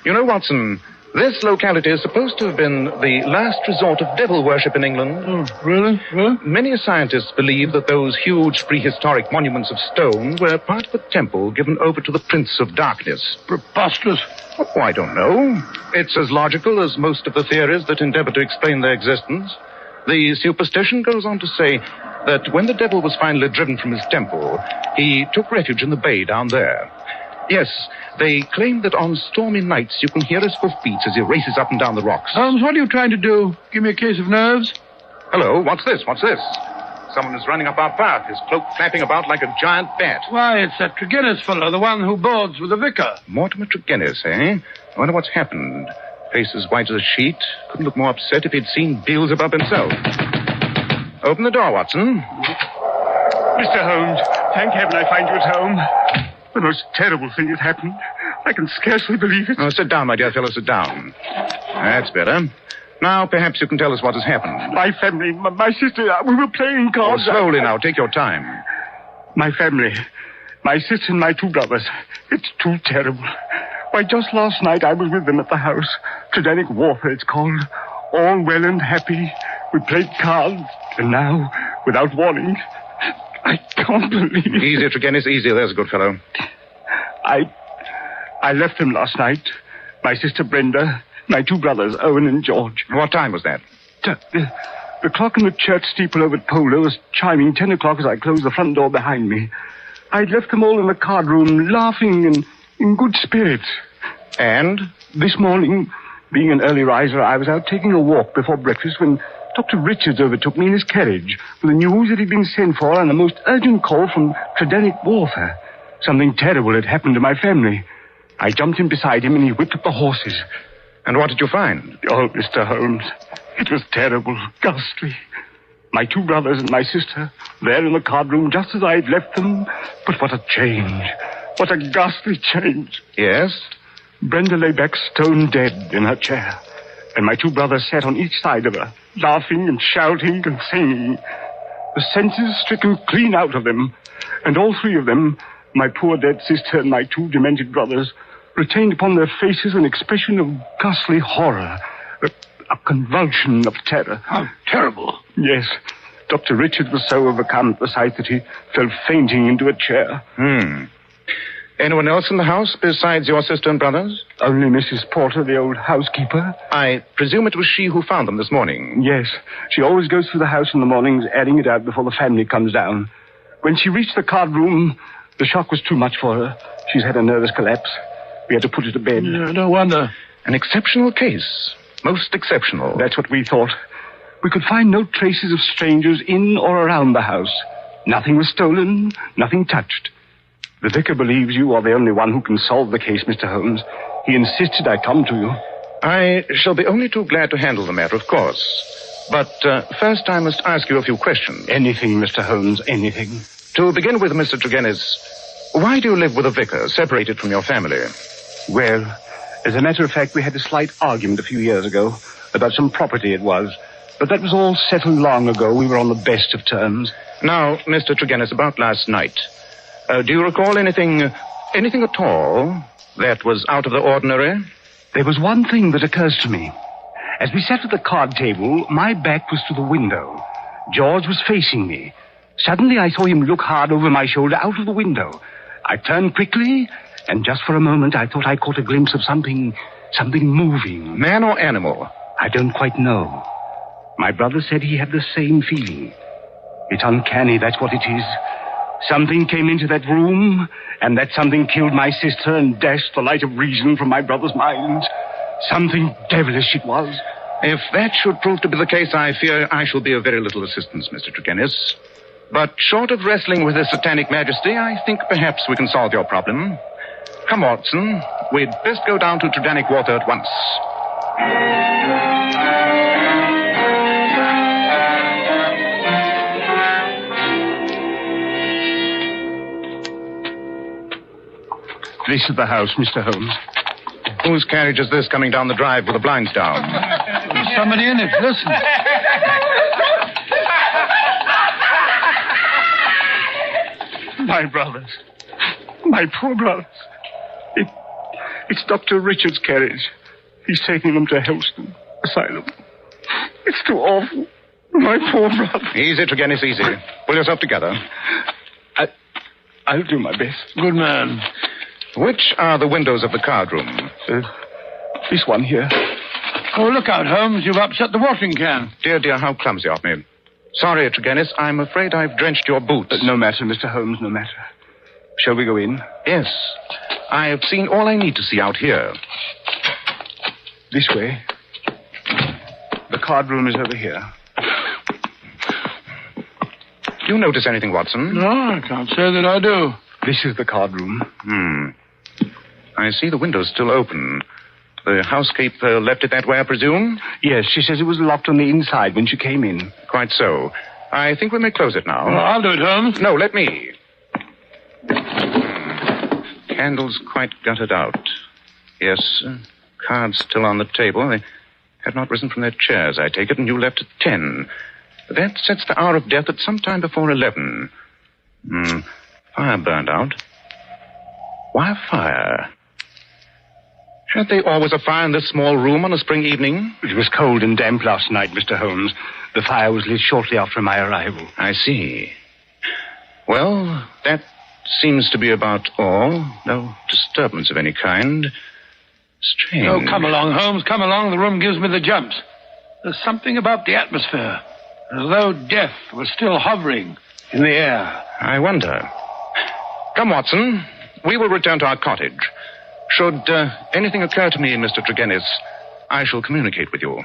Speaker 9: You know, Watson, this locality is supposed to have been the last resort of devil worship in England.
Speaker 2: Oh, really? Huh?
Speaker 9: Many scientists believe that those huge prehistoric monuments of stone were part of a temple given over to the Prince of Darkness.
Speaker 2: Preposterous.
Speaker 9: Oh, I don't know. It's as logical as most of the theories that endeavor to explain their existence. The superstition goes on to say that when the devil was finally driven from his temple, he took refuge in the bay down there. Yes, they claim that on stormy nights you can hear his hoofbeats as he races up and down the rocks.
Speaker 2: Holmes, what are you trying to do? Give me a case of nerves?
Speaker 9: Hello, what's this? What's this? Someone is running up our path, his cloak flapping about like a giant bat.
Speaker 2: Why, it's that Tregennis fellow, the one who boards with the vicar.
Speaker 9: Mortimer Tregennis, eh? I wonder what's happened. Face as white as a sheet. Couldn't look more upset if he'd seen Beelzebub himself. Open the door, Watson.
Speaker 10: Mr. Holmes, thank heaven I find you at home. The most terrible thing has happened. I can scarcely believe it.
Speaker 9: Oh, sit down, my dear fellow, sit down. That's better. Now, perhaps you can tell us what has happened.
Speaker 10: My family, my sister, we were playing cards.
Speaker 9: Oh, slowly now, take your time.
Speaker 10: My family, my sister and my two brothers. It's too terrible. Why, just last night I was with them at the house. Tridanic warfare, it's called. All well and happy. We played cards, and now, without warning, I can't believe it.
Speaker 9: Easy, Tregennis, easy. There's a good fellow.
Speaker 10: I left them last night. My sister Brenda, my two brothers, Owen and George.
Speaker 9: What time was that?
Speaker 10: The clock in the church steeple over at Polo was chiming 10 o'clock as I closed the front door behind me. I'd left them all in the card room, laughing and in good spirits.
Speaker 9: And?
Speaker 10: This morning, being an early riser, I was out taking a walk before breakfast when Dr. Richards overtook me in his carriage with the news that he'd been sent for on a most urgent call from Tridanic warfare. Something terrible had happened to my family. I jumped in beside him and he whipped up the horses.
Speaker 9: And what did you find?
Speaker 10: Oh, Mr. Holmes, it was terrible, ghastly. My two brothers and my sister, there in the card room just as I'd left them. But what a change. What a ghastly change.
Speaker 9: Yes?
Speaker 10: Brenda lay back stone dead in her chair. And my two brothers sat on each side of her, laughing and shouting and singing. The senses stricken clean out of them. And all three of them, my poor dead sister and my two demented brothers, retained upon their faces an expression of ghastly horror, a convulsion of terror.
Speaker 2: How terrible.
Speaker 10: Yes. Dr. Richard was so overcome at the sight that he fell fainting into a chair.
Speaker 3: Anyone else in the house besides your sister and brothers?
Speaker 10: Only Mrs. Porter, the old housekeeper.
Speaker 3: I presume it was she who found them this morning.
Speaker 10: Yes. She always goes through the house in the mornings, airing it out before the family comes down. When she reached the card room, the shock was too much for her. She's had a nervous collapse. We had to put her to bed.
Speaker 2: Yeah, no wonder.
Speaker 3: An exceptional case. Most exceptional.
Speaker 10: That's what we thought. We could find no traces of strangers in or around the house. Nothing was stolen, nothing touched. The vicar believes you are the only one who can solve the case, Mr. Holmes. He insisted I come to you.
Speaker 3: I shall be only too glad to handle the matter, of course. But first I must ask you a few questions.
Speaker 10: Anything, Mr. Holmes, anything.
Speaker 3: To begin with, Mr. Tregennis, why do you live with a vicar, separated from your family?
Speaker 10: Well, as a matter of fact, we had a slight argument a few years ago about some property it was. But that was all settled long ago. We were on the best of terms.
Speaker 3: Now, Mr. Tregennis, about last night. Do you recall anything at all that was out of the ordinary?
Speaker 10: There was one thing that occurs to me. As we sat at the card table, my back was to the window. George was facing me. Suddenly I saw him look hard over my shoulder out of the window. I turned quickly, and just for a moment I thought I caught a glimpse of something moving.
Speaker 3: Man or animal?
Speaker 10: I don't quite know. My brother said he had the same feeling. It's uncanny, that's what it is. Something came into that room, and that something killed my sister and dashed the light of reason from my brother's mind. Something devilish it was.
Speaker 3: If that should prove to be the case, I fear I shall be of very little assistance, Mr. Tregennis. But short of wrestling with his satanic majesty, I think perhaps we can solve your problem. Come, Watson. We'd best go down to Tridanic Water at once.
Speaker 10: This is the house, Mr. Holmes.
Speaker 3: Whose carriage is this coming down the drive with the blinds down?
Speaker 2: There's somebody in it. Listen.
Speaker 10: My brothers. My poor brothers. It's Dr. Richard's carriage. He's taking them to Helston Asylum. It's too awful. My poor brother.
Speaker 3: Easy, Tregennis, easy. Pull yourself together.
Speaker 10: I'll do my best.
Speaker 2: Good man.
Speaker 3: Which are the windows of the card room?
Speaker 10: This one here.
Speaker 2: Oh, look out, Holmes. You've upset the watering can.
Speaker 3: Dear, how clumsy of me. Sorry, Tregennis. I'm afraid I've drenched your boots.
Speaker 10: No matter, Mr. Holmes, no matter. Shall we go in?
Speaker 3: Yes. I have seen all I need to see out here.
Speaker 10: This way. The card room is over here.
Speaker 3: Do you notice anything, Watson?
Speaker 2: No, I can't say that I do.
Speaker 10: This is the card room.
Speaker 3: I see the window's still open. The housekeeper left it that way, I presume?
Speaker 10: Yes, she says it was locked on the inside when she came in.
Speaker 3: Quite so. I think we may close it now.
Speaker 2: Well, I'll do it, Holmes.
Speaker 3: No, let me. Candles quite gutted out. Yes, cards still on the table. They had not risen from their chairs, I take it, and you left at 10. That sets the hour of death at some time before 11. Fire burned out. Why a fire? Had they always a fire in this small room on a spring evening?
Speaker 10: It was cold and damp last night, Mr. Holmes. The fire was lit shortly after my arrival.
Speaker 3: I see. Well, that seems to be about all. No disturbance of any kind. Strange.
Speaker 2: Oh, come along, Holmes. Come along. The room gives me the jumps. There's something about the atmosphere. As though death was still hovering in the air.
Speaker 3: I wonder. Come, Watson. We will return to our cottage. Should anything occur to me, Mr. Tregennis, I shall communicate with you.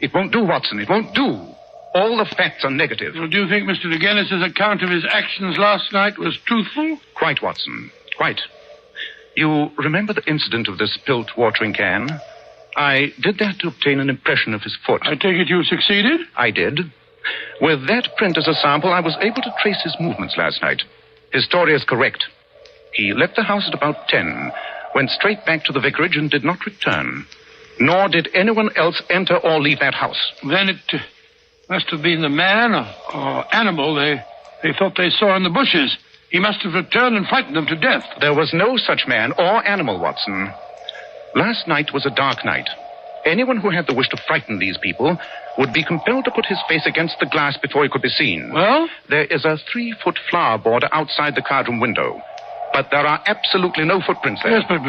Speaker 3: It won't do, Watson. It won't do. All the facts are negative.
Speaker 2: Well, do you think Mr. Tregennis's account of his actions last night was truthful?
Speaker 3: Quite, Watson. Quite. You remember the incident of the spilt watering can? I did that to obtain an impression of his foot.
Speaker 2: I take it you succeeded?
Speaker 3: I did. With that print as a sample, I was able to trace his movements last night. His story is correct. He left the house at about 10, went straight back to the vicarage and did not return. Nor did anyone else enter or leave that house.
Speaker 2: Then Must have been the man or animal they thought they saw in the bushes. He must have returned and frightened them to death.
Speaker 15: There was no such man or animal, Watson. Last night was a dark night. Anyone who had the wish to frighten these people would be compelled to put his face against the glass before he could be seen.
Speaker 2: Well?
Speaker 15: There is a 3-foot flower border outside the cardroom window. But there are absolutely no footprints there.
Speaker 2: Yes, but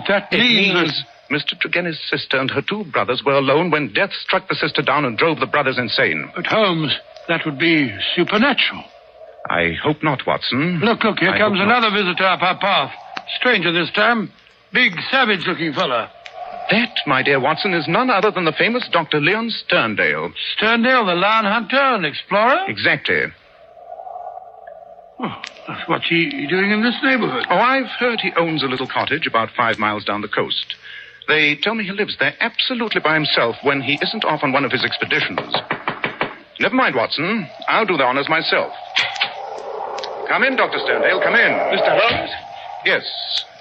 Speaker 2: that
Speaker 15: means Mr. Tregennis' sister and her 2 brothers were alone when death struck the sister down and drove the brothers insane.
Speaker 2: But Holmes, that would be supernatural.
Speaker 15: I hope not, Watson.
Speaker 2: Look, here comes another visitor up our path. Stranger this time. Big, savage-looking fella.
Speaker 15: That, my dear Watson, is none other than the famous Dr. Leon Sterndale.
Speaker 2: Sterndale, the lion hunter and explorer?
Speaker 15: Exactly.
Speaker 2: Oh, what's he doing in this neighborhood?
Speaker 15: Oh, I've heard he owns a little cottage about 5 miles down the coast. They tell me he lives there absolutely by himself when he isn't off on one of his expeditions. Never mind, Watson. I'll do the honors myself. Come in, Dr. Sterndale, come in.
Speaker 2: Mr. Holmes?
Speaker 15: Yes,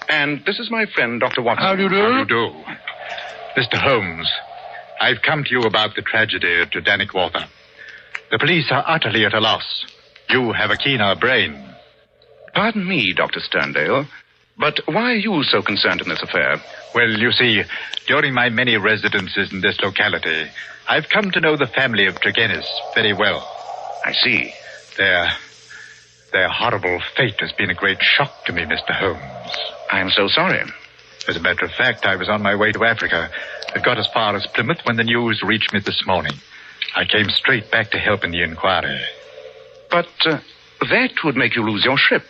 Speaker 15: and this is my friend, Dr. Watson.
Speaker 2: How do you do?
Speaker 17: How do you do? Mr. Holmes, I've come to you about the tragedy at Titanic Water. The police are utterly at a loss. You have a keener brain.
Speaker 15: Pardon me, Dr. Sterndale, but why are you so concerned in this affair?
Speaker 17: Well, you see, during my many residences in this locality, I've come to know the family of Tregennis very well.
Speaker 15: I see.
Speaker 17: Their horrible fate has been a great shock to me, Mr. Holmes.
Speaker 15: I'm so sorry.
Speaker 17: As a matter of fact, I was on my way to Africa. I got as far as Plymouth when the news reached me this morning. I came straight back to help in the inquiry.
Speaker 15: But that would make you lose your ship.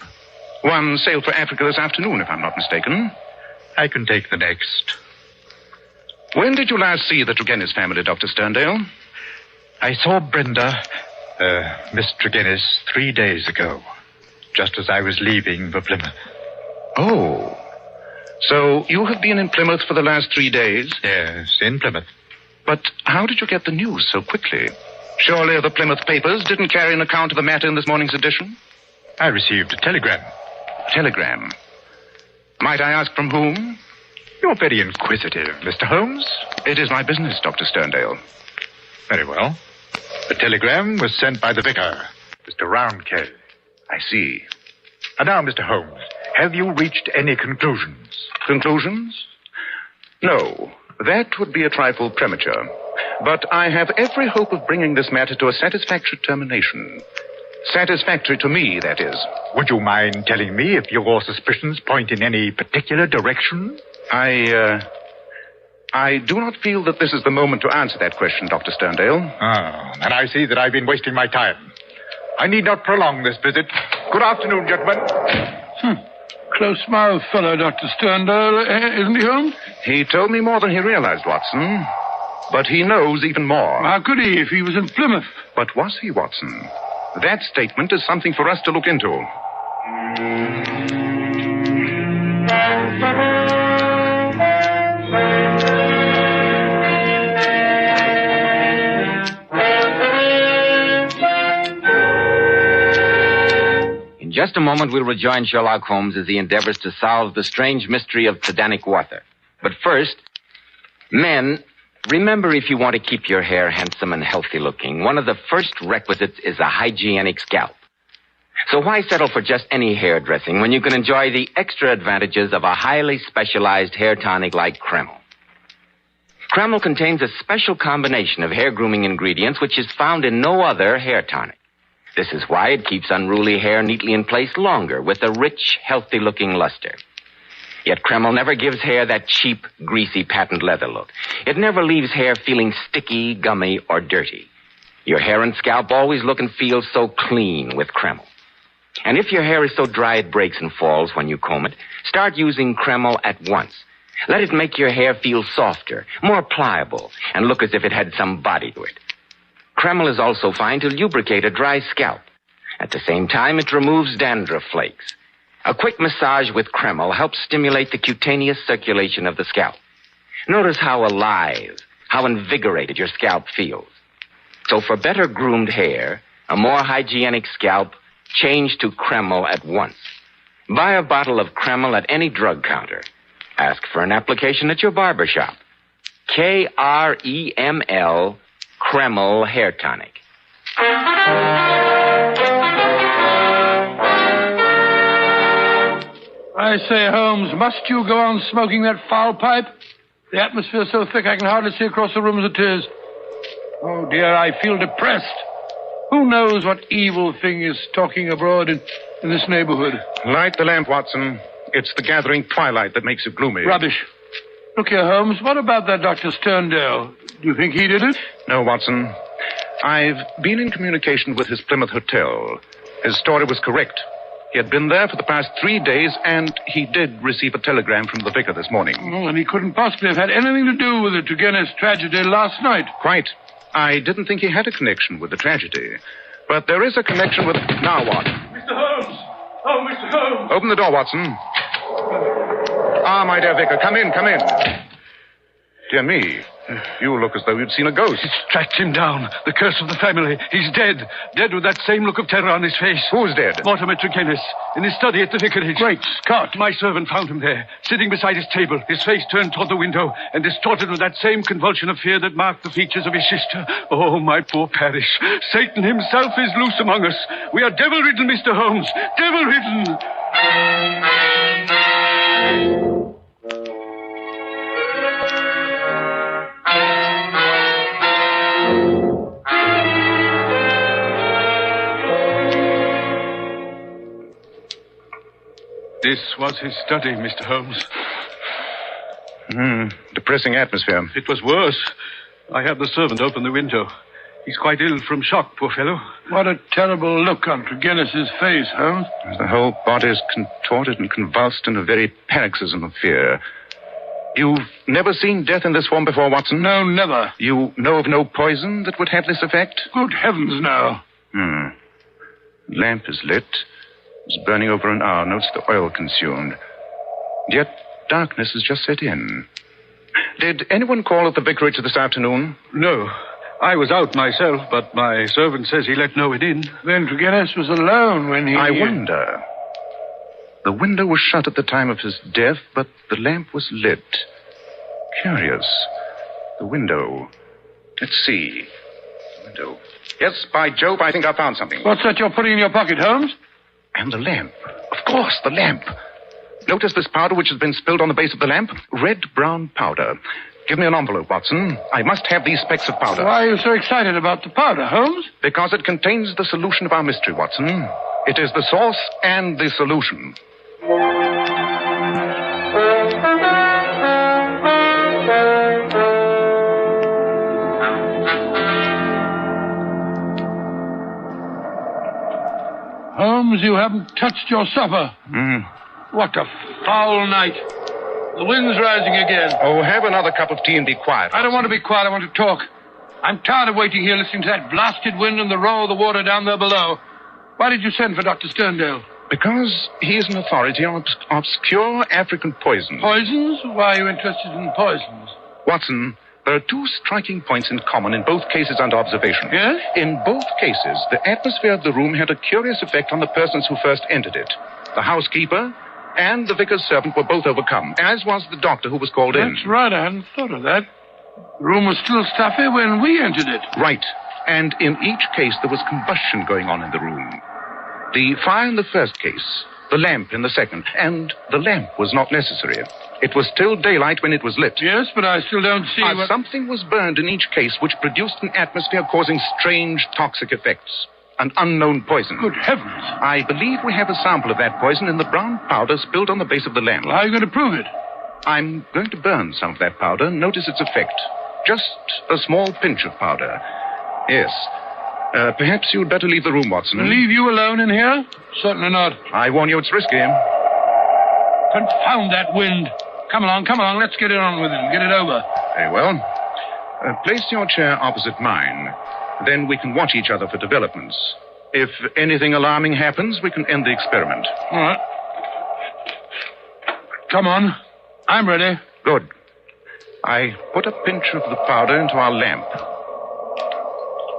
Speaker 15: One sailed for Africa this afternoon, if I'm not mistaken.
Speaker 17: I can take the next.
Speaker 15: When did you last see the Tregennis family, Dr. Sterndale?
Speaker 17: I saw Brenda, Miss Tregennis, 3 days ago, just as I was leaving for Plymouth.
Speaker 15: Oh. So you have been in Plymouth for the last 3 days?
Speaker 17: Yes, in Plymouth.
Speaker 15: But how did you get the news so quickly? Surely the Plymouth papers didn't carry an account of the matter in this morning's edition?
Speaker 17: I received a telegram.
Speaker 15: Telegram? Might I ask from whom?
Speaker 17: You're very inquisitive, Mr. Holmes.
Speaker 15: It is my business, Dr. Sterndale.
Speaker 17: Very well. The telegram was sent by the vicar, Mr. Roundcay.
Speaker 15: I see.
Speaker 17: And now, Mr. Holmes, have you reached any conclusions?
Speaker 15: Conclusions? No. That would be a trifle premature. But I have every hope of bringing this matter to a satisfactory termination. Satisfactory to me, that is.
Speaker 17: Would you mind telling me if your suspicions point in any particular direction?
Speaker 15: I do not feel that this is the moment to answer that question, Dr. Sterndale.
Speaker 17: And I see that I've been wasting my time. I need not prolong this visit. Good afternoon, gentlemen.
Speaker 2: Close-mouthed fellow, Dr. Sterndale, isn't he, Holmes?
Speaker 15: He told me more than he realized, Watson. But he knows even more.
Speaker 2: How could he if he was in Plymouth?
Speaker 15: But was he, Watson? That statement is something for us to look into.
Speaker 4: In just a moment, we'll rejoin Sherlock Holmes as he endeavors to solve the strange mystery of Titanic Water. But first, men, remember, if you want to keep your hair handsome and healthy looking, one of the first requisites is a hygienic scalp. So why settle for just any hairdressing when you can enjoy the extra advantages of a highly specialized hair tonic like Kreml? Kreml contains a special combination of hair grooming ingredients which is found in no other hair tonic. This is why it keeps unruly hair neatly in place longer with a rich, healthy-looking luster. Yet Kreml never gives hair that cheap, greasy patent leather look. It never leaves hair feeling sticky, gummy, or dirty. Your hair and scalp always look and feel so clean with Kreml. And if your hair is so dry it breaks and falls when you comb it, start using Kreml at once. Let it make your hair feel softer, more pliable, and look as if it had some body to it. Kreml is also fine to lubricate a dry scalp. At the same time, it removes dandruff flakes. A quick massage with Kreml helps stimulate the cutaneous circulation of the scalp. Notice how alive, how invigorated your scalp feels. So for better groomed hair, a more hygienic scalp, change to Kreml at once. Buy a bottle of Kreml at any drug counter. Ask for an application at your barber shop. Kreml, Kreml Hair Tonic.
Speaker 2: I say, Holmes, must you go on smoking that foul pipe? The atmosphere's so thick I can hardly see across the room as it is. Oh, dear, I feel depressed. Who knows what evil thing is stalking abroad in this neighborhood?
Speaker 15: Light the lamp, Watson. It's the gathering twilight that makes it gloomy.
Speaker 2: Rubbish. Look here, Holmes, what about that Dr. Sterndale? Do you think he did it?
Speaker 15: No, Watson. I've been in communication with his Plymouth hotel. His story was correct. He had been there for the past 3 days, and he did receive a telegram from the vicar this morning.
Speaker 2: Oh, and he couldn't possibly have had anything to do with the Turgenis tragedy last night.
Speaker 15: Quite. I didn't think he had a connection with the tragedy. But there is a connection with... Now what?
Speaker 2: Mr. Holmes! Oh, Mr. Holmes!
Speaker 15: Open the door, Watson. Ah, my dear vicar, come in, come in. Dear me, you look as though you'd seen a ghost.
Speaker 5: It's tracked him down. The curse of the family. He's dead. Dead with that same look of terror on his face.
Speaker 15: Who's dead?
Speaker 5: Mortimer Turgenis. In his study at the vicarage.
Speaker 2: Great Scott.
Speaker 5: My servant found him there, sitting beside his table, his face turned toward the window, and distorted with that same convulsion of fear that marked the features of his sister. Oh, my poor parish. Satan himself is loose among us. We are devil-ridden, Mr. Holmes. Devil-ridden. This was his study, Mr. Holmes.
Speaker 15: Depressing atmosphere.
Speaker 5: It was worse. I had the servant open the window. He's quite ill from shock, poor fellow.
Speaker 2: What a terrible look on Turgenis' face, Holmes.
Speaker 15: The whole body is contorted and convulsed in a very paroxysm of fear. You've never seen death in this form before, Watson?
Speaker 2: No, never.
Speaker 15: You know of no poison that would have this effect?
Speaker 2: Good heavens, no.
Speaker 15: The lamp is lit. It's burning over an hour. Notes the oil consumed. Yet darkness has just set in. Did anyone call at the vicarage this afternoon?
Speaker 5: No. I was out myself, but my servant says he let no one in.
Speaker 2: Then Turgenis was alone when he...
Speaker 15: I wonder. The window was shut at the time of his death, but the lamp was lit. Curious. The window. Let's see. The window. Yes, by Jove, I think I found something.
Speaker 2: What's that you're putting in your pocket, Holmes?
Speaker 15: And the lamp. Of course, the lamp. Notice this powder which has been spilled on the base of the lamp? Red-brown powder. Give me an envelope, Watson. I must have these specks of powder.
Speaker 2: Why are you so excited about the powder, Holmes?
Speaker 15: Because it contains the solution of our mystery, Watson. It is the source and the solution.
Speaker 2: Holmes, you haven't touched your supper. What a foul night. The wind's rising again.
Speaker 15: Oh, have another cup of tea and be quiet.
Speaker 2: I don't want to be quiet. I want to talk. I'm tired of waiting here listening to that blasted wind and the roar of the water down there below. Why did you send for Dr. Sterndale?
Speaker 15: Because he is an authority on obscure African poisons.
Speaker 2: Poisons? Why are you interested in poisons?
Speaker 15: Watson, there are two striking points in common in both cases under observation.
Speaker 2: Yes?
Speaker 15: In both cases, the atmosphere of the room had a curious effect on the persons who first entered it. The housekeeper and the vicar's servant were both overcome, as was the doctor who was called in.
Speaker 2: That's right. I hadn't thought of that. The room was still stuffy when we entered it.
Speaker 15: Right. And in each case, there was combustion going on in the room. The fire in the first case, the lamp in the second, and the lamp was not necessary. It was still daylight when it was lit.
Speaker 2: Yes, but I still don't see what...
Speaker 15: Something was burned in each case which produced an atmosphere causing strange toxic effects. An unknown poison.
Speaker 2: Good heavens.
Speaker 15: I believe we have a sample of that poison in the brown powder spilled on the base of the lamp.
Speaker 2: Well, how are you going to prove it?
Speaker 15: I'm going to burn some of that powder. Notice its effect. Just a small pinch of powder. Yes. Perhaps you'd better leave the room, Watson.
Speaker 2: Leave you alone in here? Certainly not.
Speaker 15: I warn you, it's risky.
Speaker 2: Confound that wind. Come along. Let's get it on with it and get it over.
Speaker 15: Very well. Place your chair opposite mine. Then we can watch each other for developments. If anything alarming happens, we can end the experiment.
Speaker 2: All right. Come on. I'm ready.
Speaker 15: Good. I put a pinch of the powder into our lamp.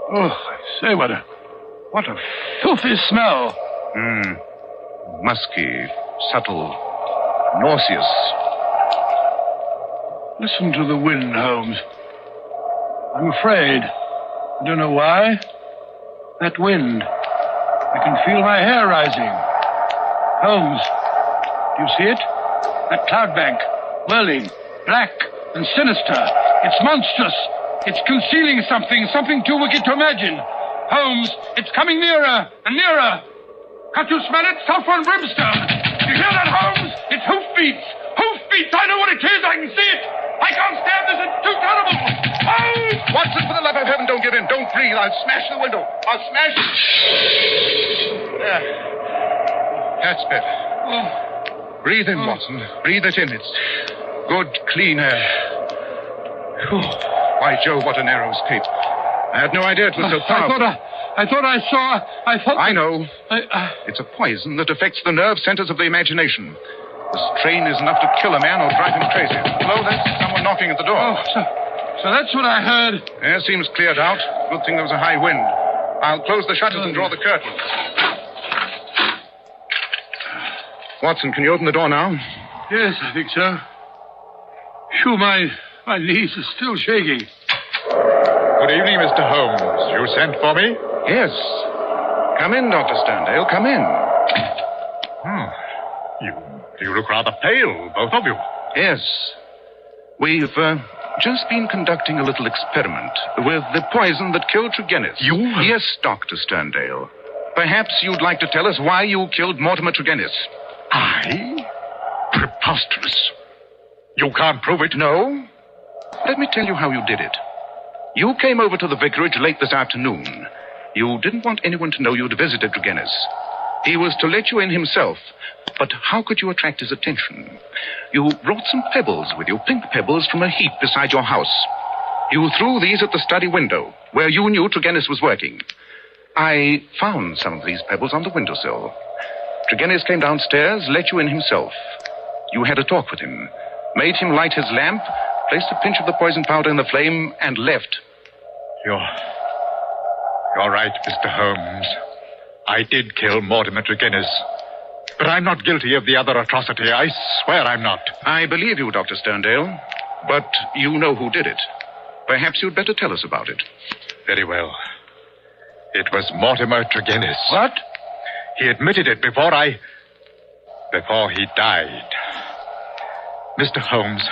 Speaker 2: Oh, I say, what a filthy smell.
Speaker 15: Musky, subtle, nauseous.
Speaker 2: Listen to the wind, Holmes. I'm afraid. I don't know why. That wind. I can feel my hair rising. Holmes, do you see it? That cloud bank, whirling, black and sinister. It's monstrous. It's concealing something too wicked to imagine. Holmes, it's coming nearer and nearer. Can't you smell it? Sulfur and brimstone. You hear that, Holmes? It's hoofbeats. Hoofbeats. I know what it is. I can see it. I can't stand this. It's too terrible. Holmes!
Speaker 15: Watson, for the love of heaven, don't give in. Don't breathe. I'll smash the window. I'll smash it. There. That's better. Breathe in, Watson. Breathe it in. It's good, clean air. Whew. By Jove, what a narrow escape. I had no idea it was so powerful. I know. It's a poison that affects the nerve centers of the imagination. The strain is enough to kill a man or drive him crazy. Hello, there's someone knocking at the door.
Speaker 2: Oh, so that's what I heard.
Speaker 15: Air seems cleared out. Good thing there was a high wind. I'll close the shutters and draw the curtains. Watson, can you open the door now?
Speaker 2: Yes, I think so. Phew, my knees are still shaking.
Speaker 17: Good evening, Mr. Holmes. You sent for me?
Speaker 15: Yes. Come in, Dr. Sterndale. Come in.
Speaker 17: You look rather pale, both of you.
Speaker 15: Yes. We've just been conducting a little experiment with the poison that killed Tregennis.
Speaker 17: You?
Speaker 15: Yes, Dr. Sterndale. Perhaps you'd like to tell us why you killed Mortimer Tregennis.
Speaker 17: I? Preposterous. You can't prove it.
Speaker 15: No. Let me tell you how you did it. You came over to the vicarage late this afternoon. You didn't want anyone to know you'd visited Tregennis. He was to let you in himself. But how could you attract his attention? You brought some pebbles with you, pink pebbles from a heap beside your house. You threw these at the study window, where you knew Tregennis was working. I found some of these pebbles on the windowsill. Tregennis came downstairs, let you in himself. You had a talk with him, made him light his lamp, placed a pinch of the poison powder in the flame, and left.
Speaker 17: You're right, Mr. Holmes. I did kill Mortimer Tregennis. But I'm not guilty of the other atrocity. I swear I'm not.
Speaker 15: I believe you, Dr. Sterndale. But you know who did it. Perhaps you'd better tell us about it.
Speaker 17: Very well. It was Mortimer Tregennis.
Speaker 2: What?
Speaker 17: He admitted it before he died. Mr. Holmes,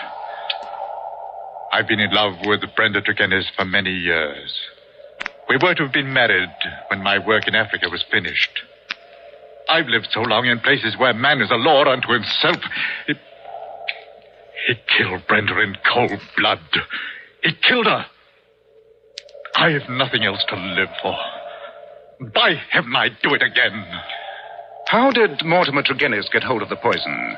Speaker 17: I've been in love with Brenda Tregennis for many years. We were to have been married when my work in Africa was finished. I've lived so long in places where man is a law unto himself. He killed Brenda in cold blood. He killed her. I have nothing else to live for. By heaven, I'd do it again.
Speaker 15: How did Mortimer Tregennis get hold of the poison?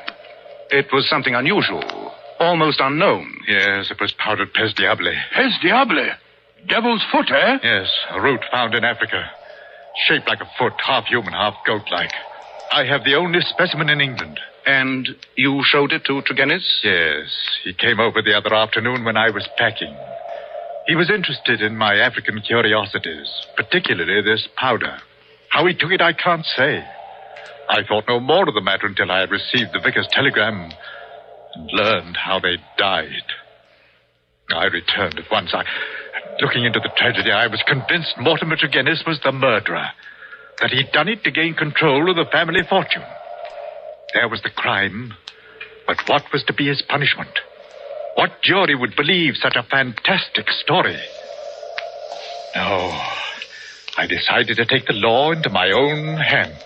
Speaker 15: It was something unusual, almost unknown.
Speaker 17: Yes, it was powdered pes diable.
Speaker 2: Pes diable? Devil's foot, eh?
Speaker 17: Yes, a root found in Africa. Shaped like a foot, half human, half goat-like. I have the only specimen in England.
Speaker 15: And you showed it to Tregennis?
Speaker 17: Yes. He came over the other afternoon when I was packing. He was interested in my African curiosities, particularly this powder. How he took it, I can't say. I thought no more of the matter until I had received the vicar's telegram and learned how they died. I returned at once. Looking into the tragedy, I was convinced Mortimer Tregennis was the murderer, that he'd done it to gain control of the family fortune. There was the crime, but what was to be his punishment? What jury would believe such a fantastic story? No, I decided to take the law into my own hands.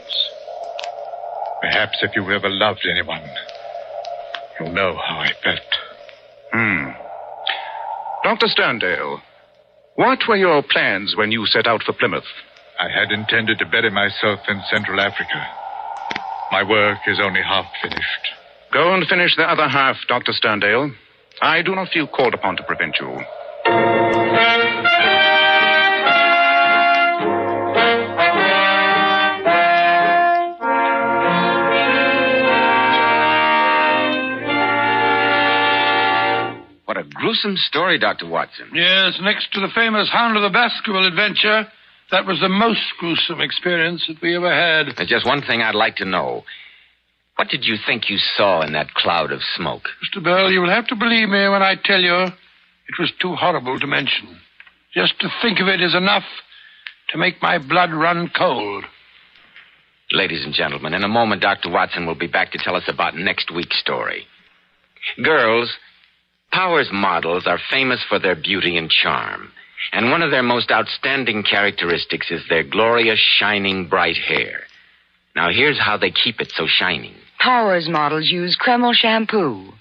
Speaker 17: Perhaps if you ever loved anyone, you'll know how I felt.
Speaker 15: Dr. Sterndale, what were your plans when you set out for Plymouth?
Speaker 17: I had intended to bury myself in Central Africa. My work is only half finished.
Speaker 15: Go and finish the other half, Dr. Sterndale. I do not feel called upon to prevent you.
Speaker 4: What a gruesome story, Dr. Watson.
Speaker 2: Yes, next to the famous Hound of the Baskerville adventure, that was the most gruesome experience that we ever had.
Speaker 4: There's just one thing I'd like to know. What did you think you saw in that cloud of smoke?
Speaker 2: Mr. Bell, you will have to believe me when I tell you it was too horrible to mention. Just to think of it is enough to make my blood run cold.
Speaker 4: Ladies and gentlemen, in a moment, Dr. Watson will be back to tell us about next week's story. Girls, Powers models are famous for their beauty and charm. And one of their most outstanding characteristics is their glorious, shining, bright hair. Now, here's how they keep it so shining.
Speaker 11: Powers models use Kreml shampoo.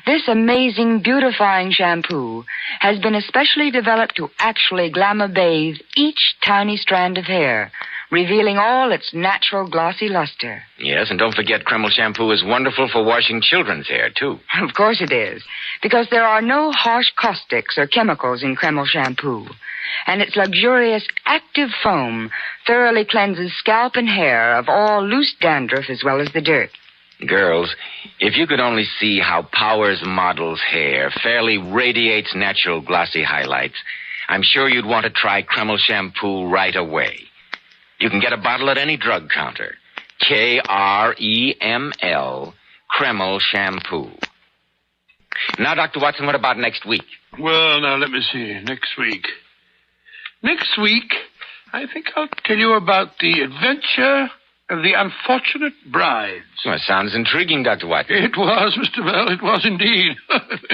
Speaker 11: This amazing, beautifying shampoo has been especially developed to actually glamour bathe each tiny strand of hair, revealing all its natural glossy luster.
Speaker 4: Yes, and don't forget Kreml shampoo is wonderful for washing children's hair, too.
Speaker 11: Of course it is, because there are no harsh caustics or chemicals in Kreml shampoo. And its luxurious active foam thoroughly cleanses scalp and hair of all loose dandruff as well as the dirt.
Speaker 4: Girls, if you could only see how Powers model's hair fairly radiates natural glossy highlights, I'm sure you'd want to try Kreml shampoo right away. You can get a bottle at any drug counter. Kreml, Kreml shampoo. Now, Dr. Watson, what about next week?
Speaker 2: Well, now, let me see. Next week, I think I'll tell you about the adventure of the unfortunate brides.
Speaker 4: Well, sounds intriguing, Dr. Watson.
Speaker 2: It was, Mr. Bell. It was indeed.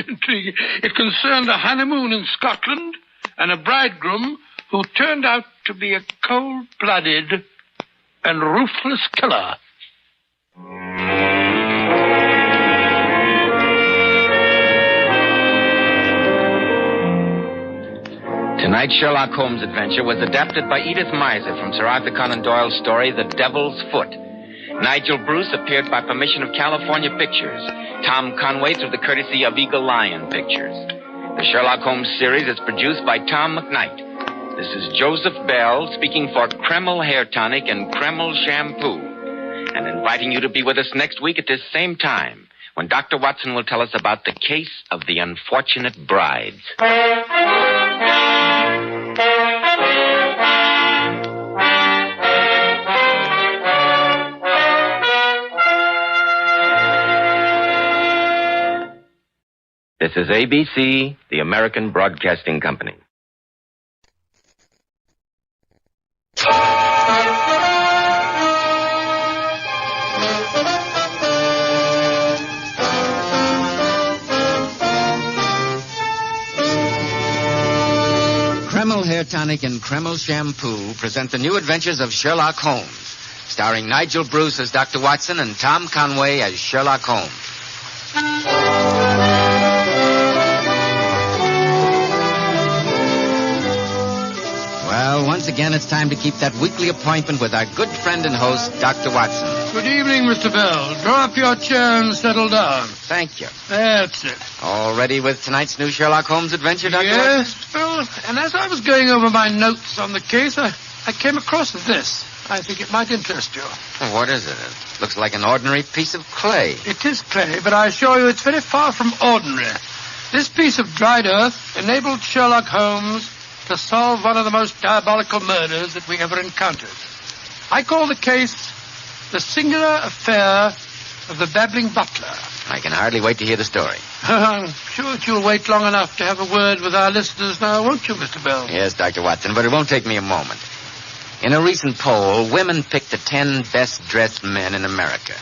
Speaker 2: Intriguing. It concerned a honeymoon in Scotland and a bridegroom who turned out to be a cold-blooded and ruthless killer.
Speaker 4: Tonight's Sherlock Holmes adventure was adapted by Edith Meiser from Sir Arthur Conan Doyle's story, The Devil's Foot. Nigel Bruce appeared by permission of California Pictures. Tom Conway through the courtesy of Eagle Lion Pictures. The Sherlock Holmes series is produced by Tom McKnight. This is Joseph Bell speaking for Kreml Hair Tonic and Kreml Shampoo, and inviting you to be with us next week at this same time, when Dr. Watson will tell us about the case of the unfortunate brides. This is ABC, the American Broadcasting Company. Kreml Hair Tonic and Kreml Shampoo present the new adventures of Sherlock Holmes, starring Nigel Bruce as Dr. Watson and Tom Conway as Sherlock Holmes. Well, once again, it's time to keep that weekly appointment with our good friend and host, Dr. Watson.
Speaker 2: Good evening, Mr. Bell. Draw up your chair and settle down.
Speaker 4: Thank you.
Speaker 2: That's it.
Speaker 4: All ready with tonight's new Sherlock Holmes adventure, Dr. Watson?
Speaker 2: Yes, Bell. And as I was going over my notes on the case, I came across this. I think it might interest you.
Speaker 4: Well, what is it? It looks like an ordinary piece of clay.
Speaker 2: It is clay, but I assure you it's very far from ordinary. This piece of dried earth enabled Sherlock Holmes to solve one of the most diabolical murders that we ever encountered. I call the case The Singular Affair of the Babbling Butler.
Speaker 4: I can hardly wait to hear the story.
Speaker 2: I'm sure that you'll wait long enough to have a word with our listeners now, won't you, Mr. Bell?
Speaker 4: Yes, Dr. Watson, but it won't take me a moment. In a recent poll, women picked the 10 best-dressed men in America.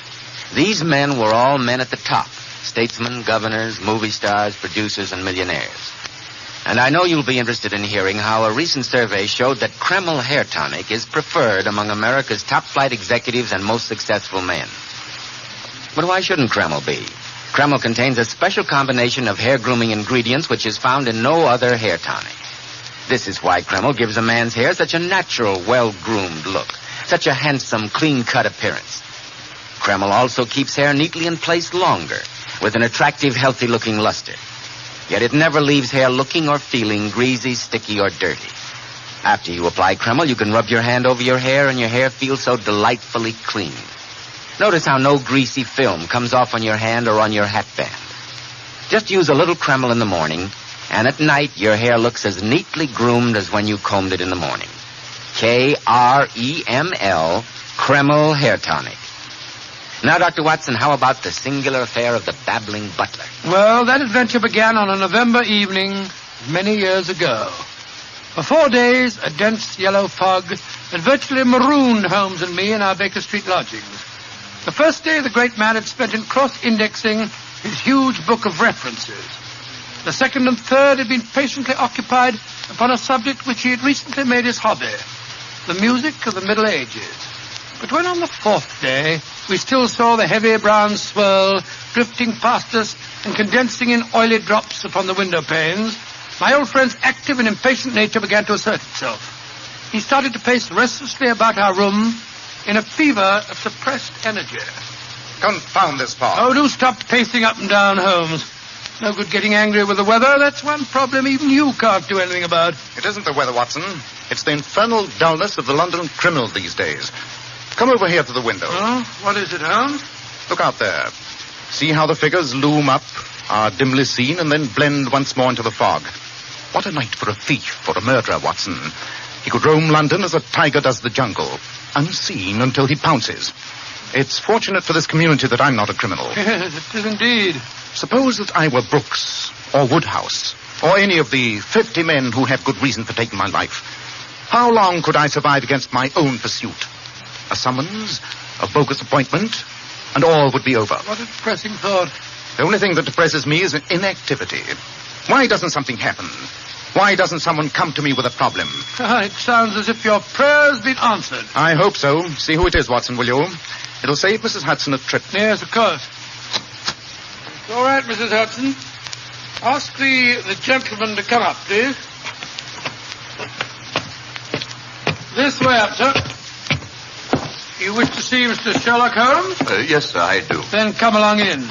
Speaker 4: These men were all men at the top: statesmen, governors, movie stars, producers, and millionaires. And I know you'll be interested in hearing how a recent survey showed that Kreml Hair Tonic is preferred among America's top-flight executives and most successful men. But why shouldn't Kreml be? Kreml contains a special combination of hair grooming ingredients which is found in no other hair tonic. This is why Kreml gives a man's hair such a natural, well-groomed look, such a handsome, clean-cut appearance. Kreml also keeps hair neatly in place longer, with an attractive, healthy-looking luster. Yet it never leaves hair looking or feeling greasy, sticky, or dirty. After you apply Kreml, you can rub your hand over your hair, and your hair feels so delightfully clean. Notice how no greasy film comes off on your hand or on your hatband. Just use a little Kreml in the morning, and at night your hair looks as neatly groomed as when you combed it in the morning. Kreml, Kreml Hair Tonic. Now, Dr. Watson, how about the singular affair of the babbling butler?
Speaker 2: Well, that adventure began on a November evening many years ago. For 4 days, a dense yellow fog had virtually marooned Holmes and me in our Baker Street lodgings. The first day, the great man had spent in cross-indexing his huge book of references. The second and third had been patiently occupied upon a subject which he had recently made his hobby, the music of the Middle Ages. But when on the fourth day we still saw the heavy brown swirl drifting past us and condensing in oily drops upon the window panes, my old friend's active and impatient nature began to assert itself. He started to pace restlessly about our room in a fever of suppressed energy.
Speaker 3: Confound this fog.
Speaker 2: Oh, do stop pacing up and down, Holmes. No good getting angry with the weather. That's one problem even you can't do anything about.
Speaker 3: It isn't the weather, Watson. It's the infernal dullness of the London criminal these days. Come over here to the window.
Speaker 2: Oh, what is it, Holmes?
Speaker 3: Look out there. See how the figures loom up, are dimly seen, and then blend once more into the fog. What a night for a thief or a murderer, Watson. He could roam London as a tiger does the jungle, unseen until he pounces. It's fortunate for this community that I'm not a criminal.
Speaker 2: Yes, it is indeed.
Speaker 3: Suppose that I were Brooks, or Woodhouse, or any of the 50 men who have good reason for taking my life. How long could I survive against my own pursuit? A summons, a bogus appointment, and all would be over.
Speaker 2: What a depressing thought.
Speaker 3: The only thing that depresses me is inactivity. Why doesn't something happen? Why doesn't someone come to me with a problem?
Speaker 2: It sounds as if your prayer's been answered.
Speaker 3: I hope so. See who it is, Watson, will you? It'll save Mrs. Hudson a trip.
Speaker 2: Yes, of course. It's all right, Mrs. Hudson. Ask the gentleman to come up, please. This way up, sir. You wish to see Mr. Sherlock Holmes?
Speaker 23: Yes, sir, I do.
Speaker 2: Then come along in.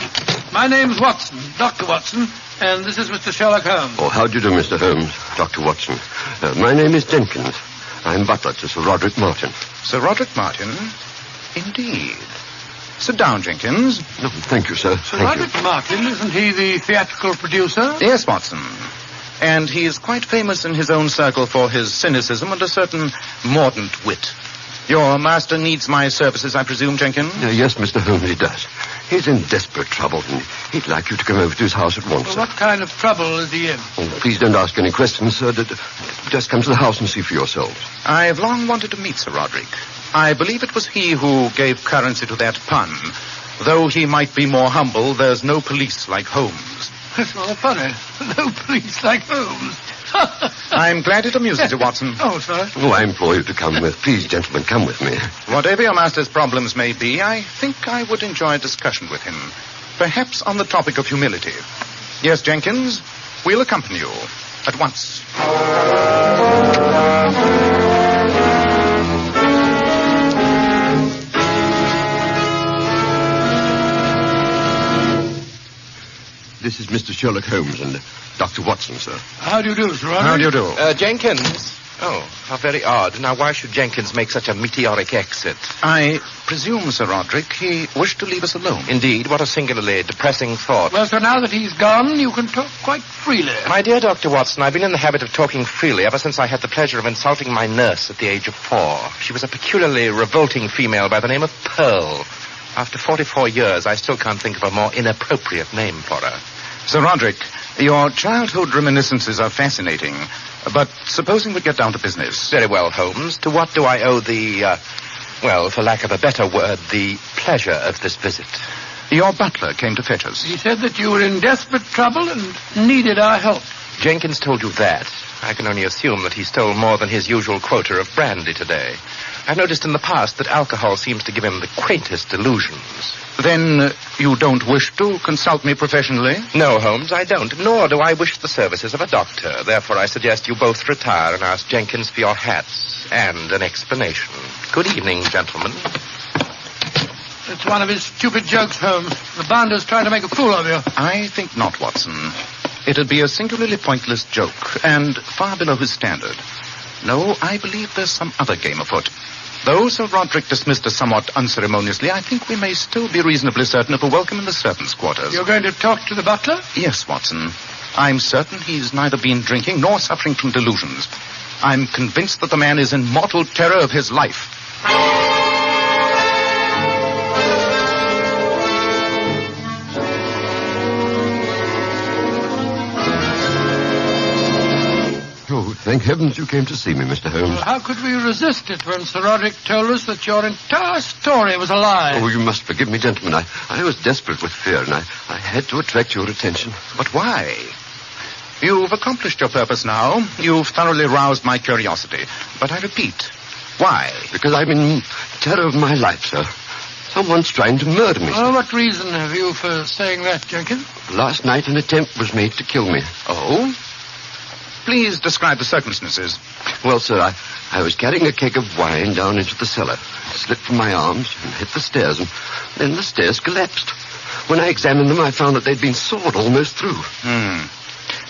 Speaker 2: My name's Watson, Dr. Watson, and this is Mr. Sherlock Holmes.
Speaker 23: Oh, how do you do, Mr. Holmes? Dr. Watson. My name is Jenkins. I'm butler to Sir Roderick Martin.
Speaker 3: Sir Roderick Martin? Indeed. Sit down, Jenkins.
Speaker 23: No, thank you, sir.
Speaker 2: Sir Roderick Martin, isn't he the theatrical producer?
Speaker 3: Yes, Watson. And he is quite famous in his own circle for his cynicism and a certain mordant wit. Your master needs my services, I presume, Jenkins?
Speaker 23: Yes, Mr. Holmes, he does. He's in desperate trouble, and he'd like you to come over to his house at once,
Speaker 2: Well,
Speaker 23: sir.
Speaker 2: what kind of trouble is he in?
Speaker 23: Oh, please don't ask any questions, sir. Just come to the house and see for yourselves.
Speaker 3: I've long wanted to meet Sir Roderick. I believe it was he who gave currency to that pun. Though he might be more humble, there's no police like Holmes.
Speaker 2: That's rather funny. No police like Holmes.
Speaker 3: I'm glad it amuses you, Watson.
Speaker 2: Oh, sorry.
Speaker 23: Oh, I implore you to come with. Please, gentlemen, come with me.
Speaker 3: Whatever your master's problems may be, I think I would enjoy a discussion with him. Perhaps on the topic of humility. Yes, Jenkins, we'll accompany you at once.
Speaker 23: This is Mr. Sherlock Holmes and Dr. Watson, sir.
Speaker 2: How do you do, Sir Roderick?
Speaker 3: How do you do?
Speaker 6: Jenkins. Oh, how very odd. Now, why should Jenkins make such a meteoric exit?
Speaker 3: I presume, Sir Roderick, he wished to leave us alone.
Speaker 6: Indeed, what a singularly depressing thought.
Speaker 2: Well, so now that he's gone, you can talk quite freely.
Speaker 6: My dear Dr. Watson, I've been in the habit of talking freely ever since I had the pleasure of insulting my nurse at the age of 4. She was a peculiarly revolting female by the name of Pearl. After 44 years, I still can't think of a more inappropriate name for her.
Speaker 3: Sir Roderick, your childhood reminiscences are fascinating. But supposing we get down to business.
Speaker 6: Very well, Holmes. To what do I owe the, well, for lack of a better word, the pleasure of this visit?
Speaker 3: Your butler came to fetch us.
Speaker 2: He said that you were in desperate trouble and needed our help.
Speaker 6: Jenkins told you that. I can only assume that he stole more than his usual quota of brandy today. I've noticed in the past that alcohol seems to give him the quaintest delusions.
Speaker 3: Then you don't wish to consult me professionally?
Speaker 6: No, Holmes, I don't. Nor do I wish the services of a doctor. Therefore, I suggest you both retire and ask Jenkins for your hats and an explanation. Good evening, gentlemen.
Speaker 2: It's one of his stupid jokes, Holmes. The bounder's trying to make a fool of you.
Speaker 3: I think not, Watson. It'd be a singularly pointless joke, and far below his standard. No, I believe there's some other game afoot. Though Sir Roderick dismissed us somewhat unceremoniously, I think we may still be reasonably certain of a welcome in the servants' quarters.
Speaker 2: You're going to talk to the butler?
Speaker 3: Yes, Watson. I'm certain he's neither been drinking nor suffering from delusions. I'm convinced that the man is in mortal terror of his life.
Speaker 23: Oh, thank heavens you came to see me, Mr. Holmes.
Speaker 2: How could we resist it when Sir Roderick told us that your entire story was a lie?
Speaker 23: Oh, you must forgive me, gentlemen. I was desperate with fear, and I had to attract your attention.
Speaker 15: But why? You've accomplished your purpose now. You've thoroughly roused my curiosity. But I repeat, why?
Speaker 23: Because I'm in terror of my life, sir. Someone's trying to murder me, sir.
Speaker 2: Oh, what reason have you for saying that, Jenkins?
Speaker 23: Last night an attempt was made to kill me.
Speaker 15: Oh? Please describe the circumstances.
Speaker 23: Well, sir, I was carrying a keg of wine down into the cellar. It slipped from my arms and hit the stairs, and then the stairs collapsed. When I examined them, I found that they'd been sawed almost through.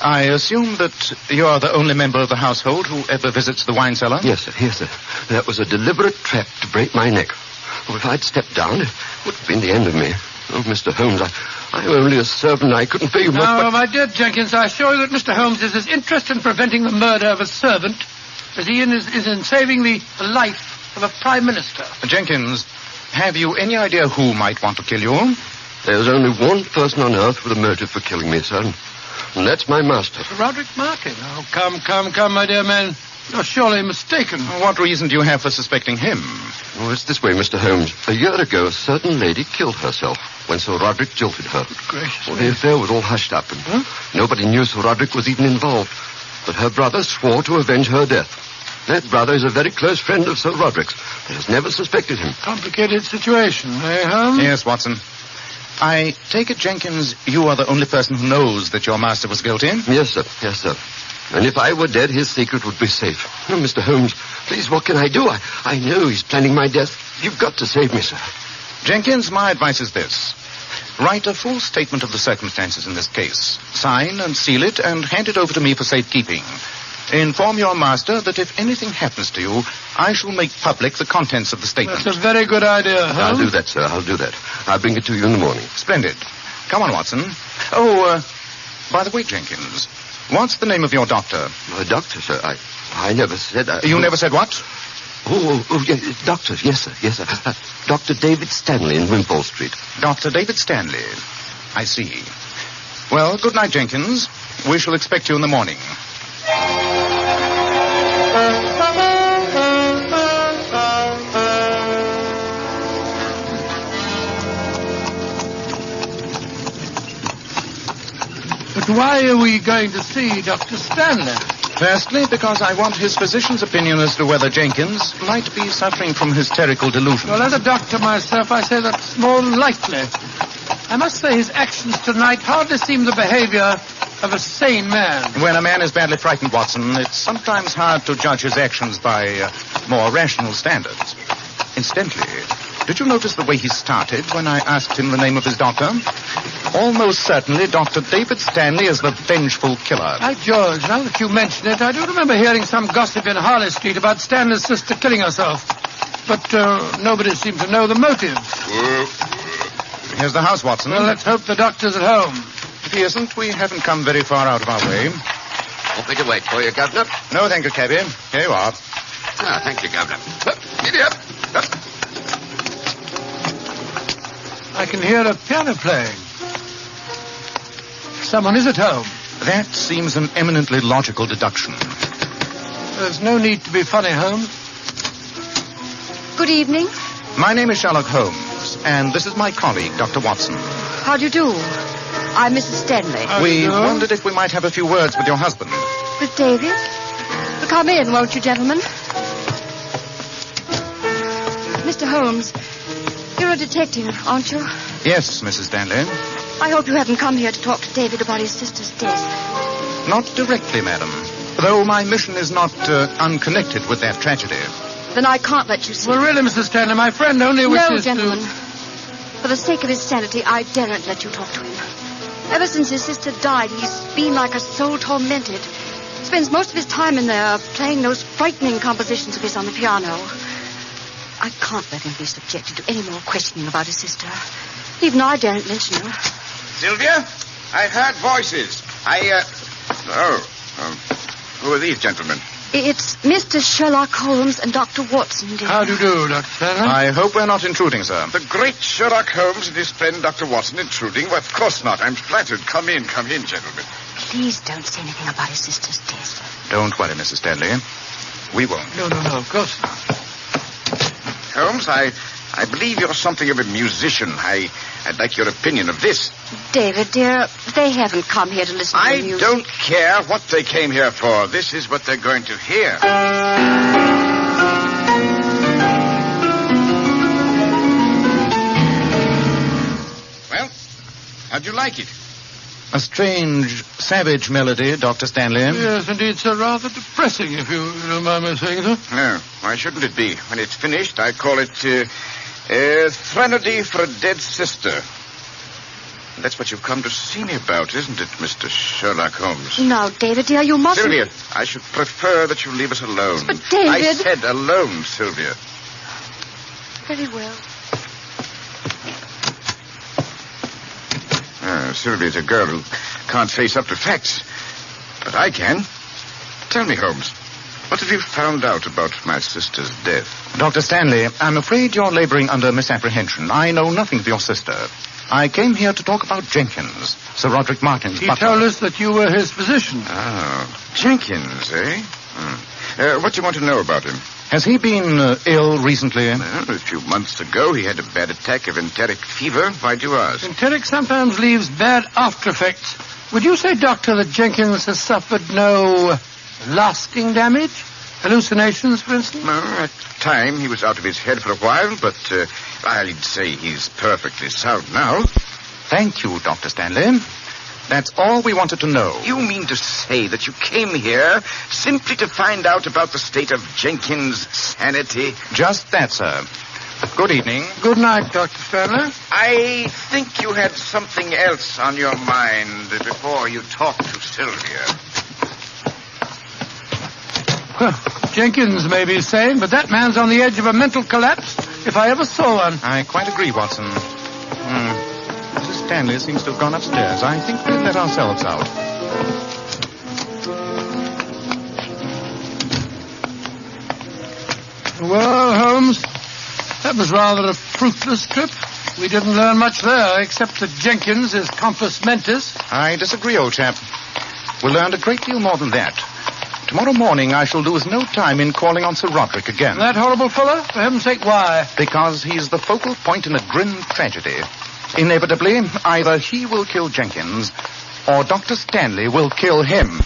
Speaker 15: I assume that you're the only member of the household who ever visits the wine cellar?
Speaker 23: Yes, sir. Yes, sir. That was a deliberate trap to break my neck. Oh, if I'd stepped down, it would have been the end of me. Oh, Mr. Holmes, I'm only a servant. I couldn't pay you much.
Speaker 2: Now, my dear Jenkins, I assure you that Mr. Holmes is as interested in preventing the murder of a servant as he is in saving the life of a prime minister.
Speaker 15: Jenkins, have you any idea who might want to kill you?
Speaker 23: There's only one person on earth with a motive for killing me, sir, and that's my master.
Speaker 2: Sir Roderick Martin. Oh, come, my dear man. You're surely mistaken.
Speaker 15: What reason do you have for suspecting him?
Speaker 23: Oh, it's this way, Mr. Holmes. A year ago, a certain lady killed herself when Sir Roderick jilted her.
Speaker 2: Good gracious.
Speaker 23: Well, the affair was all hushed up, and nobody knew Sir Roderick was even involved. But her brother swore to avenge her death. That brother is a very close friend of Sir Roderick's, but has never suspected him.
Speaker 2: Complicated situation, eh, Holmes?
Speaker 15: Yes, Watson. I take it, Jenkins, you are the only person who knows that your master was guilty?
Speaker 23: Yes, sir. Yes, sir. And if I were dead, his secret would be safe. Oh, Mr. Holmes, please, what can I do? I know he's planning my death. You've got to save me, sir.
Speaker 15: Jenkins, my advice is this. Write a full statement of the circumstances in this case. Sign and seal it and hand it over to me for safekeeping. Inform your master that if anything happens to you, I shall make public the contents of the statement.
Speaker 2: That's a very good idea, Holmes.
Speaker 23: I'll do that, sir. I'll do that. I'll bring it to you in the morning.
Speaker 15: Splendid. Come on, Watson. Oh, by the way, Jenkins, what's the name of your doctor?
Speaker 23: Doctor, sir. I never said...
Speaker 15: You never said what?
Speaker 23: Oh, yes, doctor. Yes, sir. Yes, sir. Dr. David Stanley in Wimpole Street.
Speaker 15: Dr. David Stanley. I see. Well, good night, Jenkins. We shall expect you in the morning.
Speaker 2: But why are we going to see Dr. Stanley?
Speaker 15: Firstly, because I want his physician's opinion as to whether Jenkins might be suffering from hysterical delusion.
Speaker 2: Well, as a doctor myself, I say that's more than likely. I must say his actions tonight hardly seem the behavior of a sane man.
Speaker 15: When a man is badly frightened, Watson, it's sometimes hard to judge his actions by more rational standards. Incidentally, did you notice the way he started when I asked him the name of his doctor? Almost certainly Dr. David Stanley is the vengeful killer.
Speaker 2: By George, now that you mention it, I do remember hearing some gossip in Harley Street about Stanley's sister killing herself. But nobody seemed to know the motive.
Speaker 15: Here's the house, Watson.
Speaker 2: Well, let's hope the doctor's at home.
Speaker 15: If he isn't, we haven't come very far out of our way.
Speaker 23: Want me to wait for you, Governor?
Speaker 15: No, thank you, cabby. Here you are.
Speaker 23: Ah, thank you, Governor. Giddy up.
Speaker 2: I can hear a piano playing. Someone is at home.
Speaker 15: That seems an eminently logical deduction.
Speaker 2: There's no need to be funny, Holmes.
Speaker 11: Good evening.
Speaker 15: My name is Sherlock Holmes, and this is my colleague, Dr. Watson.
Speaker 11: How do you do? I'm Mrs. Stanley.
Speaker 15: We wondered if we might have a few words with your husband.
Speaker 11: With David? Well, come in, won't you, gentlemen? Mr. Holmes, you're a detective, aren't you?
Speaker 15: Yes, Mrs. Stanley.
Speaker 11: I hope you haven't come here to talk to David about his sister's death.
Speaker 15: Not directly, madam. Though my mission is not unconnected with that tragedy.
Speaker 11: Then I can't let you see.
Speaker 2: Well, really, Mrs. Stanley, my friend only wishes
Speaker 11: No, gentlemen. For the sake of his sanity, I daren't let you talk to him. Ever since his sister died, he's been like a soul tormented. Spends most of his time in there playing those frightening compositions of his on the piano. I can't let him be subjected to any more questioning about his sister. Even I daren't mention her.
Speaker 12: Sylvia, I heard voices. Who are these gentlemen?
Speaker 11: It's Mr. Sherlock Holmes and Dr. Watson, dear.
Speaker 2: How do you do, Dr. Stanley?
Speaker 15: I hope we're not intruding, sir.
Speaker 12: The great Sherlock Holmes and his friend Dr. Watson intruding? Well, of course not. I'm flattered. Come in, gentlemen.
Speaker 11: Please don't say anything about his sister's death.
Speaker 3: Don't worry, Mrs. Stanley. We won't.
Speaker 2: No, of course not.
Speaker 12: Holmes, I believe you're something of a musician. I'd like your opinion of this.
Speaker 18: David, dear, they haven't come here to listen to music.
Speaker 12: I don't care what they came here for. This is what they're going to hear. Well, how'd you like it?
Speaker 3: A strange, savage melody, Dr. Stanley.
Speaker 2: Yes, indeed, sir. Rather depressing, if you don't mind my saying so.
Speaker 12: No, why shouldn't it be? When it's finished, I call it Threnody for a Dead Sister. That's what you've come to see me about, isn't it, Mr. Sherlock Holmes?
Speaker 18: No, David, dear, you mustn't...
Speaker 12: Sylvia, I should prefer that you leave us alone.
Speaker 18: But, David...
Speaker 12: I said alone, Sylvia.
Speaker 18: Very well.
Speaker 12: Sylvia's a girl who can't face up to facts. But I can. Tell me, Holmes, what have you found out about my sister's death?
Speaker 3: Dr. Stanley, I'm afraid you're laboring under misapprehension. I know nothing of your sister. I came here to talk about Jenkins, Sir Roderick Martin's
Speaker 2: He
Speaker 3: butler.
Speaker 2: told us that you were his physician.
Speaker 12: Oh, Jenkins, eh? What do you want to know about him?
Speaker 3: Has he been ill recently?
Speaker 12: Well, a few months ago, he had a bad attack of enteric fever. Why'd you ask?
Speaker 2: Enteric sometimes leaves bad after effects. Would you say, Doctor, that Jenkins has suffered no lasting damage? Hallucinations, for instance?
Speaker 12: No, at the time, he was out of his head for a while, but I'd say he's perfectly sound now.
Speaker 3: Thank you, Dr. Stanley. That's all we wanted to know.
Speaker 12: You mean to say that you came here simply to find out about the state of Jenkins' sanity?
Speaker 3: Just that, sir. Good evening.
Speaker 2: Good night, Dr. Stanley.
Speaker 12: I think you had something else on your mind before you talked to Sylvia.
Speaker 2: Well, Jenkins may be sane, but that man's on the edge of a mental collapse, if I ever saw one.
Speaker 3: I quite agree, Watson. Mrs. Stanley seems to have gone upstairs. I think we'll let ourselves out.
Speaker 2: Well, Holmes, that was rather a fruitless trip. We didn't learn much there, except that Jenkins is compos mentis.
Speaker 3: I disagree, old chap. We learned a great deal more than that. Tomorrow morning I shall lose no time in calling on Sir Roderick again.
Speaker 2: That horrible fellow? For heaven's sake, why?
Speaker 3: Because he's the focal point in a grim tragedy. Inevitably, either he will kill Jenkins, or Dr. Stanley will kill him.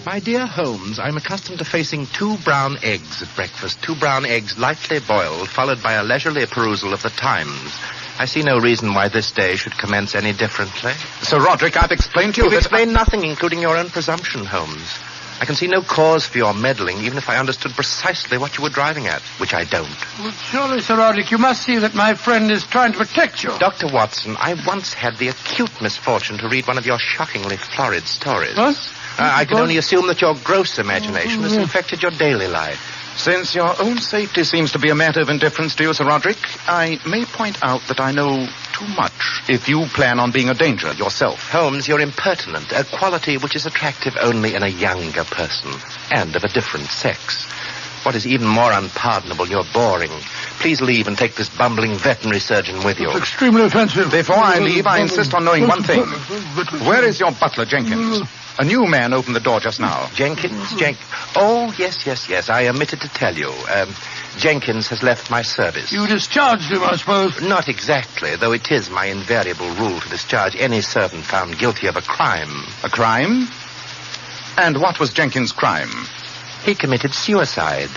Speaker 6: My dear Holmes, I'm accustomed to facing 2 brown eggs at breakfast. 2 brown eggs lightly boiled, followed by a leisurely perusal of the Times. I see no reason why this day should commence any differently.
Speaker 3: Sir Roderick, I've explained to you
Speaker 6: You've
Speaker 3: that...
Speaker 6: explained nothing, including your own presumption, Holmes. I can see no cause for your meddling, even if I understood precisely what you were driving at, which I don't.
Speaker 2: Well, surely, Sir Roderick, you must see that my friend is trying to protect you.
Speaker 6: Dr. Watson, I once had the acute misfortune to read one of your shockingly florid stories.
Speaker 2: What?
Speaker 6: I can only assume that your gross imagination has infected your daily life.
Speaker 3: Since your own safety seems to be a matter of indifference to you, Sir Roderick, I may point out that I know too much if you plan on being a danger yourself.
Speaker 6: Holmes, you're impertinent, a quality which is attractive only in a younger person, and of a different sex. What is even more unpardonable, you're boring. Please leave and take this bumbling veterinary surgeon with you.
Speaker 2: It's extremely offensive.
Speaker 3: Before I leave, I insist on knowing one thing. Where is your butler, Jenkins? A new man opened the door just now.
Speaker 6: Jenkins? Oh, yes. I omitted to tell you. Jenkins has left my service.
Speaker 2: You discharged him, I suppose?
Speaker 6: Not exactly, though it is my invariable rule to discharge any servant found guilty of a crime.
Speaker 3: A crime? And what was Jenkins' crime?
Speaker 6: He committed suicide.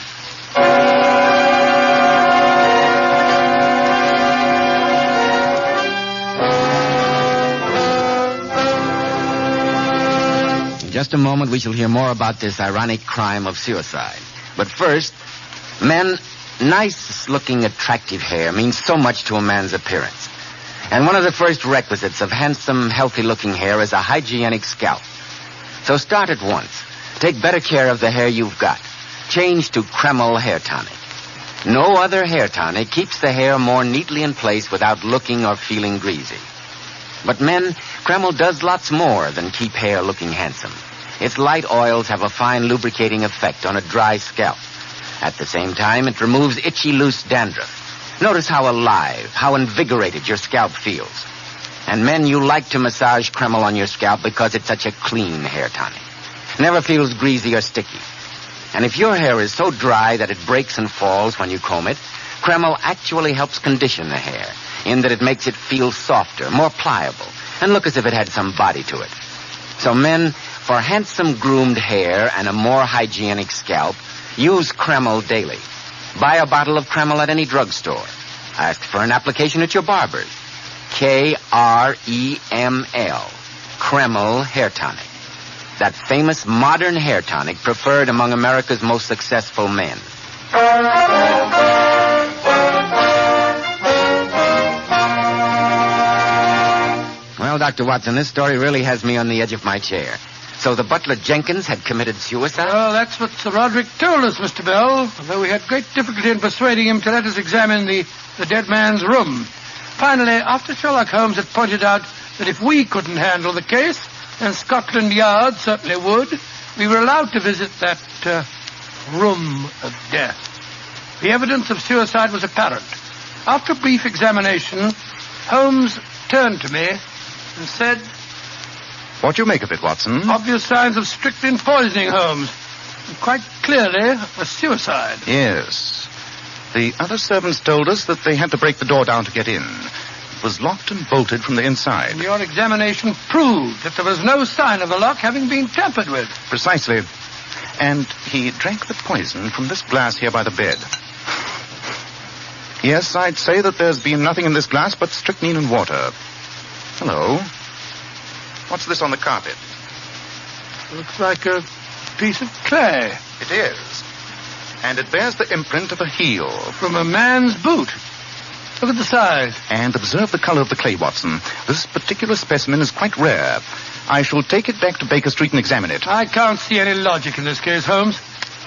Speaker 4: In just a moment, we shall hear more about this ironic crime of suicide. But first, men, nice-looking, attractive hair means so much to a man's appearance. And one of the first requisites of handsome, healthy-looking hair is a hygienic scalp. So start at once. Take better care of the hair you've got. Change to Kreml Hair Tonic. No other hair tonic keeps the hair more neatly in place without looking or feeling greasy. But men, Kreml does lots more than keep hair looking handsome. Its light oils have a fine lubricating effect on a dry scalp. At the same time, it removes itchy, loose dandruff.
Speaker 1: Notice how alive, how invigorated your scalp feels. And men, you like to massage Kreml on your scalp because it's such a clean hair tonic. Never feels greasy or sticky. And if your hair is so dry that it breaks and falls when you comb it, Kreml actually helps condition the hair in that it makes it feel softer, more pliable, and look as if it had some body to it. So men, for handsome groomed hair and a more hygienic scalp, use Kreml daily. Buy a bottle of Kreml at any drugstore. Ask for an application at your barber's. Kreml, Kreml Hair Tonic. That famous modern hair tonic preferred among America's most successful men. Well, Dr. Watson, this story really has me on the edge of my chair. So the butler Jenkins had committed suicide?
Speaker 2: Oh, that's what Sir Roderick told us, Mr. Bell, although we had great difficulty in persuading him to let us examine the dead man's room. Finally, after Sherlock Holmes had pointed out that if we couldn't handle the case, then Scotland Yard certainly would, we were allowed to visit that room of death. The evidence of suicide was apparent. After a brief examination, Holmes turned to me and said,
Speaker 3: "What do you make of it, Watson?"
Speaker 2: "Obvious signs of strychnine poisoning, Holmes. And quite clearly a suicide."
Speaker 3: "Yes. The other servants told us that they had to break the door down to get in. It was locked and bolted from the inside."
Speaker 2: And your examination proved that there was no sign of the lock having been tampered with.
Speaker 3: "Precisely. And he drank the poison from this glass here by the bed. Yes, I'd say that there's been nothing in this glass but strychnine and water. Hello. What's this on the carpet?"
Speaker 2: "Looks like a piece of clay."
Speaker 3: "It is. And it bears the imprint of a heel."
Speaker 2: "From a man's boot. Look at the size."
Speaker 3: "And observe the color of the clay, Watson. This particular specimen is quite rare. I shall take it back to Baker Street and examine it."
Speaker 2: "I can't see any logic in this case, Holmes.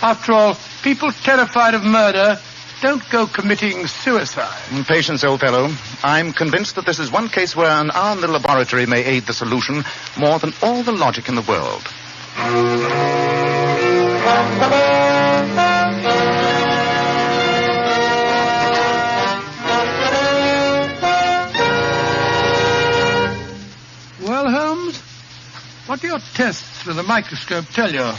Speaker 2: After all, people terrified of murder don't go committing suicide."
Speaker 3: "Patience, old fellow. I'm convinced that this is one case where an hour in the laboratory may aid the solution more than all the logic in the world."
Speaker 2: Well, Holmes, what do your tests with a microscope tell you?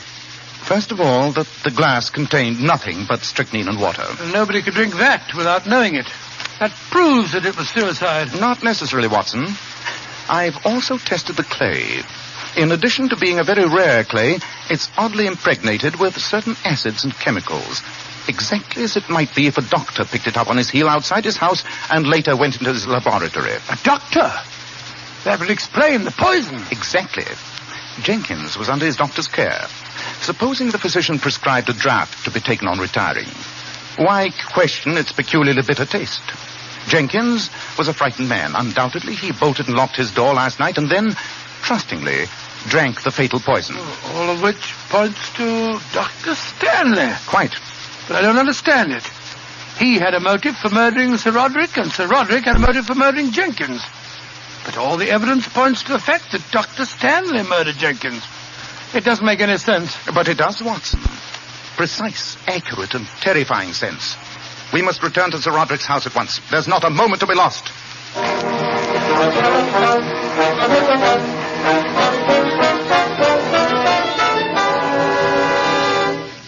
Speaker 3: First of all, that the glass contained nothing but strychnine and water.
Speaker 2: And nobody could drink that without knowing it. That proves that it was suicide.
Speaker 3: Not necessarily, Watson. I've also tested the clay. In addition to being a very rare clay, it's oddly impregnated with certain acids and chemicals. Exactly as it might be if a doctor picked it up on his heel outside his house and later went into his laboratory.
Speaker 2: A doctor? That would explain the poison.
Speaker 3: Exactly. Jenkins was under his doctor's care. Supposing the physician prescribed a draught to be taken on retiring, why question its peculiarly bitter taste? Jenkins was a frightened man. Undoubtedly, he bolted and locked his door last night and then, trustingly, drank the fatal poison.
Speaker 2: All of which points to Dr. Stanley.
Speaker 3: Quite.
Speaker 2: But I don't understand it. He had a motive for murdering Sir Roderick, and Sir Roderick had a motive for murdering Jenkins. But all the evidence points to the fact that Dr. Stanley murdered Jenkins. It doesn't make any sense.
Speaker 3: But it does, Watson. Precise, accurate, and terrifying sense. We must return to Sir Roderick's house at once. There's not a moment to be lost.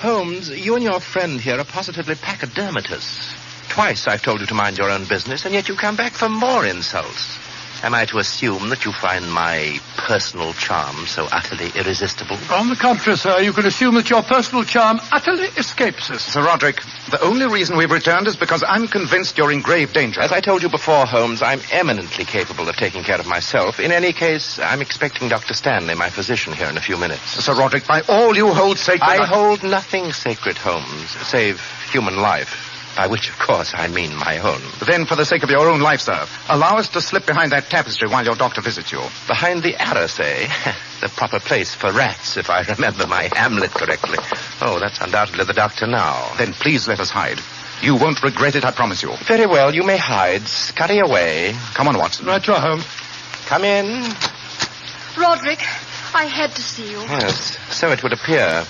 Speaker 6: Holmes, you and your friend here are positively pachydermatous. Twice I've told you to mind your own business, and yet you come back for more insults. Am I to assume that you find my personal charm so utterly irresistible?
Speaker 2: On the contrary, sir, you can assume that your personal charm utterly escapes us.
Speaker 3: Sir Roderick, the only reason we've returned is because I'm convinced you're in grave danger.
Speaker 6: As I told you before, Holmes, I'm eminently capable of taking care of myself. In any case, I'm expecting Dr. Stanley, my physician, here in a few minutes.
Speaker 3: Sir Roderick, by all you hold sacred...
Speaker 6: I hold nothing sacred, Holmes, save human life. By which, of course, I mean my own.
Speaker 3: Then, for the sake of your own life, sir, allow us to slip behind that tapestry while your doctor visits you.
Speaker 6: Behind the arras, eh? The proper place for rats, if I remember my Hamlet correctly. Oh, that's undoubtedly the doctor now.
Speaker 3: Then please let us hide. You won't regret it, I promise you.
Speaker 6: Very well, you may hide. Scurry away.
Speaker 3: Come on, Watson.
Speaker 2: Right, you're home.
Speaker 6: Come in.
Speaker 18: Roderick, I had to see you.
Speaker 6: Yes, so it would appear.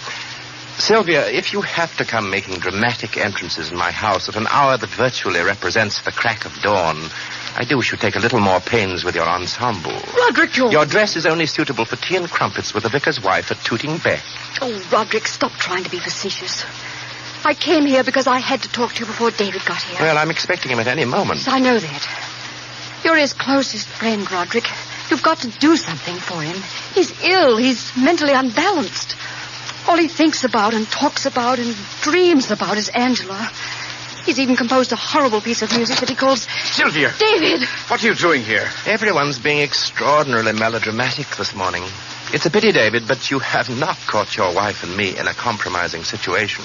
Speaker 6: Sylvia, if you have to come making dramatic entrances in my house at an hour that virtually represents the crack of dawn, I do wish you'd take a little more pains with your ensemble.
Speaker 18: Roderick,
Speaker 6: Your dress is only suitable for tea and crumpets with the vicar's wife at Tooting Bec.
Speaker 18: Oh, Roderick, stop trying to be facetious. I came here because I had to talk to you before David got here.
Speaker 6: Well, I'm expecting him at any moment.
Speaker 18: Yes, I know that. You're his closest friend, Roderick. You've got to do something for him. He's ill. He's mentally unbalanced. All he thinks about and talks about and dreams about is Angela. He's even composed a horrible piece of music that he calls...
Speaker 12: Sylvia!
Speaker 18: David!
Speaker 12: What are you doing here?
Speaker 6: Everyone's being extraordinarily melodramatic this morning. It's a pity, David, but you have not caught your wife and me in a compromising situation.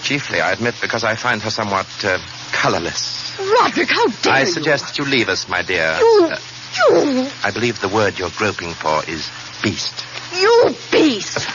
Speaker 6: Chiefly, I admit, because I find her somewhat colorless.
Speaker 18: Roderick, how dare you?
Speaker 6: I suggest that you leave us, my dear.
Speaker 18: You...
Speaker 6: I believe the word you're groping for is beast.
Speaker 18: You beast!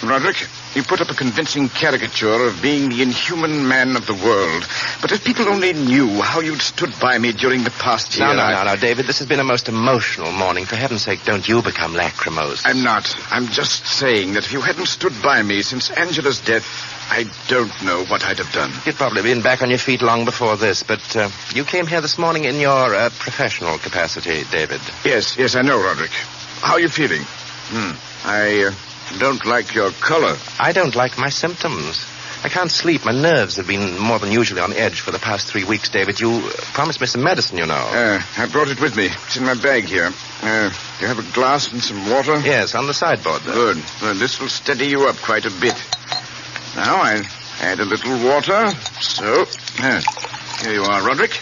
Speaker 12: Roderick, you put up a convincing caricature of being the inhuman man of the world. But if people only knew how you'd stood by me during the past year...
Speaker 6: No, David, this has been a most emotional morning. For heaven's sake, don't you become lachrymose.
Speaker 12: I'm not. I'm just saying that if you hadn't stood by me since Angela's death, I don't know what I'd have done.
Speaker 6: You'd probably been back on your feet long before this, but you came here this morning in your professional capacity, David.
Speaker 12: Yes, I know, Roderick. How are you feeling? I don't like your color.
Speaker 6: I don't like my symptoms. I can't sleep. My nerves have been more than usually on edge for the past 3 weeks, David. You promised me some medicine, you know.
Speaker 12: I brought it with me. It's in my bag here. You have a glass and some water?
Speaker 6: Yes, on the sideboard there.
Speaker 12: Good. Well, this will steady you up quite a bit. Now, I'll add a little water. So, here you are, Roderick.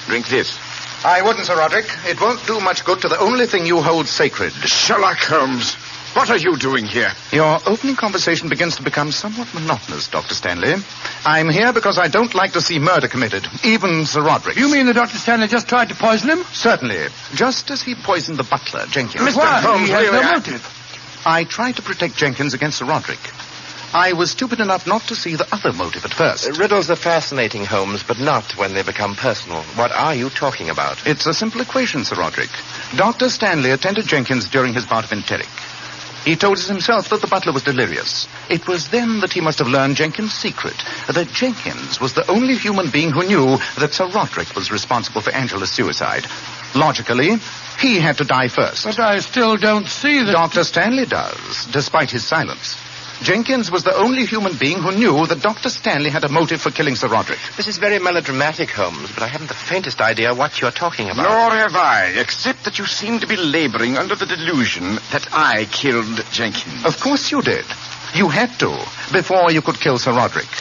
Speaker 12: Drink this.
Speaker 3: I wouldn't, Sir Roderick. It won't do much good to the only thing you hold sacred.
Speaker 12: Sherlock Holmes, what are you doing here?
Speaker 3: Your opening conversation begins to become somewhat monotonous, Dr. Stanley. I'm here because I don't like to see murder committed, even Sir Roderick.
Speaker 2: You mean that Dr. Stanley just tried to poison him?
Speaker 3: Certainly. Just as he poisoned the butler, Jenkins.
Speaker 2: Mr. Holmes, he has no motive.
Speaker 3: I tried to protect Jenkins against Sir Roderick. I was stupid enough not to see the other motive at first.
Speaker 6: Riddles are fascinating, Holmes, but not when they become personal. What are you talking about?
Speaker 3: It's a simple equation, Sir Roderick. Dr. Stanley attended Jenkins during his bout of enteric. He told us himself that the butler was delirious. It was then that he must have learned Jenkins' secret, that Jenkins was the only human being who knew that Sir Roderick was responsible for Angela's suicide. Logically, he had to die first.
Speaker 2: But I still don't see that...
Speaker 3: Dr. Stanley does, despite his silence. Jenkins was the only human being who knew that Dr. Stanley had a motive for killing Sir Roderick.
Speaker 6: This is very melodramatic, Holmes, but I haven't the faintest idea what you're talking about.
Speaker 12: Nor have I, except that you seem to be laboring under the delusion that I killed Jenkins.
Speaker 3: Of course you did. You had to, before you could kill Sir Roderick.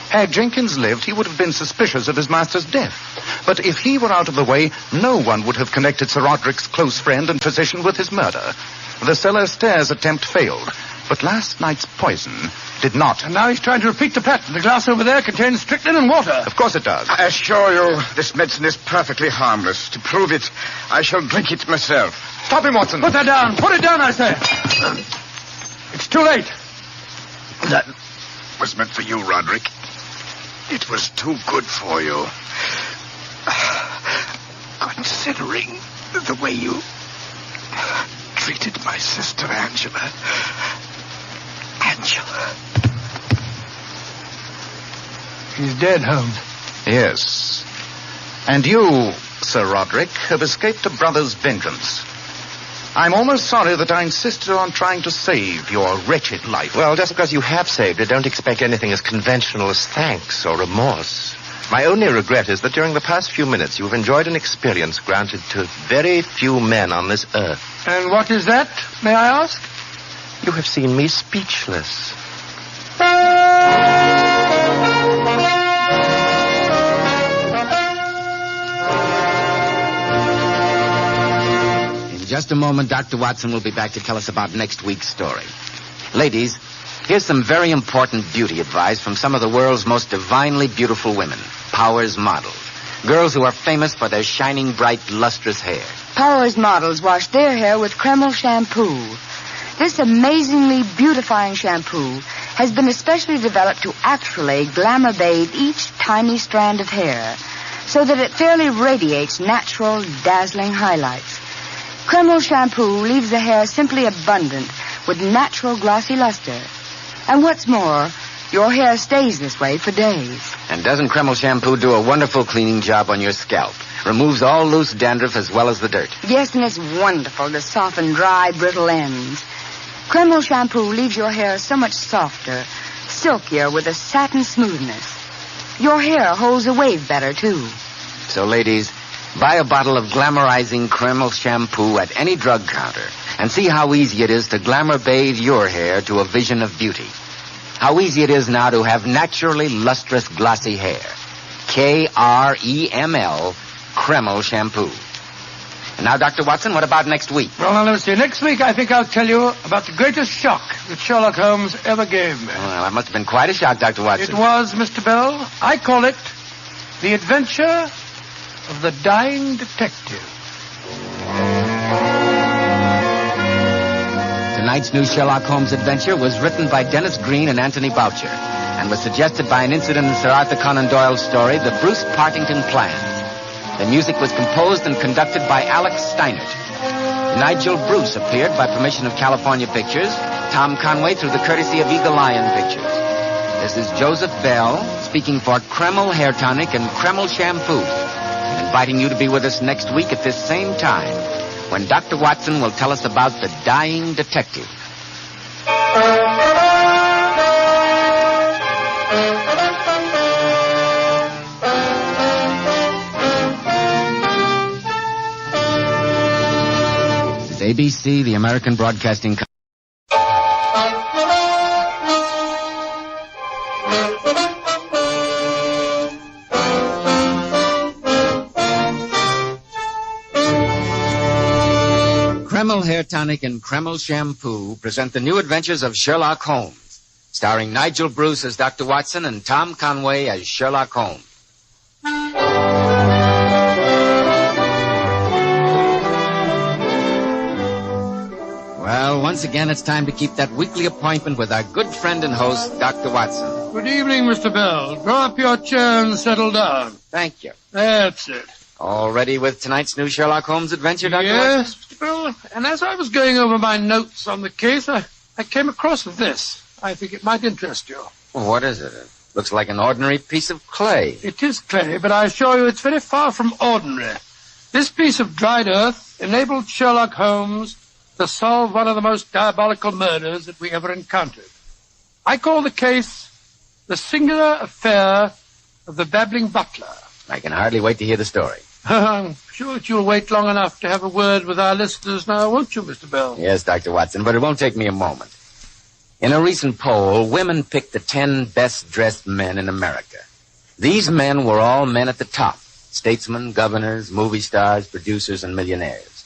Speaker 3: Had Jenkins lived, he would have been suspicious of his master's death. But if he were out of the way, no one would have connected Sir Roderick's close friend and physician with his murder. The cellar stairs attempt failed. But last night's poison did not.
Speaker 2: And now he's trying to repeat the pattern. The glass over there contains strychnine and water.
Speaker 3: Of course it does.
Speaker 12: I assure you, this medicine is perfectly harmless. To prove it, I shall drink it myself.
Speaker 3: Stop him, Watson.
Speaker 2: Put that down. Put it down, I say. It's too late.
Speaker 12: That was meant for you, Roderick. It was too good for you. Considering the way you treated my sister, Angela.
Speaker 2: She's dead, Holmes.
Speaker 3: Yes. And you, Sir Roderick, have escaped a brother's vengeance. I'm almost sorry that I insisted on trying to save your wretched life.
Speaker 6: Well, just because you have saved it, don't expect anything as conventional as thanks or remorse. My only regret is that during the past few minutes you've enjoyed an experience granted to very few men on this earth.
Speaker 2: And what is that, may I ask?
Speaker 6: You have seen me speechless.
Speaker 4: In just a moment, Dr. Watson will be back to tell us about next week's story. Ladies, here's some very important beauty advice from some of the world's most divinely beautiful women, Powers models. Girls who are famous for their shining, bright, lustrous hair.
Speaker 11: Powers models wash their hair with Kreml shampoo. This amazingly beautifying shampoo has been especially developed to actually glamour bathe each tiny strand of hair so that it fairly radiates natural, dazzling highlights. Kreml shampoo leaves the hair simply abundant with natural glossy luster. And what's more, your hair stays this way for days.
Speaker 1: And doesn't Kreml shampoo do a wonderful cleaning job on your scalp? Removes all loose dandruff as well as the dirt.
Speaker 11: Yes, and it's wonderful to soften dry, brittle ends. Kreml shampoo leaves your hair so much softer, silkier, with a satin smoothness. Your hair holds a wave better, too.
Speaker 1: So, ladies, buy a bottle of glamorizing Kreml shampoo at any drug counter and see how easy it is to glamour bathe your hair to a vision of beauty. How easy it is now to have naturally lustrous, glossy hair. Kreml, Kreml shampoo. And now, Dr. Watson, what about next week?
Speaker 2: Well, now, let me see. Next week, I think I'll tell you about the greatest shock that Sherlock Holmes ever gave me.
Speaker 1: Well, that must have been quite a shock, Dr. Watson.
Speaker 2: It was, Mr. Bell. I call it The Adventure of the Dying Detective.
Speaker 1: Tonight's new Sherlock Holmes adventure was written by Dennis Green and Anthony Boucher and was suggested by an incident in Sir Arthur Conan Doyle's story, The Bruce Partington Plan. The music was composed and conducted by Alex Steinert. Nigel Bruce appeared by permission of California Pictures, Tom Conway through the courtesy of Eagle Lion Pictures. This is Joseph Bell speaking for Kreml Hair Tonic and Kreml Shampoo, inviting you to be with us next week at this same time when Dr. Watson will tell us about the dying detective. ABC, the American Broadcasting Company. Kreml Hair Tonic and Kreml Shampoo present the new adventures of Sherlock Holmes, starring Nigel Bruce as Dr. Watson and Tom Conway as Sherlock Holmes. Well, once again, it's time to keep that weekly appointment with our good friend and host, Dr. Watson.
Speaker 2: Good evening, Mr. Bell. Draw up your chair and settle down.
Speaker 1: Thank you.
Speaker 2: That's it.
Speaker 1: All ready with tonight's new Sherlock Holmes adventure, Dr.
Speaker 2: Yes,
Speaker 1: Watson?
Speaker 2: Mr. Bell. And as I was going over my notes on the case, I came across this. I think it might interest you.
Speaker 1: Well, what is it? It looks like an ordinary piece of clay.
Speaker 2: It is clay, but I assure you it's very far from ordinary. This piece of dried earth enabled Sherlock Holmes to solve one of the most diabolical murders that we ever encountered. I call the case The Singular Affair of the Babbling Butler.
Speaker 1: I can hardly wait to hear the story.
Speaker 2: I'm sure that you'll wait long enough to have a word with our listeners now, won't you, Mr. Bell?
Speaker 1: Yes, Dr. Watson, but it won't take me a moment. In a recent poll, women picked the 10 best-dressed men in America. These men were all men at the top: statesmen, governors, movie stars, producers, and millionaires.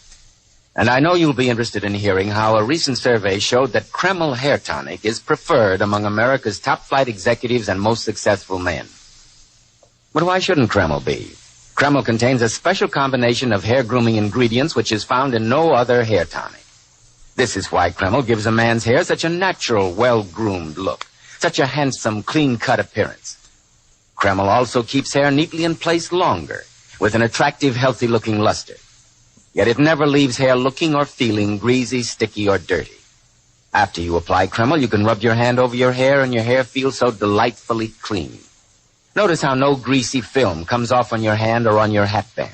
Speaker 1: And I know you'll be interested in hearing how a recent survey showed that Kreml Hair Tonic is preferred among America's top-flight executives and most successful men. But why shouldn't Kreml be? Kreml contains a special combination of hair grooming ingredients which is found in no other hair tonic. This is why Kreml gives a man's hair such a natural, well-groomed look, such a handsome, clean-cut appearance. Kreml also keeps hair neatly in place longer, with an attractive, healthy-looking luster. Yet it never leaves hair looking or feeling greasy, sticky, or dirty. After you apply Kreml, you can rub your hand over your hair and your hair feels so delightfully clean. Notice how no greasy film comes off on your hand or on your hatband.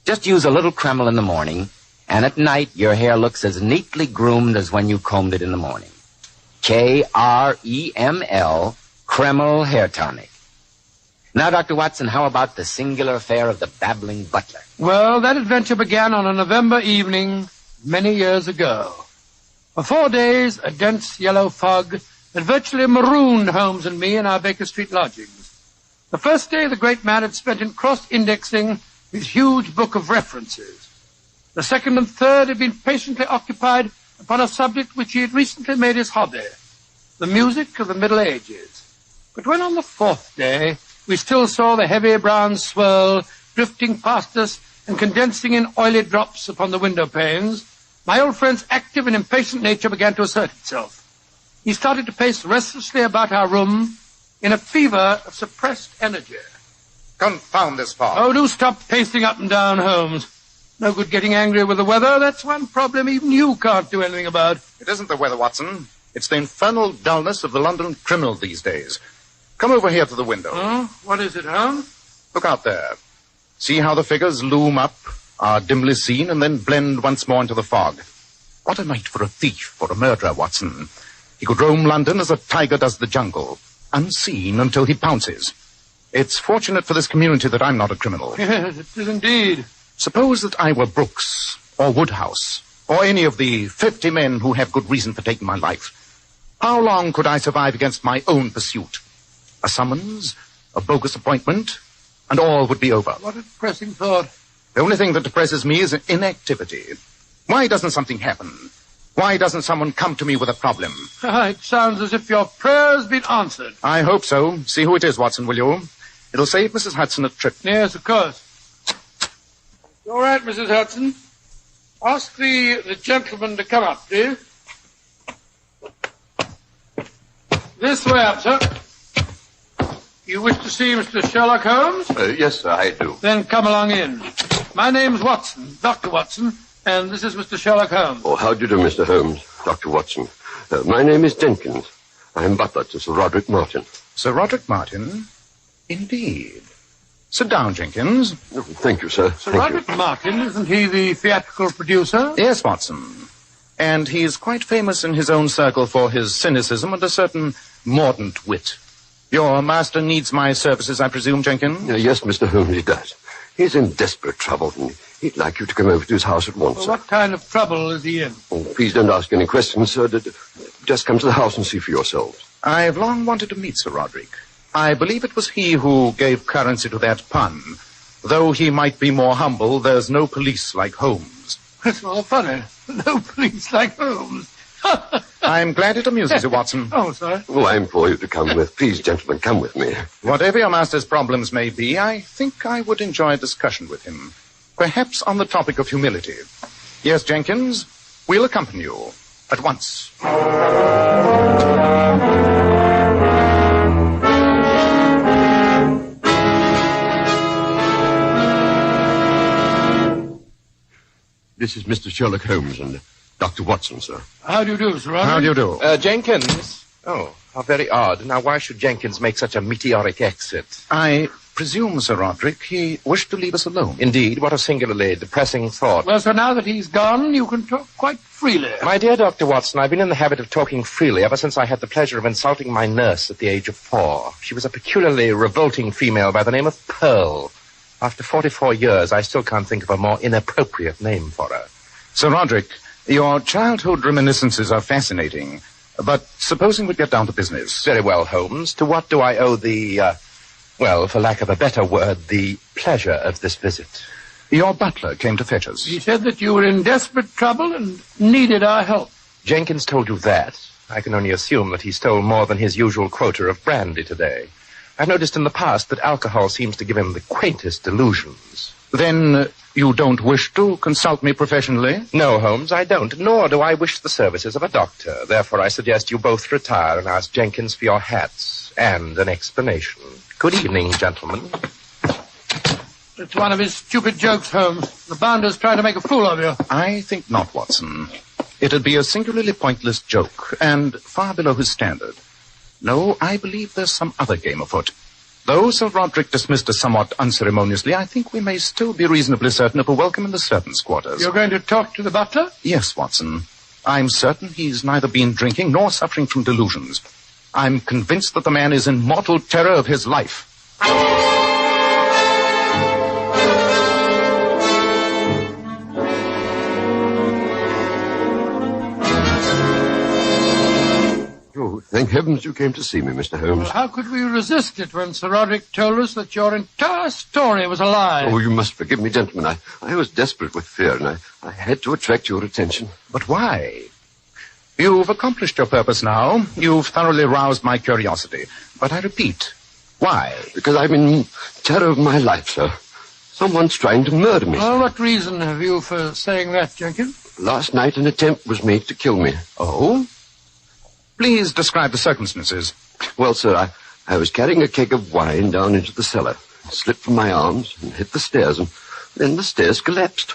Speaker 1: Just use a little Kreml in the morning, and at night your hair looks as neatly groomed as when you combed it in the morning. Kreml, Kreml Hair Tonic. Now, Dr. Watson, how about the singular affair of the babbling butler?
Speaker 2: Well, that adventure began on a November evening many years ago. For 4 days, a dense yellow fog had virtually marooned Holmes and me in our Baker Street lodgings. The first day, the great man had spent in cross-indexing his huge book of references. The second and third had been patiently occupied upon a subject which he had recently made his hobby, the music of the Middle Ages. But when on the fourth day we still saw the heavy brown swirl drifting past us and condensing in oily drops upon the window panes, my old friend's active and impatient nature began to assert itself. He started to pace restlessly about our room in a fever of suppressed energy.
Speaker 3: Confound this fog.
Speaker 2: Oh, do stop pacing up and down, Holmes. No good getting angry with the weather. That's one problem even you can't do anything about.
Speaker 3: It isn't the weather, Watson. It's the infernal dullness of the London criminal these days. Come over here to the window.
Speaker 2: What is it, Holmes?
Speaker 3: Look out there. See how the figures loom up, are dimly seen, and then blend once more into the fog. What a night for a thief or a murderer, Watson. He could roam London as a tiger does the jungle, unseen until he pounces. It's fortunate for this community that I'm not a criminal.
Speaker 2: Yes, it is indeed.
Speaker 3: Suppose that I were Brooks, or Woodhouse, or any of the 50 men who have good reason for taking my life. How long could I survive against my own pursuit? A summons, a bogus appointment, and all would be over.
Speaker 2: What a depressing thought.
Speaker 3: The only thing that depresses me is inactivity. Why doesn't something happen? Why doesn't someone come to me with a problem?
Speaker 2: It sounds as if your prayer's been answered.
Speaker 3: I hope so. See who it is, Watson, will you? It'll save Mrs. Hudson a trip.
Speaker 2: Yes, of course. All right, Mrs. Hudson. Ask the gentleman to come up, please. This way up, sir. You wish to see Mr. Sherlock Holmes?
Speaker 23: Yes, sir, I do.
Speaker 2: Then come along in. My name's Watson, Dr. Watson, and this is Mr. Sherlock Holmes.
Speaker 23: Oh, how do you do, Mr. Holmes, Dr. Watson? My name is Jenkins. I'm butler to Sir Roderick Martin.
Speaker 3: Sir Roderick Martin? Indeed. Sit down, Jenkins.
Speaker 23: Oh, thank you, sir.
Speaker 2: Sir Roderick Martin, isn't he the theatrical producer?
Speaker 3: Yes, Watson. And he's quite famous in his own circle for his cynicism and a certain mordant wit. Your master needs my services, I presume, Jenkins?
Speaker 23: Yes, Mr. Holmes, he does. He's in desperate trouble, and he'd like you to come over to his house at once,
Speaker 2: Well,
Speaker 23: sir.
Speaker 2: what kind of trouble is he in?
Speaker 23: Oh, please don't ask any questions, sir. Just come to the house and see for yourselves.
Speaker 3: I've long wanted to meet Sir Roderick. I believe it was he who gave currency to that pun. Though he might be more humble, there's no police like Holmes.
Speaker 2: That's rather funny. No police like Holmes.
Speaker 3: I'm glad it amuses you, Watson.
Speaker 2: Oh, sorry.
Speaker 23: Oh, I implore you to come with. Please, gentlemen, come with me.
Speaker 3: Whatever your master's problems may be, I think I would enjoy a discussion with him. Perhaps on the topic of humility. Yes, Jenkins, we'll accompany you at once.
Speaker 23: This is Mr. Sherlock Holmes and Dr. Watson, sir.
Speaker 2: How do you do, Sir Roderick?
Speaker 3: How do you do?
Speaker 6: Jenkins? Oh, how very odd. Now, why should Jenkins make such a meteoric exit?
Speaker 3: I presume, Sir Roderick, he wished to leave us alone.
Speaker 6: Indeed, what a singularly depressing thought.
Speaker 2: Well, so now that he's gone, you can talk quite freely.
Speaker 6: My dear Dr. Watson, I've been in the habit of talking freely ever since I had the pleasure of insulting my nurse at the age of 4. She was a peculiarly revolting female by the name of Pearl. After 44 years, I still can't think of a more inappropriate name for her.
Speaker 3: Sir Roderick, your childhood reminiscences are fascinating. But supposing we get down to business.
Speaker 6: Very well, Holmes. To what do I owe well, for lack of a better word, the pleasure of this visit?
Speaker 3: Your butler came to fetch us.
Speaker 2: He said that you were in desperate trouble and needed our help.
Speaker 6: Jenkins told you that. I can only assume that he stole more than his usual quota of brandy today. I've noticed in the past that alcohol seems to give him the quaintest delusions.
Speaker 3: Then you don't wish to consult me professionally?
Speaker 6: No, Holmes, I don't, nor do I wish the services of a doctor. Therefore, I suggest you both retire and ask Jenkins for your hats and an explanation. Good evening, gentlemen.
Speaker 2: It's one of his stupid jokes, Holmes. The bounder's trying to make a fool of you.
Speaker 3: I think not, Watson. It'd be a singularly pointless joke, and far below his standard. No, I believe there's some other game afoot. Though Sir Roderick dismissed us somewhat unceremoniously, I think we may still be reasonably certain of a welcome in the servants' quarters.
Speaker 2: You're going to talk to the butler?
Speaker 3: Yes, Watson. I'm certain he's neither been drinking nor suffering from delusions. I'm convinced that the man is in mortal terror of his life.
Speaker 23: Oh, thank heavens you came to see me, Mr. Holmes.
Speaker 2: Well, how could we resist it when Sir Roderick told us that your entire story was a lie?
Speaker 23: Oh, you must forgive me, gentlemen. I was desperate with fear, and I had to attract your attention.
Speaker 3: But why? You've accomplished your purpose now. You've thoroughly roused my curiosity. But I repeat, why?
Speaker 23: Because I'm in terror of my life, sir. Someone's trying to murder me.
Speaker 2: Well, what reason have you for saying that, Jenkins?
Speaker 23: Last night an attempt was made to kill me.
Speaker 3: Oh? Please describe the circumstances.
Speaker 23: Well, sir, I was carrying a keg of wine down into the cellar. It slipped from my arms and hit the stairs, and then the stairs collapsed.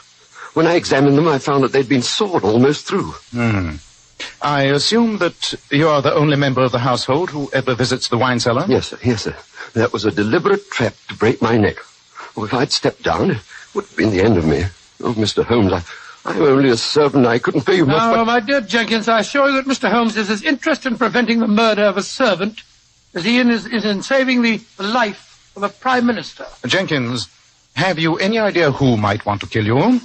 Speaker 23: When I examined them, I found that they'd been sawed almost through.
Speaker 3: I assume that you're the only member of the household who ever visits the wine cellar?
Speaker 23: Yes, sir. Yes, sir. That was a deliberate trap to break my neck. Oh, if I'd stepped down, it would have been the end of me. Oh, Mr. Holmes, I'm only a servant. I couldn't pay you much.
Speaker 2: Now, my dear Jenkins, I assure you that Mr. Holmes is as interested in preventing the murder of a servant as he is in saving the life of a prime minister.
Speaker 3: Jenkins, have you any idea who might want to kill you?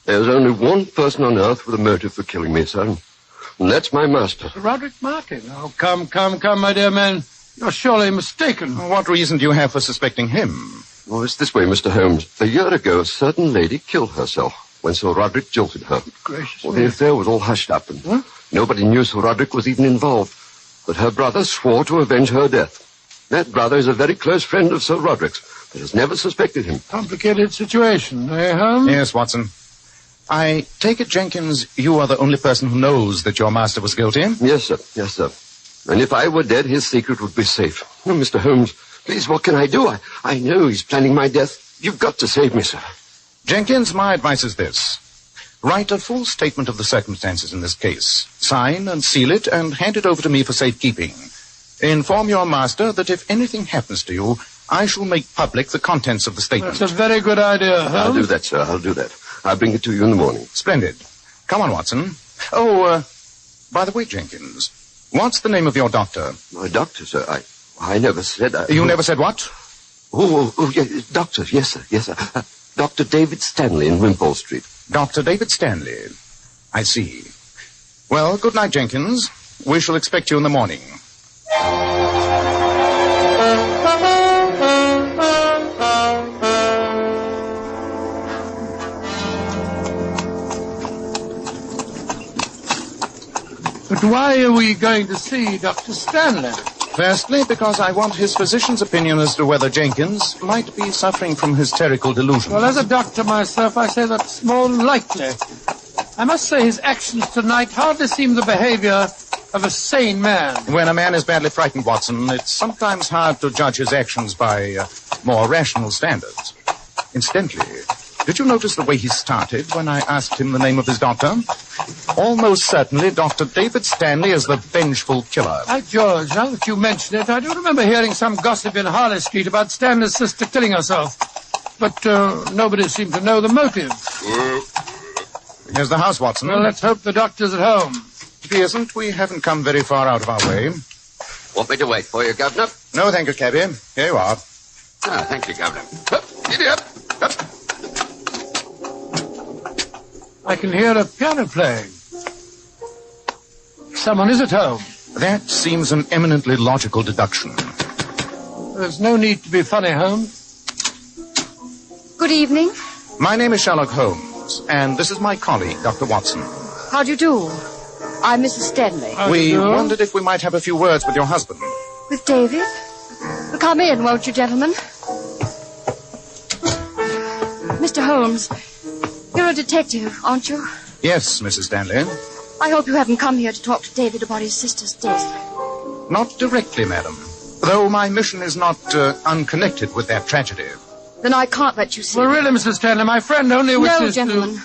Speaker 23: There's only one person on earth with a motive for killing me, sir. And that's my master.
Speaker 2: Sir Roderick Martin. Oh, come, my dear man. You're surely mistaken.
Speaker 3: What reason do you have for suspecting him?
Speaker 23: Oh, it's this way, Mr. Holmes. A year ago, a certain lady killed herself when Sir Roderick jilted her.
Speaker 2: Gracious
Speaker 23: well, the affair was all hushed up, and nobody knew Sir Roderick was even involved. But her brother swore to avenge her death. That brother is a very close friend of Sir Roderick's, but has never suspected him.
Speaker 2: Complicated situation, eh, Holmes?
Speaker 3: Yes, Watson. I take it, Jenkins, you are the only person who knows that your master was guilty?
Speaker 23: Yes, sir. Yes, sir. And if I were dead, his secret would be safe. Oh, Mr. Holmes, please, what can I do? I know he's planning my death. You've got to save me, sir.
Speaker 3: Jenkins, my advice is this. Write a full statement of the circumstances in this case. Sign and seal it and hand it over to me for safekeeping. Inform your master that if anything happens to you, I shall make public the contents of the statement.
Speaker 2: That's a very good idea, Holmes.
Speaker 23: I'll do that, sir. I'll do that. I'll bring it to you in the morning.
Speaker 3: Splendid. Come on, Watson. Oh, by the way, Jenkins, what's the name of your doctor?
Speaker 23: My doctor, sir? I never said...
Speaker 3: You never said what?
Speaker 23: Oh, yeah, doctor, yes, sir, yes, sir. Dr. David Stanley in Wimpole Street.
Speaker 3: Dr. David Stanley. I see. Well, good night, Jenkins. We shall expect you in the morning.
Speaker 2: But why are we going to see Dr. Stanley?
Speaker 3: Firstly, because I want his physician's opinion as to whether Jenkins might be suffering from hysterical delusions.
Speaker 2: Well, as a doctor myself, I say that's more likely. I must say his actions tonight hardly seem the behavior of a sane man.
Speaker 3: When a man is badly frightened, Watson, it's sometimes hard to judge his actions by more rational standards. Incidentally, did you notice the way he started when I asked him the name of his doctor? Almost certainly, Dr. David Stanley is the vengeful killer.
Speaker 2: By George, now that you mention it, I do remember hearing some gossip in Harley Street about Stanley's sister killing herself. But nobody seemed to know the motive.
Speaker 3: Here's the house, Watson.
Speaker 2: Well, let's hope the doctor's at home.
Speaker 3: If he isn't, we haven't come very far out of our way.
Speaker 23: Want me to wait for you, Governor?
Speaker 3: No, thank you, cabby. Here you are.
Speaker 23: Thank you, Governor. Giddy up.
Speaker 2: I can hear a piano playing. Someone is at home.
Speaker 3: That seems an eminently logical deduction.
Speaker 2: There's no need to be funny, Holmes.
Speaker 18: Good evening.
Speaker 3: My name is Sherlock Holmes, and this is my colleague, Dr. Watson.
Speaker 18: How do you do? I'm Mrs. Stanley.
Speaker 3: We wondered if we might have a few words with your husband.
Speaker 18: With David? Well, come in, won't you, gentlemen? Mr. Holmes, you're a detective, aren't you?
Speaker 3: Yes, Mrs. Stanley.
Speaker 18: I hope you haven't come here to talk to David about his sister's death.
Speaker 3: Not directly, madam. Though my mission is not unconnected with that tragedy.
Speaker 18: Then I can't let you see.
Speaker 2: Well, really, Mrs. Stanley, my friend only wishes
Speaker 18: No, gentlemen.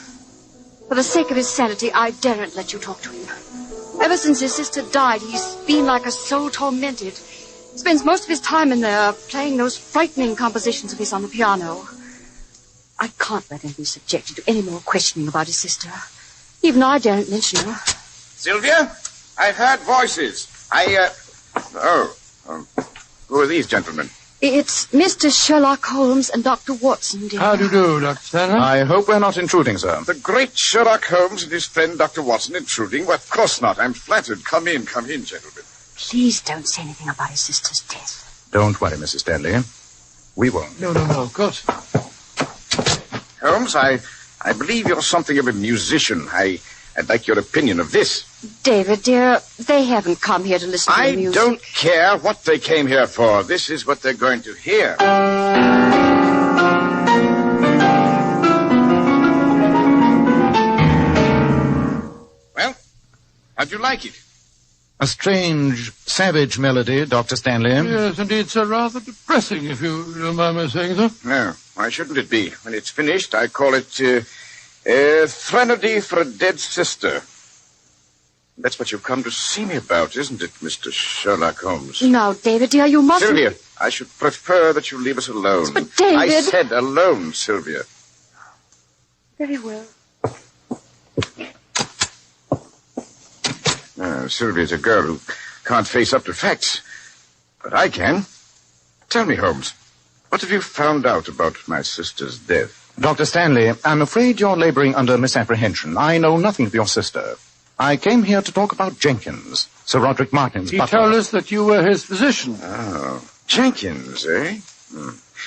Speaker 18: For the sake of his sanity, I daren't let you talk to him. Ever since his sister died, he's been like a soul tormented. He spends most of his time in there playing those frightening compositions of his on the piano. I can't let him be subjected to any more questioning about his sister. Even I daren't mention her.
Speaker 12: Sylvia, I've heard voices. Who are these gentlemen?
Speaker 18: It's Mr. Sherlock Holmes and Dr. Watson, dear.
Speaker 2: How do you do, Dr. Stanley?
Speaker 3: I hope we're not intruding, sir.
Speaker 12: The great Sherlock Holmes and his friend Dr. Watson intruding? Well, of course not. I'm flattered. Come in, gentlemen.
Speaker 18: Please don't say anything about his sister's death.
Speaker 3: Don't worry, Mrs. Stanley. We won't.
Speaker 2: No, of course.
Speaker 12: Holmes, I believe you're something of a musician. I'd like your opinion of this.
Speaker 18: David, dear, they haven't come here to listen to the music.
Speaker 12: I don't care what they came here for. This is what they're going to hear. Well, how'd you like it?
Speaker 3: A strange, savage melody, Dr. Stanley.
Speaker 2: Yes, indeed, sir. Rather depressing, if you don't mind me saying so.
Speaker 12: No, why shouldn't it be? When it's finished, I call it A threnody for a dead sister. That's what you've come to see me about, isn't it, Mr. Sherlock Holmes?
Speaker 18: Now, David, dear, you mustn't...
Speaker 12: Sylvia, I should prefer that you leave us alone.
Speaker 18: But, David...
Speaker 12: I said alone, Sylvia.
Speaker 18: Very well.
Speaker 12: Sylvia's a girl who can't face up to facts. But I can. Tell me, Holmes, what have you found out about my sister's death?
Speaker 3: Dr. Stanley, I'm afraid you're laboring under misapprehension. I know nothing of your sister. I came here to talk about Jenkins, Sir Roderick Martin's
Speaker 2: He
Speaker 3: butler.
Speaker 2: told us that you were his physician.
Speaker 12: Oh, Jenkins, eh?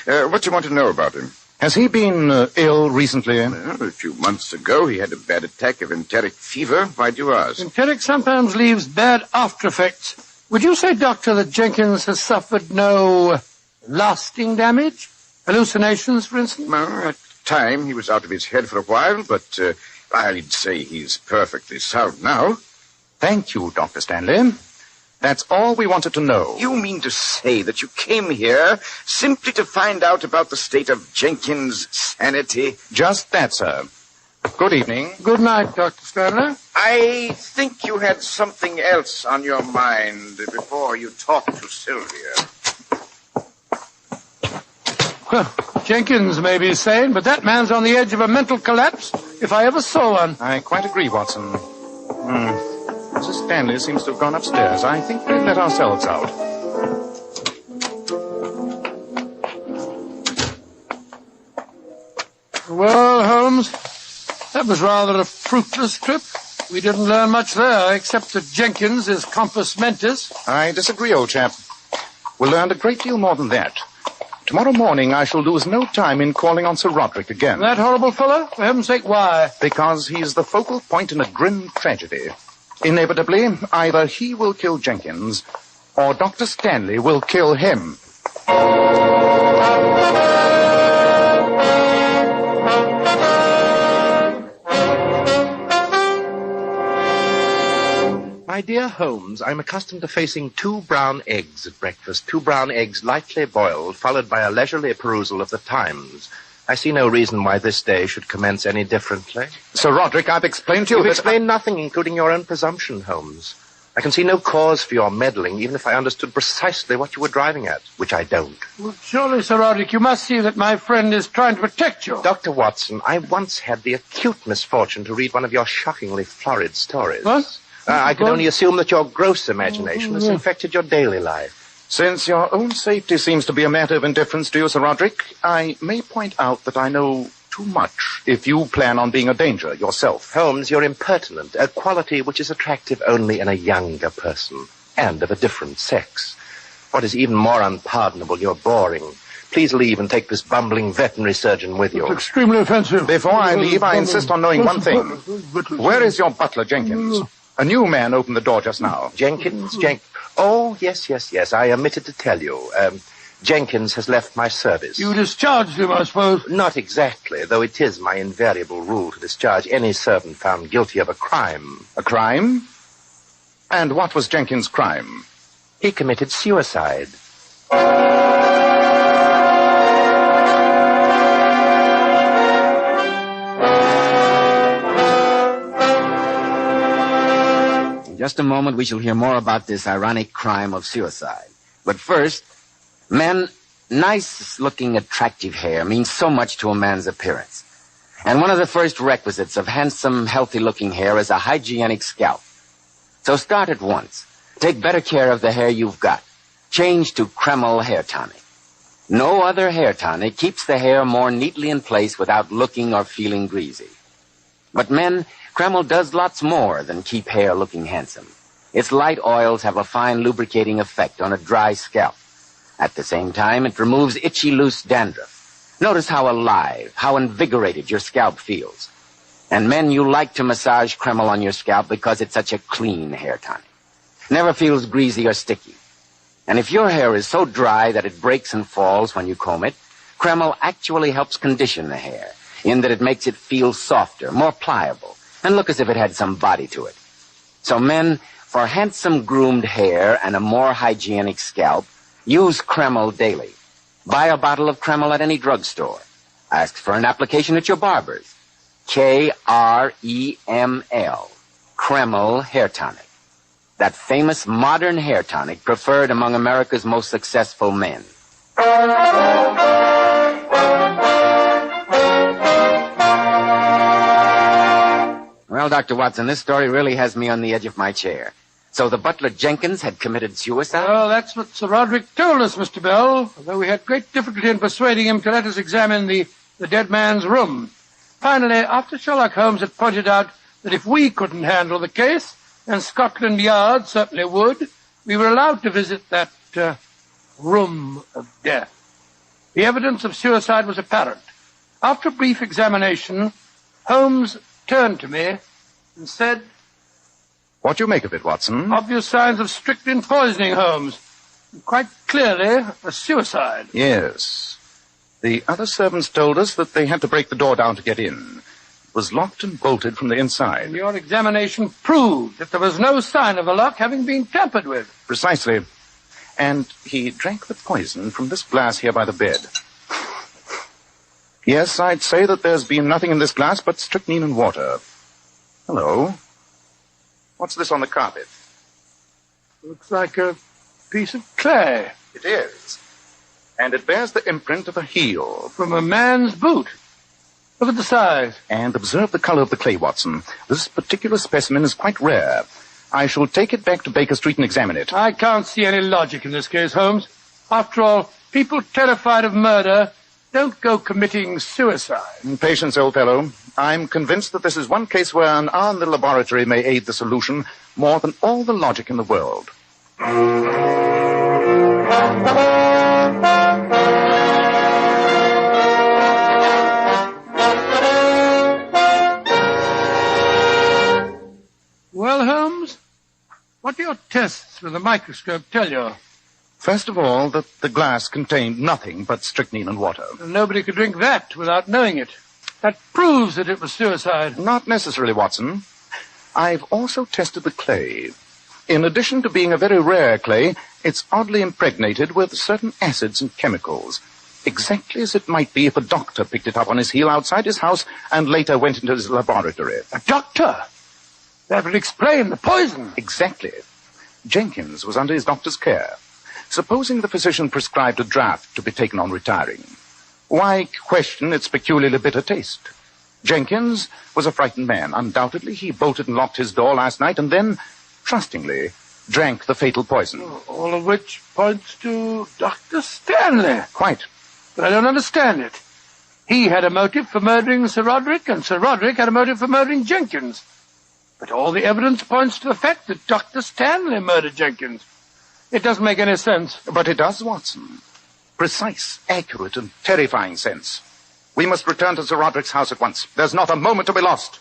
Speaker 12: What do you want to know about him?
Speaker 3: Has he been ill recently?
Speaker 12: Well, a few months ago, he had a bad attack of enteric fever. Why do you ask?
Speaker 2: Enteric sometimes leaves bad after effects. Would you say, Doctor, that Jenkins has suffered no lasting damage? Hallucinations, for instance?
Speaker 12: Well, at the time, he was out of his head for a while, but I'd say he's perfectly sound now.
Speaker 3: Thank you, Dr. Stanley. That's all we wanted to know.
Speaker 12: You mean to say that you came here simply to find out about the state of Jenkins' sanity?
Speaker 3: Just that, sir. Good evening.
Speaker 2: Good night, Dr. Stanley.
Speaker 12: I think you had something else on your mind before you talked to Sylvia.
Speaker 2: Well, Jenkins may be sane, but that man's on the edge of a mental collapse, if I ever saw one.
Speaker 3: I quite agree, Watson. Mrs. Stanley seems to have gone upstairs. I think we've let ourselves out.
Speaker 2: Well, Holmes, that was rather a fruitless trip. We didn't learn much there, except that Jenkins is compos mentis.
Speaker 3: I disagree, old chap. We learned a great deal more than that. Tomorrow morning I shall lose no time in calling on Sir Roderick again.
Speaker 2: That horrible fellow? For heaven's sake, why?
Speaker 3: Because he's the focal point in a grim tragedy. Inevitably, either he will kill Jenkins, or Dr. Stanley will kill him.
Speaker 6: My dear Holmes, I'm accustomed to facing 2 brown eggs at breakfast, 2 brown eggs lightly boiled, followed by a leisurely perusal of the Times. I see no reason why this day should commence any differently.
Speaker 3: Sir Roderick, I've explained to you
Speaker 6: You've
Speaker 3: that...
Speaker 6: explained nothing, including your own presumption, Holmes. I can see no cause for your meddling, even if I understood precisely what you were driving at, which I don't.
Speaker 2: Well, surely, Sir Roderick, you must see that my friend is trying to protect you.
Speaker 6: Dr. Watson, I once had the acute misfortune to read one of your shockingly florid stories.
Speaker 2: What?
Speaker 6: I can only assume that your gross imagination has infected your daily life.
Speaker 3: Since your own safety seems to be a matter of indifference to you, Sir Roderick, I may point out that I know too much if you plan on being a danger yourself.
Speaker 6: Holmes, you're impertinent, a quality which is attractive only in a younger person, and of a different sex. What is even more unpardonable, you're boring. Please leave and take this bumbling veterinary surgeon with you.
Speaker 2: It's extremely offensive.
Speaker 3: Before I leave, I insist on knowing one thing. Where is your butler, Jenkins? A new man opened the door just now.
Speaker 6: Jenkins? Oh, yes. I omitted to tell you. Jenkins has left my service.
Speaker 2: You discharged him, I suppose?
Speaker 6: Not exactly, though it is my invariable rule to discharge any servant found guilty of a crime.
Speaker 3: A crime? And what was Jenkins' crime?
Speaker 6: He committed suicide.
Speaker 4: In just a moment, we shall hear more about this ironic crime of suicide. But first, men, nice-looking, attractive hair means so much to a man's appearance. And one of the first requisites of handsome, healthy-looking hair is a hygienic scalp. So start at once. Take better care of the hair you've got. Change to Kreml hair tonic. No other hair tonic keeps the hair more neatly in place without looking or feeling greasy. But men, Kreml does lots more than keep hair looking handsome. Its light oils have a fine lubricating effect on a dry scalp. At the same time, it removes itchy, loose dandruff. Notice how alive, how invigorated your scalp feels. And men, you like to massage Kreml on your scalp because it's such a clean hair tonic. Never feels greasy or sticky. And if your hair is so dry that it breaks and falls when you comb it, Kreml actually helps condition the hair, in that it makes it feel softer, more pliable, and look as if it had some body to it. So men, for handsome groomed hair and a more hygienic scalp, use Kreml daily. Buy a bottle of Kreml at any drugstore. Ask for an application at your barber's.
Speaker 1: Kreml. Kreml hair tonic. That famous modern hair tonic preferred among America's most successful men. Well, Dr. Watson, this story really has me on the edge of my chair. So the butler Jenkins had committed suicide?
Speaker 2: Well, that's what Sir Roderick told us, Mr. Bell, although we had great difficulty in persuading him to let us examine the dead man's room. Finally, after Sherlock Holmes had pointed out that if we couldn't handle the case, then Scotland Yard certainly would, we were allowed to visit that room of death. The evidence of suicide was apparent. After a brief examination, Holmes turned to me and said,
Speaker 3: "What do you make of it, Watson?"
Speaker 2: "Obvious signs of strychnine poisoning, Holmes. Quite clearly a suicide."
Speaker 3: "Yes. The other servants told us that they had to break the door down to get in. It was locked and bolted from the inside."
Speaker 2: And your examination proved that there was no sign of the lock having been tampered with.
Speaker 3: "Precisely. And he drank the poison from this glass here by the bed. Yes, I'd say that there's been nothing in this glass but strychnine and water. Hello. What's this on the carpet?"
Speaker 2: "Looks like a piece of clay."
Speaker 3: "It is. And it bears the imprint of a heel."
Speaker 2: "From a man's boot. Look at the size."
Speaker 3: "And observe the color of the clay, Watson. This particular specimen is quite rare. I shall take it back to Baker Street and examine it."
Speaker 2: "I can't see any logic in this case, Holmes. After all, people terrified of murder don't go committing suicide."
Speaker 3: "Patience, old fellow. I'm convinced that this is one case where an hour in the laboratory may aid the solution more than all the logic in the world."
Speaker 2: Well, Holmes, what do your tests with the microscope tell you?
Speaker 3: First of all, that the glass contained nothing but strychnine and water.
Speaker 2: And nobody could drink that without knowing it. That proves that it was suicide.
Speaker 3: Not necessarily, Watson. I've also tested the clay. In addition to being a very rare clay, it's oddly impregnated with certain acids and chemicals. Exactly as it might be if a doctor picked it up on his heel outside his house and later went into his laboratory.
Speaker 2: A doctor? That would explain the poison.
Speaker 3: Exactly. Jenkins was under his doctor's care. Supposing the physician prescribed a draught to be taken on retiring, why question its peculiarly bitter taste? Jenkins was a frightened man. Undoubtedly, he bolted and locked his door last night and then, trustingly, drank the fatal poison.
Speaker 2: All of which points to Dr. Stanley.
Speaker 3: Quite.
Speaker 2: But I don't understand it. He had a motive for murdering Sir Roderick, and Sir Roderick had a motive for murdering Jenkins. But all the evidence points to the fact that Dr. Stanley murdered Jenkins. It doesn't make any sense.
Speaker 3: But it does, Watson. Precise, accurate, and terrifying sense. We must return to Sir Roderick's house at once. There's not a moment to be lost.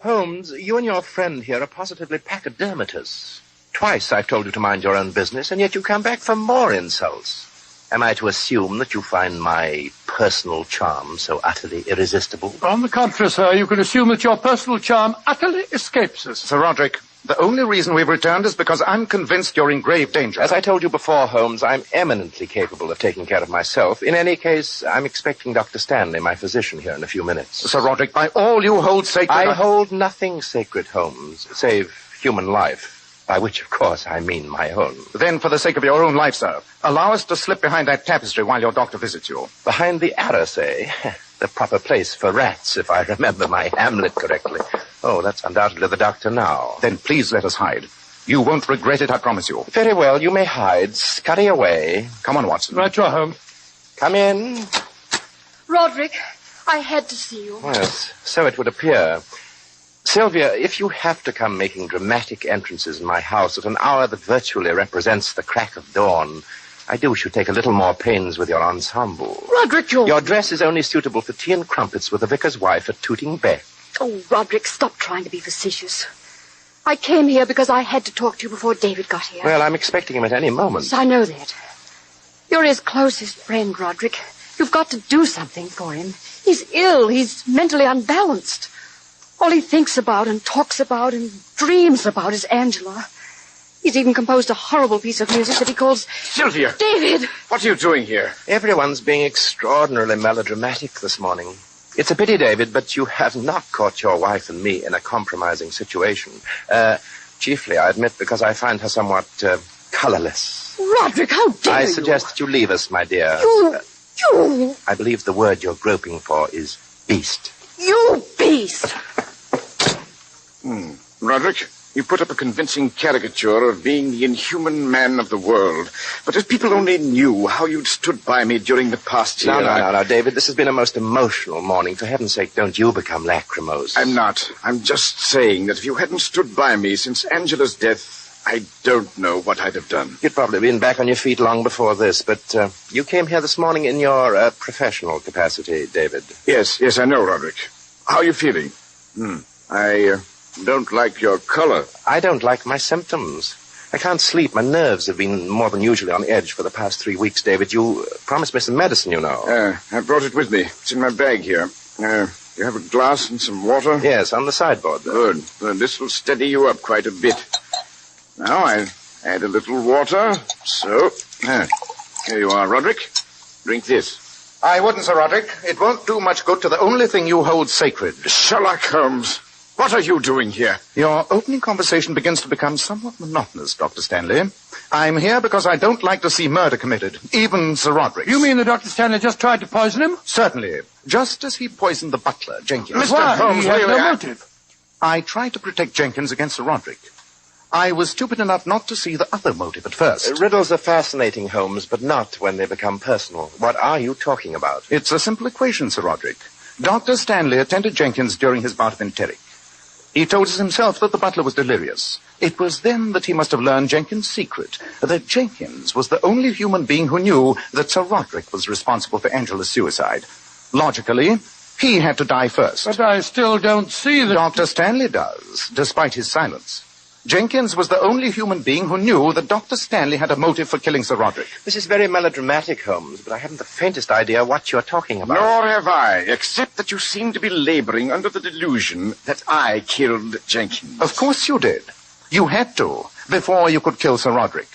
Speaker 6: Holmes, you and your friend here are positively pachydermatous. Twice I've told you to mind your own business, and yet you come back for more insults. Am I to assume that you find my personal charm so utterly irresistible?
Speaker 2: On the contrary, sir, you can assume that your personal charm utterly escapes us.
Speaker 3: Sir Roderick, the only reason we've returned is because I'm convinced you're in grave danger.
Speaker 6: As I told you before, Holmes, I'm eminently capable of taking care of myself. In any case, I'm expecting Dr. Stanley, my physician, here in a few minutes.
Speaker 3: Sir Roderick, by all you hold sacred...
Speaker 6: I hold nothing sacred, Holmes, save human life. By which, of course, I mean my own.
Speaker 3: Then, for the sake of your own life, sir, allow us to slip behind that tapestry while your doctor visits you.
Speaker 6: Behind the arras, eh? The proper place for rats, if I remember my Hamlet correctly. Oh, that's undoubtedly the doctor now.
Speaker 3: Then please let us hide. You won't regret it, I promise you.
Speaker 6: Very well, you may hide. Scurry away.
Speaker 3: Come on, Watson.
Speaker 2: Right, you're home.
Speaker 6: Come in.
Speaker 18: Roderick, I had to see you.
Speaker 6: Yes, so it would appear. Sylvia, if you have to come making dramatic entrances in my house at an hour that virtually represents the crack of dawn, I do wish you'd take a little more pains with your ensemble.
Speaker 18: Roderick,
Speaker 6: Your dress is only suitable for tea and crumpets with the vicar's wife at Tooting Beck.
Speaker 18: Oh, Roderick, stop trying to be facetious. I came here because I had to talk to you before David got here.
Speaker 6: Well, I'm expecting him at any moment.
Speaker 18: Yes, I know that. You're his closest friend, Roderick. You've got to do something for him. He's ill. He's mentally unbalanced. All he thinks about and talks about and dreams about is Angela. He's even composed a horrible piece of music that he calls...
Speaker 6: Sylvia!
Speaker 18: David!
Speaker 6: What are you doing here? Everyone's being extraordinarily melodramatic this morning. It's a pity, David, but you have not caught your wife and me in a compromising situation. Chiefly, I admit, because I find her somewhat colorless.
Speaker 18: Roderick, how dare you?
Speaker 6: I suggest that you leave us, my dear.
Speaker 18: You...
Speaker 6: I believe the word you're groping for is beast.
Speaker 18: You beast!
Speaker 12: Roderick, you put up a convincing caricature of being the inhuman man of the world. But if people only knew how you'd stood by me during the past year...
Speaker 6: No, David. This has been a most emotional morning. For heaven's sake, don't you become lachrymose.
Speaker 12: I'm not. I'm just saying that if you hadn't stood by me since Angela's death, I don't know what I'd have done.
Speaker 6: You'd probably been back on your feet long before this, but you came here this morning in your professional capacity, David.
Speaker 12: Yes, I know, Roderick. How are you feeling? I don't like your color.
Speaker 6: I don't like my symptoms. I can't sleep. My nerves have been more than usually on edge for the past 3 weeks, David. You promised me some medicine, you know.
Speaker 12: I brought it with me. It's in my bag here. You have a glass and some water?
Speaker 6: Yes, on the sideboard there.
Speaker 12: Good. Well, this will steady you up quite a bit. Now I add a little water. So, here you are, Roderick. Drink this.
Speaker 3: I wouldn't, Sir Roderick. It won't do much good to the only thing you hold sacred.
Speaker 12: Sherlock Holmes, what are you doing here?
Speaker 3: Your opening conversation begins to become somewhat monotonous, Dr. Stanley. I'm here because I don't like to see murder committed, even Sir Roderick.
Speaker 2: You mean that Dr. Stanley just tried to poison him?
Speaker 3: Certainly. Just as he poisoned the butler, Jenkins.
Speaker 2: Mr. Holmes, he had no motive.
Speaker 3: I tried to protect Jenkins against Sir Roderick. I was stupid enough not to see the other motive at first.
Speaker 6: Riddles are fascinating, Holmes, but not when they become personal. What are you talking about?
Speaker 3: It's a simple equation, Sir Roderick. Dr. Stanley attended Jenkins during his bout of enteric. He told us himself that the butler was delirious. It was then that he must have learned Jenkins' secret, that Jenkins was the only human being who knew that Sir Roderick was responsible for Angela's suicide. Logically, he had to die first.
Speaker 2: But I still don't see that...
Speaker 3: Dr. Stanley does, despite his silence. Jenkins was the only human being who knew that Dr. Stanley had a motive for killing Sir Roderick.
Speaker 6: This is very melodramatic, Holmes, but I haven't the faintest idea what you're talking about.
Speaker 12: Nor have I, except that you seem to be laboring under the delusion that I killed Jenkins.
Speaker 3: Of course you did. You had to, before you could kill Sir Roderick.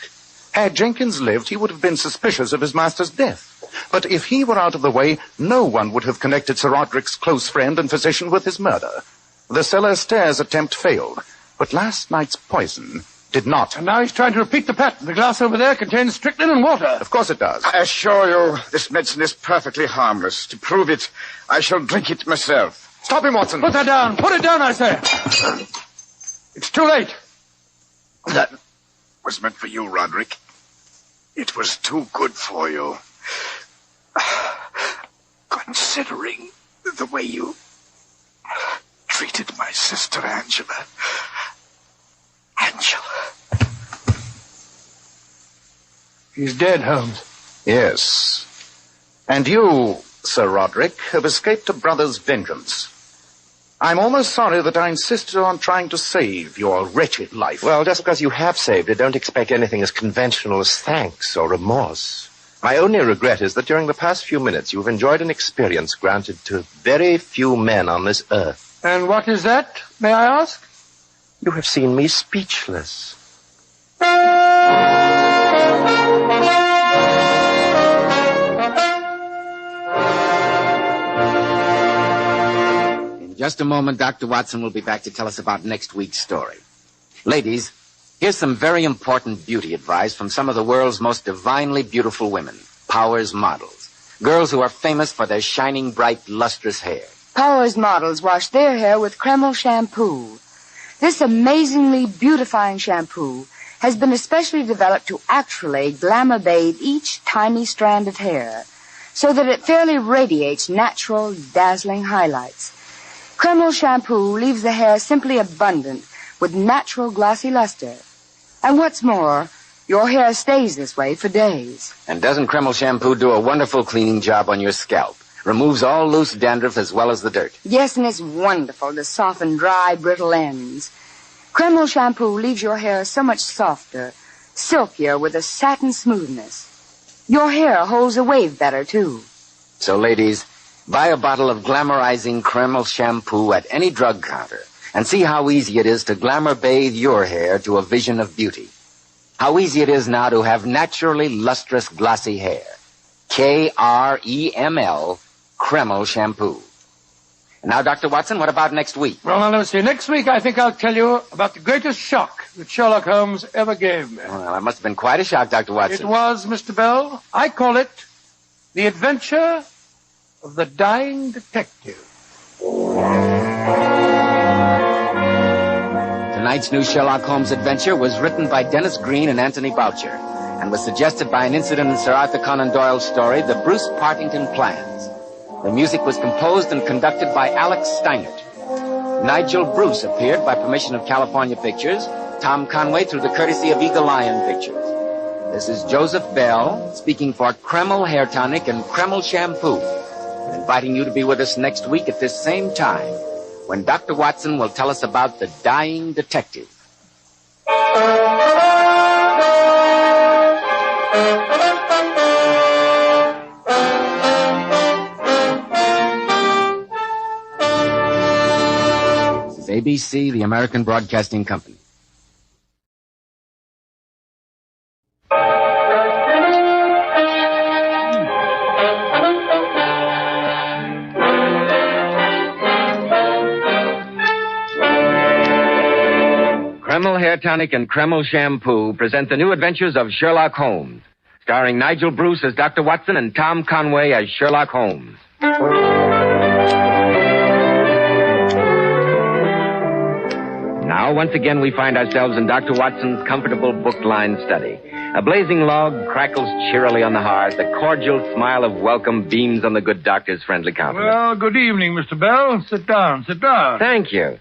Speaker 3: Had Jenkins lived, he would have been suspicious of his master's death. But if he were out of the way, no one would have connected Sir Roderick's close friend and physician with his murder. The cellar stairs attempt failed. But last night's poison did not.
Speaker 2: And now he's trying to repeat the pattern. The glass over there contains strychnine and water.
Speaker 3: Of course it does.
Speaker 12: I assure you, this medicine is perfectly harmless. To prove it, I shall drink it myself.
Speaker 3: Stop him, Watson.
Speaker 2: Put that down. Put it down, I say. It's too late.
Speaker 12: That was meant for you, Roderick. It was too good for you. Considering the way you treated my sister, Angela.
Speaker 2: He's dead, Holmes.
Speaker 3: Yes. And you, Sir Roderick, have escaped a brother's vengeance. I'm almost sorry that I insisted on trying to save your wretched life.
Speaker 6: Well, just because you have saved it, don't expect anything as conventional as thanks or remorse. My only regret is that during the past few minutes you've enjoyed an experience granted to very few men on this earth.
Speaker 2: And what is that, may I ask?
Speaker 6: You have seen me speechless.
Speaker 4: In just a moment, Dr. Watson will be back to tell us about next week's story. Ladies, here's some very important beauty advice from some of the world's most divinely beautiful women, Powers models. Girls who are famous for their shining, bright, lustrous hair.
Speaker 11: Powers models wash their hair with Kreml shampoo. This amazingly beautifying shampoo has been especially developed to actually glamour bathe each tiny strand of hair so that it fairly radiates natural, dazzling highlights. Kreml shampoo leaves the hair simply abundant with natural glossy luster. And what's more, your hair stays this way for days.
Speaker 4: And doesn't Kreml shampoo do a wonderful cleaning job on your scalp? Removes all loose dandruff as well as the dirt.
Speaker 11: Yes, and it's wonderful to soften dry, brittle ends. Kreml shampoo leaves your hair so much softer, silkier, with a satin smoothness. Your hair holds a wave better, too.
Speaker 4: So, ladies, buy a bottle of glamorizing Kreml shampoo at any drug counter and see how easy it is to glamour bathe your hair to a vision of beauty.
Speaker 1: how easy it is now to have naturally lustrous, glossy hair. Kreml, Kreml shampoo. And now, Dr. Watson, what about next week?
Speaker 2: Well, now, let me see. Next week, I think I'll tell you about the greatest shock that Sherlock Holmes ever gave me.
Speaker 1: Well, that must have been quite a shock, Dr. Watson.
Speaker 2: It was, Mr. Bell. I call it The Adventure of the Dying Detective.
Speaker 1: Tonight's new Sherlock Holmes adventure was written by Dennis Green and Anthony Boucher and was suggested by an incident in Sir Arthur Conan Doyle's story, The Bruce Partington Plans. The music was composed and conducted by Alex Steinert. Nigel Bruce appeared by permission of California Pictures, Tom Conway through the courtesy of Eagle Lion Pictures. This is Joseph Bell speaking for Kreml Hair Tonic and Kreml Shampoo, and inviting you to be with us next week at this same time, when Dr. Watson will tell us about the dying detective. This is ABC, the American Broadcasting Company. Kreml Hair Tonic and Kreml Shampoo present the new adventures of Sherlock Holmes, starring Nigel Bruce as Dr. Watson and Tom Conway as Sherlock Holmes. Now, once again, we find ourselves in Dr. Watson's comfortable book-lined study. A blazing log crackles cheerily on the hearth. A cordial smile of welcome beams on the good doctor's friendly countenance.
Speaker 2: Well, good evening, Mr. Bell. Sit down, sit down.
Speaker 1: Thank you.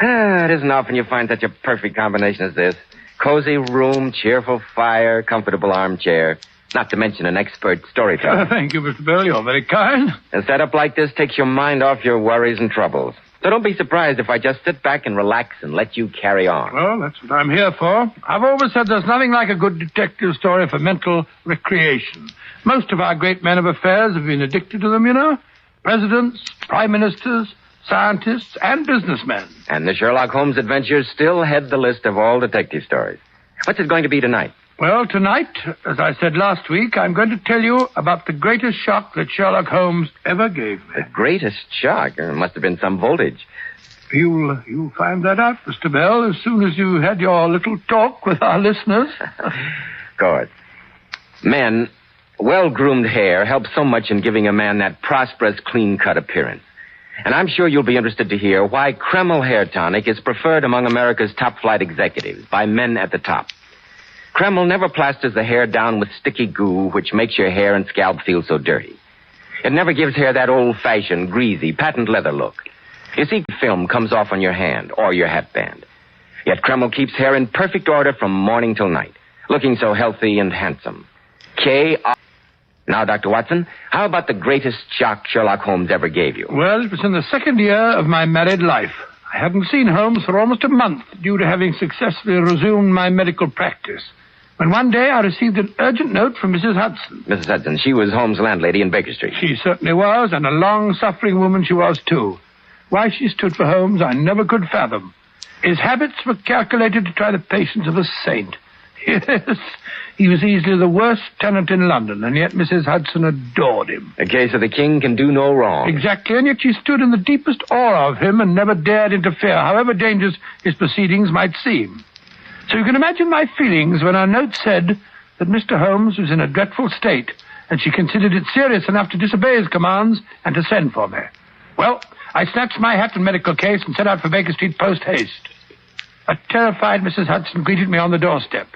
Speaker 1: It isn't often you find such a perfect combination as this. Cozy room, cheerful fire, comfortable armchair. Not to mention an expert storyteller.
Speaker 2: Thank you, Mr. Bell. You're very kind.
Speaker 1: A setup like this takes your mind off your worries and troubles. So don't be surprised if I just sit back and relax and let you carry on.
Speaker 2: Well, that's what I'm here for. I've always said there's nothing like a good detective story for mental recreation. Most of our great men of affairs have been addicted to them, you know. Presidents, prime ministers, scientists, and businessmen.
Speaker 1: And the Sherlock Holmes adventures still head the list of all detective stories. What's it going to be tonight?
Speaker 2: Well, tonight, as I said last week, I'm going to tell you about the greatest shock that Sherlock Holmes ever gave me.
Speaker 1: The greatest shock? It must have been some voltage.
Speaker 2: You'll find that out, Mr. Bell, as soon as you had your little talk with our listeners.
Speaker 1: Good. Men, well-groomed hair helps so much in giving a man that prosperous, clean-cut appearance. And I'm sure you'll be interested to hear why Kreml Hair Tonic is preferred among America's top-flight executives by men at the top. Kreml never plasters the hair down with sticky goo, which makes your hair and scalp feel so dirty. It never gives hair that old-fashioned, greasy, patent leather look. You see, film comes off on your hand or your hatband. Yet Kreml keeps hair in perfect order from morning till night, looking so healthy and handsome. Now, Dr. Watson, how about the greatest shock Sherlock Holmes ever gave you?
Speaker 2: Well, it was in the second year of my married life. I hadn't seen Holmes for almost a month due to having successfully resumed my medical practice. When one day I received an urgent note from Mrs. Hudson.
Speaker 1: Mrs. Hudson, she was Holmes' landlady in Baker Street.
Speaker 2: She certainly was, and a long-suffering woman she was, too. Why she stood for Holmes, I never could fathom. His habits were calculated to try the patience of a saint. Yes, he was easily the worst tenant in London, and yet Mrs. Hudson adored him.
Speaker 1: A case of the king can do no wrong.
Speaker 2: Exactly, and yet she stood in the deepest awe of him and never dared interfere, however dangerous his proceedings might seem. So you can imagine my feelings when our note said that Mr. Holmes was in a dreadful state, and she considered it serious enough to disobey his commands and to send for me. Well, I snatched my hat and medical case and set out for Baker Street post-haste. A terrified Mrs. Hudson greeted me on the doorstep,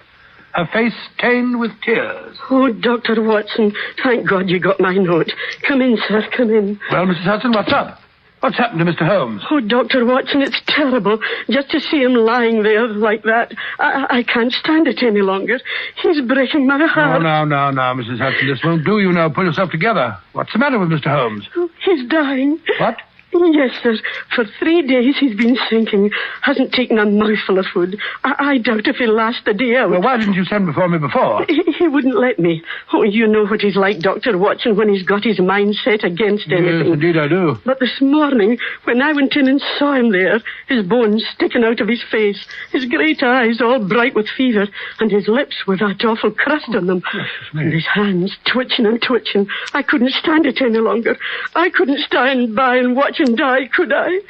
Speaker 2: her face stained with tears.
Speaker 14: Oh, Dr. Watson, thank God you got my note. Come in, sir, come in.
Speaker 2: Well, Mrs. Hudson, what's up? What's happened to Mr. Holmes?
Speaker 14: Oh, Dr. Watson, it's terrible. Just to see him lying there like that. I can't stand it any longer. He's breaking my heart.
Speaker 2: No, Mrs. Hudson, this won't do. You know, pull yourself together. What's the matter with Mr. Holmes?
Speaker 14: Oh, he's dying.
Speaker 2: What?
Speaker 14: Yes, sir. For 3 days he's been sinking. Hasn't taken a mouthful of food. I doubt if he'll last the day out.
Speaker 2: Well, why didn't you send for me before?
Speaker 14: He wouldn't let me. Oh, you know what he's like, Dr. Watson, when he's got his mind set against anything.
Speaker 2: Yes, indeed I do.
Speaker 14: But this morning, when I went in and saw him there, his bones sticking out of his face, his great eyes all bright with fever, and his lips with that awful crust on them, and his hands twitching and twitching, I couldn't stand it any longer. I couldn't stand by and watch him die, could I?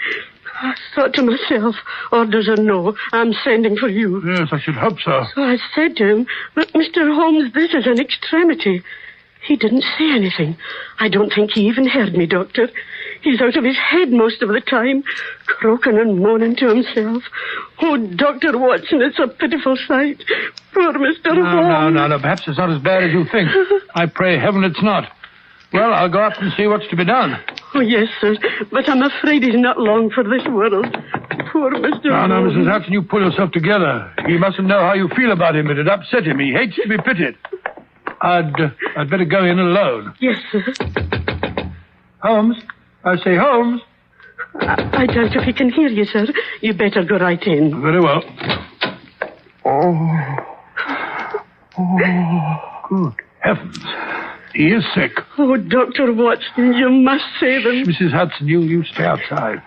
Speaker 14: I thought to myself, orders or no, I'm sending for you.
Speaker 2: Yes, I should hope so.
Speaker 14: So I said to him, but Mr. Holmes, this is an extremity. He didn't say anything. I don't think he even heard me, Doctor. He's out of his head most of the time, croaking and moaning to himself. Oh, Dr. Watson, it's a pitiful sight. Poor Mr. Holmes.
Speaker 2: No. Perhaps it's not as bad as you think. I pray heaven it's not. Well, I'll go up and see what's to be done.
Speaker 14: Oh, yes, sir. But I'm afraid he's not long for this world. Poor Mr.
Speaker 2: No,
Speaker 14: Holmes.
Speaker 2: Mrs. Hudson, you pull yourself together. He mustn't know how you feel about him. It'd upset him. He hates to be pitied. I'd better go in alone.
Speaker 14: Yes, sir.
Speaker 2: Holmes? I say, Holmes.
Speaker 14: I doubt if he can hear you, sir. You better go right in.
Speaker 2: Very well. Good heavens. He is sick.
Speaker 14: Oh, Dr. Watson, you must save him.
Speaker 2: Mrs. Hudson, you stay outside.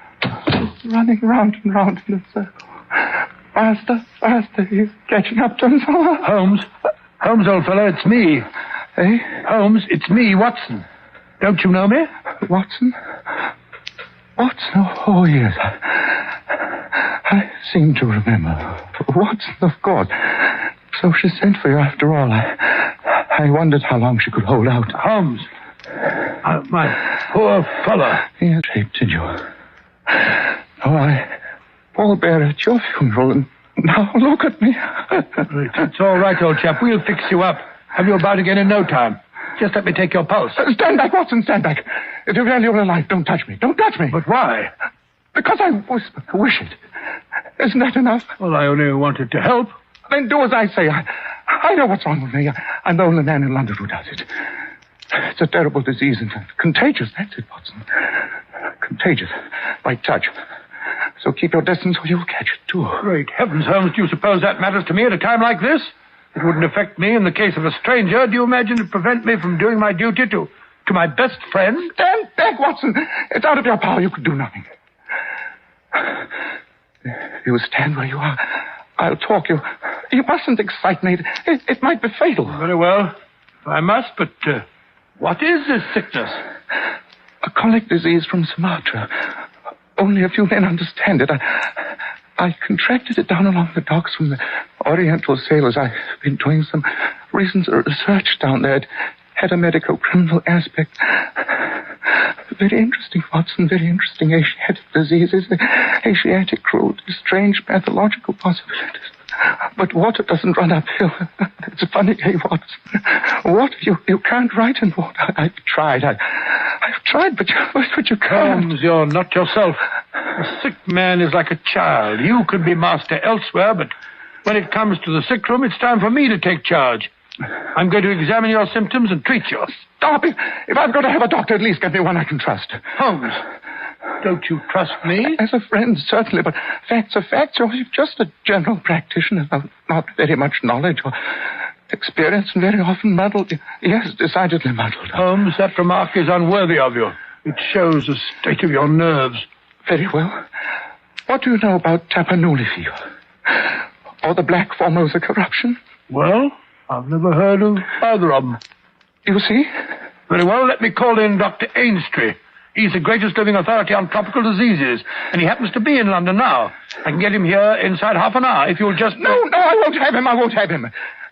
Speaker 13: Running round and round in a circle. Faster, he's catching up to us.
Speaker 2: Holmes, old fellow, it's me.
Speaker 13: Eh?
Speaker 2: Holmes, it's me, Watson. Don't you know me?
Speaker 13: Watson? Oh, yes. I seem to remember. Watson, of course. So she sent for you after all. I wondered how long she could hold out.
Speaker 2: Holmes. My poor fellow.
Speaker 13: Yes, did you? Oh, I pallbearer at your funeral, and now look at me.
Speaker 2: It's all right, old chap. We'll fix you up. Have you about again in no time. Just let me take your pulse.
Speaker 13: Stand back, Watson, stand back. If you're really alive, don't touch me. Don't touch me.
Speaker 2: But why?
Speaker 13: Because I wish it. Isn't that enough?
Speaker 2: Well, I only wanted to help.
Speaker 13: Then do as I say. I know what's wrong with me. I'm the only man in London who does it. It's a terrible disease and contagious. That's it, Watson. Contagious. By touch. So keep your distance or you'll catch it, too.
Speaker 2: Great heavens, Holmes, do you suppose that matters to me at a time like this? It wouldn't affect me in the case of a stranger. Do you imagine it prevent me from doing my duty to my best friend?
Speaker 13: Stand back, Watson. It's out of your power. You can do nothing. You stand where you are. I'll talk. You mustn't excite me. It might be fatal.
Speaker 2: Very well. I must, but what is this sickness?
Speaker 13: A colic disease from Sumatra. Only a few men understand it. I contracted it down along the docks from the Oriental sailors. I've been doing some recent research down there. It had a medico-criminal aspect. Very interesting, Watson. Very interesting. Asiatic diseases, Asiatic cruelty, strange pathological possibilities. But water doesn't run uphill. It's a funny day, Watson. Water, you can't write in water. I've tried, but you can't.
Speaker 2: Holmes, you're not yourself. A sick man is like a child. You could be master elsewhere, but when it comes to the sick room, it's time for me to take charge. I'm going to examine your symptoms and treat you.
Speaker 13: Stop it. If I'm going to have a doctor, at least get me one I can trust.
Speaker 2: Holmes, don't you trust me?
Speaker 13: As a friend, certainly, but facts are facts. You're just a general practitioner, not very much knowledge or experience, and very often muddled. Yes, decidedly muddled.
Speaker 2: Holmes, that remark is unworthy of you. It shows the state of your nerves.
Speaker 13: Very well. What do you know about Tapanuli fever? Or the Black Formosa corruption?
Speaker 2: Well, I've never heard of either of them.
Speaker 13: You see?
Speaker 2: Very well, let me call in Dr. Ainstree. He's the greatest living authority on tropical diseases, and he happens to be in London now. I can get him here inside half an hour, if you'll just...
Speaker 13: No, I won't have him. I won't have him.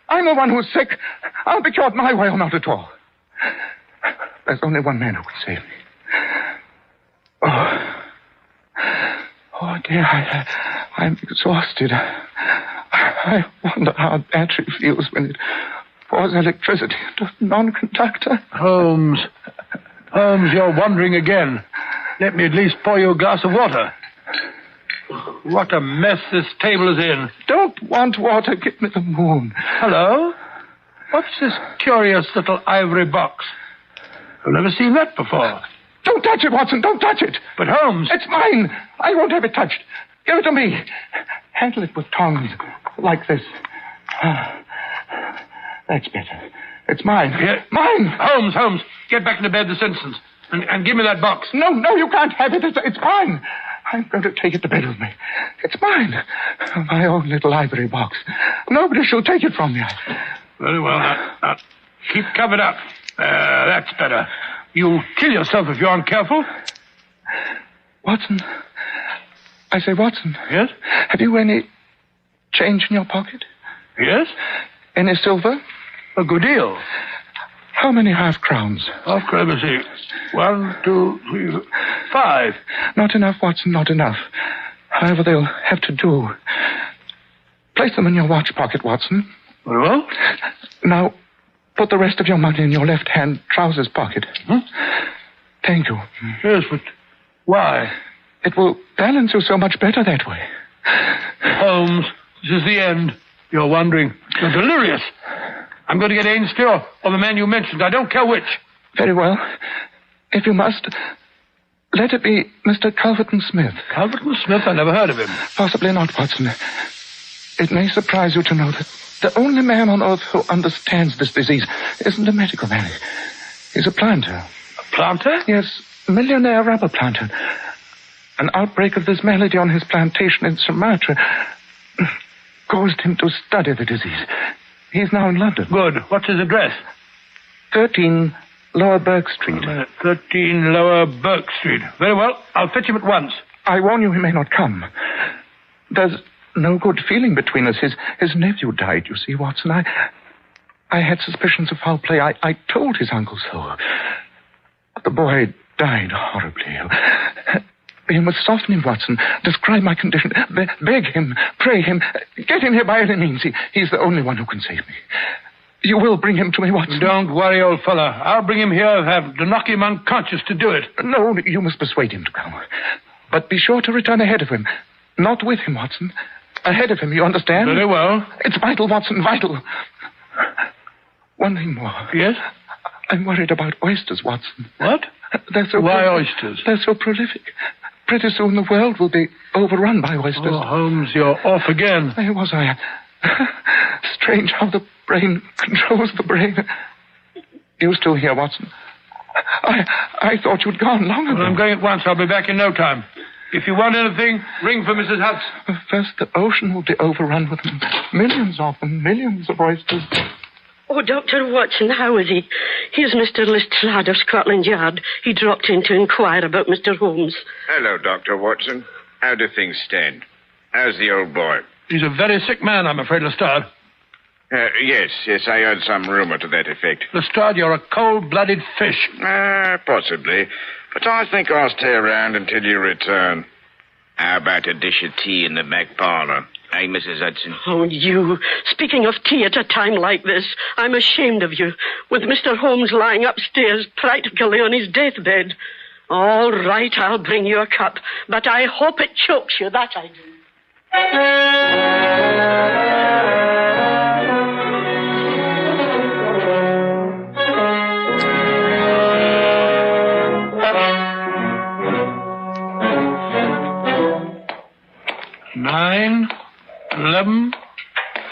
Speaker 13: I'm the one who's sick. I'll be cured my way or not at all. There's only one man who can save me. Oh, dear, I'm exhausted. I wonder how a battery feels when it pours electricity into a non-conductor.
Speaker 2: Holmes, you're wandering again. Let me at least pour you a glass of water. What a mess this table is in.
Speaker 13: Don't want water. Give me the moon.
Speaker 2: Hello? What's this curious little ivory box? I've never seen that before.
Speaker 13: Don't touch it, Watson. Don't touch it.
Speaker 2: But Holmes...
Speaker 13: It's mine. I won't have it touched. Give it to me. Handle it with tongs, like this. That's better. It's mine.
Speaker 2: Yeah.
Speaker 13: Mine.
Speaker 2: Holmes, get back into bed this instant. And give me that box.
Speaker 13: No, you can't have it. It's mine. I'm going to take it to bed with me. It's mine. My own little ivory box. Nobody shall take it from me.
Speaker 2: Very well. Now, keep covered up. That's better. You'll kill yourself if you aren't careful.
Speaker 13: Watson. I say, Watson.
Speaker 2: Yes?
Speaker 13: Have you any change in your pocket?
Speaker 2: Yes?
Speaker 13: Any silver?
Speaker 2: A good deal.
Speaker 13: How many half-crowns?
Speaker 2: Half-crowns, let me see. 1, 2, 3, 5.
Speaker 13: Not enough, Watson, not enough. However, they'll have to do. Place them in your watch pocket, Watson.
Speaker 2: Very well.
Speaker 13: Now, put the rest of your money in your left-hand trousers pocket. Thank you.
Speaker 2: Yes, but why?
Speaker 13: It will balance you so much better that way.
Speaker 2: Holmes, this is the end. You're wondering. You're delirious. I'm going to get Ainstill or the man you mentioned. I don't care which.
Speaker 13: Very well. If you must, let it be Mr. Calverton Smith.
Speaker 2: Calverton Smith? I never heard of him.
Speaker 13: Possibly not, Watson. It may surprise you to know that the only man on earth who understands this disease isn't a medical man. He's a planter.
Speaker 2: A planter?
Speaker 13: Yes, millionaire rubber planter. An outbreak of this malady on his plantation in Sumatra caused him to study the disease. He's now in London.
Speaker 2: Good. What's his address?
Speaker 13: 13 Lower Burke Street.
Speaker 2: 13 Lower Burke Street. Very well. I'll fetch him at once.
Speaker 13: I warn you he may not come. There's no good feeling between us. His nephew died, you see, Watson. I had suspicions of foul play. I told his uncle so. The boy died horribly. You must soften him, Watson. Describe my condition. Beg him. Pray him. Get him here by any means. He's the only one who can save me. You will bring him to me, Watson.
Speaker 2: Don't worry, old fella. I'll bring him here. Have to knock him unconscious to do it.
Speaker 13: No, you must persuade him to come. But be sure to return ahead of him. Not with him, Watson. Ahead of him, you understand?
Speaker 2: Very well.
Speaker 13: It's vital, Watson, vital. One thing more.
Speaker 2: Yes?
Speaker 13: I'm worried about oysters, Watson.
Speaker 2: What?
Speaker 13: Why
Speaker 2: oysters?
Speaker 13: They're so prolific. Pretty soon the world will be overrun by oysters.
Speaker 2: Oh, Holmes, you're off again.
Speaker 13: Where was I? Strange how the brain controls the brain. You still here, Watson? I thought you'd gone long ago.
Speaker 2: Well, I'm going at once. I'll be back in no time. If you want anything, ring for Mrs. Hudson.
Speaker 13: First, the ocean will be overrun with them. Millions of them, millions of oysters.
Speaker 14: Oh, Dr. Watson, how is he? Here's Mr. Lestrade of Scotland Yard. He dropped in to inquire about Mr. Holmes.
Speaker 12: Hello, Dr. Watson. How do things stand? How's the old boy?
Speaker 2: He's a very sick man, I'm afraid, Lestrade.
Speaker 12: Yes, I heard some rumor to that effect.
Speaker 2: Lestrade, you're a cold-blooded fish.
Speaker 12: Possibly. But I think I'll stay around until you return. How about a dish of tea in the back parlor? Hey, Mrs. Hudson.
Speaker 14: Oh, you. Speaking of tea at a time like this, I'm ashamed of you. With Mr. Holmes lying upstairs, practically on his deathbed. All right, I'll bring you a cup. But I hope it chokes you, that I do.
Speaker 2: Nine, 11,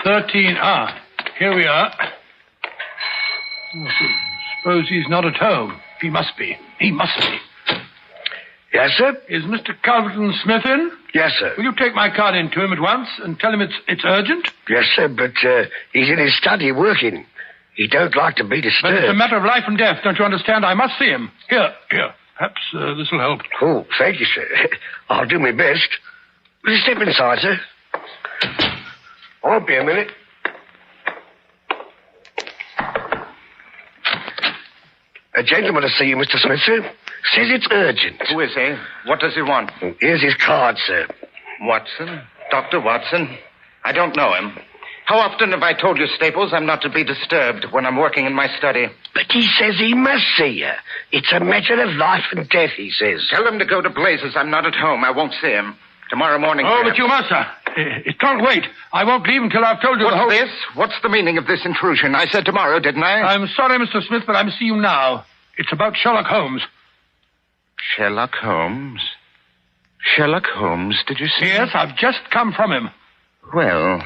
Speaker 2: 13. Here we are. Suppose he's not at home. He must be.
Speaker 19: Yes, sir?
Speaker 2: Is Mr. Calverton Smith in?
Speaker 19: Yes, sir.
Speaker 2: Will you take my card in to him at once and tell him it's urgent?
Speaker 19: Yes, sir, but he's in his study working. He don't like to be disturbed.
Speaker 2: But it's a matter of life and death, don't you understand? I must see him. Here. Perhaps this will help.
Speaker 19: Oh, thank you, sir. I'll do my best. Will you step inside, sir? I won't be a minute. A gentleman to see you, Mr. Smith, sir. Says it's urgent.
Speaker 12: Who is he? What does he want?
Speaker 19: Here's his card, sir.
Speaker 12: Watson? Dr. Watson? I don't know him. How often have I told you, Staples, I'm not to be disturbed when I'm working in my study?
Speaker 19: But he says he must see you. It's a matter of life and death, he says.
Speaker 12: Tell him to go to blazes. I'm not at home. I won't see him. Tomorrow morning.
Speaker 2: Oh, but you must, sir. It can't wait. I won't leave until I've told you the whole...
Speaker 12: What's this? What's the meaning of this intrusion? I said tomorrow, didn't I?
Speaker 2: I'm sorry, Mr. Smith, but I must see you now. It's about Sherlock Holmes.
Speaker 12: Sherlock Holmes? Sherlock Holmes, did you say?
Speaker 2: Yes, I've just come from him.
Speaker 12: Well,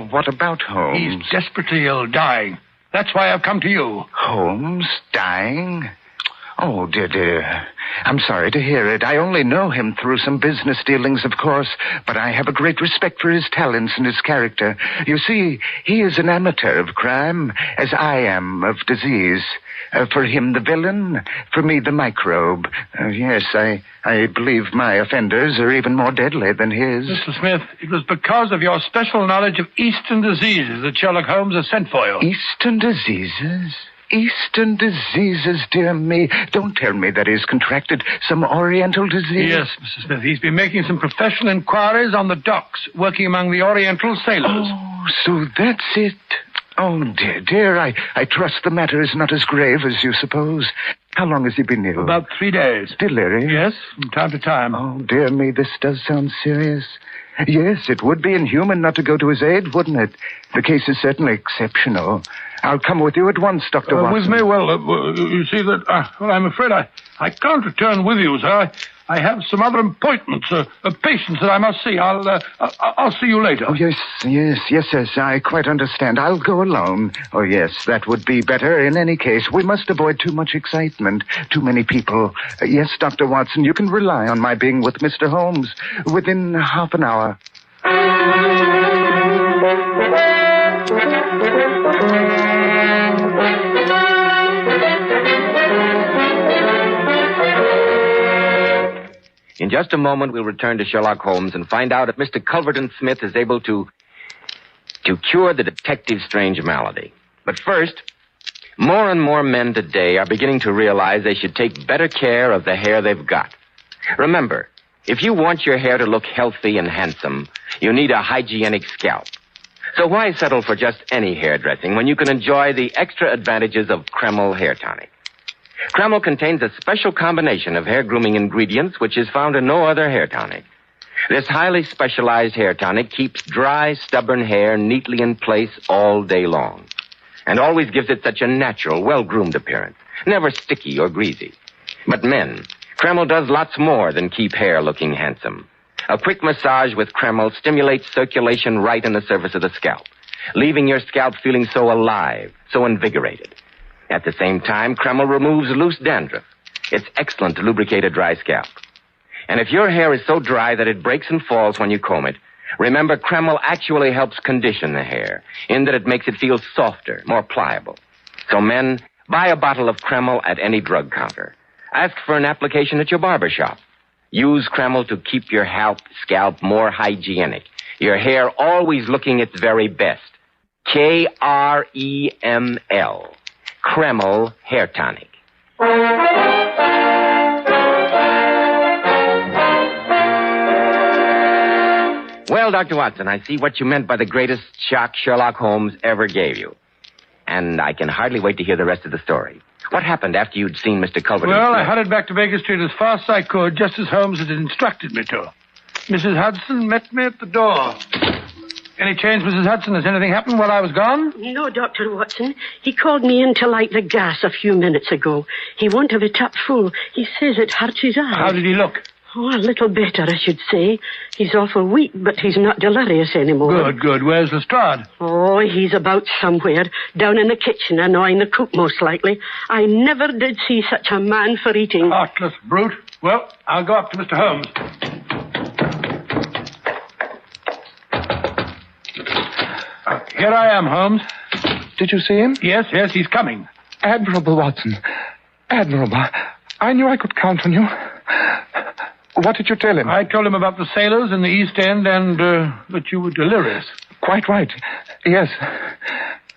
Speaker 12: what about Holmes?
Speaker 2: He's desperately ill, dying. That's why I've come to you.
Speaker 12: Holmes dying? Oh, dear. I'm sorry to hear it. I only know him through some business dealings, of course, but I have a great respect for his talents and his character. You see, he is an amateur of crime, as I am of disease. For him, the villain. For me, the microbe. Yes, I believe my offenders are even more deadly than his.
Speaker 2: Mr. Smith, it was because of your special knowledge of Eastern diseases that Sherlock Holmes has sent for you.
Speaker 12: Eastern diseases? Eastern diseases, dear me. Don't tell me that he's contracted some Oriental disease.
Speaker 2: Yes, Mr. Smith. He's been making some professional inquiries on the docks, working among the Oriental sailors.
Speaker 12: Oh, so that's it. Oh, dear. I trust the matter is not as grave as you suppose. How long has he been ill?
Speaker 2: About 3 days.
Speaker 12: Delirious?
Speaker 2: Yes, from time to time.
Speaker 12: Oh, dear me, this does sound serious. Yes, it would be inhuman not to go to his aid, wouldn't it? The case is certainly exceptional. I'll come with you at once, Dr. Watson.
Speaker 2: With me? Well, you see that... I'm afraid I can't return with you, sir. I have some other appointments, patients that I must see. I'll see you later.
Speaker 12: Oh, yes, I quite understand. I'll go alone. Oh, yes, that would be better. In any case, we must avoid too much excitement, too many people. Yes, Dr. Watson, you can rely on my being with Mr. Holmes within half an hour.
Speaker 4: In just a moment, we'll return to Sherlock Holmes and find out if Mr. Culverton Smith is able to cure the detective's strange malady. But first, more and more men today are beginning to realize they should take better care of the hair they've got. Remember, if you want your hair to look healthy and handsome, you need a hygienic scalp. So why settle for just any hairdressing when you can enjoy the extra advantages of Kreml Hair Tonic? Kreml contains a special combination of hair grooming ingredients which is found in no other hair tonic. This highly specialized hair tonic keeps dry, stubborn hair neatly in place all day long and always gives it such a natural, well-groomed appearance, never sticky or greasy. But men, Kreml does lots more than keep hair looking handsome. A quick massage with Kreml stimulates circulation right in the surface of the scalp, leaving your scalp feeling so alive, so invigorated. At the same time, Kreml removes loose dandruff. It's excellent to lubricate a dry scalp. And if your hair is so dry that it breaks and falls when you comb it, remember Kreml actually helps condition the hair, in that it makes it feel softer, more pliable. So men, buy a bottle of Kreml at any drug counter. Ask for an application at your barber shop. Use Kreml to keep your scalp more hygienic, your hair always looking its very best. Kreml. Kreml Hair Tonic. Well, Dr. Watson, I see what you meant by the greatest shock Sherlock Holmes ever gave you. And I can hardly wait to hear the rest of the story. What happened after you'd seen Mr. Culverton?
Speaker 2: Well, I hurried back to Baker Street as fast as I could, just as Holmes had instructed me to. Mrs. Hudson met me at the door. Any change, Mrs. Hudson? Has anything happened while I was gone?
Speaker 14: No, Dr. Watson. He called me in to light the gas a few minutes ago. He won't have it up full. He says it hurts his eyes.
Speaker 2: How did he look?
Speaker 14: Oh, a little better, I should say. He's awful weak, but he's not delirious anymore.
Speaker 2: Good. Where's Lestrade?
Speaker 14: Oh, he's about somewhere. Down in the kitchen, annoying the cook, most likely. I never did see such a man for eating.
Speaker 2: Heartless brute. Well, I'll go up to Mr. Holmes. Here I am, Holmes.
Speaker 13: Did you see him?
Speaker 2: Yes, he's coming.
Speaker 13: Admirable, Watson. Admirable. I knew I could count on you. What did you tell him?
Speaker 2: I told him about the sailors in the East End and that you were delirious.
Speaker 13: Quite right. Yes.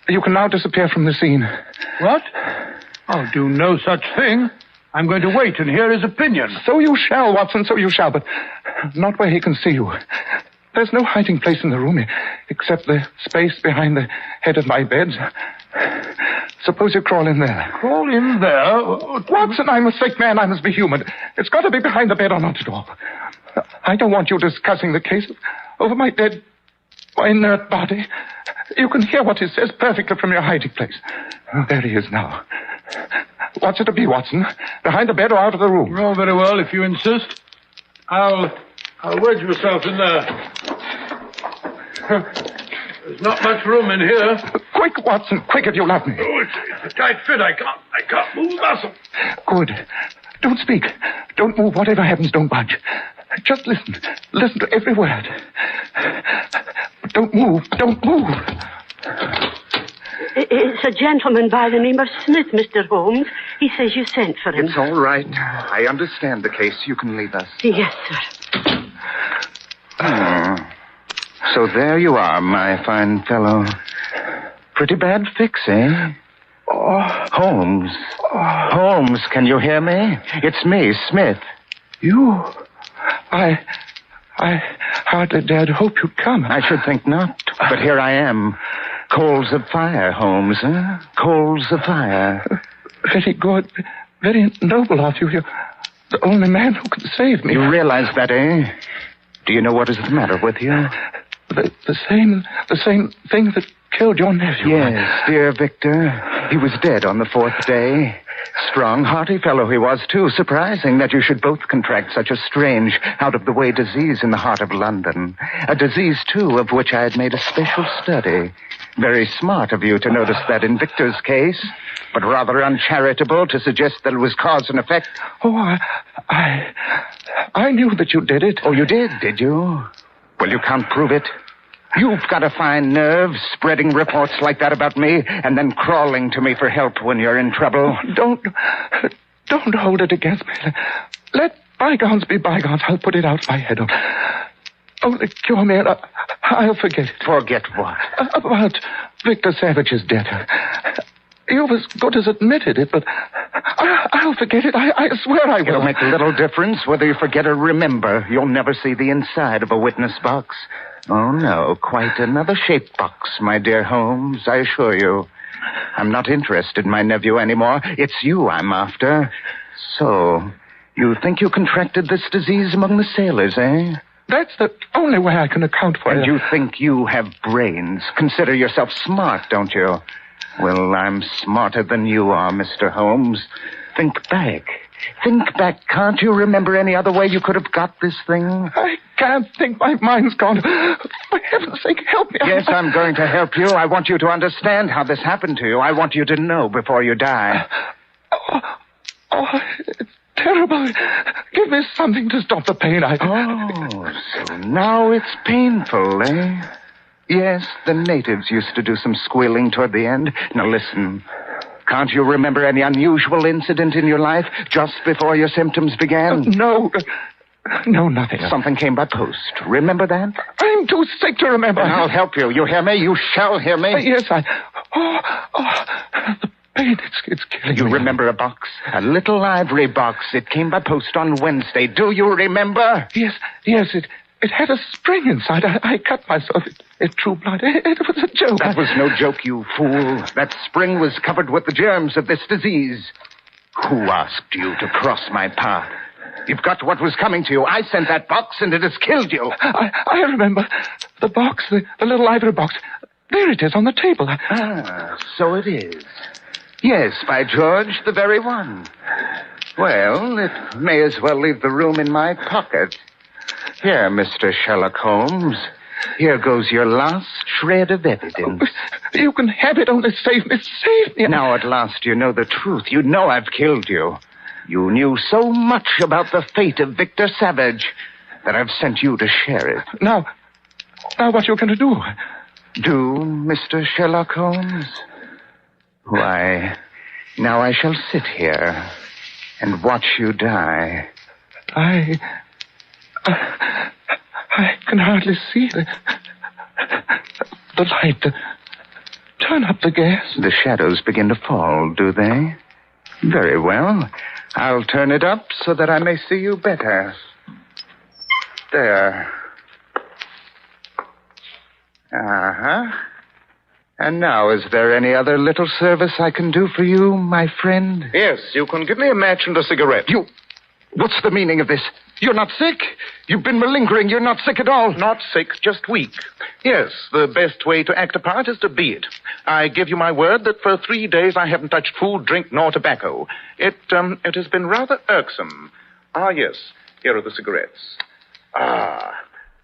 Speaker 13: You can now disappear from the scene.
Speaker 2: What? I'll do no such thing. I'm going to wait and hear his opinion.
Speaker 13: So you shall, Watson, so you shall, but not where he can see you. There's no hiding place in the room except the space behind the head of my bed. Suppose you crawl in there.
Speaker 2: Crawl in there?
Speaker 13: Watson, I'm a sick man. I must be human. It's got to be behind the bed or not at all. I don't want you discussing the case over my dead, inert body. You can hear what he says perfectly from your hiding place. Oh, there he is now. What's it to be, Watson? Behind the bed or out of the room?
Speaker 2: Oh, very well, if you insist. I'll wedge myself in there. There's not much room in here.
Speaker 13: Quick, Watson, quick if you love me.
Speaker 2: Oh, it's a tight fit. I can't move a muscle.
Speaker 13: Good. Don't speak. Don't move. Whatever happens, don't budge. Just listen. Listen to every word. But don't move. Don't move.
Speaker 14: It's a gentleman by the name of Smith, Mr. Holmes. He says you sent for him.
Speaker 12: It's all right. I understand the case. You can leave us.
Speaker 14: Yes, sir.
Speaker 12: So there you are, my fine fellow. Pretty bad fix, eh? Holmes. Holmes, can you hear me? It's me, Smith.
Speaker 13: You? I hardly dared hope you'd come.
Speaker 12: I should think not. But here I am. Coals of fire, Holmes, huh? Coals of fire.
Speaker 13: Very good. Very noble of you. You're the only man who can save me.
Speaker 12: You realize that, eh? Do you know what is the matter with you?
Speaker 13: The same thing that killed your nephew.
Speaker 12: Yes, dear Victor. He was dead on the 4th day. Strong, hearty fellow he was, too. Surprising that you should both contract such a strange, out-of-the-way disease in the heart of London. A disease, too, of which I had made a special study. Very smart of you to notice that in Victor's case, but rather uncharitable to suggest that it was cause and effect.
Speaker 13: Oh, I knew that you did it.
Speaker 12: Oh, you did you? Well, you can't prove it. You've got a fine nerve, spreading reports like that about me, and then crawling to me for help when you're in trouble.
Speaker 13: Don't hold it against me. Let bygones be bygones. I'll put it out of my head. Only cure me and I'll forget it.
Speaker 12: Forget what?
Speaker 13: About Victor Savage's death. You've as good as admitted it, but I'll forget it. I swear I will.
Speaker 12: It'll make little difference whether you forget or remember. You'll never see the inside of a witness box. Oh, no, quite another shaped box, my dear Holmes, I assure you. I'm not interested in my nephew anymore. It's you I'm after. So, you think you contracted this disease among the sailors, eh?
Speaker 13: That's the only way I can account for it.
Speaker 12: And you think you have brains. Consider yourself smart, don't you? Well, I'm smarter than you are, Mr. Holmes. Think back. Think back. Can't you remember any other way you could have got this thing?
Speaker 13: I can't think. My mind's gone. For heaven's sake, help me.
Speaker 12: Yes, I'm going to help you. I want you to understand how this happened to you. I want you to know before you die.
Speaker 13: It's terrible. Give me something to stop the pain.
Speaker 12: So now it's painful, eh? Yes, the natives used to do some squealing toward the end. Now listen. Can't you remember any unusual incident in your life just before your symptoms began?
Speaker 13: No, nothing.
Speaker 12: Something came by post. Remember that?
Speaker 13: I'm too sick to remember.
Speaker 12: Then I'll help you. You hear me? You shall hear me.
Speaker 13: Yes, the pain, it's killing me.
Speaker 12: You remember a box? A little ivory box. It came by post on Wednesday. Do you remember?
Speaker 13: Yes, it had a spring inside. I cut myself. It drew blood. It was a joke.
Speaker 12: That was no joke, you fool. That spring was covered with the germs of this disease. Who asked you to cross my path? You've got what was coming to you. I sent that box, and it has killed you.
Speaker 13: I remember. The box, the little ivory box. There it is on the table.
Speaker 12: So it is. Yes, by George, the very one. Well, it may as well leave the room in my pocket. Here, Mr. Sherlock Holmes. Here goes your last shred of evidence.
Speaker 13: You can have it, only save me. Save me.
Speaker 12: Now at last you know the truth. You know I've killed you. You knew so much about the fate of Victor Savage that I've sent you to share it.
Speaker 13: Now what you're going to do?
Speaker 12: Do, Mr. Sherlock Holmes? Why, now I shall sit here and watch you die.
Speaker 13: I can hardly see the light. Turn up the gas.
Speaker 12: The shadows begin to fall, do they? Very well. I'll turn it up so that I may see you better. There. Uh-huh. And now, is there any other little service I can do for you, my friend?
Speaker 3: Yes, you can give me a match and a cigarette.
Speaker 12: What's the meaning of this? You're not sick? You've been malingering. You're not sick at all.
Speaker 3: Not sick, just weak. Yes, the best way to act a part is to be it.
Speaker 15: I give you my word that for 3 days I haven't touched food, drink, nor tobacco. It has been rather irksome. Ah, yes. Here are the cigarettes. Ah,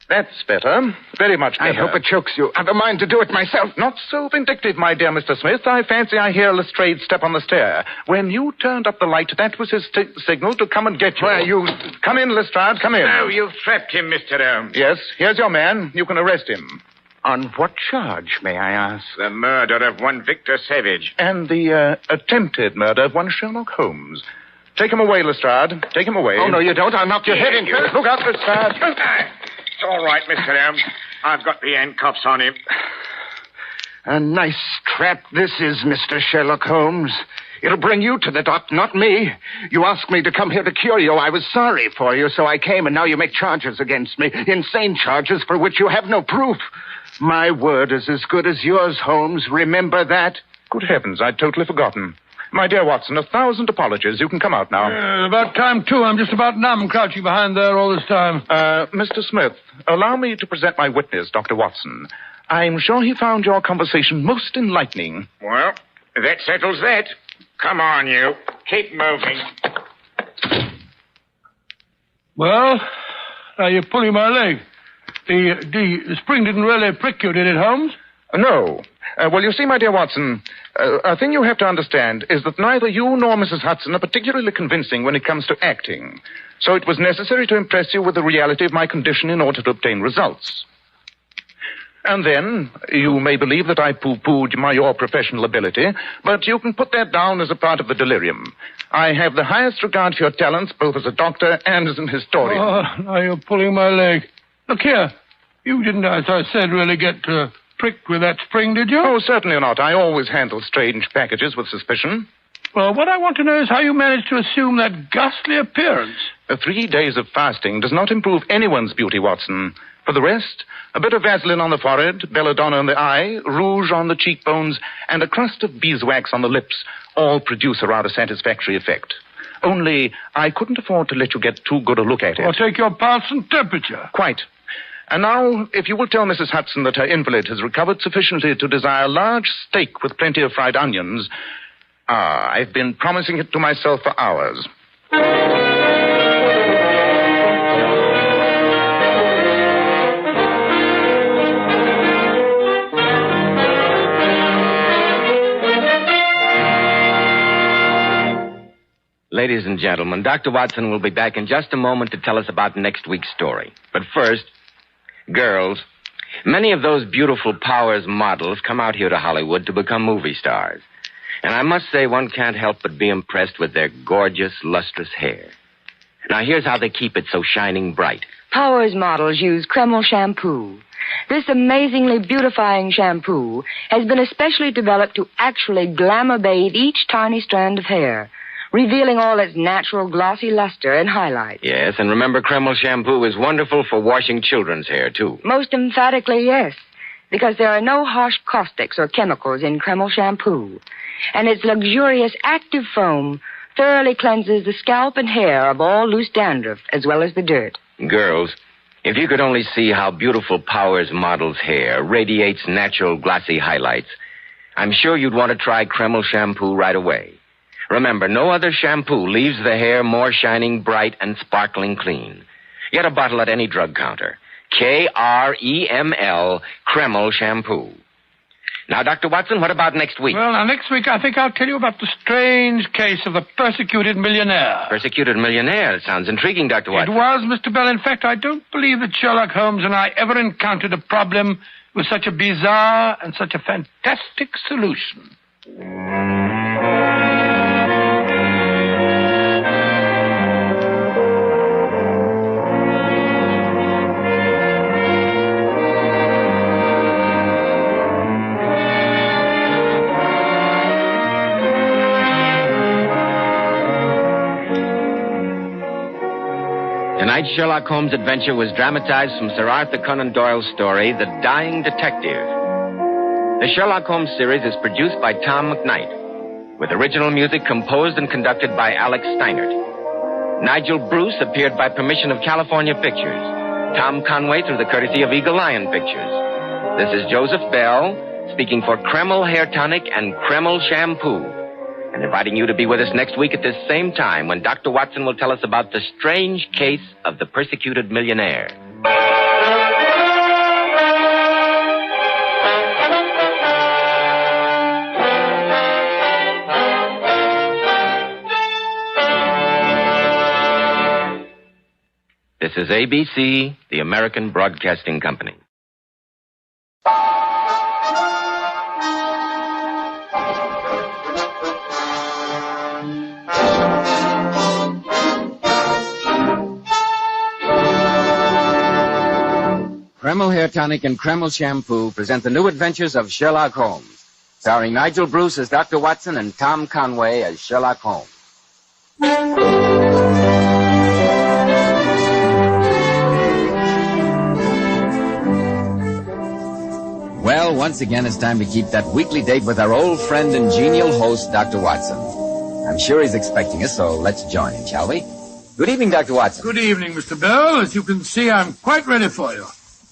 Speaker 15: that's better. Very much better.
Speaker 12: I hope it chokes you. I've a mind to do it myself.
Speaker 15: Not so vindictive, my dear Mr. Smith. I fancy I hear Lestrade's step on the stair. When you turned up the light, that was his signal to come and get you.
Speaker 12: Where you...
Speaker 15: Come in, Lestrade, come in.
Speaker 12: Oh, you've trapped him, Mr. Holmes.
Speaker 15: Yes, here's your man. You can arrest him.
Speaker 12: On what charge, may I ask?
Speaker 8: The murder of one Victor Savage.
Speaker 15: And the attempted murder of one Sherlock Holmes. Take him away, Lestrade. Take him away.
Speaker 12: Oh, no, you don't. I'll knock your head in.
Speaker 15: Look out, Lestrade.
Speaker 8: It's all right, Mr. Holmes. I've got the handcuffs on him.
Speaker 12: A nice trap this is, Mr. Sherlock Holmes. It'll bring you to the dock, not me. You asked me to come here to cure you. I was sorry for you, so I came, and now you make charges against me. Insane charges for which you have no proof. My word is as good as yours, Holmes. Remember that?
Speaker 15: Good heavens, I'd totally forgotten. My dear Watson, 1,000 apologies. You can come out now.
Speaker 2: About time, too. I'm just about numb, crouching behind there all this time.
Speaker 15: Mr. Smith, allow me to present my witness, Dr. Watson. I'm sure he found your conversation most enlightening.
Speaker 8: Well, that settles that. Come on, you. Keep moving.
Speaker 2: Well, now you're pulling my leg. The spring didn't really prick you, did it, Holmes?
Speaker 15: No. Well, you see, my dear Watson, a thing you have to understand is that neither you nor Mrs. Hudson are particularly convincing when it comes to acting. So it was necessary to impress you with the reality of my condition in order to obtain results. And then, you may believe that I pooh-poohed your professional ability, but you can put that down as a part of the delirium. I have the highest regard for your talents, both as a doctor and as an historian.
Speaker 2: Oh, now you're pulling my leg. Look here. You didn't, as I said, really get pricked with that spring, did you?
Speaker 15: Oh, certainly not. I always handle strange packages with suspicion.
Speaker 2: Well, what I want to know is how you managed to assume that ghastly appearance.
Speaker 15: 3 days of fasting does not improve anyone's beauty, Watson. For the rest, a bit of Vaseline on the forehead, belladonna on the eye, rouge on the cheekbones, and a crust of beeswax on the lips all produce a rather satisfactory effect. Only, I couldn't afford to let you get too good a look at it.
Speaker 2: I'll take your pulse and temperature.
Speaker 15: Quite. And now, if you will tell Mrs. Hudson that her invalid has recovered sufficiently to desire a large steak with plenty of fried onions. I've been promising it to myself for hours.
Speaker 4: Ladies and gentlemen, Dr. Watson will be back in just a moment to tell us about next week's story. But first, girls, many of those beautiful Powers models come out here to Hollywood to become movie stars. And I must say one can't help but be impressed with their gorgeous, lustrous hair. Now, here's how they keep it so shining bright.
Speaker 11: Powers models use Kreml shampoo. This amazingly beautifying shampoo has been especially developed to actually glamour bathe each tiny strand of hair, revealing all its natural glossy luster and highlight.
Speaker 4: Yes, and remember, Kreml shampoo is wonderful for washing children's hair, too.
Speaker 11: Most emphatically, yes, because there are no harsh caustics or chemicals in Kreml shampoo, and its luxurious active foam thoroughly cleanses the scalp and hair of all loose dandruff, as well as the dirt.
Speaker 4: Girls, if you could only see how beautiful Powers model's hair radiates natural glossy highlights, I'm sure you'd want to try Kreml shampoo right away. Remember, no other shampoo leaves the hair more shining bright and sparkling clean. Get a bottle at any drug counter. Kreml, Kreml shampoo. Now, Dr. Watson, what about next week?
Speaker 2: Well, now, next week I think I'll tell you about the strange case of the persecuted millionaire.
Speaker 4: Persecuted millionaire? It sounds intriguing, Dr. Watson.
Speaker 2: It was, Mr. Bell. In fact, I don't believe that Sherlock Holmes and I ever encountered a problem with such a bizarre and such a fantastic solution.
Speaker 4: Tonight's Sherlock Holmes adventure was dramatized from Sir Arthur Conan Doyle's story, The Dying Detective. The Sherlock Holmes series is produced by Tom McKnight, with original music composed and conducted by Alex Steinert. Nigel Bruce appeared by permission of California Pictures. Tom Conway through the courtesy of Eagle Lion Pictures. This is Joseph Bell speaking for Kreml Hair Tonic and Kreml Shampoo, and inviting you to be with us next week at this same time when Dr. Watson will tell us about the strange case of the persecuted millionaire. This is ABC, the American Broadcasting Company. Kreml Hair Tonic and Kreml Shampoo present the new adventures of Sherlock Holmes, starring Nigel Bruce as Dr. Watson and Tom Conway as Sherlock Holmes. Well, once again, it's time to keep that weekly date with our old friend and genial host, Dr. Watson. I'm sure he's expecting us, so let's join him, shall we? Good evening, Dr. Watson.
Speaker 2: Good evening, Mr. Bell. As you can see, I'm quite ready for you.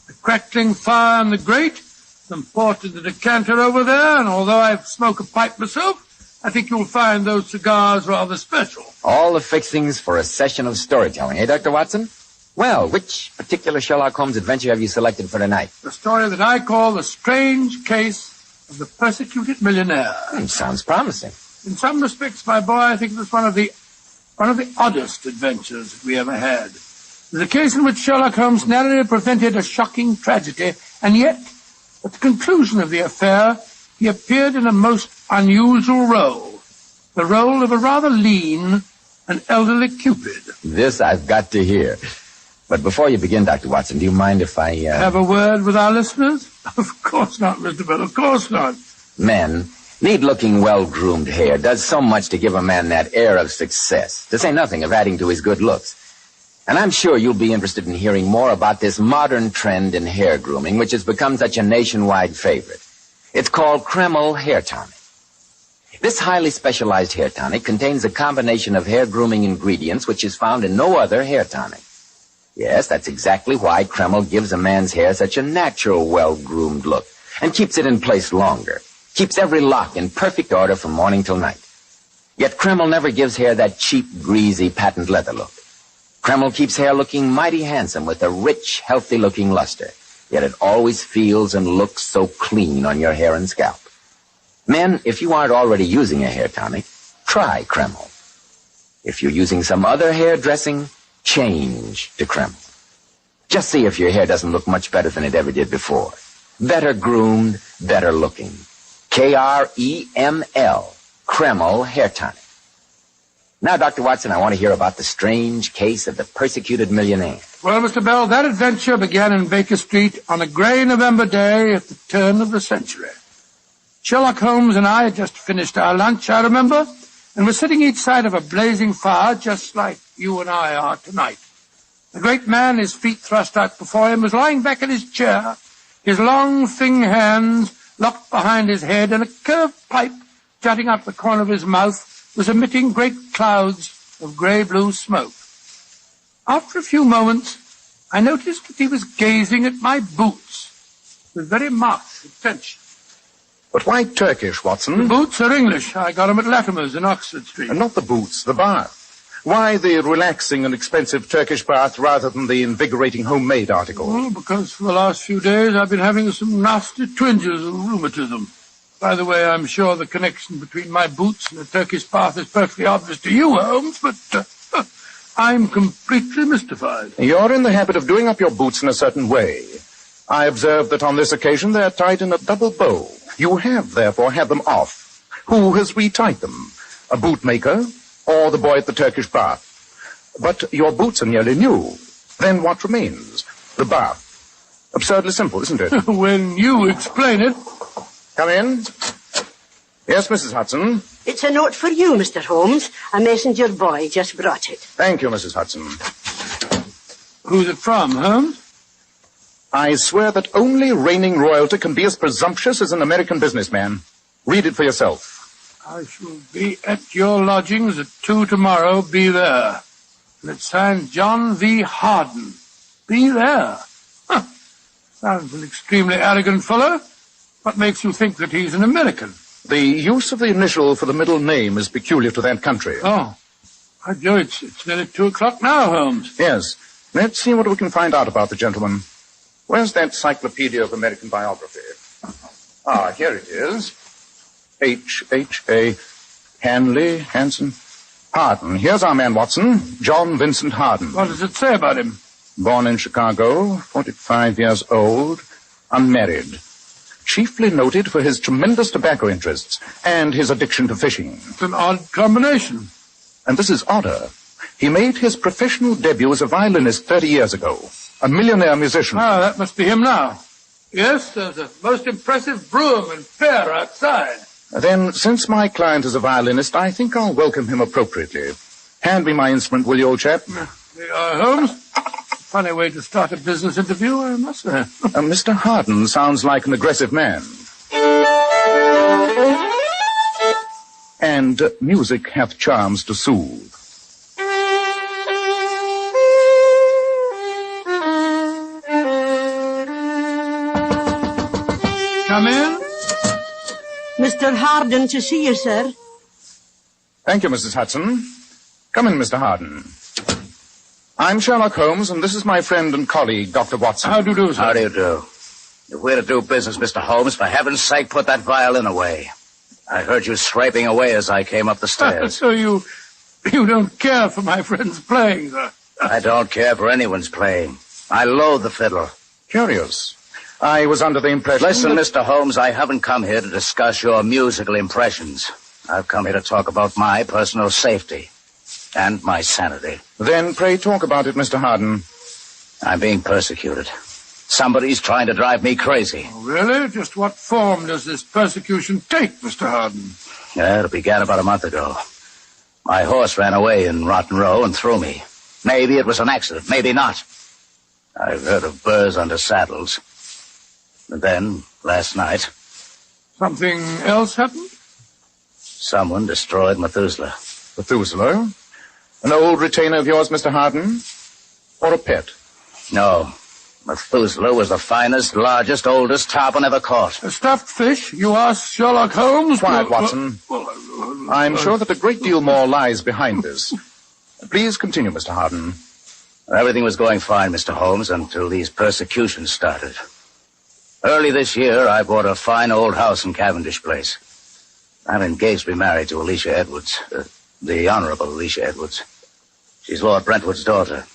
Speaker 2: The crackling fire in the grate, some port in the decanter over there, and although I smoke a pipe myself, I think you'll find those cigars rather special.
Speaker 4: All the fixings for a session of storytelling, eh, Dr. Watson? Well, which particular Sherlock Holmes adventure have you selected for tonight?
Speaker 2: The story that I call The Strange Case of the Persecuted Millionaire.
Speaker 4: Sounds promising.
Speaker 2: In some respects, my boy, I think it was one of the oddest adventures that we ever had. It was a case in which Sherlock Holmes narrowly prevented a shocking tragedy, and yet, at the conclusion of the affair, he appeared in a most unusual role. The role of a rather lean and elderly Cupid.
Speaker 4: This I've got to hear. But before you begin, Dr. Watson, do you mind if I,
Speaker 2: Have a word with our listeners? Of course not, Mr. Bell, of course not.
Speaker 4: Men, neat-looking, well-groomed hair does so much to give a man that air of success, to say nothing of adding to his good looks. And I'm sure you'll be interested in hearing more about this modern trend in hair grooming, which has become such a nationwide favorite. It's called Kreml Hair Tonic. This highly specialized hair tonic contains a combination of hair grooming ingredients which is found in no other hair tonic. Yes, that's exactly why Kreml gives a man's hair such a natural, well-groomed look and keeps it in place longer, keeps every lock in perfect order from morning till night. Yet Kreml never gives hair that cheap, greasy, patent leather look. Kreml keeps hair looking mighty handsome with a rich, healthy-looking luster, yet it always feels and looks so clean on your hair and scalp. Men, if you aren't already using a hair tonic, try Kreml. If you're using some other hair dressing, change to Kreml. Just see if your hair doesn't look much better than it ever did before. Better groomed, better looking. Kreml, Kreml Hair Tonic. Now, Dr. Watson, I want to hear about the strange case of the persecuted millionaire.
Speaker 2: Well, Mr. Bell, that adventure began in Baker Street on a grey November day at the turn of the century. Sherlock Holmes and I had just finished our lunch, I remember, and were sitting each side of a blazing fire just like you and I are tonight. The great man, his feet thrust out before him, was lying back in his chair, his long, thin hands locked behind his head, and a curved pipe jutting out the corner of his mouth was emitting great clouds of grey-blue smoke. After a few moments, I noticed that he was gazing at my boots with very marked attention.
Speaker 3: But why Turkish, Watson?
Speaker 2: The boots are English. I got them at Latimer's in Oxford Street.
Speaker 3: And not the boots, the bath. Why the relaxing and expensive Turkish bath rather than the invigorating homemade article?
Speaker 2: Well, because for the last few days I've been having some nasty twinges of rheumatism. By the way, I'm sure the connection between my boots and the Turkish bath is perfectly obvious to you, Holmes, but I'm completely mystified.
Speaker 3: You're in the habit of doing up your boots in a certain way. I observe that on this occasion they're tied in a double bow. You have, therefore, had them off. Who has retied them? A bootmaker or the boy at the Turkish bath? But your boots are nearly new. Then what remains? The bath. Absurdly simple, isn't it?
Speaker 2: When you explain it.
Speaker 3: Come in. Yes, Mrs. Hudson.
Speaker 14: It's a note for you, Mr. Holmes. A messenger boy just brought it.
Speaker 3: Thank you, Mrs. Hudson.
Speaker 2: Who's it from, Holmes?
Speaker 3: I swear that only reigning royalty can be as presumptuous as an American businessman. Read it for yourself.
Speaker 2: I shall be at your lodgings at 2 tomorrow. Be there. And it's signed John V. Harden. Be there. Huh. Sounds an extremely arrogant fellow. What makes you think that he's an American?
Speaker 3: The use of the initial for the middle name is peculiar to that country.
Speaker 2: Oh. By Joe, it's nearly 2 o'clock now, Holmes.
Speaker 3: Yes. Let's see what we can find out about the gentleman. Where's that Encyclopedia of American Biography? Ah, here it is. H.A. Hanley, Hanson, Harden. Here's our man, Watson. John Vincent Harden.
Speaker 2: What does it say about him?
Speaker 3: Born in Chicago, 45 years old, unmarried. Chiefly noted for his tremendous tobacco interests and his addiction to fishing.
Speaker 2: It's an odd combination.
Speaker 3: And this is odder. He made his professional debut as a violinist 30 years ago. A millionaire musician.
Speaker 2: Ah, that must be him now. Yes, there's a most impressive broom and pair outside.
Speaker 3: Then, since my client is a violinist, I think I'll welcome him appropriately. Hand me my instrument, will you, old chap?
Speaker 2: Holmes? Funny way to start a business interview, I must say.
Speaker 3: Mr. Harden sounds like an aggressive man. And music hath charms to soothe.
Speaker 2: Come in.
Speaker 14: Mr. Harden to see you, sir.
Speaker 3: Thank you, Mrs. Hudson. Come in, Mr. Harden. I'm Sherlock Holmes, and this is my friend and colleague, Dr. Watson.
Speaker 2: How do you do, sir?
Speaker 16: How do you do? If we're to do business, Mr. Holmes, for heaven's sake, put that violin away. I heard you scraping away as I came up the stairs.
Speaker 2: So you don't care for my friend's playing, sir?
Speaker 16: I don't care for anyone's playing. I loathe the fiddle.
Speaker 3: Curious. I was under the impression...
Speaker 16: Listen, Mr. Holmes, I haven't come here to discuss your musical impressions. I've come here to talk about my personal safety and my sanity.
Speaker 3: Then pray talk about it, Mr. Harden.
Speaker 16: I'm being persecuted. Somebody's trying to drive me crazy.
Speaker 2: Oh, really? Just what form does this persecution take, Mr. Harden?
Speaker 16: Yeah, it began about a month ago. My horse ran away in Rotten Row and threw me. Maybe it was an accident, maybe not. I've heard of burrs under saddles. And then, last night...
Speaker 2: Something else happened?
Speaker 16: Someone destroyed Methuselah.
Speaker 3: Methuselah? An old retainer of yours, Mr. Harden? Or a pet?
Speaker 16: No. Methuselah was the finest, largest, oldest tarpon ever caught.
Speaker 2: A stuffed fish? You asked Sherlock Holmes?
Speaker 3: Quiet, Watson. I'm sure that a great deal more lies behind this. Please continue, Mr. Harden.
Speaker 16: Everything was going fine, Mr. Holmes, until these persecutions started. Early this year, I bought a fine old house in Cavendish Place. I'm engaged to be married to Alicia Edwards, the Honorable Alicia Edwards. She's Lord Brentwood's daughter.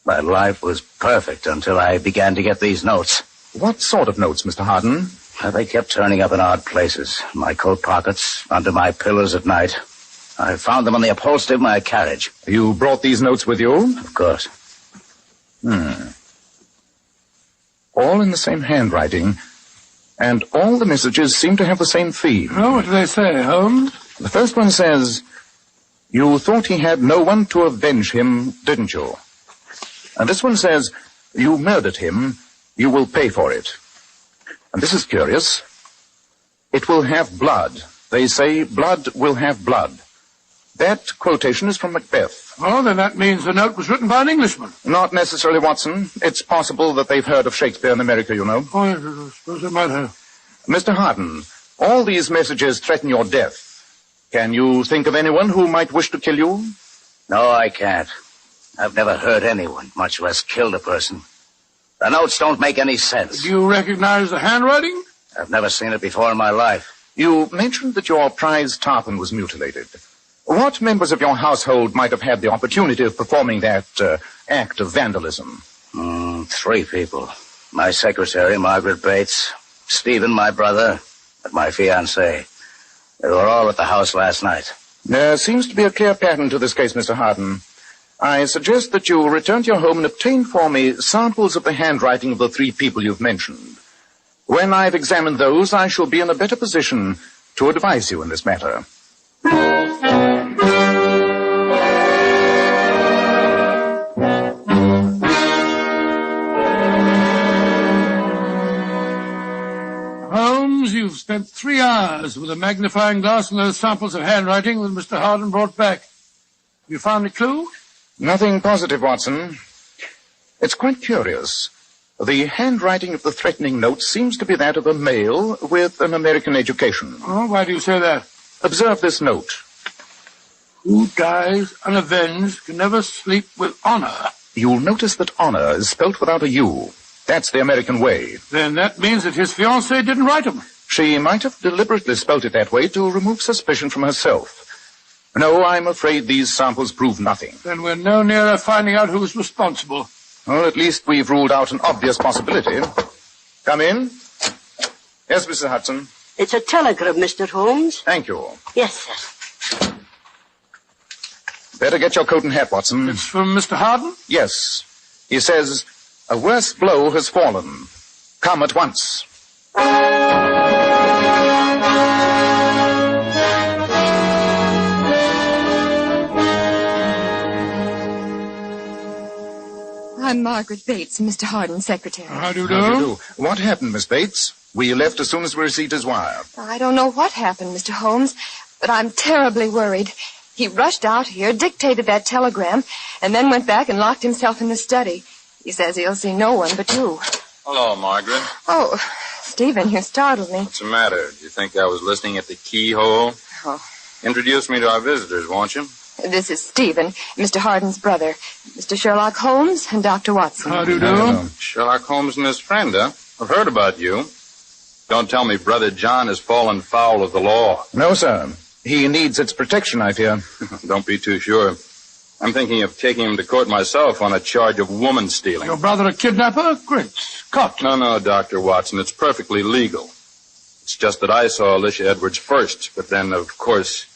Speaker 16: My life was perfect until I began to get these notes.
Speaker 3: What sort of notes, Mr. Harden?
Speaker 16: They kept turning up in odd places. In my coat pockets, under my pillows at night. I found them on the upholstery of my carriage.
Speaker 3: You brought these notes with you?
Speaker 16: Of course.
Speaker 3: All in the same handwriting, and all the messages seem to have the same theme.
Speaker 2: Oh, what do they say, Holmes?
Speaker 3: The first one says, "You thought he had no one to avenge him, didn't you?" And this one says, "You murdered him, you will pay for it." And this is curious. "It will have blood. They say blood will have blood." That quotation is from Macbeth.
Speaker 2: Oh, then that means the note was written by an Englishman.
Speaker 3: Not necessarily, Watson. It's possible that they've heard of Shakespeare in America, you know.
Speaker 2: Oh, yes, I suppose they might have.
Speaker 3: Mr. Harden, all these messages threaten your death. Can you think of anyone who might wish to kill you?
Speaker 16: No, I can't. I've never hurt anyone, much less killed a person. The notes don't make any sense.
Speaker 2: Do you recognize the handwriting?
Speaker 16: I've never seen it before in my life.
Speaker 3: You mentioned that your prize tarpon was mutilated. What members of your household might have had the opportunity of performing that act of vandalism?
Speaker 16: 3 people. My secretary, Margaret Bates, Stephen, my brother, and my fiancée. They were all at the house last night.
Speaker 3: There seems to be a clear pattern to this case, Mr. Harden. I suggest that you return to your home and obtain for me samples of the handwriting of the 3 people you've mentioned. When I've examined those, I shall be in a better position to advise you in this matter.
Speaker 2: Holmes, you've spent 3 hours with a magnifying glass and those samples of handwriting that Mr. Harden brought back. Have you found a clue?
Speaker 3: Nothing positive, Watson. It's quite curious. The handwriting of the threatening note seems to be that of a male with an American education.
Speaker 2: Oh, why do you say that?
Speaker 3: Observe this note.
Speaker 2: Who dies unavenged can never sleep with honor.
Speaker 3: You'll notice that honor is spelt without a U. That's the American way.
Speaker 2: Then that means that his fiancée didn't write him.
Speaker 3: She might have deliberately spelt it that way to remove suspicion from herself. No, I'm afraid these samples prove nothing.
Speaker 2: Then we're no nearer finding out who's responsible.
Speaker 3: Well, at least we've ruled out an obvious possibility. Come in. Yes, Mrs. Hudson.
Speaker 14: It's a telegram, Mr. Holmes.
Speaker 3: Thank you.
Speaker 14: Yes, sir.
Speaker 3: Better get your coat and hat, Watson.
Speaker 2: It's from Mr. Harden?
Speaker 3: Yes. He says, a worse blow has fallen. Come at once.
Speaker 11: I'm Margaret Bates, Mr. Harden's secretary.
Speaker 2: How do you
Speaker 3: How do you do? What happened, Miss Bates? We left as soon as we received his wire.
Speaker 11: I don't know what happened, Mr. Holmes, but I'm terribly worried. He rushed out here, dictated that telegram, and then went back and locked himself in the study. He says he'll see no one but you.
Speaker 7: Hello, Margaret.
Speaker 11: Oh, Stephen, you startled me.
Speaker 7: What's the matter? Do you think I was listening at the keyhole?
Speaker 11: Oh.
Speaker 7: Introduce me to our visitors, won't you?
Speaker 11: This is Stephen, Mr. Harden's brother, Mr. Sherlock Holmes, and Dr. Watson.
Speaker 2: How do you do?
Speaker 7: Sherlock Holmes and his friend, huh? I've heard about you. Don't tell me Brother John has fallen foul of the law.
Speaker 3: No, sir. He needs its protection, I fear.
Speaker 7: Don't be too sure. I'm thinking of taking him to court myself on a charge of woman stealing.
Speaker 2: Your brother a kidnapper? Great Scott.
Speaker 7: No, Dr. Watson. It's perfectly legal. It's just that I saw Alicia Edwards first, but then, of course,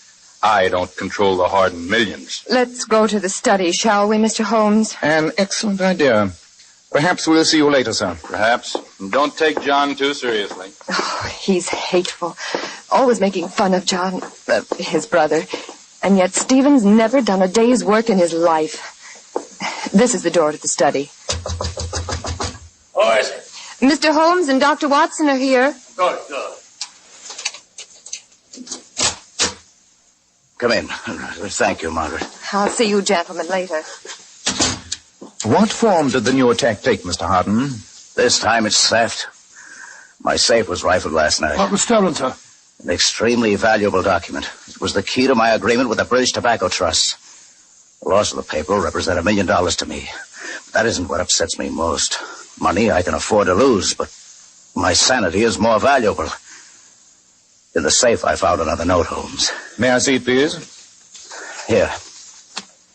Speaker 7: I don't control the Harden millions.
Speaker 11: Let's go to the study, shall we, Mr. Holmes?
Speaker 3: An excellent idea. Perhaps we'll see you later, sir.
Speaker 7: Perhaps. And don't take John too seriously.
Speaker 11: Oh, he's hateful. Always making fun of John, his brother. And yet Stephen's never done a day's work in his life. This is the door to the study.
Speaker 10: Who is it?
Speaker 11: Mr. Holmes and Dr. Watson are here.
Speaker 10: Good.
Speaker 16: Come in. Thank you, Margaret.
Speaker 11: I'll see you gentlemen later.
Speaker 3: What form did the new attack take, Mr. Harden?
Speaker 16: This time it's theft. My safe was rifled last night.
Speaker 2: What was stolen, sir?
Speaker 16: An extremely valuable document. It was the key to my agreement with the British Tobacco Trust. The loss of the paper will represent $1 million to me. But that isn't what upsets me most. Money I can afford to lose, but my sanity is more valuable. In the safe, I found another note, Holmes.
Speaker 3: May I see it, please?
Speaker 16: Here.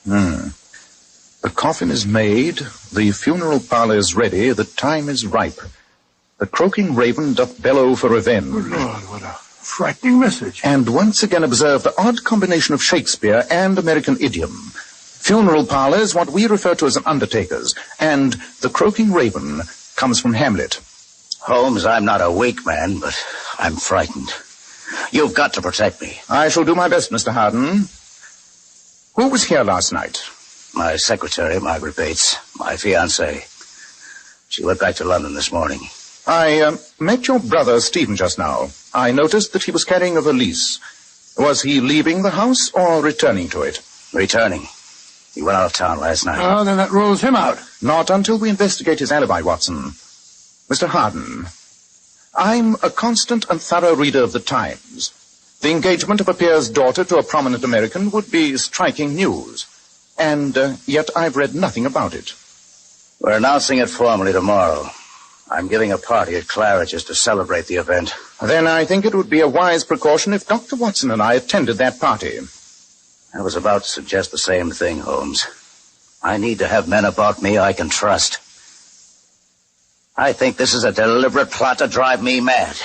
Speaker 3: The coffin is made, the funeral parlor is ready, the time is ripe. The croaking raven doth bellow for revenge.
Speaker 2: Good Lord, what a frightening message.
Speaker 3: And once again observe the odd combination of Shakespeare and American idiom. Funeral parlor is what we refer to as an undertaker's, and the croaking raven comes from Hamlet.
Speaker 16: Holmes, I'm not a weak man, but I'm frightened. You've got to protect me.
Speaker 3: I shall do my best, Mr. Harden. Who was here last night?
Speaker 16: My secretary, Margaret Bates, my fiancée. She went back to London this morning.
Speaker 3: I met your brother, Stephen, just now. I noticed that he was carrying a valise. Was he leaving the house or returning to it?
Speaker 16: Returning. He went out of town last night.
Speaker 2: Oh, then that rules him out.
Speaker 3: Not until we investigate his alibi, Watson. Mr. Harden, I'm a constant and thorough reader of the Times. The engagement of a peer's daughter to a prominent American would be striking news. And yet I've read nothing about it.
Speaker 16: We're announcing it formally tomorrow. I'm giving a party at Claridge's to celebrate the event.
Speaker 3: Then I think it would be a wise precaution if Dr. Watson and I attended that party.
Speaker 16: I was about to suggest the same thing, Holmes. I need to have men about me I can trust. I think this is a deliberate plot to drive me mad.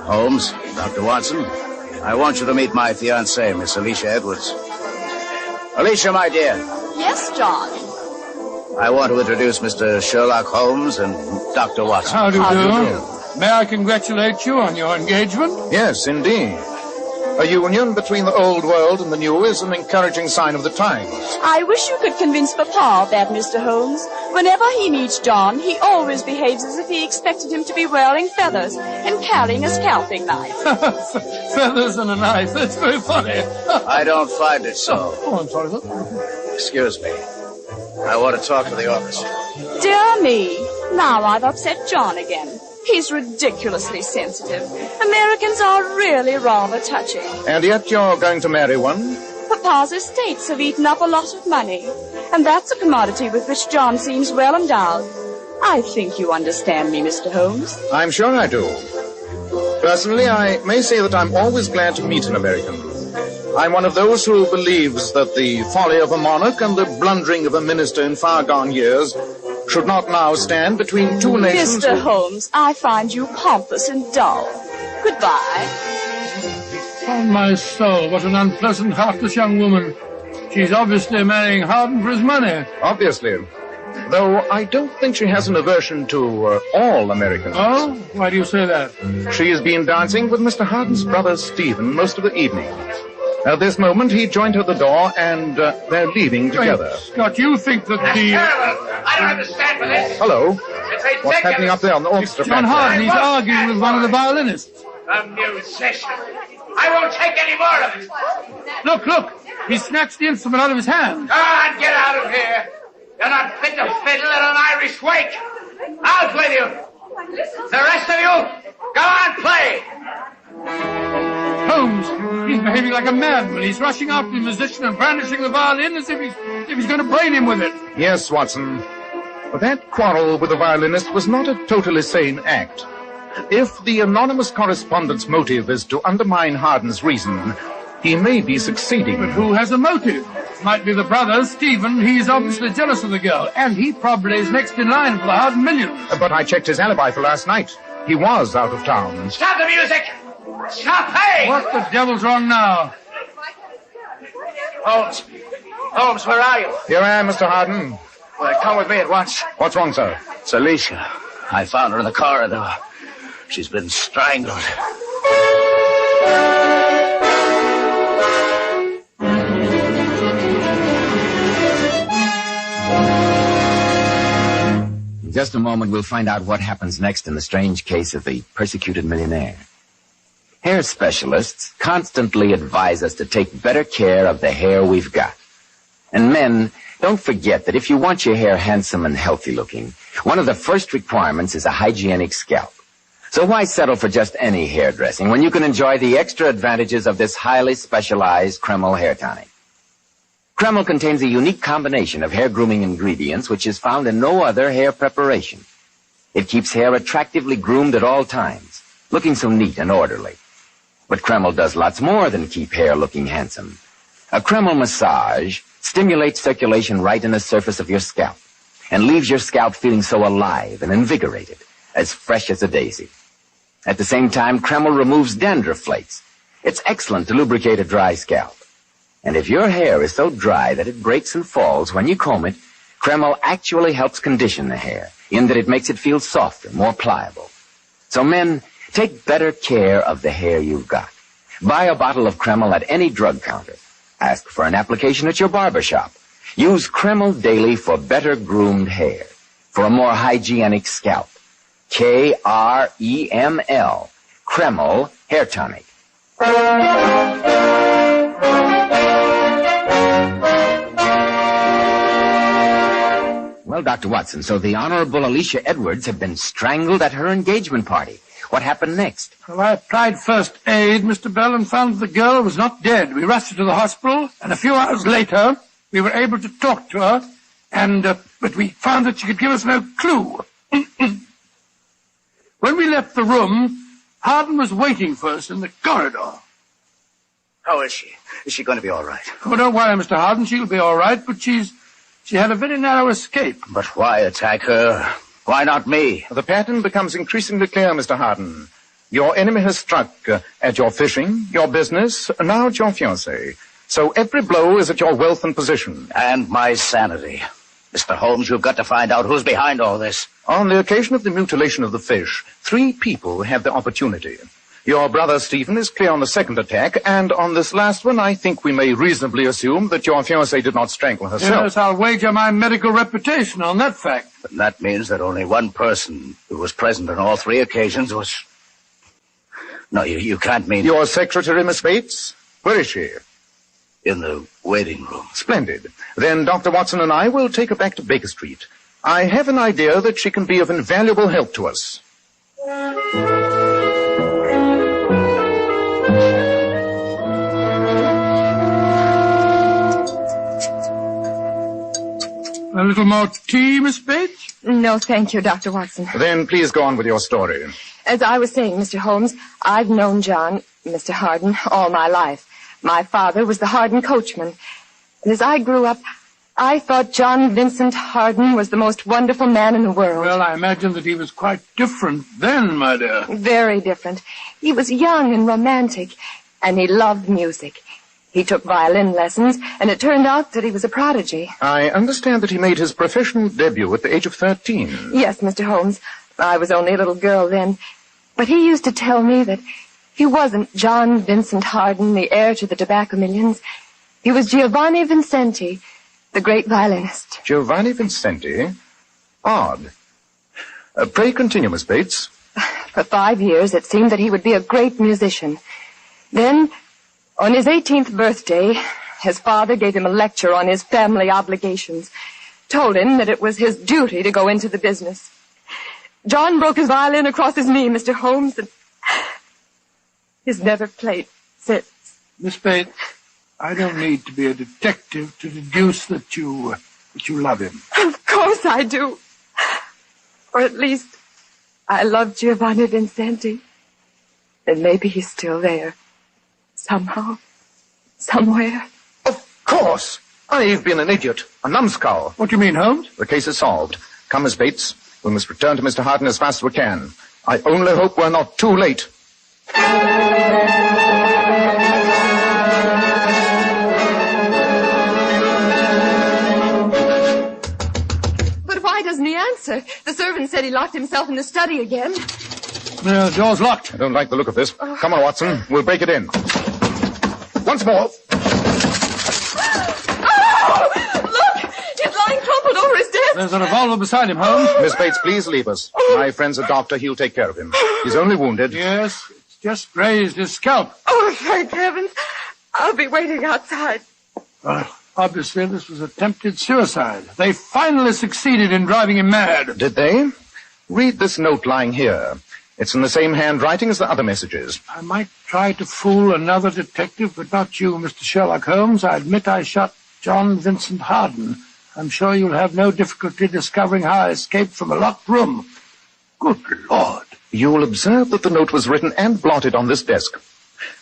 Speaker 16: Holmes, Dr. Watson, I want you to meet my fiancée, Miss Alicia Edwards. Alicia, my dear.
Speaker 18: Yes, John.
Speaker 16: I want to introduce Mr. Sherlock Holmes and Dr. Watson.
Speaker 2: How do you do? May I congratulate you on your engagement?
Speaker 3: Yes, indeed. A union between the old world and the new is an encouraging sign of the times.
Speaker 20: I wish you could convince Papa of that, Mr. Holmes. Whenever he meets John, he always behaves as if he expected him to be wearing feathers and carrying a scalping knife.
Speaker 2: Feathers and a knife. That's very funny.
Speaker 16: I don't find it so.
Speaker 2: Oh, I'm sorry, sir.
Speaker 16: Excuse me. I want to talk to the officer.
Speaker 20: Dear me, now I've upset John again. He's ridiculously sensitive. Americans are really rather touchy.
Speaker 3: And yet you're going to marry one?
Speaker 20: Papa's estates have eaten up a lot of money, and that's a commodity with which John seems well endowed. I think you understand me, Mr. Holmes.
Speaker 3: I'm sure I do. Personally, I may say that I'm always glad to meet an American. I'm one of those who believes that the folly of a monarch and the blundering of a minister in far-gone years should not now stand between two nations.
Speaker 20: Mr. Holmes, I find you pompous and dull. Goodbye.
Speaker 2: On my soul, what an unpleasant, heartless young woman. She's obviously marrying Harden for his money.
Speaker 3: Obviously. Though I don't think she has an aversion to all Americans.
Speaker 2: Oh? Why do you say that?
Speaker 3: She has been dancing with Mr. Harden's brother, Stephen, most of the evening. At this moment, he joined her at the door, and they're leaving together.
Speaker 2: Scott, you think that
Speaker 8: That's terrible. I don't understand for this.
Speaker 3: Hello.
Speaker 8: It's ridiculous.
Speaker 3: What's happening up there on the orchestra
Speaker 2: John
Speaker 3: platform?
Speaker 2: Harden, he's arguing with one of the violinists.
Speaker 8: A musician. I won't take any more of it.
Speaker 2: Look. He snatched the instrument out of his hand.
Speaker 8: Go on, get out of here. You're not fit to fiddle at an Irish wake. Out with you. The rest of you, go on, play.
Speaker 2: Holmes, he's behaving like a madman. He's rushing after the musician and brandishing the violin as if he's going to brain him with it.
Speaker 3: Yes, Watson. But that quarrel with the violinist was not a totally sane act. If the anonymous correspondent's motive is to undermine Harden's reason, he may be succeeding.
Speaker 2: But who has a motive? Might be the brother, Stephen. He's obviously jealous of the girl, and he probably is next in line for the Harden millions.
Speaker 3: But I checked his alibi for last night. He was out of town.
Speaker 8: Stop the music. Stop playing.
Speaker 2: What the devil's wrong now?
Speaker 8: Holmes, where are you?
Speaker 3: Here I am, Mr. Harden.
Speaker 8: Well, come with me at once.
Speaker 3: What's wrong, sir?
Speaker 16: It's Alicia. I found her in the corridor. She's been strangled.
Speaker 1: In just a moment, we'll find out what happens next in the strange case of the persecuted millionaire. Hair specialists constantly advise us to take better care of the hair we've got. And men, don't forget that if you want your hair handsome and healthy looking, one of the first requirements is a hygienic scalp. So why settle for just any hairdressing when you can enjoy the extra advantages of this highly specialized Kreml hair tonic? Kreml contains a unique combination of hair grooming ingredients which is found in no other hair preparation. It keeps hair attractively groomed at all times, looking so neat and orderly. But Kreml does lots more than keep hair looking handsome. A Kreml massage stimulates circulation right in the surface of your scalp and leaves your scalp feeling so alive and invigorated, as fresh as a daisy. At the same time, Kreml removes dandruff flakes. It's excellent to lubricate a dry scalp. And if your hair is so dry that it breaks and falls when you comb it, Kreml actually helps condition the hair in that it makes it feel softer, more pliable. So men, take better care of the hair you've got. Buy a bottle of Kreml at any drug counter. Ask for an application at your barber shop. Use Kreml daily for better groomed hair, for a more hygienic scalp. Kreml, Kreml Hair Tonic. Well, Dr. Watson, so the Honorable Alicia Edwards had been strangled at her engagement party. What happened next?
Speaker 2: Well, I applied first aid, Mr. Bell, and found the girl was not dead. We rushed her to the hospital, and a few hours later, we were able to talk to her, but we found that she could give us no clue. When we left the room, Harden was waiting for us in the corridor.
Speaker 16: How is she? Is she going to be all right?
Speaker 2: Oh, don't worry, Mr. Harden. She'll be all right, but she had a very narrow escape.
Speaker 16: But why attack her? Why not me?
Speaker 3: The pattern becomes increasingly clear, Mr. Harden. Your enemy has struck at your fishing, your business, now at your fiancé. So every blow is at your wealth and position.
Speaker 16: And my sanity. Mr. Holmes, you've got to find out who's behind all this.
Speaker 3: On the occasion of the mutilation of the fish, 3 people had the opportunity. Your brother Stephen is clear on the second attack, and on this last one, I think we may reasonably assume that your fiancée did not strangle herself.
Speaker 2: Yes, I'll wager my medical reputation on that fact.
Speaker 16: But that means that only one person who was present on all three occasions was... No, you can't mean...
Speaker 3: Your secretary, Miss Bates? Where is she?
Speaker 16: In the waiting room.
Speaker 3: Splendid. Then Dr. Watson and I will take her back to Baker Street. I have an idea that she can be of invaluable help to us.
Speaker 2: A little more tea, Miss Bates?
Speaker 11: No, thank you, Dr. Watson.
Speaker 3: Then please go on with your story.
Speaker 11: As I was saying, Mr. Holmes, I've known John, Mr. Harden, all my life. My father was the Harden coachman. And as I grew up, I thought John Vincent Harden was the most wonderful man in the world.
Speaker 2: Well, I imagine that he was quite different then, my dear.
Speaker 11: Very different. He was young and romantic, and he loved music. He took violin lessons, and it turned out that he was a prodigy.
Speaker 3: I understand that he made his professional debut at the age of 13.
Speaker 11: Yes, Mr. Holmes. I was only a little girl then. But he used to tell me that he wasn't John Vincent Harden, the heir to the tobacco millions. He was Giovanni Vincenti, the great violinist.
Speaker 3: Giovanni Vincenti? Odd. Pray continue, Miss Bates.
Speaker 11: For 5 years, it seemed that he would be a great musician. Then, on his 18th birthday, his father gave him a lecture on his family obligations, told him that it was his duty to go into the business. John broke his violin across his knee, Mr. Holmes, and he's never played since.
Speaker 2: Miss Bates, I don't need to be a detective to deduce that you love him.
Speaker 11: Of course I do. Or at least, I love Giovanni Vincenti. And maybe he's still there. Somehow. Somewhere.
Speaker 3: Of course. I've been an idiot. A numbskull.
Speaker 2: What do you mean, Holmes?
Speaker 3: The case is solved. Come, Miss Bates. We must return to Mr. Harden as fast as we can. I only hope we're not too late.
Speaker 11: But why doesn't he answer? The servant said he locked himself in the study again.
Speaker 2: The door's locked.
Speaker 3: I don't like the look of this. Come on, Watson. We'll break it in. Once more.
Speaker 11: Oh! Look! He's lying crumpled over his desk.
Speaker 2: There's a revolver beside him, Holmes.
Speaker 3: Miss Bates, please leave us. My friend's a doctor. He'll take care of him. He's only wounded.
Speaker 2: Yes, it's just grazed his scalp.
Speaker 11: Oh, thank heavens. I'll be waiting outside.
Speaker 2: Obviously, this was attempted suicide. They finally succeeded in driving him mad.
Speaker 3: Did they? Read this note lying here. It's in the same handwriting as the other messages.
Speaker 2: I might try to fool another detective, but not you, Mr. Sherlock Holmes. I admit I shot John Vincent Harden. I'm sure you'll have no difficulty discovering how I escaped from a locked room. Good Lord.
Speaker 3: You'll observe that the note was written and blotted on this desk.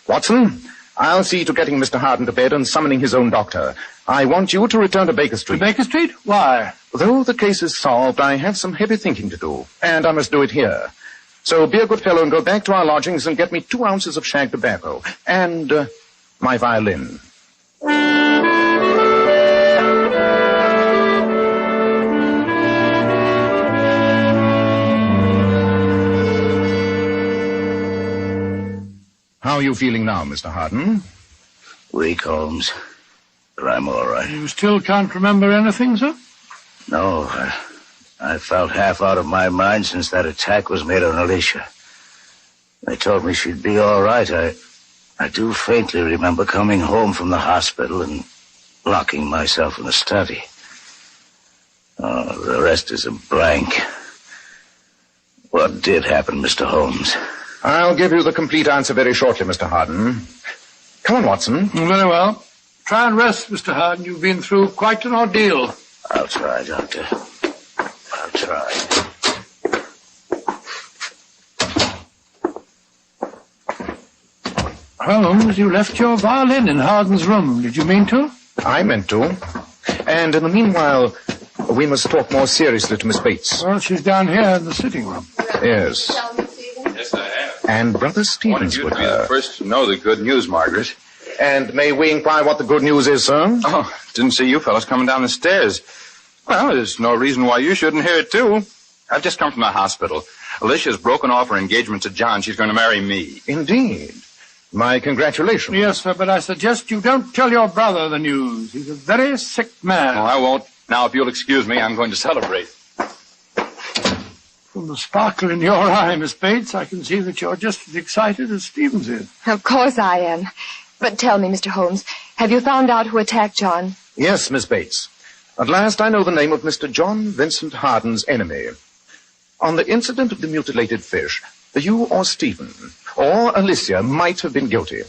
Speaker 3: Watson, I'll see to getting Mr. Harden to bed and summoning his own doctor. I want you to return to Baker Street.
Speaker 2: To Baker Street? Why?
Speaker 3: Though the case is solved, I have some heavy thinking to do, and I must do it here. So be a good fellow and go back to our lodgings and get me 2 ounces of shag tobacco. And my violin. How are you feeling now, Mr. Harden?
Speaker 16: Weak, Holmes. But I'm all right.
Speaker 2: You still can't remember anything, sir?
Speaker 16: No, I felt half out of my mind since that attack was made on Alicia. They told me she'd be all right. I do faintly remember coming home from the hospital and locking myself in the study. Oh, the rest is a blank. What did happen, Mr. Holmes?
Speaker 3: I'll give you the complete answer very shortly, Mr. Harden. Come on, Watson.
Speaker 2: Very well. Try and rest, Mr. Harden. You've been through quite an ordeal.
Speaker 16: I'll try, Doctor. I'll try.
Speaker 2: Holmes, you left your violin in Harden's room. Did you mean to?
Speaker 3: I meant to. And in the meanwhile, we must talk more seriously to Miss Bates.
Speaker 2: Well, she's down here in the sitting room.
Speaker 3: Yes.
Speaker 7: Yes, I have.
Speaker 3: And Brother Stevens
Speaker 7: Wanted you
Speaker 3: with
Speaker 7: to be
Speaker 3: her.
Speaker 7: the first to know the good news, Margaret.
Speaker 3: And may we inquire what the good news is, sir?
Speaker 7: Oh, didn't see you fellas coming down the stairs. Well, there's no reason why you shouldn't hear it, too. I've just come from the hospital. Alicia's broken off her engagement to John. She's going to marry me.
Speaker 3: Indeed. My congratulations.
Speaker 2: Yes, sir, but I suggest you don't tell your brother the news. He's a very sick man.
Speaker 7: Oh, I won't. Now, if you'll excuse me, I'm going to celebrate.
Speaker 2: From the sparkle in your eye, Miss Bates, I can see that you're just as excited as Stevens is.
Speaker 11: Of course I am. But tell me, Mr. Holmes, have you found out who attacked John?
Speaker 3: Yes, Miss Bates. At last I know the name of Mr. John Vincent Harden's enemy. On the incident of the mutilated fish, you or Stephen or Alicia might have been guilty.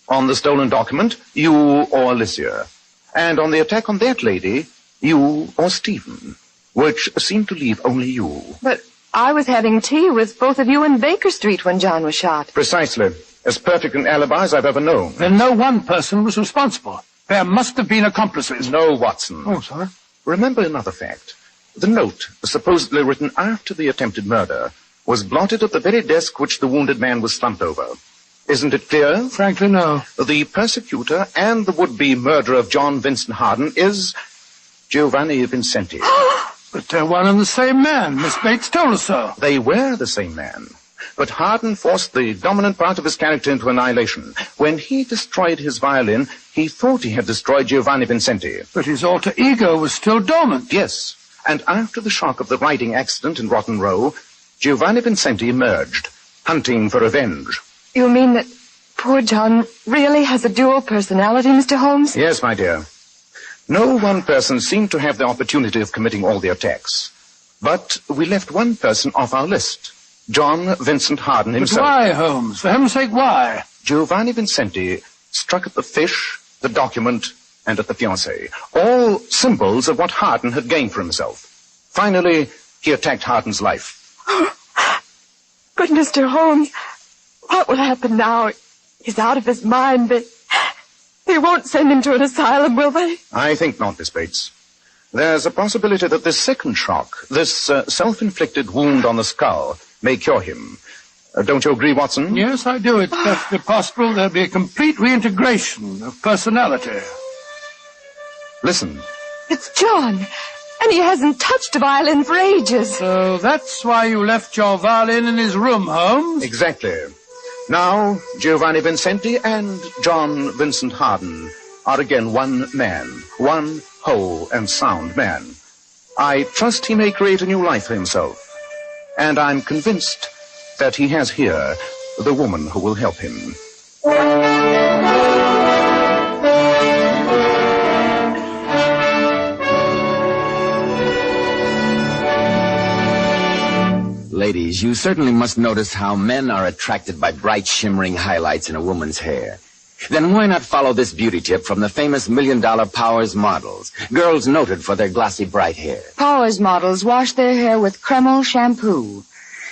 Speaker 3: On the stolen document, you or Alicia. And on the attack on that lady, you or Stephen, which seemed to leave only you.
Speaker 11: But I was having tea with both of you in Baker Street when John was shot.
Speaker 3: Precisely. As perfect an alibi as I've ever known.
Speaker 2: Then no one person was responsible. There must have been accomplices.
Speaker 3: No, Watson.
Speaker 2: Oh, sorry.
Speaker 3: Remember another fact. The note, supposedly written after the attempted murder, was blotted at the very desk which the wounded man was slumped over. Isn't it clear?
Speaker 2: Frankly, no.
Speaker 3: The persecutor and the would-be murderer of John Vincent Harden is Giovanni Vincenti.
Speaker 2: But they're one and the same man. Miss Bates told us so.
Speaker 3: They were the same man. But Harden forced the dominant part of his character into annihilation. When he destroyed his violin, he thought he had destroyed Giovanni Vincenti.
Speaker 2: But his alter ego was still dormant.
Speaker 3: Yes. And after the shock of the riding accident in Rotten Row, Giovanni Vincenti emerged, hunting for revenge.
Speaker 11: You mean that poor John really has a dual personality, Mr. Holmes?
Speaker 3: Yes, my dear. No one person seemed to have the opportunity of committing all the attacks. But we left one person off our list. John Vincent Harden himself.
Speaker 2: But why, Holmes? For heaven's sake, why?
Speaker 3: Giovanni Vincenti struck at the fish, the document, and at the fiancée. All symbols of what Harden had gained for himself. Finally, he attacked Harden's life.
Speaker 11: But, Mr. Holmes, what will happen now? He's out of his mind. They won't send him to an asylum, will they?
Speaker 3: I think not, Miss Bates. There's a possibility that this second shock, this self-inflicted wound on the skull, may cure him. Don't you agree, Watson?
Speaker 2: Yes, I do. It's perfectly possible there'll be a complete reintegration of personality.
Speaker 3: Listen.
Speaker 11: It's John, and he hasn't touched a violin for ages.
Speaker 2: So that's why you left your violin in his room, Holmes?
Speaker 3: Exactly. Now, Giovanni Vincenti and John Vincent Harden are again one man, one whole and sound man. I trust he may create a new life for himself. And I'm convinced that he has here the woman who will help him.
Speaker 1: Ladies, you certainly must notice how men are attracted by bright, shimmering highlights in a woman's hair. Then why not follow this beauty tip from the famous $1 Million Powers models, girls noted for their glossy, bright hair?
Speaker 11: Powers models wash their hair with Kreml shampoo.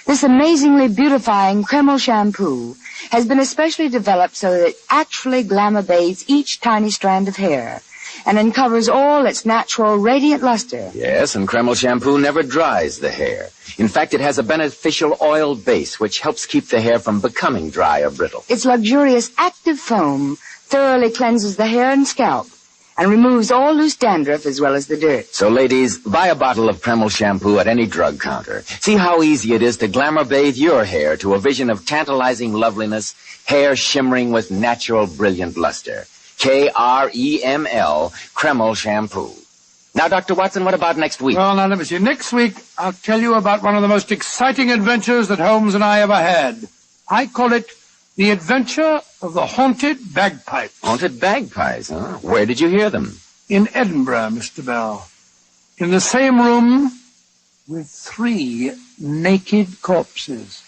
Speaker 11: This amazingly beautifying Kreml shampoo has been especially developed so that it actually glamour bathes each tiny strand of hair and uncovers all its natural radiant luster.
Speaker 1: Yes, and Kreml shampoo never dries the hair. In fact, it has a beneficial oil base which helps keep the hair from becoming dry or brittle.
Speaker 11: Its luxurious active foam thoroughly cleanses the hair and scalp and removes all loose dandruff as well as the dirt.
Speaker 1: So, ladies, buy a bottle of Kreml shampoo at any drug counter. See how easy it is to glamour bathe your hair to a vision of tantalizing loveliness, hair shimmering with natural brilliant luster. Kreml, Kreml shampoo. Now, Dr. Watson, what about next week?
Speaker 2: Well, now, let me see. Next week, I'll tell you about one of the most exciting adventures that Holmes and I ever had. I call it The Adventure of the Haunted Bagpipes.
Speaker 1: Haunted bagpipes, huh? Where did you hear them?
Speaker 2: In Edinburgh, Mr. Bell. In the same room with 3 naked corpses.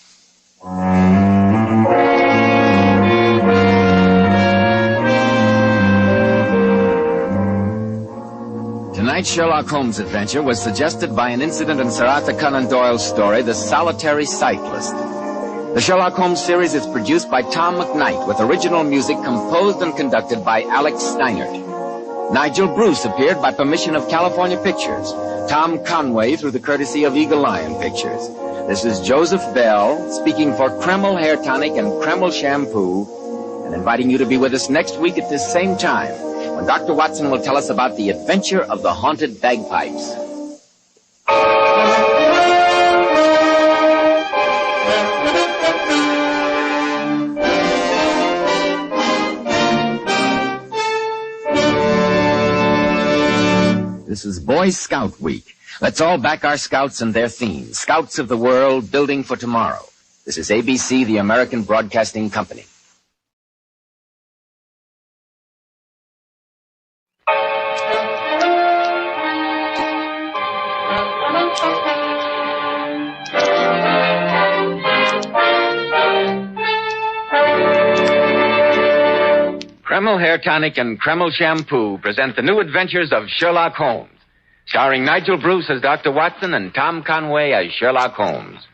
Speaker 1: Tonight's Sherlock Holmes adventure was suggested by an incident in Sir Arthur Conan Doyle's story, The Solitary Cyclist. The Sherlock Holmes series is produced by Tom McKnight with original music composed and conducted by Alex Steinert. Nigel Bruce appeared by permission of California Pictures. Tom Conway through the courtesy of Eagle Lion Pictures. This is Joseph Bell speaking for Kreml Hair Tonic and Kreml Shampoo and inviting you to be with us next week at this same time when Dr. Watson will tell us about the adventure of the haunted bagpipes. This is Boy Scout Week. Let's all back our scouts and their themes. Scouts of the world, building for tomorrow. This is ABC, the American Broadcasting Company. Kreml Hair Tonic and Kreml Shampoo present the new adventures of Sherlock Holmes, starring Nigel Bruce as Dr. Watson and Tom Conway as Sherlock Holmes.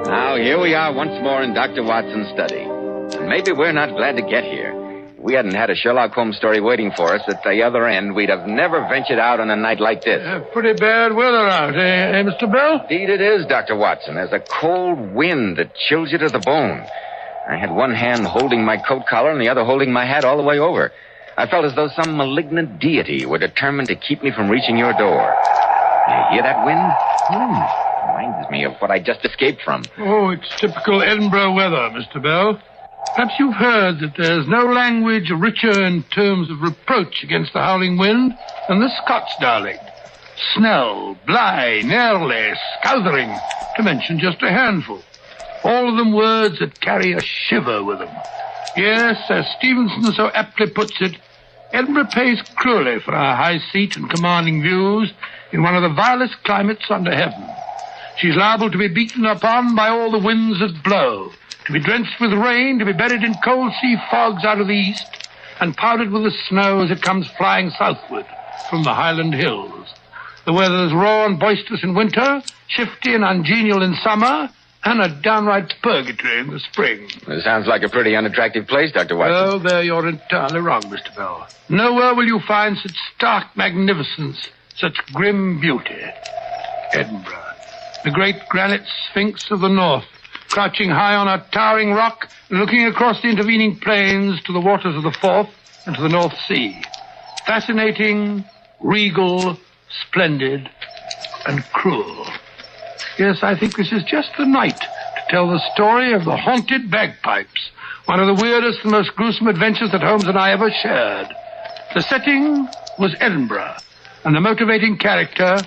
Speaker 1: Now, here we are once more in Dr. Watson's study. And maybe we're not glad to get here. If we hadn't had a Sherlock Holmes story waiting for us at the other end, we'd have never ventured out on a night like this.
Speaker 2: Pretty bad weather out, eh, Mr. Bell?
Speaker 1: Indeed it is, Dr. Watson. There's a cold wind that chills you to the bone. I had one hand holding my coat collar and the other holding my hat all the way over. I felt as though some malignant deity were determined to keep me from reaching your door. You hear that wind? Reminds me of what I just escaped from.
Speaker 2: Oh, it's typical Edinburgh weather, Mr. Bell. Perhaps you've heard that there's no language richer in terms of reproach against the howling wind than the Scots dialect. Snell, Bly, Nearly, Scouthering, to mention just a handful. All of them words that carry a shiver with them. Yes, as Stevenson so aptly puts it, Edinburgh pays cruelly for her high seat and commanding views in one of the vilest climates under heaven. She's liable to be beaten upon by all the winds that blow, to be drenched with rain, to be buried in cold sea fogs out of the east, and powdered with the snow as it comes flying southward from the Highland hills. The weather's raw and boisterous in winter, shifty and ungenial in summer, and a downright purgatory in the spring.
Speaker 1: It sounds like a pretty unattractive place, Dr. Watson.
Speaker 2: Oh, there you're entirely wrong, Mr. Bell. Nowhere will you find such stark magnificence, such grim beauty. Edinburgh, the great granite sphinx of the north, crouching high on a towering rock, looking across the intervening plains to the waters of the Forth and to the North Sea. Fascinating, regal, splendid, and cruel. Yes, I think this is just the night to tell the story of the haunted bagpipes, one of the weirdest and most gruesome adventures that Holmes and I ever shared. The setting was Edinburgh, and the motivating character,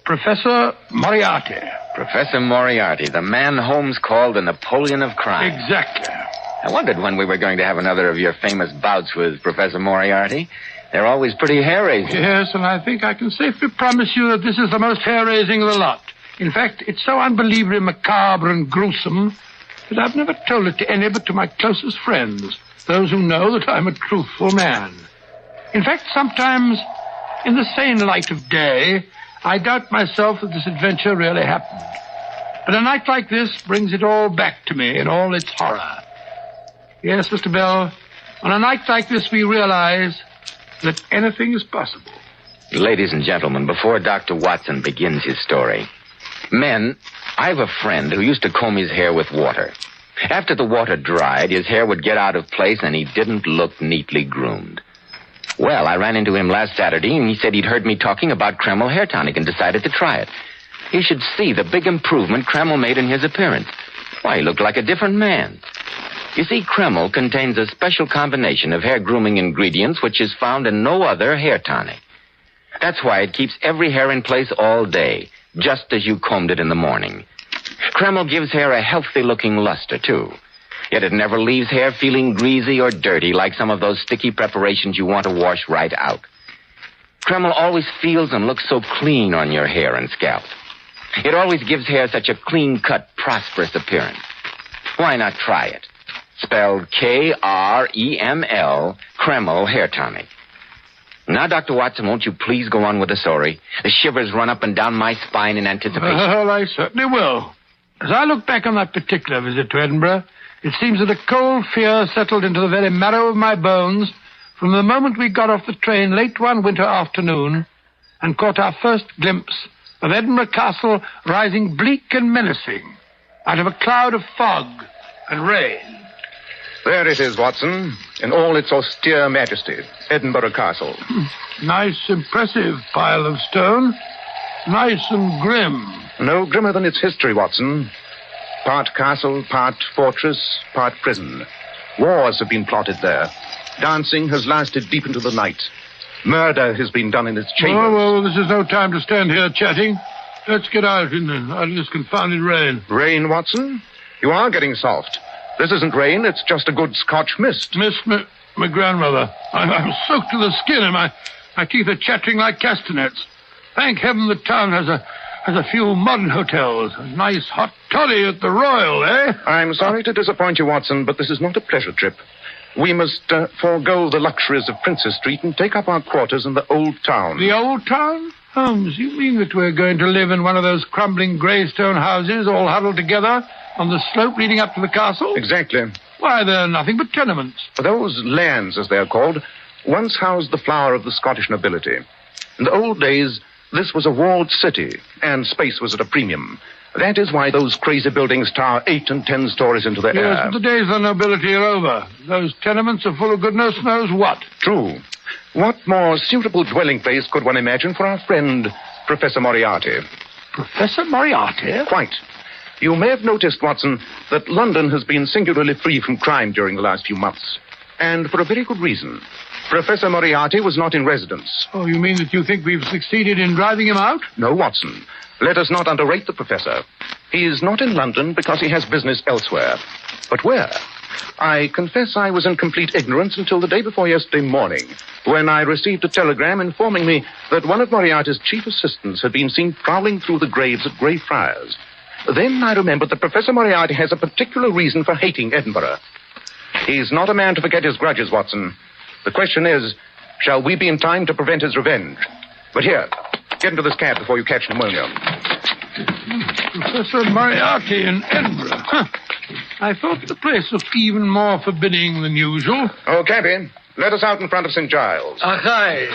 Speaker 2: Professor Moriarty.
Speaker 1: Professor Moriarty, the man Holmes called the Napoleon of crime.
Speaker 2: Exactly.
Speaker 1: I wondered when we were going to have another of your famous bouts with Professor Moriarty. They're always pretty hair-raising.
Speaker 2: Yes, and I think I can safely promise you that this is the most hair-raising of the lot. In fact, it's so unbelievably macabre and gruesome that I've never told it to any but to my closest friends, those who know that I'm a truthful man. In fact, sometimes, in the sane light of day, I doubt myself that this adventure really happened. But a night like this brings it all back to me in all its horror. Yes, Mr. Bell, on a night like this we realize that anything is possible.
Speaker 1: Ladies and gentlemen, before Dr. Watson begins his story, men, I have a friend who used to comb his hair with water. After the water dried, his hair would get out of place and he didn't look neatly groomed. Well, I ran into him last Saturday, and he said he'd heard me talking about Kreml Hair Tonic and decided to try it. He should see the big improvement Kreml made in his appearance. Why, he looked like a different man. You see, Kreml contains a special combination of hair grooming ingredients which is found in no other hair tonic. That's why it keeps every hair in place all day, just as you combed it in the morning. Kreml gives hair a healthy-looking luster, too. Yet it never leaves hair feeling greasy or dirty like some of those sticky preparations you want to wash right out. Kreml always feels and looks so clean on your hair and scalp. It always gives hair such a clean-cut, prosperous appearance. Why not try it? Spelled Kreml, Kreml Hair Tonic. Now, Dr. Watson, won't you please go on with the story? The shivers run up and down my spine in anticipation.
Speaker 2: Well, I certainly will. As I look back on that particular visit to Edinburgh, it seems that a cold fear settled into the very marrow of my bones from the moment we got off the train late one winter afternoon and caught our first glimpse of Edinburgh Castle rising bleak and menacing out of a cloud of fog and rain.
Speaker 3: There it is, Watson, in all its austere majesty, Edinburgh Castle.
Speaker 2: Nice, impressive pile of stone. Nice and grim.
Speaker 3: No grimmer than its history, Watson. Part castle, part fortress, part prison. Wars have been plotted there. Dancing has lasted deep into the night. Murder has been done in its chambers.
Speaker 2: Oh, well, this is no time to stand here chatting. Let's get out in this confounded rain.
Speaker 3: Rain, Watson? You are getting soft. This isn't rain, it's just a good Scotch mist.
Speaker 2: Mist, my grandmother. I'm soaked to the skin and my teeth are chattering like castanets. Thank heaven the town has a few modern hotels. A nice hot toddy at the Royal, eh?
Speaker 3: I'm sorry to disappoint you, Watson, but this is not a pleasure trip. We must forego the luxuries of Princess Street and take up our quarters in the Old Town.
Speaker 2: The Old Town? Holmes, you mean that we're going to live in one of those crumbling grey stone houses all huddled together on the slope leading up to the castle?
Speaker 3: Exactly.
Speaker 2: Why, they're nothing but tenements.
Speaker 3: Those lands, as they're called, once housed the flower of the Scottish nobility. In the old days, this was a walled city, and space was at a premium. That is why those crazy buildings tower 8 and 10 stories into the air.
Speaker 2: Yes, but the days of the nobility are over. Those tenements are full of goodness knows what.
Speaker 3: True. What more suitable dwelling place could one imagine for our friend, Professor Moriarty?
Speaker 2: Professor Moriarty?
Speaker 3: Quite. You may have noticed, Watson, that London has been singularly free from crime during the last few months. And for a very good reason. Professor Moriarty was not in residence.
Speaker 2: Oh, you mean that you think we've succeeded in driving him out?
Speaker 3: No, Watson. Let us not underrate the professor. He is not in London because he has business elsewhere. But where? I confess I was in complete ignorance until the day before yesterday morning, when I received a telegram informing me that one of Moriarty's chief assistants had been seen prowling through the graves at Greyfriars. Then I remembered that Professor Moriarty has a particular reason for hating Edinburgh. He's not a man to forget his grudges, Watson. The question is, shall we be in time to prevent his revenge? But here, get into this cab before you catch pneumonia.
Speaker 2: Professor Moriarty in Edinburgh. Huh. I thought the place looked even more forbidding than usual.
Speaker 3: Oh, cabby, let us out in front of St. Giles.
Speaker 19: Aye.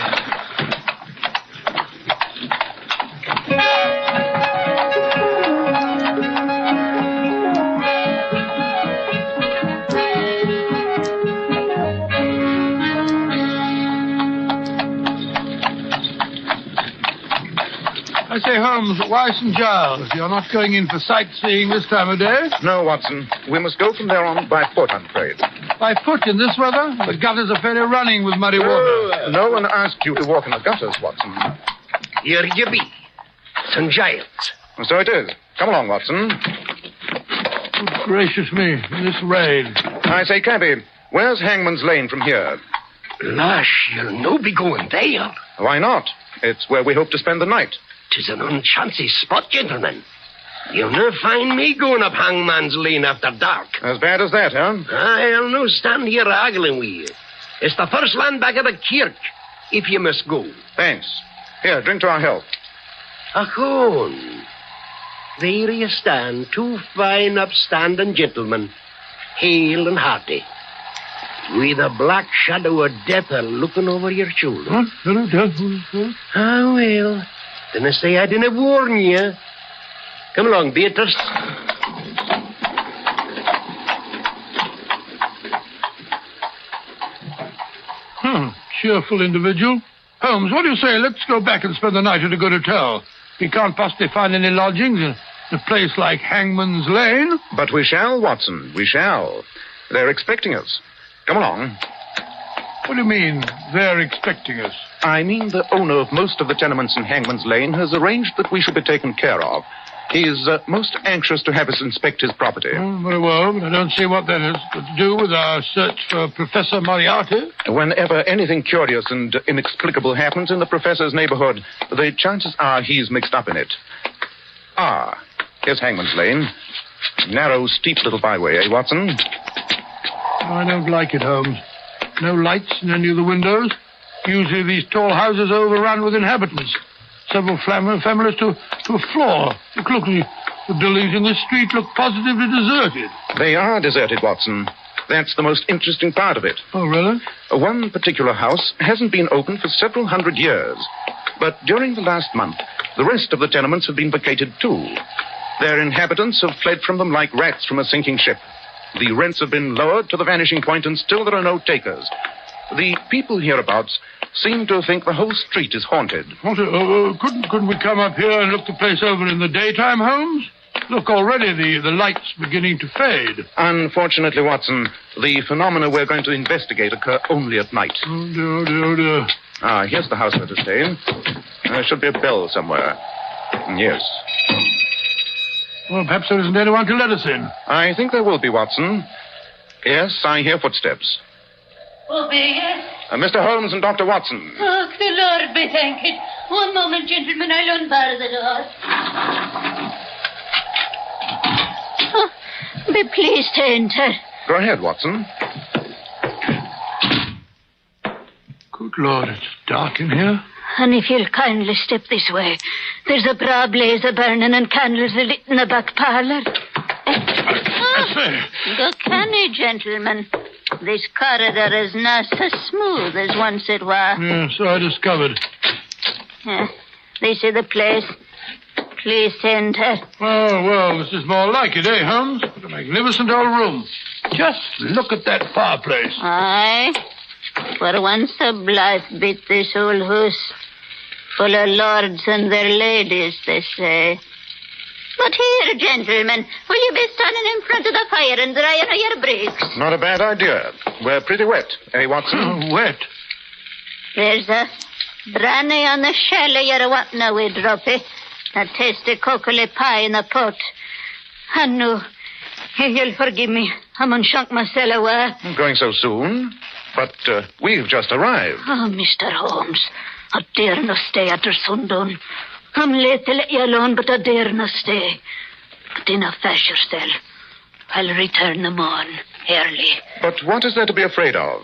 Speaker 2: I say, Holmes, why St. Giles? You're not going in for sightseeing this time of day?
Speaker 3: No, Watson. We must go from there on by foot, I'm afraid.
Speaker 2: By foot in this weather? The gutters are fairly running with muddy water.
Speaker 3: No one asked you to walk in the gutters, Watson.
Speaker 19: Here you be. St. Giles.
Speaker 3: So it is. Come along, Watson.
Speaker 2: Good gracious me, in this rain.
Speaker 3: I say, cabby, where's Hangman's Lane from here?
Speaker 19: Lash, you'll no be going there.
Speaker 3: Why not? It's where we hope to spend the night.
Speaker 19: 'Tis an unchancy spot, gentlemen. You'll no find me going up Hangman's Lane after dark.
Speaker 3: As bad as that, huh?
Speaker 19: I'll no stand here haggling with you. It's the first land back of the kirk, if you must go.
Speaker 3: Thanks. Here, drink to our health.
Speaker 19: Achone. There you stand, two fine, upstanding gentlemen, hale and hearty, with a black shadow of death looking over your shoulder.
Speaker 2: What? Hello, death.
Speaker 19: Ah, well, didn't say I didn't warn you. Come along, Beatrice.
Speaker 2: Cheerful individual. Holmes, what do you say? Let's go back and spend the night at a good hotel. We can't possibly find any lodgings in a place like Hangman's Lane.
Speaker 3: But we shall, Watson. We shall. They're expecting us. Come along.
Speaker 2: What do you mean, they're expecting us?
Speaker 3: I mean the owner of most of the tenements in Hangman's Lane has arranged that we should be taken care of. He's most anxious to have us inspect his property.
Speaker 2: Oh, very well, but I don't see what that has to do with our search for Professor Moriarty.
Speaker 3: Whenever anything curious and inexplicable happens in the professor's neighborhood, the chances are he's mixed up in it. Ah, here's Hangman's Lane. Narrow, steep little byway, eh, Watson?
Speaker 2: I don't like it, Holmes. No lights in any of the windows. Usually these tall houses are overrun with inhabitants. Several families to a floor. Look, the buildings in this street look positively deserted.
Speaker 3: They are deserted, Watson. That's the most interesting part of it.
Speaker 2: Oh, really?
Speaker 3: One particular house hasn't been open for several hundred years. But during the last month, the rest of the tenements have been vacated, too. Their inhabitants have fled from them like rats from a sinking ship. The rents have been lowered to the vanishing point, and still there are no takers. The people hereabouts seem to think the whole street is haunted.
Speaker 2: Couldn't we come up here and look the place over in the daytime, Holmes? Look, already the light's beginning to fade.
Speaker 15: Unfortunately, Watson, the phenomena we're going to investigate occur only at night.
Speaker 2: Oh, dear.
Speaker 15: Ah, here's the house we're to stay in. There should be a bell somewhere. Yes.
Speaker 2: Well, perhaps there isn't anyone to let us in.
Speaker 15: I think there will be, Watson. Yes, I hear footsteps.
Speaker 9: Obey us.
Speaker 15: Mr. Holmes and Dr. Watson.
Speaker 9: Oh, the Lord be thanked. One moment, gentlemen, I'll unbar the door. Oh, be pleased to enter.
Speaker 15: Go ahead, Watson.
Speaker 2: Good Lord, it's dark in here.
Speaker 9: And if you'll kindly step this way, there's a bra blaze a-burning and candles a-lit in the back parlour. Go canny, gentlemen. This corridor is not so smooth as once it was.
Speaker 2: Yeah, so I discovered.
Speaker 9: This is the place. Please enter.
Speaker 2: Oh, well, this is more like it, eh, Holmes? What a magnificent old room. Just look at that fireplace.
Speaker 9: Aye. For once a blithe bit, this old house. Full of lords and their ladies, they say. But here, gentlemen, will you be standing in front of the fire and drying of your breeks?
Speaker 15: Not a bad idea. We're pretty wet, eh, Watson?
Speaker 2: Wet?
Speaker 9: There's a brandy on the shell of your what now, we drop it. A tasty cocoa pie in the pot. And no, you'll forgive me. I'm unshunk myself away.
Speaker 15: Going so soon? But we've just arrived.
Speaker 9: Oh, Mr. Holmes, I dare not stay after sundown. I'm late to let you alone, but I dare not stay. But dinna fash yourself. I'll return them on early.
Speaker 15: But what is there to be afraid of?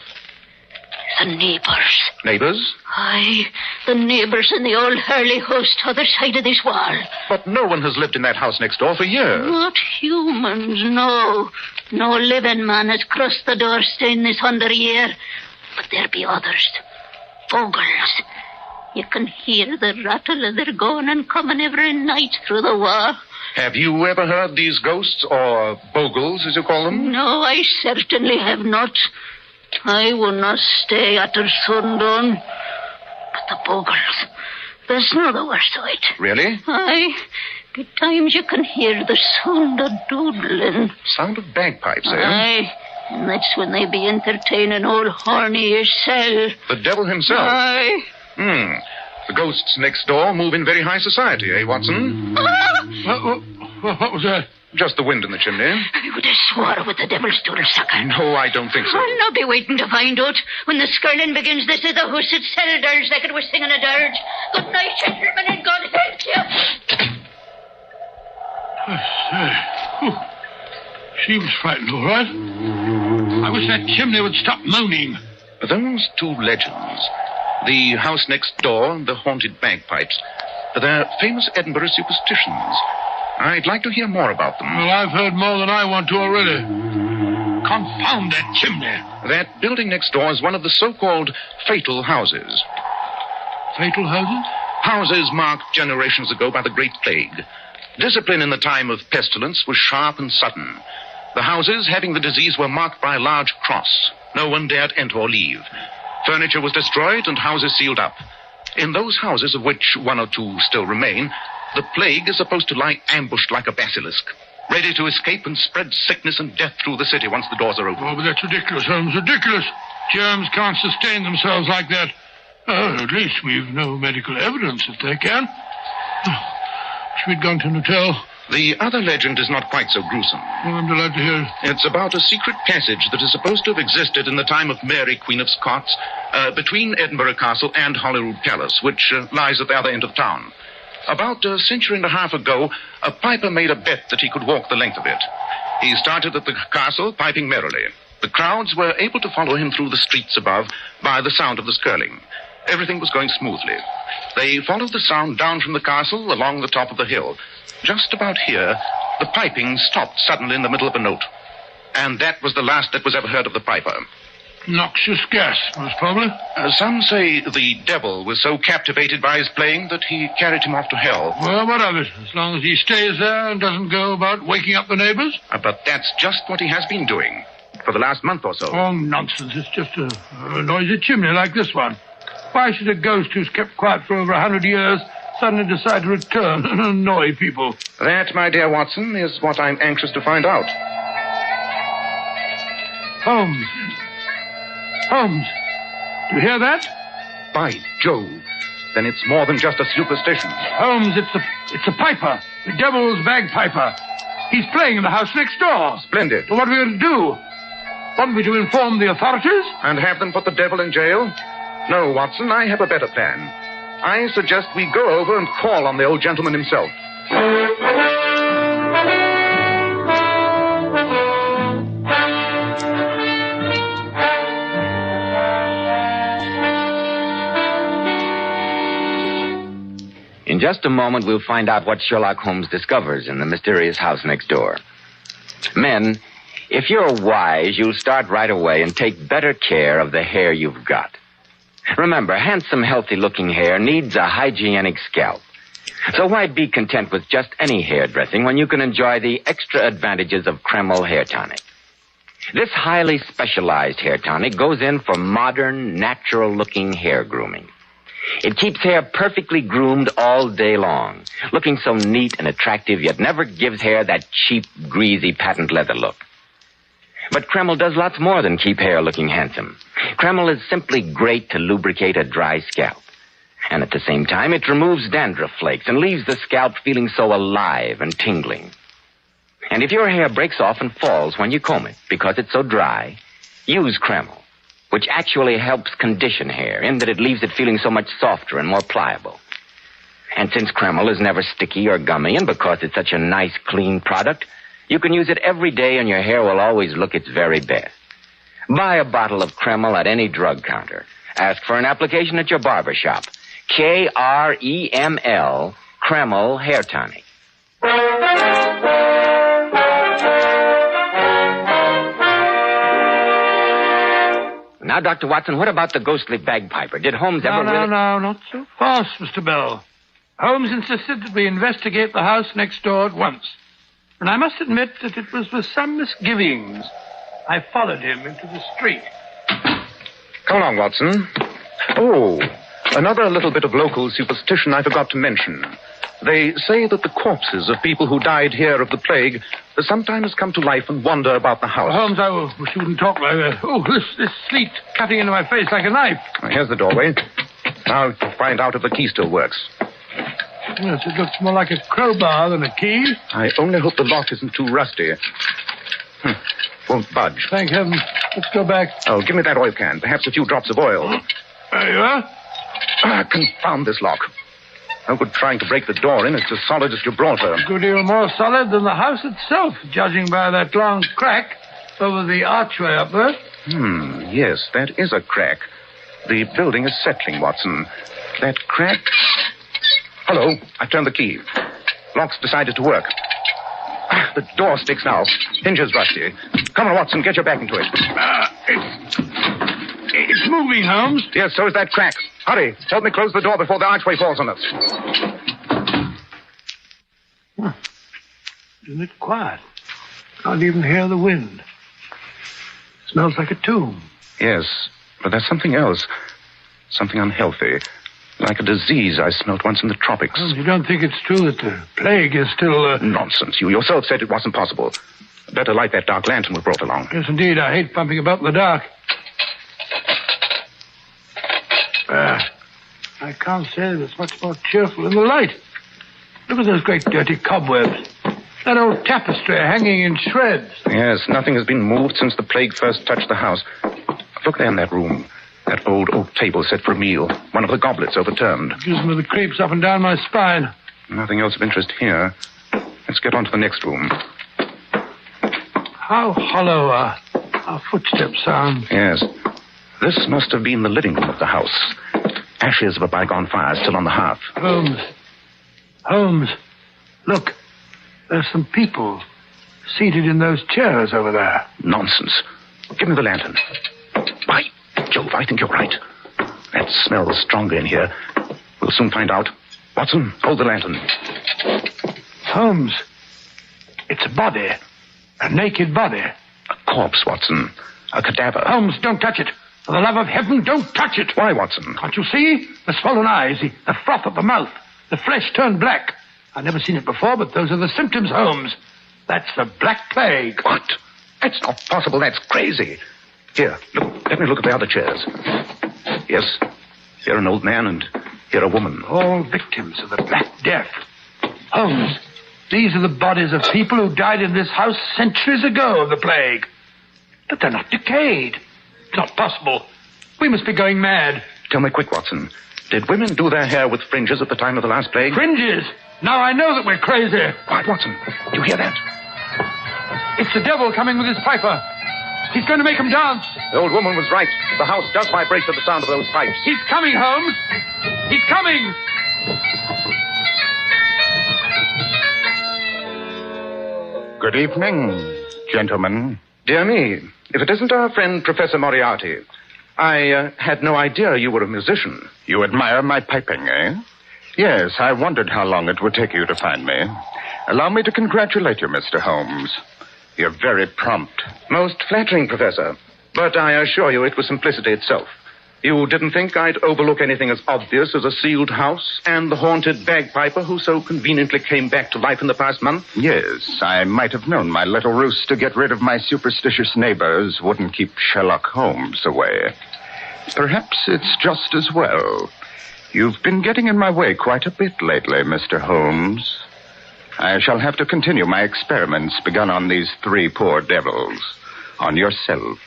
Speaker 9: The neighbours.
Speaker 15: Neighbours?
Speaker 9: Aye, the neighbours in the old Hurley house t'other side of this wall.
Speaker 15: But no one has lived in that house next door for years.
Speaker 9: Not humans, no. No living man has crossed the doorstone this 100 year. But there be others. Ogles. You can hear the rattle of their going and coming every night through the wall.
Speaker 15: Have you ever heard these ghosts, or bogles, as you call them?
Speaker 9: No, I certainly have not. I will not stay after sundown. But the bogles, there's no the worst of it.
Speaker 15: Really?
Speaker 9: Aye. At times you can hear the sound of doodling.
Speaker 15: Sound of bagpipes, eh?
Speaker 9: Aye. And that's when they be entertaining old Horny yourself.
Speaker 15: The devil himself?
Speaker 9: Aye.
Speaker 15: The ghosts next door move in very high society, eh, Watson?
Speaker 2: What was that?
Speaker 15: Just the wind in the chimney.
Speaker 9: I would have swore with the devil's doodle sucker.
Speaker 15: No, I don't think so.
Speaker 9: I'll not be waiting to find out. When the skirling begins, this is the hoose at Sellders like it was singing a dirge. Good night, gentlemen, and God help you.
Speaker 2: I say. She was frightened, all right. I wish that chimney would stop moaning.
Speaker 15: Those two legends, the house next door and the haunted bagpipes, they're famous Edinburgh superstitions. I'd like to hear more about them.
Speaker 2: Well, I've heard more than I want to already. Confound that chimney.
Speaker 15: That building next door is one of the so-called fatal houses.
Speaker 2: Fatal houses?
Speaker 15: Houses marked generations ago by the Great Plague. Discipline in the time of pestilence was sharp and sudden. The houses having the disease were marked by a large cross. No one dared enter or leave. Furniture was destroyed and houses sealed up. In those houses, of which one or two still remain, the plague is supposed to lie ambushed like a basilisk, ready to escape and spread sickness and death through the city once the doors are open.
Speaker 2: Oh, but that's ridiculous, Holmes, ridiculous. Germs can't sustain themselves like that. At least we've no medical evidence that they can. Wish we'd gone to an hotel.
Speaker 15: The other legend is not quite so gruesome.
Speaker 2: Oh, I'm delighted to hear.
Speaker 15: It's about a secret passage that is supposed to have existed in the time of Mary, Queen of Scots, between Edinburgh Castle and Holyrood Palace, which lies at the other end of town. About a century and a half ago, a piper made a bet that he could walk the length of it. He started at the castle, piping merrily. The crowds were able to follow him through the streets above by the sound of the skirling. Everything was going smoothly. They followed the sound down from the castle along the top of the hill. Just about here, the piping stopped suddenly in the middle of a note. And that was the last that was ever heard of the piper.
Speaker 2: Noxious gas, most probably.
Speaker 15: Some say the devil was so captivated by his playing that he carried him off to hell.
Speaker 2: Well, what of it? As long as he stays there and doesn't go about waking up the neighbors.
Speaker 15: But that's just what he has been doing for the last month or so.
Speaker 2: Oh, nonsense. It's just a noisy chimney like this one. Why should a ghost who's kept quiet for over 100 years suddenly decide to return and annoy people?
Speaker 15: That, my dear Watson, is what I'm anxious to find out.
Speaker 2: Holmes. Holmes. Do you hear that?
Speaker 15: By Jove. Then it's more than just a superstition.
Speaker 2: Holmes, it's a piper. The devil's bagpiper. He's playing in the house next door.
Speaker 15: Splendid.
Speaker 2: Well, what are we going to do? Want me to inform the authorities?
Speaker 15: And have them put the devil in jail? No, Watson, I have a better plan. I suggest we go over and call on the old gentleman himself.
Speaker 4: In just a moment, we'll find out what Sherlock Holmes discovers in the mysterious house next door. Men, if you're wise, you'll start right away and take better care of the hair you've got. Remember, handsome, healthy-looking hair needs a hygienic scalp. So why be content with just any hair dressing when you can enjoy the extra advantages of Kreml Hair Tonic? This highly specialized hair tonic goes in for modern, natural-looking hair grooming. It keeps hair perfectly groomed all day long, looking so neat and attractive, yet never gives hair that cheap, greasy patent leather look. But Kreml does lots more than keep hair looking handsome. Kreml is simply great to lubricate a dry scalp. And at the same time, it removes dandruff flakes and leaves the scalp feeling so alive and tingling. And if your hair breaks off and falls when you comb it because it's so dry, use Kreml, which actually helps condition hair in that it leaves it feeling so much softer and more pliable. And since Kreml is never sticky or gummy, and because it's such a nice, clean product, you can use it every day and your hair will always look its very best. Buy a bottle of Kreml at any drug counter. Ask for an application at your barber shop. Kreml, Kreml Hair Tonic. Now, Dr. Watson, what about the ghostly bagpiper? Did Holmes ever
Speaker 2: No, not so fast, Mr. Bell. Holmes insisted that we investigate the house next door at once. And I must admit that it was with some misgivings I followed him into the street.
Speaker 15: Come along, Watson. Oh, another little bit of local superstition I forgot to mention. They say that the corpses of people who died here of the plague sometimes come to life and wander about the house.
Speaker 2: Holmes, I wish you wouldn't talk like that. Oh, this sleet cutting into my face like a knife.
Speaker 15: Here's the doorway. Now find out if the key still works.
Speaker 2: Yes, it looks more like a crowbar than a key.
Speaker 15: I only hope the lock isn't too rusty. Won't budge.
Speaker 2: Thank heaven. Let's go back.
Speaker 15: Oh, give me that oil can. Perhaps a few drops of oil.
Speaker 2: There you are.
Speaker 15: Confound this lock. No good trying to break the door in. It's as solid as Gibraltar.
Speaker 2: A good deal more solid than the house itself, judging by that long crack over the archway up there.
Speaker 15: Yes, that is a crack. The building is settling, Watson. That crack... Hello, I've turned the key. Lock's decided to work. The door sticks now. Hinges rusty. Come on, Watson, get your back into it.
Speaker 2: It's moving, Holmes.
Speaker 15: Yes, so is that crack. Hurry, help me close the door before the archway falls on us.
Speaker 2: Isn't it quiet? Can't even hear the wind. Smells like a tomb.
Speaker 15: Yes, but there's something else. Something unhealthy. Like a disease I smelt once in the tropics.
Speaker 2: Holmes, you don't think it's true that the plague is still...
Speaker 15: Nonsense. You yourself said it wasn't possible. Better light that dark lantern we brought along.
Speaker 2: Yes, indeed. I hate bumping about in the dark. I can't say that it's much more cheerful in the light. Look at those great dirty cobwebs. That old tapestry hanging in shreds.
Speaker 15: Yes, nothing has been moved since the plague first touched the house. Look there in that room. That old oak table set for a meal. One of the goblets overturned.
Speaker 2: Gives me the creeps up and down my spine.
Speaker 15: Nothing else of interest here. Let's get on to the next room.
Speaker 2: How hollow our footsteps sound.
Speaker 15: Yes. This must have been the living room of the house. Ashes of a bygone fire still on the hearth.
Speaker 2: Holmes. Look. There's some people seated in those chairs over there.
Speaker 15: Nonsense. Give me the lantern. By Jove, I think you're right. That smells stronger in here. We'll soon find out. Watson, hold the lantern.
Speaker 2: Holmes. It's a body. A naked body.
Speaker 15: A corpse, Watson. A cadaver.
Speaker 2: Holmes, don't touch it. For the love of heaven, don't touch it.
Speaker 15: Why, Watson?
Speaker 2: Can't you see? The swollen eyes, the froth of the mouth, The flesh turned black. I've never seen it before, but those are the symptoms, Holmes. That's the Black Plague.
Speaker 3: What? That's not possible. That's crazy. Here, look. Let me look at the other chairs. Yes, here an old man and here a woman.
Speaker 2: All victims of the Black Death. Holmes, these are the bodies of people who died in this house centuries ago of the plague. But they're not decayed. It's not possible. We must be going mad.
Speaker 3: Tell me quick, Watson. Did women do their hair with fringes at the time of the last plague?
Speaker 2: Fringes? Now I know that we're crazy.
Speaker 3: Quiet, Watson. Do you hear that?
Speaker 2: It's the devil coming with his piper. He's going to make him dance.
Speaker 3: The old woman was right. The house does vibrate to the sound of those pipes.
Speaker 2: He's coming, Holmes. He's coming.
Speaker 12: Good evening, gentlemen.
Speaker 3: Dear me, if it isn't our friend Professor Moriarty. I had no idea you were a musician.
Speaker 12: You admire my piping, eh? Yes, I wondered how long it would take you to find me. Allow me to congratulate you, Mr. Holmes. You're very prompt.
Speaker 3: Most flattering, Professor. But I assure you it was simplicity itself. You didn't think I'd overlook anything as obvious as a sealed house and the haunted bagpiper who so conveniently came back to life in the past month?
Speaker 12: Yes, I might have known my little ruse to get rid of my superstitious neighbors wouldn't keep Sherlock Holmes away. Perhaps it's just as well. You've been getting in my way quite a bit lately, Mr. Holmes. I shall have to continue my experiments begun on these three poor devils. On yourself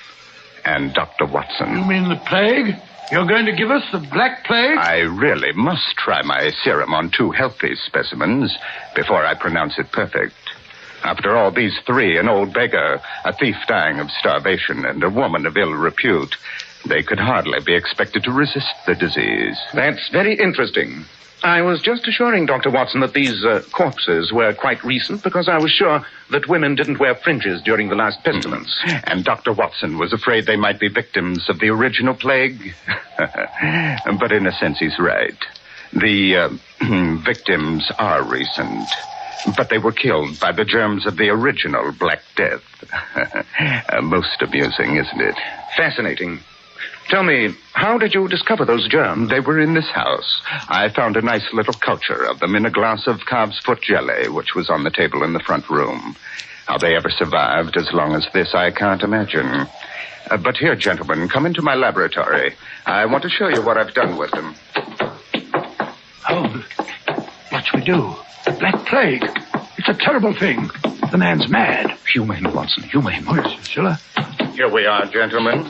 Speaker 12: and Dr. Watson.
Speaker 2: You mean the plague? You're going to give us the Black Plague?
Speaker 12: I really must try my serum on two healthy specimens before I pronounce it perfect. After all, these three, an old beggar, a thief dying of starvation, and a woman of ill repute, they could hardly be expected to resist the disease.
Speaker 3: That's very interesting. I was just assuring Dr. Watson that these corpses were quite recent because I was sure that women didn't wear fringes during the last pestilence.
Speaker 12: And Dr. Watson was afraid they might be victims of the original plague. But in a sense, he's right. The victims are recent, but they were killed by the germs of the original Black Death. Most amusing, isn't it?
Speaker 3: Fascinating. Tell me, how did you discover those germs?
Speaker 12: They were in this house. I found a nice little culture of them in a glass of calf's foot jelly, which was on the table in the front room. How they ever survived as long as this, I can't imagine. But here, gentlemen, come into my laboratory. I want to show you what I've done with them.
Speaker 2: Holmes, what shall we do? The Black Plague. It's a terrible thing. The man's mad.
Speaker 3: Humane, Watson, humane.
Speaker 2: Oh, yes, Priscilla.
Speaker 12: Here we are, gentlemen.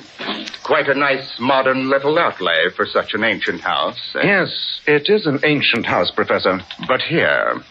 Speaker 12: Quite a nice modern little outlay for such an ancient house.
Speaker 3: Yes, it is an ancient house, Professor.
Speaker 12: But here,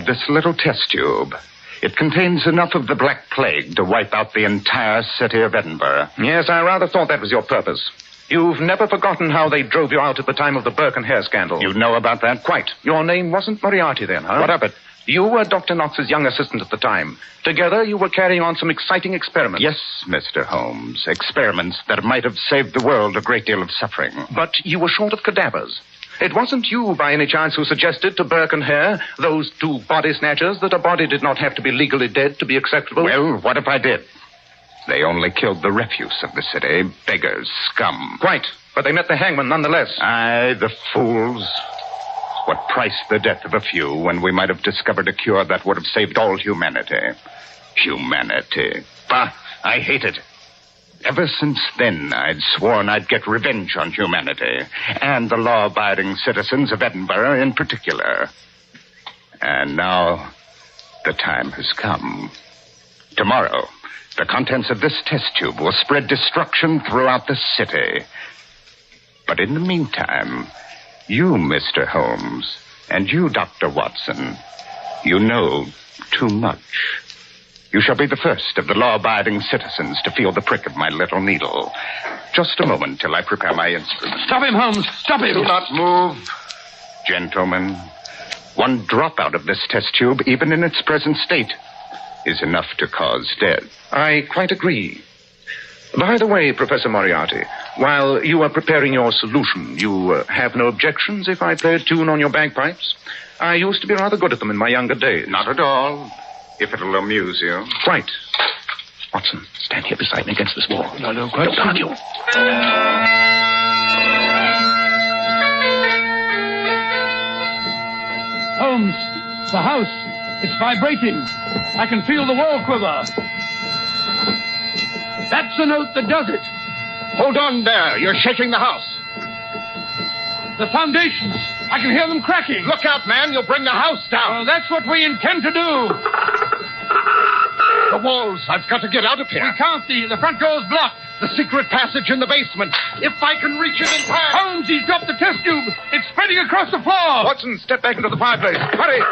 Speaker 12: this little test tube. It contains enough of the Black Plague to wipe out the entire city of Edinburgh.
Speaker 3: Yes, I rather thought that was your purpose. You've never forgotten how they drove you out at the time of the Burke and Hare scandal.
Speaker 12: You know about that?
Speaker 3: Quite. Your name wasn't Moriarty then, huh?
Speaker 12: What of it?
Speaker 3: You were Dr. Knox's young assistant at the time. Together, you were carrying on some exciting experiments.
Speaker 12: Yes, Mr. Holmes. Experiments that might have saved the world a great deal of suffering.
Speaker 3: But you were short of cadavers. It wasn't you, by any chance, who suggested to Burke and Hare, those two body snatchers, that a body did not have to be legally dead to be acceptable?
Speaker 12: Well, what if I did? They only killed the refuse of the city. Beggars, scum.
Speaker 3: Quite. But they met the hangman nonetheless.
Speaker 12: Aye, the fools. What price the death of a few when we might have discovered a cure that would have saved all humanity? Humanity. Bah, I hate it. Ever since then, I'd sworn I'd get revenge on humanity, and the law-abiding citizens of Edinburgh in particular. And now, the time has come. Tomorrow, the contents of this test tube will spread destruction throughout the city. But in the meantime, you, Mr. Holmes, and you, Dr. Watson, you know too much. You shall be the first of the law-abiding citizens to feel the prick of my little needle. Just a moment till I prepare my instruments.
Speaker 2: Stop him, Holmes! Stop him!
Speaker 12: Do not move. Gentlemen, one drop out of this test tube, even in its present state, is enough to cause death.
Speaker 3: I quite agree. By the way, Professor Moriarty, while you are preparing your solution, you have no objections if I play a tune on your bagpipes? I used to be rather good at them in my younger days.
Speaker 12: Not at all, if it'll amuse you.
Speaker 3: Quite. Watson, stand here beside me against this wall.
Speaker 2: No,
Speaker 3: Don't argue.
Speaker 2: Holmes, the house. It's vibrating. I can feel the wall quiver. That's the note that does it.
Speaker 3: Hold on there. You're shaking the house.
Speaker 2: The foundations. I can hear them cracking.
Speaker 3: Look out, man. You'll bring the house down.
Speaker 2: Well, that's what we intend to do.
Speaker 3: The walls. I've got to get out of here.
Speaker 2: We can't. The front door's blocked.
Speaker 3: The secret passage in the basement. If I can reach it in time.
Speaker 2: Holmes, he's dropped the test tube. It's spreading across the floor.
Speaker 3: Watson, step back into the fireplace. Hurry.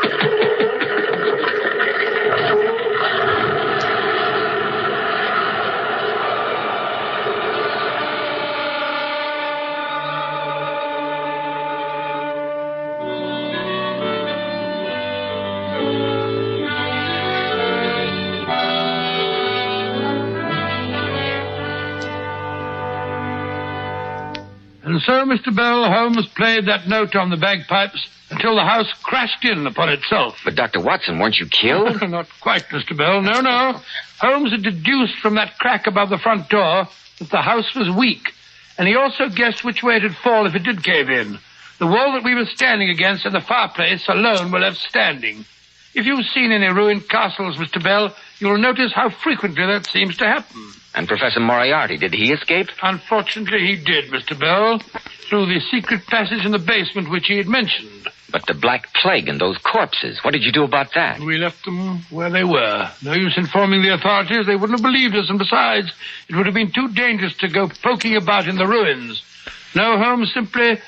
Speaker 2: And so, Mr. Bell, Holmes played that note on the bagpipes until the house crashed in upon itself.
Speaker 4: But, Dr. Watson, weren't you killed?
Speaker 2: Not quite, Mr. Bell. No. Holmes had deduced from that crack above the front door that the house was weak, and he also guessed which way it'd fall if it did cave in. The wall that we were standing against and the fireplace alone were left standing. If you've seen any ruined castles, Mr. Bell, you'll notice how frequently that seems to happen.
Speaker 4: And Professor Moriarty, did he escape?
Speaker 2: Unfortunately, he did, Mr. Bell, through the secret passage in the basement which he had mentioned.
Speaker 4: But the Black Plague and those corpses, what did you do about that?
Speaker 2: We left them where they were. No use informing the authorities. They wouldn't have believed us, and besides, it would have been too dangerous to go poking about in the ruins. No, Holmes simply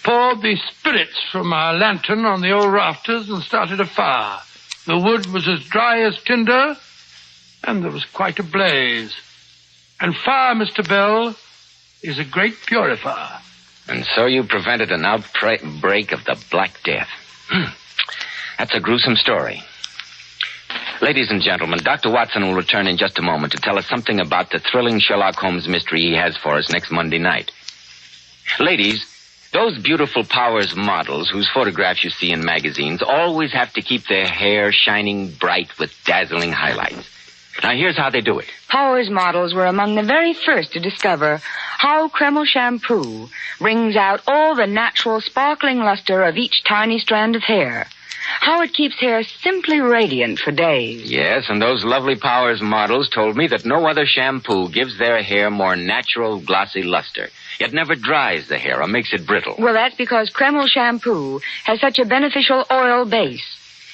Speaker 2: poured the spirits from our lantern on the old rafters and started a fire. The wood was as dry as tinder, and there was quite a blaze. And fire, Mr. Bell, is a great purifier.
Speaker 4: And so you prevented an outbreak of the Black Death. That's a gruesome story. Ladies and gentlemen, Dr. Watson will return in just a moment to tell us something about the thrilling Sherlock Holmes mystery he has for us next Monday night. Ladies, those beautiful Powers models whose photographs you see in magazines always have to keep their hair shining bright with dazzling highlights. Now, here's how they do it.
Speaker 11: Powers models were among the very first to discover how Kreml shampoo brings out all the natural sparkling luster of each tiny strand of hair. How it keeps hair simply radiant for days.
Speaker 4: Yes, and those lovely Powers models told me that no other shampoo gives their hair more natural, glossy luster. It never dries the hair or makes it brittle.
Speaker 11: Well, that's because Kreml shampoo has such a beneficial oil base.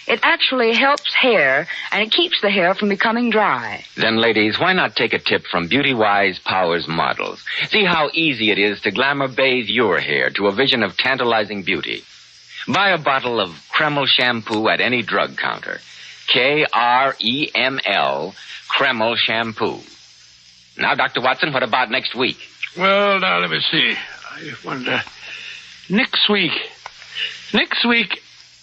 Speaker 11: It actually helps hair, and it keeps the hair from becoming dry.
Speaker 4: Then, ladies, why not take a tip from beauty-wise Powers models? See how easy it is to glamour bathe your hair to a vision of tantalizing beauty. Buy a bottle of Kreml shampoo at any drug counter. Kreml, Kreml shampoo. Now, Dr. Watson, what about next week?
Speaker 2: Well, now, let me see. I wonder. Next week,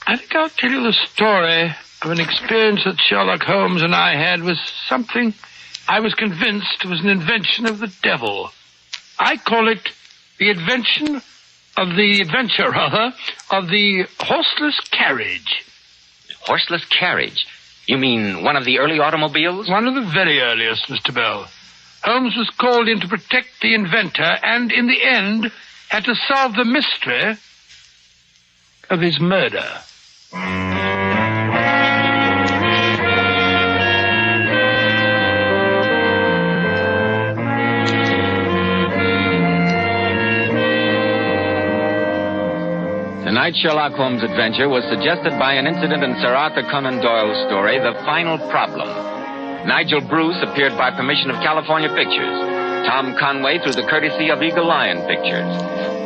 Speaker 2: I think I'll tell you the story of an experience that Sherlock Holmes and I had with something I was convinced was an invention of the devil. I call it the adventure of the horseless carriage.
Speaker 4: Horseless carriage? You mean one of the early automobiles?
Speaker 2: One of the very earliest, Mr. Bell. Holmes was called in to protect the inventor and, in the end, had to solve the mystery of his murder.
Speaker 4: Tonight's Sherlock Holmes adventure was suggested by an incident in Sir Arthur Conan Doyle's story, The Final Problem. Nigel Bruce appeared by permission of California Pictures. Tom Conway through the courtesy of Eagle Lion Pictures.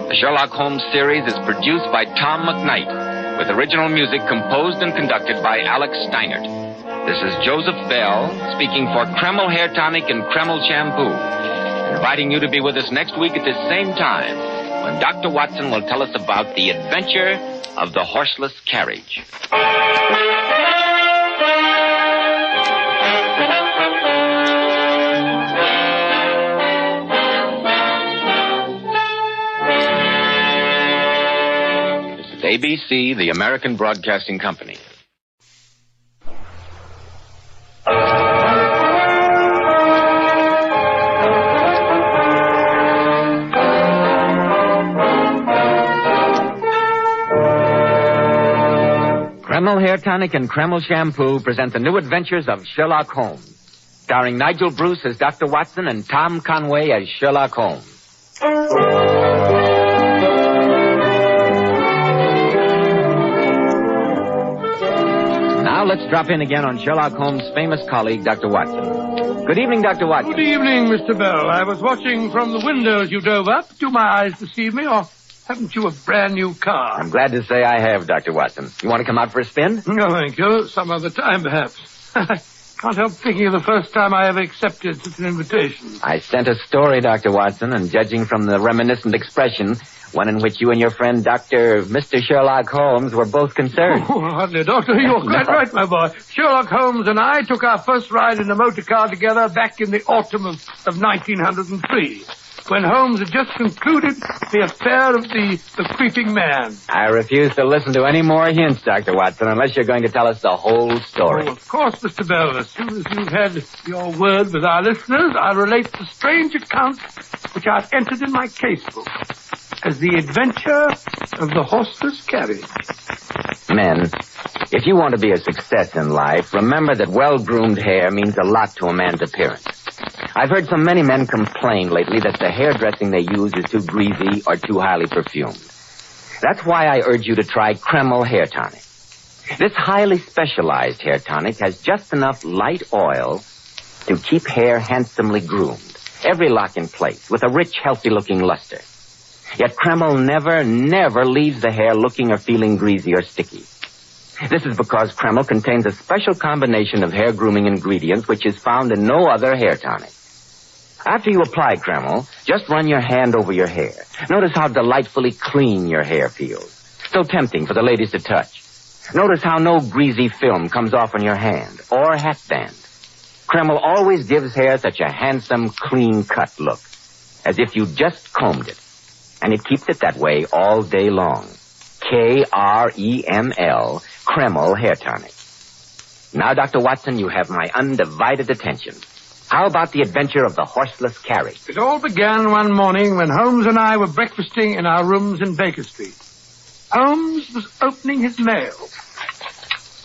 Speaker 4: The Sherlock Holmes series is produced by Tom McKnight, with original music composed and conducted by Alex Steinert. This is Joseph Bell, speaking for Kreml Hair Tonic and Kreml Shampoo, inviting you to be with us next week at this same time, when Dr. Watson will tell us about the adventure of the horseless carriage. This is ABC, the American Broadcasting Company. Kreml Kreml Hair Tonic and Kreml Shampoo present the new adventures of Sherlock Holmes, starring Nigel Bruce as Dr. Watson and Tom Conway as Sherlock Holmes. Now let's drop in again on Sherlock Holmes' famous colleague, Dr. Watson. Good evening, Dr. Watson.
Speaker 2: Good evening, Mr. Bell. I was watching from the window as you drove up. Do my eyes deceive me, or haven't you a brand new car?
Speaker 4: I'm glad to say I have, Dr. Watson. You want to come out for a spin?
Speaker 2: No, thank you. Some other time, perhaps. I can't help thinking of the first time I ever accepted such an invitation.
Speaker 4: I sent a story, Dr. Watson, and judging from the reminiscent expression, one in which you and your friend Mr. Sherlock Holmes were both concerned.
Speaker 2: Oh, hardly, Doctor. You're quite right, my boy. Sherlock Holmes and I took our first ride in a motor car together back in the autumn of 1903, when Holmes had just concluded the affair of the creeping man.
Speaker 4: I refuse to listen to any more hints, Dr. Watson, unless you're going to tell us the whole story.
Speaker 2: Oh, of course, Mr. Bell. As soon as you've had your word with our listeners, I'll relate the strange account which I've entered in my casebook as the adventure of the horseless carriage.
Speaker 4: Men, if you want to be a success in life, remember that well-groomed hair means a lot to a man's appearance. I've heard so many men complain lately that the hairdressing they use is too greasy or too highly perfumed. That's why I urge you to try Kreml Hair Tonic. This highly specialized hair tonic has just enough light oil to keep hair handsomely groomed, every lock in place, with a rich, healthy-looking luster. Yet Kreml never leaves the hair looking or feeling greasy or sticky. This is because Kreml contains a special combination of hair grooming ingredients which is found in no other hair tonic. After you apply Kreml, just run your hand over your hair. Notice how delightfully clean your hair feels. So tempting for the ladies to touch. Notice how no greasy film comes off on your hand or hatband. Kreml always gives hair such a handsome, clean-cut look, as if you just combed it. And it keeps it that way all day long. Kreml, Kreml Hair Tonic. Now, Dr. Watson, you have my undivided attention. How about the adventure of the horseless carriage?
Speaker 2: It all began one morning when Holmes and I were breakfasting in our rooms in Baker Street. Holmes was opening his mail.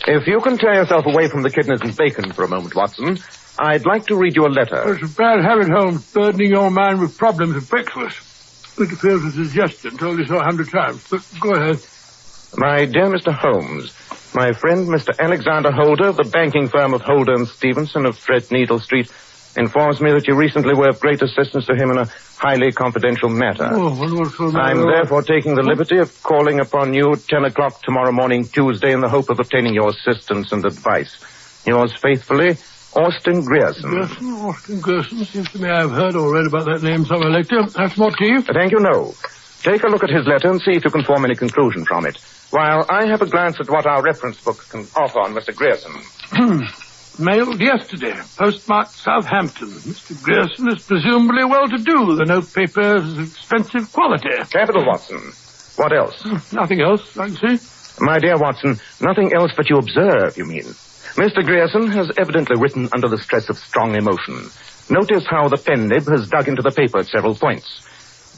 Speaker 3: If you can tear yourself away from the kidneys and bacon for a moment, Watson, I'd like to read you a letter.
Speaker 2: It's a bad habit, Holmes, burdening your mind with problems at breakfast. It appears a suggestion, told you so 100 times. But go ahead.
Speaker 3: My dear Mr. Holmes, my friend Mr. Alexander Holder of the banking firm of Holder and Stevenson of Threadneedle Street informs me that you recently were of great assistance to him in a highly confidential matter.
Speaker 2: Oh, wonderful.
Speaker 3: I'm therefore taking the liberty of calling upon you at 10 o'clock tomorrow morning, Tuesday, in the hope of obtaining your assistance and advice. Yours faithfully, Austin Grierson.
Speaker 2: Austin Grierson. Seems to me I've heard or read about that name somewhere later. That's more to you.
Speaker 3: Thank you, no. Take a look at his letter and see if you can form any conclusion from it, while I have a glance at what our reference book can offer on Mr. Grierson.
Speaker 2: Mailed yesterday. Postmarked Southampton. Mr. Grierson is presumably well-to-do. The note paper is of expensive quality.
Speaker 3: Capital, Watson. What else?
Speaker 2: Nothing else, I can see.
Speaker 3: My dear Watson, nothing else but you observe, you mean. Mr. Grierson has evidently written under the stress of strong emotion. Notice how the pen nib has dug into the paper at several points.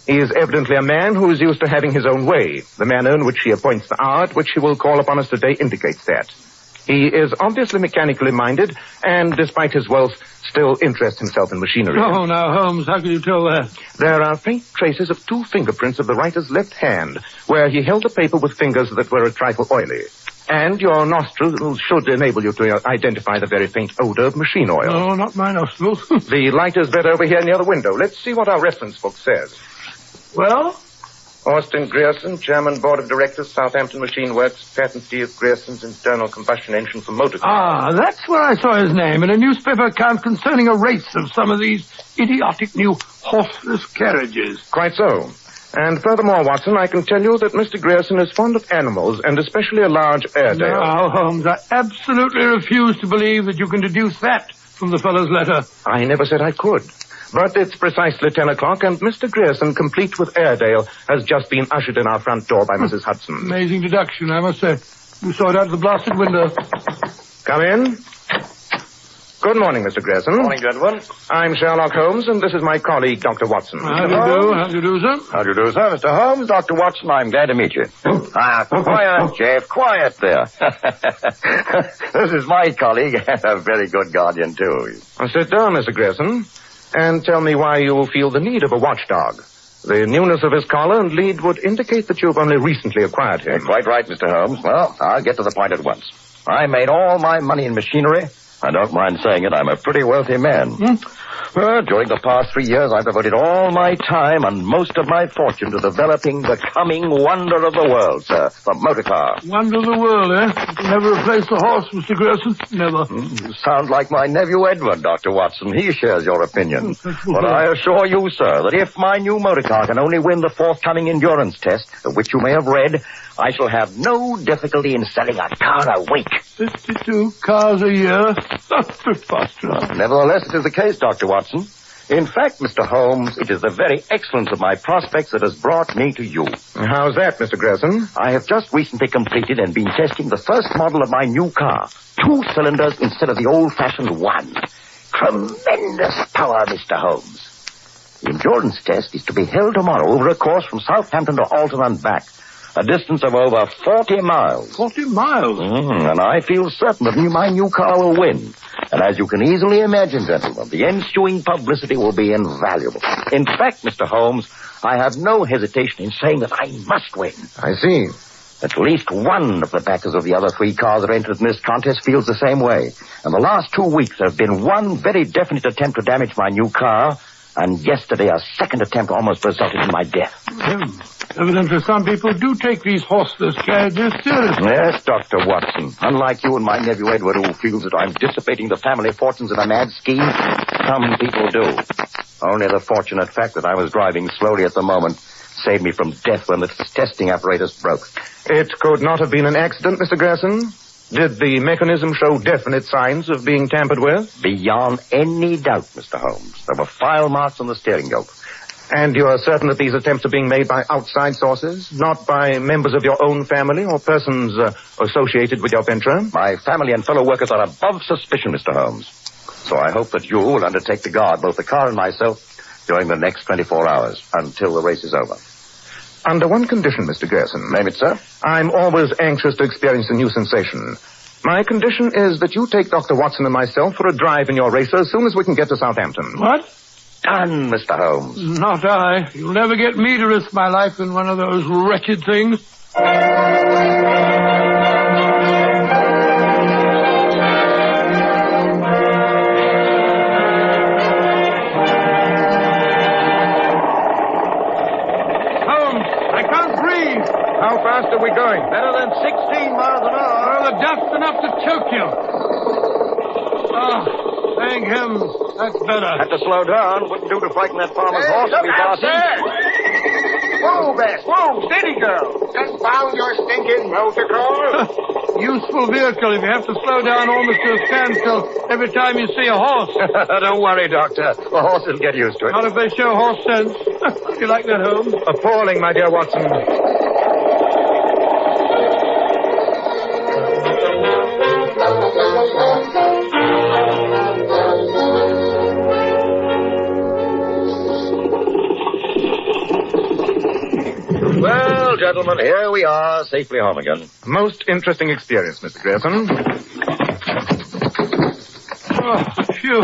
Speaker 3: He is evidently a man who is used to having his own way. The manner in which he appoints the hour which he will call upon us today indicates that. He is obviously mechanically minded, and despite his wealth, still interests himself in machinery.
Speaker 2: Oh, now, Holmes, how can you tell that?
Speaker 3: There are faint traces of 2 fingerprints of the writer's left hand, where he held the paper with fingers that were a trifle oily. And your nostrils should enable you to identify the very faint odor of machine oil.
Speaker 2: No, not my nostrils.
Speaker 3: The light is better over here near the window. Let's see what our reference book says.
Speaker 2: Well?
Speaker 3: Austin Grierson, Chairman, Board of Directors, Southampton Machine Works, patentee of Grierson's internal combustion engine for motor cars.
Speaker 2: Ah, that's where I saw his name in a newspaper account concerning a race of some of these idiotic new horseless carriages.
Speaker 3: Quite so. And furthermore, Watson, I can tell you that Mr. Grierson is fond of animals, and especially a large Airedale.
Speaker 2: Now, Holmes, I absolutely refuse to believe that you can deduce that from the fellow's letter.
Speaker 3: I never said I could. But it's precisely 10 o'clock, and Mr. Grierson, complete with Airedale, has just been ushered in our front door by Mrs. Hudson.
Speaker 2: Amazing deduction, I must say. You saw it out of the blasted window.
Speaker 3: Come in.
Speaker 15: Good morning, Mr. Grayson.
Speaker 5: Morning, gentlemen.
Speaker 15: I'm Sherlock Holmes, and this is my colleague, Dr. Watson.
Speaker 2: How do you do? How do you do, sir?
Speaker 5: How do you do, sir? Mr. Holmes, Dr. Watson, I'm glad to meet you. Quiet, Jeff, quiet there. This is my colleague, and a very good guardian, too.
Speaker 15: Sit down, Mr. Grayson, and tell me why you feel the need of a watchdog. The newness of his collar and lead would indicate that you've only recently acquired him.
Speaker 5: You're quite right, Mr. Holmes. Well, I'll get to the point at once. I made all my money in machinery. I don't mind saying it, I'm a pretty wealthy man. During the past 3 years, I've devoted all my time and most of my fortune to developing the coming wonder of the world, sir, the motor car.
Speaker 2: Wonder of the world, eh? You can never replace the horse, Mr. Grayson. Never.
Speaker 5: You sound like my nephew Edward, Dr. Watson. He shares your opinion. But I assure you, sir, that if my new motor car can only win the forthcoming endurance test, of which you may have read, I shall have no difficulty in selling a car a week.
Speaker 2: 52 cars a year? Preposterous.
Speaker 5: Nevertheless, it is the case, Dr. Watson. In fact, Mr. Holmes, it is the very excellence of my prospects that has brought me to you.
Speaker 15: How's that, Mr. Grayson?
Speaker 5: I have just recently completed and been testing the first model of my new car. 2 cylinders instead of the old-fashioned 1. Tremendous power, Mr. Holmes. The endurance test is to be held tomorrow over a course from Southampton to Alton and back. A distance of over 40 miles.
Speaker 2: 40 miles?
Speaker 5: And I feel certain that my new car will win. And as you can easily imagine, gentlemen, the ensuing publicity will be invaluable. In fact, Mr. Holmes, I have no hesitation in saying that I must win.
Speaker 15: I see.
Speaker 5: At least one of the backers of the other 3 cars that entered in this contest feels the same way. And the last 2 weeks there have been one very definite attempt to damage my new car, and yesterday a second attempt almost resulted in my death.
Speaker 2: Evidently, some people do take these horseless carriages seriously.
Speaker 5: Yes, Dr. Watson. Unlike you and my nephew Edward, who feels that I'm dissipating the family fortunes in a mad scheme, some people do. Only the fortunate fact that I was driving slowly at the moment saved me from death when the testing apparatus broke.
Speaker 15: It could not have been an accident, Mr. Grayson? Did the mechanism show definite signs of being tampered with?
Speaker 5: Beyond any doubt, Mr. Holmes. There were file marks on the steering yoke.
Speaker 15: And you're certain that these attempts are being made by outside sources, not by members of your own family or persons associated with your venture?
Speaker 5: My family and fellow workers are above suspicion, Mr. Holmes. So I hope that you will undertake to guard both the car and myself during the next 24 hours until the race is over.
Speaker 15: Under one condition, Mr. Grayson.
Speaker 5: Name it, sir.
Speaker 15: I'm always anxious to experience a new sensation. My condition is that you take Dr. Watson and myself for a drive in your racer as soon as we can get to Southampton.
Speaker 2: What?
Speaker 5: Done, Mr. Holmes.
Speaker 2: Not I. You'll never get me to risk my life in one of those wretched things.
Speaker 15: How fast are we going?
Speaker 5: Better than 16 miles an hour.
Speaker 2: Well, the dust's enough to choke you. Oh, thank him. That's better.
Speaker 5: Had to slow down. Wouldn't do to frighten that farmer's horse to be passing.
Speaker 8: Whoa, Bess. Whoa, steady, girl. Confound your stinking motor car.
Speaker 2: Useful vehicle if you have to slow down almost to a standstill every time you see a horse.
Speaker 5: Don't worry, Doctor. The horse will get used to it.
Speaker 2: Not if they show horse sense. You like that, Holmes?
Speaker 15: Appalling, my dear Watson.
Speaker 5: Well, gentlemen, here we are, safely home again.
Speaker 15: Most interesting experience, Mr. Grayson.
Speaker 2: Oh, phew.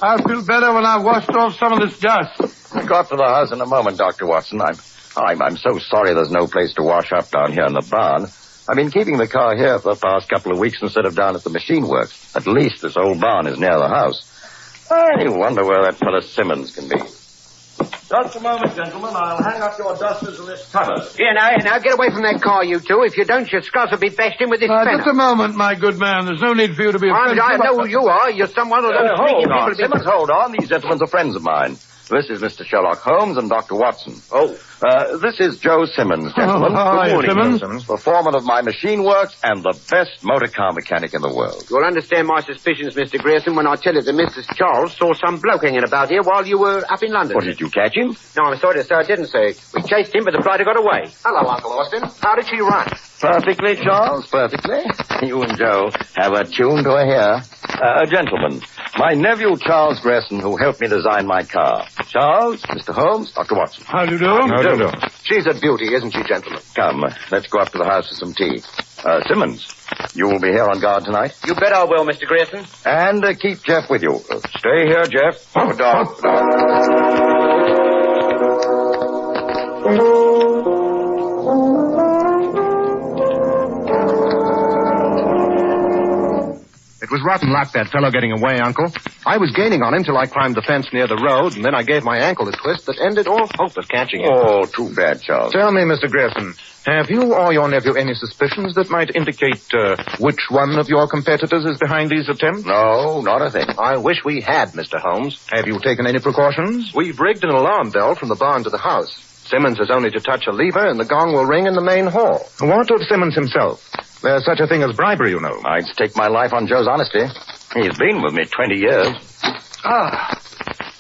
Speaker 2: I'll feel better when I've washed off some of this dust.
Speaker 5: I got to the house in a moment, Dr. Watson. I'm so sorry there's no place to wash up down here in the barn. I've been keeping the car here for the past couple of weeks instead of down at the machine works. At least this old barn is near the house. I wonder where that fellow Simmons can be. Just a moment, gentlemen. I'll hang up your dusters in this cupboard.
Speaker 8: Here, now, get away from that car, you two. If you don't, your skulls will be bashed in with this fenner.
Speaker 2: Just a moment, my good man. There's no need for you to be offensive.
Speaker 8: I know who you are. You're someone of those sneaky people.
Speaker 5: Simmons, hold on. These gentlemen are friends of mine. This is Mr. Sherlock Holmes and Dr. Watson. This is Joe Simmons, gentlemen.
Speaker 2: Hi,
Speaker 5: Good morning,
Speaker 2: Simmons.
Speaker 5: the foreman of my machine works and the best motor car mechanic in the world.
Speaker 8: You'll understand my suspicions, Mr. Grayson, when I tell you that Mrs. Charles saw some bloke hanging about here while you were up in London.
Speaker 5: What, did you catch him?
Speaker 8: No, I'm sorry to say I didn't, sir. We chased him, but the blighter got away. Hello, Uncle Austin. How did she run?
Speaker 5: Perfectly, Charles, perfectly. You and Joe have a tune to a hair. Gentlemen, my nephew Charles Gresson, who helped me design my car. Charles, Mr. Holmes, Dr. Watson.
Speaker 2: How do you do?
Speaker 5: How do you do?
Speaker 3: She's a beauty, isn't she, gentlemen?
Speaker 5: Come, let's go up to the house for some tea. Simmons, you will be here on guard tonight?
Speaker 17: You bet I will, Mr. Grayson.
Speaker 5: And keep Jeff with you. Stay here, Jeff. Good dog.
Speaker 3: It was rotten luck, that fellow getting away, Uncle. I was gaining on him till I climbed the fence near the road, and then I gave my ankle a twist that ended all hope of catching him.
Speaker 5: Oh, too bad, Charles.
Speaker 3: Tell me, Mr. Grayson, have you or your nephew any suspicions that might indicate which one of your competitors is behind these attempts?
Speaker 5: No, not a thing.
Speaker 3: I wish we had, Mr. Holmes. Have you taken any precautions? We've rigged an alarm bell from the barn to the house. Simmons has only to touch a lever, and the gong will ring in the main hall. What of Simmons himself? There's such a thing as bribery, you know.
Speaker 5: I'd stake my life on Joe's honesty. He's been with me 20 years.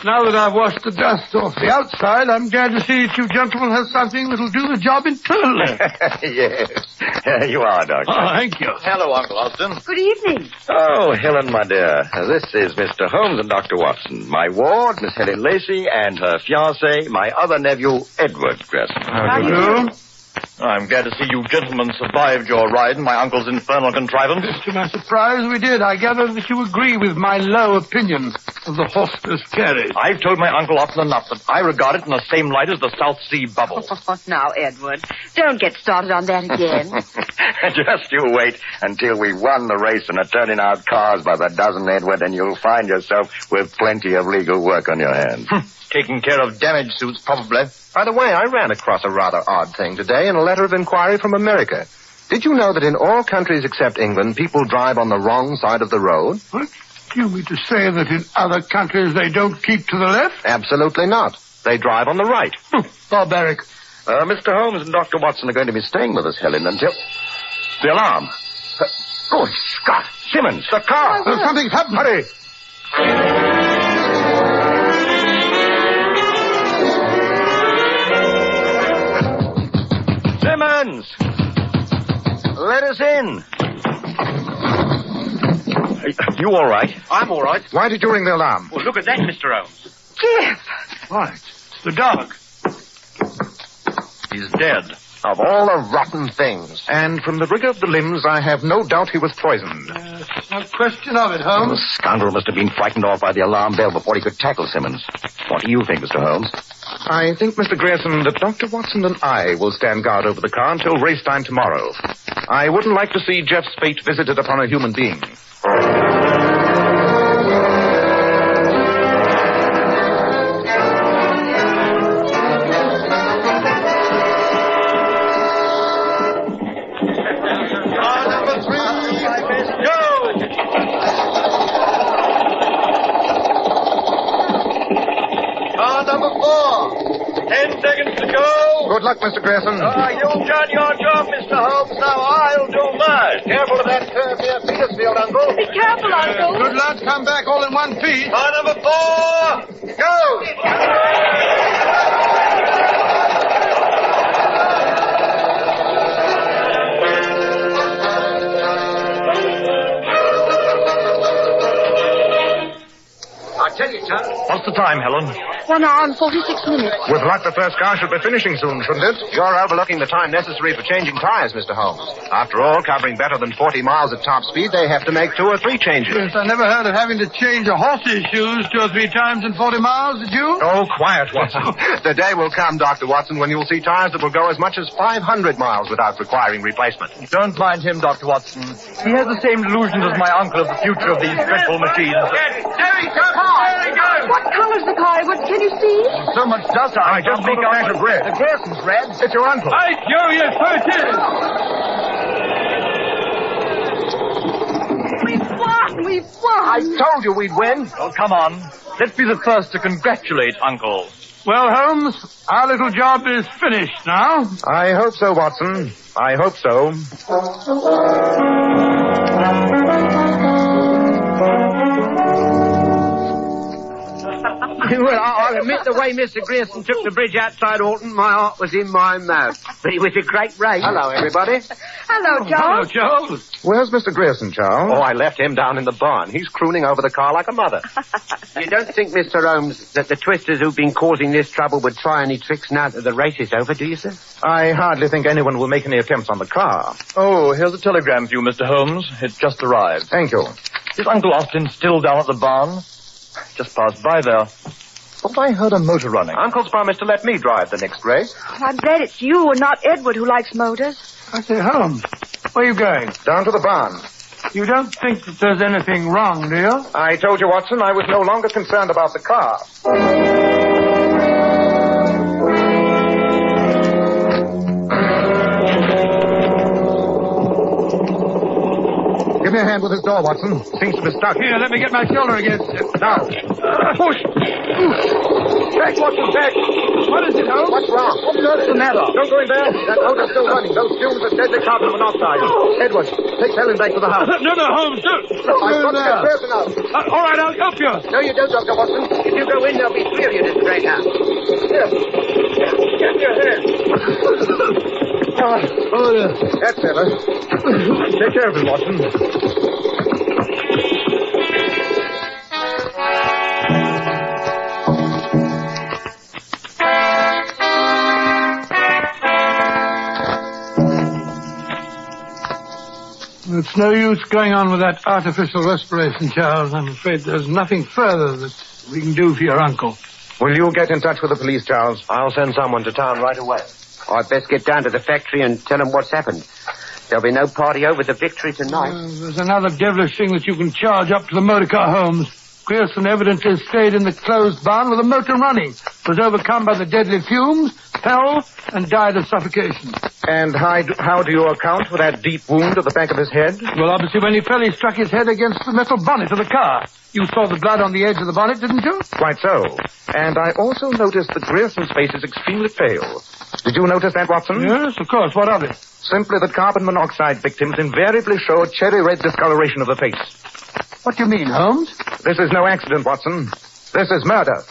Speaker 2: Now that I've washed the dust off the outside, I'm glad to see that you gentlemen have something that'll do the job internally.
Speaker 5: Yes. Here you are, Doctor.
Speaker 2: Oh, thank you.
Speaker 5: Hello, Uncle Austin.
Speaker 11: Good evening.
Speaker 5: Oh, Helen, my dear. This is Mr. Holmes and Dr. Watson. My ward, Miss Helen Lacey, and her fiancé, my other nephew, Edward Gresson.
Speaker 2: How do you do?
Speaker 21: I'm glad to see you gentlemen survived your ride in my uncle's infernal contrivance.
Speaker 2: To my surprise, we did. I gather that you agree with my low opinion of the horseless carriage.
Speaker 21: I've told my uncle often enough that I regard it in the same light as the South Sea bubble.
Speaker 11: Oh, now, Edward, don't get started on that again.
Speaker 5: Just you wait until we've won the race and are turning out cars by the dozen, Edward, and you'll find yourself with plenty of legal work on your hands.
Speaker 21: Taking care of damage suits, probably.
Speaker 3: By the way, I ran across a rather odd thing today in a letter of inquiry from America. Did you know that in all countries except England, people drive on the wrong side of the road?
Speaker 2: What? Do you mean to say that in other countries they don't keep to the left?
Speaker 3: Absolutely not. They drive on the right.
Speaker 2: Barbaric.
Speaker 5: Mr. Holmes and Dr. Watson are going to be staying with us, Helen, until... The alarm. Good Scott! Simmons, the car!
Speaker 2: Something's happened.
Speaker 3: Hurry!
Speaker 5: Simmons! Let us in. You all right?
Speaker 21: I'm all right.
Speaker 3: Why did you ring the alarm?
Speaker 21: Well, look at that, Mr. Holmes.
Speaker 11: Jeff!
Speaker 2: Right. It's the dog.
Speaker 21: He's dead.
Speaker 3: Of all the rotten things. And from the rigor of the limbs, I have no doubt he was poisoned.
Speaker 2: No question of it, Holmes.
Speaker 5: The scoundrel must have been frightened off by the alarm bell before he could tackle Simmons. What do you think, Mr. Holmes?
Speaker 3: I think, Mr. Grayson, that Dr. Watson and I will stand guard over the car until race time tomorrow. I wouldn't like to see Jeff's fate visited upon a human being. Good luck, Mr. Grayson.
Speaker 21: You've done your job, Mr. Holmes. Now I'll do mine.
Speaker 3: Careful of that curve near Petersfield, Uncle.
Speaker 20: Be careful, Uncle.
Speaker 2: Good luck. Come back all in one piece.
Speaker 21: Car number 4, go!
Speaker 5: I tell you, son.
Speaker 21: What's the time, Helen?
Speaker 18: 1 hour and 46 minutes.
Speaker 3: With luck, the first car should be finishing soon, shouldn't it? You're overlooking the time necessary for changing tires, Mr. Holmes. After all, covering better than 40 miles at top speed, they have to make 2 or 3 changes.
Speaker 2: Yes, I never heard of having to change a horse's shoes 2 or 3 times in 40 miles, did you?
Speaker 3: Oh, quiet, Watson. The day will come, Dr. Watson, when you'll see tires that will go as much as 500 miles without requiring replacement.
Speaker 21: Don't mind him, Dr. Watson. He has the same delusions as my uncle of the future of these dreadful machines.
Speaker 8: There he comes! There he goes!
Speaker 18: What color's the car, Edward? Can you see?
Speaker 21: So much dust.
Speaker 3: I just make a flash of red.
Speaker 21: The Grayson's red.
Speaker 3: It's your uncle.
Speaker 2: Hey, Joe, yes, so it is.
Speaker 18: We've won! We've won!
Speaker 21: I told you we'd win. Oh, come on. Let's be the first to congratulate Uncle.
Speaker 2: Well, Holmes, our little job is finished now.
Speaker 3: I hope so, Watson. I hope so.
Speaker 19: Well, I'll admit the way Mr. Grierson took the bridge outside Alton, my heart was in my mouth. But it was a great race.
Speaker 17: Hello, everybody.
Speaker 11: Hello, Charles.
Speaker 2: Hello, Charles.
Speaker 3: Where's Mr. Grierson, Charles?
Speaker 17: Oh, I left him down in the barn. He's crooning over the car like a mother.
Speaker 19: You don't think, Mr. Holmes, that the twisters who've been causing this trouble would try any tricks now that the race is over, do you, sir?
Speaker 3: I hardly think anyone will make any attempts on the car.
Speaker 21: Oh, here's a telegram for you, Mr. Holmes. It just arrived.
Speaker 3: Thank you.
Speaker 21: Is Uncle Austin still down at the barn? Just passed by there. Thought I heard a motor running.
Speaker 17: Uncle's promised to let me drive the next race.
Speaker 18: I'm glad it's you and not Edward who likes motors.
Speaker 2: I say, Holmes, where are you going?
Speaker 3: Down to the barn.
Speaker 2: You don't think that there's anything wrong, do you?
Speaker 3: I told you, Watson, I was no longer concerned about the car. Give me a hand with this door, Watson. Seems to be stuck.
Speaker 2: Here, let me get my shoulder against it.
Speaker 3: Now.
Speaker 2: Push.
Speaker 3: Back, Watson, back.
Speaker 2: What is it, Holmes?
Speaker 3: What's wrong? What's the matter? Don't go in there. That motor's still running. Those fumes are deadly carbon monoxide. Edward, take Helen back to the house.
Speaker 2: No, Holmes, don't.
Speaker 3: I've got to get Grierson out.
Speaker 2: All right, I'll help you.
Speaker 19: No, you don't, Dr. Watson. If you go in, there'll be three of you in this great house.
Speaker 3: Here. Get your head. That's better. Take care of him, Watson.
Speaker 2: It's no use going on with that artificial respiration, Charles. I'm afraid there's nothing further that we can do for your uncle.
Speaker 3: Will you get in touch with the police, Charles?
Speaker 17: I'll send someone to town right away.
Speaker 19: I'd best get down to the factory and tell them what's happened. There'll be no party over the victory tonight.
Speaker 2: There's another devilish thing that you can charge up to the motor car, Holmes. Grierson evidently stayed in the closed barn with the motor running, was overcome by the deadly fumes, fell, and died of suffocation.
Speaker 3: And how do you account for that deep wound at the back of his head?
Speaker 2: Well, obviously when he fell, he struck his head against the metal bonnet of the car. You saw the blood on the edge of the bonnet, didn't you?
Speaker 3: Quite so. And I also noticed that Grierson's face is extremely pale. Did you notice that, Watson?
Speaker 2: Yes, of course. What of it?
Speaker 3: Simply that carbon monoxide victims invariably show a cherry-red discoloration of the face.
Speaker 2: What do you mean, Holmes?
Speaker 3: This is no accident, Watson. This is murder.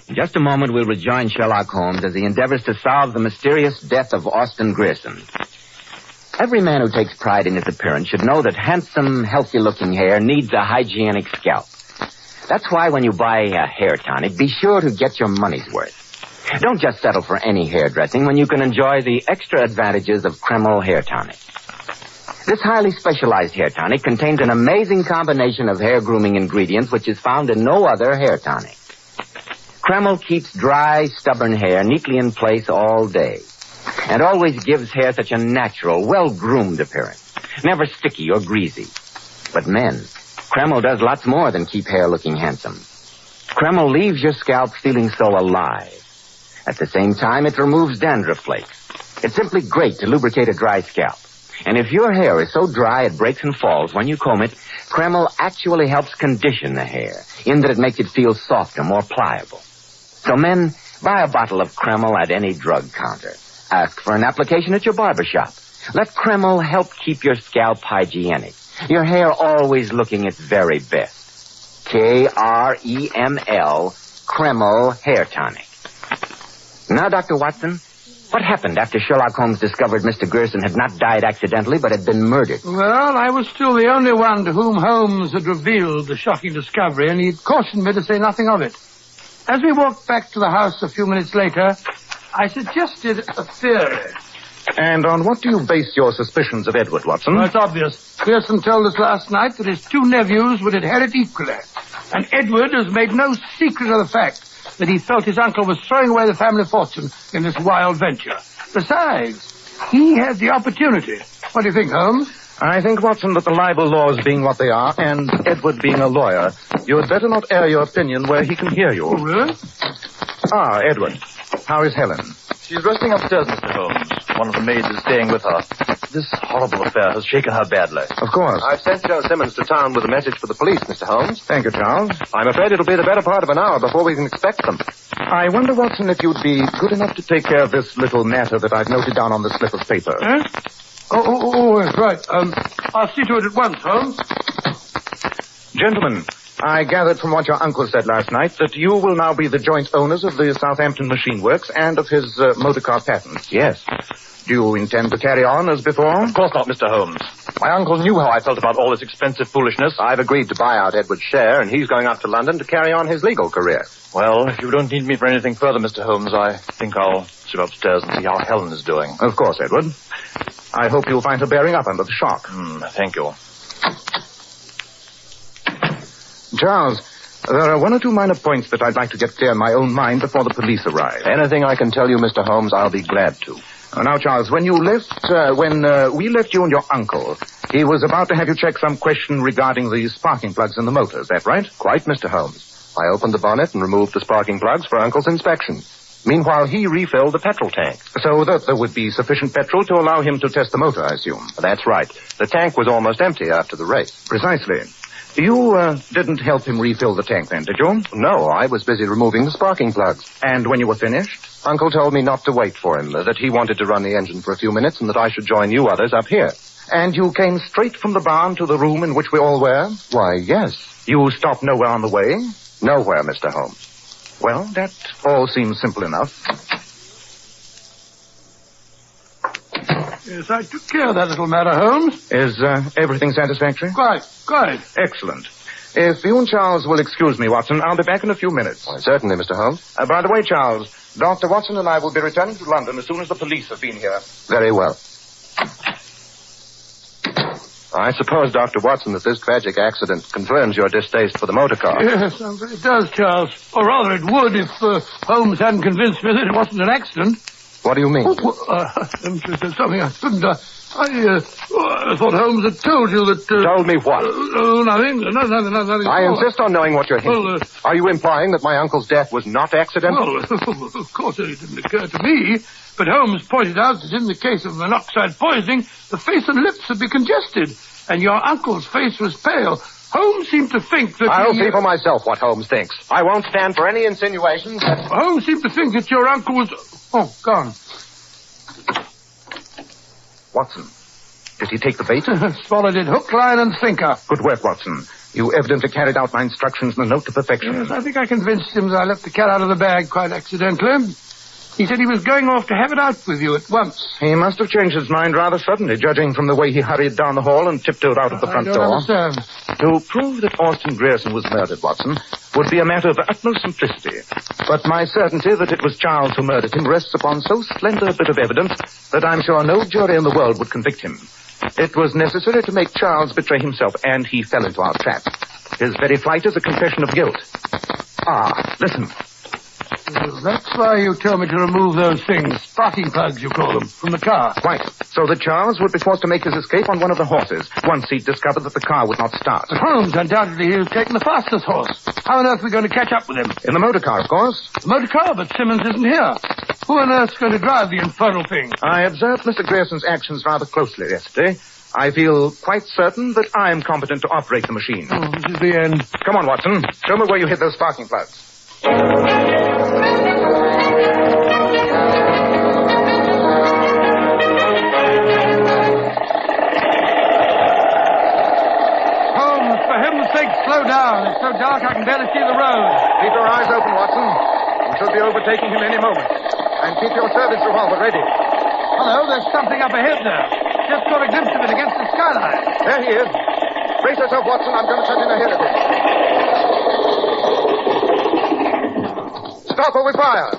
Speaker 4: In just a moment, we'll rejoin Sherlock Holmes as he endeavors to solve the mysterious death of Austin Grierson. Every man who takes pride in his appearance should know that handsome, healthy-looking hair needs a hygienic scalp. That's why when you buy a hair tonic, be sure to get your money's worth. Don't just settle for any hairdressing when you can enjoy the extra advantages of Kreml hair tonic. This highly specialized hair tonic contains an amazing combination of hair grooming ingredients which is found in no other hair tonic. Kreml keeps dry, stubborn hair neatly in place all day and always gives hair such a natural, well-groomed appearance, never sticky or greasy. But men, Kreml does lots more than keep hair looking handsome. Kreml leaves your scalp feeling so alive. At the same time, it removes dandruff flakes. It's simply great to lubricate a dry scalp. And if your hair is so dry it breaks and falls when you comb it, Kreml actually helps condition the hair, in that it makes it feel softer, more pliable. So men, buy a bottle of Kreml at any drug counter. Ask for an application at your barber shop. Let Kreml help keep your scalp hygienic. Your hair always looking its very best. Kreml, Kreml Hair Tonic. Now, Dr. Watson, what happened after Sherlock Holmes discovered Mr. Grierson had not died accidentally but had been murdered?
Speaker 2: Well, I was still the only one to whom Holmes had revealed the shocking discovery, and he'd cautioned me to say nothing of it. As we walked back to the house a few minutes later, I suggested a theory.
Speaker 3: And on what do you base your suspicions of Edward, Watson?
Speaker 2: Well, it's obvious. Grierson told us last night that his two nephews would inherit equally. And Edward has made no secret of the fact that he felt his uncle was throwing away the family fortune in this wild venture. Besides, he had the opportunity. What do you think, Holmes?
Speaker 3: I think, Watson, that the libel laws being what they are, and Edward being a lawyer, you had better not air your opinion where he can hear you.
Speaker 2: Oh, really?
Speaker 3: Ah, Edward. How is Helen?
Speaker 21: She's resting upstairs, Mr. Holmes. One of the maids is staying with her. This horrible affair has shaken her badly.
Speaker 3: Of course.
Speaker 17: I've sent Joe Simmons to town with a message for the police, Mr. Holmes.
Speaker 3: Thank you, Charles.
Speaker 17: I'm afraid it'll be the better part of an hour before we can expect them.
Speaker 3: I wonder, Watson, if you'd be good enough to take care of this little matter that I've noted down on the slip of paper.
Speaker 2: Huh? Oh, yes, right. I'll see to it at once, Holmes.
Speaker 3: Gentlemen, I gathered from what your uncle said last night that you will now be the joint owners of the Southampton Machine Works and of his motor car patents.
Speaker 17: Yes.
Speaker 3: Do you intend to carry on as before?
Speaker 17: Of course not, Mr. Holmes. My uncle knew how I felt about all this expensive foolishness. I've agreed to buy out Edward's share, and he's going up to London to carry on his legal career. Well, if you don't need me for anything further, Mr. Holmes, I think I'll sit upstairs and see how Helen is doing.
Speaker 3: Of course, Edward. I hope you'll find her bearing up under the shock.
Speaker 17: Thank you.
Speaker 3: Charles, there are one or two minor points that I'd like to get clear in my own mind before the police arrive.
Speaker 17: Anything I can tell you, Mr. Holmes, I'll be glad to.
Speaker 3: Now, Charles, when we left you and your uncle, he was about to have you check some question regarding the sparking plugs in the motor. Is that right?
Speaker 17: Quite, Mr. Holmes. I opened the bonnet and removed the sparking plugs for Uncle's inspection. Meanwhile, he refilled the petrol tank.
Speaker 3: So that there would be sufficient petrol to allow him to test the motor, I assume.
Speaker 17: That's right. The tank was almost empty after the race.
Speaker 3: Precisely. You didn't help him refill the tank then, did you?
Speaker 17: No, I was busy removing the sparking plugs.
Speaker 3: And when you were finished?
Speaker 17: Uncle told me not to wait for him, that he wanted to run the engine for a few minutes and that I should join you others up here.
Speaker 3: And you came straight from the barn to the room in which we all were?
Speaker 17: Why, yes.
Speaker 3: You stopped nowhere on the way?
Speaker 17: Nowhere, Mr. Holmes.
Speaker 3: Well, that all seems simple enough.
Speaker 2: Yes, I took care of that little matter, Holmes.
Speaker 3: Is everything satisfactory?
Speaker 2: Quite.
Speaker 3: Excellent. If you and Charles will excuse me, Watson, I'll be back in a few minutes.
Speaker 17: Why, certainly, Mr. Holmes.
Speaker 3: By the way, Charles, Dr. Watson and I will be returning to London as soon as the police have been here.
Speaker 17: Very well. I suppose, Dr. Watson, that this tragic accident confirms your distaste for the motor car.
Speaker 2: Yes, it does, Charles. Or rather, it would if Holmes hadn't convinced me that it wasn't an accident.
Speaker 17: What do you mean?
Speaker 2: Something I shouldn't. I thought Holmes had told you that...
Speaker 17: Told me what?
Speaker 2: Nothing. Nothing.
Speaker 17: I insist on knowing what you're hinting. Are you implying that my uncle's death was not accidental?
Speaker 2: Well, of course it didn't occur to me. But Holmes pointed out that in the case of monoxide poisoning, the face and lips would be congested, and your uncle's face was pale. Holmes seemed to think that...
Speaker 17: I'll see for myself what Holmes thinks. I won't stand for any insinuations that...
Speaker 2: Holmes seemed to think that your uncle was... Oh, gone.
Speaker 3: Watson, did he take the bait?
Speaker 2: Swallowed it hook, line, and sinker.
Speaker 3: Good work, Watson. You evidently carried out my instructions in a note to perfection.
Speaker 2: Yes, I think I convinced him that I left the cat out of the bag quite accidentally. He said he was going off to have it out with you at once.
Speaker 3: He must have changed his mind rather suddenly, judging from the way he hurried down the hall and tiptoed out of the front door.
Speaker 2: I don't understand.
Speaker 3: To prove that Austin Grierson was murdered, Watson, would be a matter of the utmost simplicity. But my certainty that it was Charles who murdered him rests upon so slender a bit of evidence that I'm sure no jury in the world would convict him. It was necessary to make Charles betray himself, and he fell into our trap. His very flight is a confession of guilt. Ah, listen.
Speaker 2: That's why you told me to remove those things, sparking plugs, you call them, from the car.
Speaker 3: Quite. So that Charles would be forced to make his escape on one of the horses, once he'd discovered that the car would not start.
Speaker 2: But Holmes, undoubtedly, he was taking the fastest horse. How on earth are we going to catch up with him?
Speaker 3: In the motor car, of course.
Speaker 2: The motor car, but Simmons isn't here. Who on earth's going to drive the infernal thing?
Speaker 3: I observed Mr. Grierson's actions rather closely yesterday. I feel quite certain that I'm competent to operate the machine.
Speaker 2: Oh, this is the end.
Speaker 3: Come on, Watson. Show me where you hid those sparking plugs.
Speaker 2: Slow down. It's so dark I can barely see the road.
Speaker 3: Keep your eyes open, Watson. We should be overtaking him any moment. And keep your service revolver ready.
Speaker 2: Hello, there's something up ahead there. Just got a glimpse of it against the skyline.
Speaker 3: There he is. Brace yourself, Watson. I'm going to cut in ahead of him. Stop or we fire.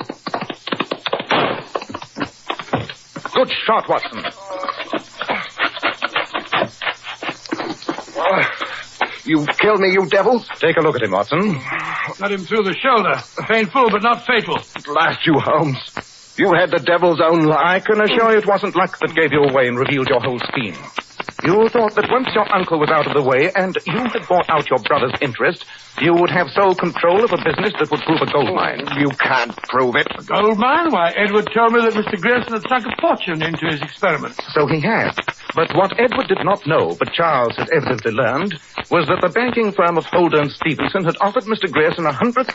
Speaker 3: Good shot, Watson. You killed me, you devil. Take a look at him, Watson.
Speaker 2: Got him through the shoulder. Painful, but not fatal.
Speaker 3: At last, you, Holmes. You had the devil's own luck. I can assure you it wasn't luck that gave you away and revealed your whole scheme. You thought that once your uncle was out of the way and you had bought out your brother's interest, you would have sole control of a business that would prove a gold mine. You can't prove it.
Speaker 2: A gold mine? Why, Edward told me that Mr. Grierson had sunk a fortune into his experiment.
Speaker 3: So he had. But what Edward did not know, but Charles had evidently learned, was that the banking firm of Holder and Stevenson had offered Mr. Grierson £100,000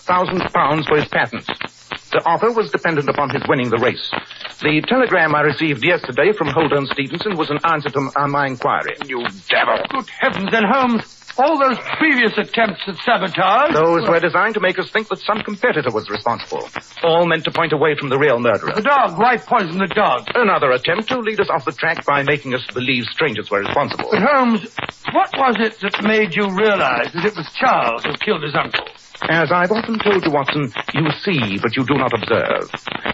Speaker 3: for his patents.
Speaker 15: The offer was dependent upon his winning the race. The telegram I received yesterday from Holder and Stevenson was an answer to my inquiry.
Speaker 2: You devil! Good heavens, then, Holmes, all those previous attempts at sabotage...
Speaker 15: Those were designed to make us think that some competitor was responsible. All meant to point away from the real murderer.
Speaker 2: The dog. Why poison the dog?
Speaker 15: Another attempt to lead us off the track by making us believe strangers were responsible.
Speaker 2: But, Holmes, what was it that made you realize that it was Charles who killed his uncle?
Speaker 15: As I've often told you, Watson, you see, but you do not observe.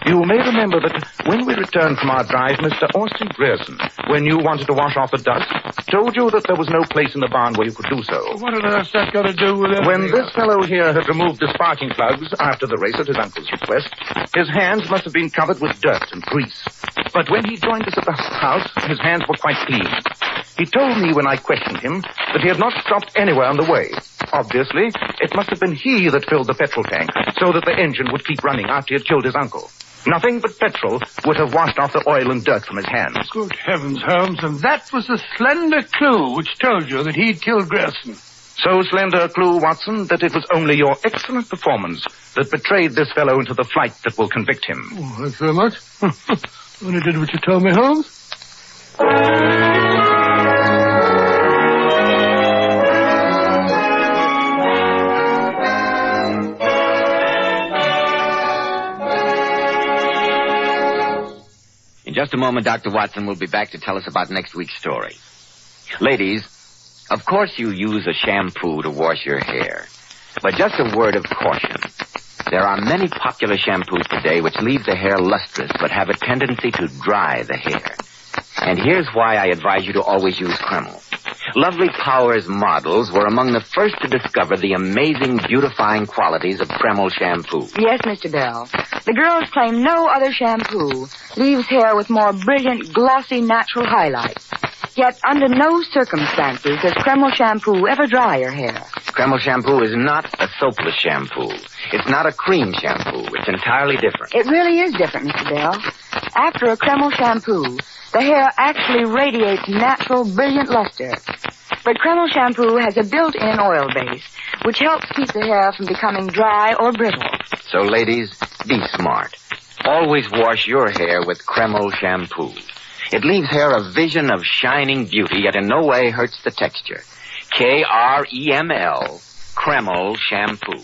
Speaker 15: You may remember that when we returned from our drive, Mr. Austin Grierson, when you wanted to wash off the dust, told you that there was no place in the barn where you could do so.
Speaker 2: What on earth's that got to do with it?
Speaker 15: When this fellow here had removed the sparking plugs after the race at his uncle's request, his hands must have been covered with dirt and grease. But when he joined us at the house, his hands were quite clean. He told me when I questioned him that he had not stopped anywhere on the way. Obviously, it must have been he that filled the petrol tank so that the engine would keep running after he had killed his uncle. Nothing but petrol would have washed off the oil and dirt from his hands.
Speaker 2: Good heavens, Holmes, and that was the slender clue which told you that he'd killed Grierson.
Speaker 15: So slender a clue, Watson, that it was only your excellent performance that betrayed this fellow into the flight that will convict him.
Speaker 2: Oh, thanks very much. Only did what you told me, Holmes.
Speaker 4: In just a moment, Dr. Watson will be back to tell us about next week's story. Ladies, of course you use a shampoo to wash your hair. But just a word of caution. There are many popular shampoos today which leave the hair lustrous but have a tendency to dry the hair. And here's why I advise you to always use Kreml. Lovely Powers models were among the first to discover the amazing beautifying qualities of Kreml shampoo.
Speaker 11: Yes, Mr. Bell. The girls claim no other shampoo leaves hair with more brilliant, glossy, natural highlights. Yet under no circumstances does Kreml shampoo ever dry your hair.
Speaker 4: Kreml shampoo is not a soapless shampoo. It's not a cream shampoo. It's entirely different.
Speaker 11: It really is different, Mr. Bell. After a Kreml shampoo, the hair actually radiates natural, brilliant luster. But Kreml shampoo has a built-in oil base, which helps keep the hair from becoming dry or brittle.
Speaker 4: So, ladies, be smart. Always wash your hair with Kreml shampoo. It leaves hair a vision of shining beauty, yet in no way hurts the texture. Kreml, Kreml shampoo.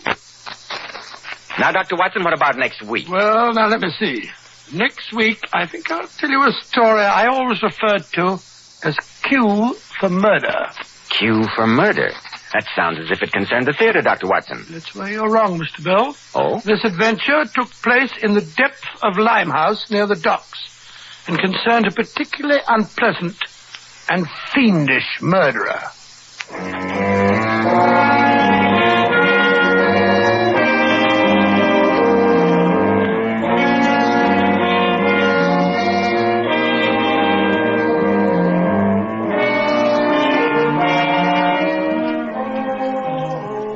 Speaker 4: Now, Dr. Watson, what about next week?
Speaker 2: Well, now, let me see. Next week, I think I'll tell you a story I always referred to as Q for murder.
Speaker 4: Q for murder? That sounds as if it concerned the theater, Dr. Watson.
Speaker 2: That's where you're wrong, Mr. Bell.
Speaker 4: Oh?
Speaker 2: This adventure took place in the depth of Limehouse near the docks and concerned a particularly unpleasant and fiendish murderer.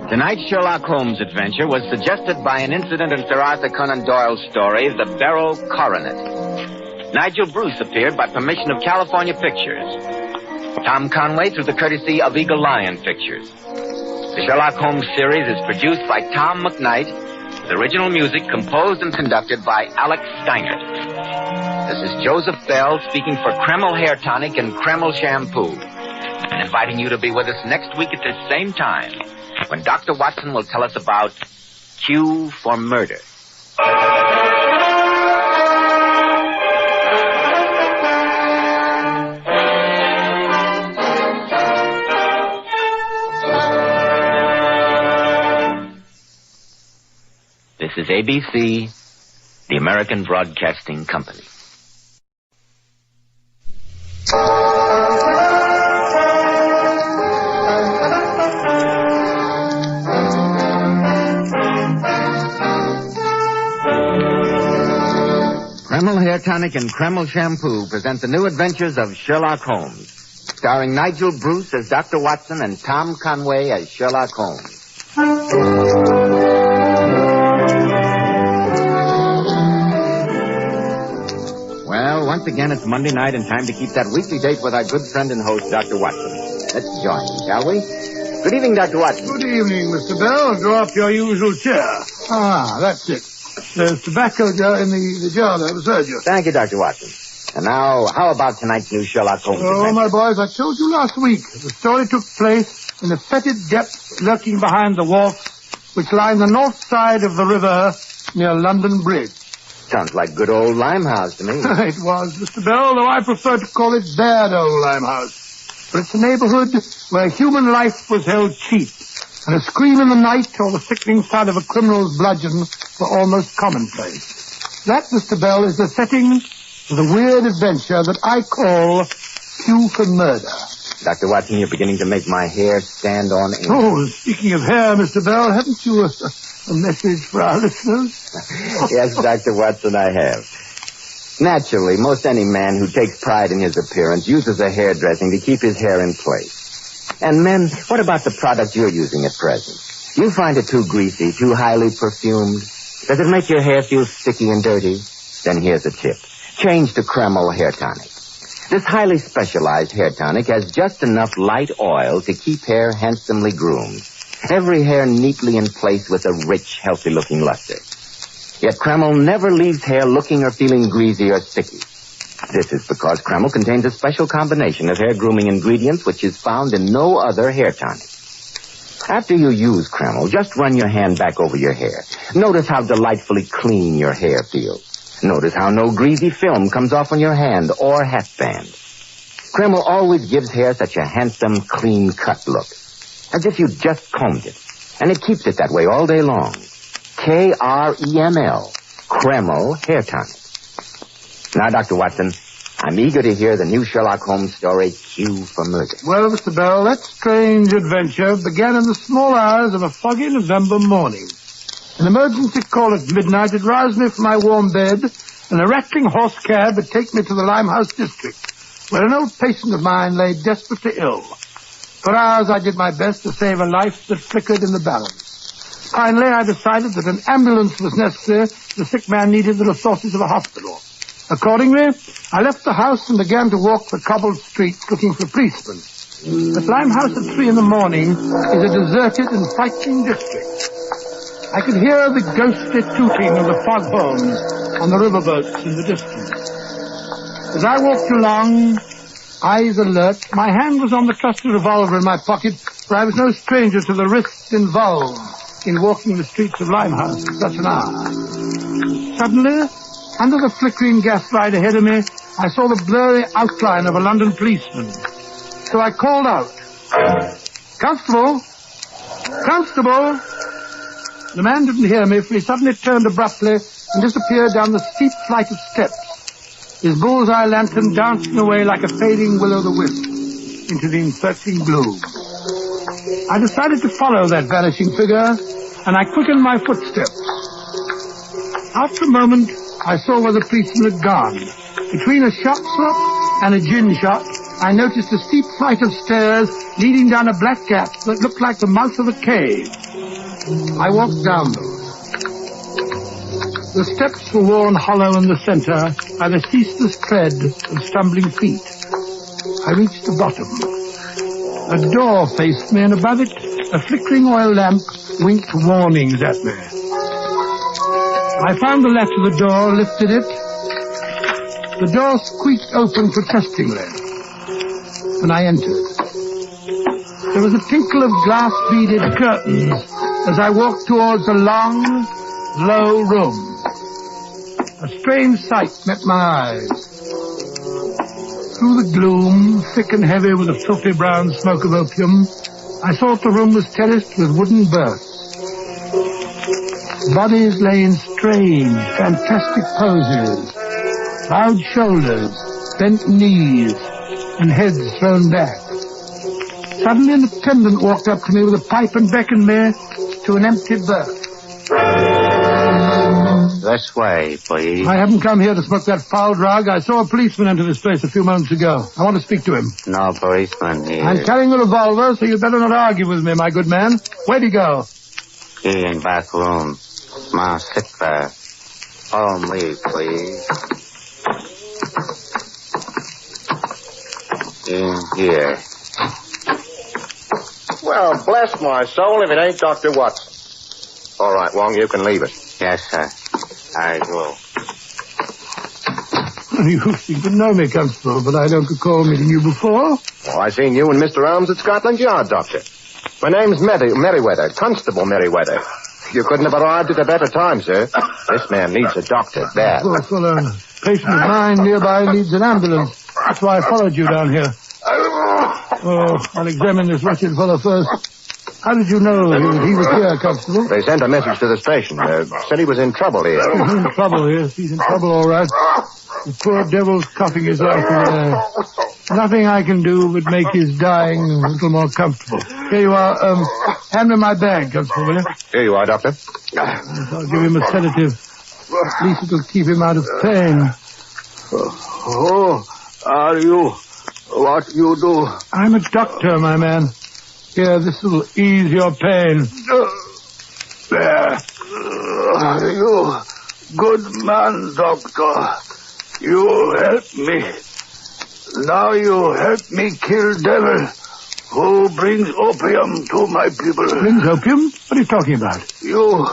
Speaker 4: Tonight's Sherlock Holmes adventure was suggested by an incident in Sir Arthur Conan Doyle's story, The Beryl Coronet. Nigel Bruce appeared by permission of California Pictures. Tom Conway through the courtesy of Eagle Lion Pictures. The Sherlock Holmes series is produced by Tom McKnight, with original music composed and conducted by Alex Steinert. This is Joseph Bell speaking for Kreml Hair Tonic and Kreml Shampoo, and inviting you to be with us next week at this same time, when Dr. Watson will tell us about Q for murder. This is ABC, the American Broadcasting Company. Kreml Hair Tonic and Kreml Shampoo present the new adventures of Sherlock Holmes, starring Nigel Bruce as Dr. Watson and Tom Conway as Sherlock Holmes. Well, once again, it's Monday night and time to keep that weekly date with our good friend and host, Dr. Watson. Let's join him, shall we? Good evening, Dr. Watson.
Speaker 2: Good evening, Mr. Bell. Draw up your usual chair. Ah, that's it. There's tobacco in the jar there beside you.
Speaker 1: Thank you, Dr. Watson. And now, how about tonight's new Sherlock Holmes
Speaker 2: Oh,
Speaker 1: adventure?
Speaker 2: my boys, I told you last week the story took place in the fetid depths lurking behind the wharfs which line the north side of the river near London Bridge.
Speaker 1: Sounds like good old Limehouse to me.
Speaker 2: It was, Mr. Bell, though I prefer to call it bad old Limehouse. For it's a neighborhood where human life was held cheap, and a scream in the night or the sickening sound of a criminal's bludgeon were almost commonplace. That, Mr. Bell, is the setting of the weird adventure that I call Cue for Murder.
Speaker 1: Dr. Watson, you're beginning to make my hair stand on end.
Speaker 2: Oh, speaking of hair, Mr. Bell, haven't you a message for our listeners?
Speaker 1: Yes, Dr. Watson, I have. Naturally, most any man who takes pride in his appearance uses a hairdressing to keep his hair in place. And men, what about the product you're using at present? You find it too greasy, too highly perfumed? Does it make your hair feel sticky and dirty? Then here's a tip. Change to Kreml Hair Tonic. This highly specialized hair tonic has just enough light oil to keep hair handsomely groomed. Every hair neatly in place with a rich, healthy-looking luster. Yet Kreml never leaves hair looking or feeling greasy or sticky. This is because Kreml contains a special combination of hair grooming ingredients which is found in no other hair tonic. After you use Kreml, just run your hand back over your hair. Notice how delightfully clean your hair feels. Notice how no greasy film comes off on your hand or hatband. Kreml always gives hair such a handsome, clean-cut look, as if you just combed it. And it keeps it that way all day long. Kreml, Kreml Hair Tonic. Now, Dr. Watson, I'm eager to hear the new Sherlock Holmes story, Cue for Murder.
Speaker 2: Well, Mr. Bell, that strange adventure began in the small hours of a foggy November morning. An emergency call at midnight had roused me from my warm bed, and a rattling horse cab had taken me to the Limehouse district, where an old patient of mine lay desperately ill. For hours I did my best to save a life that flickered in the balance. Finally, I decided that an ambulance was necessary. The sick man needed the resources of a hospital. Accordingly, I left the house and began to walk the cobbled streets looking for policemen. But Limehouse at 3 a.m. is a deserted and frightening district. I could hear the ghostly tooting of the foghorns on the riverboats in the distance. As I walked along, eyes alert, my hand was on the trusty revolver in my pocket, for I was no stranger to the risks involved in walking the streets of Limehouse at such an hour. Suddenly, under the flickering gaslight ahead of me, I saw the blurry outline of a London policeman. So I called out, "Constable! Constable!" The man didn't hear me, for he suddenly turned abruptly and disappeared down the steep flight of steps, his bullseye lantern dancing away like a fading will-o'-the-wisp into the encircling gloom. I decided to follow that vanishing figure, and I quickened my footsteps. After a moment, I saw where the policeman had gone. Between a shop slop and a gin shop, I noticed a steep flight of stairs leading down a black gap that looked like the mouth of a cave. I walked down them. The steps were worn hollow in the center by the ceaseless tread of stumbling feet. I reached the bottom. A door faced me, and above it, a flickering oil lamp winked warnings at me. I found the latch of the door, lifted it. The door squeaked open protestingly, and I entered. There was a tinkle of glass-beaded curtains as I walked towards a long, low room. A strange sight met my eyes. Through the gloom, thick and heavy with the filthy brown smoke of opium, I thought the room was terraced with wooden berths. Bodies lay in strange, fantastic poses. Bowed shoulders, bent knees, and heads thrown back. Suddenly an attendant walked up to me with a pipe and beckoned me to an empty berth.
Speaker 16: This way, please.
Speaker 2: I haven't come here to smoke that foul drug. I saw a policeman enter this place a few moments ago. I want to speak to him.
Speaker 16: No policeman here.
Speaker 2: I'm carrying a revolver, so you'd better not argue with me, my good man. Where'd he go?
Speaker 16: He in back room. Ma, sit there. Follow me, please. In here.
Speaker 17: Well, bless my soul if it ain't Dr. Watson. All right, Wong, you can leave us.
Speaker 16: Yes, sir.
Speaker 6: I will.
Speaker 2: You seem to know me, Constable, but I don't recall meeting you before.
Speaker 6: Oh, I seen you and Mr. Holmes at Scotland Yard, Doctor. My name's Merriweather, Constable Merriweather. You couldn't have arrived at a better time, sir. This man needs a doctor, bad.
Speaker 2: Well, a patient of mine nearby needs an ambulance. That's why I followed you down here. Oh, I'll examine this wretched fellow first. How did you know he was here, Constable?
Speaker 6: They sent a message to the station. Said he was in trouble here.
Speaker 2: He's in trouble, yes. He's in trouble, all right. The poor devil's coughing his life away. Nothing I can do would make his dying a little more comfortable. Here you are. Hand me my bag, Constable, will you?
Speaker 6: Here you are, Doctor.
Speaker 2: I'll give him a sedative. At least it'll keep him out of pain.
Speaker 10: Who are you? What you do?
Speaker 2: I'm a doctor, my man. Here, this will ease your pain.
Speaker 10: There. You good man, doctor. You help me. Now you help me kill devil who brings opium to my people.
Speaker 2: Brings opium? What are you talking about?
Speaker 10: You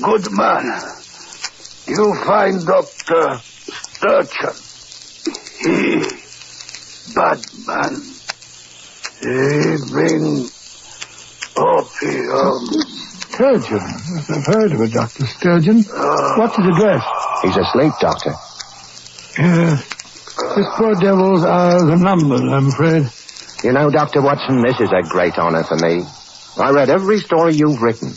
Speaker 10: good man. You find Dr. Sturgeon. He bad man. He bring opium.
Speaker 2: Sturgeon? I've heard of a Dr. Sturgeon. What's his address?
Speaker 6: He's asleep, Doctor.
Speaker 2: Yes. This poor devil's hours are numbered, I'm afraid.
Speaker 6: You know, Dr. Watson, this is a great honor for me. I read every story you've written.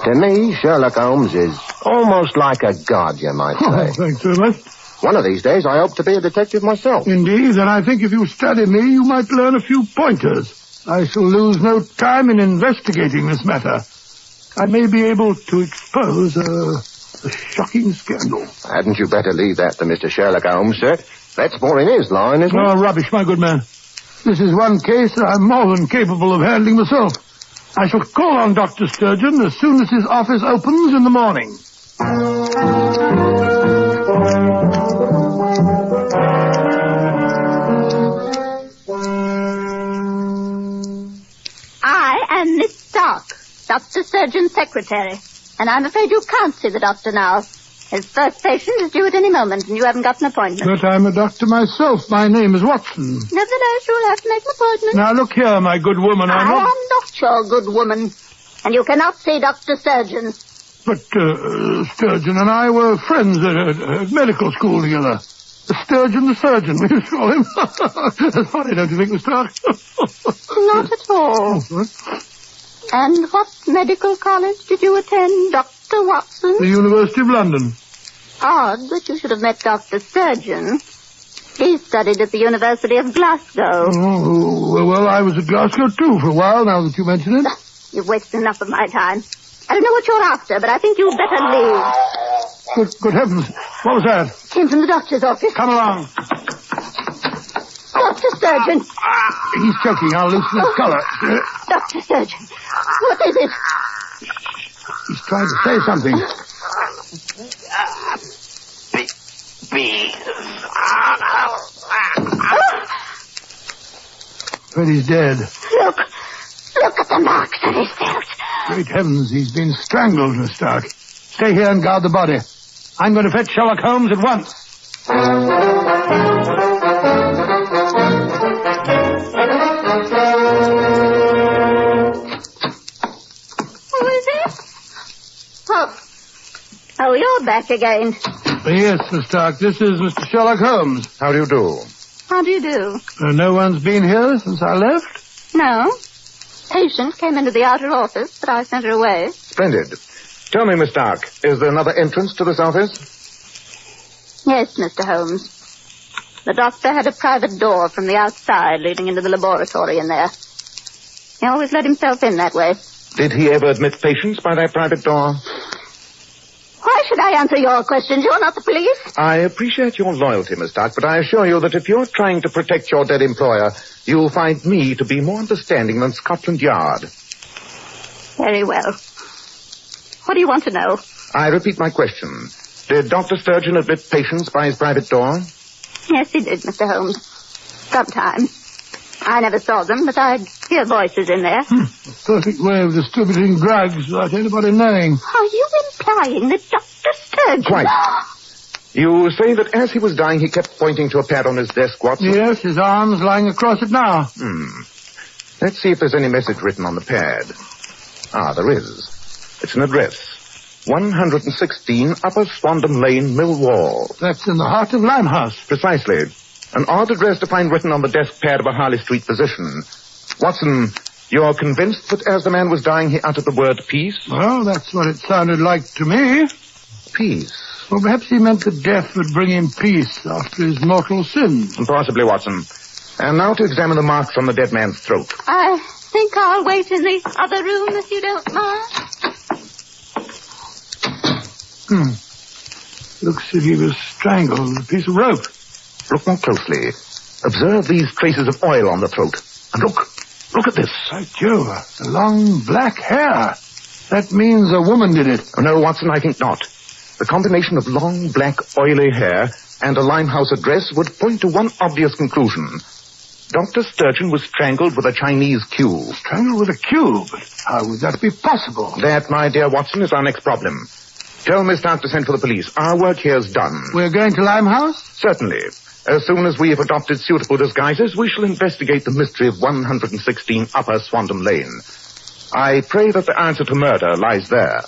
Speaker 6: To me, Sherlock Holmes is almost like a god, you might say.
Speaker 2: Oh, thanks very much.
Speaker 6: One of these days, I hope to be a detective myself.
Speaker 2: Indeed, and I think if you study me, you might learn a few pointers. I shall lose no time in investigating this matter. I may be able to expose a shocking scandal.
Speaker 6: Hadn't you better leave that to Mr. Sherlock Holmes, sir? That's more in his line, isn't it?
Speaker 2: Oh, rubbish, my good man. This is one case that I'm more than capable of handling myself. I shall call on Dr. Sturgeon as soon as his office opens in the morning.
Speaker 9: I am Miss Stark, Dr. Sturgeon's secretary, and I'm afraid you can't see the doctor now. His first patient is due at any moment, and you haven't got an appointment.
Speaker 2: But I'm a doctor myself. My name is Watson.
Speaker 9: Nevertheless, you'll have to make an appointment.
Speaker 2: Now, look here, my good woman.
Speaker 9: I am not your good woman, and you cannot see Dr. Sturgeon.
Speaker 2: But Sturgeon and I were friends at medical school together. Sturgeon the surgeon, we used to call him. That's funny, don't you think, Miss Stark?
Speaker 9: Not at all. And what medical college did you attend, Dr. Watson?
Speaker 2: The University of London.
Speaker 9: Odd that you should have met Dr. Sturgeon. He studied at the University of Glasgow.
Speaker 2: Oh, well, I was at Glasgow, too, for a while, now that you mention it.
Speaker 9: You've wasted enough of my time. I don't know what you're after, but I think you'd better leave.
Speaker 2: Good heavens. What was that?
Speaker 9: Came from the doctor's office.
Speaker 2: Come along.
Speaker 9: Dr. Sturgeon.
Speaker 2: He's choking. I'll loosen his collar.
Speaker 9: Dr. Sturgeon. What is it?
Speaker 2: He's trying to say something. But he's dead.
Speaker 9: Look at the marks on his throat.
Speaker 2: Great heavens, he's been strangled, Miss Stark. Stay here and guard the body. I'm going to fetch Sherlock Holmes at once.
Speaker 9: Who is it? Oh, you're back again.
Speaker 2: Yes, Miss Stark, this is Mr. Sherlock Holmes.
Speaker 6: How do you do?
Speaker 9: How do you do?
Speaker 2: No one's been here since I left?
Speaker 9: No. Patient came into the outer office, but I sent her away.
Speaker 6: Splendid. Tell me, Miss Stark, is there another entrance to this office?
Speaker 9: Yes, Mr. Holmes. The doctor had a private door from the outside leading into the laboratory in there. He always let himself in that way.
Speaker 6: Did he ever admit patients by that private door?
Speaker 9: Why should I answer your questions? You're not the police.
Speaker 6: I appreciate your loyalty, Miss Stark, but I assure you that if you're trying to protect your dead employer, you'll find me to be more understanding than Scotland Yard.
Speaker 9: Very well. What do you want to know?
Speaker 6: I repeat my question. Did Dr. Sturgeon admit patients by his private door?
Speaker 9: Yes, he did, Mr. Holmes. Sometimes. I never saw them, but I'd hear voices in there.
Speaker 2: A perfect way of distributing drugs without anybody knowing.
Speaker 9: Are you implying that Dr. Sturgeon.
Speaker 3: Quite. You say that as he was dying, he kept pointing to a pad on his desk, Watson?
Speaker 2: Yes, his arm's lying across it now.
Speaker 3: Let's see if there's any message written on the pad. There is. It's an address. 116 Upper Swandam Lane, Millwall.
Speaker 2: That's in the heart of Limehouse.
Speaker 3: Precisely. An odd address to find written on the desk pad of a Harley Street physician. Watson, you're convinced that as the man was dying, he uttered the word peace?
Speaker 2: Well, that's what it sounded like to me.
Speaker 3: Peace?
Speaker 2: Well, perhaps he meant that death would bring him peace after his mortal sins.
Speaker 3: Possibly, Watson. And now to examine the marks on the dead man's throat.
Speaker 9: I think I'll wait in the other room if you don't mind.
Speaker 2: Looks as if he was strangled with a piece of rope.
Speaker 3: Look more closely. Observe these traces of oil on the throat. And look at this.
Speaker 2: By Jove, the long black hair. That means a woman did it.
Speaker 3: No, Watson, I think not. The combination of long, black, oily hair and a Limehouse address would point to one obvious conclusion. Dr. Sturgeon was strangled with a Chinese cube.
Speaker 2: Strangled with a cube? But how would that be possible?
Speaker 3: That, my dear Watson, is our next problem. Tell Miss Stark to send for the police. Our work here's done.
Speaker 2: We're going to Limehouse?
Speaker 3: Certainly. As soon as we have adopted suitable disguises, we shall investigate the mystery of 116 Upper Swandam Lane. I pray that the answer to murder lies there.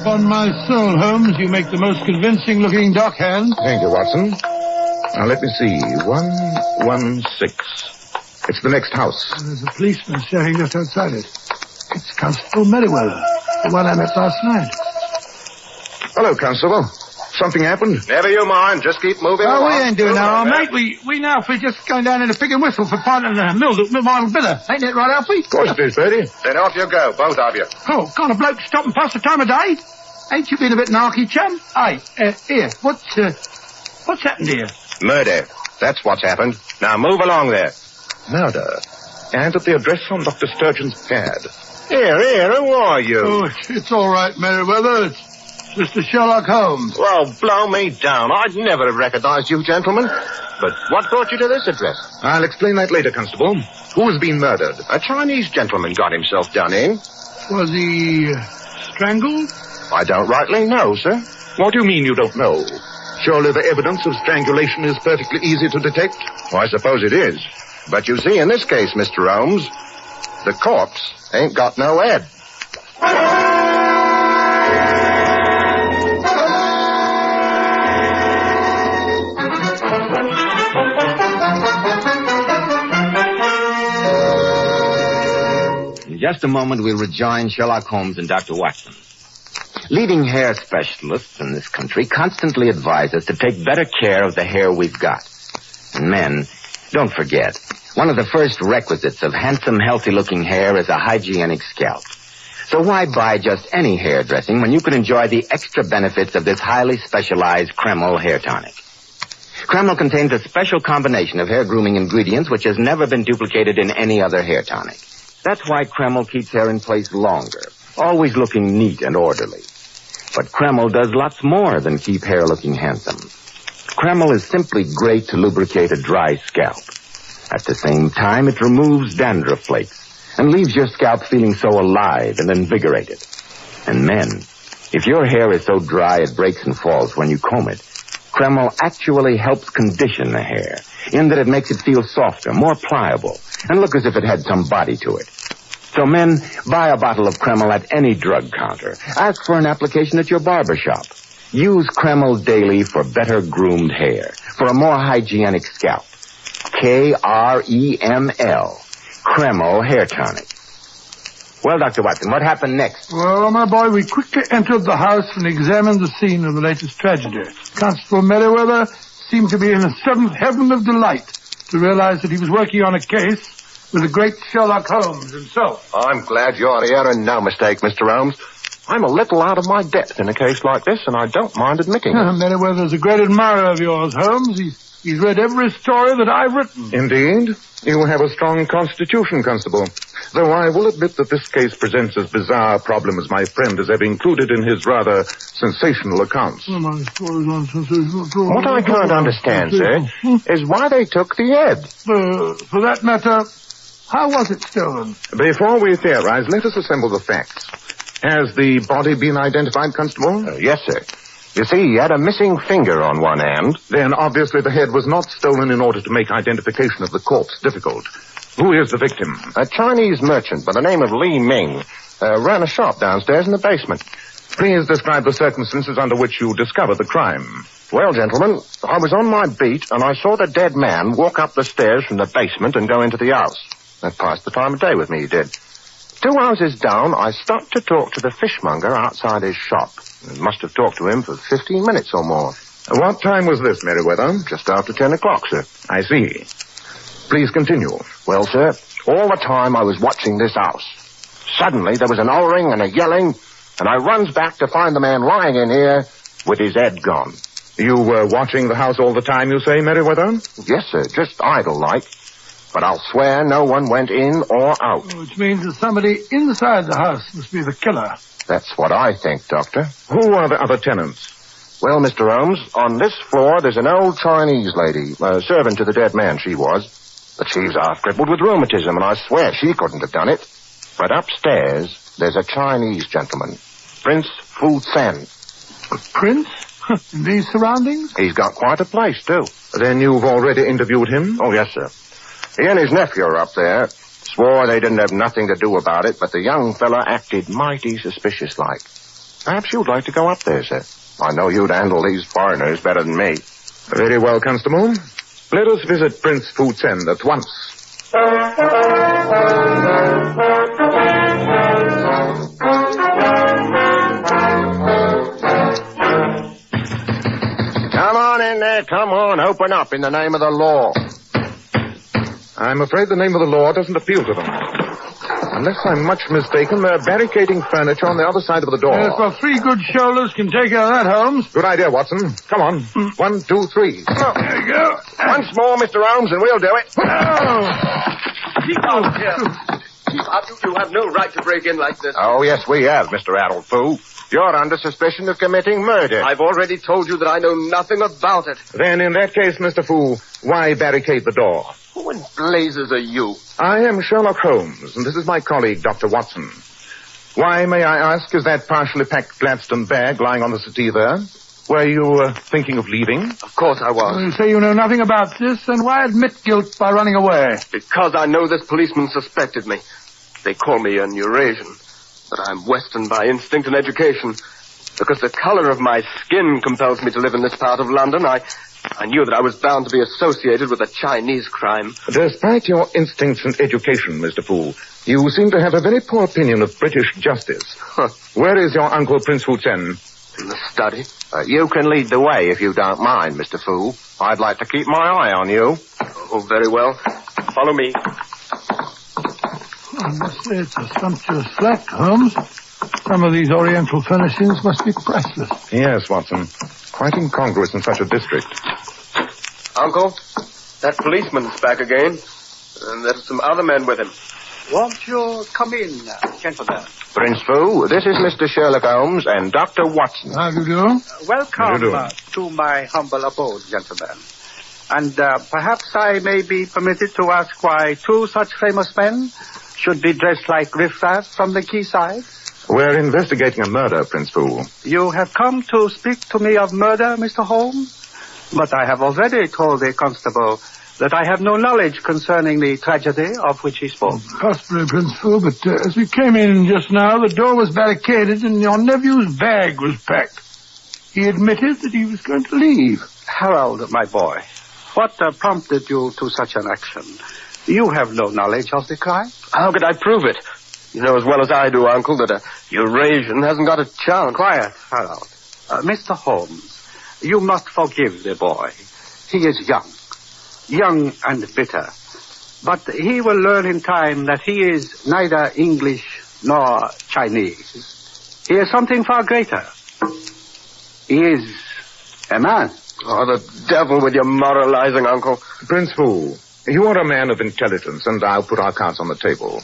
Speaker 2: Upon my soul, Holmes, you make the most convincing-looking dockhand.
Speaker 3: Thank you, Watson. Now, let me see. 116. It's the next house.
Speaker 2: There's a policeman standing just outside it. It's Constable Merriweather, the one I met last night.
Speaker 3: Hello, Constable. Something happened?
Speaker 6: Never you mind. Just keep moving
Speaker 2: Oh,
Speaker 6: along.
Speaker 2: we ain't doing now, mate. We now we're just going down in a pig and whistle for partner mill mile bidder. Ain't that right, Alfie?
Speaker 3: Of course it is, Bertie.
Speaker 6: Then off you go, both of you.
Speaker 2: Oh, can't a bloke stop and pass the time of day? Ain't you been a bit narky, chum? Hey, here, what's happened here?
Speaker 6: Murder. That's what's happened. Now move along there.
Speaker 3: Murder. And at the address on Dr. Sturgeon's pad.
Speaker 6: Here, who are you?
Speaker 2: Oh, it's all right, Merriweather. It's Mr. Sherlock Holmes.
Speaker 6: Well, blow me down. I'd never have recognized you, gentlemen. But what brought you to this address?
Speaker 3: I'll explain that later, Constable. Who has been murdered?
Speaker 6: A Chinese gentleman got himself done in.
Speaker 2: Was he strangled?
Speaker 6: I don't rightly know, sir.
Speaker 3: What do you mean you don't know? Surely the evidence of strangulation is perfectly easy to detect.
Speaker 6: Well, I suppose it is. But you see, in this case, Mr. Holmes, the corpse ain't got no head.
Speaker 4: In just a moment, we'll rejoin Sherlock Holmes and Dr. Watson.
Speaker 1: Leading hair specialists in this country constantly advise us to take better care of the hair we've got. And men, don't forget, one of the first requisites of handsome, healthy-looking hair is a hygienic scalp. So why buy just any hair dressing when you can enjoy the extra benefits of this highly specialized Kreml hair tonic? Kreml contains a special combination of hair grooming ingredients which has never been duplicated in any other hair tonic. That's why Kreml keeps hair in place longer, always looking neat and orderly. But Kreml does lots more than keep hair looking handsome. Kreml is simply great to lubricate a dry scalp. At the same time, it removes dandruff flakes and leaves your scalp feeling so alive and invigorated. And men, if your hair is so dry it breaks and falls when you comb it, Kreml actually helps condition the hair in that it makes it feel softer, more pliable, and look as if it had some body to it. So men, buy a bottle of Kreml at any drug counter. Ask for an application at your barber shop. Use Kreml daily for better groomed hair, for a more hygienic scalp. Kreml. Kreml Hair Tonic. Well, Dr. Watson, what happened next?
Speaker 2: Well, my boy, we quickly entered the house and examined the scene of the latest tragedy. Constable Merriweather seemed to be in a seventh heaven of delight to realize that he was working on a case with the great Sherlock Holmes himself.
Speaker 6: I'm glad you're here and no mistake, Mr. Holmes. I'm a little out of my depth in a case like this, and I don't mind admitting it.
Speaker 2: Merriweather's a great admirer of yours, Holmes. He's read every story that I've written.
Speaker 3: Indeed. You have a strong constitution, Constable. Though I will admit that this case presents as bizarre a problem as my friend has ever included in his rather sensational accounts.
Speaker 6: What I can't understand, sir, is why they took the head.
Speaker 2: For that matter, how was it stolen?
Speaker 3: Before we theorize, let us assemble the facts. Has the body been identified, Constable?
Speaker 6: Yes, sir. You see, he had a missing finger on one hand.
Speaker 3: Then obviously the head was not stolen in order to make identification of the corpse difficult. Who is the victim?
Speaker 6: A Chinese merchant by the name of Li Ming. Ran a shop downstairs in the basement.
Speaker 3: Please describe the circumstances under which you discovered the crime.
Speaker 6: Well, gentlemen, I was on my beat and I saw the dead man walk up the stairs from the basement and go into the house. That passed the time of day with me, he did. 2 houses down, I stopped to talk to the fishmonger outside his shop. I must have talked to him for 15 minutes or more.
Speaker 3: What time was this, Merriweather?
Speaker 6: Just after 10 o'clock, sir.
Speaker 3: I see. Please continue.
Speaker 6: Well, sir, all the time I was watching this house. Suddenly there was an O-ring and a yelling, and I runs back to find the man lying in here with his head gone.
Speaker 3: You were watching the house all the time, you say, Merriweather?
Speaker 6: Yes, sir, just idle-like. But I'll swear no one went in or out.
Speaker 2: Which means that somebody inside the house must be the killer.
Speaker 6: That's what I think, Doctor.
Speaker 3: Who are the other tenants?
Speaker 6: Well, Mr. Holmes, on this floor there's an old Chinese lady, a servant to the dead man she was. But she's half crippled with rheumatism, and I swear she couldn't have done it. But upstairs, there's a Chinese gentleman, Prince Fu Sen.
Speaker 2: A prince? In these surroundings?
Speaker 6: He's got quite a place, too.
Speaker 3: Then you've already interviewed him?
Speaker 6: Oh, yes, sir. He and his nephew are up there. Swore they didn't have nothing to do about it, but the young fella acted mighty suspicious-like. Perhaps you'd like to go up there, sir. I know you'd handle these foreigners better than me.
Speaker 3: Very well, Constable. Let us visit Prince Fu Sen at once.
Speaker 6: Come on in there, come on, open up in the name of the law.
Speaker 3: I'm afraid the name of the law doesn't appeal to them. Unless I'm much mistaken, they're barricading furniture on the other side of the door.
Speaker 2: Yes, well, 3 good shoulders can take care of that, Holmes.
Speaker 3: Good idea, Watson. Come on. 1, 2, 3.
Speaker 2: Oh, there you go.
Speaker 6: Once more, Mr. Holmes, and we'll do it.
Speaker 13: Keep out here. Keep out. You have no right to break in like this.
Speaker 6: Oh, yes, we have, Mr. Addlefoo. You're under suspicion of committing murder.
Speaker 13: I've already told you that I know nothing about it.
Speaker 3: Then, in that case, Mr. Fu, why barricade the door?
Speaker 13: Who in blazes are you?
Speaker 3: I am Sherlock Holmes, and this is my colleague, Dr. Watson. Why, may I ask, is that partially packed Gladstone bag lying on the settee there? Were you thinking of leaving?
Speaker 13: Of course I was.
Speaker 2: You say you know nothing about this, then why admit guilt by running away?
Speaker 13: Because I know this policeman suspected me. They call me an Eurasian, but I'm Western by instinct and education. Because the color of my skin compels me to live in this part of London, I knew that I was bound to be associated with a Chinese crime.
Speaker 3: Despite your instincts and education, Mr. Fu, you seem to have a very poor opinion of British justice. Where is your uncle, Prince Fu Sen?
Speaker 13: In the study.
Speaker 6: You can lead the way if you don't mind, Mr. Fu. I'd like to keep my eye on you.
Speaker 13: Oh, very well. Follow me.
Speaker 2: I must say it's a sumptuous flat, Holmes. Some of these Oriental furnishings must be priceless.
Speaker 3: Yes, Watson. Quite incongruous in such a district.
Speaker 13: Uncle, that policeman's back again. And there's some other men with him.
Speaker 22: Won't you come in, gentlemen?
Speaker 6: Prince Fu, this is Mr. Sherlock Holmes and Dr. Watson.
Speaker 2: How do you do?
Speaker 22: Welcome to my humble abode, gentlemen. And perhaps I may be permitted to ask why 2 such famous men should be dressed like riffraff from the quayside?
Speaker 3: We're investigating a murder, Prince Fu.
Speaker 22: You have come to speak to me of murder, Mr. Holmes? But I have already told the constable that I have no knowledge concerning the tragedy of which he spoke.
Speaker 2: Possibly, Prince Fu, but as we came in just now, the door was barricaded and your nephew's bag was packed. He admitted that he was going to leave.
Speaker 22: Harold, my boy, what prompted you to such an action? You have no knowledge of the crime.
Speaker 13: How could I prove it? You know as well as I do, Uncle, that a Eurasian hasn't got a chance.
Speaker 22: Quiet, Harold. Mr. Holmes, you must forgive the boy. He is young and bitter. But he will learn in time that he is neither English nor Chinese. He is something far greater. He is a man.
Speaker 13: Oh, the devil with your moralizing, Uncle.
Speaker 6: Prince Fu, you are a man of intelligence, and I'll put our cards on the table.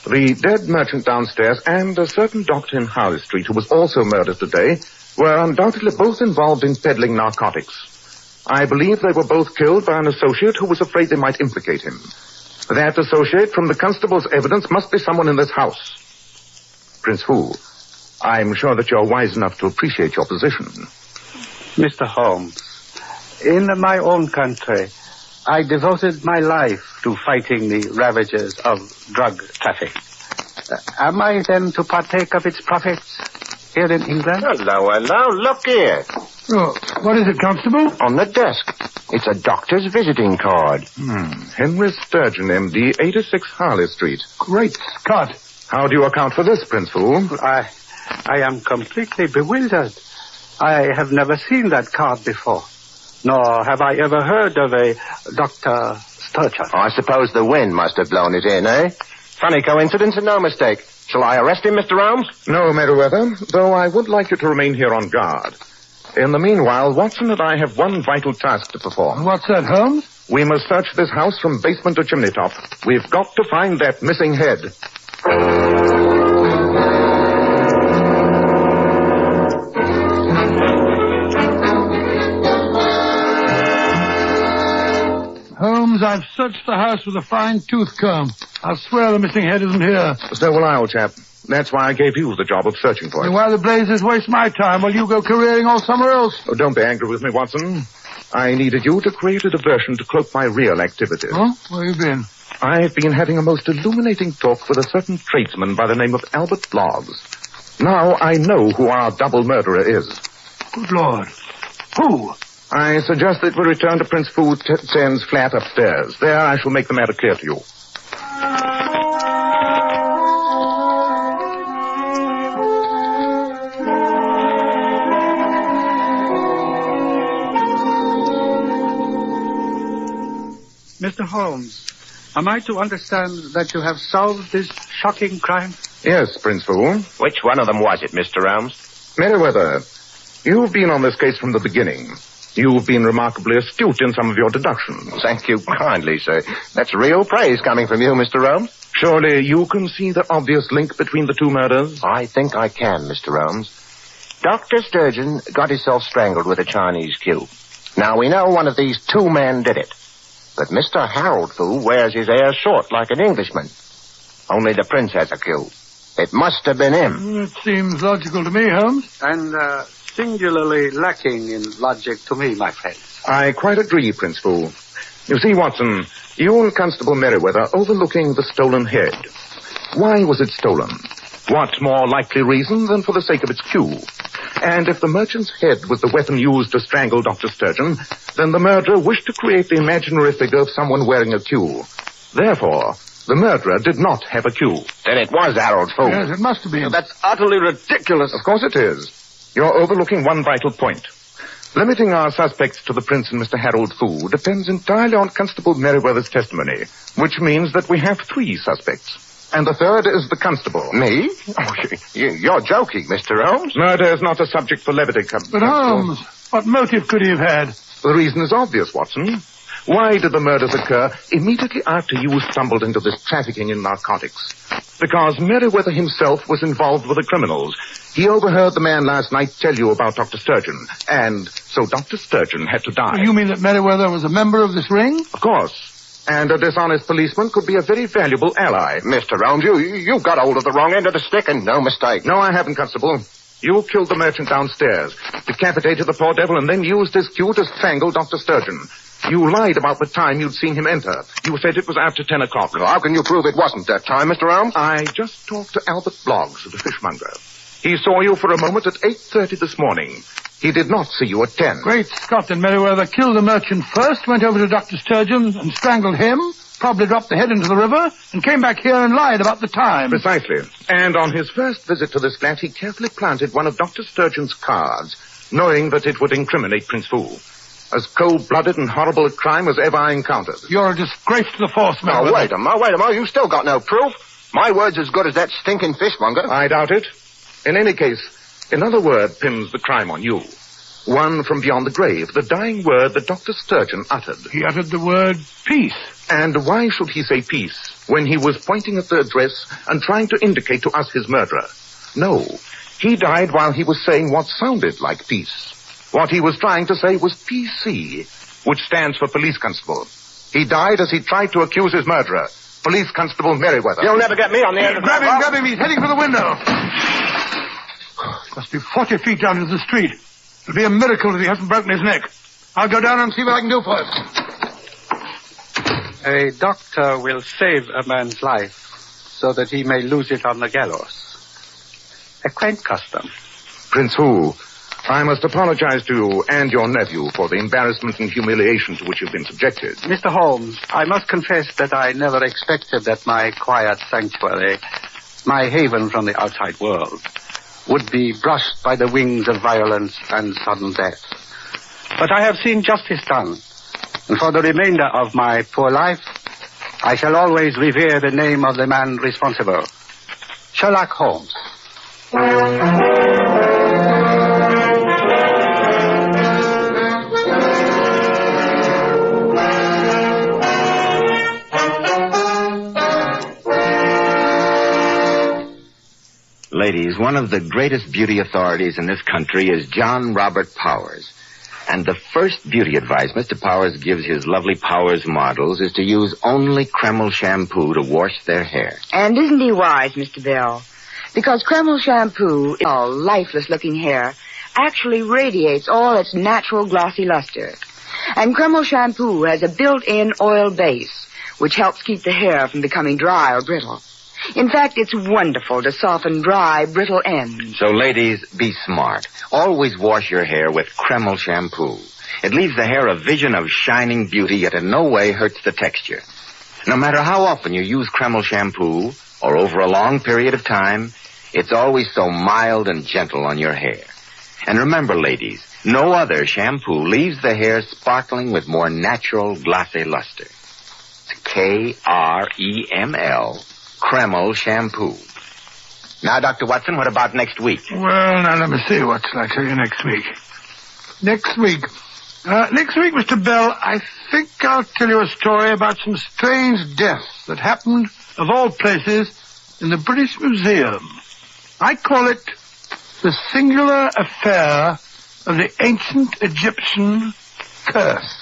Speaker 6: The dead merchant downstairs and a certain doctor in Harley Street, who was also murdered today, were undoubtedly both involved in peddling narcotics. I believe they were both killed by an associate who was afraid they might implicate him. That associate, from the constable's evidence, must be someone in this house. Prince Fu, I'm sure that you're wise enough to appreciate your position.
Speaker 22: Mr. Holmes, in my own country, I devoted my life to fighting the ravages of drug traffic. Am I then to partake of its profits here in England?
Speaker 6: Hello. Look here.
Speaker 2: Oh, what is it, Constable?
Speaker 6: On the desk. It's a doctor's visiting card. Henry Sturgeon, M.D., 86 Harley Street.
Speaker 2: Great Scott.
Speaker 6: How do you account for this, Prince Fu?
Speaker 22: I am completely bewildered. I have never seen that card before. Nor have I ever heard of a Dr. Sturgeon.
Speaker 6: I suppose the wind must have blown it in, eh? Funny coincidence and no mistake. Shall I arrest him, Mr. Holmes? No, Meriwether, though I would like you to remain here on guard. In the meanwhile, Watson and I have one vital task to perform.
Speaker 2: What's that, Holmes?
Speaker 6: We must search this house from basement to chimney top. We've got to find that missing head.
Speaker 2: Holmes, I've searched the house with a fine tooth comb. I'll swear the missing head isn't here.
Speaker 6: So will I, old chap. That's why I gave you the job of searching for it.
Speaker 2: And why the blazes waste my time while you go careering all somewhere else?
Speaker 6: Oh, don't be angry with me, Watson. I needed you to create a diversion to cloak my real activities.
Speaker 2: Oh? Where you been?
Speaker 6: I've been having a most illuminating talk with a certain tradesman by the name of Albert Bloggs. Now I know who our double murderer is.
Speaker 2: Good Lord. Who?
Speaker 6: I suggest that we return to Prince Fu Tsen's flat upstairs. There I shall make the matter clear to you.
Speaker 22: Mr. Holmes, am I to understand that you have solved this shocking crime?
Speaker 6: Yes, Prince Fu.
Speaker 7: Which one of them was it, Mr. Holmes?
Speaker 6: Meriwether, you've been on this case from the beginning. You've been remarkably astute in some of your deductions.
Speaker 7: Thank you kindly, sir. That's real praise coming from you, Mr. Holmes.
Speaker 6: Surely you can see the obvious link between the two murders?
Speaker 7: I think I can, Mr. Holmes. Dr. Sturgeon got himself strangled with a Chinese cue. Now, we know one of these two men did it. But Mr. Harold Fu wears his hair short like an Englishman. Only the prince has a cue. It must have been him.
Speaker 2: It seems logical to me, Holmes.
Speaker 22: And singularly lacking in logic to me, my friend.
Speaker 6: I quite agree, Prince Fu. You see, Watson, you and Constable Meriwether overlooking the stolen head. Why was it stolen? What more likely reason than for the sake of its cue? And if the merchant's head was the weapon used to strangle Dr. Sturgeon, then the murderer wished to create the imaginary figure of someone wearing a cue. Therefore, the murderer did not have a cue.
Speaker 7: Then it was Harold Fu.
Speaker 2: Yes, it must have been.
Speaker 13: That's utterly ridiculous.
Speaker 6: Of course it is. You're overlooking one vital point. Limiting our suspects to the prince and Mr. Harold Fu depends entirely on Constable Meriwether's testimony, which means that we have 3 suspects. And the third is the constable.
Speaker 7: Me? Oh, you're joking, Mr. Holmes.
Speaker 6: Murder is not a subject for levity,
Speaker 2: But Holmes, what motive could he have had?
Speaker 6: The reason is obvious, Watson. Why did the murders occur immediately after you stumbled into this trafficking in narcotics? Because Meriwether himself was involved with the criminals. He overheard the man last night tell you about Dr. Sturgeon, and so Dr. Sturgeon had to die.
Speaker 2: You mean that Meriwether was a member of this ring?
Speaker 6: Of course. And a dishonest policeman could be a very valuable ally.
Speaker 7: Mr. Holmes, you got hold of the wrong end of the stick, and no mistake.
Speaker 6: No, I haven't, Constable. You killed the merchant downstairs, decapitated the poor devil, and then used his cue to strangle Dr. Sturgeon. You lied about the time you'd seen him enter. You said it was after 10 o'clock.
Speaker 7: Well, how can you prove it wasn't that time, Mr. Holmes?
Speaker 6: I just talked to Albert Bloggs, the fishmonger. He saw you for a moment at 8:30 this morning. He did not see you at 10.
Speaker 2: Great Scott, and Meriwether killed the merchant first, went over to Dr. Sturgeon and strangled him, probably dropped the head into the river, and came back here and lied about the time.
Speaker 6: Precisely. And on his first visit to this flat, he carefully planted one of Dr. Sturgeon's cards, knowing that it would incriminate Prince Fu. As cold-blooded and horrible a crime as ever I encountered.
Speaker 2: You're a disgrace to the force, Meriwether.
Speaker 7: Oh, wait a moment. You still got no proof. My word's as good as that stinking fishmonger.
Speaker 6: I doubt it.
Speaker 15: In any case, another word pins the crime on you. One from beyond the grave, the dying word that Dr. Sturgeon uttered.
Speaker 2: He uttered the word peace.
Speaker 15: And why should he say peace when he was pointing at the address and trying to indicate to us his murderer? No, he died while he was saying what sounded like peace. What he was trying to say was PC, which stands for police constable. He died as he tried to accuse his murderer, Police Constable Merriweather.
Speaker 6: You'll never get me on the end of that.
Speaker 2: Grab him, he's heading for the window. Must be 40 feet down to the street. It'll be a miracle if he hasn't broken his neck. I'll go down and see what I can do for him.
Speaker 22: A doctor will save a man's life so that he may lose it on the gallows. A quaint custom.
Speaker 15: Prince Hu, I must apologize to you and your nephew for the embarrassment and humiliation to which you've been subjected.
Speaker 22: Mr. Holmes, I must confess that I never expected that my quiet sanctuary, my haven from the outside world, would be brushed by the wings of violence and sudden death. But I have seen justice done, and for the remainder of my poor life, I shall always revere the name of the man responsible, Sherlock Holmes.
Speaker 1: Ladies, one of the greatest beauty authorities in this country is John Robert Powers. And the first beauty advice Mr. Powers gives his lovely Powers models is to use only Kreml shampoo to wash their hair.
Speaker 11: And isn't he wise, Mr. Bell? Because Kreml shampoo, all lifeless-looking hair, actually radiates all its natural glossy luster. And Kreml shampoo has a built-in oil base, which helps keep the hair from becoming dry or brittle. In fact, it's wonderful to soften dry, brittle ends.
Speaker 1: So, ladies, be smart. Always wash your hair with Kreml shampoo. It leaves the hair a vision of shining beauty, yet in no way hurts the texture. No matter how often you use Kreml shampoo, or over a long period of time, it's always so mild and gentle on your hair. And remember, ladies, no other shampoo leaves the hair sparkling with more natural, glossy luster. It's Kreml. Kreml shampoo. Now, Dr. Watson, what about next week?
Speaker 2: Well, now, let me see. What shall I tell you next week? Next week, Mr. Bell, I think I'll tell you a story about some strange deaths that happened, of all places, in the British Museum. I call it the singular affair of the ancient Egyptian curse.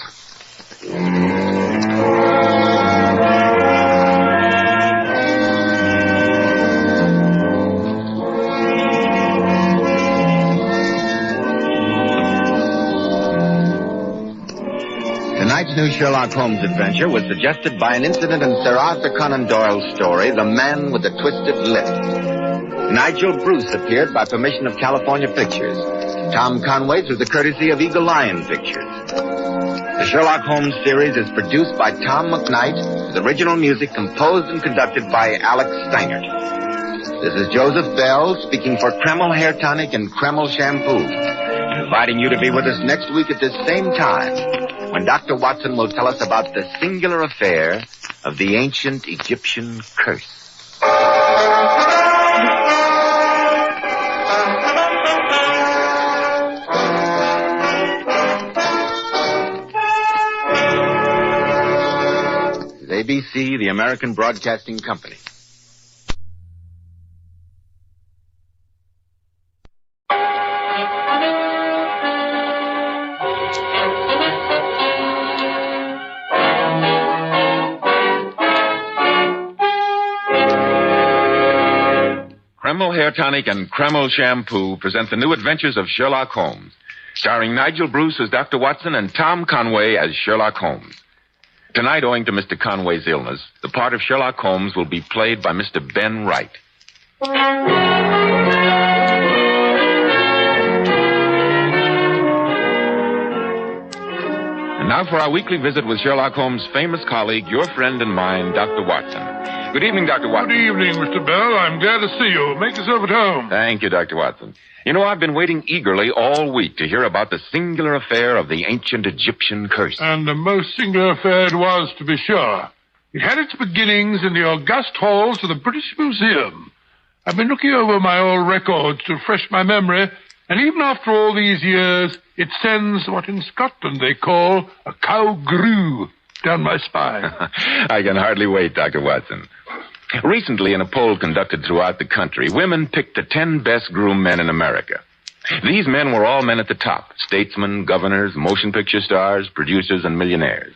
Speaker 1: Tonight's new Sherlock Holmes adventure was suggested by an incident in Sir Arthur Conan Doyle's story, The Man with the Twisted Lip. Nigel Bruce appeared by permission of California Pictures. Tom Conway through the courtesy of Eagle Lion Pictures. The Sherlock Holmes series is produced by Tom McKnight, with original music composed and conducted by Alex Stangert. This is Joseph Bell speaking for Kreml Hair Tonic and Kreml Shampoo, inviting you to be with us next week at this same time, when Dr. Watson will tell us about the singular affair of the ancient Egyptian curse. This is ABC, the American Broadcasting Company.
Speaker 12: Kreml Hair Tonic and Kreml Shampoo present the new adventures of Sherlock Holmes, starring Nigel Bruce as Dr. Watson and Tom Conway as Sherlock Holmes. Tonight, owing to Mr. Conway's illness, the part of Sherlock Holmes will be played by Mr. Ben Wright. And now for our weekly visit with Sherlock Holmes' famous colleague, your friend and mine, Dr. Watson. Good evening, Dr. Watson.
Speaker 2: Good evening, Mr. Bell. I'm glad to see you. Make yourself at home.
Speaker 12: Thank you, Dr. Watson. You know, I've been waiting eagerly all week to hear about the singular affair of the ancient Egyptian curse.
Speaker 2: And a most singular affair it was, to be sure. It had its beginnings in the august halls of the British Museum. I've been looking over my old records to refresh my memory, and even after all these years, it sends what in Scotland they call a cow grue down my spine.
Speaker 12: I can hardly wait, Dr. Watson. Recently, in a poll conducted throughout the country, women picked the 10 best-groomed men in America. These men were all men at the top: statesmen, governors, motion picture stars, producers, and millionaires.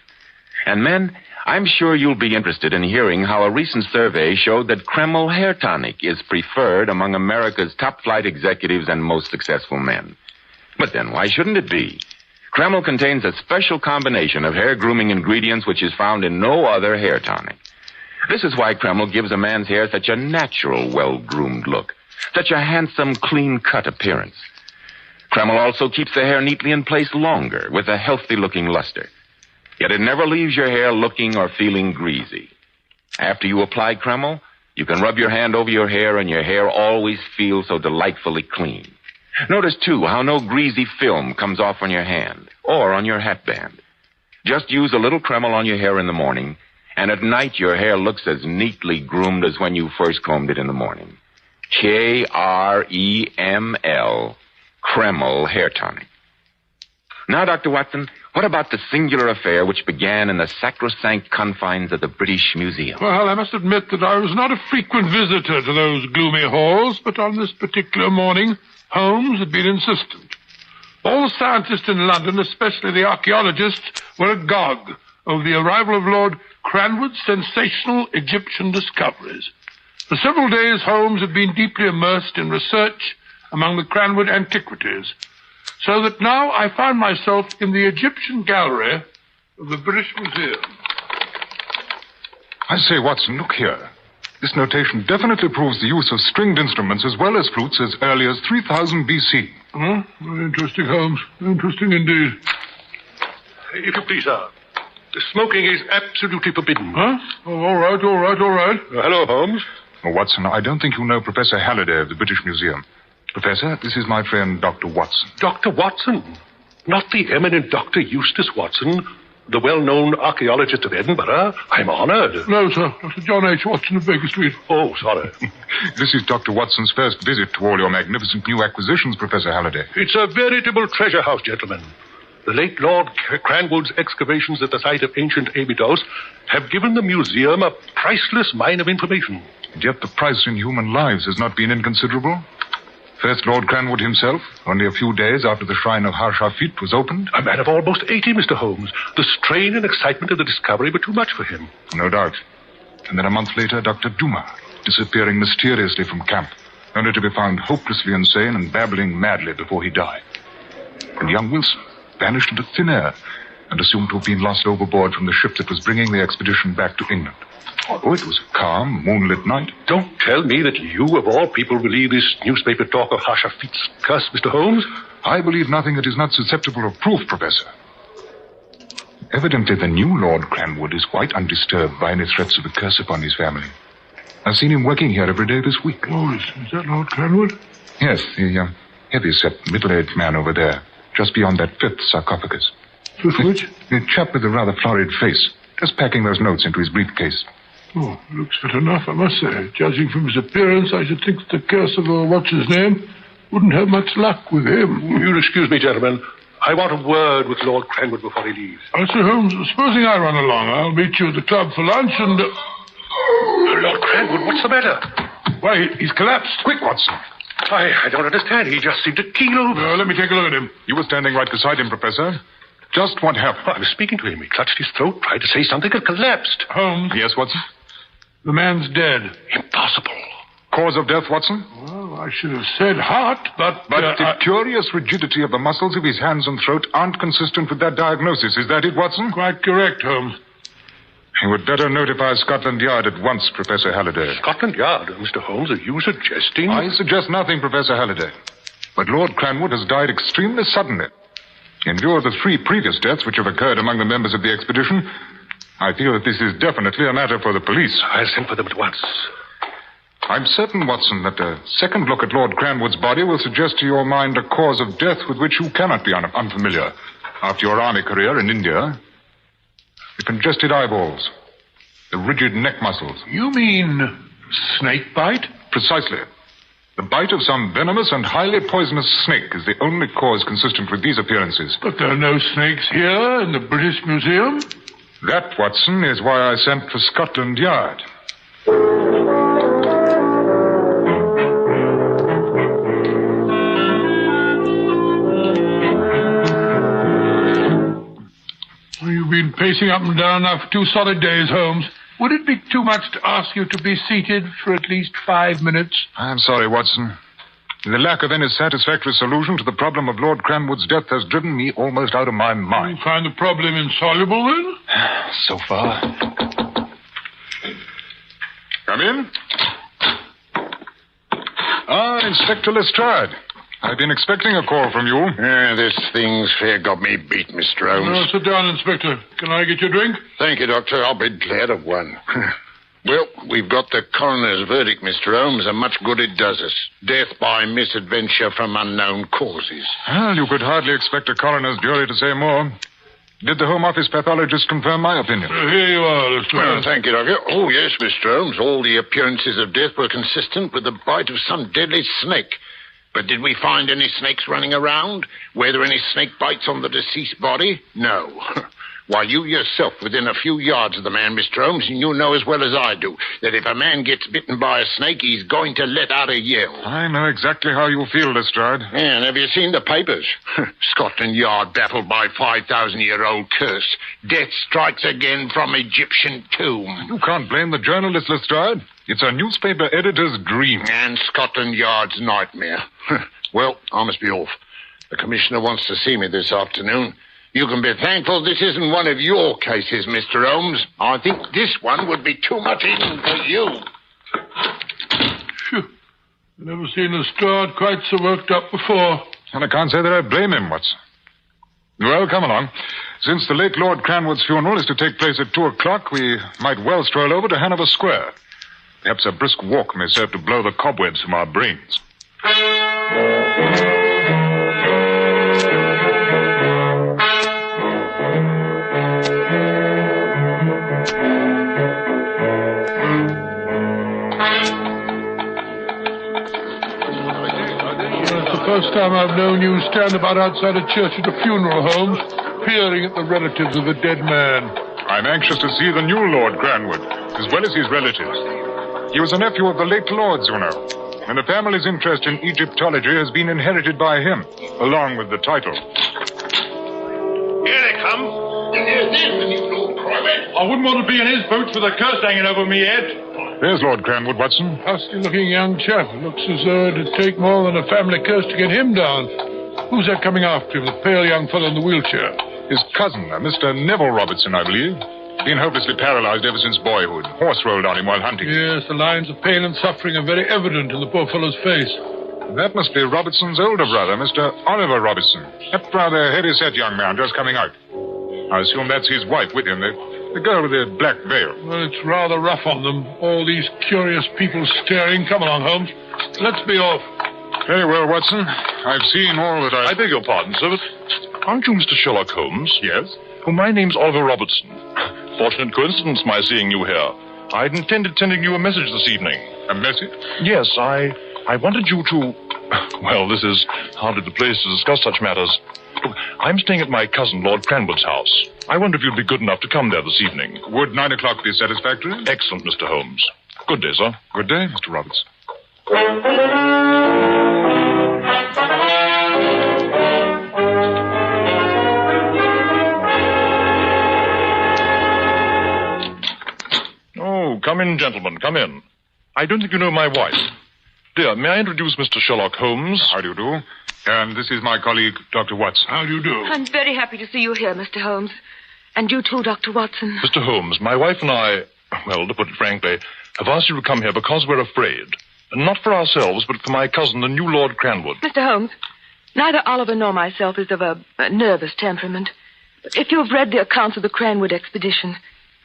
Speaker 12: And men, I'm sure you'll be interested in hearing how a recent survey showed that Kreml hair tonic is preferred among America's top-flight executives and most successful men. But then why shouldn't it be? Kreml contains a special combination of hair grooming ingredients which is found in no other hair tonic. This is why Kreml gives a man's hair such a natural, well-groomed look, such a handsome, clean-cut appearance. Kreml also keeps the hair neatly in place longer, with a healthy-looking luster. Yet it never leaves your hair looking or feeling greasy. After you apply Kreml, you can rub your hand over your hair, and your hair always feels so delightfully clean. Notice, too, how no greasy film comes off on your hand or on your hatband. Just use a little Kreml on your hair in the morning, and at night your hair looks as neatly groomed as when you first combed it in the morning. Kreml, Kreml Hair Tonic. Now, Dr. Watson, what about the singular affair which began in the sacrosanct confines of the British Museum?
Speaker 2: Well, I must admit that I was not a frequent visitor to those gloomy halls, but on this particular morning, Holmes had been insistent. All the scientists in London, especially the archaeologists, were agog over the arrival of Lord Cranwood's sensational Egyptian discoveries. For several days, Holmes had been deeply immersed in research among the Cranwood antiquities, so that now I found myself in the Egyptian gallery of the British Museum.
Speaker 14: I say, Watson, look here. This notation definitely proves the use of stringed instruments as well as flutes as early as 3000 B.C.
Speaker 2: Oh, very interesting, Holmes. Interesting indeed.
Speaker 20: If you please, sir. Smoking is absolutely forbidden.
Speaker 2: Huh? Oh, all right.
Speaker 20: Hello, Holmes.
Speaker 14: Oh, Watson, I don't think you know Professor Halliday of the British Museum. Professor, this is my friend, Dr. Watson.
Speaker 20: Dr. Watson? Not the eminent Dr. Eustace Watson, the well-known archaeologist of Edinburgh. I'm honored.
Speaker 2: No, sir. Dr. John H. Watson of Baker Street.
Speaker 20: Oh, sorry.
Speaker 14: This is Dr. Watson's first visit to all your magnificent new acquisitions, Professor Halliday.
Speaker 20: It's a veritable treasure house, gentlemen. The late Lord Cranwood's excavations at the site of ancient Abydos have given the museum a priceless mine of information.
Speaker 14: And yet the price in human lives has not been inconsiderable. First Lord Cranwood himself, only a few days after the shrine of Har-Shafit was opened.
Speaker 20: A man of almost 80, Mr. Holmes. The strain and excitement of the discovery were too much for him.
Speaker 14: No doubt. And then a month later, Dr. Duma, disappearing mysteriously from camp, only to be found hopelessly insane and babbling madly before he died. And young Wilson vanished into thin air and assumed to have been lost overboard from the ship that was bringing the expedition back to England. Oh, it was a calm, moonlit night.
Speaker 20: Don't tell me that you, of all people, believe this newspaper talk of Har-Shafit's curse, Mr. Holmes.
Speaker 14: I believe nothing that is not susceptible of proof, Professor. Evidently, the new Lord Cranwood is quite undisturbed by any threats of a curse upon his family. I've seen him working here every day this week.
Speaker 2: Oh, is that Lord Cranwood?
Speaker 14: Yes, the heavy-set, middle-aged man over there, just beyond that fifth sarcophagus.
Speaker 2: Fifth which?
Speaker 14: The chap with the rather florid face, just packing those notes into his briefcase.
Speaker 2: Oh, looks fit enough, I must say. Judging from his appearance, I should think the curse of what's-his-name wouldn't have much luck with him.
Speaker 20: You'll excuse me, gentlemen. I want a word with Lord Cranwood before he leaves.
Speaker 2: Sir Holmes, supposing I run along, I'll meet you at the club for lunch and...
Speaker 20: Lord Cranwood, what's the matter?
Speaker 2: Why, he's collapsed.
Speaker 14: Quick, Watson.
Speaker 20: I don't understand. He just seemed to keel over.
Speaker 2: Let me take a look at him.
Speaker 14: You were standing right beside him, Professor. Just what happened?
Speaker 20: I was speaking to him. He clutched his throat, tried to say something, and collapsed.
Speaker 2: Holmes.
Speaker 14: Yes, Watson?
Speaker 2: The man's dead.
Speaker 20: Impossible.
Speaker 14: Cause of death, Watson?
Speaker 2: Well, I should have said heart, but...
Speaker 14: the curious rigidity of the muscles of his hands and throat aren't consistent with that diagnosis. Is that it, Watson?
Speaker 2: Quite correct, Holmes.
Speaker 14: You would better notify Scotland Yard at once, Professor Halliday.
Speaker 20: Scotland Yard? Mr. Holmes, are you suggesting...
Speaker 14: I suggest nothing, Professor Halliday. But Lord Cranwood has died extremely suddenly. In view of the 3 previous deaths which have occurred among the members of the expedition, I feel that this is definitely a matter for the police.
Speaker 20: I'll send for them at once.
Speaker 14: I'm certain, Watson, that a second look at Lord Cranwood's body will suggest to your mind a cause of death with which you cannot be unfamiliar after your army career in India. The congested eyeballs, the rigid neck muscles.
Speaker 2: You mean snake bite?
Speaker 14: Precisely. The bite of some venomous and highly poisonous snake is the only cause consistent with these appearances.
Speaker 5: But there are no snakes here in the British Museum.
Speaker 14: That, Watson, is why I sent for Scotland Yard.
Speaker 5: You've been pacing up and down now for 2 solid days, Holmes. Would it be too much to ask you to be seated for at least 5 minutes?
Speaker 14: I'm sorry, Watson. The lack of any satisfactory solution to the problem of Lord Cranwood's death has driven me almost out of my mind.
Speaker 5: You find the problem insoluble, then?
Speaker 14: So far. Come in. Inspector Lestrade. I've been expecting a call from you.
Speaker 8: This thing's fair got me beat, Mr. Holmes.
Speaker 5: No, sit down, Inspector. Can I get you a drink?
Speaker 8: Thank you, Doctor. I'll be glad of one. Well, we've got the coroner's verdict, Mr. Holmes, and much good it does us. Death by misadventure from unknown causes.
Speaker 14: Well, you could hardly expect a coroner's jury to say more. Did the Home Office pathologist confirm my opinion?
Speaker 5: Here you are, Lestrade.
Speaker 8: Well, thank you, Doctor. Oh, yes, Mr. Holmes. All the appearances of death were consistent with the bite of some deadly snake. But did we find any snakes running around? Were there any snake bites on the deceased body? No. While you yourself within a few yards of the man, Mr. Holmes, and you know as well as I do that if a man gets bitten by a snake, he's going to let out a yell.
Speaker 14: I know exactly how you feel, Lestrade.
Speaker 8: And have you seen the papers? Scotland Yard baffled by 5,000-year-old curse. Death strikes again from Egyptian tomb.
Speaker 14: You can't blame the journalist, Lestrade. It's a newspaper editor's dream.
Speaker 8: And Scotland Yard's nightmare. Well, I must be off. The commissioner wants to see me this afternoon. You can be thankful this isn't one of your cases, Mr. Holmes. I think this one would be too much even for you.
Speaker 5: Phew. I've never seen Lestrade quite so worked up before.
Speaker 14: And I can't say that I blame him, Watson. Well, come along. Since the late Lord Cranwood's funeral is to take place at 2 o'clock, we might well stroll over to Hanover Square. Perhaps a brisk walk may serve to blow the cobwebs from our brains.
Speaker 5: First time I've known you stand about outside a church at a funeral, Holmes, peering at the relatives of a dead man.
Speaker 14: I'm anxious to see the new Lord Cranwood, as well as his relatives. He was a nephew of the late Lord's, you know, and the family's interest in Egyptology has been inherited by him, along with the title.
Speaker 8: Here they come. And there's them, the new Lord Cranwood.
Speaker 21: I wouldn't want to be in his boots with a curse hanging over me head.
Speaker 14: There's Lord Cranwood, Watson.
Speaker 5: Nasty-looking young chap. Looks as though it'd take more than a family curse to get him down. Who's that coming after him, the pale young fellow in the wheelchair?
Speaker 14: His cousin, Mr. Neville Robertson, I believe. Been hopelessly paralyzed ever since boyhood. Horse rolled on him while hunting.
Speaker 5: Yes, the lines of pain and suffering are very evident in the poor fellow's face.
Speaker 14: That must be Robertson's older brother, Mr. Oliver Robertson. That rather heavy-set young man just coming out. I assume that's his wife with him, the girl with the black veil.
Speaker 5: Well, it's rather rough on them. All these curious people staring. Come along, Holmes. Let's be off.
Speaker 14: Very well, Watson. I've seen all that
Speaker 20: I beg your pardon, sir, but aren't you Mr. Sherlock Holmes?
Speaker 14: Yes.
Speaker 20: Oh, my name's Oliver Robertson. Fortunate coincidence, my seeing you here. I'd intended sending you a message this evening.
Speaker 14: A message?
Speaker 20: Yes, I wanted you to... Well, this is hardly the place to discuss such matters. Look, I'm staying at my cousin, Lord Cranwood's house. I wonder if you'd be good enough to come there this evening.
Speaker 14: Would 9 o'clock be satisfactory?
Speaker 20: Excellent, Mr. Holmes. Good day, sir.
Speaker 14: Good day, Mr. Roberts.
Speaker 20: Oh, come in, gentlemen, come in. I don't think you know my wife. Dear, may I introduce Mr. Sherlock Holmes?
Speaker 14: How do you do? And this is my colleague, Dr. Watson.
Speaker 5: How do you do?
Speaker 23: I'm very happy to see you here, Mr. Holmes. And you too, Dr. Watson.
Speaker 20: Mr. Holmes, my wife and I, well, to put it frankly, have asked you to come here because we're afraid. And not for ourselves, but for my cousin, the new Lord Cranwood.
Speaker 23: Mr. Holmes, neither Oliver nor myself is of a nervous temperament. If you've read the accounts of the Cranwood expedition,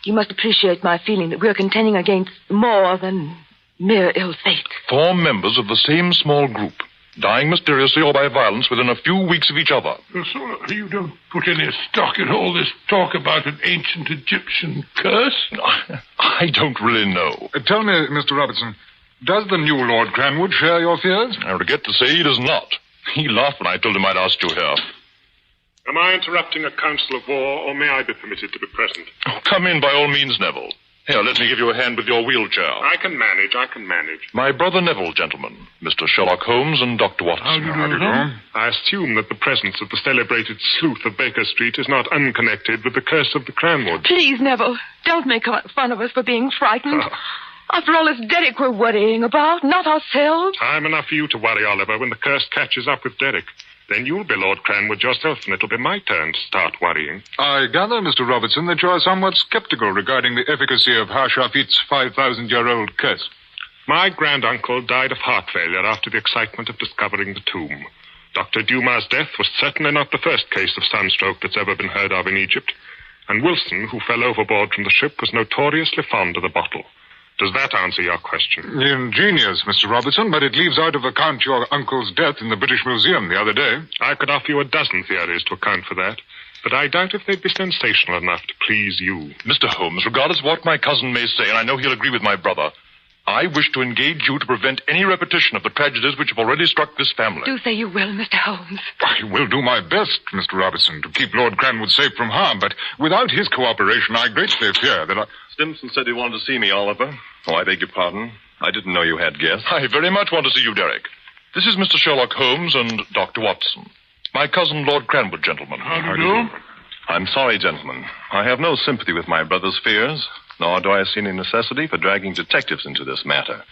Speaker 23: you must appreciate my feeling that we're contending against more than mere ill fate.
Speaker 20: 4 members of the same small group, dying mysteriously or by violence within a few weeks of each other.
Speaker 5: So you don't put any stock in all this talk about an ancient Egyptian curse?
Speaker 20: I don't really know.
Speaker 14: Tell me, Mr. Robertson, Does the new Lord Cranwood share your fears?
Speaker 20: I regret to say he does not. He laughed when I told him I'd asked you here.
Speaker 17: Am I interrupting a council of war, or may I be permitted to be present?
Speaker 20: Oh, come in by all means, Neville. Here, let me give you a hand with your wheelchair.
Speaker 17: I can manage.
Speaker 20: My brother Neville, gentlemen. Mr. Sherlock Holmes and Dr. Watson.
Speaker 17: How do you do? I assume that the presence of the celebrated sleuth of Baker Street is not unconnected with the curse of the Cranwood.
Speaker 23: Please, Neville, don't make fun of us for being frightened. After all, it's Derek we're worrying about, not ourselves.
Speaker 17: Time enough for you to worry, Oliver, when the curse catches up with Derek. Then you'll be Lord Cranwood yourself, and it'll be my turn to start worrying.
Speaker 14: I gather, Mr. Robertson, that you are somewhat skeptical regarding the efficacy of Harshafit's 5,000-year-old curse.
Speaker 17: My granduncle died of heart failure after the excitement of discovering the tomb. Dr. Dumas' death was certainly not the first case of sunstroke that's ever been heard of in Egypt. And Wilson, who fell overboard from the ship, was notoriously fond of the bottle. Does that answer your question?
Speaker 14: Ingenious, Mr. Robertson, but it leaves out of account your uncle's death in the British Museum the other day.
Speaker 17: I could offer you a dozen theories to account for that, but I doubt if they'd be sensational enough to please you.
Speaker 20: Mr. Holmes, regardless of what my cousin may say, and I know he'll agree with my brother, I wish to engage you to prevent any repetition of the tragedies which have already struck this family.
Speaker 23: Do say you will, Mr. Holmes.
Speaker 14: I will do my best, Mr. Robertson, to keep Lord Cranwood safe from harm, but without his cooperation, I greatly fear that
Speaker 20: Stimson said he wanted to see me, Oliver. Oh, I beg your pardon. I didn't know you had guests. I very much want to see you, Derek. This is Mr. Sherlock Holmes and Dr. Watson. My cousin, Lord Cranwood, gentlemen.
Speaker 5: How do you do?
Speaker 20: I'm sorry, gentlemen. I have no sympathy with my brother's fears, nor do I see any necessity for dragging detectives into this matter.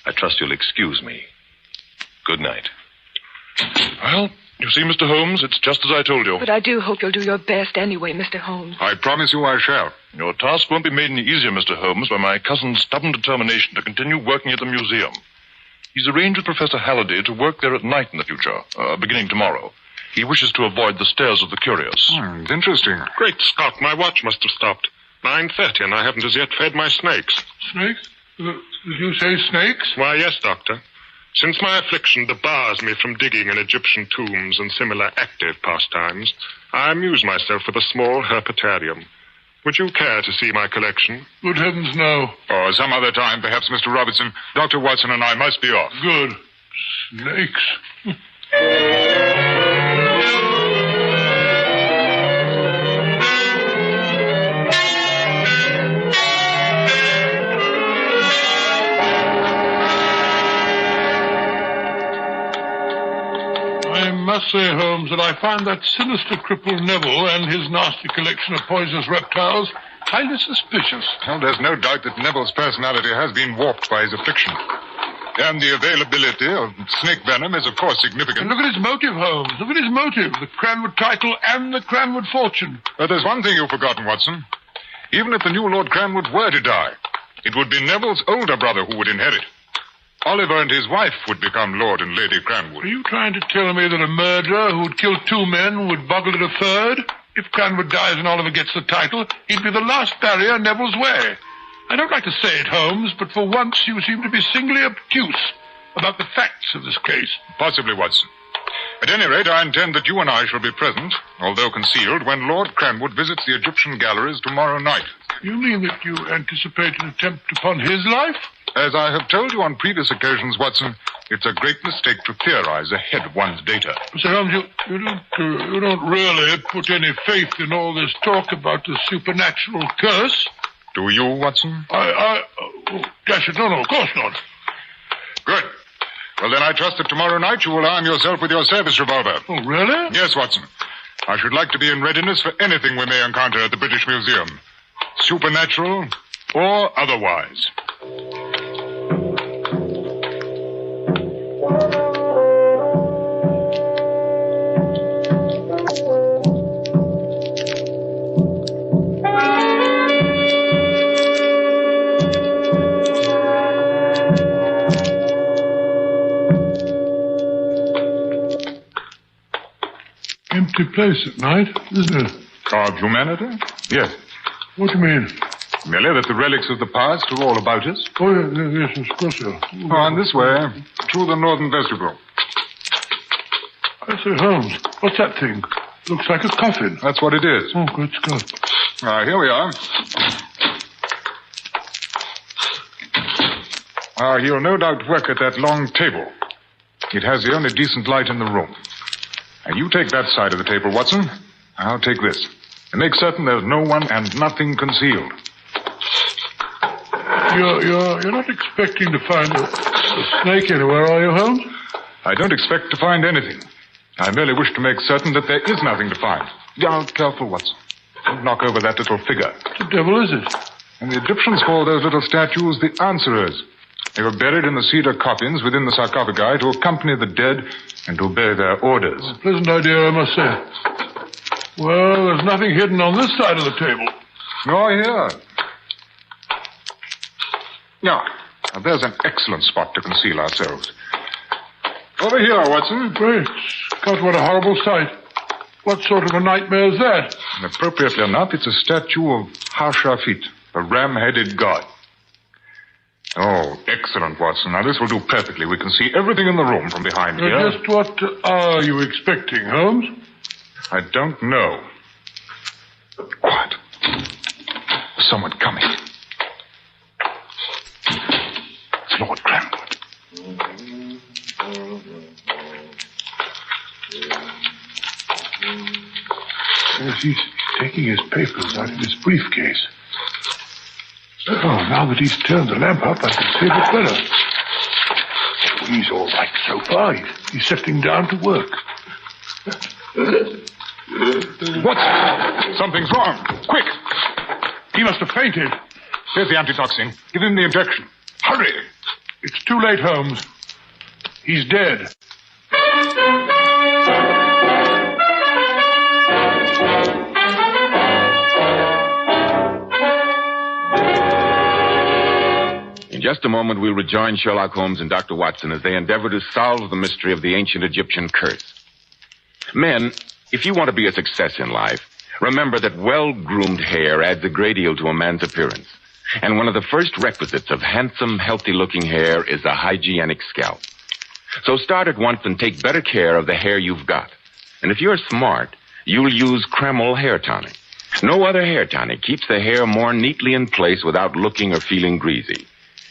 Speaker 20: I trust you'll excuse me. Good night. Well, you see, Mr. Holmes, it's just as I told you.
Speaker 23: But I do hope you'll do your best anyway, Mr. Holmes.
Speaker 14: I promise you I shall.
Speaker 20: Your task won't be made any easier, Mr. Holmes, by my cousin's stubborn determination to continue working at the museum. He's arranged with Professor Halliday to work there at night in the future, beginning tomorrow. He wishes to avoid the stares of the curious.
Speaker 14: It's interesting.
Speaker 17: Great Scott, my watch must have stopped. 9:30, and I haven't as yet fed my snakes.
Speaker 5: Snakes? Did you say snakes?
Speaker 17: Why, yes, Doctor. Since my affliction debars me from digging in Egyptian tombs and similar active pastimes, I amuse myself with a small herpetarium. Would you care to see my collection?
Speaker 5: Good heavens, no.
Speaker 14: Or some other time, perhaps, Mr. Robertson. Dr. Watson and I must be off.
Speaker 5: Good. Snakes. I must say, Holmes, that I find that sinister cripple Neville and his nasty collection of poisonous reptiles highly suspicious.
Speaker 14: Well, there's no doubt that Neville's personality has been warped by his affliction. And the availability of snake venom is, of course, significant.
Speaker 5: And look at his motive, Holmes. Look at his motive. The Cranwood title and the Cranwood fortune.
Speaker 14: But there's one thing you've forgotten, Watson. Even if the new Lord Cranwood were to die, it would be Neville's older brother who would inherit. Oliver and his wife would become Lord and Lady Cranwood.
Speaker 5: Are you trying to tell me that a murderer who'd killed two men would boggle at a third? If Cranwood dies and Oliver gets the title, he'd be the last barrier Neville's way. I don't like to say it, Holmes, but for once you seem to be singly obtuse about the facts of this case.
Speaker 14: Possibly, Watson. At any rate, I intend that you and I shall be present, although concealed, when Lord Cranwood visits the Egyptian galleries tomorrow night.
Speaker 5: You mean that you anticipate an attempt upon his life?
Speaker 14: As I have told you on previous occasions, Watson, it's a great mistake to theorize ahead of one's data.
Speaker 5: Mr. Holmes, you don't really put any faith in all this talk about the supernatural curse?
Speaker 14: Do you, Watson?
Speaker 5: Oh, dash it, no, of course not.
Speaker 14: Good. Well, then I trust that tomorrow night you will arm yourself with your service revolver.
Speaker 5: Oh, really?
Speaker 14: Yes, Watson. I should like to be in readiness for anything we may encounter at the British Museum. Supernatural or otherwise.
Speaker 5: Empty place at night, isn't it?
Speaker 14: Of humanity? Yes.
Speaker 5: What do you mean?
Speaker 14: Merely that the relics of the past are all about us.
Speaker 5: Oh, yes, of course, yeah.
Speaker 14: On this way, through the northern vestibule.
Speaker 5: I say, Holmes, what's that thing? Looks like a coffin.
Speaker 14: That's what it is.
Speaker 5: Oh, good Scott.
Speaker 14: Here we are. He'll no doubt work at that long table. It has the only decent light in the room. And you take that side of the table, Watson. I'll take this. And make certain there's no one and nothing concealed.
Speaker 5: You're not expecting to find a snake anywhere, are you, Holmes?
Speaker 14: I don't expect to find anything. I merely wish to make certain that there is nothing to find. Now, careful, Watson. Don't knock over that little figure.
Speaker 5: What the devil is it?
Speaker 14: And the Egyptians call those little statues the answerers. They were buried in the cedar coffins within the sarcophagi to accompany the dead and to obey their orders.
Speaker 5: A pleasant idea, I must say. Well, there's nothing hidden on this side of the table.
Speaker 14: Nor here. Now, there's an excellent spot to conceal ourselves. Over here, Watson.
Speaker 5: Great. God, what a horrible sight. What sort of a nightmare is that?
Speaker 14: And appropriately enough, it's a statue of Hashafit, the ram-headed god. Oh, excellent, Watson. Now, this will do perfectly. We can see everything in the room from behind here.
Speaker 5: Just what are you expecting, Holmes?
Speaker 14: I don't know. Quiet. There's someone coming. It's Lord Cranwood.
Speaker 5: Yes, he's taking his papers out of his briefcase. Oh, now that he's turned the lamp up, I can see it better. He's all right so far. He's settling down to work.
Speaker 14: What? Something's wrong. Quick!
Speaker 5: He must have fainted.
Speaker 14: Here's the antitoxin. Give him the injection. Hurry!
Speaker 5: It's too late, Holmes. He's dead.
Speaker 12: In just a moment, we'll rejoin Sherlock Holmes and Dr. Watson as they endeavor to solve the mystery of the ancient Egyptian curse. Men, if you want to be a success in life, remember that well-groomed hair adds a great deal to a man's appearance. And one of the first requisites of handsome, healthy-looking hair is a hygienic scalp. So start at once and take better care of the hair you've got. And if you're smart, you'll use Kreml hair tonic. No other hair tonic keeps the hair more neatly in place without looking or feeling greasy.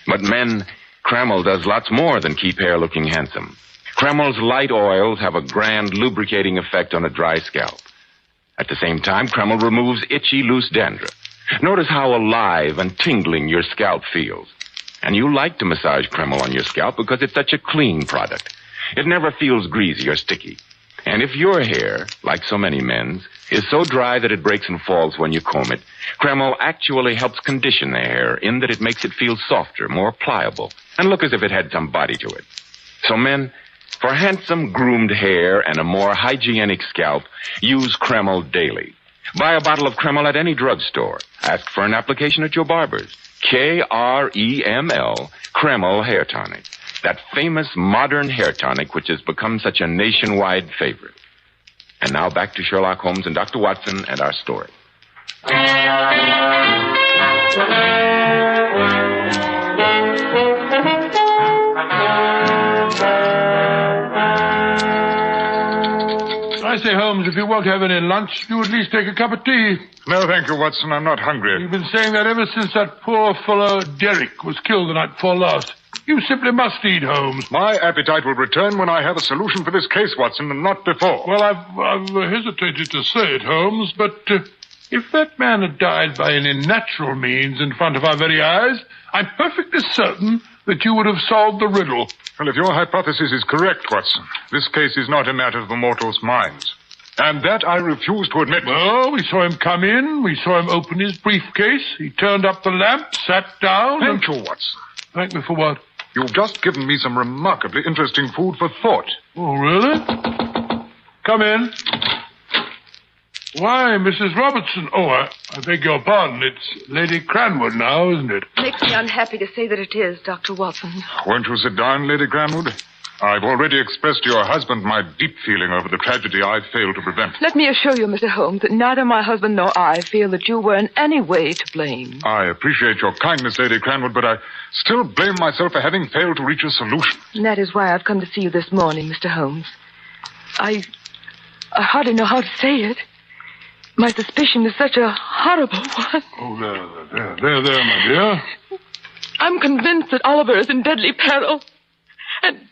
Speaker 12: But men, Kreml does lots more than keep hair looking handsome. Kreml's light oils have a grand lubricating effect on a dry scalp. At the same time, Kreml removes itchy, loose dandruff. Notice how alive and tingling your scalp feels. And you like to massage Kreml on your scalp because it's such a clean product. It never feels greasy or sticky. And if your hair, like so many men's, is so dry that it breaks and falls when you comb it, Kreml actually helps condition the hair in that it makes it feel softer, more pliable, and look as if it had some body to it. So men, for handsome, groomed hair and a more hygienic scalp, use Kreml daily. Buy a bottle of Kreml at any drugstore. Ask for an application at your barber's. Kreml, Kreml Hair Tonic. That famous modern hair tonic which has become such a nationwide favorite. And now back to Sherlock Holmes and Dr. Watson and our story.
Speaker 5: I say, Holmes, if you won't have any lunch, do at least take a cup of tea.
Speaker 14: No, thank you, Watson. I'm not hungry.
Speaker 5: You've been saying that ever since that poor fellow Derrick was killed the night before last. You simply must eat, Holmes.
Speaker 14: My appetite will return when I have a solution for this case, Watson, and not before.
Speaker 5: Well, I've hesitated to say it, Holmes, but if that man had died by any natural means in front of our very eyes, I'm perfectly certain that you would have solved the riddle.
Speaker 14: Well, if your hypothesis is correct, Watson, this case is not a matter of the mortal's minds. And that I refuse to admit.
Speaker 5: Well, we saw him come in. We saw him open his briefcase. He turned up the lamp, sat down.
Speaker 14: Thank you, Watson.
Speaker 5: Thank me for what?
Speaker 14: You've just given me some remarkably interesting food for thought.
Speaker 5: Oh, really? Come in. Why, Mrs. Robertson. Oh, I beg your pardon. It's Lady Cranwood now, isn't it?
Speaker 23: Makes me unhappy to say that it is, Dr. Watson.
Speaker 14: Won't you sit down, Lady Cranwood? I've already expressed to your husband my deep feeling over the tragedy I failed to prevent.
Speaker 23: Let me assure you, Mr. Holmes, that neither my husband nor I feel that you were in any way to blame.
Speaker 14: I appreciate your kindness, Lady Cranwood, but I still blame myself for having failed to reach a solution.
Speaker 23: And that is why I've come to see you this morning, Mr. Holmes. I hardly know how to say it. My suspicion is such a horrible one.
Speaker 5: Oh, there, my dear.
Speaker 23: I'm convinced that Oliver is in deadly peril. And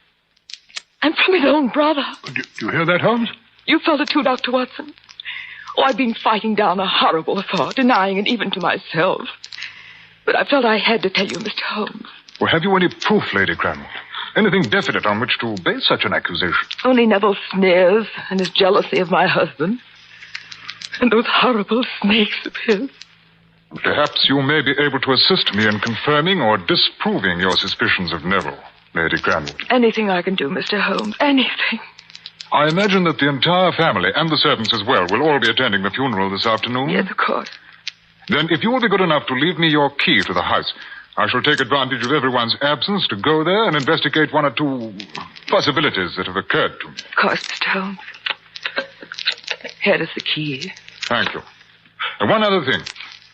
Speaker 23: from his own brother.
Speaker 5: Do you hear that, Holmes?
Speaker 23: You felt it too, Dr. Watson. Oh, I've been fighting down a horrible thought, denying it even to myself. But I felt I had to tell you, Mr. Holmes.
Speaker 14: Well, have you any proof, Lady Cranwood? Anything definite on which to base such an accusation?
Speaker 23: Only Neville's sneers and his jealousy of my husband. And those horrible snakes of his.
Speaker 14: Perhaps you may be able to assist me in confirming or disproving your suspicions of Neville, Lady Cranwood.
Speaker 23: Anything I can do, Mr. Holmes. Anything.
Speaker 14: I imagine that the entire family, and the servants as well, will all be attending the funeral this afternoon.
Speaker 23: Yes, of course.
Speaker 14: Then, if you will be good enough to leave me your key to the house, I shall take advantage of everyone's absence to go there and investigate one or two possibilities that have occurred to me.
Speaker 23: Of course, Mr. Holmes. Here is the key.
Speaker 14: Thank you. And one other thing.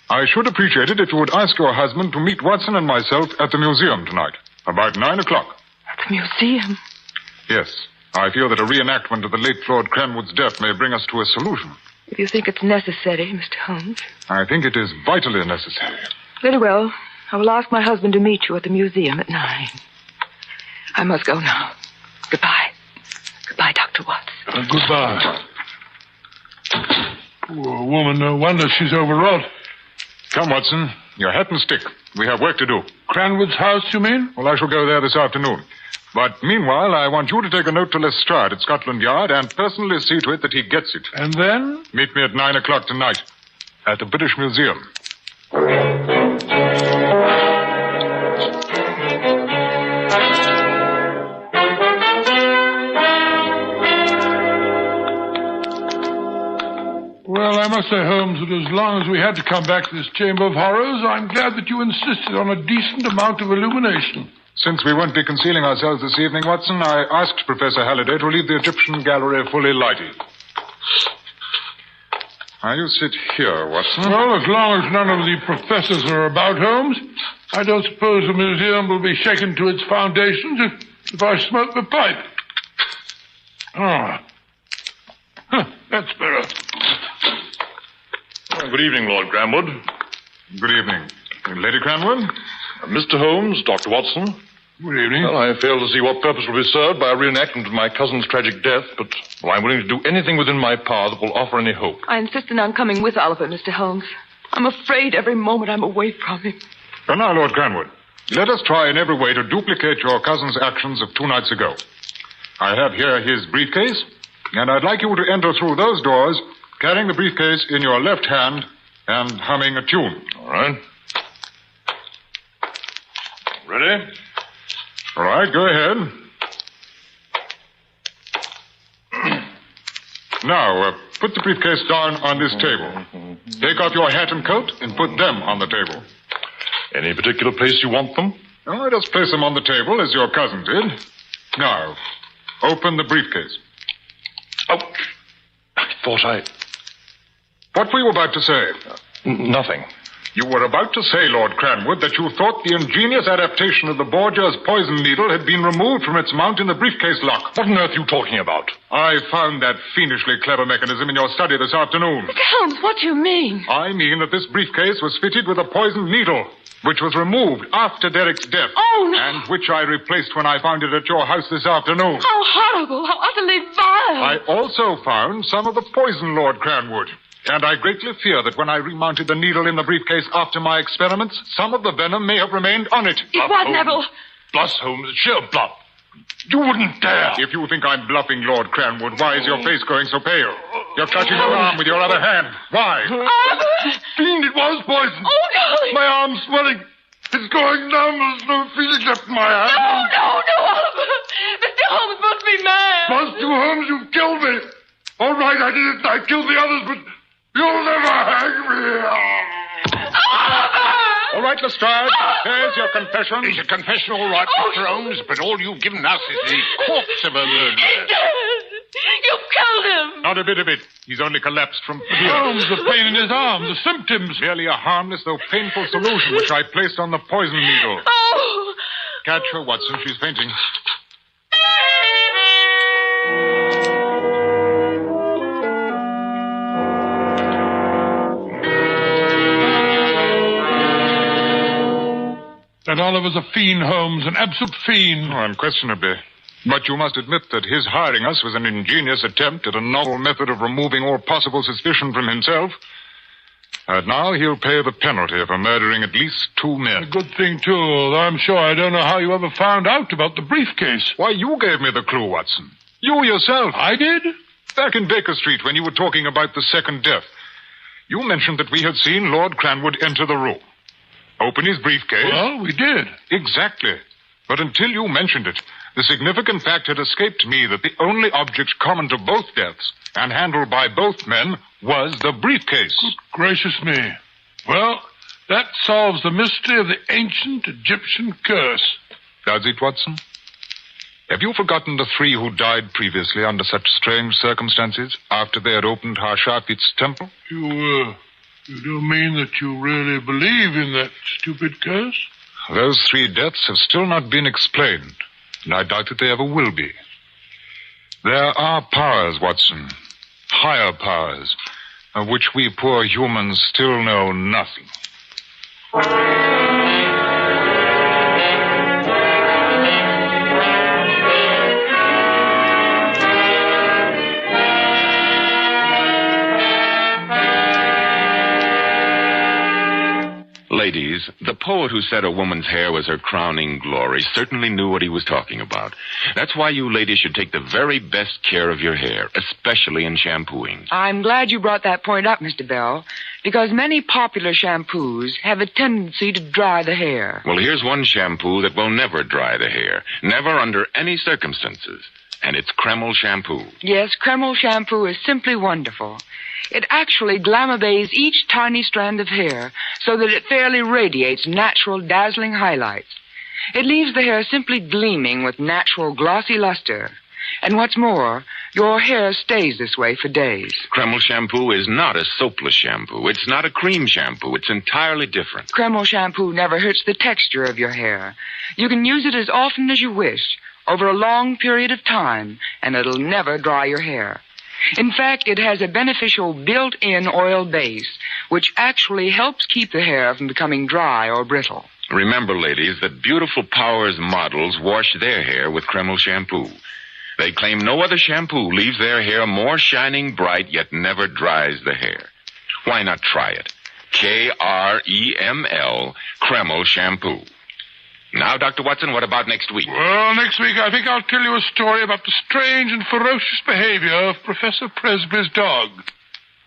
Speaker 14: I should appreciate it if you would ask your husband to meet Watson and myself at the museum tonight, about 9 o'clock.
Speaker 23: At the museum?
Speaker 14: Yes. I feel that a reenactment of the late Lord Cranwood's death may bring us to a solution.
Speaker 23: If you think it's necessary, Mr. Holmes.
Speaker 14: I think it is vitally necessary.
Speaker 23: Very well. I will ask my husband to meet you at the museum at 9. I must go now. Goodbye. Goodbye, Dr. Watson.
Speaker 5: Goodbye. Poor woman, no wonder she's overwrought.
Speaker 14: Come, Watson. Your hat and stick. We have work to do.
Speaker 5: Cranwood's house, you mean?
Speaker 14: Well, I shall go there this afternoon. But meanwhile, I want you to take a note to Lestrade at Scotland Yard and personally see to it that he gets it.
Speaker 5: And then?
Speaker 14: Meet me at 9 o'clock tonight at the British Museum.
Speaker 5: Well, I must say, Holmes, that as long as we had to come back to this Chamber of Horrors, I'm glad that you insisted on a decent amount of illumination.
Speaker 14: Since we won't be concealing ourselves this evening, Watson, I asked Professor Halliday to leave the Egyptian gallery fully lighted. Now, you sit here, Watson.
Speaker 5: Well, as long as none of the professors are about, Holmes, I don't suppose the museum will be shaken to its foundations if I smoke the pipe. That's better.
Speaker 20: Good evening, Lord Cranwood.
Speaker 14: Good evening. Lady Cranwood?
Speaker 20: Mr. Holmes, Dr. Watson.
Speaker 5: Good evening.
Speaker 20: Well, I fail to see what purpose will be served by a reenactment of my cousin's tragic death, but I'm willing to do anything within my power that will offer any hope.
Speaker 23: I insist on coming with Oliver, Mr. Holmes. I'm afraid every moment I'm away from him.
Speaker 14: And now, Lord Cranwood, let us try in every way to duplicate your cousin's actions of 2 nights ago. I have here his briefcase, and I'd like you to enter through those doors, carrying the briefcase in your left hand and humming a tune.
Speaker 20: All right. Ready?
Speaker 14: All right, go ahead. Now, put the briefcase down on this table. Take off your hat and coat and put them on the table.
Speaker 20: Any particular place you want them?
Speaker 14: Oh, just place them on the table as your cousin did. Now, open the briefcase.
Speaker 20: Ouch. I thought
Speaker 14: What were you about to say?
Speaker 20: Nothing.
Speaker 14: You were about to say, Lord Cranwood, that you thought the ingenious adaptation of the Borgia's poison needle had been removed from its mount in the briefcase lock.
Speaker 20: What on earth are you talking about?
Speaker 14: I found that fiendishly clever mechanism in your study this afternoon.
Speaker 23: Mr. Holmes, what do you mean?
Speaker 14: I mean that this briefcase was fitted with a poisoned needle, which was removed after Derek's death.
Speaker 23: Oh, no.
Speaker 14: And which I replaced when I found it at your house this afternoon.
Speaker 23: How horrible, how utterly vile.
Speaker 14: I also found some of the poison, Lord Cranwood. And I greatly fear that when I remounted the needle in the briefcase after my experiments, some of the venom may have remained on it.
Speaker 23: It was, Neville.
Speaker 20: Bluff, Holmes, sheer bluff. You wouldn't dare.
Speaker 14: If you think I'm bluffing, Lord Cranwood, why is your face going so pale? You're clutching your arm with your other hand. Why?
Speaker 20: Fiend, it was poison.
Speaker 23: Oh, darling.
Speaker 20: My arm's swelling. It's going numb. There's no feeling left in my hand.
Speaker 23: No, Oliver. Mr. Holmes must be mad.
Speaker 20: Must you, Holmes? You've killed me. All right, I did it. I killed the others, but you'll never hang me.
Speaker 14: All right, Lestrade. There's your confession.
Speaker 8: It's a confession, all right, Mr. Holmes, but all you've given us is the corpse of a murderer.
Speaker 23: He's dead. You killed him.
Speaker 14: Not a bit of it. He's only collapsed from fear.
Speaker 5: Holmes, the pain in his arm, the symptoms.
Speaker 14: Merely a harmless though painful solution which I placed on the poison needle.
Speaker 23: Oh.
Speaker 14: Catch her, Watson. She's fainting.
Speaker 5: That Oliver's a fiend, Holmes, an absolute fiend.
Speaker 14: Oh, unquestionably. But you must admit that his hiring us was an ingenious attempt at a novel method of removing all possible suspicion from himself. And now he'll pay the penalty for murdering at least 2 men.
Speaker 5: A good thing, too, although I'm sure I don't know how you ever found out about the briefcase.
Speaker 14: Why, you gave me the clue, Watson. You yourself.
Speaker 5: I did?
Speaker 14: Back in Baker Street when you were talking about the second death. You mentioned that we had seen Lord Cranwood enter the room. Open his briefcase.
Speaker 5: Well, we did.
Speaker 14: Exactly. But until you mentioned it, the significant fact had escaped me that the only object common to both deaths and handled by both men was the briefcase.
Speaker 5: Good gracious me. Well, that solves the mystery of the ancient Egyptian curse.
Speaker 14: Does it, Watson? Have you forgotten the 3 who died previously under such strange circumstances after they had opened Harshafit's temple?
Speaker 5: You don't mean that you really believe in that stupid curse?
Speaker 14: Those 3 deaths have still not been explained, and I doubt that they ever will be. There are powers, Watson, higher powers, of which we poor humans still know nothing.
Speaker 12: Ladies, the poet who said a woman's hair was her crowning glory certainly knew what he was talking about. That's why you ladies should take the very best care of your hair, especially in shampooing.
Speaker 23: I'm glad you brought that point up, Mr. Bell, because many popular shampoos have a tendency to dry the hair.
Speaker 12: Well, here's one shampoo that will never dry the hair, never under any circumstances, and it's Kreml shampoo.
Speaker 23: Yes, Kreml shampoo is simply wonderful. It actually glamour bathes each tiny strand of hair so that it fairly radiates natural, dazzling highlights. It leaves the hair simply gleaming with natural, glossy luster. And what's more, your hair stays this way for days.
Speaker 12: Kreml shampoo is not a soapless shampoo. It's not a cream shampoo. It's entirely different.
Speaker 23: Kreml shampoo never hurts the texture of your hair. You can use it as often as you wish, over a long period of time, and it'll never dry your hair. In fact, it has a beneficial built-in oil base, which actually helps keep the hair from becoming dry or brittle.
Speaker 12: Remember, ladies, that Beautiful Powers models wash their hair with Kreml shampoo. They claim no other shampoo leaves their hair more shining bright, yet never dries the hair. Why not try it? Kreml, Kreml shampoo. Now, Dr. Watson, what about next week?
Speaker 5: Well, next week I think I'll tell you a story about the strange and ferocious behavior of Professor Presby's dog.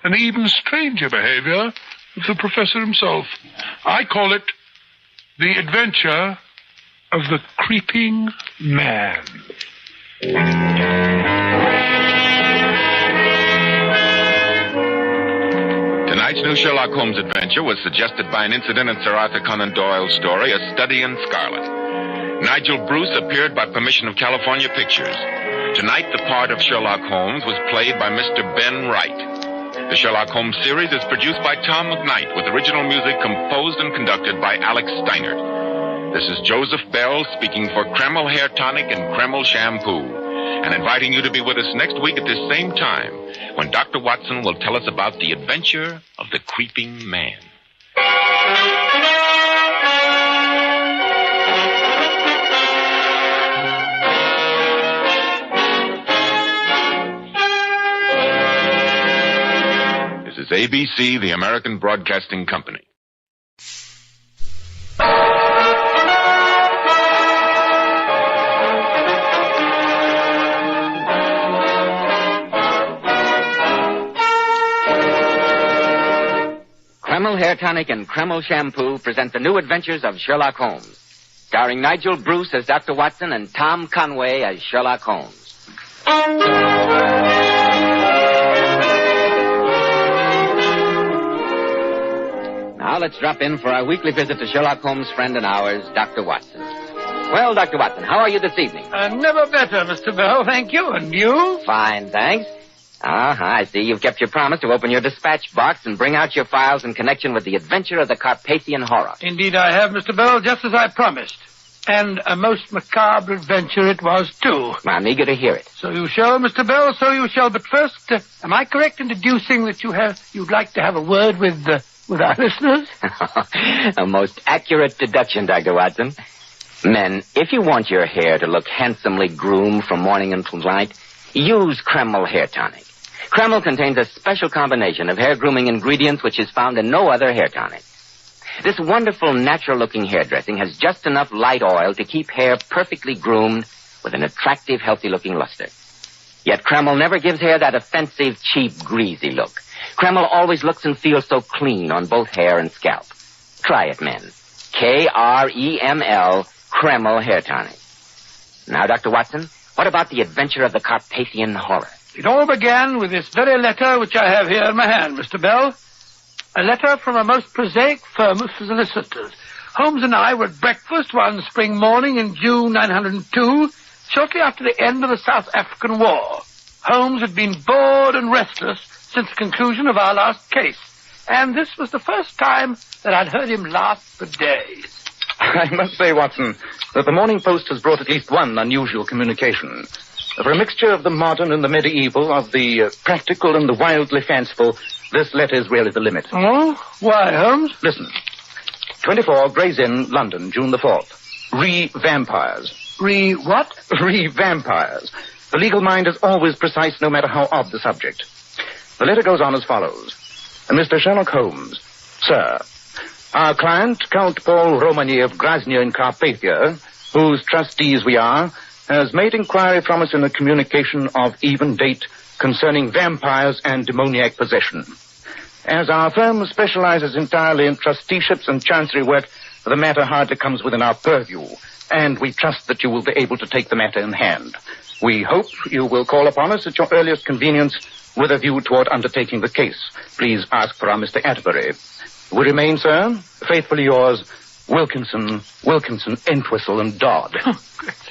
Speaker 5: An even stranger behavior of the professor himself. I call it The Adventure of the Creeping Man.
Speaker 12: Tonight's new Sherlock Holmes adventure was suggested by an incident in Sir Arthur Conan Doyle's story, A Study in Scarlet. Nigel Bruce appeared by permission of California Pictures. Tonight, the part of Sherlock Holmes was played by Mr. Ben Wright. The Sherlock Holmes series is produced by Tom McKnight, with original music composed and conducted by Alex Steinert. This is Joseph Bell speaking for Kreml Hair Tonic and Kreml Shampoo, and inviting you to be with us next week at this same time, when Dr. Watson will tell us about the adventure of the creeping man. This is ABC, the American Broadcasting Company.
Speaker 4: Kreml Hair Tonic and Kreml Shampoo present the new adventures of Sherlock Holmes, starring Nigel Bruce as Dr. Watson and Tom Conway as Sherlock Holmes. Now let's drop in for our weekly visit to Sherlock Holmes' friend and ours, Dr. Watson. Well, Dr. Watson, how are you this evening?
Speaker 2: Never better, Mr. Bell, thank you. And you?
Speaker 4: Fine, thanks. I see you've kept your promise to open your dispatch box and bring out your files in connection with the adventure of the Carpathian horror.
Speaker 2: Indeed I have, Mr. Bell, just as I promised. And a most macabre adventure it was, too.
Speaker 4: I'm eager to hear it.
Speaker 2: So you shall, Mr. Bell, so you shall. But first, am I correct in deducing that you'd like to have a word with With our listeners?
Speaker 4: A most accurate deduction, Dr. Watson. Men, if you want your hair to look handsomely groomed from morning until night, use Kreml Hair Tonic. Kreml contains a special combination of hair grooming ingredients which is found in no other hair tonic. This wonderful, natural-looking hair dressing has just enough light oil to keep hair perfectly groomed with an attractive, healthy-looking luster. Yet Kreml never gives hair that offensive, cheap, greasy look. Kreml always looks and feels so clean on both hair and scalp. Try it, men. Kreml, Kreml Hair Tonic. Now, Dr. Watson, what about the adventure of the Carpathian horror?
Speaker 2: It all began with this very letter which I have here in my hand, Mr. Bell. A letter from a most prosaic firm of solicitors. Holmes and I were at breakfast one spring morning in June 902, shortly after the end of the South African War. Holmes had been bored and restless since the conclusion of our last case, and this was the first time that I'd heard him laugh for days.
Speaker 3: I must say, Watson, that the Morning Post has brought at least one unusual communication. For a mixture of the modern and the medieval, of the practical and the wildly fanciful, this letter is really the limit.
Speaker 2: Oh? Why, Holmes?
Speaker 3: Listen. 24 Gray's Inn, London, June the 4th. Re-vampires.
Speaker 2: Re-what?
Speaker 3: Re-vampires. The legal mind is always precise, no matter how odd the subject. The letter goes on as follows. Mr. Sherlock Holmes, sir, our client, Count Paul Romany of Grozny in Carpathia, whose trustees we are, has made inquiry from us in a communication of even date concerning vampires and demoniac possession. As our firm specializes entirely in trusteeships and chancery work, the matter hardly comes within our purview, and we trust that you will be able to take the matter in hand. We hope you will call upon us at your earliest convenience with a view toward undertaking the case. Please ask for our Mr. Atterbury. We remain, sir, faithfully yours, Wilkinson, Entwistle, and Dodd.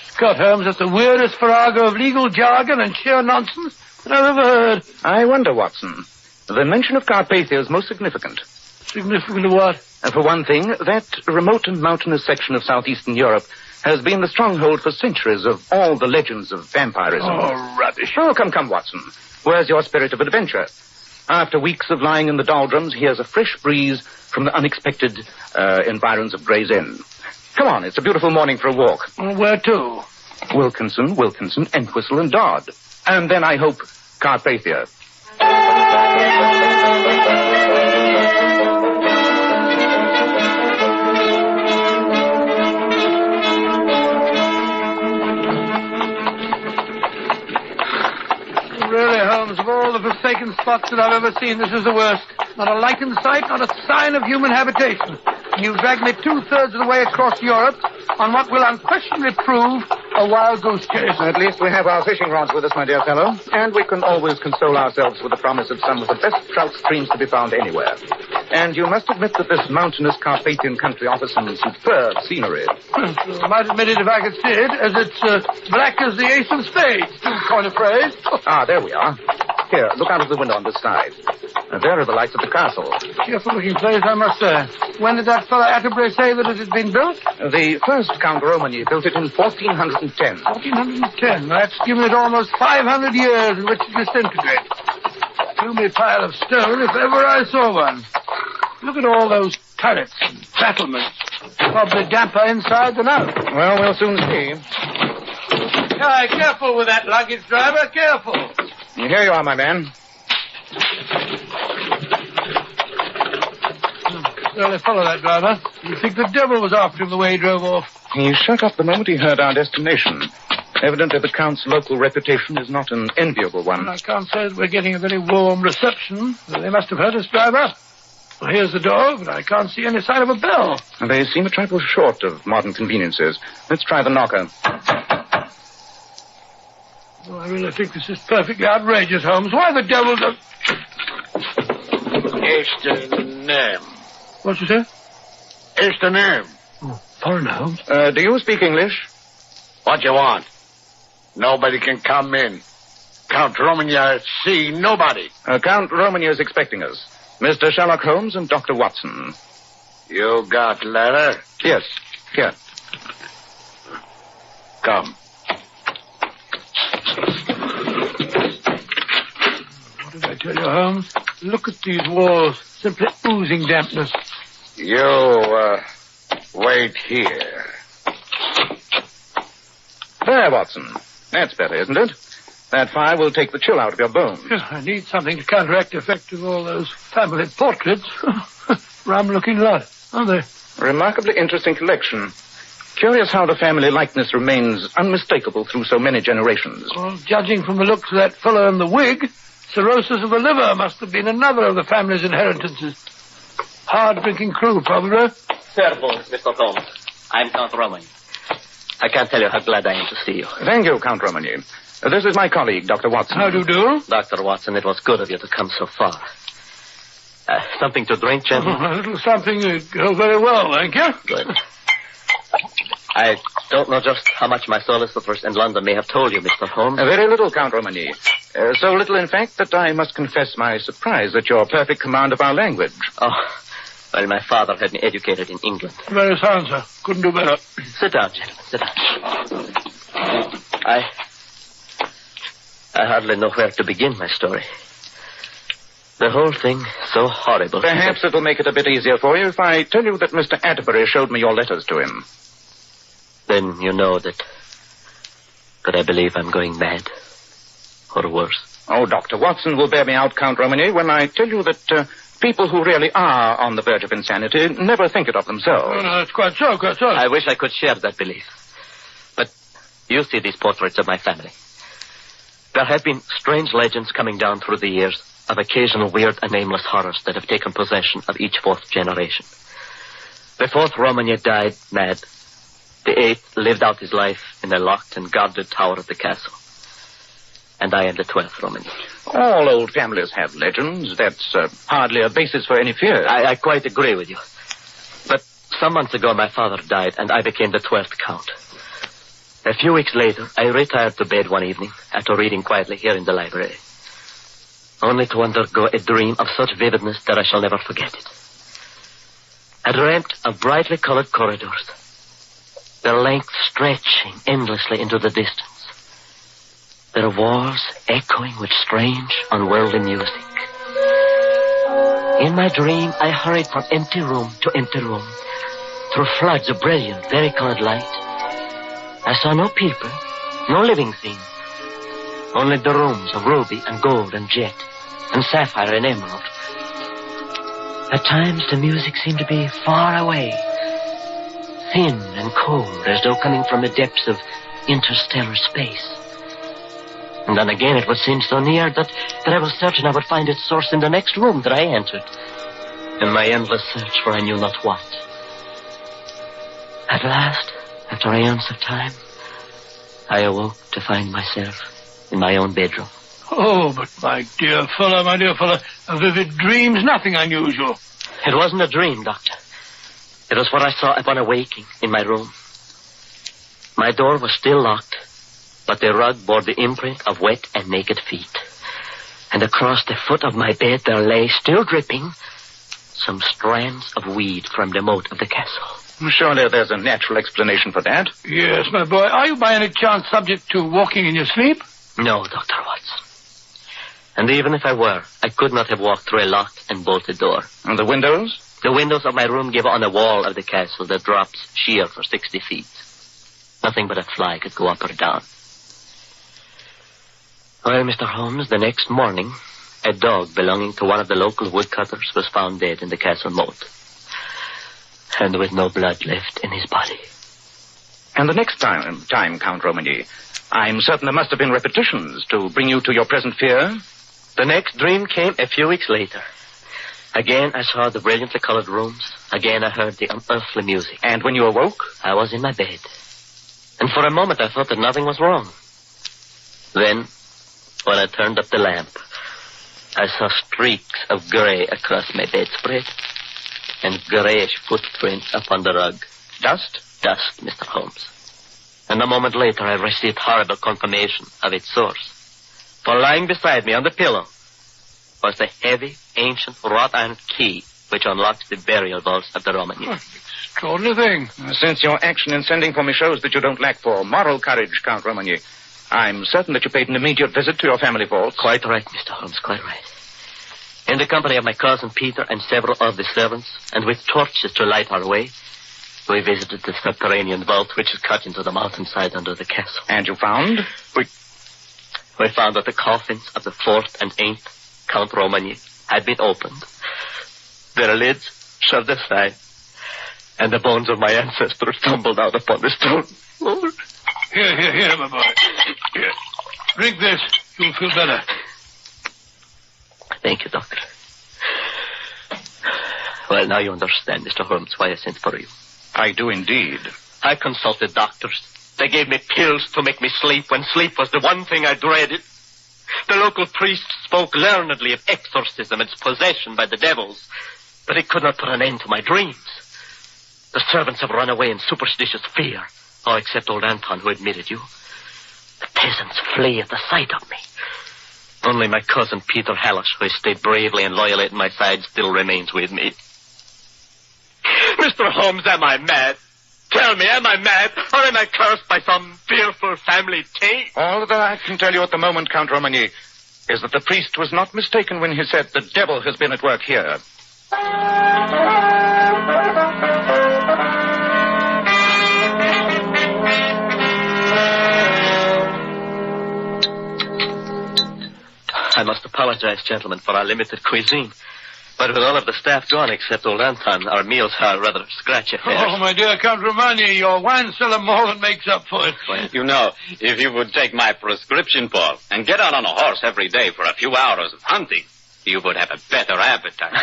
Speaker 2: Scott Holmes, that's the weirdest farrago of legal jargon and sheer nonsense that I've ever heard.
Speaker 3: I wonder, Watson. The mention of Carpathia is most significant.
Speaker 2: Significant of what?
Speaker 3: For one thing, that remote and mountainous section of southeastern Europe has been the stronghold for centuries of all the legends of vampirism.
Speaker 2: Oh, rubbish.
Speaker 3: Oh, come, Watson. Where's your spirit of adventure? After weeks of lying in the doldrums, here's a fresh breeze from the unexpected environs of Gray's Inn. Come on, it's a beautiful morning for a walk.
Speaker 2: Where to?
Speaker 3: Wilkinson, Entwistle, and Dodd. And then, I hope, Carpathia.
Speaker 2: Really, Holmes, of all the forsaken spots that I've ever seen, this is the worst. Not a light in sight, not a sign of human habitation. And you've dragged me 2/3 of the way across Europe on what will unquestionably prove a wild goose chase.
Speaker 3: At least we have our fishing rods with us, my dear fellow, and we can always console ourselves with the promise of some of the best trout streams to be found anywhere. And you must admit that this mountainous Carpathian country offers some superb scenery.
Speaker 2: I might admit it if I could see it, as it's black as the ace of spades, to coin a phrase.
Speaker 3: Ah, there we are. Here, look out of the window on this side. There are the lights of the castle.
Speaker 2: Cheerful-looking place, I must say. When did that fellow Atterbury say that it had been built?
Speaker 3: The first Count Romany built it in 1410.
Speaker 2: 1410? That's given it almost 500 years in which to disintegrate. Gloomy pile of stone, if ever I saw one. Look at all those turrets and battlements. Probably damper inside than out.
Speaker 3: Well, we'll soon see.
Speaker 2: Aye, careful with that luggage, driver, careful.
Speaker 3: Here you are, my man.
Speaker 2: Well, follow that driver. You'd think the devil was after him the way he drove off.
Speaker 3: He shut up the moment he heard our destination. Evidently the Count's local reputation is not an enviable one.
Speaker 2: I can't say that we're getting a very warm reception. They must have heard us, driver. Well, here's the door, but I can't see any sign of a bell.
Speaker 3: They seem a trifle short of modern conveniences. Let's try the knocker.
Speaker 2: Oh, I really think this is perfectly outrageous, Holmes. Why the devil does...
Speaker 8: It's the name.
Speaker 2: What'd you say?
Speaker 8: It's the name.
Speaker 2: Oh, foreigner, Holmes.
Speaker 3: Do you speak English?
Speaker 8: What you want? Nobody can come in. Count Romany at sea, nobody.
Speaker 3: Count Romany is expecting us. Mr. Sherlock Holmes and Dr. Watson.
Speaker 8: You got letter?
Speaker 3: Yes, here.
Speaker 8: Come.
Speaker 2: What did I tell you, Holmes? Look at these walls, simply oozing dampness.
Speaker 3: You, wait here. There, Watson. That's better, isn't it? That fire will take the chill out of your bones.
Speaker 2: I need something to counteract the effect of all those family portraits. Rum-looking lot, aren't they?
Speaker 3: Remarkably interesting collection. Curious how the family likeness remains unmistakable through so many generations.
Speaker 2: Well, judging from the looks of that fellow in the wig, cirrhosis of the liver must have been another of the family's inheritances. Hard-drinking crew, probably.
Speaker 16: Careful, Mr. Holmes. I'm Count Romany. I can't tell you how glad I am to see you.
Speaker 3: Thank you, Count Romany. This is my colleague, Dr. Watson.
Speaker 2: How do you do?
Speaker 16: Dr. Watson, it was good of you to come so far. Something to drink, gentlemen?
Speaker 2: A little something go very well, thank you.
Speaker 16: Good. I don't know just how much my solicitors in London may have told you, Mr. Holmes.
Speaker 3: Very little, Count Romany. So little, in fact, that I must confess my surprise at your perfect command of our language.
Speaker 16: Oh, well, my father had me educated in England.
Speaker 2: Very sound, sir. Couldn't do better.
Speaker 16: Sit down, gentlemen, sit down. I hardly know where to begin my story. The whole thing so horrible.
Speaker 3: Perhaps it'll make it a bit easier for you if I tell you that Mr. Atterbury showed me your letters to him.
Speaker 16: Then you know that I believe I'm going mad. Or worse.
Speaker 3: Oh, Dr. Watson will bear me out, Count Romany, when I tell you that people who really are on the verge of insanity never think it of themselves.
Speaker 2: Oh, no, it's quite so, quite so.
Speaker 16: I wish I could share that belief. But you see these portraits of my family. There have been strange legends coming down through the years of occasional weird and nameless horrors that have taken possession of each fourth generation. The fourth Romany died mad. The eighth lived out his life in a locked and guarded tower of the castle. And I am the 12th Romany.
Speaker 3: All old families have legends. That's hardly a basis for any fear.
Speaker 16: I quite agree with you. But some months ago, my father died, and I became the 12th Count. A few weeks later, I retired to bed one evening after reading quietly here in the library, only to undergo a dream of such vividness that I shall never forget it. I dreamt of brightly colored corridors, their length stretching endlessly into the distance, their walls echoing with strange, unworldly music. In my dream, I hurried from empty room to empty room, through floods of brilliant, varicolored light. I saw no people, no living thing, only the rooms of ruby and gold and jet and sapphire and emerald. At times, the music seemed to be far away, thin and cold, as though coming from the depths of interstellar space. And then again, it would seem so near that I was certain I would find its source in the next room that I entered, in my endless search for I knew not what. At last, after eons of time, I awoke to find myself in my own bedroom.
Speaker 2: Oh, but my dear fellow, a vivid dream's nothing unusual.
Speaker 16: It wasn't a dream, Doctor. It was what I saw upon awaking in my room. My door was still locked, but the rug bore the imprint of wet and naked feet. And across the foot of my bed there lay, still dripping, some strands of weed from the moat of the castle.
Speaker 3: Surely there's a natural explanation for that.
Speaker 2: Yes, my boy. Are you by any chance subject to walking in your sleep?
Speaker 16: No, Dr. Watson. And even if I were, I could not have walked through a locked and bolted door.
Speaker 3: And the windows?
Speaker 16: The windows of my room give on a wall of the castle that drops sheer for 60 feet. Nothing but a fly could go up or down. Well, Mr. Holmes, the next morning, a dog belonging to one of the local woodcutters was found dead in the castle moat, and with no blood left in his body.
Speaker 3: And the next time, Count Romany, I'm certain there must have been repetitions to bring you to your present fear.
Speaker 16: The next dream came a few weeks later. Again, I saw the brilliantly colored rooms. Again, I heard the unearthly music.
Speaker 3: And when you awoke?
Speaker 16: I was in my bed. And for a moment, I thought that nothing was wrong. Then, when I turned up the lamp, I saw streaks of gray across my bedspread and grayish footprints upon the rug.
Speaker 3: Dust?
Speaker 16: Dust, Mr. Holmes. And a moment later, I received horrible confirmation of its source. For lying beside me on the pillow was the heavy, ancient, wrought-iron key which unlocks the burial vaults of the Romany.
Speaker 2: Extraordinary thing.
Speaker 3: Since your action in sending for me shows that you don't lack for moral courage, Count Romany, I'm certain that you paid an immediate visit to your family vault.
Speaker 16: Quite right, Mr. Holmes, quite right. In the company of my cousin Peter and several of the servants, and with torches to light our way, we visited the subterranean vault which is cut into the mountainside under the castle.
Speaker 15: And you found?
Speaker 16: We found that the coffins of the 4th and 8th Count Romagny had been opened, their lids shoved aside, and the bones of my ancestors tumbled out upon the stone floor.
Speaker 2: Here, my boy. Here. Drink this. You'll feel better.
Speaker 16: Thank you, Doctor. Well, now you understand, Mr. Holmes, why I sent for you.
Speaker 15: I do indeed.
Speaker 16: I consulted doctors. They gave me pills to make me sleep when sleep was the one thing I dreaded. The local priest spoke learnedly of exorcism and possession by the devils, but it could not put an end to my dreams. The servants have run away in superstitious fear, all except old Anton, who admitted you. The peasants flee at the sight of me. Only my cousin Peter Hallish, who has stayed bravely and loyally at my side, still remains with me. Mr. Holmes, am I mad? Tell me, am I mad, or am I cursed by some fearful family taint?
Speaker 15: All that I can tell you at the moment, Count Romagny, is that the priest was not mistaken when he said the devil has been at work here.
Speaker 16: I must apologize, gentlemen, for our limited cuisine. But with all of the staff gone except old Anton, our meals are rather scratchy affairs.
Speaker 2: Oh, my dear Count Romagny, your wine cellar more than makes up for it.
Speaker 10: You know, if you would take my prescription, Paul, and get out on a horse every day for a few hours of hunting, you would have a better appetite.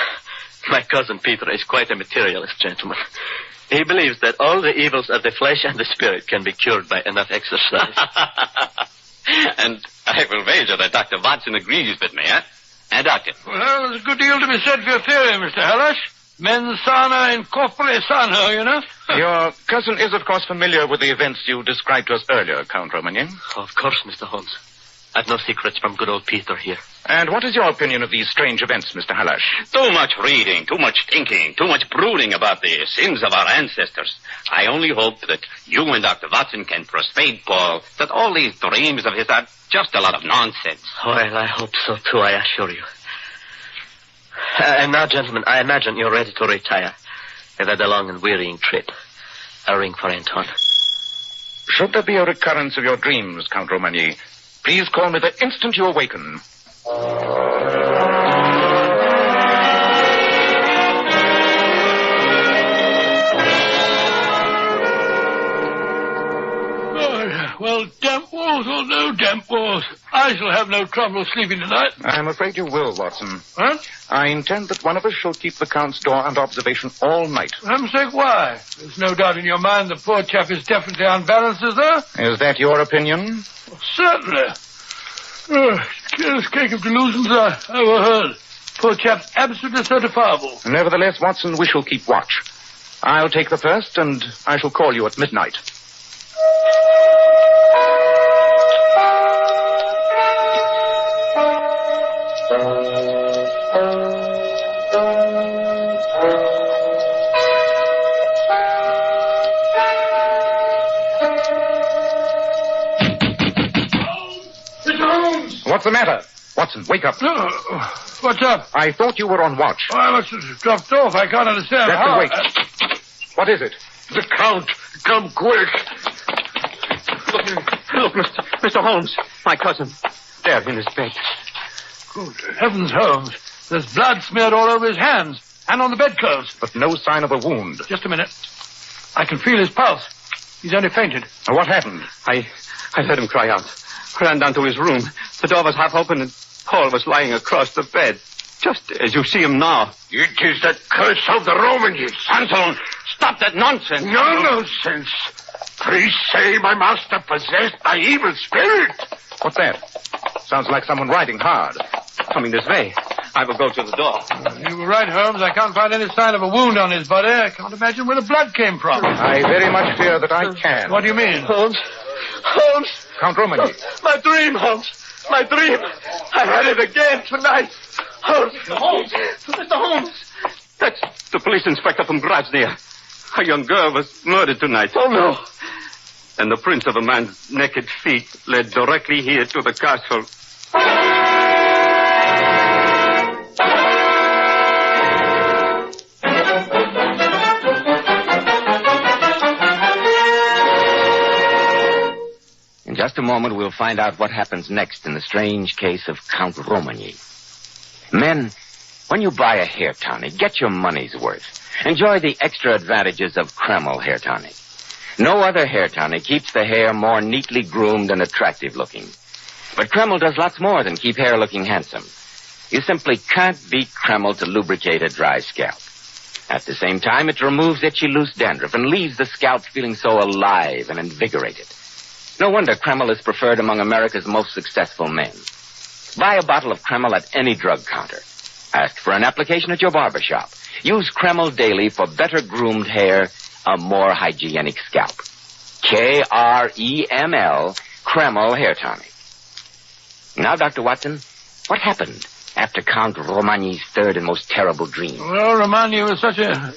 Speaker 16: My cousin Peter is quite a materialist, gentleman. He believes that all the evils of the flesh and the spirit can be cured by enough exercise.
Speaker 10: And I will wager that Dr. Watson agrees with me, eh? And Doctor?
Speaker 2: Well, there's a good deal to be said for your theory, Mr. Hallish. Mens sana in corpore sano, you know?
Speaker 15: Your cousin is, of course, familiar with the events you described to us earlier, Count Romagny.
Speaker 16: Of course, Mr. Holmes. I've no secrets from good old Peter here.
Speaker 15: And what is your opinion of these strange events, Mr. Hallish?
Speaker 10: Too much reading, too much thinking, too much brooding about the sins of our ancestors. I only hope that you and Dr. Watson can persuade Paul that all these dreams of his are just a lot of nonsense.
Speaker 16: Well, I hope so, too, I assure you. And now, gentlemen, I imagine you're ready to retire. You've had a long and wearying trip. A ring for Anton.
Speaker 15: Should there be a recurrence of your dreams, Count Romagny, please call me the instant you awaken.
Speaker 2: Well, damp walls or no damp walls, I shall have no trouble sleeping tonight.
Speaker 15: I'm afraid you will, Watson.
Speaker 2: Huh?
Speaker 15: I intend that one of us shall keep the Count's door under observation all night.
Speaker 2: For heaven's sake, why? There's no doubt in your mind the poor chap is definitely unbalanced, is there?
Speaker 15: Is that your opinion?
Speaker 2: Well, certainly. Curious cake of delusions I overheard. Poor chap's absolutely certifiable.
Speaker 15: Nevertheless, Watson, we shall keep watch. I'll take the first, and I shall call you at midnight. What's the matter? Watson, wake up.
Speaker 2: What's up?
Speaker 15: I thought you were on watch.
Speaker 2: Oh, I must have dropped off. I can't understand.
Speaker 15: Captain, wait. What is it?
Speaker 21: The Count. Come quick.
Speaker 18: Look, Mr. Holmes, my cousin. There in his bed.
Speaker 2: Good heavens, Holmes. There's blood smeared all over his hands and on the bedclothes.
Speaker 15: But no sign of a wound.
Speaker 2: Just a minute. I can feel his pulse. He's only fainted.
Speaker 15: What happened?
Speaker 18: I heard him cry out. Ran down to his room. The door was half open and Paul was lying across the bed. Just as you see him now.
Speaker 8: It is the curse of the Romagny.
Speaker 18: Anton, stop that nonsense.
Speaker 8: No nonsense. Priests say my master possessed by evil spirit.
Speaker 15: What's that? Sounds like someone riding hard.
Speaker 18: Coming this way. I will go to the door.
Speaker 2: You were right, Holmes. I can't find any sign of a wound on his body. I can't imagine where the blood came from.
Speaker 15: I very much fear that I can.
Speaker 2: What do you mean?
Speaker 18: Holmes.
Speaker 15: Count Romagny.
Speaker 18: My dream, Holmes. My dream. I had it again tonight. Holmes. Mr. Holmes. That's the police inspector from Gradznia. A young girl was murdered tonight. Oh, no. And the prints of a man's naked feet led directly here to the castle.
Speaker 4: just a moment, we'll find out what happens next in the strange case of Count Romagny. Men, when you buy a hair tonic, get your money's worth. Enjoy the extra advantages of Kreml hair tonic. No other hair tonic keeps the hair more neatly groomed and attractive looking. But Kreml does lots more than keep hair looking handsome. You simply can't beat Kreml to lubricate a dry scalp. At the same time, it removes itchy loose dandruff and leaves the scalp feeling so alive and invigorated. No wonder Kreml is preferred among America's most successful men. Buy a bottle of Kreml at any drug counter. Ask for an application at your barber shop. Use Kreml daily for better groomed hair, a more hygienic scalp. Kreml, Kreml Hair Tonic. Now, Dr. Watson, what happened after Count Romagny's third and most terrible dream?
Speaker 2: Well, Romagny was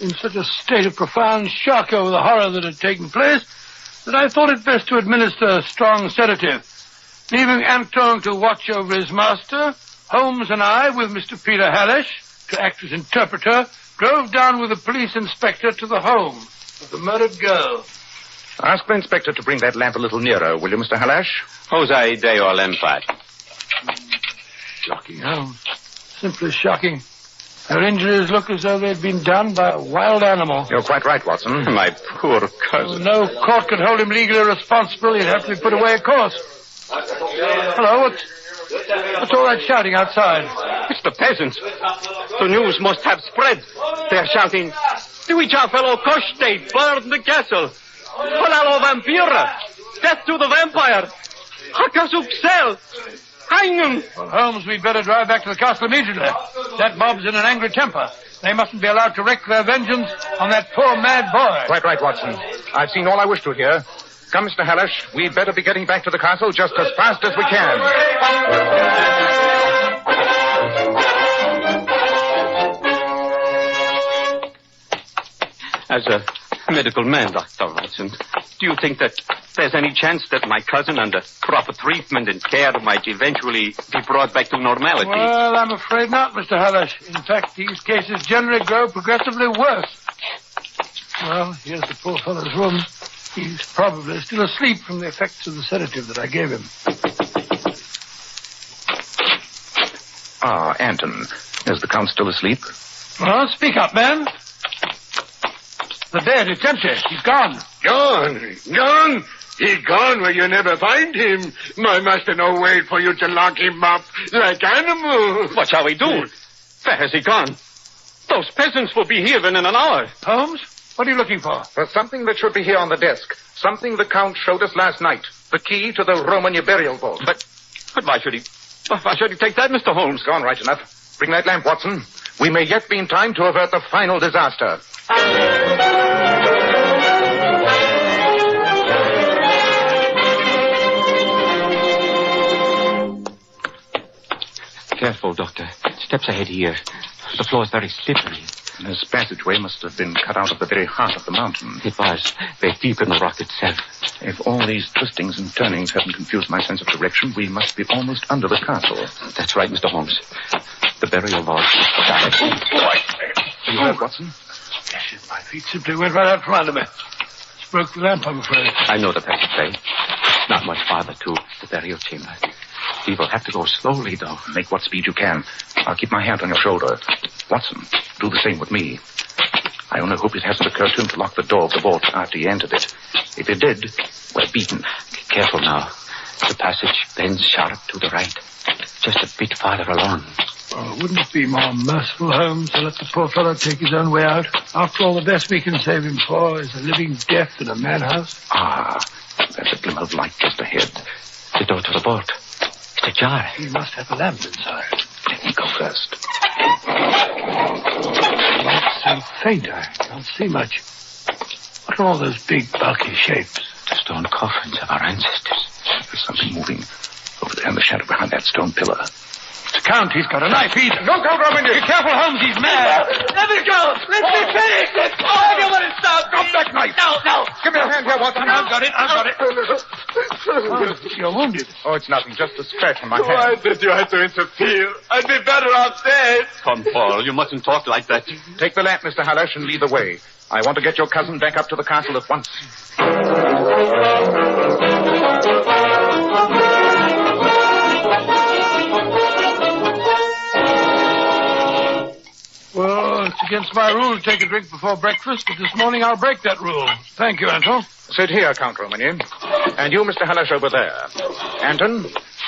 Speaker 2: in such a state of profound shock over the horror that had taken place that I thought it best to administer a strong sedative. Leaving Anton to watch over his master, Holmes and I, with Mr. Peter Hallish to act as interpreter, drove down with the police inspector to the home of the murdered girl.
Speaker 3: Ask the inspector to bring that lamp a little nearer, will you, Mr. Hallish?
Speaker 10: Jose Deo Lempat.
Speaker 2: Shocking, Holmes. Simply shocking. Her injuries look as though they'd been done by a wild animal.
Speaker 3: You're quite right, Watson.
Speaker 10: My poor cousin.
Speaker 2: No court could hold him legally responsible. He'd have to be put away, of course. Hello, what's all that shouting outside?
Speaker 18: It's the peasants. The news must have spread. They're shouting, "Diwicha fellow Koshte, burn the castle. Polalo vampira, death to the vampire. Hakasuk sel. Hang him."
Speaker 2: Well, Holmes, we'd better drive back to the castle immediately. That mob's in an angry temper. They mustn't be allowed to wreak their vengeance on that poor mad boy.
Speaker 3: Quite right, Watson. I've seen all I wish to hear. Come, Mr. Hallish, we'd better be getting back to the castle just as fast as we can.
Speaker 18: As a medical man, Dr. Watson, do you think that there's any chance that my cousin, under proper treatment and care, might eventually be brought back to normality?
Speaker 2: Well, I'm afraid not, Mr. Hallish. In fact, these cases generally grow progressively worse. Well, here's the poor fellow's room. He's probably still asleep from the effects of the sedative that I gave him.
Speaker 3: Ah, Anton. Is the Count still asleep?
Speaker 2: Well, speak up, man. The bed, it's empty. He's gone.
Speaker 8: Gone? Gone? He gone where you never find him. My master no wait for you to lock him up like animals.
Speaker 18: What shall we do? Where has he gone? Those peasants will be here in an hour.
Speaker 2: Holmes, what are you looking for?
Speaker 3: For something that should be here on the desk. Something the Count showed us last night. The key to the Romagny burial vault.
Speaker 18: But why should he take that, Mr. Holmes?
Speaker 3: Gone right enough. Bring that lamp, Watson. We may yet be in time to avert the final disaster.
Speaker 18: Careful, Doctor. Steps ahead here. The floor is very slippery.
Speaker 3: This passageway must have been cut out of the very heart of the mountain.
Speaker 18: It was. Very deep in the rock itself.
Speaker 3: If all these twistings and turnings haven't confused my sense of direction, we must be almost under the castle.
Speaker 18: That's right, Mr. Holmes. The burial vault.
Speaker 3: You heard, Watson?
Speaker 2: Yes, my feet simply went right out from under me. Just broke the lamp, I'm afraid.
Speaker 18: I know the passageway. Not much farther to the burial chamber. We will have to go slowly, though.
Speaker 3: Make what speed you can. I'll keep my hand on your shoulder. Watson, do the same with me. I only hope it hasn't occurred to him to lock the door of the vault after he entered it. If it did, we're beaten.
Speaker 18: Careful now. The passage bends sharp to the right. Just a bit farther along.
Speaker 2: Oh, wouldn't it be more merciful, Holmes, to let the poor fellow take his own way out? After all, the best we can save him for is a living death in a madhouse.
Speaker 3: Ah, there's a glimmer of light just ahead.
Speaker 18: The door to the vault. It's ajar.
Speaker 2: He must have a lamp inside.
Speaker 3: Let me go first.
Speaker 2: Light's so faint, I can't see much. What are all those big, bulky shapes?
Speaker 18: The stone coffins of our ancestors.
Speaker 3: There's something moving over there in the shadow behind that stone pillar.
Speaker 2: It's the Count. He's got a knife.
Speaker 3: Don't go, Romagny.
Speaker 2: Be careful, Holmes. He's mad.
Speaker 18: Let me go. Let me finish it. Oh, I don't want to stop.
Speaker 3: Drop that knife.
Speaker 18: No.
Speaker 3: Give me your hand here, Watson.
Speaker 2: I've got it. Oh, you're wounded.
Speaker 3: Oh, it's nothing. Just a scratch on my hand.
Speaker 18: Why did you have to interfere? I'd be better off dead. Come, Paul. You mustn't talk like that.
Speaker 3: Take the lamp, Mr. Hallish, and lead the way. I want to get your cousin back up to the castle at once.
Speaker 2: against my rule to take a drink before breakfast, but this morning I'll break that rule. Thank you, Anton.
Speaker 3: Sit here, Count Romany. And you, Mr. Halash, over there. Anton,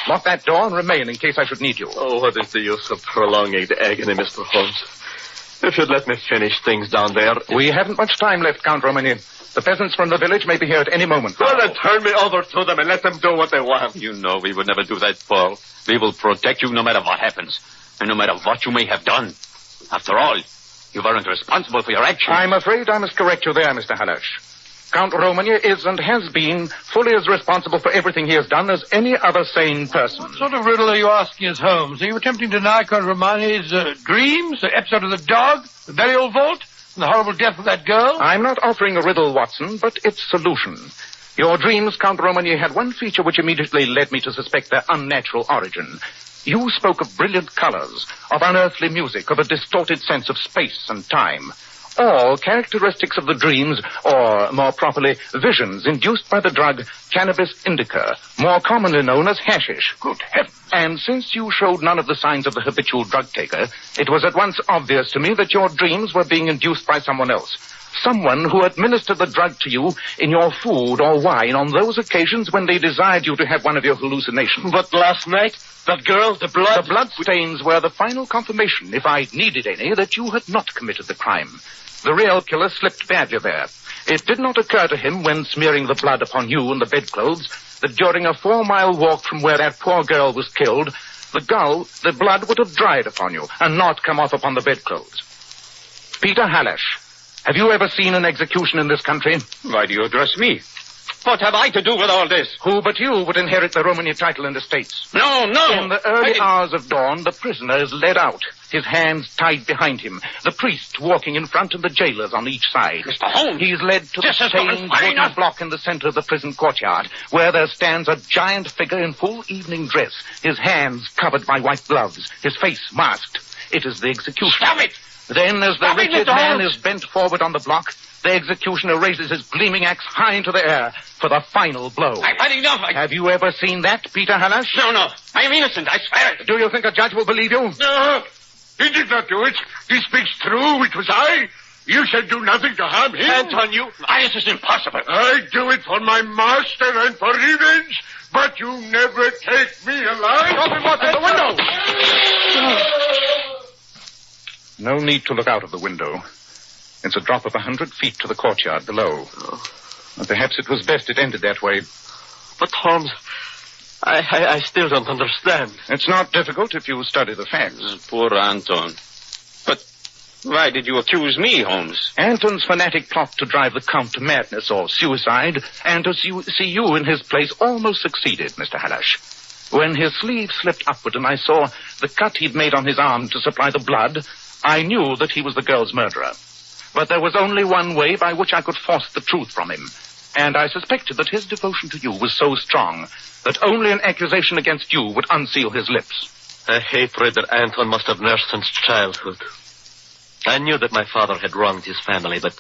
Speaker 3: lock that door and remain in case I should need you.
Speaker 9: Oh, what is the use of prolonging the agony, Mr. Holmes? If you'd let me finish things down there...
Speaker 3: We haven't much time left, Count Romany. The peasants from the village may be here at any moment.
Speaker 9: Well, then turn me over to them and let them do what they want. You know we would never do that, Paul. We will protect you no matter what happens, and no matter what you may have done. After all, you weren't responsible for your actions.
Speaker 3: I'm afraid I must correct you there, Mr. Halash. Count Romany is and has been fully as responsible for everything he has done as any other sane person.
Speaker 2: What sort of riddle are you asking us, Holmes? Are you attempting to deny Count Romany's dreams, the episode of the dog, the burial vault, and the horrible death of that girl?
Speaker 3: I'm not offering a riddle, Watson, but its solution. Your dreams, Count Romany, had one feature which immediately led me to suspect their unnatural origin. You spoke of brilliant colors, of unearthly music, of a distorted sense of space and time. All characteristics of the dreams, or more properly, visions induced by the drug cannabis indica, more commonly known as hashish.
Speaker 2: Good heavens.
Speaker 3: And since you showed none of the signs of the habitual drug taker, it was at once obvious to me that your dreams were being induced by someone else. Someone who administered the drug to you in your food or wine on those occasions when they desired you to have one of your hallucinations.
Speaker 9: But last night, that girl, the blood...
Speaker 3: The blood stains were the final confirmation, if I needed any, that you had not committed the crime. The real killer slipped badly there. It did not occur to him when smearing the blood upon you and the bedclothes that during a 4-mile walk from where that poor girl was killed, the blood would have dried upon you and not come off upon the bedclothes. Peter Halash, have you ever seen an execution in this country?
Speaker 10: Why do you address me? What have I to do with all this?
Speaker 3: Who but you would inherit the Romany title and estates?
Speaker 10: No.
Speaker 3: In the early hours of dawn, the prisoner is led out, his hands tied behind him, the priest walking in front and the jailers on each side.
Speaker 10: Mr. Holmes!
Speaker 3: He's led to the stained wooden block in the center of the prison courtyard, where there stands a giant figure in full evening dress, his hands covered by white gloves, his face masked. It is the executioner.
Speaker 10: Stop it!
Speaker 3: Then, as the wretched man is bent forward on the block, the executioner raises his gleaming axe high into the air for the final blow.
Speaker 10: I've had enough.
Speaker 3: Have you ever seen that, Peter Halash?
Speaker 10: No. I am innocent. I swear it.
Speaker 3: Do you think a judge will believe you?
Speaker 8: No. He did not do it. He speaks true. It was I. You shall do nothing to harm him.
Speaker 10: Anton, this is impossible.
Speaker 8: I do it for my master and for revenge, but you never take me alive.
Speaker 3: Open what's in the window! No need to look out of the window. It's a drop of 100 feet to the courtyard below. And perhaps it was best it ended that way.
Speaker 9: But, Holmes, I still don't understand.
Speaker 3: It's not difficult if you study the facts.
Speaker 10: Poor Anton. But why did you accuse me, Holmes?
Speaker 3: Anton's fanatic plot to drive the Count to madness or suicide and to see you in his place almost succeeded, Mr. Halash. When his sleeve slipped upward and I saw the cut he'd made on his arm to supply the blood, I knew that he was the girl's murderer. But there was only one way by which I could force the truth from him. And I suspected that his devotion to you was so strong that only an accusation against you would unseal his lips.
Speaker 9: A hatred that Anton must have nursed since childhood. I knew that my father had wronged his family, but...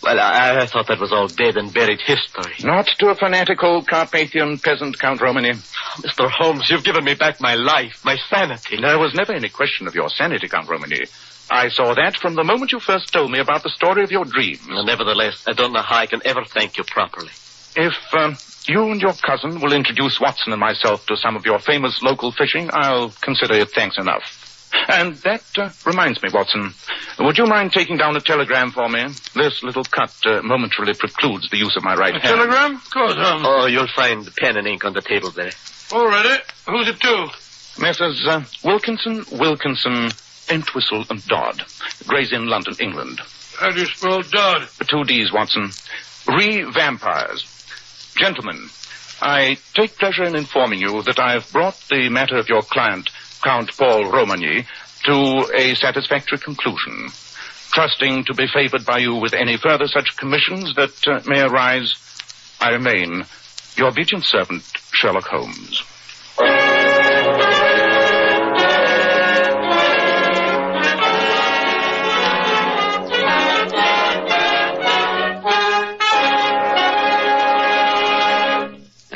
Speaker 9: Well, I thought that was all dead and buried history.
Speaker 3: Not to a fanatic old Carpathian peasant, Count Romany.
Speaker 9: Mr. Holmes, you've given me back my life, my sanity.
Speaker 3: There was never any question of your sanity, Count Romany. I saw that from the moment you first told me about the story of your dreams.
Speaker 9: Nevertheless, I don't know how I can ever thank you properly.
Speaker 3: If you and your cousin will introduce Watson and myself to some of your famous local fishing, I'll consider it thanks enough. And that reminds me, Watson, would you mind taking down a telegram for me? This little cut momentarily precludes the use of my right hand.
Speaker 2: Telegram? Of course.
Speaker 9: Oh, you'll find pen and ink on the table there.
Speaker 2: All ready. Who's it to?
Speaker 3: Messrs. Wilkinson, Entwistle and Dodd, Gray's Inn, London, England.
Speaker 2: How do you spell Dodd?
Speaker 3: 2 Ds, Watson. Re-vampires. Gentlemen, I take pleasure in informing you that I have brought the matter of your client, Count Paul Romany, to a satisfactory conclusion. Trusting to be favored by you with any further such commissions that may arise, I remain your obedient servant, Sherlock Holmes.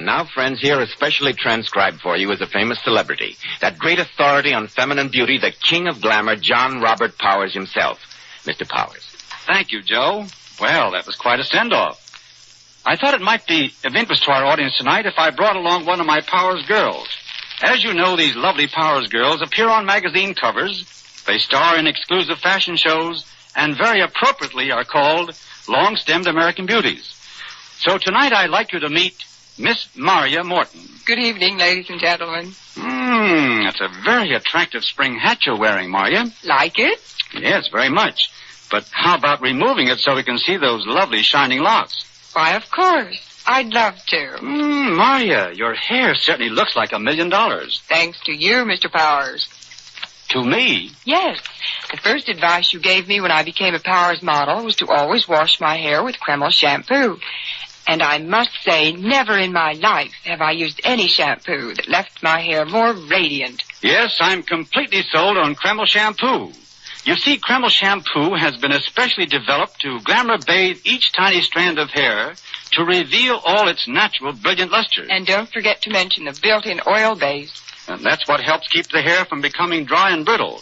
Speaker 4: Now, friends, here is specially transcribed for you as a famous celebrity, that great authority on feminine beauty, the king of glamour, John Robert Powers himself. Mr. Powers.
Speaker 7: Thank you, Joe. Well, that was quite a send-off. I thought it might be of interest to our audience tonight if I brought along one of my Powers girls. As you know, these lovely Powers girls appear on magazine covers. They star in exclusive fashion shows and very appropriately are called long-stemmed American beauties. So tonight I'd like you to meet Miss Maria Morton.
Speaker 13: Good evening, ladies and gentlemen.
Speaker 7: That's a very attractive spring hat you're wearing, Maria.
Speaker 13: Like it?
Speaker 7: Yes, very much. But how about removing it so we can see those lovely shining locks?
Speaker 13: Why, of course. I'd love to.
Speaker 7: Maria, your hair certainly looks like $1 million.
Speaker 13: Thanks to you, Mr. Powers.
Speaker 7: To me?
Speaker 13: Yes. The first advice you gave me when I became a Powers model was to always wash my hair with Kreml shampoo. And I must say, never in my life have I used any shampoo that left my hair more radiant.
Speaker 7: Yes, I'm completely sold on Kreml shampoo. You see, Kreml shampoo has been especially developed to glamour bathe each tiny strand of hair to reveal all its natural brilliant luster.
Speaker 13: And don't forget to mention the built-in oil base.
Speaker 7: And that's what helps keep the hair from becoming dry and brittle.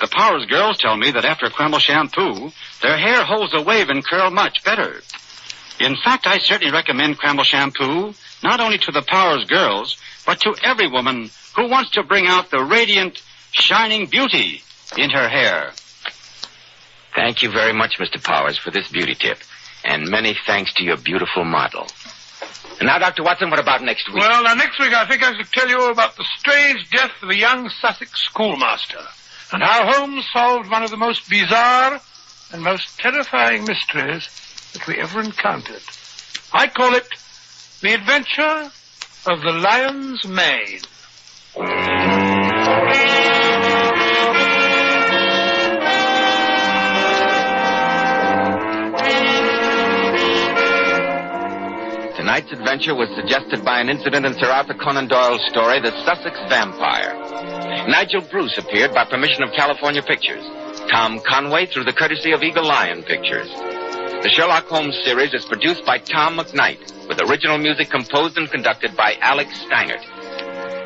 Speaker 7: The Powers girls tell me that after Kreml shampoo, their hair holds a wave and curl much better. In fact, I certainly recommend Kreml shampoo, not only to the Powers girls, but to every woman who wants to bring out the radiant, shining beauty in her hair.
Speaker 4: Thank you very much, Mr. Powers, for this beauty tip. And many thanks to your beautiful model. And now, Dr. Watson, what about next week?
Speaker 2: Well, now, next week I think I should tell you about the strange death of a young Sussex schoolmaster and how Holmes solved one of the most bizarre and most terrifying mysteries that we ever encountered. I call it The Adventure of the Lion's Mane.
Speaker 4: Tonight's adventure was suggested by an incident in Sir Arthur Conan Doyle's story, The Sussex Vampire. Nigel Bruce appeared by permission of California Pictures. Tom Conway through the courtesy of Eagle Lion Pictures. The Sherlock Holmes series is produced by Tom McKnight, with original music composed and conducted by Alex Stangert.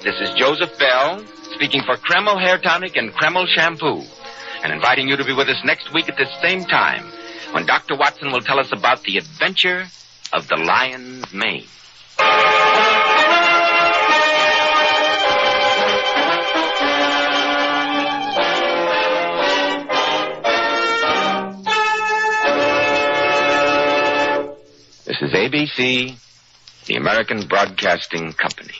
Speaker 4: This is Joseph Bell, speaking for Kreml Hair Tonic and Kreml Shampoo, and inviting you to be with us next week at this same time, when Dr. Watson will tell us about the adventure of the Lion's Mane. This is ABC, the American Broadcasting Company.